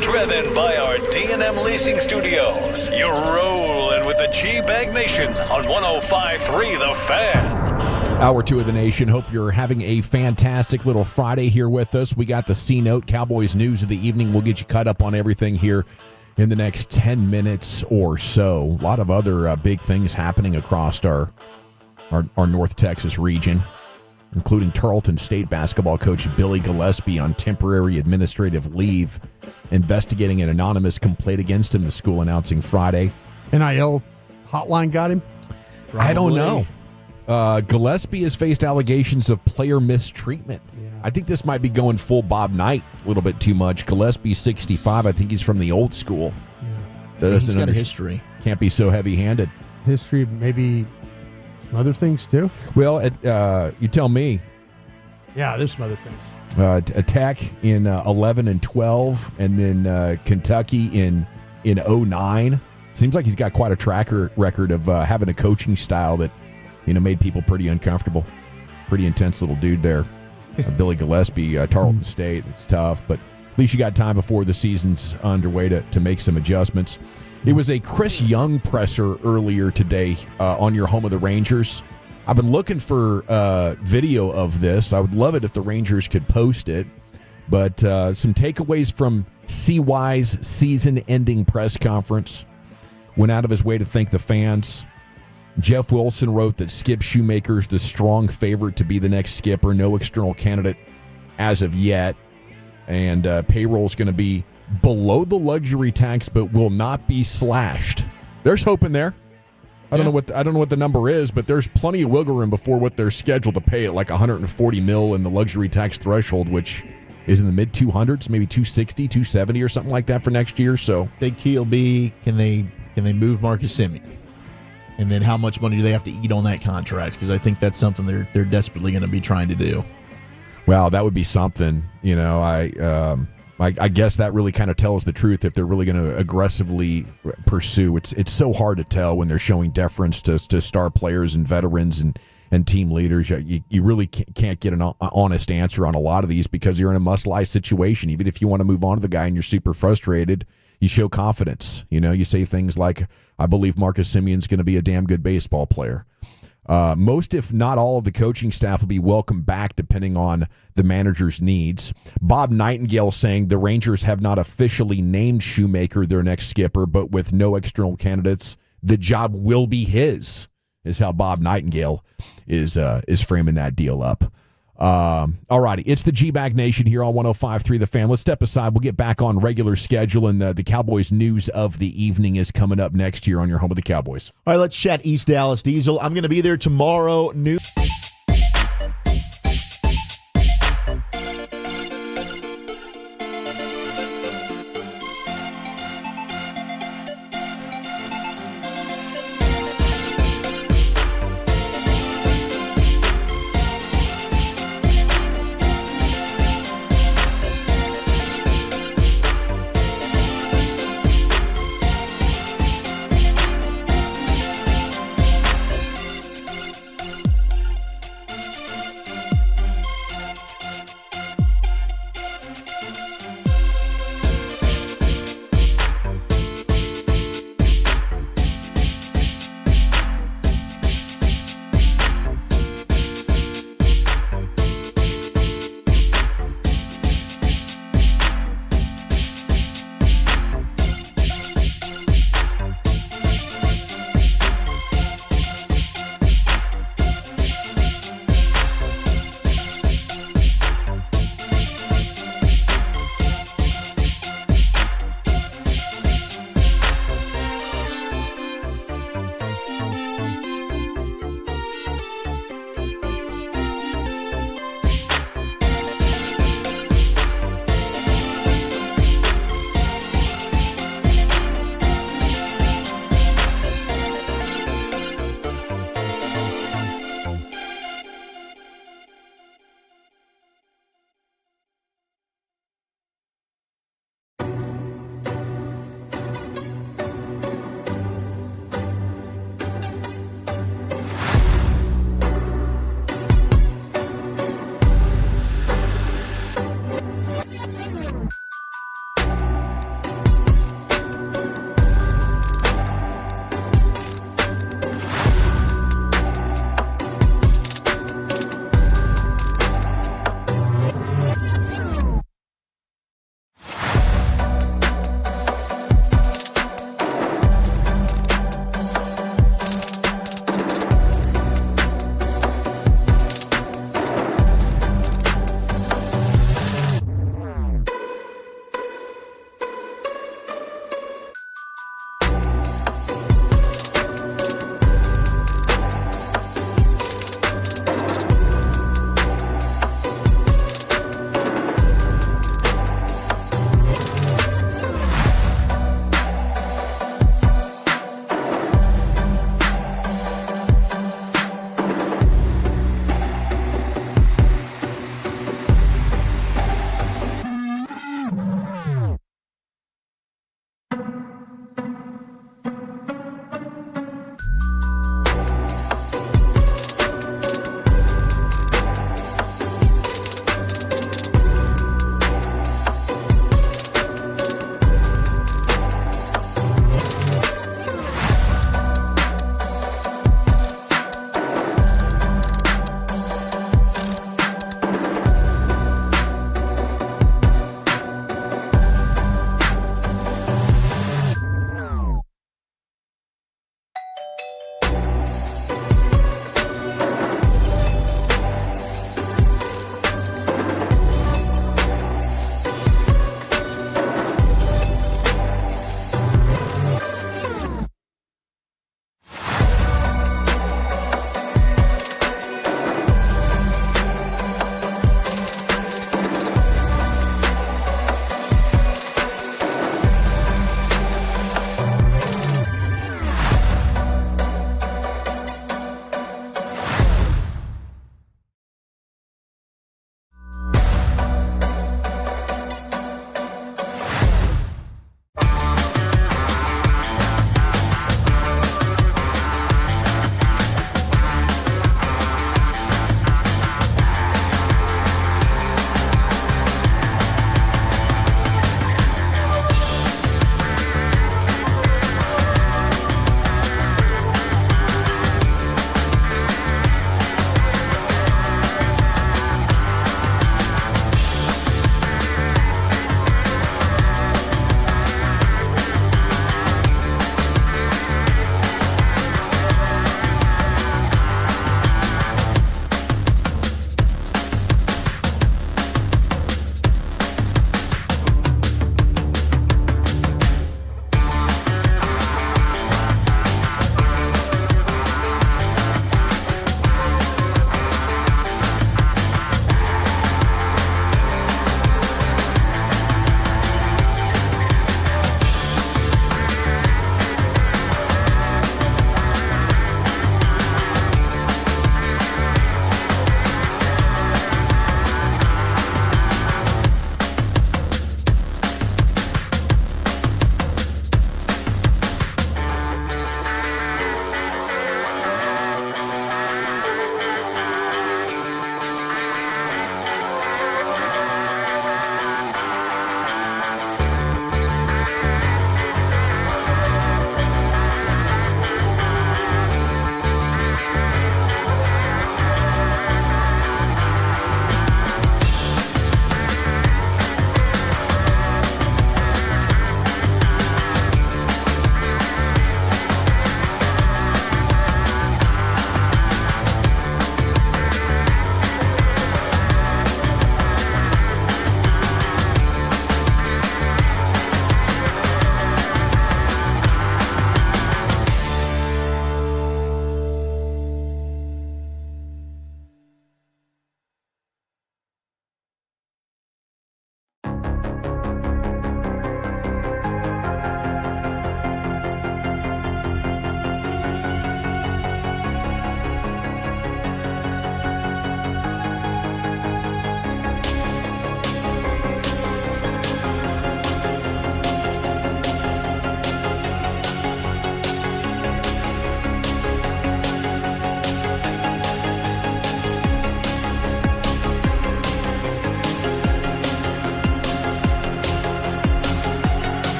Driven by our D&M Leasing Studios, you're rolling with the G-Bag Nation on 105.3 The Fan. Hour 2 of the Nation. Hope you're having a fantastic little Friday here with us. We got the C-Note Cowboys news of the evening. We'll get you caught up on everything here in the next 10 minutes or so. A lot of other big things happening across our North Texas region, including Tarleton State basketball coach Billy Gillespie on temporary administrative leave, investigating an anonymous complaint against him, the school announcing Friday. NIL hotline got him? I don't know. Gillespie has faced allegations of player mistreatment. Yeah. I think this might be going full Bob Knight a little bit too much. Gillespie's 65. I think he's from the old school. Yeah. He's got a history. Can't be so heavy-handed. History, maybe some other things too? Well, you tell me. Yeah, there's some other things. Tech in 11 and 12, and then Kentucky in 09. Seems like he's got quite a tracker record of having a coaching style that, made people pretty uncomfortable. Pretty intense little dude there. Billy Gillespie, Tarleton State. It's tough, but at least you got time before the season's underway to make some adjustments. It was a Chris Young presser earlier today on your home of the Rangers. I've been looking for video of this. I would love it if the Rangers could post it. But some takeaways from CY's season-ending press conference. Went out of his way to thank the fans. Jeff Wilson wrote that Skip Shoemaker's the strong favorite to be the next skipper. No external candidate as of yet. And payroll's going to be below the luxury tax, but will not be slashed. There's hope in there. I don't know what the number is, but there's plenty of wiggle room before what they're scheduled to pay at like $140 million in the luxury tax threshold, which is in the mid 200s, maybe 260, 270 or something like that for next year. So big key will be can they move Marcus Semien, and then how much money do they have to eat on that contract? Because I think that's something they're desperately going to be trying to do. Well, that would be something. I guess that really kind of tells the truth if they're really going to aggressively pursue. It's so hard to tell when they're showing deference to star players and veterans and team leaders. You really can't get an honest answer on a lot of these because you're in a must-lie situation. Even if you want to move on to the guy and you're super frustrated, you show confidence. You say things like, I believe Marcus Simeon's going to be a damn good baseball player. Most, if not all, of the coaching staff will be welcome back depending on the manager's needs. Bob Nightingale saying the Rangers have not officially named Shoemaker their next skipper, but with no external candidates, the job will be his, is how Bob Nightingale is framing that deal up. All righty, it's the G-Bag Nation here on 105.3 The Fan. Let's step aside. We'll get back on regular schedule, and the Cowboys news of the evening is coming up next year on your home of the Cowboys. All right, let's chat East Dallas Diesel. I'm going to be there tomorrow.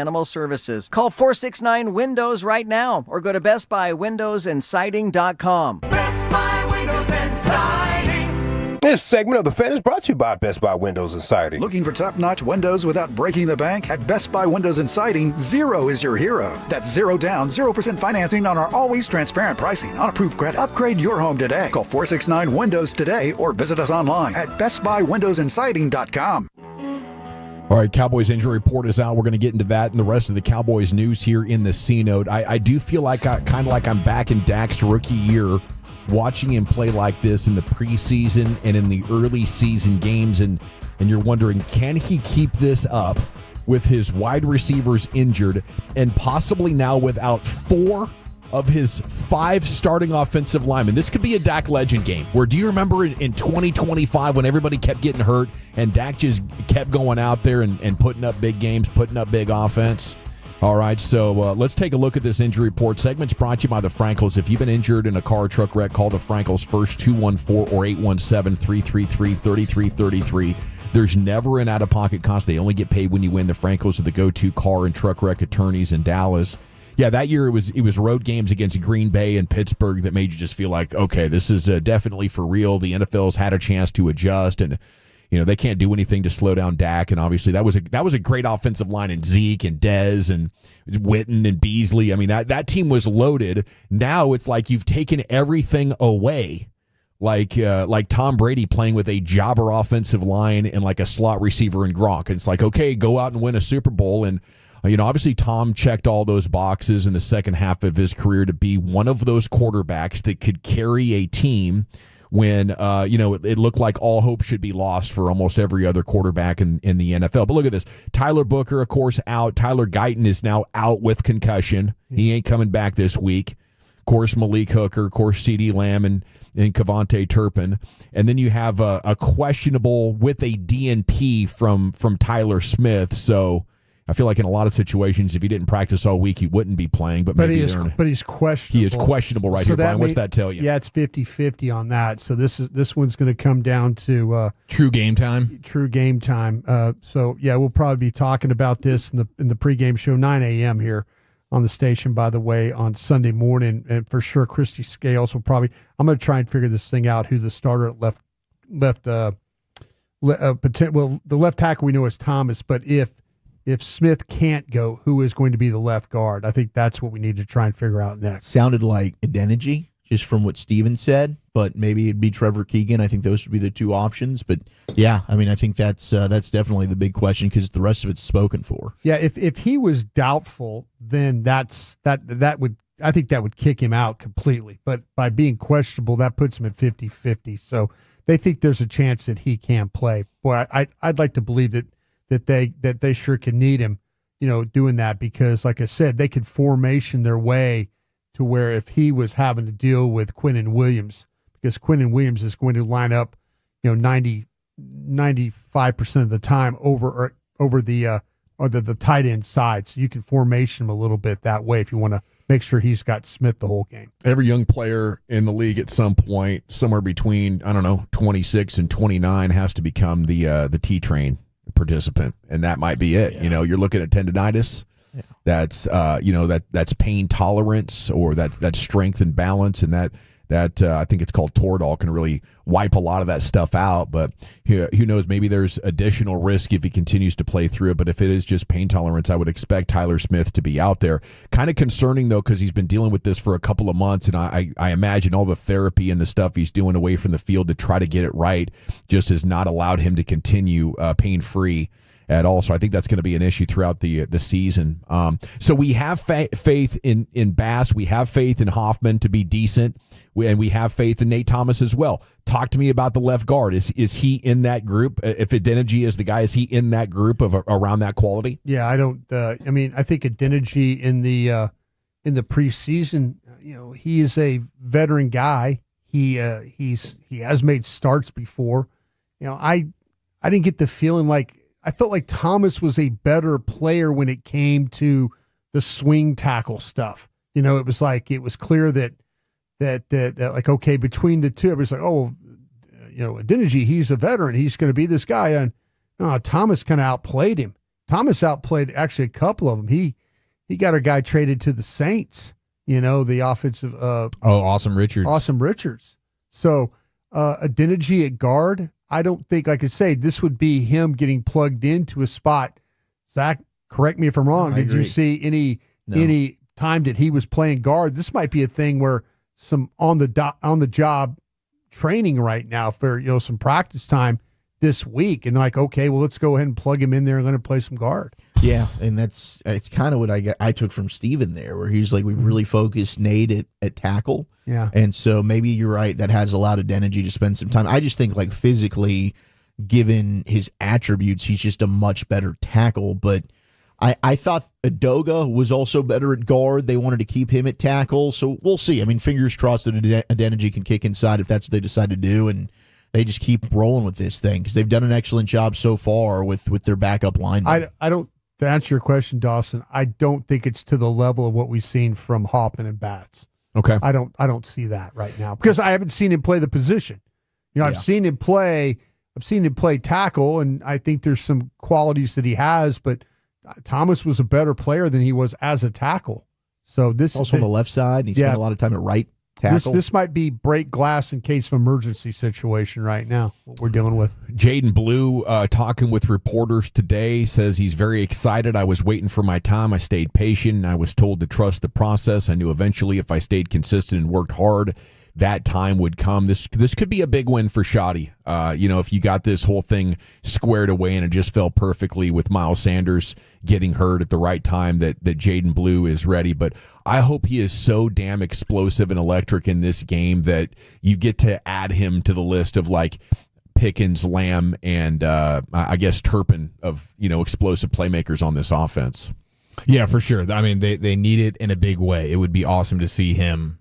Animal Services. Call 469-WINDOWS right now or go to bestbuywindowsandsiding.com. Best Buy Windows and Siding. This segment of The Fan is brought to you by Best Buy Windows and Siding. Looking for top-notch windows without breaking the bank? At Best Buy Windows and Siding, zero is your hero. That's zero down, 0% financing on our always transparent pricing on approved credit. Upgrade your home today. Call 469-WINDOWS today or visit us online at bestbuywindowsandsiding.com. All right, Cowboys injury report is out. We're going to get into that and the rest of the Cowboys news here in the C-Note. I do feel like kind of like I'm back in Dak's rookie year, watching him play like this in the preseason and in the early season games, and you're wondering, can he keep this up with his wide receivers injured and possibly now without 4 of his 5 starting offensive linemen? This could be a Dak legend game. Where do you remember in 2025 when everybody kept getting hurt and Dak just kept going out there and putting up big games, putting up big offense? All right, so let's take a look at this injury report. Segment's brought to you by the Frankels. If you've been injured in a car or truck wreck, call the Frankels first, 214 or 817-333-3333. There's never an out-of-pocket cost. They only get paid when you win. The Frankels are the go-to car and truck wreck attorneys in Dallas. Yeah, that year it was road games against Green Bay and Pittsburgh that made you just feel like, okay, this is definitely for real. The NFL's had a chance to adjust, and they can't do anything to slow down Dak. And obviously that was a great offensive line in Zeke and Dez and Witten and Beasley. I mean, that team was loaded. Now it's like you've taken everything away. Like Tom Brady playing with a jobber offensive line and like a slot receiver in Gronk. And it's like, okay, go out and win a Super Bowl. And obviously Tom checked all those boxes in the second half of his career to be one of those quarterbacks that could carry a team when it looked like all hope should be lost for almost every other quarterback in the NFL. But look at this. Tyler Booker, of course, out. Tyler Guyton is now out with concussion. He ain't coming back this week. Of course, Malik Hooker, of course, CeeDee Lamb and Kevontae Turpin. And then you have a questionable with a DNP from Tyler Smith. So I feel like in a lot of situations, if he didn't practice all week, he wouldn't be playing. But he's questionable. He is questionable right here, Brian. What's that tell you? Yeah, it's 50-50 on that. So this one's going to come down to true game time. True game time. So yeah, we'll probably be talking about this in the pregame show, 9 a.m. here on the station. By the way, on Sunday morning, and for sure, Christy Scales will probably. I'm going to try and figure this thing out. Who the starter at left. The left tackle we know is Thomas, but if Smith can't go, who is going to be the left guard? I think that's what we need to try and figure out next. Sounded like Adeniji, just from what Steven said, but maybe it'd be Trevor Keegan. I think those would be the two options. But yeah, I mean, I think that's definitely the big question because the rest of it's spoken for. Yeah, if he was doubtful, then that would I think that would kick him out completely. But by being questionable, that puts him at 50-50. So they think there's a chance that he can play. Boy, I'd like to believe that they sure can need him, doing that because, like I said, they could formation their way to where if he was having to deal with Quinnen Williams, because Quinnen Williams is going to line up, 95% of the time over the tight end side. So you can formation him a little bit that way if you want to make sure he's got Smith the whole game. Every young player in the league at some point, somewhere between, 26 and 29, has to become the T-train participant, and that might be it. Yeah. You're looking at tendonitis. Yeah. That's that's pain tolerance, or that strength and balance, and that I think it's called Toradol, can really wipe a lot of that stuff out. But who knows? Maybe there's additional risk if he continues to play through it. But if it is just pain tolerance, I would expect Tyler Smith to be out there. Kind of concerning though, because he's been dealing with this for a couple of months, and I imagine all the therapy and the stuff he's doing away from the field to try to get it right just has not allowed him to continue pain-free at all. So I think that's going to be an issue throughout the season. So we have faith in Bass. We have faith in Hoffman to be decent, and we have faith in Nate Thomas as well. Talk to me about the left guard. Is he in that group? If Adeniji is the guy, is he in that group of around that quality? Yeah, I don't. I think Adeniji in the preseason, he is a veteran guy. He has made starts before. I didn't get the feeling like. I felt like Thomas was a better player when it came to the swing tackle stuff. It was like it was clear that like, okay, between the two, it was like, Adeniji, he's a veteran, he's going to be this guy, and Thomas kind of outplayed him. Thomas outplayed actually a couple of them. He got a guy traded to the Saints, the offensive. Awesome Richards. Awesome Richards. So Adeniji at guard, I don't think I could say this would be him getting plugged into a spot. Zach, correct me if I'm wrong. Did you see any time that he was playing guard? This might be a thing where some on the job training right now for some practice time this week, and like, okay, well, let's go ahead and plug him in there and let him play some guard. Yeah, and it's kind of what I took from Steven there, where he's like, we really focused Nate at tackle. Yeah. And so maybe you're right, that has allowed Adeniji to spend some time. I just think, like, physically, given his attributes, he's just a much better tackle. But I thought Adoga was also better at guard. They wanted to keep him at tackle, so we'll see. I mean, fingers crossed that Adeniji can kick inside if that's what they decide to do, and they just keep rolling with this thing because they've done an excellent job so far with their backup linemen. I don't, to answer your question, Dawson, I don't think it's to the level of what we've seen from Hoffman and Batts. Okay. I don't see that right now because I haven't seen him play the position. I've seen him play tackle, and I think there's some qualities that he has, but Thomas was a better player than he was as a tackle. So this also on the left side, he spent a lot of time at right tackle. This might be break glass in case of emergency situation right now, what we're dealing with. Jaden Blue, talking with reporters today, says he's very excited. I was waiting for my time. I stayed patient, and I was told to trust the process. I knew eventually if I stayed consistent and worked hard, that time would come. This could be a big win for Schotty. If you got this whole thing squared away and it just fell perfectly with Miles Sanders getting hurt at the right time, that Jaden Blue is ready. But I hope he is so damn explosive and electric in this game that you get to add him to the list of like Pickens, Lamb, and I guess Turpin of explosive playmakers on this offense. Yeah, for sure. I mean, they need it in a big way. It would be awesome to see him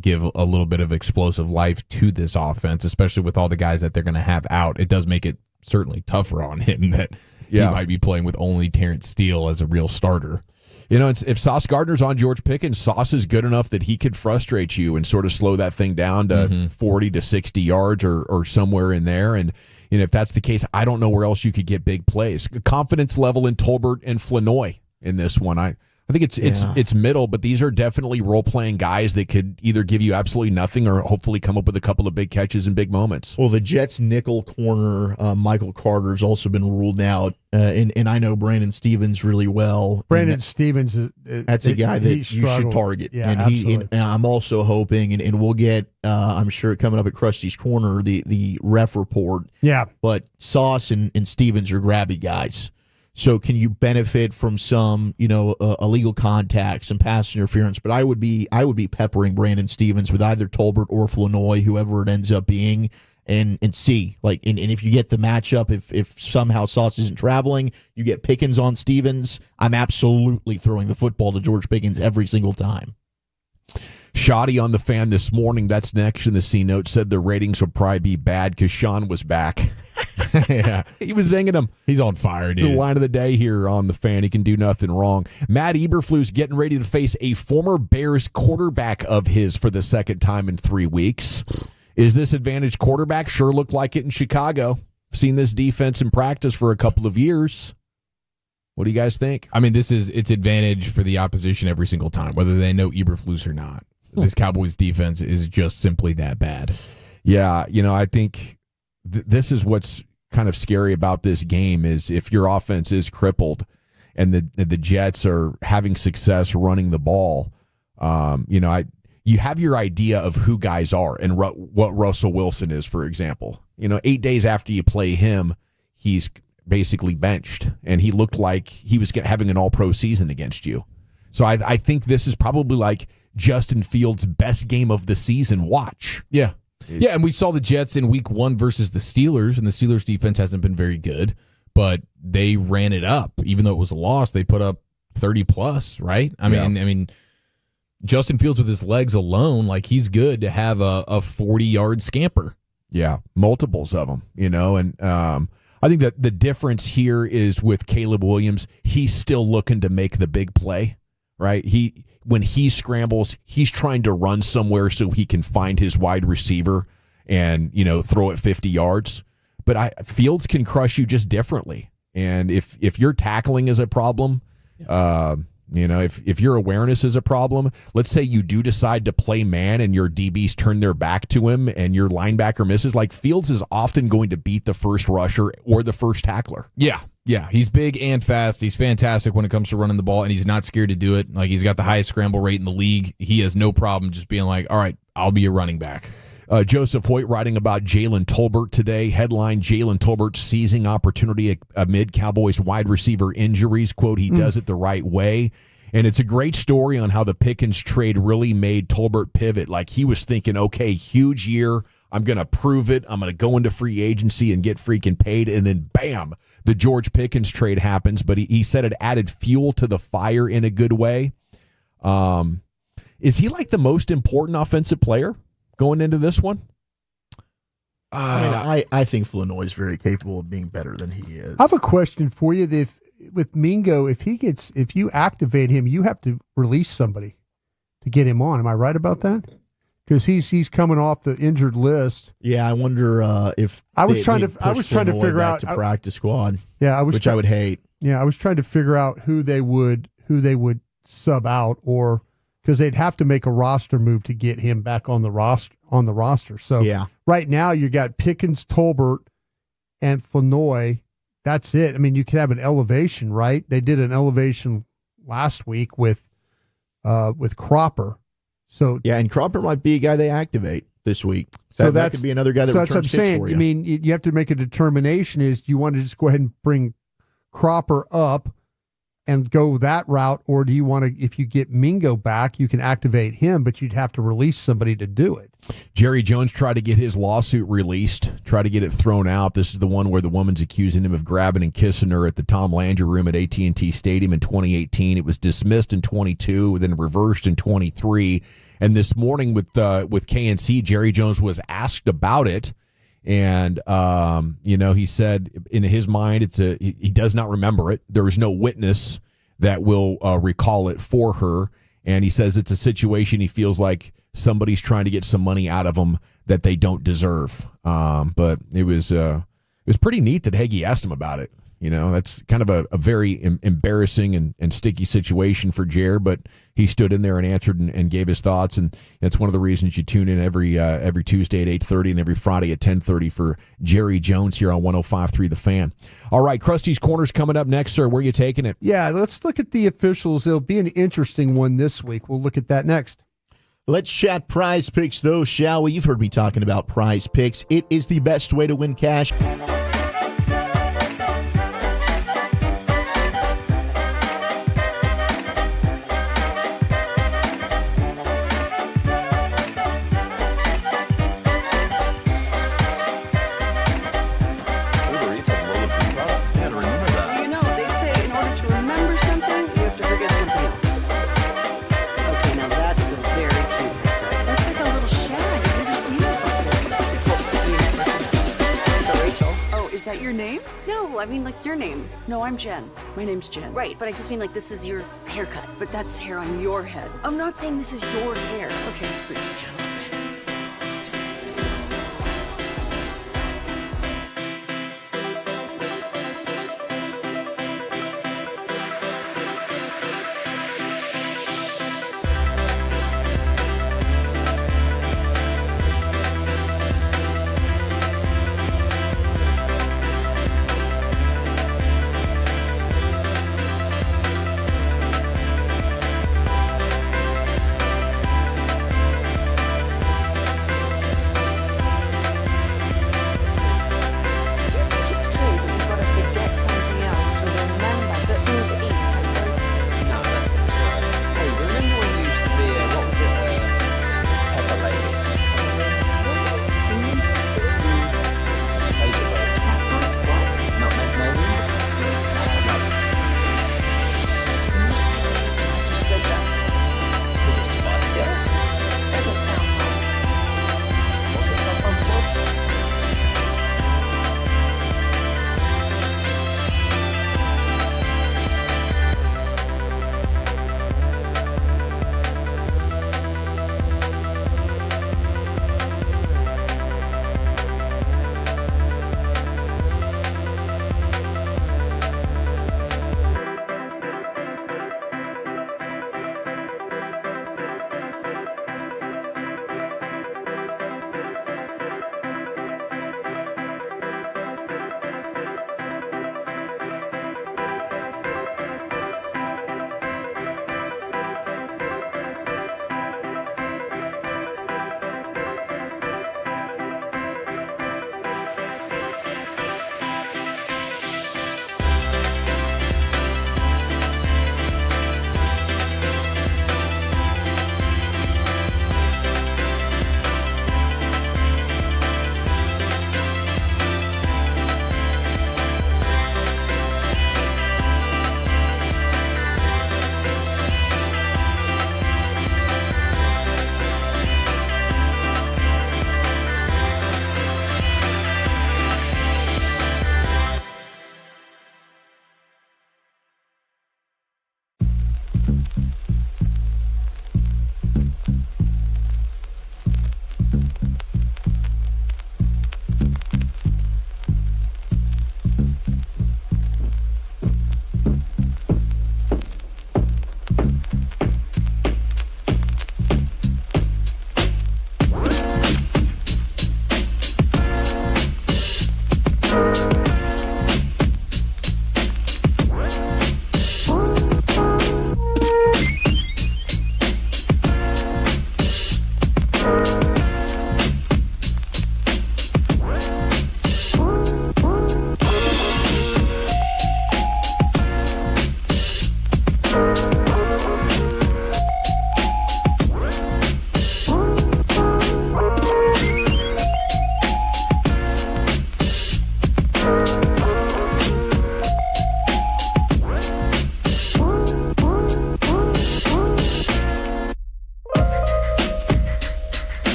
give a little bit of explosive life to this offense, especially with all the guys that they're going to have out. It does make it certainly tougher on him that he might be playing with only Terrence Steele as a real starter. If Sauce Gardner's on George Pickens, Sauce is good enough that he could frustrate you and sort of slow that thing down to 40 to 60 yards or somewhere in there. And if that's the case, I don't know where else you could get big plays. Confidence level in Tolbert and Flanoy in this one. I think it's middle, but these are definitely role-playing guys that could either give you absolutely nothing or hopefully come up with a couple of big catches and big moments. Well, the Jets' nickel corner, Michael Carter's also been ruled out, and I know Brandon Stevens really well. Brandon Stevens, that's a guy that you should target. Yeah, and absolutely. And I'm also hoping, and we'll get, I'm sure coming up at Krusty's Corner, the ref report. Yeah. But Sauce and Stevens are grabby guys. So can you benefit from some, illegal contact, some pass interference? But I would be peppering Brandon Stevens with either Tolbert or Flanoy, whoever it ends up being, and see. And if you get the matchup, if somehow Sauce isn't traveling, you get Pickens on Stevens, I'm absolutely throwing the football to George Pickens every single time. Schotty on the Fan this morning, that's next in the C note, said the ratings would probably be bad because Sean was back. Yeah, he was zinging them. He's on fire, dude. The line of the day here on the Fan. He can do nothing wrong. Matt Eberflus getting ready to face a former Bears quarterback of his for the second time in 3 weeks. Is this advantage quarterback? Sure looked like it in Chicago. Seen this defense in practice for a couple of years. What do you guys think? I mean, it's advantage for the opposition every single time, whether they know Eberflus or not. This Cowboys defense is just simply that bad. Yeah, I think this is what's kind of scary about this game is if your offense is crippled and the Jets are having success running the ball, you have your idea of who guys are and what Russell Wilson is, for example. 8 days after you play him, he's basically benched, and he looked like he was having an all-pro season against you. So I think this is probably like Justin Fields' best game of the season. Watch. Yeah. Yeah, and we saw the Jets in week 1 versus the Steelers, and the Steelers' defense hasn't been very good, but they ran it up. Even though it was a loss, they put up 30-plus, right? I mean, Justin Fields with his legs alone, like he's good to have a 40-yard scamper. Yeah, multiples of them, and I think that the difference here is with Caleb Williams, he's still looking to make the big play, right? When he scrambles, he's trying to run somewhere so he can find his wide receiver and, throw it 50 yards. But Fields can crush you just differently. And if your tackling is a problem, if your awareness is a problem, let's say you do decide to play man and your DBs turn their back to him and your linebacker misses, like Fields is often going to beat the first rusher or the first tackler. Yeah, he's big and fast. He's fantastic when it comes to running the ball, and he's not scared to do it. Like, he's got the highest scramble rate in the league. He has no problem just being like, all right, I'll be a running back. Joseph Hoyt writing about Jalen Tolbert today. Headline, Jalen Tolbert seizing opportunity amid Cowboys wide receiver injuries. Quote, he does it the right way. And it's a great story on how the Pickens trade really made Tolbert pivot. Like, he was thinking, okay, huge year. I'm going to prove it. I'm going to go into free agency and get freaking paid. And then, bam, the George Pickens trade happens. But he said it added fuel to the fire in a good way. Is he like the most important offensive player going into this one? I think Flournoy is very capable of being better than he is. I have a question for you. With Mingo, if you activate him, you have to release somebody to get him on. Am I right about that? Because he's coming off the injured list. Yeah, I wonder if I was trying to figure out to practice squad. Yeah, which I would hate. Yeah, I was trying to figure out who they would sub out, or because they'd have to make a roster move to get him back on the roster. So yeah, right now you got Pickens, Tolbert, and Flournoy. That's it. I mean, you could have an elevation, right? They did an elevation last week with Cropper. So yeah, and Cropper might be a guy they activate this week. That could be another guy that returns that's what I'm saying. for you. I mean, you have to make a determination. Is do you want to just go ahead and bring Cropper up and go that route, or do you want to, if you get Mingo back, you can activate him, but you'd have to release somebody to do it. Jerry Jones tried to get his lawsuit released, tried to get it thrown out. This is the one where the woman's accusing him of grabbing and kissing her at the Tom Landry Room at AT&T Stadium in 2018. It was dismissed in 22, then reversed in 23. And this morning with KNC, Jerry Jones was asked about it. And, he said in his mind, he does not remember it. There is no witness that will recall it for her. And he says it's a situation he feels like somebody's trying to get some money out of him that they don't deserve. But it was pretty neat that Hagee asked him about it. That's kind of a very embarrassing and sticky situation for Jer, but he stood in there and answered and gave his thoughts, and it's one of the reasons you tune in every Tuesday at 8:30 and every Friday at 10:30 for Jerry Jones here on 105.3 The Fan. All right, Krusty's Corner's coming up next, sir. Where are you taking it? Yeah, let's look at the officials. It'll be an interesting one this week. We'll look at that next. Let's chat Prize Picks, though, shall we? You've heard me talking about Prize Picks. It is the best way to win cash. I mean, like your name. No, I'm Jen. My name's Jen. Right, but I just mean like this is your haircut. But that's hair on your head. I'm not saying this is your hair. Okay, freak me out.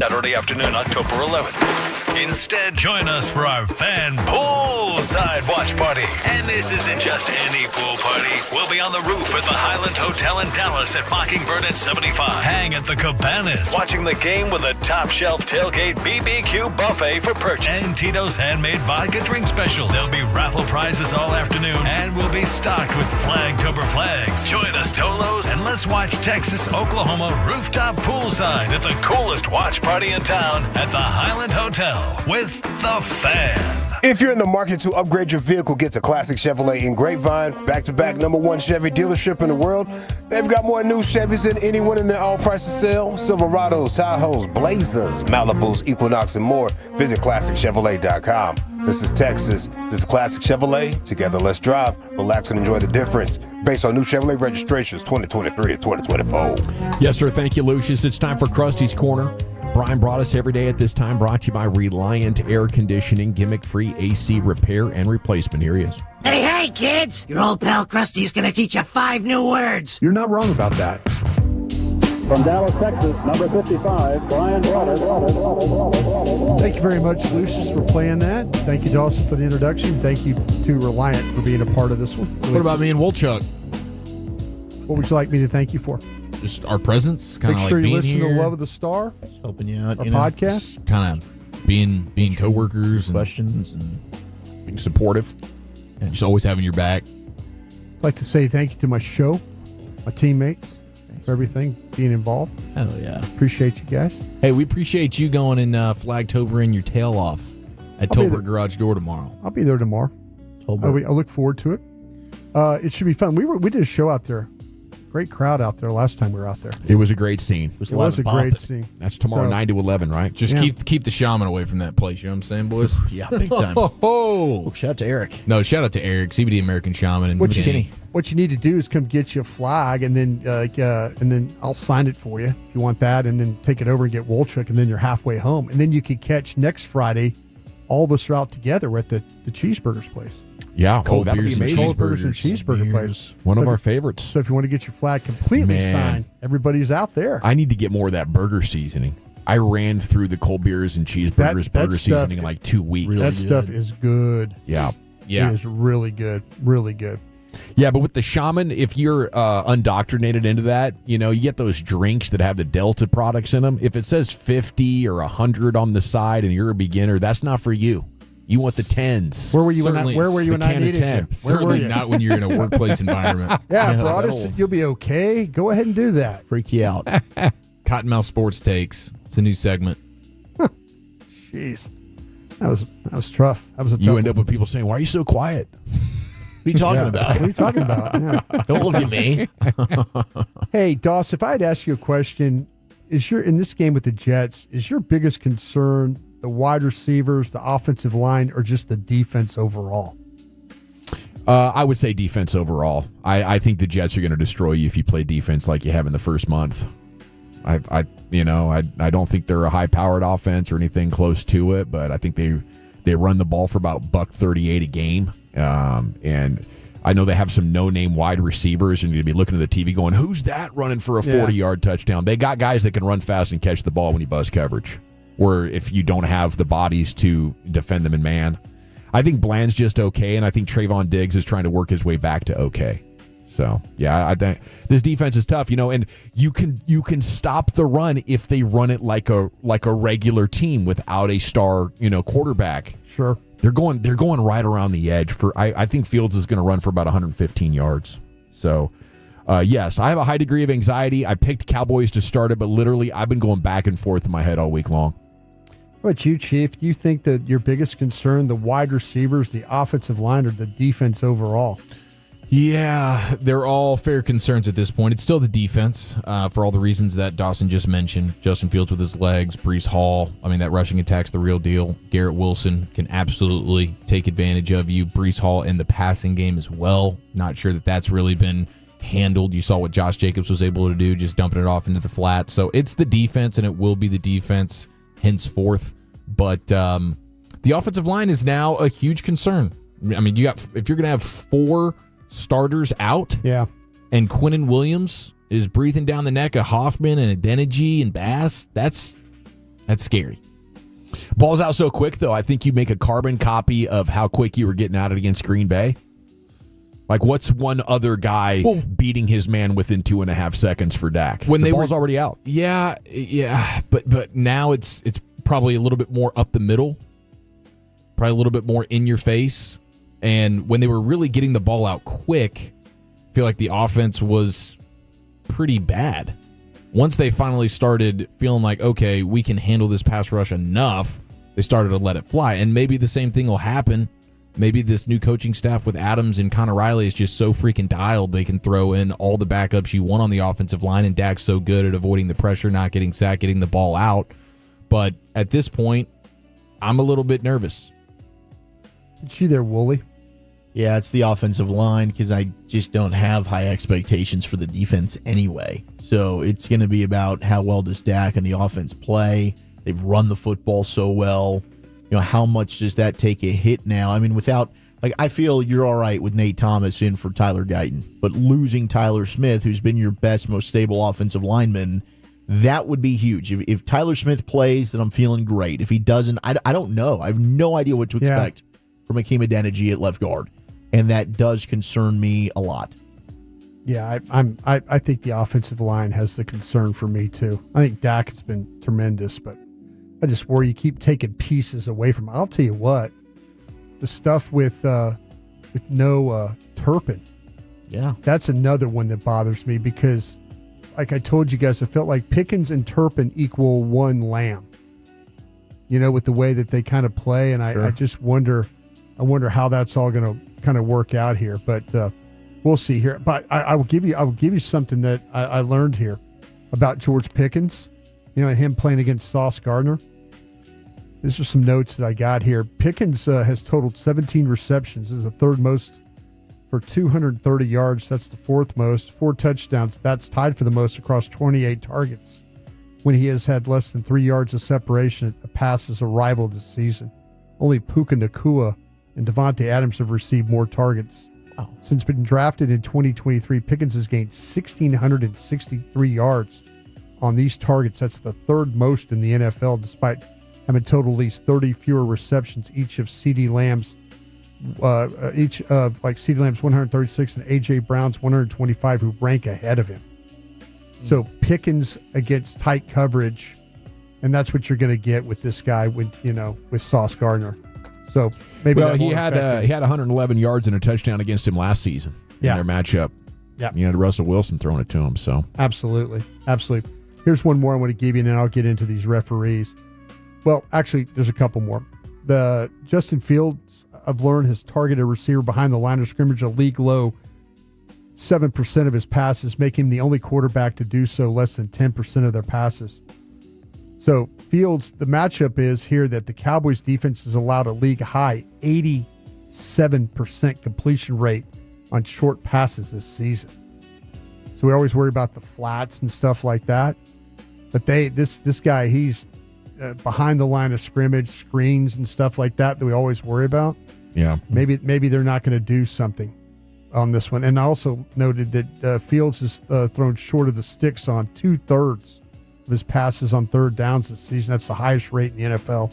Saturday afternoon, October 11th. Instead, join us for our fan poolside watch party. And this isn't just any pool party. We'll be on the roof at the Highland Hotel in Dallas at Mockingbird at 75. Hang at the Cabanas, watching the game with a top-shelf tailgate BBQ buffet for purchase. And Tito's handmade vodka drink special. There'll be raffle prizes all afternoon, and we'll be stocked with Flagtober flags. Join us, Tolos, and let's watch Texas, Oklahoma rooftop poolside at the coolest watch party in town at the Highland Hotel with the Fan. If you're in the market to upgrade your vehicle, get to Classic Chevrolet in Grapevine, back-to-back #1 Chevy dealership in the world. They've got more new Chevys than anyone in their all-prices sale. Silverados, Tahoes, Blazers, Malibus, Equinox, and more. Visit ClassicChevrolet.com. This is Texas. This is Classic Chevrolet. Together, let's drive, relax, and enjoy the difference. Based on new Chevrolet registrations 2023 and 2024. Yes, sir. Thank you, Lucius. It's time for Krusty's Corner. Brian brought us every day at this time, brought to you by Reliant Air Conditioning, gimmick-free AC repair and replacement. Here he is. Hey, kids! Your old pal Krusty's gonna teach you 5 new words. You're not wrong about that. From Dallas, Texas, number 55, Brian Schottenheimer. Thank you very much, Lucius, for playing that. Thank you, Dawson, for the introduction. Thank you to Reliant for being a part of this one. What about me and Wolchuk? What would you like me to thank you for? Just our presence. Make sure like you listen here. to Love of the Star. Helping you out. Our podcast. Kind of being coworkers and questions and being supportive and just always having your back. I'd like to say thank you to my show, my teammates, for everything, being involved. Hell yeah. Appreciate you guys. Hey, we appreciate you going in Flagtober and your tail off at Tober Garage Door tomorrow. I'll be there tomorrow. I look forward to it. It should be fun. We did a show out there. Great crowd out there last time we were out there. It was a great scene. It was a great scene. That's tomorrow, 9 to 11, right? Just keep the shaman away from that place. You know what I'm saying, boys? Yeah, big time. Oh, shout out to Eric. No, shout out to Eric, CBD American Shaman, and What Kenny. you need to do is come get you a flag, and then I'll sign it for you if you want that, and then take it over and get Wolchuk, and then you're halfway home, and then you could catch next Friday. All of us are out together. We're at the Cheeseburgers place. Yeah, cold that'll beers be and amazing. Cold Burgers and Cheeseburger place. One of our favorites. So if you want to get your flag completely signed, everybody's out there. I need to get more of that burger seasoning. I ran through the cold beers and cheeseburgers burger seasoning in like 2 weeks. That stuff is good. Yeah. It is really good. Really good. Yeah, but with the shaman, if you're undoctrinated into that, you get those drinks that have the Delta products in them. If it says 50 or 100 on the side and you're a beginner, that's not for you. You want the 10s. Where were you when I needed you? Certainly not when you're in a workplace environment. Yeah, Broadus, you'll be okay. Go ahead and do that. Freak you out. Cottonmouth Sports Takes. It's a new segment. Jeez. That was tough. That was a tough You end up with people saying, "Why are you so quiet?" What are you talking about? What are you talking about? Yeah. Don't look at me. Hey, Doss, if I had asked you a question, in this game with the Jets, is your biggest concern the wide receivers, the offensive line, or just the defense overall? I would say defense overall. I think the Jets are going to destroy you if you play defense like you have in the first month. I don't think they're a high-powered offense or anything close to it, but I think they run the ball for about $138 a game. And I know they have some no-name wide receivers, and you're going to be looking at the TV going, who's that running for a 40-yard touchdown? They got guys that can run fast and catch the ball when you buzz coverage, or if you don't have the bodies to defend them in man. I think Bland's just okay, and I think Trayvon Diggs is trying to work his way back to okay. So, yeah, I think this defense is tough, and you can stop the run if they run it like a regular team without a star, quarterback. Sure. They're going right around the edge for I think Fields is going to run for about 115 yards. So, yes, I have a high degree of anxiety. I picked Cowboys to start it, but literally I've been going back and forth in my head all week long. What about you, Chief? Do you think that your biggest concern, the wide receivers, the offensive line, or the defense overall? Yeah, they're all fair concerns at this point. It's still the defense for all the reasons that Dawson just mentioned. Justin Fields with his legs, Breece Hall. I mean, that rushing attack's the real deal. Garrett Wilson can absolutely take advantage of you. Breece Hall in the passing game as well. Not sure that that's really been handled. You saw what Josh Jacobs was able to do, just dumping it off into the flat. So it's the defense, and it will be the defense henceforth. But the offensive line is now a huge concern. I mean, if you're going to have 4 starters out, and Quinnen Williams is breathing down the neck of Hoffman and Adeniji and Bass, that's That's scary. Ball's out so quick, though. I think you make a carbon copy of how quick you were getting at it against Green Bay. Like, what's one other guy beating his man within 2.5 seconds for Dak? When the ball's already out. Yeah, but now it's probably a little bit more up the middle, probably a little bit more in your face. And when they were really getting the ball out quick, I feel like the offense was pretty bad. Once they finally started feeling like, okay, we can handle this pass rush enough, they started to let it fly. And maybe the same thing will happen. Maybe this new coaching staff with Adams and Connor Riley is just so freaking dialed they can throw in all the backups you want on the offensive line, and Dak's so good at avoiding the pressure, not getting sacked, getting the ball out. But at this point, I'm a little bit nervous. Is she there, Wooly? Yeah, it's the offensive line because I just don't have high expectations for the defense anyway. So it's going to be about how well does Dak and the offense play. They've run the football so well. You know, how much does that take a hit now? I mean, I feel you're all right with Nate Thomas in for Tyler Guyton, but losing Tyler Smith, who's been your best, most stable offensive lineman, that would be huge. If Tyler Smith plays, then I'm feeling great. If he doesn't, I don't know. I have no idea what to expect from Akeem Adeniji at left guard. And that does concern me a lot. Yeah, I think the offensive line has the concern for me too. I think Dak has been tremendous, but I just worry you keep taking pieces away from him. I'll tell you what, the stuff with no Turpin. Yeah, that's another one that bothers me because, like I told you guys, I felt like Pickens and Turpin equal one Lamb. You know, with the way that they kind of play, and I just wonder. I wonder how that's all going to kind of work out here, but we'll see here. But I will give you something that I learned here about George Pickens, you know, and him playing against Sauce Gardner. These are some notes that I got here. Pickens has totaled 17 receptions. This is the third most for 230 yards. That's the fourth most. 4 touchdowns. That's tied for the most across 28 targets. When he has had less than 3 yards of separation, a pass is a rival this season. Only Puka Nacua and Devontae Adams have received more targets. Wow. Since being drafted in 2023, Pickens has gained 1,663 yards on these targets. That's the third most in the NFL, despite having total at least 30 fewer receptions each of CeeDee Lamb's, CeeDee Lamb's 136 and A.J. Brown's 125, who rank ahead of him. So Pickens against tight coverage, and that's what you're going to get with this guy with Sauce Gardner. So maybe he had 111 yards and a touchdown against him last season in their matchup. Yeah, you had Russell Wilson throwing it to him. So absolutely. Here's one more I want to give you, and then I'll get into these referees. Well, actually, there's a couple more. The Justin Fields, I've learned, has targeted a receiver behind the line of scrimmage, a league low 7% of his passes, making him the only quarterback to do so, less than 10% of their passes. So Fields, the matchup is here that the Cowboys defense has allowed a league high 87% completion rate on short passes this season. So we always worry about the flats and stuff like that. But this guy, he's behind the line of scrimmage, screens and stuff like that we always worry about. Yeah. Maybe they're not going to do something on this one. And I also noted that Fields has thrown short of the sticks on 2/3 of his passes on third downs this season. That's the highest rate in the NFL.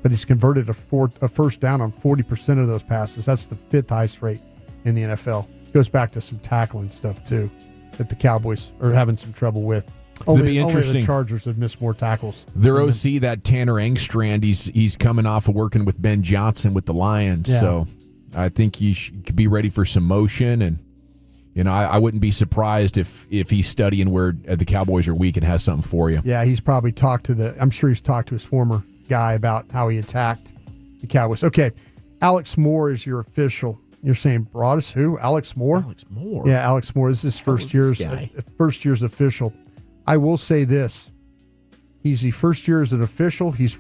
But he's converted a first down on 40% of those passes. That's the 5th highest rate in the NFL. Goes back to some tackling stuff too that the Cowboys are having some trouble with. Only the Chargers have missed more tackles. Their OC, that Tanner Engstrand, he's coming off of working with Ben Johnson with the Lions. Yeah. So I think he could be ready for some motion, and I wouldn't be surprised if he's studying where the Cowboys are weak and has something for you. Yeah, he's probably I'm sure he's talked to his former guy about how he attacked the Cowboys. Okay, Alex Moore is your official. You're saying Broadus who? Alex Moore? Alex Moore. Yeah, Alex Moore. This is his first year's official. I will say this. He's the first year as an official. He's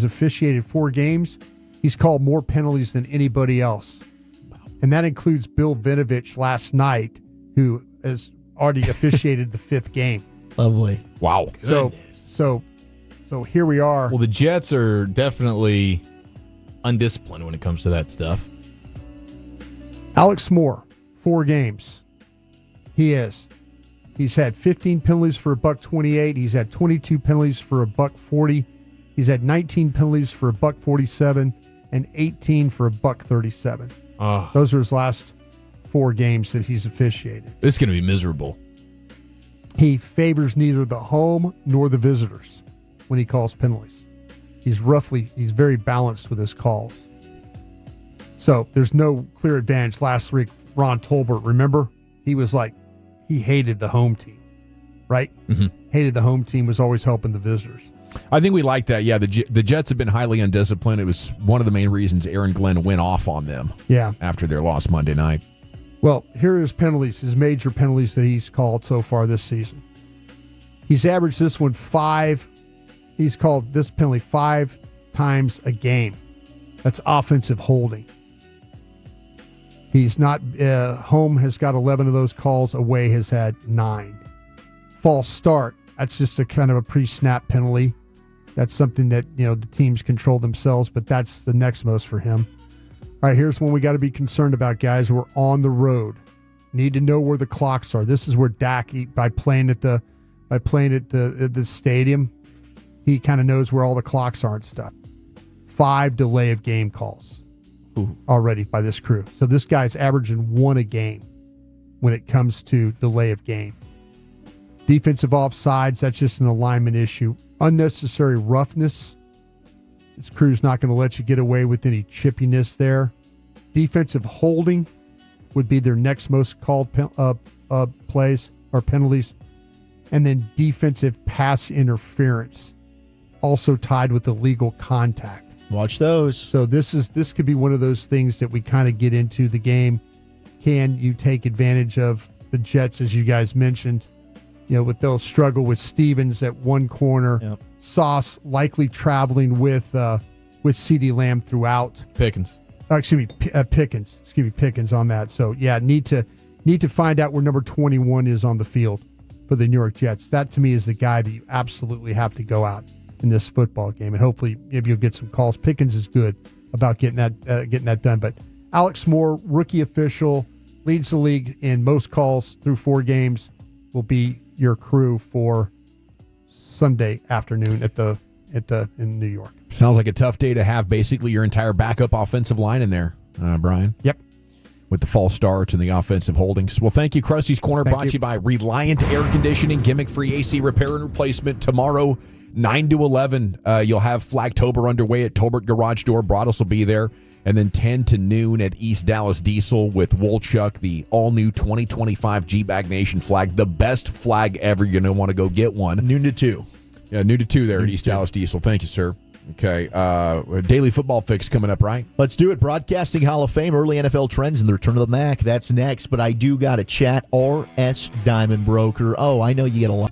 officiated 4 games. He's called more penalties than anybody else. Wow. And that includes Bill Vinovich last night, who has already officiated the 5th game. Lovely. Wow. So here we are. Well, the Jets are definitely undisciplined when it comes to that stuff. Alex Moore, 4 games. He is. He's had 15 penalties for $128. He's had 22 penalties for $140. He's had 19 penalties for $147 and 18 for $137. Those are his last 4 games that he's officiated. It's going to be miserable. He favors neither the home nor the visitors when he calls penalties. He's very balanced with his calls. So there's no clear advantage. Last week, Ron Tolbert, remember? He was like, he hated the home team, right? Mm-hmm. Hated the home team, was always helping the visitors. I think we like that. Yeah, the Jets have been highly undisciplined. It was one of the main reasons Aaron Glenn went off on them after their loss Monday night. Well, here are his penalties, his major penalties that he's called so far this season. He's averaged this one 5. He's called this penalty 5 times a game. That's offensive holding. He's not, home has got 11 of those calls, away has had 9. False start, that's just a kind of a pre-snap penalty. That's something that, the teams control themselves, but that's the next most for him. All right, here's one we got to be concerned about, guys. We're on the road. Need to know where the clocks are. This is where Dak, by playing at the stadium, he kind of knows where all the clocks are and stuff. 5 delay of game calls already by this crew. So this guy's averaging 1 a game when it comes to delay of game. Defensive offsides, that's just an alignment issue. Unnecessary roughness. This crew's not going to let you get away with any chippiness there. Defensive holding would be their next most called plays or penalties. And then defensive pass interference, also tied with illegal contact. Watch those. So this could be one of those things that we kind of get into the game. Can you take advantage of the Jets, as you guys mentioned? They'll struggle with Stevens at one corner. Yep. Sauce likely traveling with CeeDee Lamb throughout. Pickens. Pickens. Pickens on that. So yeah, need to find out where number 21 is on the field for the New York Jets. That to me is the guy that you absolutely have to go out in this football game, and hopefully maybe you'll get some calls. Pickens is good about getting that done. But Alex Moore, rookie official, leads the league in most calls through 4 games. Will be your crew for Sunday afternoon in New York. Sounds like a tough day to have basically your entire backup offensive line in there, Brian. Yep. With the false starts and the offensive holdings. Well, thank you. Krusty's Corner brought to you by Reliant Air Conditioning, gimmick-free AC repair and replacement. Tomorrow, 9 to 11, you'll have Flagtober underway at Tolbert Garage Door. Broaddus will be there. And then 10 to noon at East Dallas Diesel with Wolchuk, the all-new 2025 G-Bag Nation flag. The best flag ever. You're going to want to go get one. Noon to 2. Yeah, noon to 2 there at East Dallas Diesel. Thank you, sir. Okay, daily football fix coming up, right? Let's do it. Broadcasting Hall of Fame, early NFL trends, and the return of the Mac. That's next, but I do got to chat RS Diamond Broker. Oh, I know you get a lot.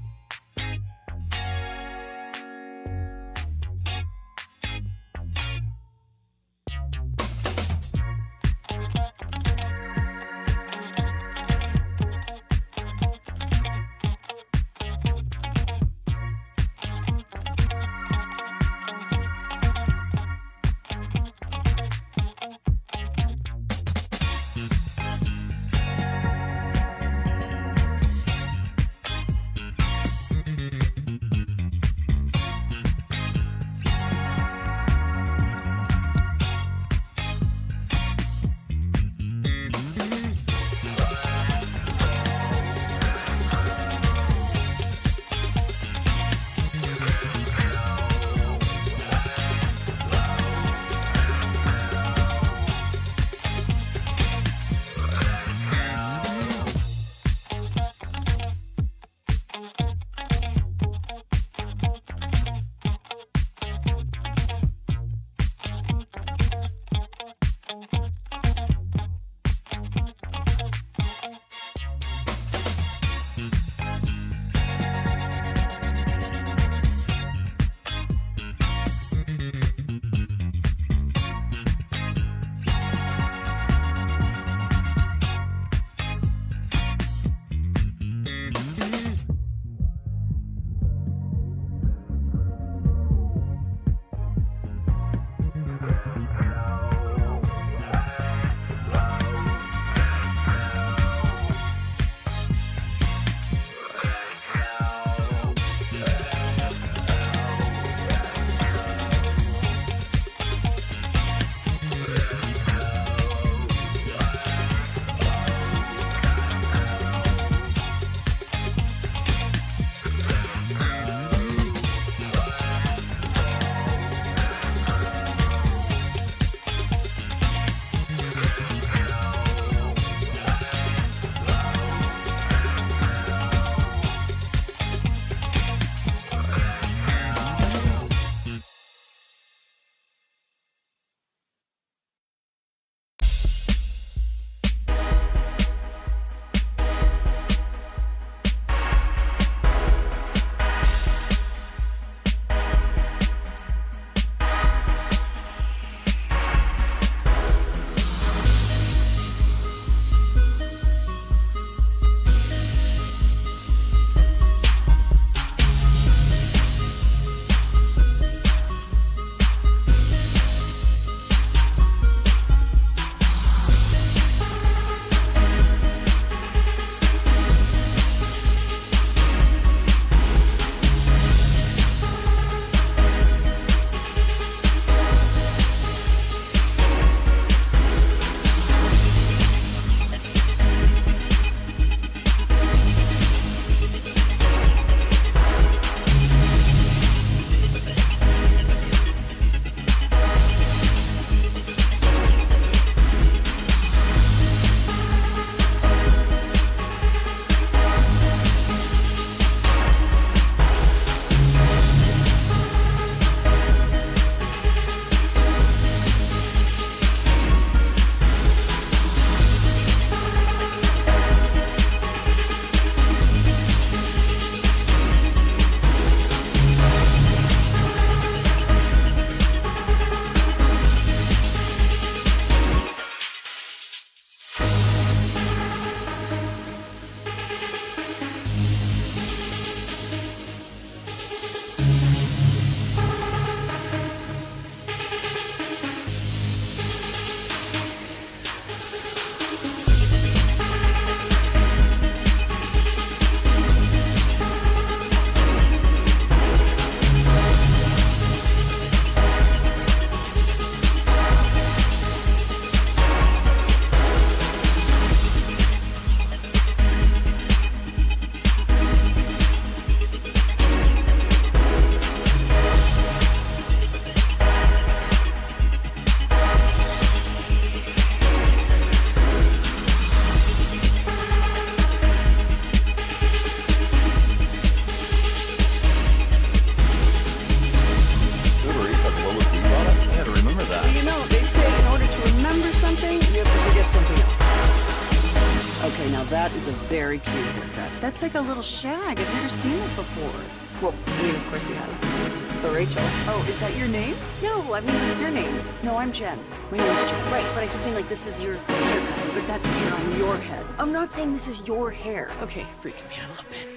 like a little shag. I've never seen it before. Well, I mean, of course you have. It's the Rachel. Oh, is that your name? No, I mean your name. No, I'm Jen. My name's Jen. Right, but I just mean like this is your haircut. But that's hair on your head. I'm not saying this is your hair. Okay, freaking me out a little bit.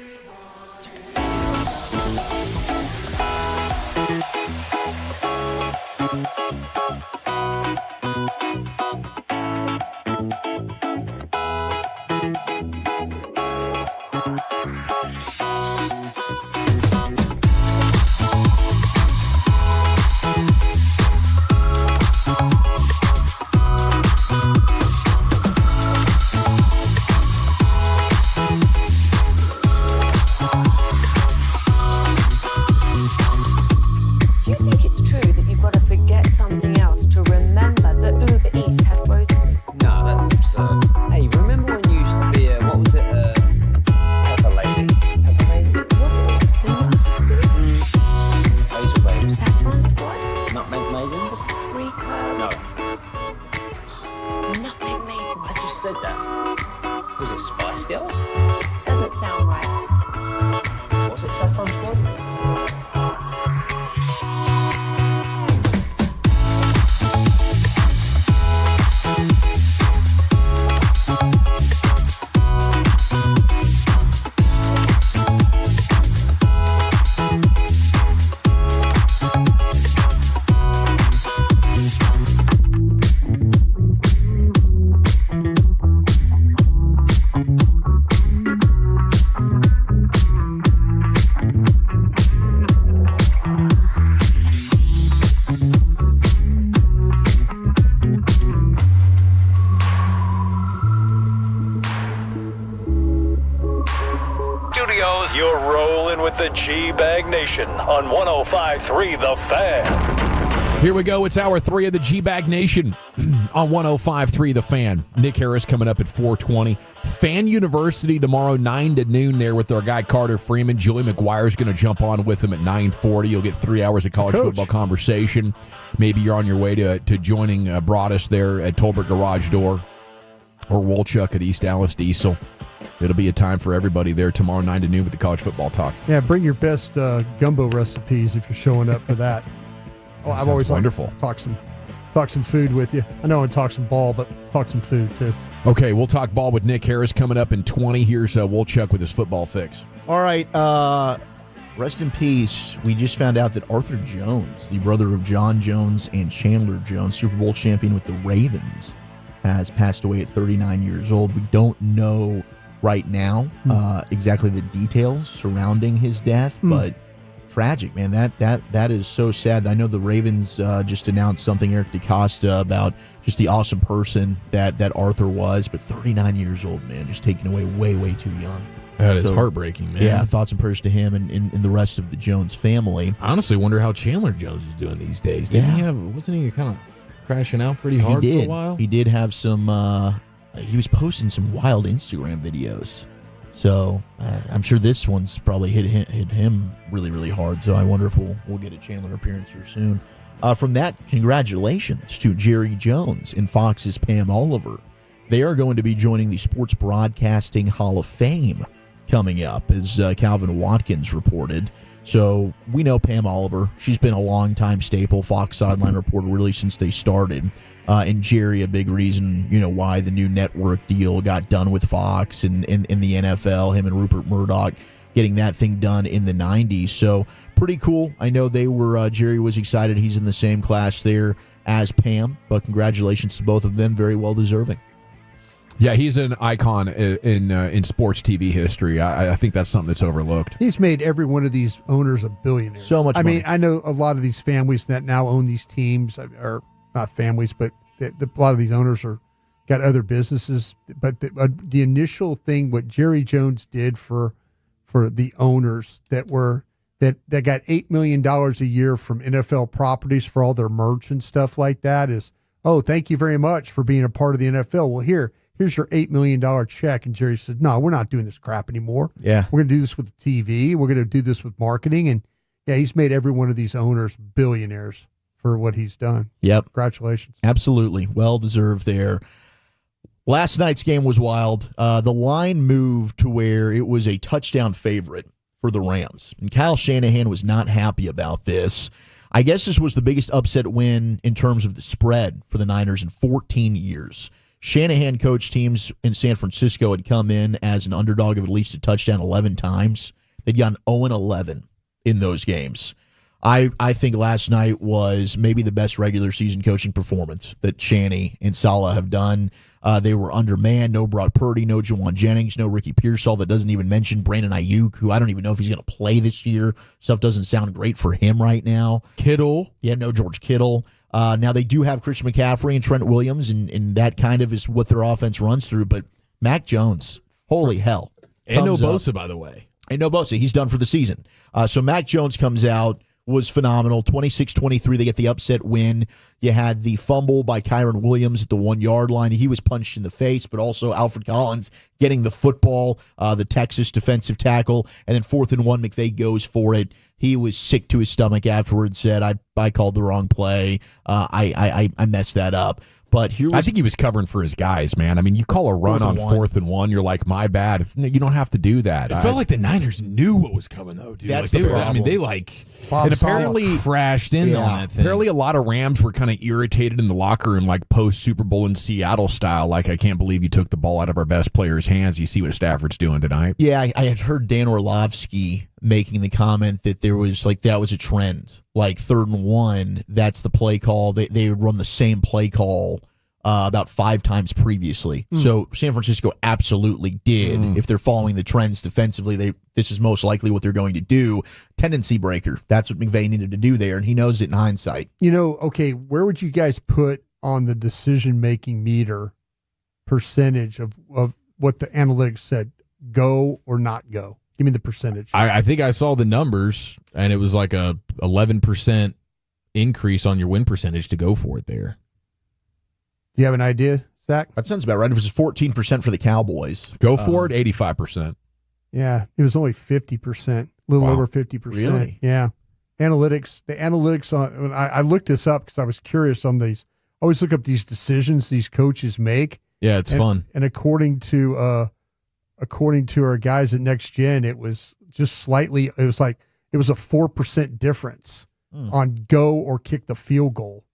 You're rolling with the G-Bag Nation on 105.3 The Fan. Here we go. It's hour 3 of the G-Bag Nation on 105.3 The Fan. Nick Harris coming up at 4:20. Fan University tomorrow, 9 to noon there with our guy Carter Freeman. Julie McGuire's going to jump on with him at 9:40. You'll get 3 hours of college football conversation. Maybe you're on your way to joining Broadus there at Tolbert Garage Door or Wolchuk at East Dallas Diesel. It'll be a time for everybody there tomorrow, 9 to noon with the college football talk. Yeah, bring your best gumbo recipes if you're showing up for that. Oh, I've always wonderful. Talk some food with you. I know I talk some ball, but talk some food too. Okay, we'll talk ball with Nick Harris coming up in 20. Here's Wolchuk with his football fix. All right, rest in peace. We just found out that Arthur Jones, the brother of John Jones and Chandler Jones, Super Bowl champion with the Ravens, has passed away at 39 years old. We don't know right now exactly the details surrounding his death, but tragic, man. That is so sad. I know the Ravens just announced something, Eric DeCosta, about just the awesome person that Arthur was, but 39 years old, man, just taken away way too young. That is heartbreaking, man. Yeah, thoughts and prayers to him and the rest of the Jones family. I honestly wonder how Chandler Jones is doing these days. Wasn't he kind of crashing out pretty hard for a while? He did have some he was posting some wild Instagram videos. So I'm sure this one's probably hit him really hard. So I wonder if we'll get a Chandler appearance here soon. From that, congratulations to Jerry Jones and Fox's Pam Oliver. They are going to be joining the Sports Broadcasting Hall of Fame coming up, as Calvin Watkins reported. So we know Pam Oliver. She's been a long-time staple, Fox sideline reporter, really since they started. And Jerry, a big reason, why the new network deal got done with Fox and the NFL, him and Rupert Murdoch getting that thing done in the 90s. So pretty cool. I know Jerry was excited. He's in the same class there as Pam, but congratulations to both of them. Very well deserving. Yeah, he's an icon in sports TV history. I think that's something that's overlooked. He's made every one of these owners a billionaire. So much money. I mean, I know a lot of these families that now own these teams are not families, but a lot of these owners got other businesses. But the initial thing, what Jerry Jones did for the owners that got $8 million a year from NFL properties for all their merch and stuff like that is, oh, thank you very much for being a part of the NFL. Well, here's your $8 million check. And Jerry said, no, we're not doing this crap anymore. Yeah. We're going to do this with the TV. We're going to do this with marketing. And yeah, he's made every one of these owners billionaires for what he's done. Yep. Congratulations. Absolutely. Well deserved there. Last night's game was wild. The line moved to where it was a touchdown favorite for the Rams. And Kyle Shanahan was not happy about this. I guess this was the biggest upset win in terms of the spread for the Niners in 14 years. Shanahan coached teams in San Francisco had come in as an underdog of at least a touchdown 11 times. They'd gone 0-11 in those games. I think last night was maybe the best regular season coaching performance that Shanny and Saleh have done. They were undermanned. No Brock Purdy, no Jawan Jennings, no Ricky Pearsall. That doesn't even mention Brandon Ayuk, who I don't even know if he's going to play this year. Stuff doesn't sound great for him right now. Kittle. Yeah, no George Kittle. Now they do have Christian McCaffrey and Trent Williams, and that kind of is what their offense runs through. But Mac Jones, holy hell. And no Bosa, by the way. And no Bosa. He's done for the season. So Mac Jones comes out, was phenomenal. 26-23, they get the upset win. You had the fumble by Kyron Williams at the 1-yard line. He was punched in the face, but also Alfred Collins getting the football, the Texas defensive tackle. And then 4th and 1, McVay goes for it. He was sick to his stomach afterwards, said, I called the wrong play. I messed that up. But here I think he was covering for his guys, man. I mean, you call a run on 4th and 1, you're like, my bad. You don't have to do that. It felt like the Niners knew what was coming, though, dude. That's like, the problem. I mean, they like and apparently crashed in on that thing. Apparently, a lot of Rams were kind of irritated in the locker room, like post Super Bowl in Seattle style. Like, I can't believe you took the ball out of our best player's hands. You see what Stafford's doing tonight. Yeah, I had heard Dan Orlovsky making the comment that there was that was a trend. Like 3rd and 1, that's the play call. They would run the same play call about 5 times previously. So San Francisco absolutely did. If they're following the trends defensively, this is most likely what they're going to do. Tendency breaker. That's what McVay needed to do there, and he knows it in hindsight. Okay, where would you guys put on the decision-making meter percentage of what the analytics said, go or not go? Give me the percentage. I think I saw the numbers, and it was like a 11% increase on your win percentage to go for it there. Do you have an idea, Zach? That sounds about right. It was 14% for the Cowboys. Go for it, 85%. Yeah, it was only 50%, a little over 50%. Really? Yeah. The analytics on. I looked this up because I was curious on these. I always look up these decisions these coaches make. Yeah, it's fun. And according to our guys at Next Gen, it was just slightly. It was a 4% difference on go or kick the field goal.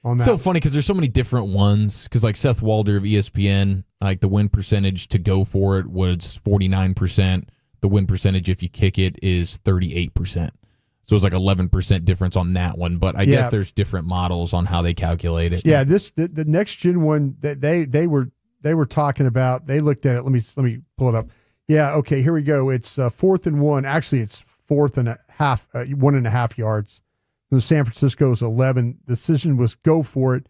It's so funny because there's so many different ones. Because like Seth Walder of ESPN, like the win percentage to go for it was 49%. The win percentage if you kick it is 38%. So it's like 11% difference on that one. But I guess there's different models on how they calculate it. Yeah, the Next Gen one that they were talking about. They looked at it. Let me pull it up. Yeah, okay, here we go. It's 4th and 1. Actually, it's 4th and a half, 1.5 yards. The San Francisco's 11. The decision was go for it.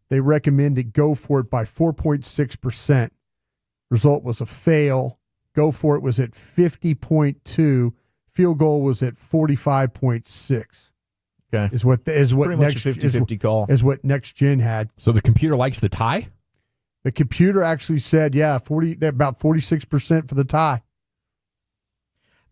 They recommended go for it by 4.6%. Result was a fail. Go for it was at 50.2. Field goal was at 45.6. Okay, is what next 50-50 call is what Next Gen had. So the computer likes the tie. The computer actually said, about 46% for the tie.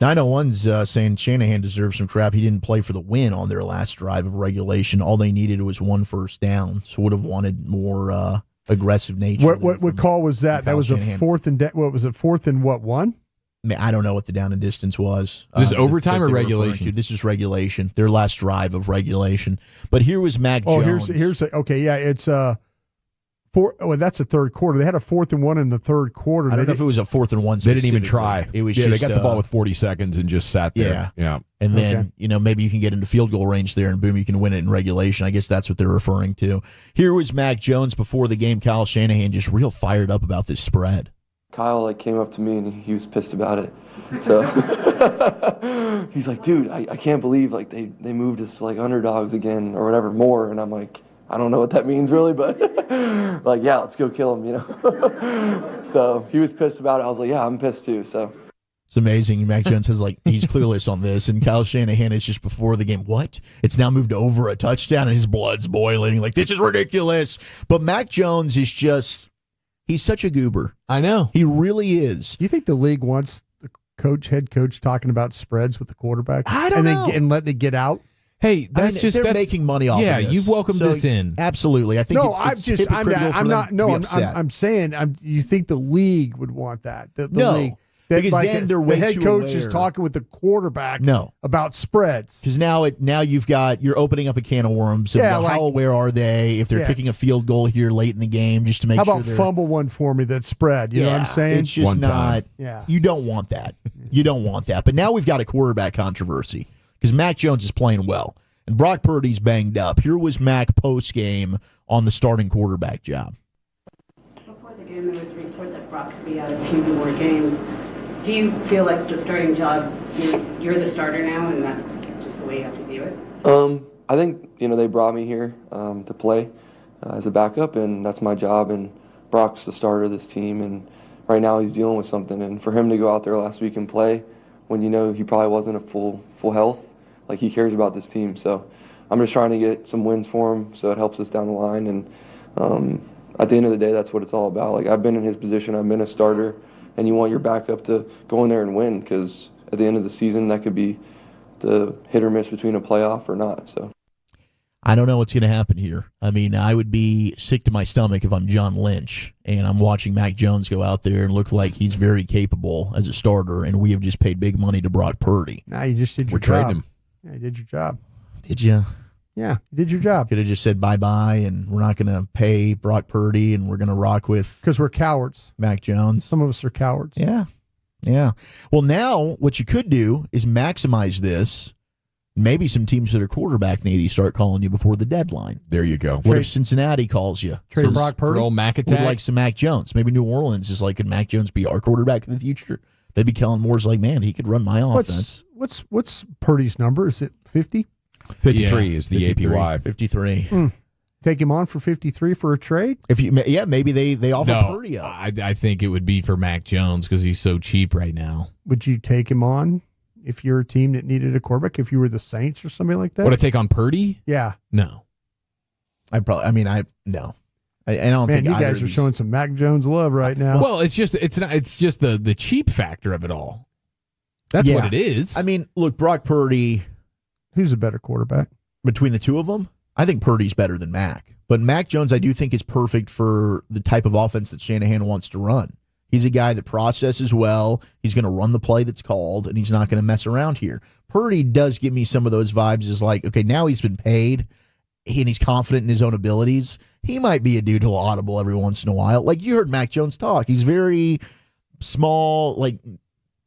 901's saying Shanahan deserves some crap. He didn't play for the win on their last drive of regulation. All they needed was 1 first down, so would have wanted more aggressive nature. What call was that? That was Shanahan. A 4th and what was it? 4th and what, 1? I mean, I don't know what the down and distance was. Is this overtime or regulation? This is regulation. Their last drive of regulation. But here was Mac Jones. It's that's the third quarter. They had a 4th and 1 in the third quarter. I don't know if it was a 4th and 1. They didn't even try. It was they got the ball with 40 seconds and just sat there. Yeah. And then, maybe you can get into field goal range there and boom, you can win it in regulation. I guess that's what they're referring to. Here was Mac Jones before the game. Kyle Shanahan just real fired up about this spread. Kyle came up to me and he was pissed about it. So he's like, dude, I can't believe they moved us to underdogs again or whatever more. And I'm like, I don't know what that means really, but yeah, let's go kill him, So he was pissed about it. I was like, yeah, I'm pissed too. So it's amazing. Mac Jones says he's clueless on this, and Kyle Shanahan is just before the game. What? It's now moved over a touchdown, and his blood's boiling. This is ridiculous. But Mac Jones is he's such a goober. I know. He really is. Do you think the league wants the head coach talking about spreads with the quarterback? I don't know. And letting it get out? Hey, that's they're making money off of this. Yeah, you've welcomed this in. Absolutely. I think I'm saying, you think the league would want that? The league. Because then they're way the head too coach aware. is talking with the quarterback about spreads. Because now you're opening up a can of worms. Of how aware are they if they're kicking a field goal here late in the game just to make sure? How about fumble one for me that spread? You know what I'm saying? It's just not. Yeah. You don't want that. You don't want that. But now we've got a quarterback controversy because Mac Jones is playing well and Brock Purdy's banged up. Here was Mac post game on the starting quarterback job. Before the game, there was a report that Brock could be out a few more games. Do you feel like the starting job, you're the starter now, and that's just the way you have to view it? I think, they brought me here to play as a backup, and that's my job, and Brock's the starter of this team, and right now he's dealing with something, and for him to go out there last week and play when he probably wasn't at full health, like he cares about this team, so I'm just trying to get some wins for him so it helps us down the line, and at the end of the day, that's what it's all about. Like, I've been in his position, I've been a starter, and you want your backup to go in there and win because at the end of the season, that could be the hit or miss between a playoff or not. So I don't know what's going to happen here. I mean, I would be sick to my stomach if I'm John Lynch and I'm watching Mac Jones go out there and look like he's very capable as a starter, and we have just paid big money to Brock Purdy. Nah, you just did your job. We're trading him. Yeah, you did your job. Did you? Yeah, you did your job. Could have just said bye-bye, and we're not going to pay Brock Purdy, and we're going to rock with... Because we're cowards. Mac Jones. Some of us are cowards. Yeah. Well, now what you could do is maximize this. Maybe some teams that are quarterback needy start calling you before the deadline. There you go. What if Cincinnati calls you? Trade Brock Purdy? Roll Mac attack? Would like some Mac Jones. Maybe New Orleans is like, could Mac Jones be our quarterback in the future? Maybe Kellen Moore's like, man, he could run my offense. What's Purdy's number? Is it 50? 53 is the 53. APY. 53. Take him on for 53 for a trade? Maybe they offer Purdy up. I think it would be for Mac Jones because he's so cheap right now. Would you take him on if you're a team that needed a quarterback? If you were the Saints or somebody like that? Would I take on Purdy? Yeah. No. No. I don't Man, think you guys are showing some Mac Jones love right now. Well, it's just the cheap factor of it all. That's what it is. I mean, look, Brock Purdy. Who's a better quarterback? Between the two of them, I think Purdy's better than Mac. But Mac Jones, I do think, is perfect for the type of offense that Shanahan wants to run. He's a guy that processes well. He's going to run the play that's called, and he's not going to mess around here. Purdy does give me some of those vibes as like, okay, now he's been paid, and he's confident in his own abilities. He might be a dude who'll audible every once in a while. Like you heard Mac Jones talk. He's very small, like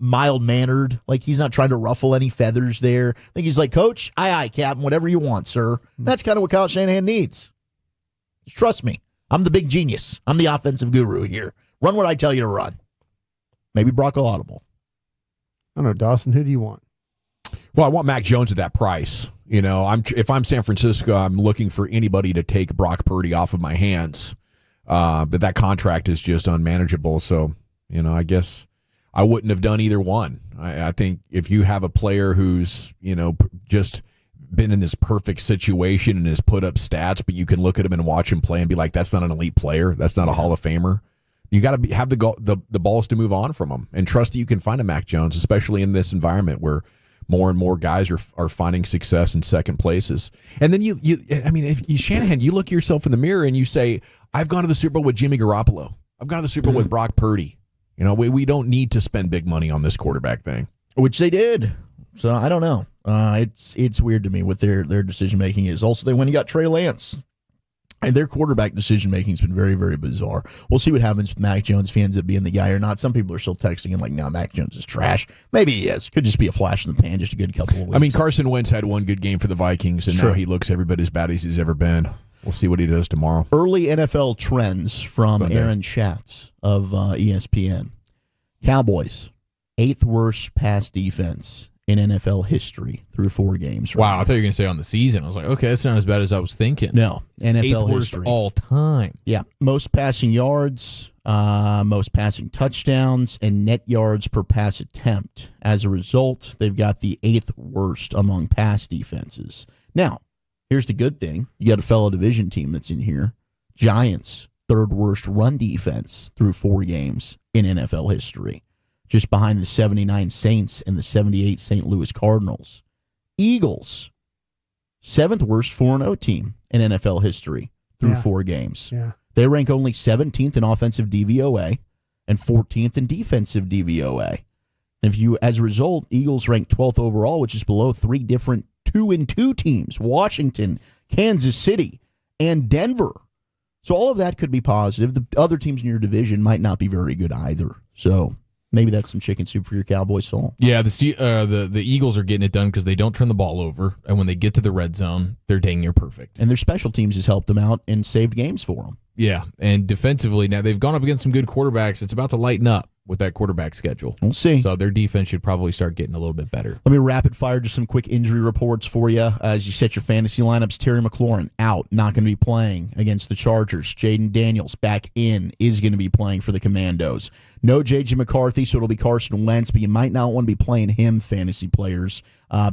mild-mannered, like he's not trying to ruffle any feathers there. I think he's like, Coach, aye, Captain, whatever you want, sir. That's kind of what Kyle Shanahan needs. Just trust me. I'm the big genius. I'm the offensive guru here. Run what I tell you to run. Maybe Brock will audible. I don't know, Dawson, who do you want? Well, I want Mac Jones at that price. If I'm San Francisco, I'm looking for anybody to take Brock Purdy off of my hands. But that contract is just unmanageable. So, I guess I wouldn't have done either one. I think if you have a player who's, just been in this perfect situation and has put up stats, but you can look at him and watch him play and be like, that's not an elite player. That's not a Hall of Famer. You got to have the balls to move on from him and trust that you can find a Mac Jones, especially in this environment where more and more guys are finding success in second places. And then if Shanahan, you look yourself in the mirror and you say, I've gone to the Super Bowl with Jimmy Garoppolo. I've gone to the Super Bowl with Brock Purdy. We don't need to spend big money on this quarterback thing. Which they did. So I don't know. It's weird to me what their decision making is. Also, they went and got Trey Lance. And their quarterback decision making has been very, very bizarre. We'll see what happens with Mac Jones if he ends up being the guy or not. Some people are still texting him like, no, Mac Jones is trash. Maybe he is. Could just be a flash in the pan, just a good couple of weeks. I mean, Carson Wentz had one good game for the Vikings, and now he looks every bit as bad as he's ever been. We'll see what he does tomorrow. Early NFL trends from Aaron Schatz of ESPN. Cowboys, 8th worst pass defense in NFL history through 4 games. Right now. I thought you were going to say on the season. I was like, okay, that's not as bad as I was thinking. No, NFL 8th history. worst all time. Yeah, most passing yards, most passing touchdowns, and net yards per pass attempt. As a result, they've got the 8th worst among pass defenses. Now, here's the good thing. You got a fellow division team that's in here. Giants, 3rd worst run defense through 4 games in NFL history. Just behind the 79 Saints and the 78 St. Louis Cardinals. Eagles, 7th worst 4-0 team in NFL history through 4 games. Yeah. They rank only 17th in offensive DVOA and 14th in defensive DVOA. And as a result, Eagles rank 12th overall, which is below 3 different 2-2 teams: Washington, Kansas City, and Denver. So all of that could be positive. The other teams in your division might not be very good either. So maybe that's some chicken soup for your Cowboy soul. Yeah, the Eagles are getting it done because they don't turn the ball over, and when they get to the red zone, they're dang near perfect. And their special teams has helped them out and saved games for them. Yeah, and defensively, now they've gone up against some good quarterbacks. It's about to lighten up with that quarterback schedule. We'll see. So their defense should probably start getting a little bit better. Let me rapid fire just some quick injury reports for you as you set your fantasy lineups. Terry McLaurin out, not going to be playing against the Chargers. Jaden Daniels back in, is going to be playing for the Commandos. No J.J. McCarthy, so it'll be Carson Wentz, but you might not want to be playing him, fantasy players,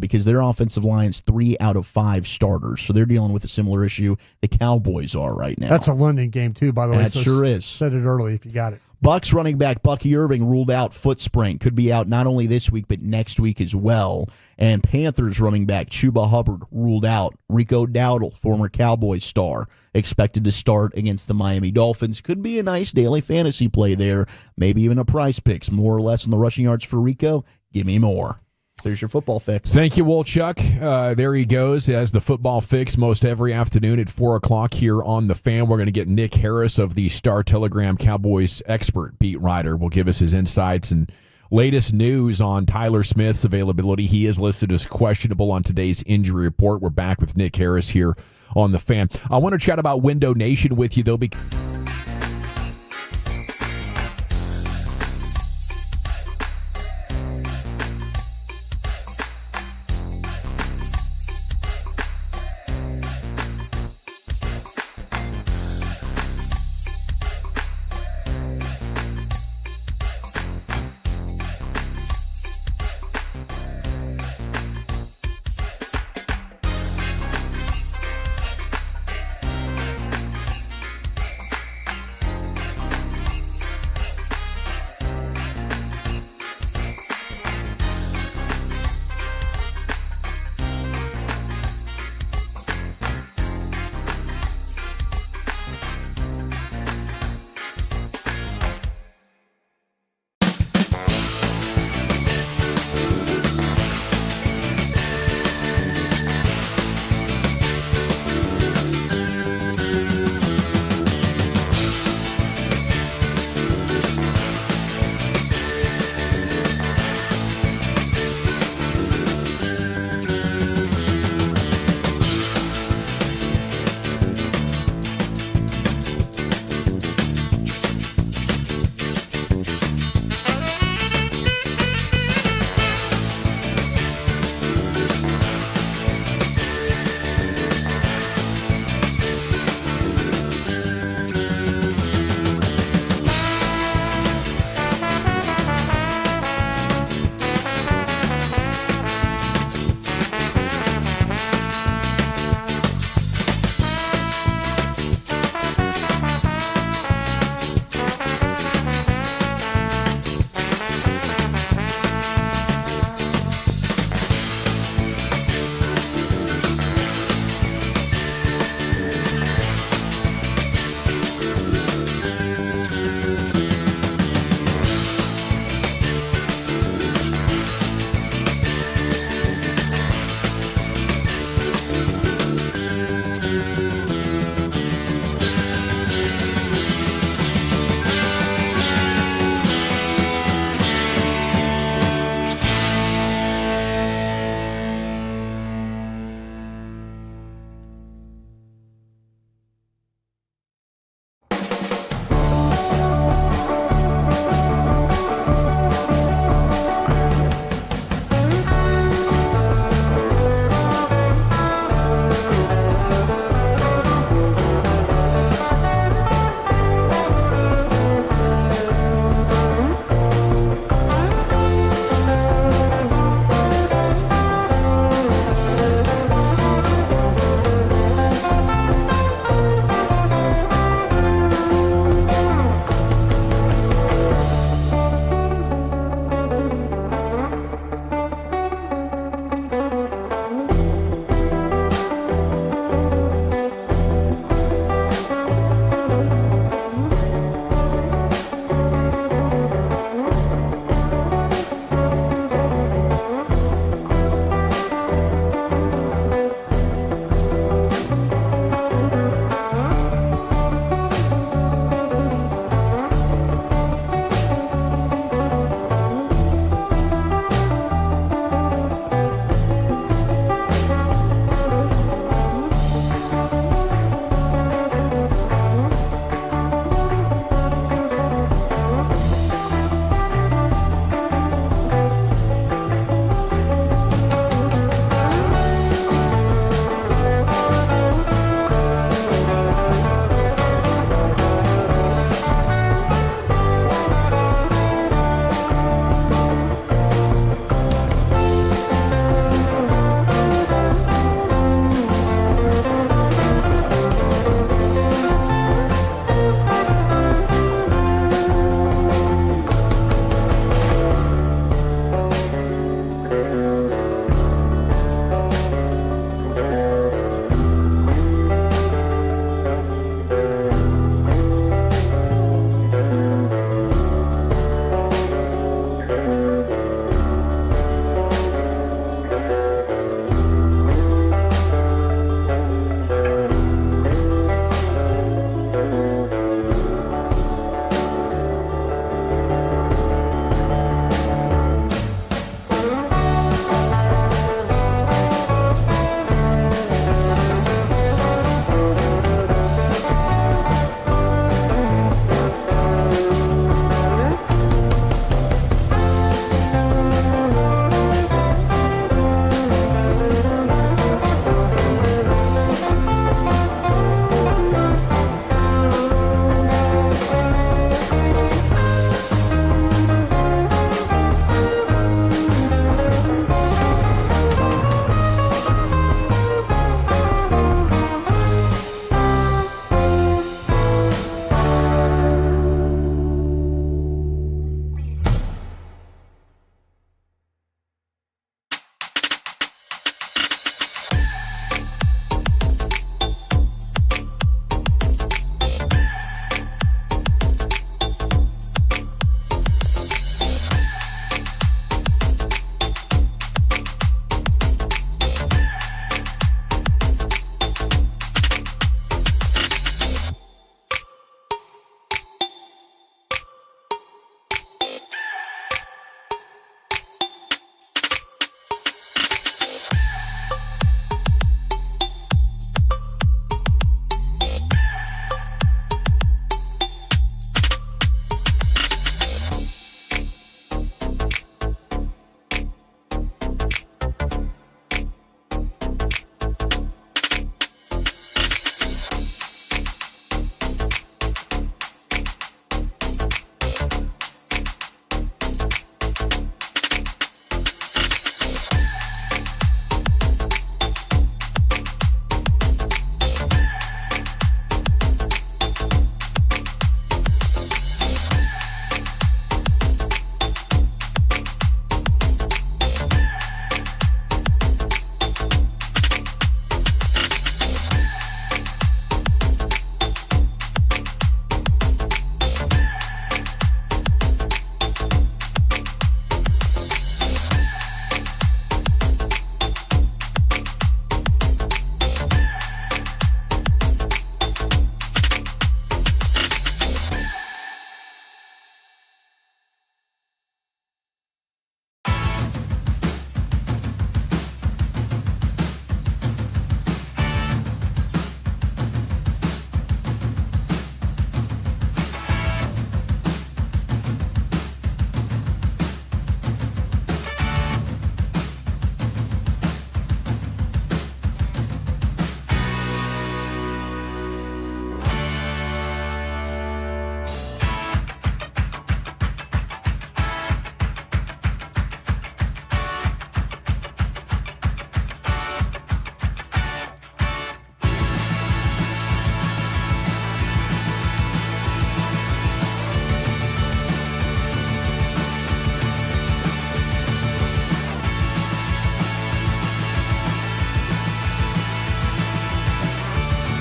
because their offensive line's 3 out of 5 starters. So they're dealing with a similar issue the Cowboys are right now. That's a London game, too, by the way. That sure is. Said it early if you got it. Bucks running back Bucky Irving ruled out foot sprain. Could be out not only this week, but next week as well. And Panthers running back Chuba Hubbard ruled out. Rico Dowdle, former Cowboys star, expected to start against the Miami Dolphins. Could be a nice daily fantasy play there. Maybe even a price picks, more or less on the rushing yards for Rico. Give me more. There's your football fix. Thank you, Wolchuk. There he goes. He has the football fix most every afternoon at 4 o'clock here on The Fan. We're going to get Nick Harris of the Star-Telegram Cowboys expert beat writer. Will give us his insights and latest news on Tyler Smith's availability. He is listed as questionable on today's injury report. We're back with Nick Harris here on The Fan. I want to chat about Window Nation with you, though, because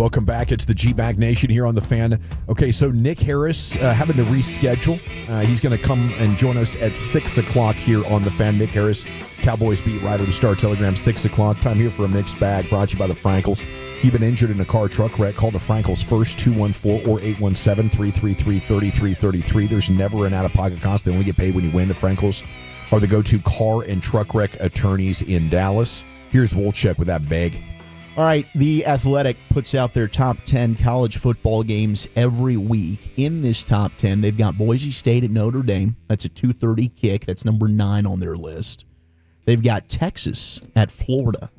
Welcome back. It's the G-Bag Nation here on the Fan. Okay, so Nick Harris having to reschedule. He's going to come and join us at 6 o'clock here on the Fan. Nick Harris, Cowboys beat writer of the Star-Telegram, 6 o'clock. Time here for a mixed bag brought to you by the Frankels. You've been injured in a car truck wreck. Call the Frankels first, 214 or 817-333-3333. There's never an out-of-pocket cost. They only get paid when you win. The Frankels are the go-to car and truck wreck attorneys in Dallas. Here's Wolchek with that bag. All right, The Athletic puts out their top 10 college football games every week. In this top 10, they've got Boise State at Notre Dame. That's a 2:30 kick. That's number 9 on their list. They've got Texas at Florida.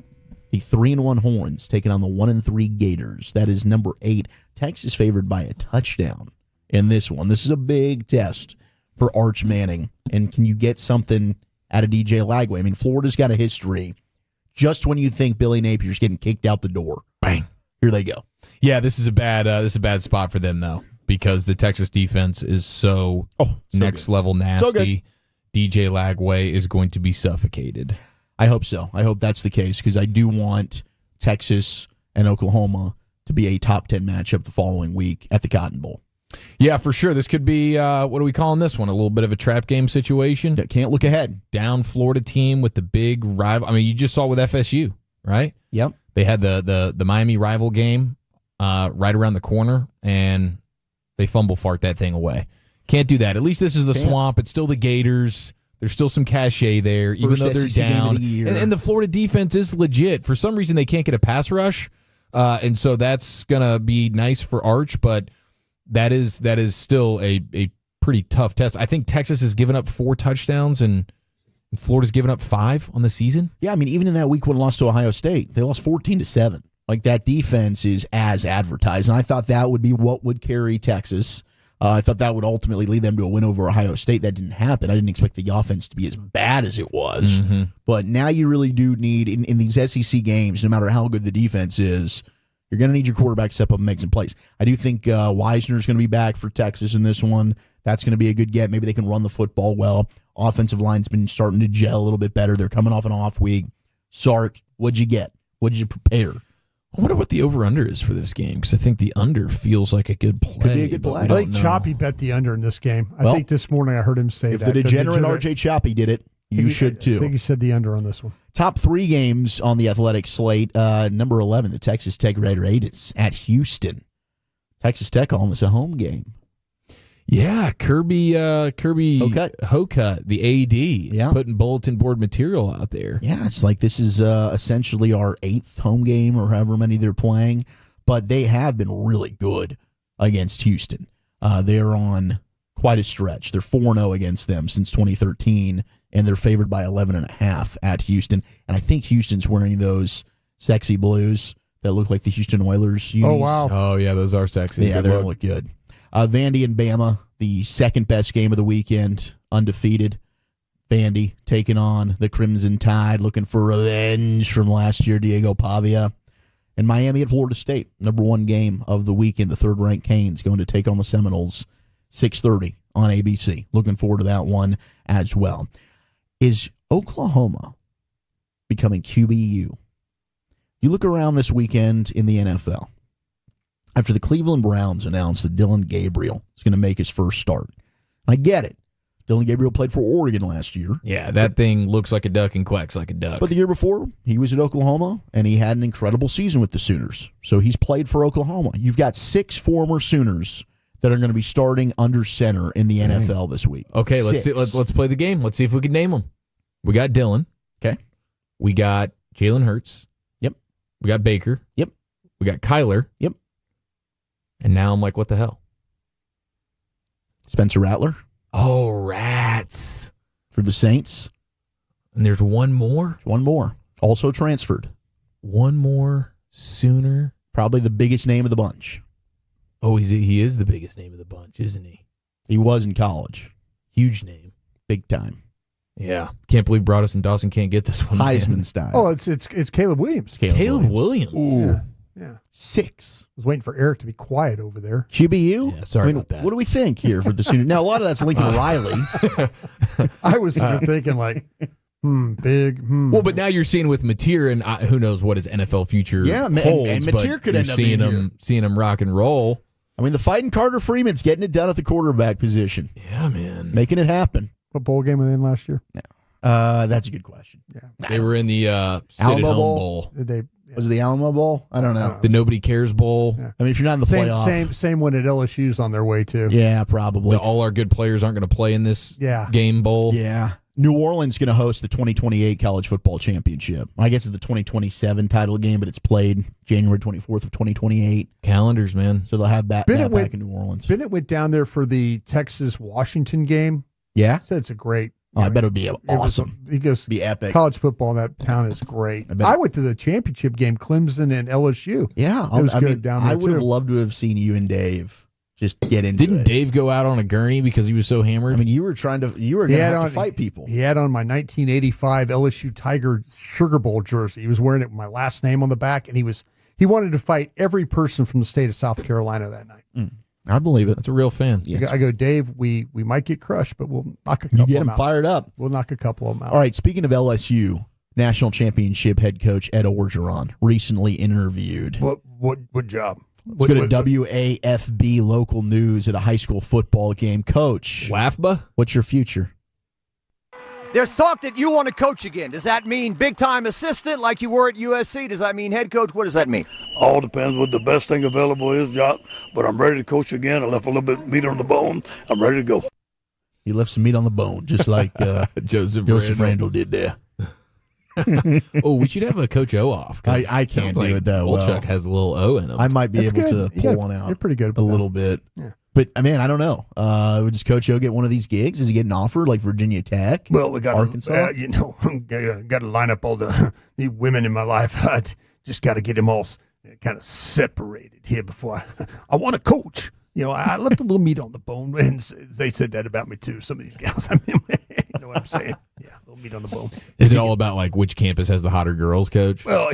The 3-1 Horns taking on the 1-3 Gators. That is number 8. Texas favored by a touchdown in this one. This is a big test for Arch Manning. And can you get something out of DJ Lagway? I mean, Florida's got a history. Just when you think Billy Napier's getting kicked out the door, bang, here they go. Yeah, this is a bad spot for them though, because the Texas defense is so next level nasty. So DJ Lagway is going to be suffocated. I hope so. I hope that's the case because I do want Texas and Oklahoma to be a top 10 matchup the following week at the Cotton Bowl. Yeah, for sure. This could be, what are we calling this one? A little bit of a trap game situation? Can't look ahead. Down Florida team with the big rival. I mean, you just saw with FSU, right? Yep. They had the Miami rival game right around the corner, and they fumble fart that thing away. Can't do that. At least this is the Swamp. It's still the Gators. There's still some cachet there, even though they're down. And the Florida defense is legit. For some reason, they can't get a pass rush, and so that's going to be nice for Arch, but that is still a pretty tough test. I think Texas has given up 4 touchdowns, and Florida's given up 5 on the season. Yeah, I mean, even in that week 1 loss to Ohio State, they lost 14-7. Like, that defense is as advertised, and I thought that would be what would carry Texas. I thought that would ultimately lead them to a win over Ohio State. That didn't happen. I didn't expect the offense to be as bad as it was. Mm-hmm. But now you really do need, in these SEC games, no matter how good the defense is, you're going to need your quarterback to step up and make some plays. I do think Wisner's going to be back for Texas in this one. That's going to be a good get. Maybe they can run the football well. Offensive line's been starting to gel a little bit better. They're coming off an off week. Sark, what'd you get? What'd you prepare? I wonder what the over-under is for this game, because I think the under feels like a good play. Could be a good play. I think Choppy bet the under in this game. I think this morning I heard him say if that. If the degenerate RJ Choppy did it, you should too. I think he said the under on this one. Top 3 games on the Athletic slate. Number 11, the Texas Tech Red Raiders at Houston. Texas Tech calling this a home game. Yeah, Kirby Hocutt, the AD, putting bulletin board material out there. Yeah, it's like this is essentially our 8th home game or however many they're playing, but they have been really good against Houston. They're on quite a stretch. They're 4-0 against them since 2013, and they're favored by 11.5 at Houston. And I think Houston's wearing those sexy blues that look like the Houston Oilers unis. Oh, wow. Oh, yeah, those are sexy. Yeah, they look good. Vandy and Bama, the second best game of the weekend, undefeated. Vandy taking on the Crimson Tide, looking for revenge from last year, Diego Pavia. And Miami at Florida State, number 1 game of the weekend, the third-ranked Canes going to take on the Seminoles, 6:30 on ABC. Looking forward to that one as well. Is Oklahoma becoming QBU? You look around this weekend in the NFL. After the Cleveland Browns announced that Dylan Gabriel is going to make his first start. I get it. Dylan Gabriel played for Oregon last year. Yeah, that thing looks like a duck and quacks like a duck. But the year before, he was at Oklahoma, and he had an incredible season with the Sooners. So he's played for Oklahoma. You've got 6 former Sooners that are going to be starting under center in the NFL this week. Okay, let's play the game. Let's see if we can name them. We got Dylan. Okay. We got Jalen Hurts. Yep. We got Baker. Yep. We got Kyler. Yep. And now I'm like, what the hell? Spencer Rattler. Oh, rats. For the Saints. And there's one more? One more. Also transferred. One more Sooner. Probably the biggest name of the bunch. Oh, he is the biggest name of the bunch, isn't he? He was in college. Huge name. Big time. Yeah. Can't believe Broadus and Dawson can't get this one. Heisman style. Oh, it's Caleb Williams. Caleb Williams. Ooh. Yeah. 6. I was waiting for Eric to be quiet over there. QBU? Yeah, sorry about that. What do we think here for the Sooners? Now, a lot of that's Lincoln Riley. I was thinking like, big. Well, but now you're seeing with Mateer, and who knows what his NFL future holds. And Mateer could end up seeing him rock and roll. I mean, the fighting Carter Freeman's getting it done at the quarterback position. Yeah, man. Making it happen. What bowl game were they in last year? That's a good question. Yeah. They were in the Alamo Bowl. Did they? Was it the Alamo Bowl? I don't know. The Nobody Cares Bowl. Yeah. I mean, if you're not in the playoff. Same one at LSU's on their way, too. Yeah, probably. All our good players aren't going to play in this game bowl. Yeah. New Orleans going to host the 2028 College Football Championship. I guess it's the 2027 title game, but it's played January 24th of 2028. Calendars, man. So they'll have that back in New Orleans. Bennett went down there for the Texas-Washington game. Yeah? Said it's a great. I bet it would be awesome. He goes, be epic. College football in that town is great. I went to the championship game, Clemson and LSU. Yeah. It was good down there, I would have loved to have seen you and Dave just get into it. Didn't Dave go out on a gurney because he was so hammered? I mean, you were going to have to fight people. He had on my 1985 LSU Tiger Sugar Bowl jersey. He was wearing it with my last name on the back, and he wanted to fight every person from the state of South Carolina that night. I believe it. That's a real fan. Yes. I go, Dave, we might get crushed, but we'll knock a couple of them out. You get them fired up. We'll knock a couple of them out. All right, speaking of LSU, National championship head coach Ed Orgeron recently interviewed. What job? Let's go to WAFB local news at a high school football game. Coach, WAFBA, what's your future? There's talk that you want to coach again. Does that mean big-time assistant like you were at USC? Does that mean head coach? What does that mean? All depends what the best thing available is, Jock. But I'm ready to coach again. I left a little bit of meat on the bone. I'm ready to go. You left some meat on the bone, just like Joseph Randall did there. Oh, we should have a Coach O off. I can't do it that well. Wolchuk has a little O in him. I might be able to pull one out. You're pretty good. A little bit. Yeah. But, man, I don't know. Does Coach O get one of these gigs? Is he getting offered like Virginia Tech? Well, we got Arkansas. Got to line up all the women in my life. I just got to get them all kind of separated here before I want to coach. I left a little meat on the bone, and they said that about me too. Some of these gals, you know what I'm saying? Yeah, a little meat on the bone. Is it all about like which campus has the hotter girls, Coach? Well,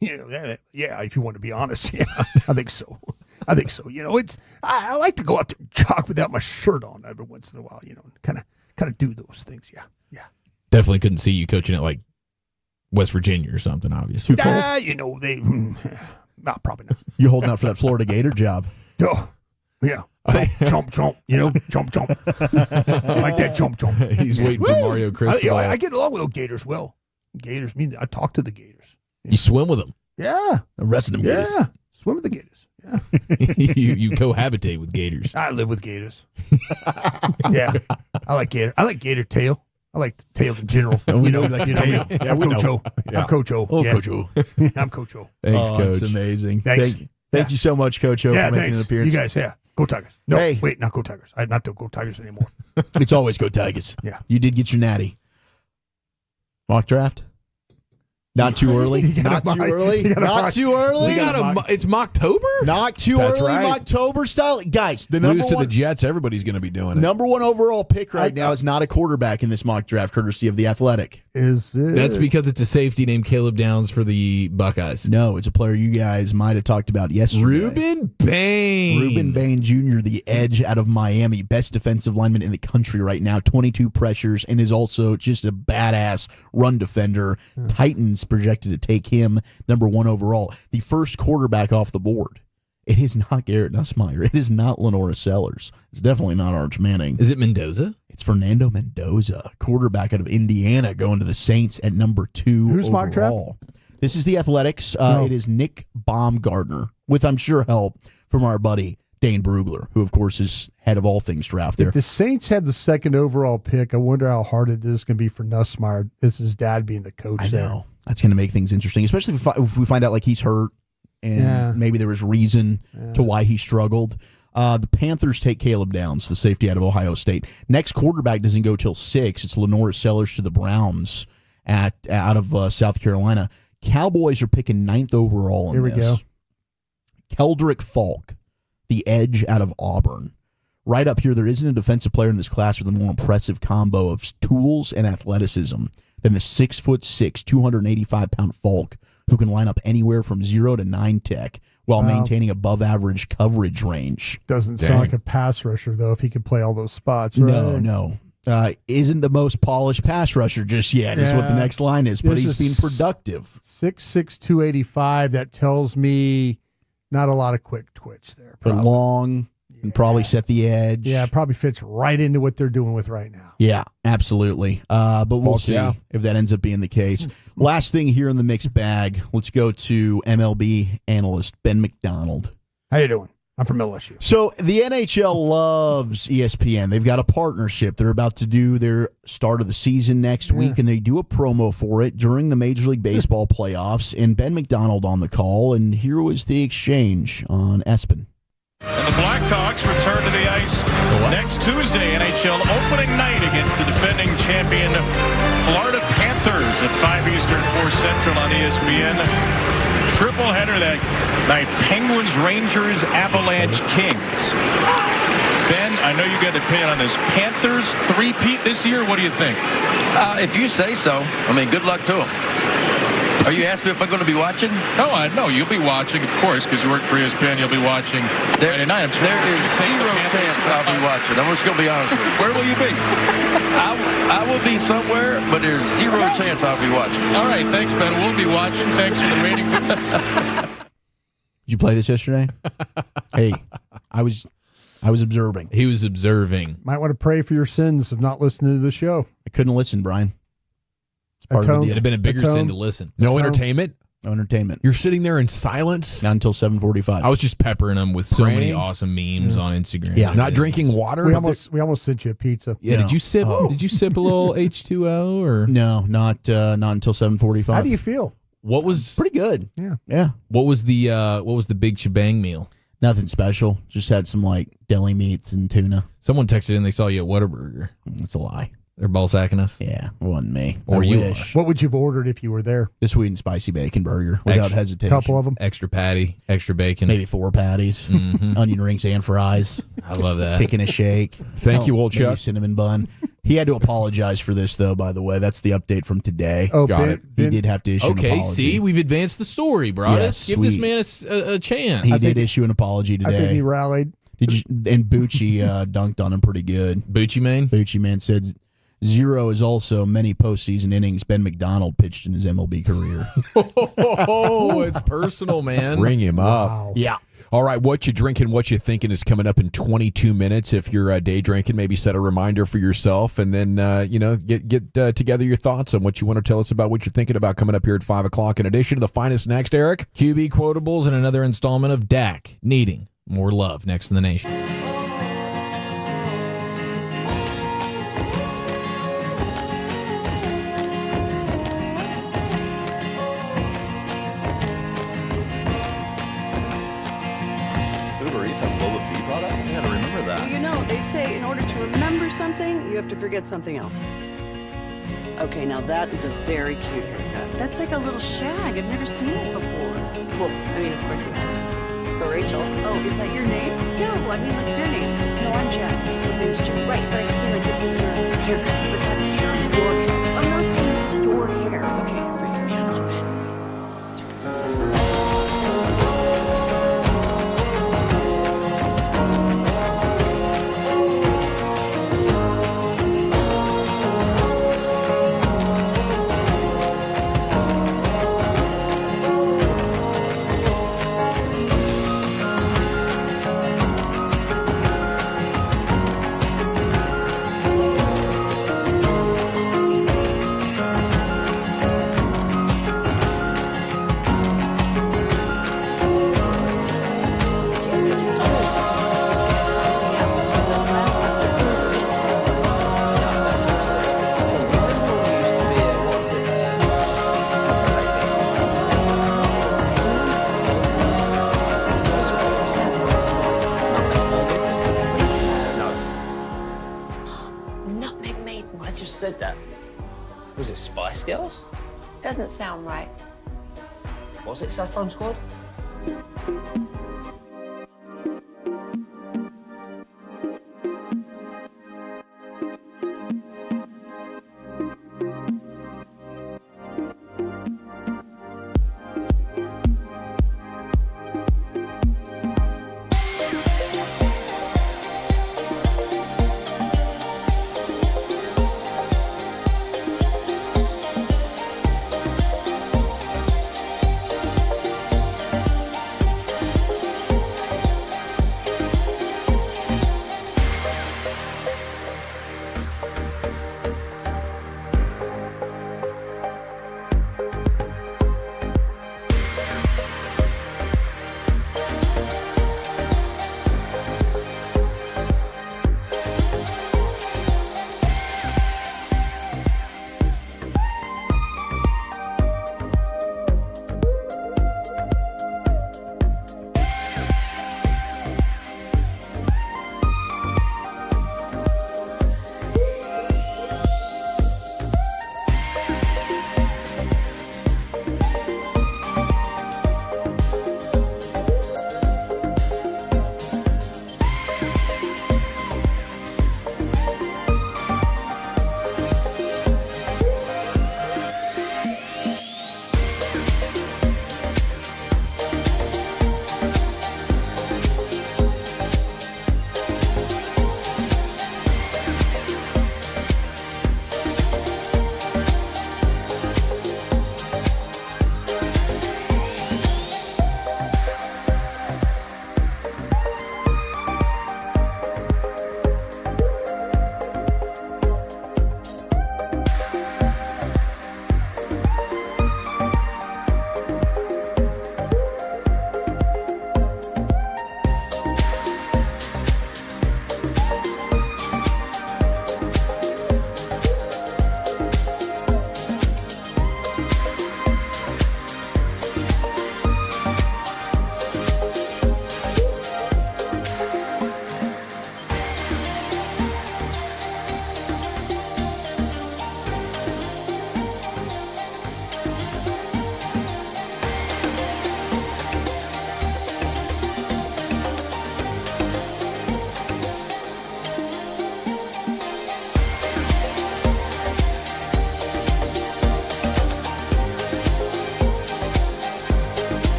yeah. If you want to be honest, yeah, I think so. I like to go out there and jog without my shirt on every once in a while. Kind of do those things. Yeah. Definitely couldn't see you coaching at like West Virginia or something. Obviously, they probably not. You holding out for that Florida Gator job? Oh, yeah. Chomp, chomp. I like that chomp. He's waiting for Mario Cristobal. I get along with those Gators well. Gators, I talk to the Gators. Yeah. You swim with them? Yeah. The rest of them Gators? Yeah. Swim with the Gators. Yeah. you cohabitate with Gators. I live with Gators. Yeah. I like Gator. I like Gator tail. I like tail in general. Like tail. Yeah, I'm Coach O. Yeah. I'm Coach O. Oh, yeah. Coach O. I'm Coach O. Thanks, Coach. It's amazing. Thanks. Thank you so much, Coach O, for making an appearance. You guys, Go Tigers. No, hey. Wait, not Go Tigers. Not the Go Tigers anymore. It's always Go Tigers. Yeah. You did get your natty. Mock draft? Not too early. Not too early. It's Mocktober. Not too early. Right. Mocktober style. Guys, the number lose to one, the Jets. Everybody's going to be doing it. Number one overall pick right now is not a quarterback in this mock draft, courtesy of The Athletic. Is it? That's because it's a safety named Caleb Downs for the Buckeyes. No, it's a player you guys might have talked about yesterday. Ruben Bain Jr., the edge out of Miami, best defensive lineman in the country right now, 22 pressures, and is also just a badass run defender. Titans projected to take him number one overall. The first quarterback off the board. It is not Garrett Nussmeier. It is not Lenora Sellers. It's definitely not Arch Manning. Is it Mendoza? It's Fernando Mendoza, quarterback out of Indiana, going to the Saints at number 2 Who's overall. mock draft? This is the Athletics. It is Nick Baumgardner, with, I'm sure, help from our buddy Dane Brugler, who, of course, is head of all things draft there. If the Saints had the second overall pick, I wonder how hard it is going to be for Nussmeier. This is dad being the coach. I know. That's going to make things interesting, especially if we find out like he's hurt and maybe there was reason to why he struggled. The Panthers take Caleb Downs, the safety out of Ohio State. Next quarterback doesn't go till 6. It's Lenora Sellers to the Browns out of South Carolina. Cowboys are picking 9th overall in this. Here we go. Keldrick Falk, the edge out of Auburn. Right up here, there isn't a defensive player in this class with a more impressive combo of tools and athleticism than the 6'6", 285-pound Falk, who can line up anywhere from 0 to 9 tech while maintaining above-average coverage range. Doesn't sound like a pass rusher, though, if he could play all those spots. Right? No. Isn't the most polished pass rusher just yet, is what the next line is, but he's been productive. 6'6", 285, that tells me not a lot of quick twitch there. But long, and probably set the edge. Yeah, it probably fits right into what they're doing with right now. Yeah, absolutely. But we'll see if that ends up being the case. Last thing here in the mixed bag, let's go to MLB analyst Ben McDonald. How you doing? I'm from LSU. So the NHL loves ESPN. They've got a partnership. They're about to do their start of the season next week, and they do a promo for it during the Major League Baseball playoffs. And Ben McDonald on the call, and here was the exchange on ESPN. And the Blackhawks return to the ice next Tuesday, NHL opening night against the defending champion Florida Panthers at 5 Eastern, 4 Central on ESPN. Triple header that night, Penguins, Rangers, Avalanche, Kings. Ben, I know you got an opinion on this. Panthers three-peat this year, what do you think? If you say so. I mean, good luck to them. Are you asking if I'm going to be watching? No, you'll be watching, of course, because you work for ESPN. You'll be watching Friday night. There is zero chance I'll be watching. I'm just going to be honest with you. Where will you be? I will be somewhere, but there's zero chance I'll be watching. All right, thanks, Ben. We'll be watching. Thanks for the rating. Did you play this yesterday? Hey, I was observing. He was observing. Might want to pray for your sins of not listening to the show. I couldn't listen, Brian. It's part of the deal. It'd have been a bigger sin to listen. No entertainment? No entertainment. You're sitting there in silence? Not until 7:45. I was just peppering them with so many Praying? awesome memes on Instagram. Yeah. Not drinking water? We almost sent you a pizza. Yeah, did you sip a little H2O or No, not until 7:45. How do you feel? What was pretty good? Yeah. What was the big shebang meal? Nothing special. Just had some like deli meats and tuna. Someone texted in they saw you at Whataburger. That's a lie. They're ball sacking us? Yeah, it wasn't me. Or I you wish. What would you have ordered if you were there? The sweet and spicy bacon burger without hesitation. Couple of them. Extra patty, extra bacon. Maybe 4 patties, onion rings and fries. I love that. Picking a shake. Thank you, old maybe Chuck. cinnamon bun. He had to apologize for this, though, by the way. That's the update from today. Oh, Got it. He did have to issue an apology. See, we've advanced the story, bro. Yes, Give this man a chance. He did issue an apology today. I think he rallied. And Bucci dunked on him pretty good. Bucci man said zero is also many postseason innings Ben McDonald pitched in his MLB career. Oh, it's personal, man. Ring him up. Yeah. All right, what you drinking, what you thinking is coming up in 22 minutes. If you're day drinking, maybe set a reminder for yourself, and then get together your thoughts on what you want to tell us about what you're thinking about coming up here at 5 o'clock. In addition to the finest next, Eric, QB quotables, and another installment of Dak needing more love next in the nation. Say in order to remember something, you have to forget something else. Okay, now that is a very cute haircut. That's like a little shag. I've never seen it before. Well, I mean, of course you have. It's the Rachel. Oh, is that your name? No, I mean like your name. No, I'm Jack. My name's Jack. Right, but I just mean like this is your haircut. But that's your hair. I'm not saying this is your hair. Okay, freaking me out a little bit. Said that. Was it Spice Girls? Doesn't sound right. Was it Saffron Squad?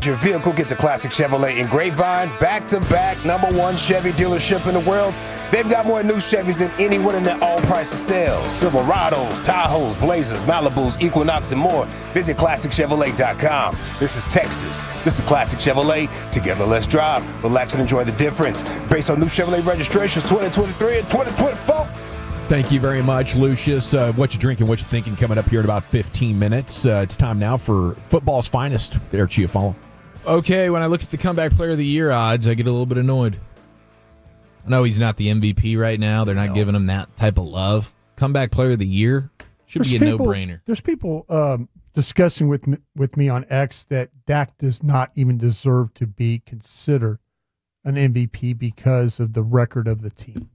Your vehicle gets a classic Chevrolet in Grapevine, back-to-back #1 Chevy dealership in the world. They've got more new Chevys than anyone in their all-price sales. Silverados, Tahoes, Blazers, Malibus, Equinox, and more. Visit ClassicChevrolet.com. This is Texas. This is Classic Chevrolet. Together, let's drive, relax, and enjoy the difference. Based on new Chevrolet registrations 2023 and 2024. Thank you very much, Lucius. What you drinking, what you thinking coming up here in about 15 minutes. It's time now for football's finest. There, Chiafalo. Okay, when I look at the comeback player of the year odds, I get a little bit annoyed. I know he's not the MVP right now. They're not giving him that type of love. Comeback player of the year should be a no-brainer. There's people discussing with me on X that Dak does not even deserve to be considered an MVP because of the record of the team.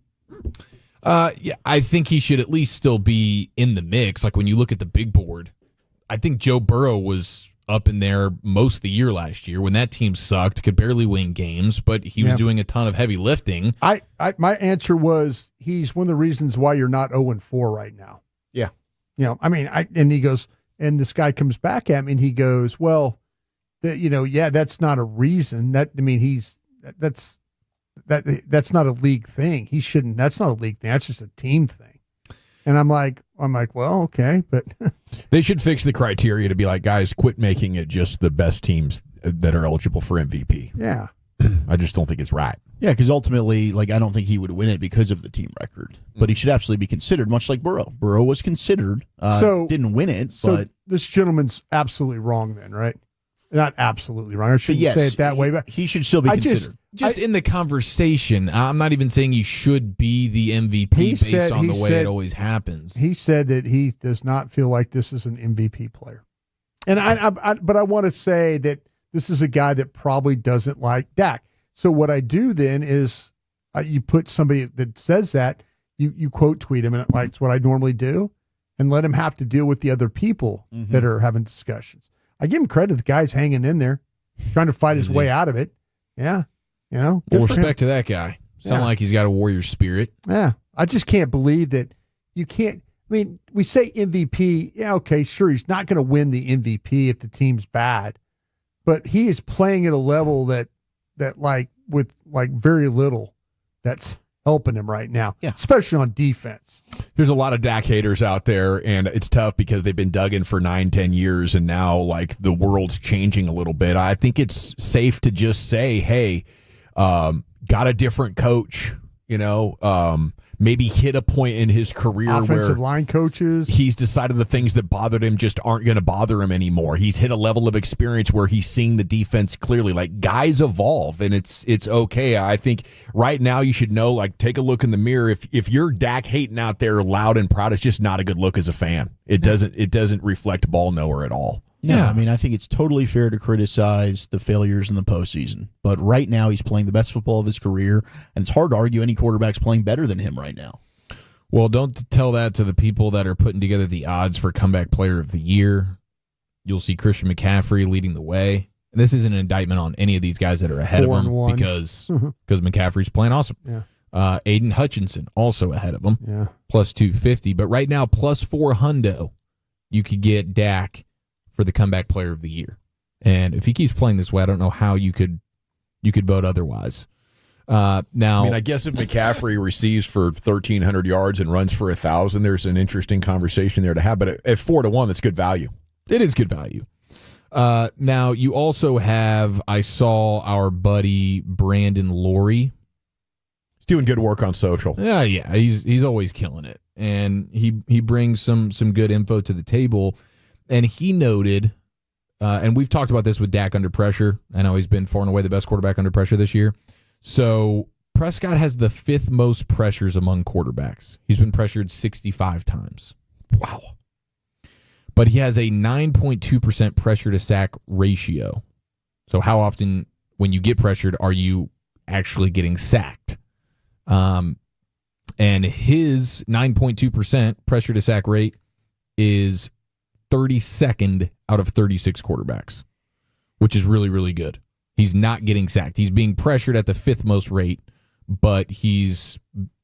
Yeah, I think he should at least still be in the mix. Like when you look at the big board, I think Joe Burrow was up in there most of the year last year when that team sucked, could barely win games, but he was doing a ton of heavy lifting. My answer was he's one of the reasons why you're not 0-4 right now. Yeah. You know, I mean, and he goes, and this guy comes back at me and he goes, well, that's not a reason. That's not a league thing. He shouldn't. That's not a league thing. That's just a team thing. And I'm like, well, okay, but they should fix the criteria to be like, guys, quit making it just the best teams that are eligible for MVP. Yeah. I just don't think it's right. Yeah, because ultimately, I don't think he would win it because of the team record. But he should absolutely be considered, much like Burrow. Burrow was considered, didn't win it. But this gentleman's absolutely wrong then, right? Not absolutely wrong. I shouldn't say it that way, but he should still be considered. Just in the conversation, I'm not even saying he should be the MVP based on the way it always happens. He said that he does not feel like this is an MVP player. And but I want to say that this is a guy that probably doesn't like Dak. So what I do then is you put somebody that says that, you quote tweet him, and it's what I normally do, and let him have to deal with the other people that are having discussions. I give him credit. The guy's hanging in there, trying to fight his way out of it. Yeah. Well, respect to that guy. Sound like he's got a warrior spirit. Yeah. I just can't believe that you can't. I mean, we say MVP. Yeah, okay, sure. He's not going to win the MVP if the team's bad, but he is playing at a level that with very little that's helping him right now, especially on defense. There's a lot of Dak haters out there, and it's tough because they've been dug in for 9-10 years, and now the world's changing a little bit. I think it's safe to just say, hey, got a different coach, maybe hit a point in his career offensive where line coaches, he's decided the things that bothered him just aren't going to bother him anymore. He's hit a level of experience where he's seeing the defense clearly. Guys evolve, and it's okay. I think right now you should know, take a look in the mirror. If you're Dak hating out there loud and proud, it's just not a good look as a fan. It doesn't reflect ball knower at all. No, I mean, I think it's totally fair to criticize the failures in the postseason. But right now, he's playing the best football of his career, and it's hard to argue any quarterback's playing better than him right now. Well, don't tell that to the people that are putting together the odds for comeback player of the year. You'll see Christian McCaffrey leading the way. And this isn't an indictment on any of these guys that are ahead of him because McCaffrey's playing awesome. Yeah. Aiden Hutchinson also ahead of him, yeah, plus 250. But right now, plus 400, you could get Dak for the comeback player of the year. And if he keeps playing this way, I don't know how you could vote otherwise. Now, I mean, I guess if McCaffrey receives for 1,300 yards and runs for 1,000, there's an interesting conversation there to have. But at 4-1, that's good value. It is good value. Now, you also have, I saw our buddy Brandon Laurie. He's doing good work on social. Yeah, he's always killing it. And he brings some good info to the table. And he noted, and we've talked about this with Dak under pressure. I know he's been far and away the best quarterback under pressure this year. So Prescott has the 5th most pressures among quarterbacks. He's been pressured 65 times. Wow. But he has a 9.2% pressure to sack ratio. So how often when you get pressured are you actually getting sacked? And his 9.2% pressure to sack rate is 32nd out of 36 quarterbacks, which is really, really good. He's not getting sacked. He's being pressured at the 5th most rate, but he's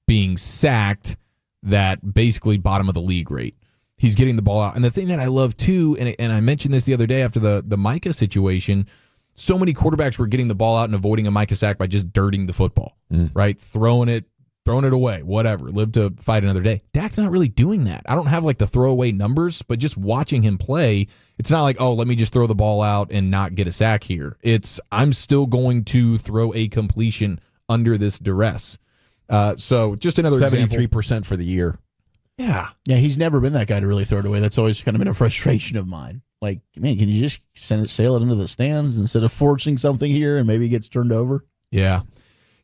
being sacked that basically bottom of the league rate. He's getting the ball out. And the thing that I love too, and I mentioned this the other day after the Micah situation, so many quarterbacks were getting the ball out and avoiding a Micah sack by just dirting the football, right? Throwing it away, whatever. Live to fight another day. Dak's not really doing that. I don't have the throwaway numbers, but just watching him play, it's not like, oh, let me just throw the ball out and not get a sack here. It's I'm still going to throw a completion under this duress. So just another 73% for the year. Yeah. Yeah, he's never been that guy to really throw it away. That's always kind of been a frustration of mine. Man, can you just sail it into the stands instead of forcing something here and maybe it gets turned over? Yeah.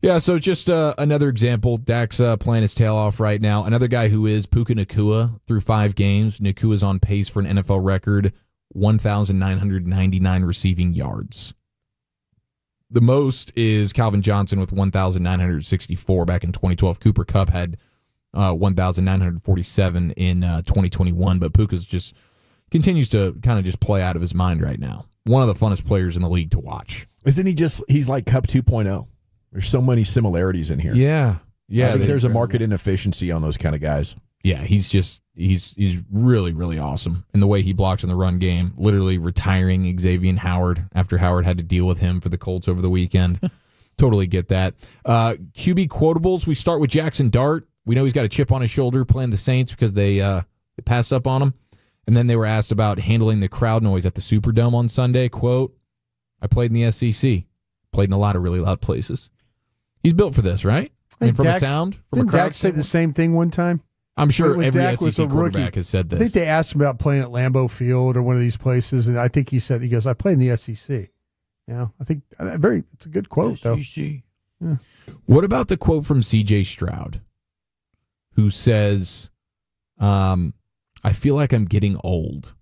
Yeah, so just another example. Dak's playing his tail off right now. Another guy who is Puka Nacua through 5 games. Nacua's on pace for an NFL record, 1,999 receiving yards. The most is Calvin Johnson with 1,964 back in 2012. Cooper Kupp had 1,947 in 2021, but Puka's just continues to kind of just play out of his mind right now. One of the funnest players in the league to watch. Isn't he he's like Kupp 2.0? There's so many similarities in here. Yeah. I think there's a market inefficiency on those kind of guys. Yeah, he's really, really awesome in the way he blocks in the run game, literally retiring Xavier Howard after Howard had to deal with him for the Colts over the weekend. Totally get that. QB quotables, we start with Jackson Dart. We know he's got a chip on his shoulder playing the Saints because they passed up on him. And then they were asked about handling the crowd noise at the Superdome on Sunday. Quote, I played in the SEC. Played in a lot of really loud places. He's built for this, right? From a sound, from didn't a crowd. Dak say the same thing one time? I'm sure when every Dak SEC quarterback has said this. I think they asked him about playing at Lambeau Field or one of these places, and I think he goes, I played in the SEC. Yeah, I think it's a good quote, though. Yeah. What about the quote from C.J. Stroud, who says, I feel like I'm getting old.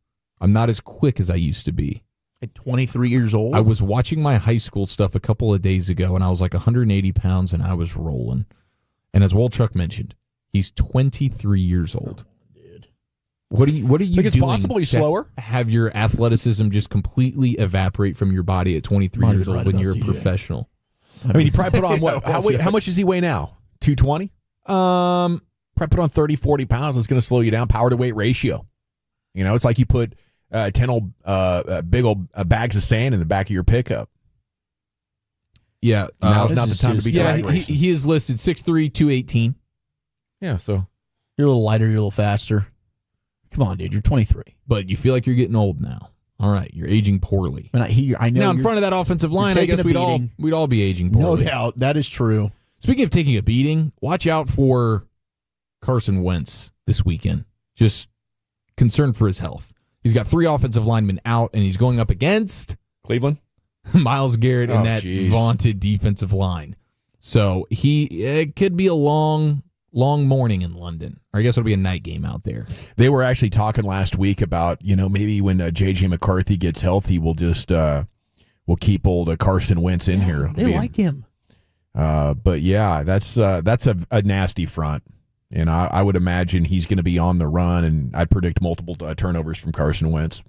I'm not as quick as I used to be. At 23 years old? I was watching my high school stuff a couple of days ago, and I was like 180 pounds, and I was rolling. And as Walchuk mentioned, He's 23 years old. What are you think it's doing possible he's to slower? Have your athleticism just completely evaporate from your body at 23 years old when you're a professional? I mean, he probably put on what? How much does he weigh now? 220? Probably put on 30, 40 pounds. It's going to slow you down. Power to weight ratio. You know, it's like you put 10 big old bags of sand in the back of your pickup. Yeah. Now's not the time to be Yeah, he is listed 6'3", 218. Yeah, so. You're a little lighter, you're a little faster. Come on, dude, you're 23. But you feel like you're getting old now. All right, you're aging poorly. I know. Now, in front of that offensive line, I guess we'd all be aging poorly. No doubt, that is true. Speaking of taking a beating, watch out for Carson Wentz this weekend. Just concerned for his health. He's got 3 offensive linemen out, and he's going up against Cleveland, Myles Garrett, and that vaunted defensive line. So it could be a long morning in London. Or I guess it'll be a night game out there. They were actually talking last week about, maybe when J.J. McCarthy gets healthy, we'll just we'll keep old Carson Wentz in here. They like him. But yeah, that's a nasty front. And I would imagine he's going to be on the run, and I predict multiple turnovers from Carson Wentz.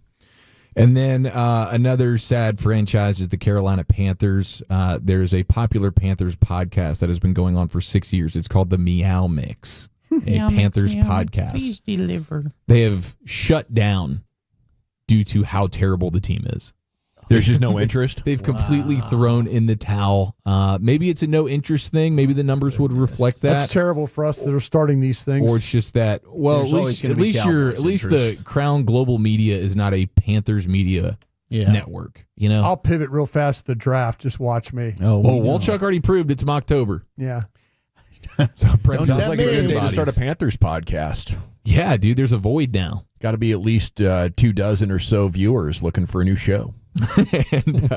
And then another sad franchise is the Carolina Panthers. There's a popular Panthers podcast that has been going on for 6 years. It's called the Meow Mix, a Panthers podcast. Please deliver. They have shut down due to how terrible the team is. There's just no interest. They've completely thrown in the towel. Maybe it's a no interest thing. Maybe the numbers would reflect that. That's terrible for us that are starting these things. Or it's just that. Well, at least the Crown Global Media is not a Panthers media network. I'll pivot real fast to the draft. Just watch me. Oh, well, Wolchuk already proved it's October. Yeah. So Brent sounds like a good day to start a Panthers podcast. Yeah, dude. There's a void now. Got to be at least 24 or so viewers looking for a new show. And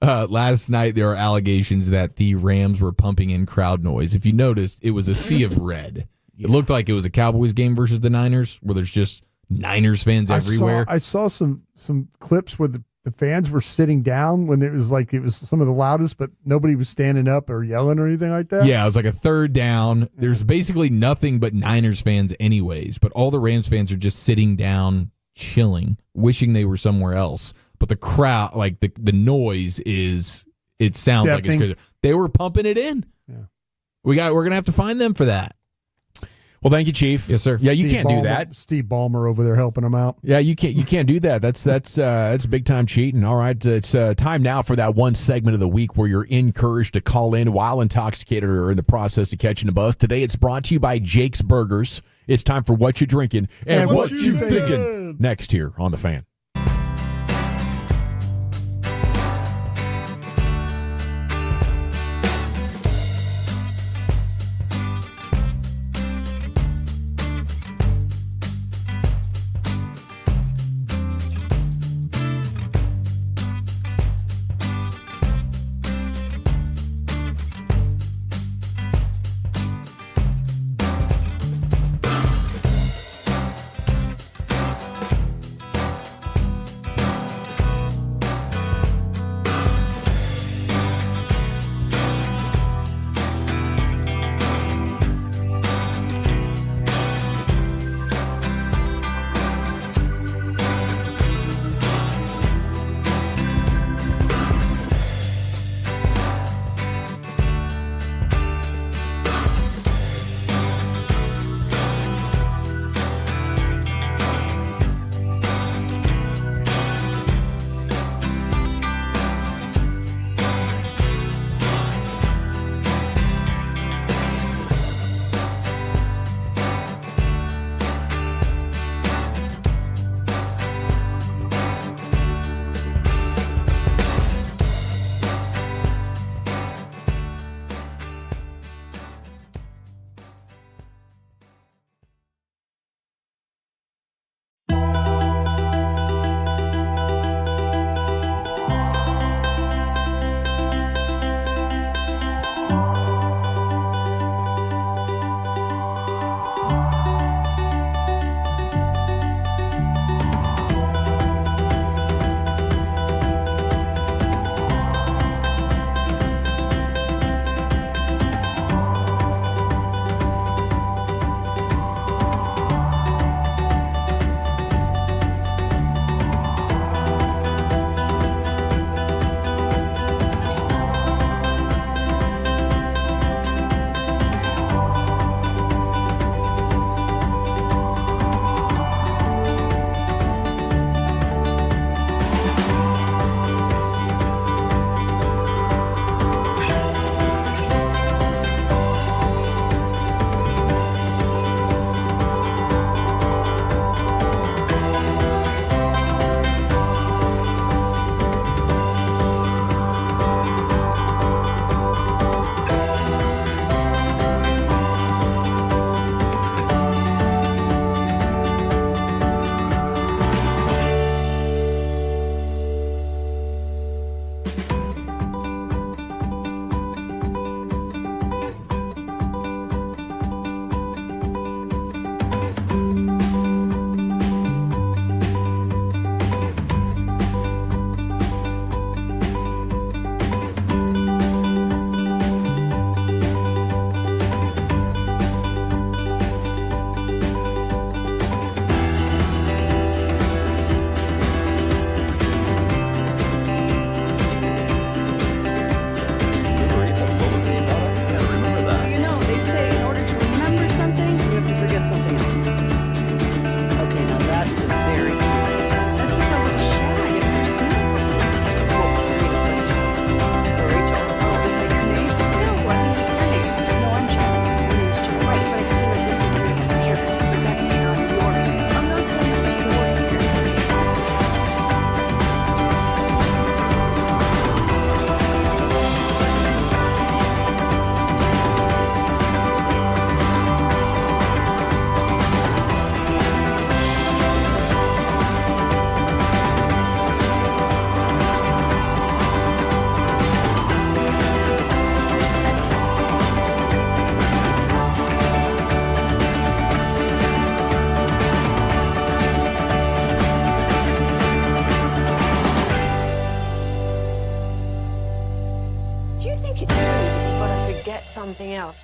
last night there are allegations that the Rams were pumping in crowd noise. If you noticed, it was a sea of red. It looked like it was a Cowboys game versus the Niners, where there's just Niners fans everywhere. I saw some clips where the fans were sitting down when it was some of the loudest, but nobody was standing up or yelling or anything like that. Yeah, it was like a third down. There's basically nothing but Niners fans anyways, but all the Rams fans are just sitting down, chilling, wishing they were somewhere else. But the crowd, like the noise it sounds like it's crazy. They were pumping it in. Yeah. We're going to have to find them for that. Well, thank you, Chief. Yes, sir. Yeah, you can't do that. Steve Ballmer over there helping him out. Yeah, you can't do that. That's big time cheating. All right, it's time now for that one segment of the week where you're encouraged to call in while intoxicated or in the process of catching a buzz. Today, it's brought to you by Jake's Burgers. It's time for What You Drinking and What You Thinking. Next here on The Fan.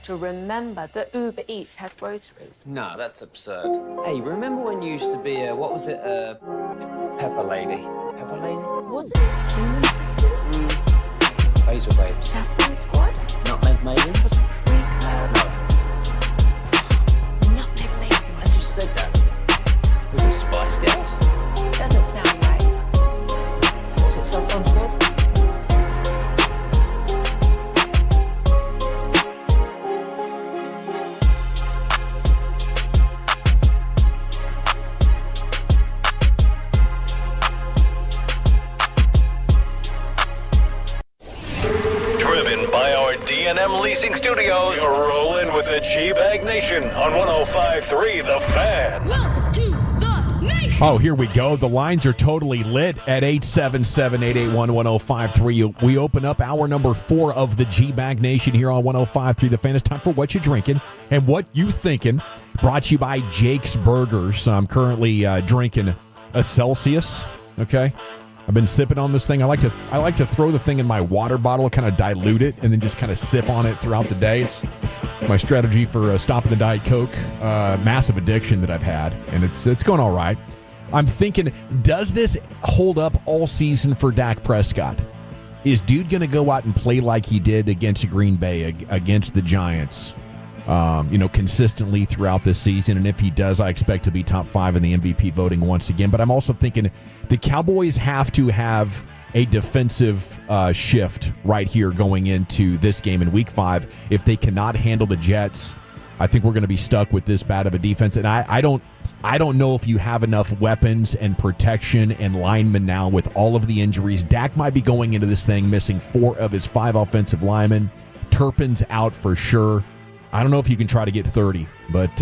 to remember that Uber Eats has groceries. No, that's absurd. Hey, remember when you used to be a, what was it, Pepper Lady? Pepper Lady? Was it Human Sisters? Basil Babes. Saffron Squad? Nutmeg Maidens? Pre-club? Nutmeg Maidens. I just said that. Was it Spice Girls? Doesn't sound right. Was it Saffron Squad? Driven by our D&M Leasing Studios, you're rolling with the G-Bag Nation on 105.3 The Fan. Welcome to the nation. Oh, here we go. The lines are totally lit at 877-881-1053. We open up hour number 4 of the G-Bag Nation here on 105.3 The Fan. It's time for What You Drinking and What You Thinking. Brought to you by Jake's Burgers. I'm currently drinking a Celsius, okay? I've been sipping on this thing. I like to throw the thing in my water bottle, kind of dilute it, and then just kind of sip on it throughout the day. It's my strategy for stopping the Diet Coke massive addiction that I've had, and it's going all right. I'm thinking, does this hold up all season for Dak Prescott? Is dude going to go out and play like he did against Green Bay, against the Giants, consistently throughout this season? And if he does, I expect to be top 5 in the MVP voting once again. But I'm also thinking the Cowboys have to have a defensive shift right here going into this game in Week 5. If they cannot handle the Jets, I think we're going to be stuck with this bad of a defense. And I don't know if you have enough weapons and protection and linemen now with all of the injuries. Dak might be going into this thing missing 4 of his 5 offensive linemen. Turpin's out for sure. I don't know if you can try to get 30, but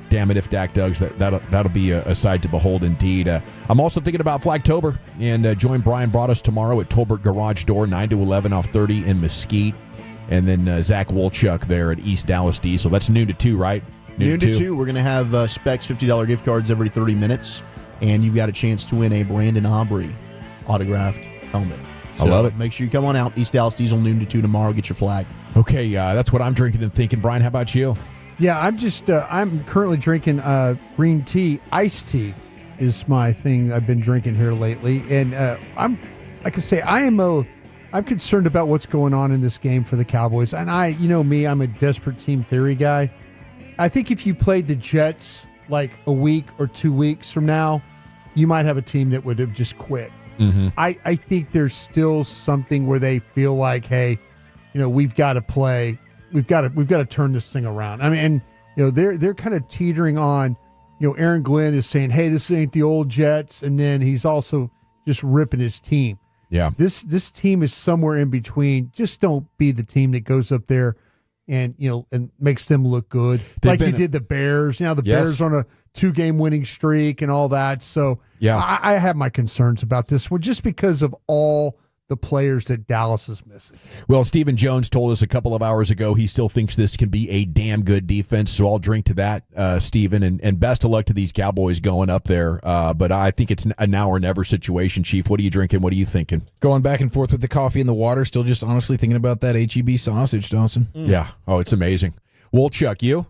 damn it, if Dak does, that'll be a sight to behold indeed. I'm also thinking about Flagtober, and join Brian Broaddus tomorrow at Tolbert Garage Door, 9 to 11 off 30 in Mesquite. And then Zach Wolchuk there at East Dallas Diesel. That's noon to 2, right? Noon to 2. We're going to have Specs $50 gift cards every 30 minutes, and you've got a chance to win a Brandon Aubrey autographed helmet. I love it. Make sure you come on out. East Dallas Diesel, noon to 2 tomorrow. Get your flag. Okay, that's what I'm drinking and thinking. Brian, how about you? Yeah, I'm currently drinking green tea. Iced tea is my thing I've been drinking here lately. And I'm concerned about what's going on in this game for the Cowboys. And I'm a desperate team theory guy. I think if you played the Jets like a week or 2 weeks from now, you might have a team that would have just quit. Mm-hmm. I think there's still something where they feel like, hey, we've got to play. We've got to turn this thing around. I mean, and they're kind of teetering on. Aaron Glenn is saying, hey, this ain't the old Jets, and then he's also just ripping his team. Yeah, this team is somewhere in between. Just don't be the team that goes up there and and makes them look good, like you did the Bears. The Bears on a 2-game winning streak and all that. So yeah, I have my concerns about this one just because of all the players that Dallas is missing. Well, Stephen Jones told us a couple of hours ago he still thinks this can be a damn good defense, so I'll drink to that, Stephen, and best of luck to these Cowboys going up there. But I think it's a now or never situation, Chief. What are you drinking? What are you thinking? Going back and forth with the coffee and the water, still just honestly thinking about that HEB sausage, Dawson. Yeah. Oh, it's amazing. Wolchuk, you?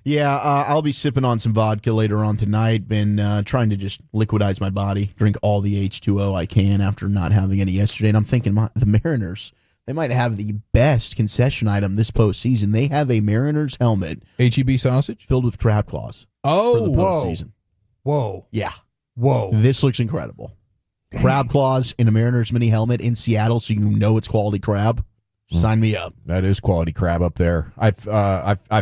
Yeah, I'll be sipping on some vodka later on tonight. Been trying to just liquidize my body, drink all the H2O I can after not having any yesterday. And I'm thinking the Mariners, they might have the best concession item this postseason. They have a Mariners helmet. HEB sausage? Filled with crab claws. Oh, for the postseason. Whoa. Yeah. Whoa. This looks incredible. Dang. Crab claws in a Mariners mini helmet in Seattle, so it's quality crab. Sign me up. That is quality crab up there. I've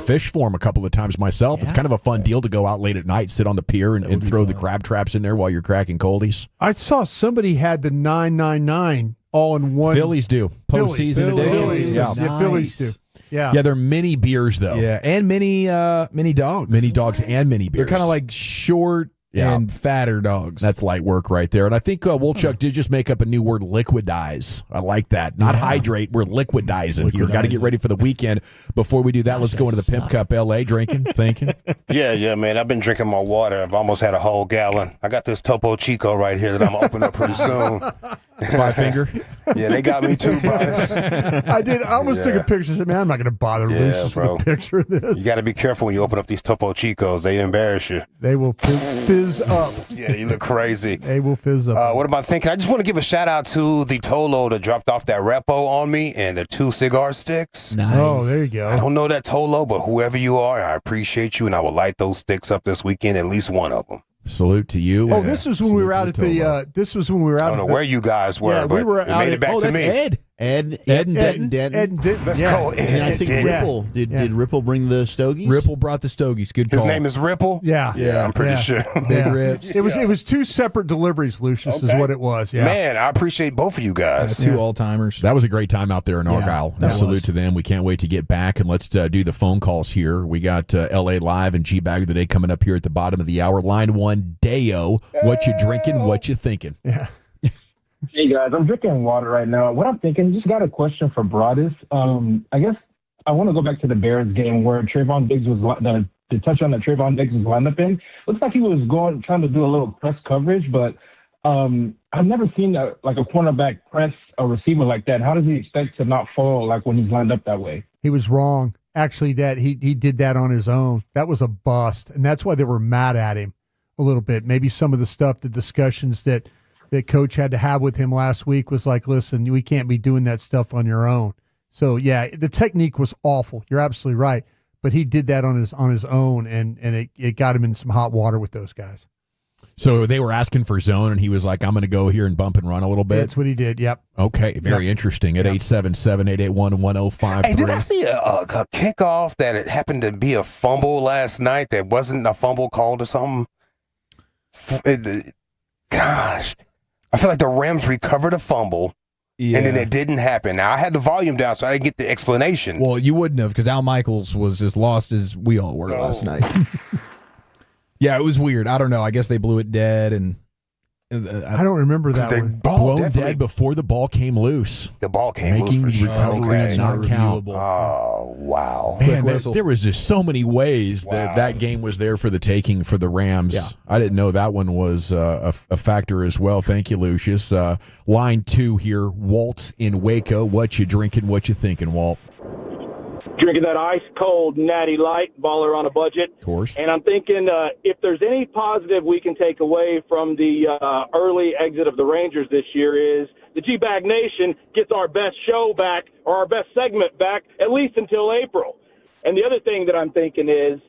fished for them a couple of times myself. Yeah. It's kind of a fun deal to go out late at night, sit on the pier, and throw the crab traps in there while you're cracking coldies. I saw somebody had the 999 all in one. Phillies do. Postseason edition. Phillies. Yeah. Nice. Yeah, Phillies do. Yeah. Yeah, they're mini beers, though. Yeah, and mini dogs. Mini dogs and mini beers. They're kind of like short and fatter dogs. That's light work right there. And I think Wolchuk did just make up a new word, liquidize. I like that. Not hydrate. We're liquidizing here. Got to get ready for the weekend. Before we do that, let's go into the Pimp Cup LA drinking, thinking. Yeah, man. I've been drinking my water. I've almost had a whole gallon. I got this Topo Chico right here that I'm opening up pretty soon. 5 finger. Yeah, they got me too, Bryce. I did. I almost took a picture and said, man, I'm not going to bother Lucius with a picture of this. You got to be careful when you open up these Topo Chicos. They embarrass you. They will fizz up. Yeah, you look crazy. They will fizz up. What am I thinking? I just want to give a shout out to the Tolo that dropped off that repo on me and the 2 cigar sticks. Nice. Oh, there you go. I don't know that Tolo, but whoever you are, I appreciate you, and I will light those sticks up this weekend, at least one of them. Salute to you. Oh, this was when we were out at the. This was when we were out. I don't know where you guys were, yeah, but we were it out made at, it back to that's me. Ed. Ed and Denton. Ed and Denton. Let's go. Ed And I think Denton. Ripple. Did Ripple bring the stogies? Ripple brought the stogies. Good call. His name is Ripple? Yeah. Yeah, I'm pretty sure. Big rips. It was 2 separate deliveries, Lucius, is what it was. Yeah. Man, I appreciate both of you guys. 2 all-timers. That was a great time out there in Argyle. Salute to them. We can't wait to get back, and let's do the phone calls here. We got L.A. Live and G-Bag of the Day coming up here at the bottom of the hour. Line 1, Deo. What you drinking? What you thinking? Yeah. Hey guys, I'm drinking water right now. What I'm thinking, just got a question for Broadus. I guess I want to go back to the Bears game where Trayvon Diggs was the touchdown that Trayvon Diggs was lined up in. Looks like he was trying to do a little press coverage, but I've never seen a cornerback press a receiver like that. How does he expect to not fall like when he's lined up that way? He was wrong. Actually, that he did that on his own. That was a bust, and that's why they were mad at him a little bit. Maybe some of the stuff, the discussions that Coach had to have with him last week was like, listen, we can't be doing that stuff on your own. So, yeah, the technique was awful. You're absolutely right. But he did that on his own, and it got him in some hot water with those guys. So they were asking for zone, and he was like, I'm going to go here and bump and run a little bit. That's what he did, yep. Okay, very interesting. At 877-881-1053. Hey, did I see a kickoff that it happened to be a fumble last night that wasn't a fumble called or something? Gosh. I feel like the Rams recovered a fumble, and then it didn't happen. Now, I had the volume down, so I didn't get the explanation. Well, you wouldn't have, because Al Michaels was as lost as we all were last night. Yeah, it was weird. I don't know. I guess they blew it dead, and I don't remember that one. Blown dead before the ball came loose. The ball came loose for sure. Recovery did not count. Oh, wow. Man, there was just so many ways that game was there for the taking for the Rams. Yeah. I didn't know that one was a factor as well. Thank you, Lucius. Line 2 here, Walt in Waco. What you drinking? What you thinking, Walt? Drinking that ice-cold Natty Light, baller on a budget. Of course. And I'm thinking if there's any positive we can take away from the early exit of the Rangers this year is the G-Bag Nation gets our best show back or our best segment back at least until April. And the other thing that I'm thinking is,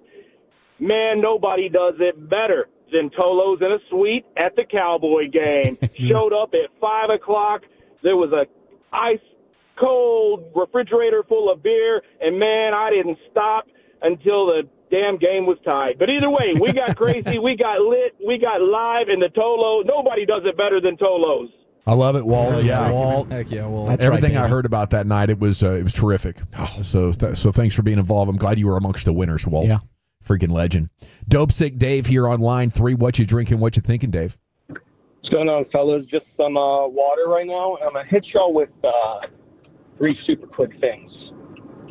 man, nobody does it better than Tolo's in a suite at the Cowboy game. Showed up at 5 o'clock. There was a ice-cold refrigerator full of beer, and, man, I didn't stop until the damn game was tied. But either way, we got crazy, we got lit, we got live, and the Tolo, nobody does it better than Tolo's. I love it, Walt. Yeah, Walt. Heck yeah, Walt. That's everything I heard about that night. It was terrific. So thanks for being involved. I'm glad you were amongst the winners, Walt. Yeah, freaking legend. Dope Sick Dave here on line 3. What you drinking? What you thinking, Dave? What's going on, fellas? Just some water right now. I'm gonna hit y'all with 3 super quick things.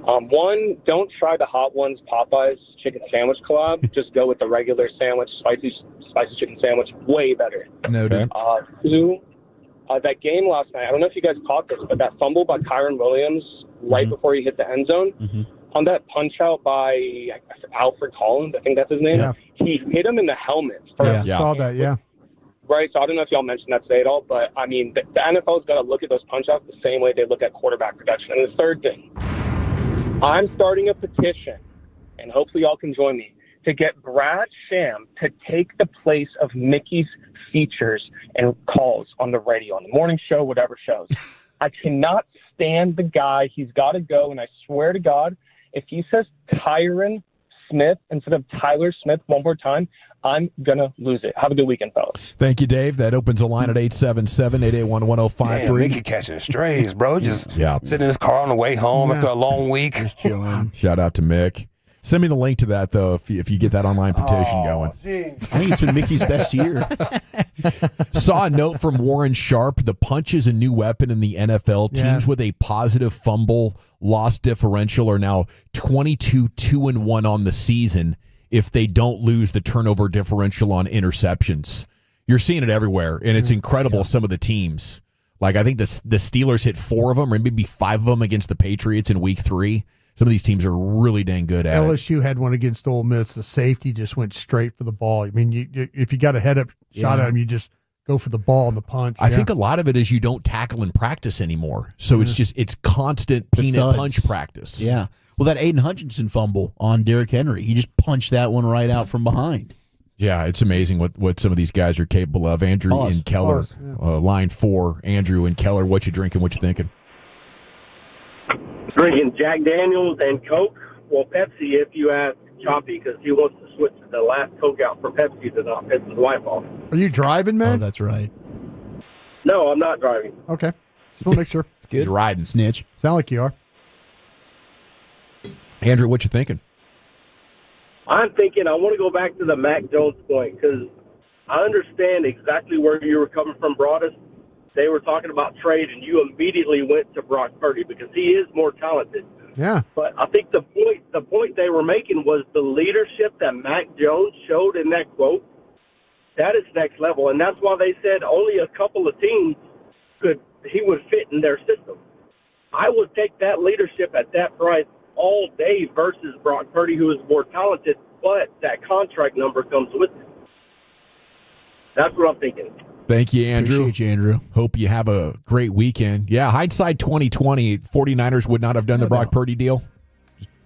1, don't try the Hot Ones Popeyes chicken sandwich collab. Just go with the regular sandwich, spicy chicken sandwich. Way better. Noted. 2, that game last night, I don't know if you guys caught this, but that fumble by Kyron Williams right before he hit the end zone, on that punch out by Alfred Collins, I think that's his name, he hit him in the helmet. Saw that, yeah. Right, so I don't know if y'all mentioned that today at all, but, I mean, the NFL's got to look at those punch-outs the same way they look at quarterback protection. And the third thing, I'm starting a petition, and hopefully y'all can join me, to get Brad Sham to take the place of Mickey's features and calls on the radio, on the morning show, whatever shows. I cannot stand the guy. He's got to go, and I swear to God, if he says Tyron Smith instead of Tyler Smith one more time, I'm going to lose it. Have a good weekend, fellas. Thank you, Dave. That opens a line at 877-881-1053. Mickey catching strays, bro. Just sitting in his car on the way home after a long week. Just chilling. Shout out to Mick. Send me the link to that, though, if you get that online petition going. I think it's been Mickey's best year. Saw a note from Warren Sharp. The punch is a new weapon in the NFL. Teams with a positive fumble loss differential are now 22-2-1 on the season if they don't lose the turnover differential on interceptions. You're seeing it everywhere, and it's incredible, some of the teams. Like, I think the Steelers hit 4 of them, or maybe 5 of them against the Patriots in Week 3. Some of these teams are really dang good at it. LSU had one against Ole Miss. The safety just went straight for the ball. I mean, if you got a head-up shot at him, you just go for the ball and the punch. I think a lot of it is you don't tackle in practice anymore. So it's constant peanut punch practice. Yeah. Well, that Aiden Hutchinson fumble on Derrick Henry, he just punched that one right out from behind. Yeah, it's amazing what some of these guys are capable of. Andrew and Keller, line 4. Andrew and Keller, what you drinking, what you thinking? Drinking Jack Daniels and Coke. Well, Pepsi if you ask Choppy, because he wants to switch the last Coke out for Pepsi to not piss his wife off. Are you driving, man? Oh, that's right. No, I'm not driving. Okay. Just want to make sure. It's good. He's riding. Snitch. Sound like you are. Andrew, what you thinking? I'm thinking I want to go back to the Mac Jones point, because I understand exactly where you were coming from, Broadus. They were talking about trade, and you immediately went to Brock Purdy because he is more talented. Yeah. But I think the point they were making was the leadership that Mac Jones showed in that quote. That is next level, and that's why they said only a couple of teams he would fit in their system. I would take that leadership at that price all day versus Brock Purdy, who is more talented, but that contract number comes with it. That's what I'm thinking. Thank you, Andrew. Appreciate you, Andrew. Hope you have a great weekend. Yeah, hindsight 2020, 49ers would not have done the Brock Purdy deal.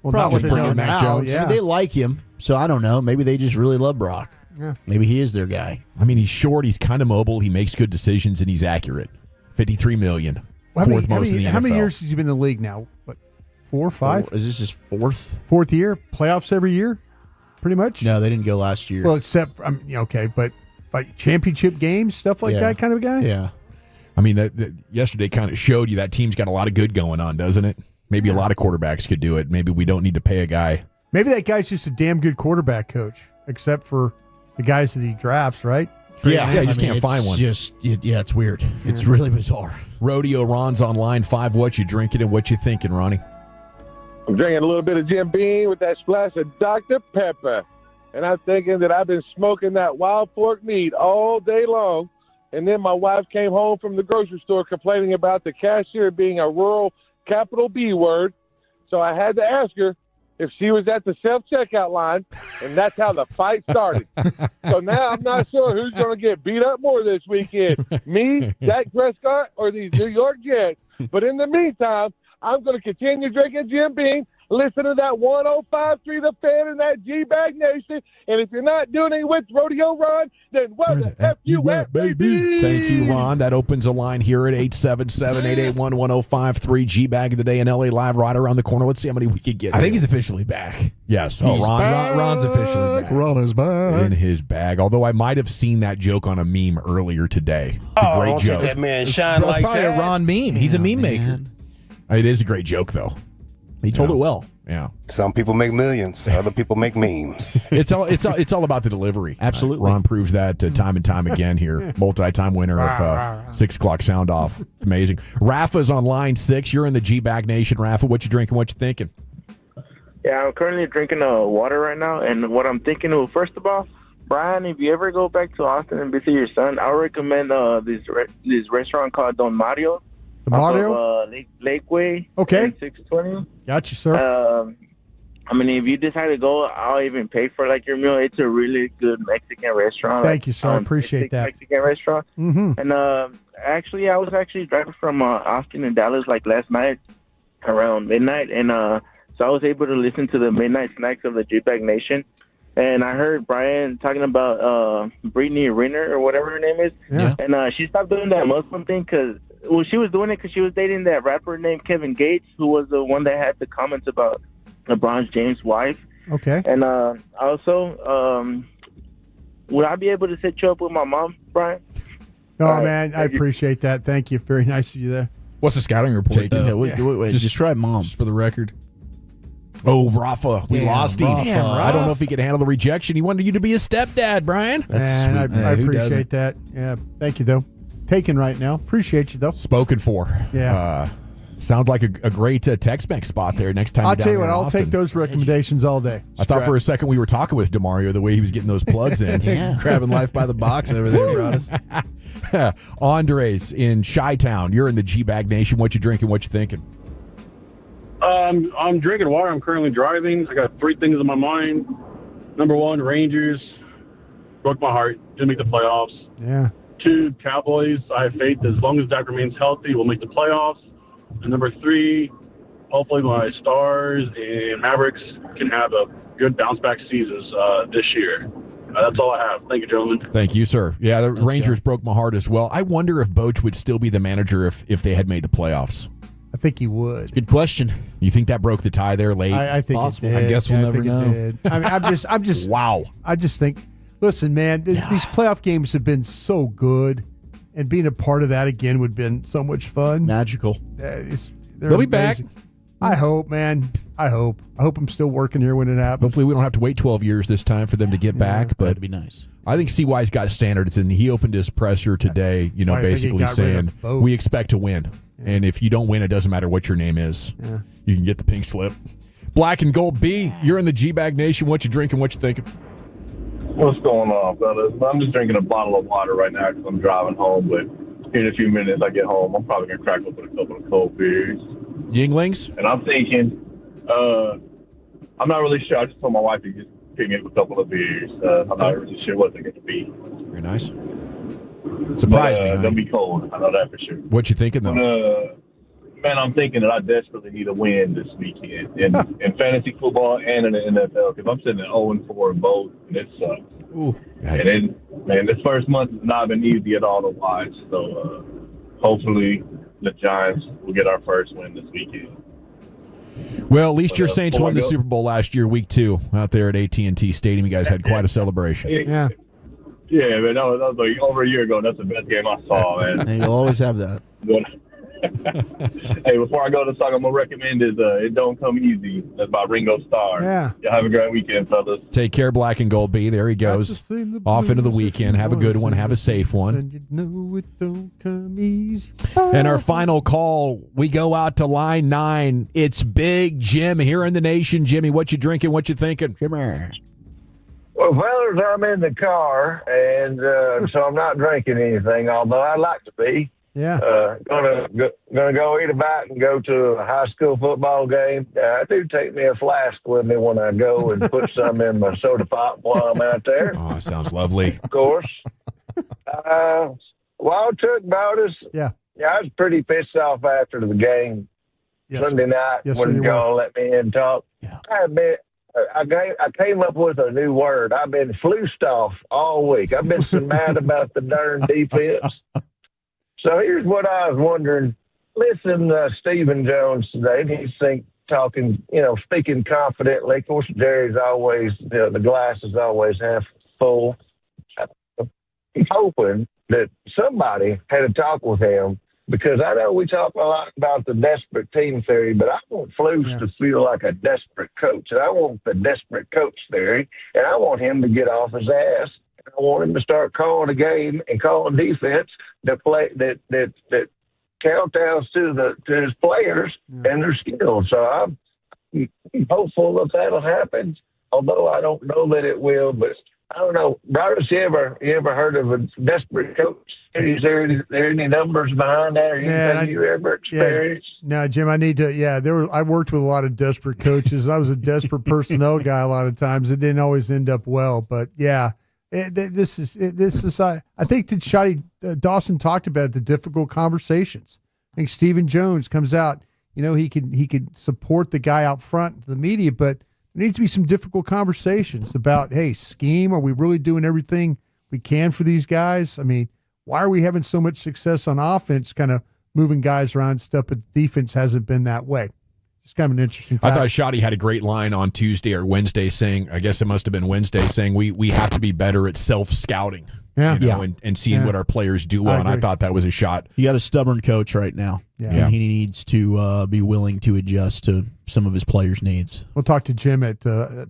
Well, Probably not with bring in Mac Jones. I mean, they like him, so I don't know. Maybe they just really love Brock. Yeah. Maybe he is their guy. I mean, he's short, he's kind of mobile, he makes good decisions, and he's accurate. $53 million. Fourth most in the NFL. How many years has he been in the league now? What, 4 or 5? Is this his fourth? Fourth year? Playoffs every year? Pretty much? No, they didn't go last year. Well, except, okay, but like championship games, stuff like that kind of guy? Yeah. I mean, that yesterday kind of showed you that team's got a lot of good going on, doesn't it? Maybe a lot of quarterbacks could do it. Maybe we don't need to pay a guy. Maybe that guy's just a damn good quarterback coach, except for the guys that he drafts, right? Yeah, you just can't find one. It's weird. It's really bizarre. Rodeo Ron's on line 5. What you drinking and what you thinking, Ronnie? I'm drinking a little bit of Jim Beam with that splash of Dr. Pepper. And I'm thinking that I've been smoking that wild pork meat all day long. And then my wife came home from the grocery store complaining about the cashier being a rural capital B word. So I had to ask her if she was at the self-checkout line, and that's how the fight started. So now I'm not sure who's going to get beat up more this weekend, me, Dak Prescott, or these New York Jets. But in the meantime, I'm going to continue drinking Jim Beam, listen to that 105.3 The Fan and that G-Bag Nation. And if you're not doing it with Rodeo Ron, then where the F you at, baby? Thank you, Ron. That opens a line here at 877-881-1053. G-Bag of the day in LA Live right around the corner. Let's see how many we could get. I think he's officially back. Yes. He's Ron's officially back. Ron is back. In his bag. Although I might have seen that joke on a meme earlier today. It's a great joke. That man shine It's like probably that. a Ron meme. He's a meme maker. It is a great joke, though. He told it well. Yeah. Some people make millions. Other people make memes. It's all about the delivery. Absolutely. Ron proves that time and time again here. Multi-time winner of 6 o'clock sound off. Amazing. Rafa's on line 6. You're in the G-Bag Nation. Rafa, what you drinking? What you thinking? Yeah, I'm currently drinking water right now, and what I'm thinking of, first of all, Brian, if you ever go back to Austin and visit your son, I would recommend this restaurant called Don Mario. The Mario? Of, Lakeway. Okay. 620. Got you, sir. I mean, if you decide to go, I'll even pay for your meal. It's a really good Mexican restaurant. Thank you, sir. I appreciate that. Mexican restaurant. Mm-hmm. And actually, I was driving from Austin and Dallas last night around midnight, and so I was able to listen to the midnight snacks of the G-Bag Nation. And I heard Brian talking about Brittany Renner or whatever her name is. Yeah. And she stopped doing that Muslim thing because, she was doing it because she was dating that rapper named Kevin Gates, who was the one that had the comments about LeBron James' wife. Okay. And also, would I be able to set you up with my mom, Brian? Oh, man, I appreciate that. Thank you. Very nice of you there. What's the scouting report, though? Wait, just try mom. Just for the record. Oh, Rafa. We lost him. Damn, I don't know if he could handle the rejection. He wanted you to be his stepdad, Brian. That's sweet. I appreciate that. Yeah. Thank you, though. Taken right now. Appreciate you, though. Spoken for. Yeah. Sounds like a great Tex-Mex spot there next time. I'll tell you what, I'll take those recommendations all day. I thought for a second we were talking with DeMario the way he was getting those plugs in. Grabbing life by the box over there, Broadus. Andres in Chi-Town. You're in the G-Bag Nation. What you drinking? What you thinking? I'm drinking water. I'm currently driving. I got 3 things in my mind. Number 1, Rangers. Broke my heart. Didn't make the playoffs. Yeah. 2, Cowboys. I have faith as long as Dak remains healthy, we'll make the playoffs. And number 3, hopefully my Stars and Mavericks can have a good bounce-back seasons this year. That's all I have. Thank you, gentlemen. Thank you, sir. Yeah, the Rangers broke my heart as well. I wonder if Boch would still be the manager if they had made the playoffs. I think he would. Good question. You think that broke the tie there late? I think Possible. it did. I guess we'll never know. I mean, I'm just. Wow. I just think. Listen, man, these playoff games have been so good, and being a part of that again would have been so much fun. Magical. They'll be back. I hope, man. I hope I'm still working here when it happens. Hopefully we don't have to wait 12 years this time for them to get back. But that'd be nice. I think CY's got standards, and he opened his presser today, basically saying, we expect to win. And if you don't win, it doesn't matter what your name is. Yeah. You can get the pink slip. Black and Gold B, you're in the G-Bag Nation. What you drinking? What you thinking? What's going on, fellas? I'm just drinking a bottle of water right now because I'm driving home. But in a few minutes I get home, I'm probably going to crack open a couple of cold beers. Yinglings? And I'm thinking, I'm not really sure. I just told my wife to just pick me up a couple of beers. I'm not really sure what they're going to be. Very nice. Surprise me, They'll be cold. I know that for sure. What you thinking, though? Man, I'm thinking that I desperately need a win this weekend in fantasy football and in the NFL because I'm sitting at 0-4 in both, and it sucks. Ooh, and then, man, this first month has not been easy at all to watch. So hopefully the Giants will get our first win this weekend. Well, at least your Saints won the Super Bowl last year, week 2, out there at AT&T Stadium. You guys had quite a celebration. Yeah. Yeah, man, that was like over a year ago. That's the best game I saw, man. And you'll always have that. Hey, before I go to song, I'm going to recommend is It Don't Come Easy. That's by Ringo Starr. Yeah. Y'all have a great weekend, fellas. Take care, Black and Gold B. There he goes. Off into the weekend. Have a good one. Have a safe one. And you know it don't come easy. And our final call, we go out to line 9. It's Big Jim here in the nation. Jimmy, what you drinking? What you thinking? Jimmy. Well, fellas, I'm in the car, and so I'm not drinking anything, although I'd like to be. Yeah. Gonna go eat a bite and go to a high school football game. I do take me a flask with me when I go and put some in my soda pop while I'm out there. Oh, sounds lovely. Of course. Wild Took Botus. Yeah. Yeah, I was pretty pissed off after the game Sunday night when y'all let me in talk. Yeah. I came up with a new word. I've been flused off all week. I've been so mad about the darn defense. So here's what I was wondering. Listen to Stephen Jones today. He's talking, speaking confidently. Of course, Jerry's always, the glass is always half full. I'm hoping that somebody had a talk with him because I know we talk a lot about the desperate team theory, but I want Flus to feel like a desperate coach. And I want the desperate coach theory, and I want him to get off his ass. I want him to start calling a game and calling defense that kowtows to his players and their skills. So I'm hopeful that that'll happen, although I don't know that it will. But I don't know, Brothers, you ever heard of a desperate coach? Is there any numbers behind that or anything you ever experienced? No, Jim, I need to. Yeah, I worked with a lot of desperate coaches. I was a desperate personnel guy a lot of times. It didn't always end up well, but yeah. This is. I think that Schotty Dawson talked about the difficult conversations. I think Stephen Jones comes out. He could support the guy out front, the media, but there needs to be some difficult conversations about, hey, scheme. Are we really doing everything we can for these guys? I mean, why are we having so much success on offense, kind of moving guys around and stuff, but the defense hasn't been that way? It's kind of an interesting fact. I thought Schotty had a great line on Tuesday or Wednesday saying, I guess it must have been Wednesday, saying we have to be better at self-scouting. And seeing what our players do well. And I thought that was a shot. You got a stubborn coach right now. Yeah. And he needs to be willing to adjust to some of his players' needs. We'll talk to Jim at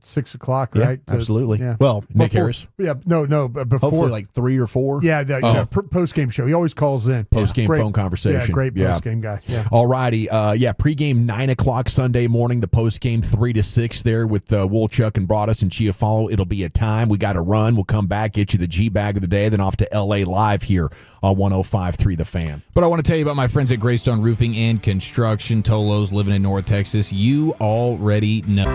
6 o'clock, Yeah, right? absolutely. Yeah. Well, Nick Harris. Yeah, no, but before. Hopefully like 3 or 4. Yeah, the post-game show. He always calls in. Post-game Great- phone conversation. Yeah, great post-game guy. Yeah. All righty. Pregame 9 o'clock Sunday morning. The postgame 3 to 6 there with Woolchuck and Broadus and Chiafalo. It'll be a time. We got to run. We'll come back, get you the G-Bag of the day, then off to L.A. live here on 105.3 The Fan. But I want to tell you about my friends at Greystone Roofing and Construction. Tolos living in North Texas. You already know.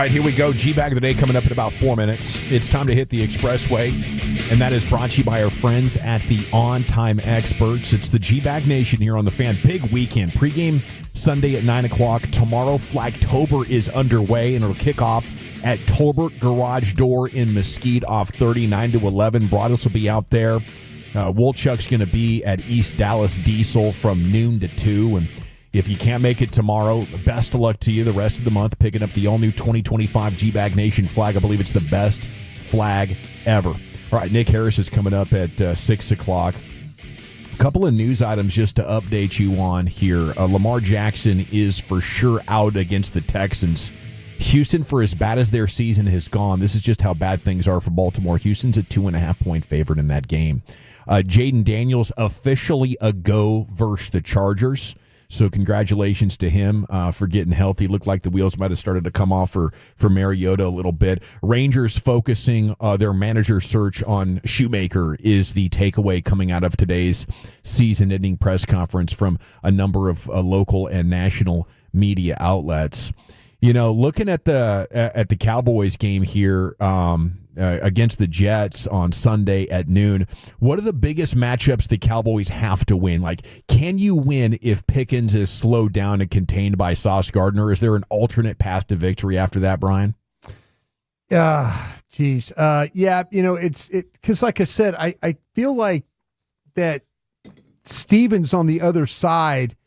right, here we go. G-Bag of the Day coming up in about 4 minutes. It's time to hit the expressway, and that is brought to you by our friends at the On Time Experts. It's the G-Bag Nation here on the Fan. Big weekend. Pregame Sunday at 9 o'clock. Tomorrow, Flagtober is underway, and it'll kick off at Tolbert Garage Door in Mesquite off 30, 9 to 11. Broadus will be out there. Wolchuk's going to be at East Dallas Diesel from noon to 2, and if you can't make it tomorrow, best of luck to you the rest of the month picking up the all-new 2025 G-Bag Nation flag. I believe it's the best flag ever. All right, Nick Harris is coming up at 6 o'clock. A couple of news items just to update you on here. Lamar Jackson is for sure out against the Texans. Houston, for as bad as their season has gone, this is just how bad things are for Baltimore. Houston's a 2.5-point favorite in that game. Jaden Daniels officially a go versus the Chargers. So congratulations to him for getting healthy. Looked like the wheels might have started to come off for Mariota a little bit. Rangers focusing their manager search on Shoemaker is the takeaway coming out of today's season-ending press conference from a number of local and national media outlets. You know, looking at the Cowboys game here against the Jets on Sunday at noon, what are the biggest matchups the Cowboys have to win? Like, can you win if Pickens is slowed down and contained by Sauce Gardner? Is there an alternate path to victory after that, Brian? Geez. Yeah, you know, it's because like I said, I feel like that Stevens on the other side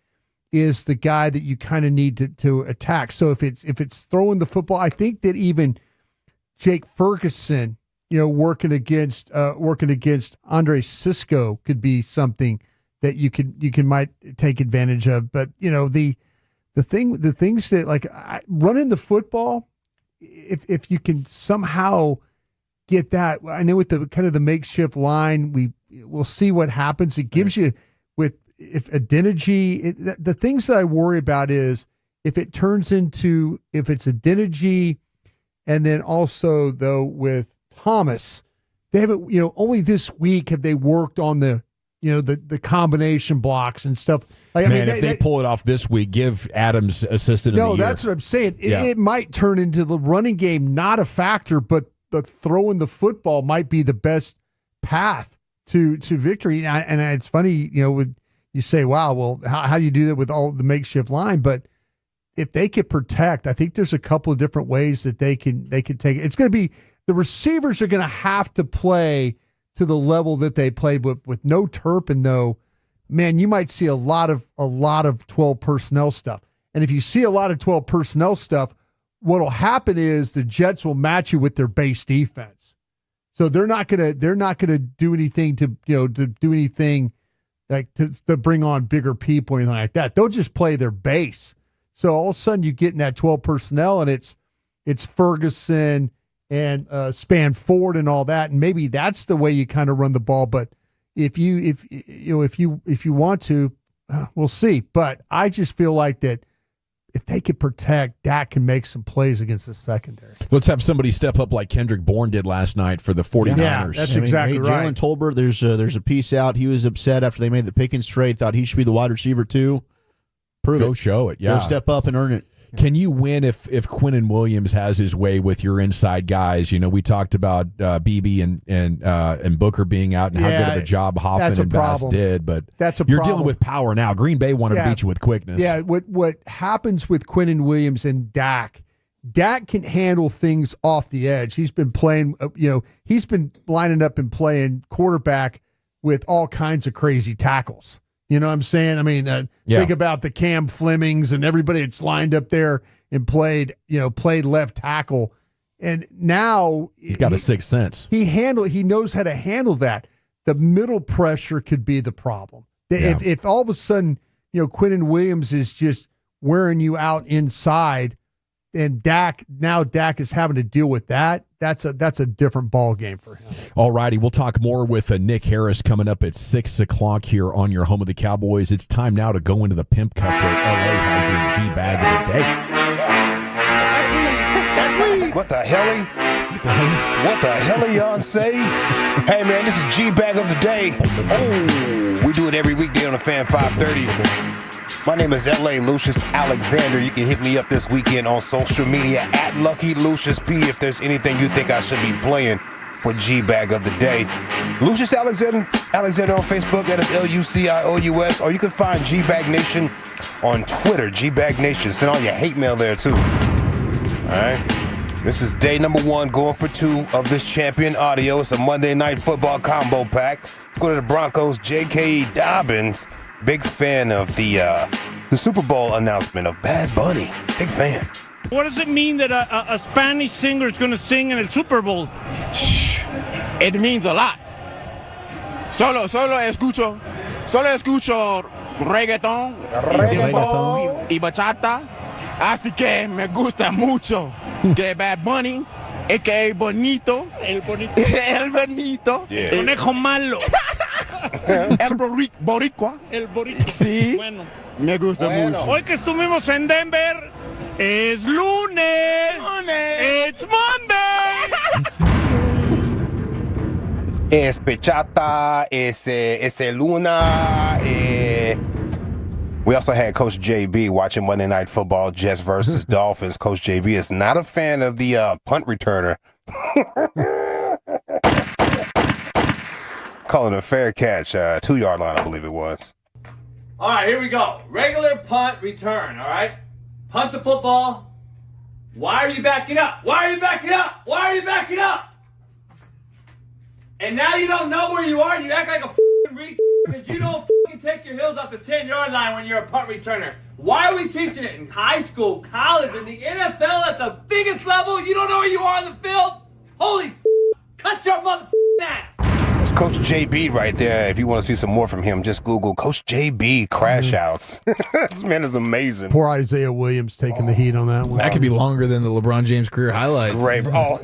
is the guy that you kind of need to attack. So if it's throwing the football, I think that even Jake Ferguson, you know, working against Andre Sisco could be something that you might take advantage of. But you know, the things that like running the football, if you can somehow get that, I know with the kind of the makeshift line, we'll see what happens. It gives you if Adeniji, the things that I worry about is if it's Adeniji, and then also though with Thomas, they haven't, you know, only this week have they worked on the combination blocks and stuff. Like, I mean, if they pull it off this week, give Adams assistant of the year. No, that's what I'm saying. It might turn into the running game not a factor, but the throwing the football might be the best path to victory. And it's funny, you know, you say, wow, well, how do you do that with all the makeshift line? But if they could protect, I think there's a couple of different ways that they can take it. It's going to be the receivers are going to have to play to the level that they played with no Turpin, though. Man, you might see a lot of 12 personnel stuff. And if you see a lot of 12 personnel stuff, what'll happen is the Jets will match you with their base defense. So they're not gonna do anything to do anything like to bring on bigger people or anything like that. They'll just play their base. So all of a sudden you get in that 12 personnel and it's Ferguson and Spanford and all that, and maybe that's the way you kind of run the ball. But if you want to, we'll see. But I just feel like that if they could protect, Dak can make some plays against the secondary. Let's have somebody step up like Kendrick Bourne did last night for the 49ers. Yeah, that's exactly right. Jalen Tolbert, there's a piece out. He was upset after they made the Pickens trade, thought he should be the wide receiver too. Go show it, yeah. Go step up and earn it. Can you win if Quinnen Williams has his way with your inside guys? You know, we talked about Beebe and Booker being out and how good of a job Hoffman and Bass did, but you're dealing with power now. Green Bay wanted to beat you with quickness. Yeah, what happens with Quinnen Williams and Dak can handle things off the edge. He's been playing, he's been lining up and playing quarterback with all kinds of crazy tackles. You know what I'm saying? I mean, think about the Cam Flemings and everybody that's lined up there and played left tackle. And now he's got a sixth sense. He knows how to handle that. The middle pressure could be the problem. If all of a sudden, Quinnen Williams is just wearing you out inside, and Dak is having to deal with that. That's a different ball game for him. All righty, we'll talk more with Nick Harris coming up at 6 o'clock here on your home of the Cowboys. It's time now to go into the Pimp Cup where LA has your G-Bag of the day. That's me. What the hell? What the hell y'all say? Hey man, this is G-Bag of the day. Oh, we do it every weekday on the Fan 530. My name is L.A. Lucius Alexander. You can hit me up this weekend on social media at Lucky Lucius P if there's anything you think I should be playing for G-Bag of the Day. Lucius Alexander on Facebook. That is Lucious. Or you can find G-Bag Nation on Twitter. G-Bag Nation. Send all your hate mail there, too. All right. This is day number 1, going for 2 of this champion audio. It's a Monday Night Football combo pack. Let's go to the Broncos. J.K. Dobbins, big fan of the Super Bowl announcement of Bad Bunny. Big fan. What does it mean that a Spanish singer is going to sing in the Super Bowl? It means a lot. Solo escucho reggaeton y bachata. Así que me gusta mucho que Bad Bunny, a.k.a. Bonito. El bonito. El bonito. Yeah. Conejo malo. El boricua. El boricua. Sí. Bueno. Me gusta mucho. Hoy que estuvimos en Denver, es lunes. It's Monday. Es pechata, es luna. We also had Coach JB watching Monday Night Football, Jets versus Dolphins. Coach JB is not a fan of the punt returner. Calling a fair catch, 2-yard line, I believe it was. All right, here we go. Regular punt return, all right? Punt the football. Why are you backing up? Why are you backing up? Why are you backing up? And now you don't know where you are and you act like a f***ing retard because you don't f***ing take your heels off the 10-yard line when you're a punt returner. Why are we teaching it in high school, college, and the NFL at the biggest level? You don't know where you are on the field? Holy f***, cut your motherfucking ass. It's Coach JB right there. If you want to see some more from him, just Google Coach JB crash outs. This man is amazing. Poor Isaiah Williams taking the heat on that one. That could be longer than the LeBron James career highlights. Great. Oh.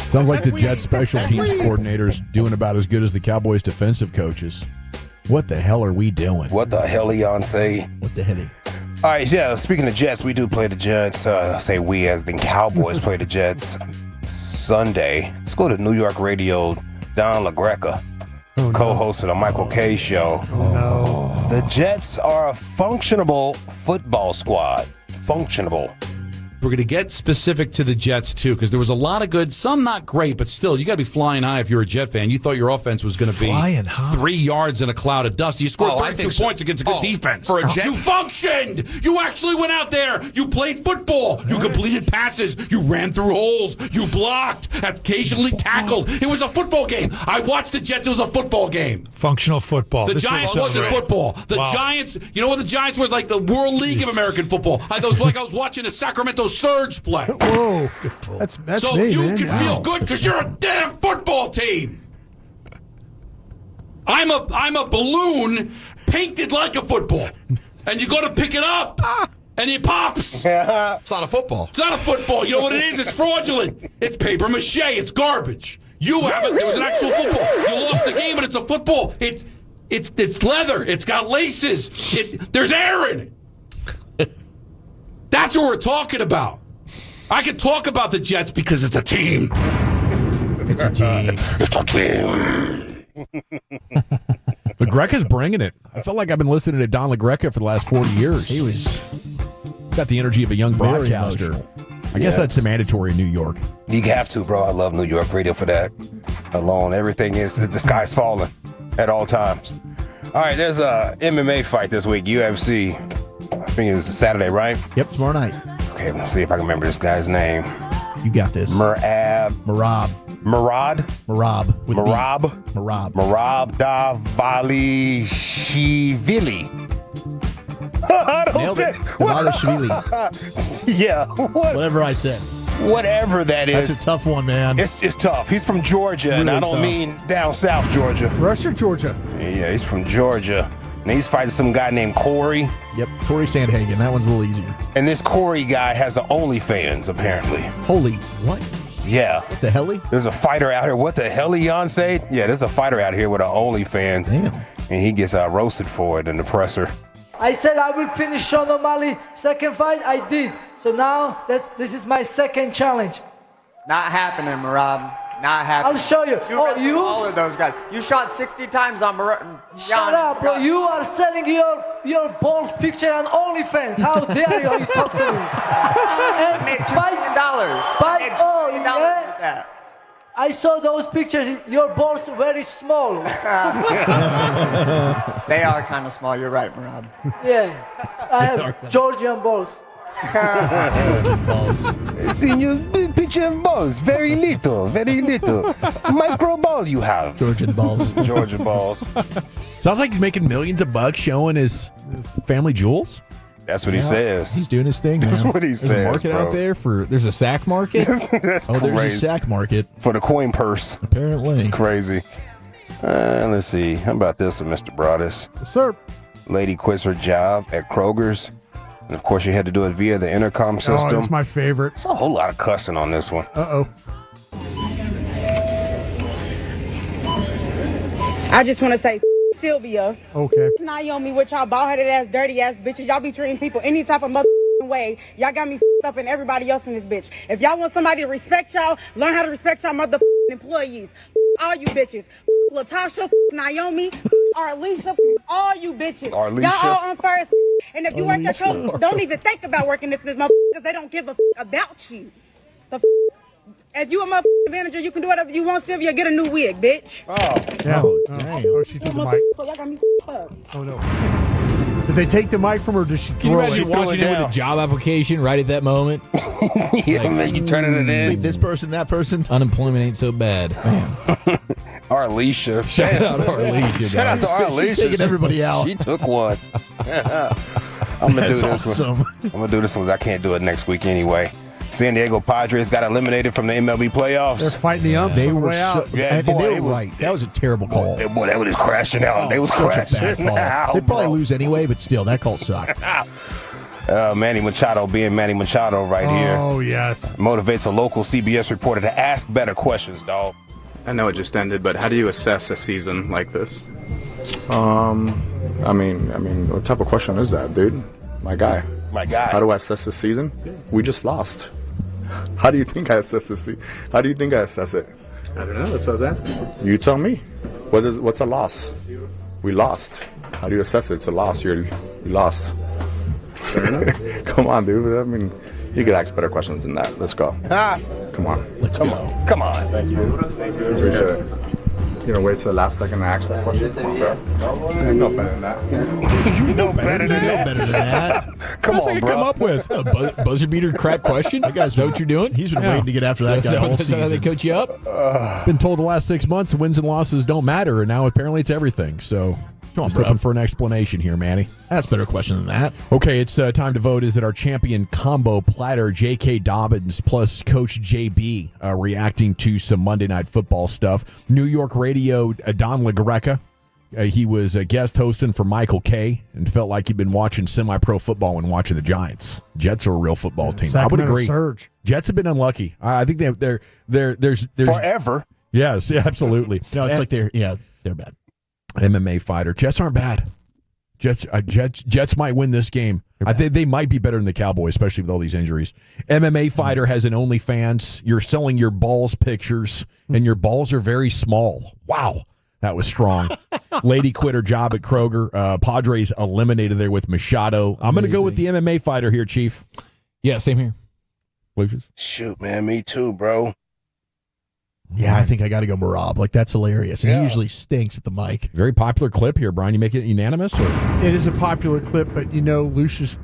Sounds like the Jets special teams coordinator's doing about as good as the Cowboys defensive coaches. What the hell are we doing? What the hell, Beyonce? What the hell? All right, yeah, speaking of Jets, we do play the Jets. Say we as the Cowboys play the Jets Sunday. Let's go to New York radio. Don LaGreca, co-host of the Michael K. Show. Oh, no. The Jets are a functionable football squad. Functionable. We're going to get specific to the Jets, too, because there was a lot of good, some not great, but still, you got to be flying high if you're a Jet fan. You thought your offense was going to be 3 yards in a cloud of dust. You scored 32 points against a good defense. For a Jet? You functioned! You actually went out there. You played football. You completed passes. You ran through holes. You blocked, occasionally tackled. It was a football game. I watched the Jets. It was a football game. Functional football. The Giants wasn't football. The Giants, you know what the Giants were like? The World League of American Football. I thought it was like I was watching the Sacramento Surge play. Whoa. That's so me, you man. can feel good because you're a damn football team. I'm a balloon painted like a football. And you go to pick it up and it pops. It's not a football. It's not a football. You know what it is? It's fraudulent. It's paper mache. It's garbage. You haven't. It was an actual football. You lost the game, but it's a football. It's leather. It's got laces. There's air in it. That's what we're talking about. I can talk about the Jets because it's a team. It's a team. It's a team. LaGreca's bringing it. I felt like I've been listening to Don LaGreca for the last 40 years. He was got the energy of a young broadcaster. I guess that's the mandatory in New York. You have to, bro. I love New York radio for that alone. Everything is, the sky's falling at all times. All right, there's a MMA fight this week, UFC. I think it was Saturday, right? Yep, tomorrow night. Okay, let's see if I can remember this guy's name. You got this. Merab Davalishvili. Nailed it. Davalishvili. Yeah. Whatever I said. Whatever that is. That's a tough one, man. It's tough. He's from Georgia, really, and I don't mean down south Georgia. Russia, Georgia. Yeah, he's from Georgia. And he's fighting some guy named Corey. Yep, Corey Sandhagen. That one's a little easier. And this Corey guy has an OnlyFans, apparently. Holy what? Yeah. What the hell? There's a fighter out here. What the hell, Beyonce? Yeah, there's a fighter out here with an OnlyFans. Damn. And he gets roasted for it in the presser. I said I will finish Sean O'Malley second fight. I did. So now this is my second challenge. Not happening, Marab. Not happy. I'll show you. You all of those guys. You shot 60 times on Shut up, bro. You are selling your balls picture on OnlyFans. How dare you talk to me? I made $2 million. Yeah? I saw those pictures. Your balls are very small. They are kind of small. You're right, Marab. Yeah. I have Georgian balls. Georgian balls. See your picture of balls. Very little. Micro ball you have. Georgian balls. Georgian balls. Sounds like he's making millions of bucks showing his family jewels. That's what he says. He's doing his thing. That's what he There's says. a market out there there's a sack market. That's there's a crazy. sack market For the coin purse. apparently. It's crazy. Let's see. How about this one, Mr. Broadus? Yes, sir. Lady quits her job at Kroger's. And, of course, she had to do it via the intercom system. Oh, that's my favorite. There's a whole lot of cussing on this one. Uh-oh. I just want to say, Sylvia. Okay. Naomi with y'all bald-headed ass, dirty ass bitches. Y'all be treating people any type of way. Y'all got me up and everybody else in this bitch. If y'all want somebody to respect y'all, learn how to respect y'all employees. All you bitches. Latasha, Naomi, Arlisha, all you bitches. Arlisha. Y'all all unfair as and if you work at Kroger, don't even think about working this motherfucker because they don't give a about you. If you a motherfucking manager, you can do whatever you want, Sylvia. Get a new wig, bitch. Yeah. Dang. Oh, she took the mic. Y'all got me up. Oh, no. Did they take the mic from her or did she Can you throw imagine it? watching it with a job application right at that moment? Yeah, man, you turning it in. Leave this person, that person. Unemployment ain't so bad. Arlisha. Shout out to Arlisha. Shout out to Arlisha. She's taking everybody out. She took one. I'm gonna That's do this awesome. one. I'm gonna do this one. I can't do it next week anyway. San Diego Padres got eliminated from the MLB playoffs. They're fighting the umps They on the were way out. Yeah, and boy, they it were was- right. That was a terrible call. Boy, they was crashing out. They was Such a crashing bad call. out. They'd probably bro. lose anyway, but still, that call sucked. Manny Machado being Manny Machado right here. Oh, yes. Motivates a local CBS reporter to ask better questions, dog. I know it just ended, but how do you assess a season like this? I mean, what type of question is that, dude? My guy. My guy. How do I assess the season? We just lost. How do you think I assess the season? How do you think I assess it? I don't know. That's what I was asking. You tell me. What's a loss? We lost. How do you assess it? It's a loss. You lost. Come on, dude. I mean, you could ask better questions than that. Let's go. Come on. Let's go. Come on. Thank you. Appreciate it. You know, wait till the last second to ask that question. Come on, bro. You know better than that. You know better than that. Come What's on, I bro. come up with a buzzer beater crap question? That guy's what you're doing. He's been waiting to get after that guy all That's how they season. coach you up. Been told the last 6 months wins and losses don't matter, and now apparently it's everything. So Come on, just bro. looking for an explanation here, Manny. That's a better question than that. Okay, it's time to vote. Is it our champion combo platter, J.K. Dobbins plus Coach J.B. Reacting to some Monday Night Football stuff. New York radio, Don LaGreca. He was a guest hosting for Michael Kay and felt like he'd been watching semi-pro football when watching the Giants. Jets are a real football team. I would Sacramento agree. Surge. Jets have been unlucky. I think there's Forever. Yes, absolutely. No, it's like they're bad. MMA fighter. Jets aren't bad. Jets might win this game. I think they might be better than the Cowboys, especially with all these injuries. MMA fighter has an OnlyFans. You're selling your balls pictures, and your balls are very small. Wow, that was strong. Lady quit her job at Kroger. Padres eliminated there with Machado. I'm going to go with the MMA fighter here, Chief. Yeah, same here. Lucius? Shoot, man, me too, bro. Yeah, I think I got to go Marab. Like, that's hilarious. And he usually stinks at the mic. Very popular clip here, Brian. You make it unanimous? Or? It is a popular clip, but Lucius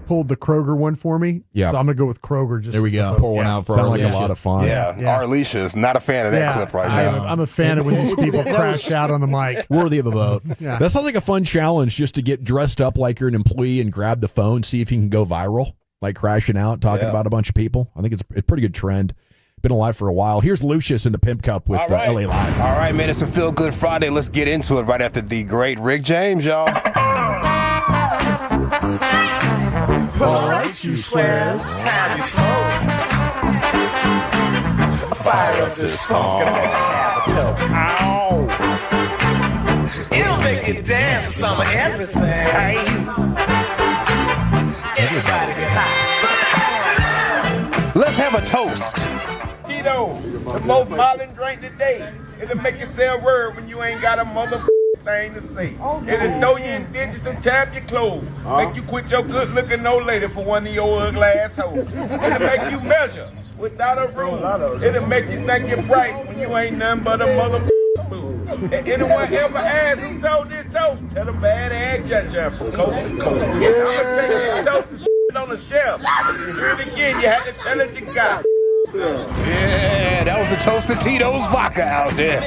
pulled the Kroger one for me. Yeah. So I'm going to go with Kroger. Just There we go. Pour one out for Sound like Arlisha. a lot of fun. Yeah, Arlisha is not a fan of that clip right now. I'm a fan of when these people crash out on the mic. Worthy of a vote. Yeah. That sounds like a fun challenge, just to get dressed up like you're an employee and grab the phone, see if you can go viral, like crashing out, talking about a bunch of people. I think it's a pretty good trend. Been alive for a while. Here's Lucius in the Pimp Cup with LA Live. All right, man, it's a Feel Good Friday. Let's get into it right after the great Rick James, y'all. All right, you squares, time you smoke. Fire up this funk and let's have a toke. Ow! It'll make you dance to some of everything. Everybody get high. Let's have a toast. Tito, the most modern drink today. It'll make you say a word when you ain't got a motherfucking thing to say. It'll throw you in digits and tap your clothes. Make you quit your good looking old lady for one of your ugly assholes. It'll make you measure without a rule. It'll make you think you're bright when you ain't nothing but a motherfucking fool. And anyone ever asks who told this toast, tell them bad ass judge from coast to coast. I'm gonna take this toast and shit on the shelf. Hear it again, you had to tell it you got. Yeah, that was a toast to Tito's vodka out there.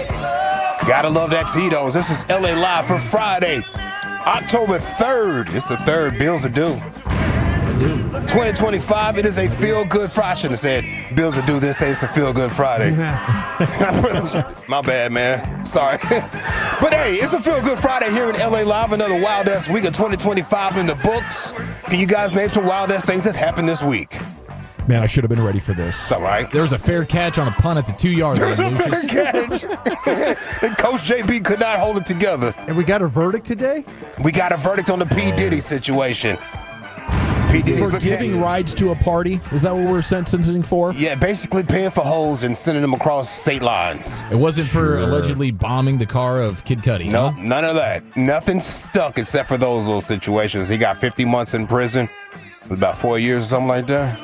Gotta love that Tito's. This is LA Live for Friday, October 3rd. It's the 3rd. Bills are due. 2025, it is a feel-good Friday. I shouldn't have said Bills are due. This say it's a feel-good Friday. My bad, man. Sorry. But hey, it's a feel-good Friday here in LA Live. Another wild-ass week of 2025 in the books. Can you guys name some wild-ass things that happened this week? Man, I should have been ready for this. It's all right. There was a fair catch on a punt at the 2-yard line. There was a fair catch. And Coach JB could not hold it together. And we got a verdict today? We got a verdict on the P. Diddy situation. P. Diddy's for giving rides to a party? Is that what we're sentencing for? Yeah, basically paying for hoes and sending them across state lines. It wasn't for allegedly bombing the car of Kid Cudi. No, none of that. Nothing stuck except for those little situations. He got 50 months in prison. It was about 4 years or something like that.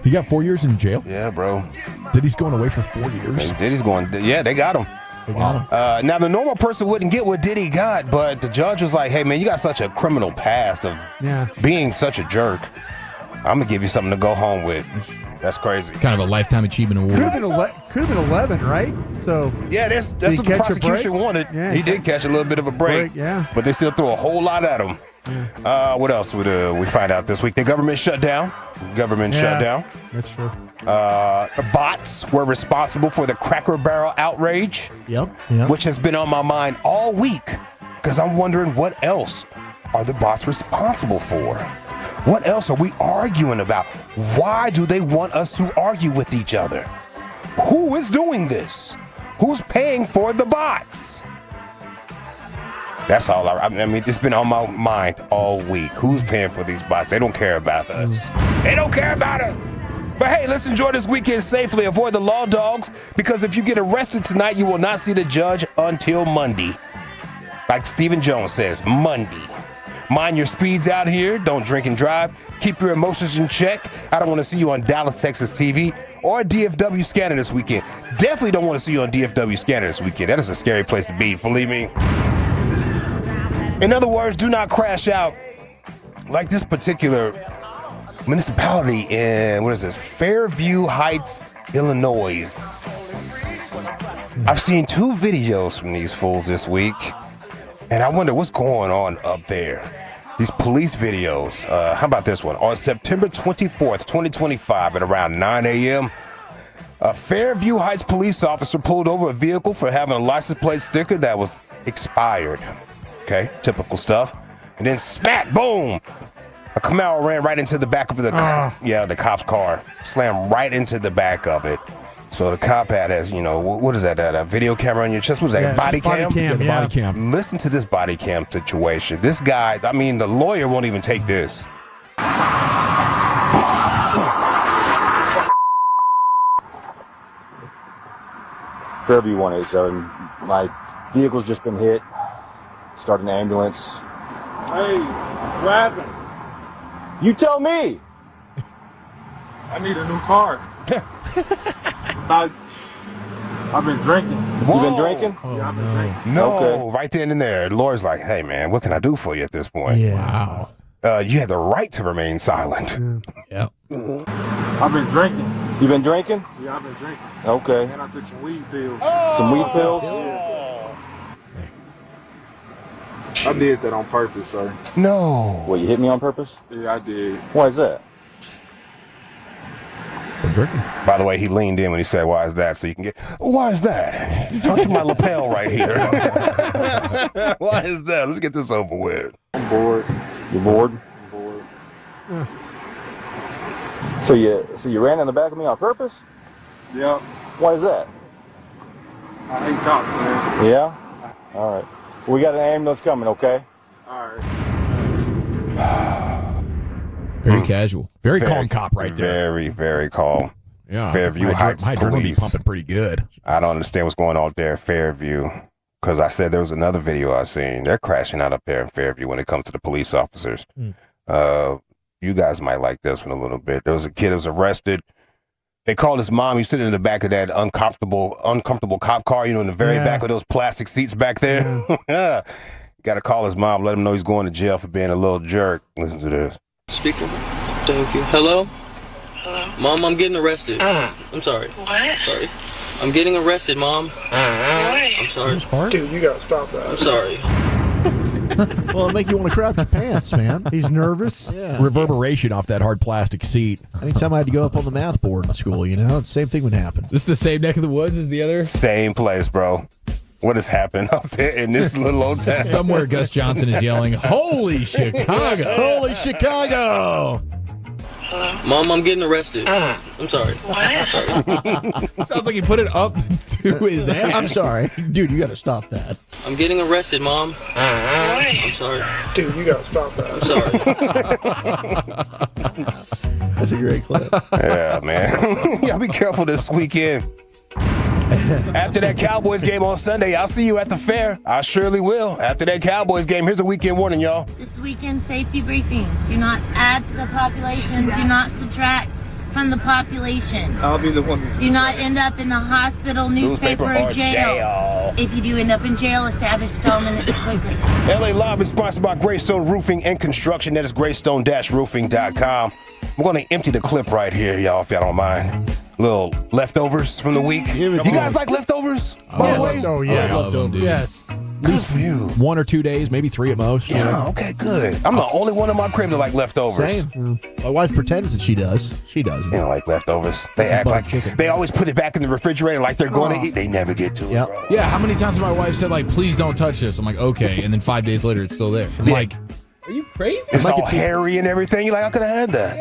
He got 4 years in jail? Yeah, bro. Diddy's going away for 4 years? Diddy's going, yeah, they got him. Now, the normal person wouldn't get what Diddy got, but the judge was like, hey, man, you got such a criminal past of being such a jerk. I'm going to give you something to go home with. That's crazy. Kind of a Lifetime Achievement Award. Could have been 11, right? So yeah, that's what the prosecution wanted. Yeah, he did catch a little bit of a break. But they still threw a whole lot at him. What else would we find out this week? The government shut down. Shut down. That's true. Bots were responsible for the Cracker Barrel outrage. Yep. Which has been on my mind all week because I'm wondering what else are the bots responsible for? What else are we arguing about? Why do they want us to argue with each other? Who is doing this? Who's paying for the bots? That's all I mean, it's been on my mind all week. Who's paying for these bots? They don't care about us. They don't care about us. But hey, let's enjoy this weekend safely. Avoid the law dogs, because if you get arrested tonight, you will not see the judge until Monday. Like Stephen Jones says, Monday. Mind your speeds out here. Don't drink and drive. Keep your emotions in check. I don't want to see you on Dallas, Texas TV or DFW Scanner this weekend. Definitely don't want to see you on DFW Scanner this weekend. That is a scary place to be, believe me. In other words, do not crash out like this particular municipality in, Fairview Heights, Illinois. I've seen 2 videos from these fools this week, and I wonder what's going on up there. These police videos. How about this one? On September 24th, 2025 at around 9 a.m., a Fairview Heights police officer pulled over a vehicle for having a license plate sticker that was expired. Okay, typical stuff. And then smack, boom, a Camaro ran right into the back of the car. Yeah, the cop's car. Slammed right into the back of it. So the cop has, what is that? A video camera on your chest? What is that? Yeah, body cam? Body cam. Listen to this body cam situation. This guy, the lawyer won't even take this. Fairview 187. My vehicle's just been hit. Start an ambulance. Hey, what happened? You tell me. I need a new car. I've been drinking. You been drinking? Yeah, I've been drinking. No, Okay. right then and there. The lawyer's like, hey, man, what can I do for you at this point? Yeah. Wow. You have the right to remain silent. Yep. I've been drinking. You been drinking? Yeah, I've been drinking. Okay. And I took some weed pills. Some weed pills? I did that on purpose, sir. No. What, you hit me on purpose? Yeah, I did. Why is that? Drinking. By the way, he leaned in when he said, why is that? So you can get, why is that? Talk to my lapel right here. Why is that? Let's get this over with. I'm bored. You bored? I'm bored. So you ran in the back of me on purpose? Yep. Why is that? I hate cops, man. Yeah? All right. We got an ambulance coming, okay? All right. Very casual. Very calm cop right there. Very, very calm. Yeah, Fairview Heights my adrenaline police. pumping pretty good. I don't understand what's going on there at Fairview. Because I said there was another video I seen. They're crashing out up there in Fairview when it comes to the police officers. You guys might like this one a little bit. There was a kid that was arrested. They called his mom. He's sitting in the back of that uncomfortable cop car, in the very back of those plastic seats back there. Yeah. Got to call his mom, let him know he's going to jail for being a little jerk. Listen to this. Speaker. Thank you. Hello? Hello? Mom, I'm getting arrested. I'm sorry. What? Sorry. I'm getting arrested, Mom. Why? I'm sorry. Dude, you got to stop that. I'm sorry. Well, it'll make you want to crap your pants, man. He's nervous. Yeah. Reverberation off that hard plastic seat. Anytime I had to go up on the math board in school, the same thing would happen. This is the same neck of the woods as the other? Same place, bro. What has happened up there in this little old town? Somewhere Gus Johnson is yelling, "Holy Chicago! Holy Chicago!" Hello? Mom, I'm getting arrested. I'm sorry. What? Sorry. Sounds like he put it up to his ass. I'm sorry. Dude, you got to stop that. I'm getting arrested, Mom. Why? I'm sorry. Dude, you got to stop that. I'm sorry. That's a great clip. Yeah, man. Y'all be careful this weekend. After that Cowboys game on Sunday, I'll see you at the fair. I surely will. After that Cowboys game, here's a weekend warning, y'all. This weekend safety briefing. Do not add to the population. Do not subtract from the population. I'll be the one. Do not end up in the hospital, newspaper, or jail. If you do end up in jail, establish settlement quickly. LA Live is sponsored by Greystone Roofing and Construction. That is greystone-roofing.com. I'm going to empty the clip right here, y'all, if y'all don't mind. Little leftovers from the week. You guys like leftovers? By the way? Oh, yes. Yes. At least for you. 1 or 2 days, maybe 3 at most. Yeah, okay, good. I'm the only one in my crib that like leftovers. Same. My wife pretends that she does. She doesn't. They don't like leftovers. They act like they always put it back in the refrigerator like they're going to eat. They never get to it, bro. Yeah, how many times has my wife said, please don't touch this? I'm like, okay. And then 5 days later, it's still there. I'm like, are you crazy? It's all hairy and everything. You're like, I could have had that.